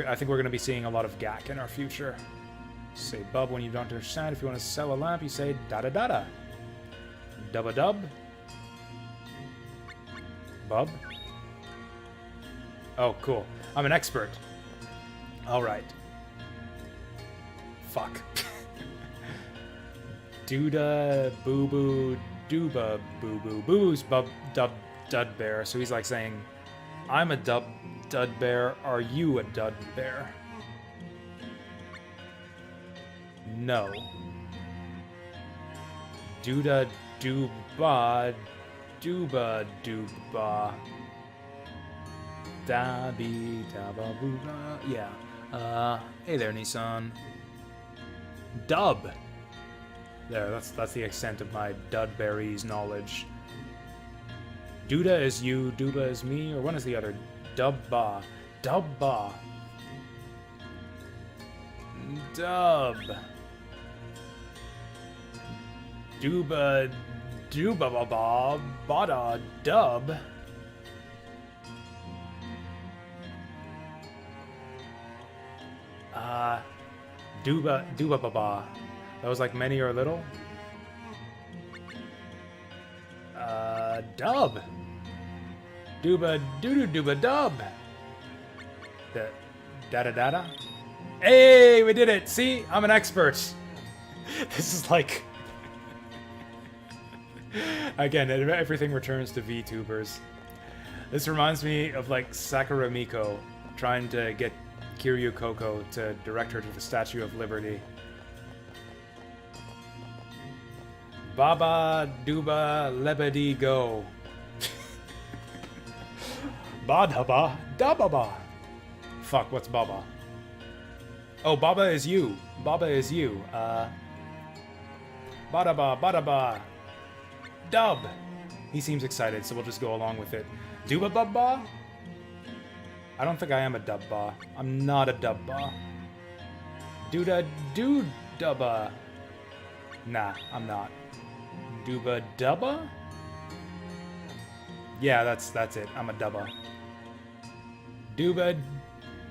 I think we're going to be seeing a lot of Gak in our future. Say bub when you don't understand. If you want to sell a lamp, you say dada dada. Dubba dub. Bub. Oh, cool. I'm an expert. Alright. Fuck. Duda, boo boo, duba, boo boo. Boo's bub, dub, dud bear. So he's like saying, I'm a dud bear. Are you a dud bear? No. Duda, duba, duba, duba. Da be da ba boo ba. Yeah. Hey there, Nissan. Dub. There, that's the extent of my Dudberries knowledge. Duda is you, Duba is me, or one is the other? Dubba. Dubba. Dub. Duba. Duba ba ba. Bada. Dub. Duba ba ba. That was like many or little? Dub. Duba doo duba dub. Da da da da. Hey, we did it! See? I'm an expert. This is like... Again, everything returns to VTubers. This reminds me of like Sakura Miko trying to get Kiryu Koko to direct her to the Statue of Liberty. Baba Duba Lebedi Go. Badaba Dababa. Fuck, what's Baba? Oh, Baba is you. Baba is you. Badaba Badaba. Dub. He seems excited, so we'll just go along with it. Duba Baba? I don't think I am a dubba. I'm not a dubba. Duda Dudubba. Nah, I'm not. Duba Dubba? Yeah, that's it. I'm a Dubba. Duba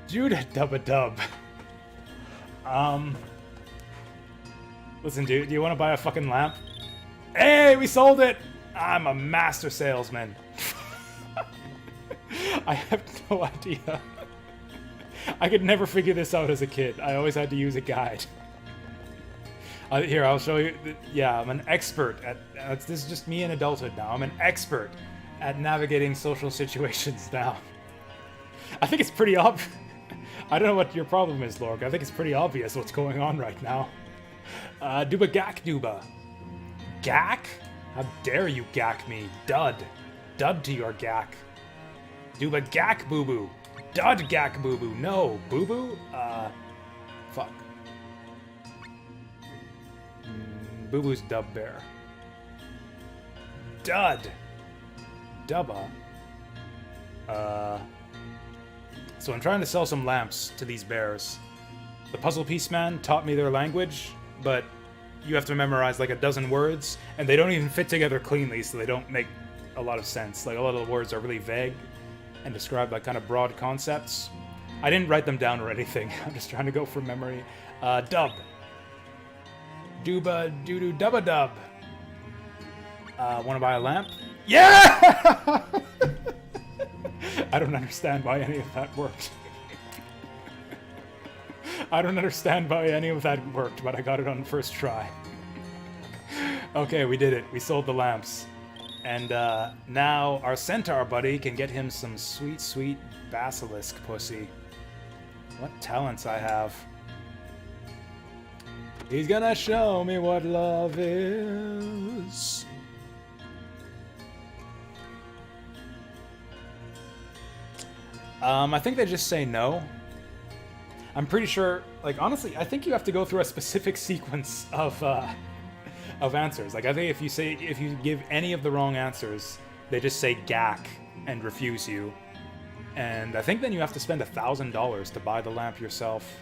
Judah Dubba Dub. Listen, dude, do you want to buy a fucking lamp? Hey, we sold it! I'm a master salesman. I have no idea. I could never figure this out as a kid. I always had to use a guide. Here, I'll show you. Yeah, I'm an expert at... this is just me in adulthood now. I'm an expert at navigating social situations now. I think it's pretty obvious. I don't know what your problem is, Lorg. I think it's pretty obvious what's going on right now. Duba Gak Duba. Gak? How dare you gak me? Dud. Dud to your gak. Duba Gak Boo Boo. Dud Gak Boo Boo. No. Boo Boo? Fuck. Boo Boo's Dub Bear. Dud. Dubba. So I'm trying to sell some lamps to these bears. The puzzle piece man taught me their language, but you have to memorize like a dozen words, and they don't even fit together cleanly, so they don't make a lot of sense. Like, a lot of the words are really vague and describe like kind of broad concepts. I didn't write them down or anything. I'm just trying to go from memory. Dub. Duba doo-doo dubba dub. Wanna buy a lamp? Yeah! I don't understand why any of that worked. I don't understand why any of that worked, but I got it on first try. Okay, we did it. We sold the lamps. And now our centaur buddy can get him some sweet, sweet basilisk pussy. What talents I have. He's gonna show me what love is. I think they just say no. I'm pretty sure, like, honestly, I think you have to go through a specific sequence of answers. Like, I think if you give any of the wrong answers, they just say gack and refuse you. And I think then you have to spend $1,000 to buy the lamp yourself.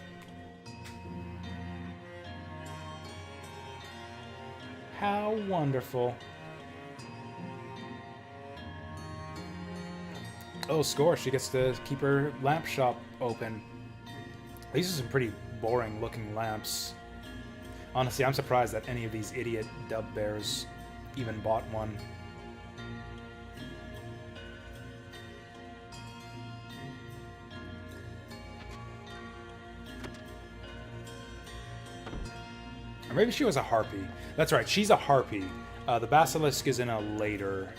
How wonderful. Oh, score. She gets to keep her lamp shop open. These are some pretty boring looking lamps. Honestly, I'm surprised that any of these idiot dub bears even bought one. Or maybe she was a harpy. That's right, she's a harpy. The basilisk is in a later...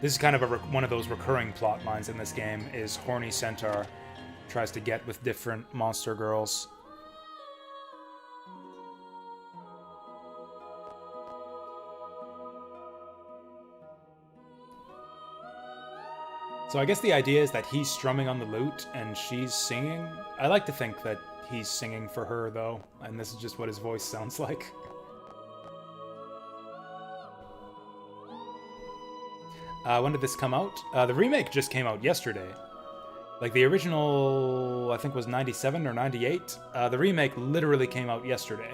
This is kind of one of those recurring plot lines in this game, is horny centaur tries to get with different monster girls. So I guess the idea is that he's strumming on the lute and she's singing. I like to think that he's singing for her, though, and this is just what his voice sounds like. When did this come out? The remake just came out yesterday. Like, the original, I think, was 97 or 98. The remake literally came out yesterday.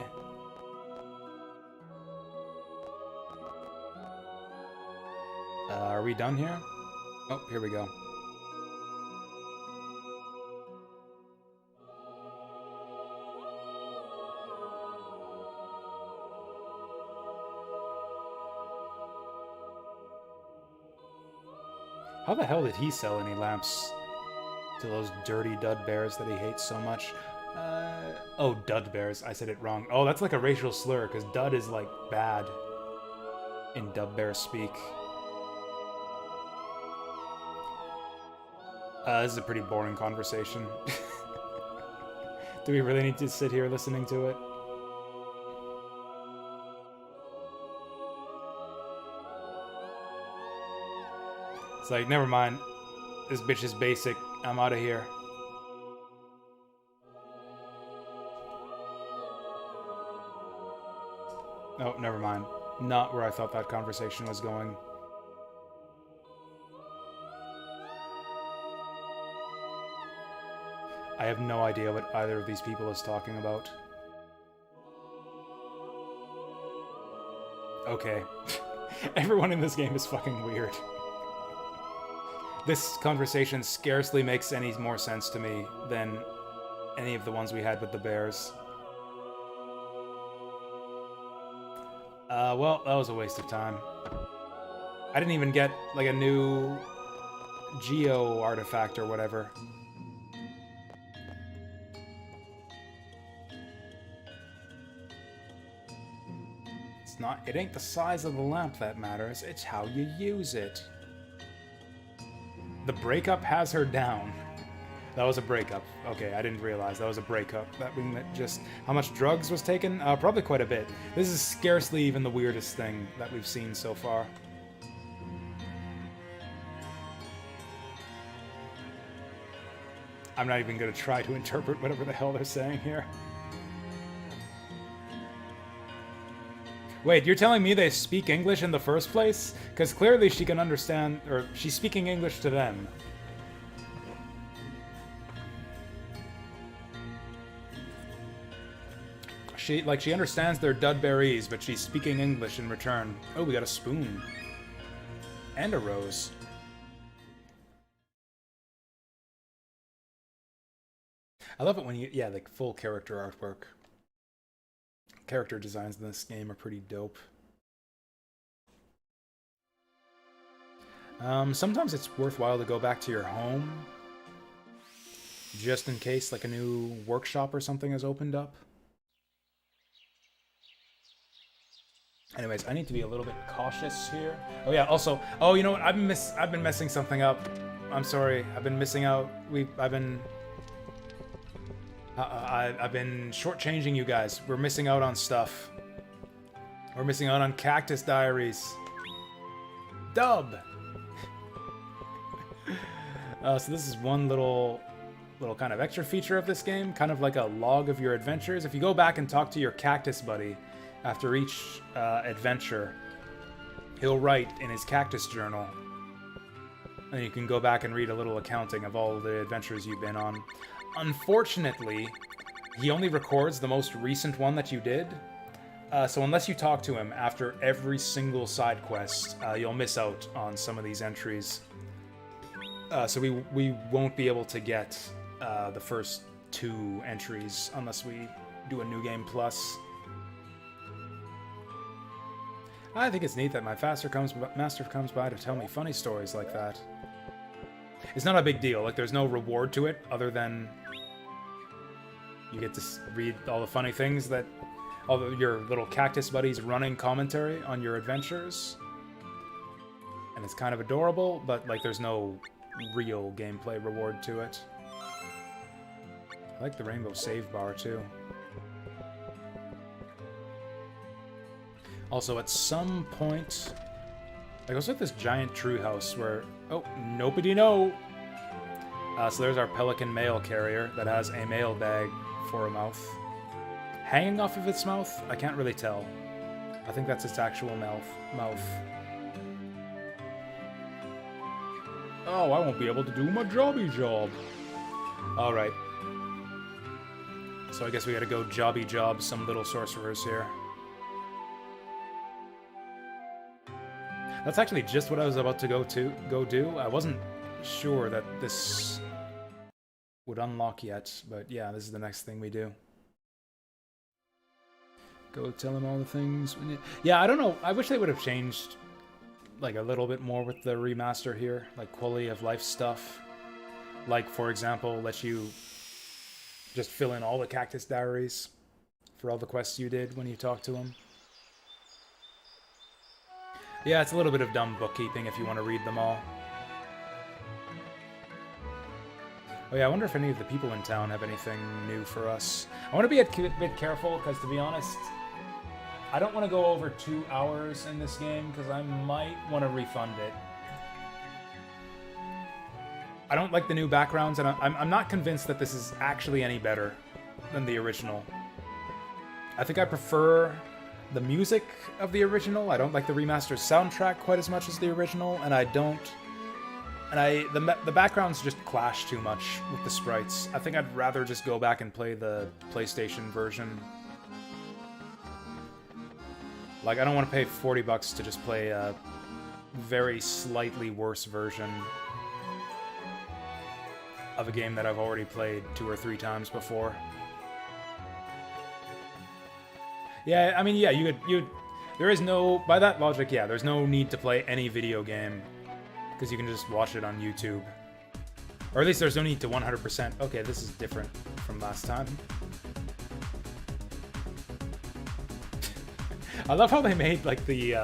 Are we done here? Oh, here we go. How the hell did he sell any lamps to those dirty dud bears that he hates so much? Oh, dud bears. I said it wrong. Oh, that's like a racial slur, because dud is, like, bad in dub bear speak. This is a pretty boring conversation. Do we really need to sit here listening to it? It's like, never mind. This bitch is basic. I'm out of here. Oh, never mind. Not where I thought that conversation was going. I have no idea what either of these people is talking about. Okay. Everyone in this game is fucking weird. This conversation scarcely makes any more sense to me than any of the ones we had with the bears. Well, that was a waste of time. I didn't even get, like, a new Geo artifact or whatever. It ain't the size of the lamp that matters, it's how you use it. The breakup has her down. That was a breakup. Okay, I didn't realize that was a breakup. That means that just... How much drugs was taken? Probably quite a bit. This is scarcely even the weirdest thing that we've seen so far. I'm not even gonna try to interpret whatever the hell they're saying here. Wait, you're telling me they speak English in the first place? Because clearly she can understand, or she's speaking English to them. She understands their Dudberries, but she's speaking English in return. Oh, we got a spoon. And a rose. I love it when you, yeah, like full character artwork. Character designs in this game are pretty dope. Sometimes it's worthwhile to go back to your home, just in case like a new workshop or something has opened up. Anyways, I need to be a little bit cautious here. Oh yeah, also, oh, you know what? I've been messing something up. I'm sorry. I've been missing out. I've been shortchanging you guys. We're missing out on stuff. We're missing out on Cactus Diaries. Dub. So this is one little kind of extra feature of this game, kind of like a log of your adventures. If you go back and talk to your cactus buddy after each adventure, he'll write in his cactus journal, and you can go back and read a little accounting of all the adventures you've been on. Unfortunately, he only records the most recent one that you did, so unless you talk to him after every single side quest, you'll miss out on some of these entries. So we won't be able to get the first 2 entries unless we do a New Game Plus. I think it's neat that my master comes by to tell me funny stories like that. It's not a big deal, like there's no reward to it other than you get to read all the funny things that all your little cactus buddies running commentary on your adventures. And it's kind of adorable, but like there's no real gameplay reward to it. I like the rainbow save bar too. Also, at some point, like, what's with this giant tree house where, oh, nobody know. So there's our pelican mail carrier that has a mail bag for a mouth. Hanging off of its mouth? I can't really tell. I think that's its actual mouth. Oh, I won't be able to do my jobby job. Alright. So I guess we gotta go jobby job some little sorcerers here. That's actually just what I was about to go do. I wasn't sure that this would unlock yet, but yeah, this is the next thing we do. Go tell him all the things we need. Yeah, I don't know. I wish they would have changed like a little bit more with the remaster here, like quality of life stuff. Like, for example, let you just fill in all the Cactus Diaries for all the quests you did when you talked to him. Yeah, it's a little bit of dumb bookkeeping if you want to read them all. Oh yeah, I wonder if any of the people in town have anything new for us. I want to be a bit careful, because to be honest, I don't want to go over 2 hours in this game, because I might want to refund it. I don't like the new backgrounds, and I'm not convinced that this is actually any better than the original. I think I prefer the music of the original. I don't like the remastered soundtrack quite as much as the original, and the backgrounds just clash too much with the sprites. I think I'd rather just go back and play the PlayStation version. Like, I don't want to pay 40 bucks to just play a very slightly worse version of a game that I've already played 2 or 3 times before. Yeah, I mean, yeah, there is no, by that logic, yeah, there's no need to play any video game, because you can just watch it on YouTube. Or at least there's no need to 100%. Okay, this is different from last time. I love how they made, like, the,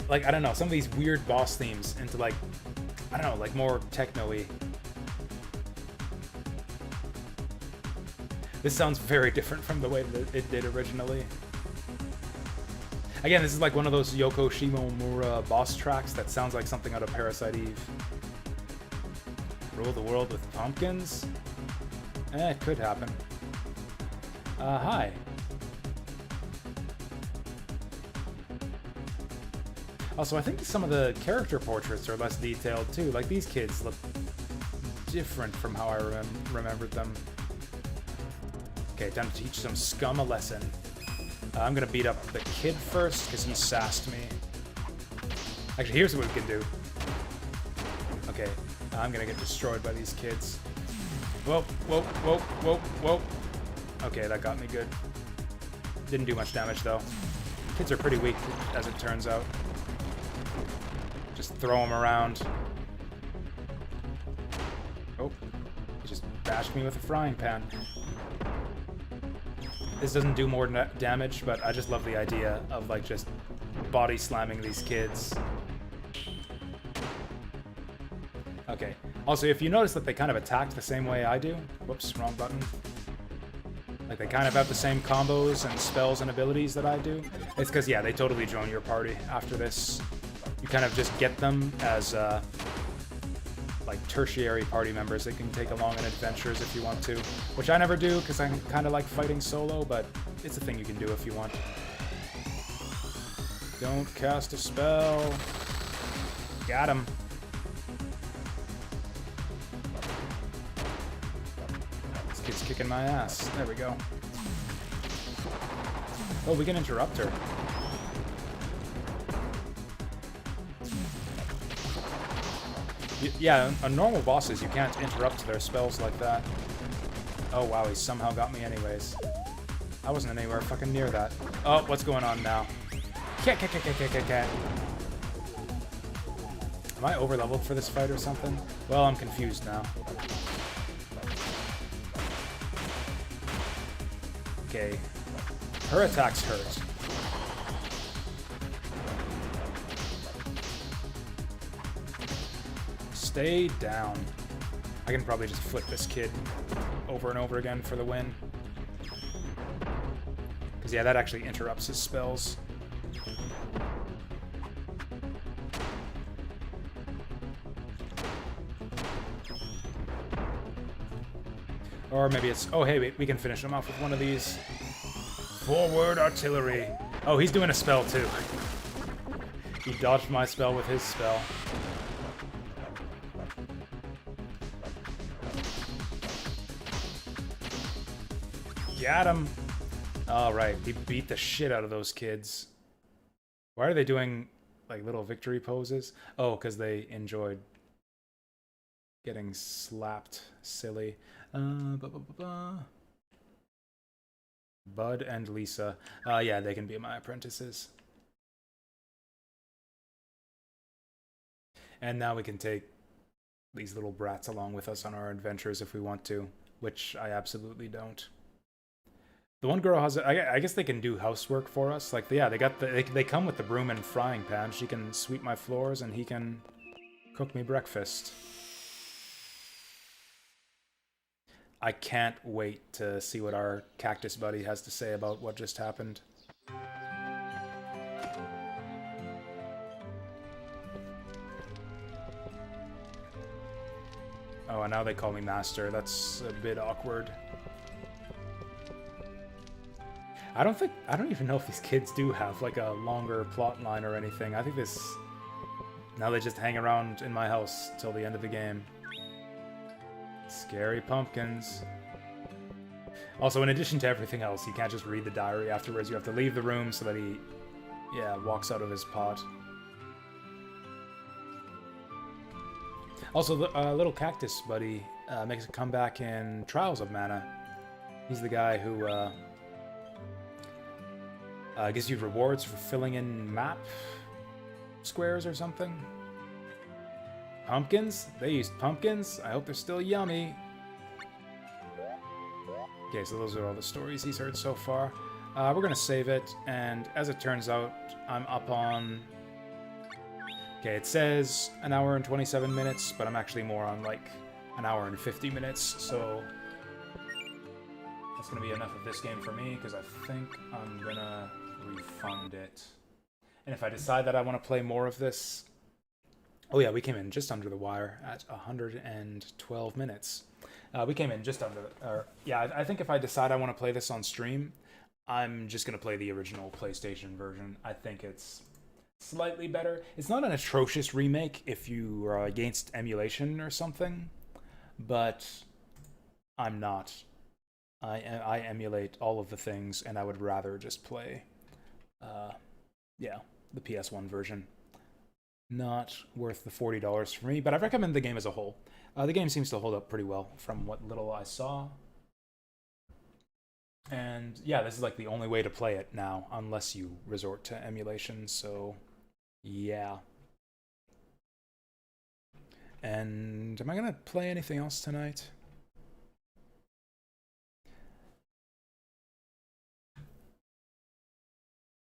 like, I don't know, some of these weird boss themes into, like, I don't know, like, more techno-y. This sounds very different from the way that it did originally. Again, this is like one of those Yoko Shimomura boss tracks that sounds like something out of Parasite Eve. Rule the world with pumpkins? It could happen. Hi. Also, I think some of the character portraits are less detailed too. Like, these kids look different from how I remembered them. Okay, time to teach some scum a lesson. I'm gonna beat up the kid first, because he sassed me. Actually, here's what we can do. Okay, I'm gonna get destroyed by these kids. Whoa, whoa, whoa, whoa, whoa. Okay, that got me good. Didn't do much damage, though. Kids are pretty weak, as it turns out. Just throw them around. Oh, he just bashed me with a frying pan. This doesn't do more damage, but I just love the idea of, like, just body slamming these kids. Okay. Also, if you notice that they kind of attacked the same way I do... Whoops, wrong button. Like, they kind of have the same combos and spells and abilities that I do. It's because, yeah, they totally join your party after this. You kind of just get them as, like, tertiary party members that can take along on adventures if you want to. Which I never do, because I kind of like fighting solo, but it's a thing you can do if you want. Don't cast a spell. Got him. This kid's kicking my ass. There we go. Oh, we can interrupt her. Yeah, on normal bosses, you can't interrupt their spells like that. Oh, wow, he somehow got me anyways. I wasn't anywhere fucking near that. Oh, what's going on now? Cat. Am I overleveled for this fight or something? Well, I'm confused now. Okay. Her attacks hurt. Stay down. I can probably just flip this kid over and over again for the win. Because, yeah, that actually interrupts his spells. Or maybe it's... Oh, hey, we can finish him off with one of these. Forward artillery. Oh, he's doing a spell, too. He dodged my spell with his spell. Got him. Alright, we beat the shit out of those kids. Why are they doing, like, little victory poses? Oh, because they enjoyed getting slapped. Silly. Bud and Lisa. Yeah, they can be my apprentices. And now we can take these little brats along with us on our adventures if we want to, which I absolutely don't. The one girl has, I guess they can do housework for us. Like, yeah, they come with the broom and frying pan. She can sweep my floors and he can cook me breakfast. I can't wait to see what our cactus buddy has to say about what just happened. Oh, and now they call me master. That's a bit awkward. I don't even know if these kids do have, like, a longer plot line or anything. I think now they just hang around in my house till the end of the game. Scary pumpkins. Also, in addition to everything else, you can't just read the diary afterwards. You have to leave the room so that he, yeah, walks out of his pot. Also, the little cactus buddy makes a comeback in Trials of Mana. He's the guy who gives you rewards for filling in map squares or something. Pumpkins? They used pumpkins? I hope they're still yummy. Okay, so those are all the stories he's heard so far. We're gonna save it, and as it turns out, I'm up on... Okay, it says an hour and 27 minutes, but I'm actually more on like an hour and 50 minutes, so that's gonna be enough of this game for me, because I think I'm gonna refund it. And if I decide that I want to play more of this... Oh yeah, we came in just under the wire at 112 minutes. We came in just under... yeah, I think if I decide I want to play this on stream, I'm just going to play the original PlayStation version. I think it's slightly better. It's not an atrocious remake if you are against emulation or something, but I'm not. I emulate all of the things, and I would rather just play, yeah, the PS1 version. Not worth the $40 for me, but I recommend the game as a whole. The game seems to hold up pretty well from what little I saw. And yeah, this is like the only way to play it now, unless you resort to emulation, so yeah. And am I gonna play anything else tonight?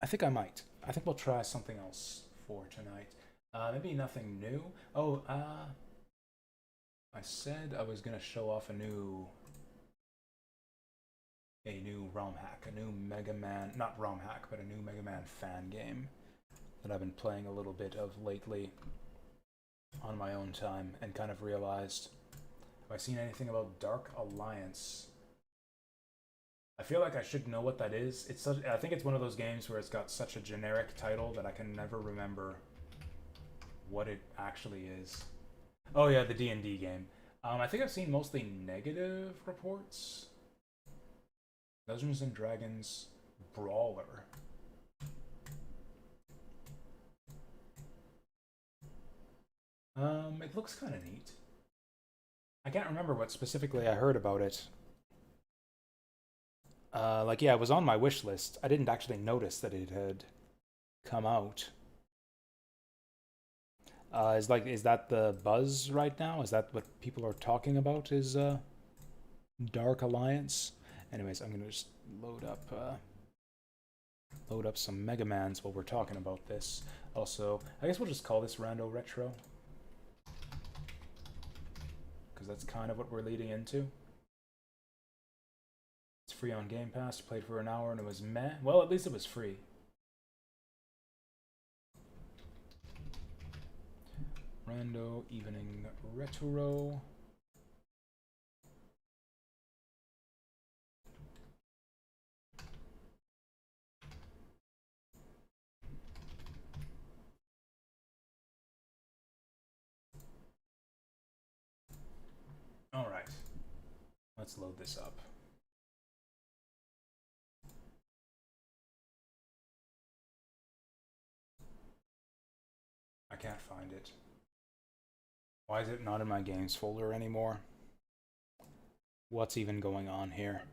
I think I might. I think we'll try something else for tonight. Maybe nothing new. Oh, I said I was gonna show off a new ROM hack, a new Mega Man, not ROM hack, but a new Mega Man fan game that I've been playing a little bit of lately on my own time, and kind of realized, have I seen anything about Dark Alliance? I feel like I should know what that is. I think it's one of those games where it's got such a generic title that I can never remember what it actually is. Oh yeah, the D&D game. I think I've seen mostly negative reports. Dungeons and Dragons Brawler. It looks kind of neat. I can't remember what specifically I heard about it. Like, yeah, it was on my wish list. I didn't actually notice that it had come out. Is that the buzz right now? Is that what people are talking about? Is Dark Alliance? Anyways, I'm gonna just load up some Mega Mans while we're talking about this. Also, I guess we'll just call this Rando Retro, because that's kind of what we're leading into. It's free on Game Pass. Played for an hour and it was meh. Well, at least it was free. Rando Evening Retro. All right, let's load this up. I can't find it. Why is it not in my games folder anymore? What's even going on here?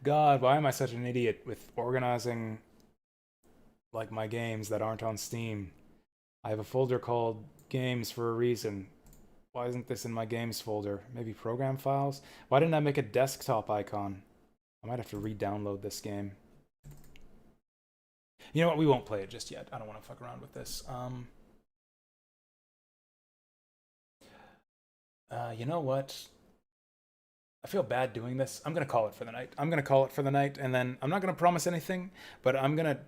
God, why am I such an idiot with organizing like my games that aren't on Steam? I have a folder called Games for a reason. Why isn't this in my games folder? Maybe program files? Why didn't I make a desktop icon? I might have to re-download this game. You know what? We won't play it just yet. I don't want to fuck around with this. You know what? I feel bad doing this. I'm going to call it for the night. I'm going to call it for the night, and then I'm not going to promise anything, but I'm going to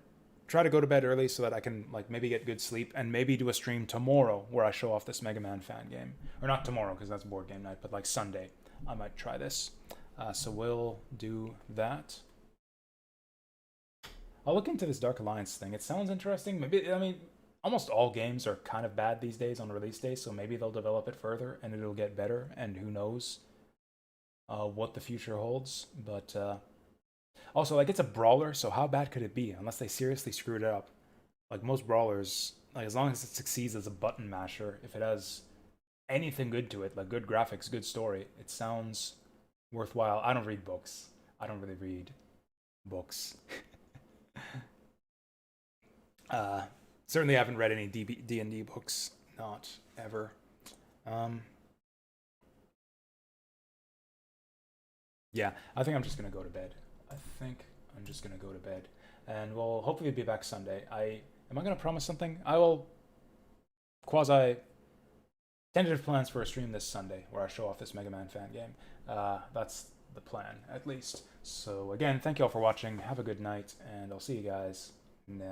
try to go to bed early so that I can like maybe get good sleep, and maybe do a stream tomorrow where I show off this Mega Man fan game. Or not tomorrow, because that's board game night, but like Sunday. I might try this. So we'll do that. I'll look into this Dark Alliance thing. It sounds interesting. Maybe, I mean, almost all games are kind of bad these days on release day, so maybe they'll develop it further and it'll get better, and who knows what the future holds. But also, like, it's a brawler, so how bad could it be unless they seriously screwed it up? Like, most brawlers, like, as long as it succeeds as a button masher, if it has anything good to it, like good graphics, good story, it sounds worthwhile. I don't read books. I don't really read books. Certainly haven't read any D&D books. Not ever. Yeah, I think I'm just gonna go to bed. And we'll hopefully be back Sunday. Am I gonna promise something? I will quasi tentative plans for a stream this Sunday where I show off this Mega Man fan game. That's the plan, at least. So again, thank you all for watching. Have a good night, and I'll see you guys next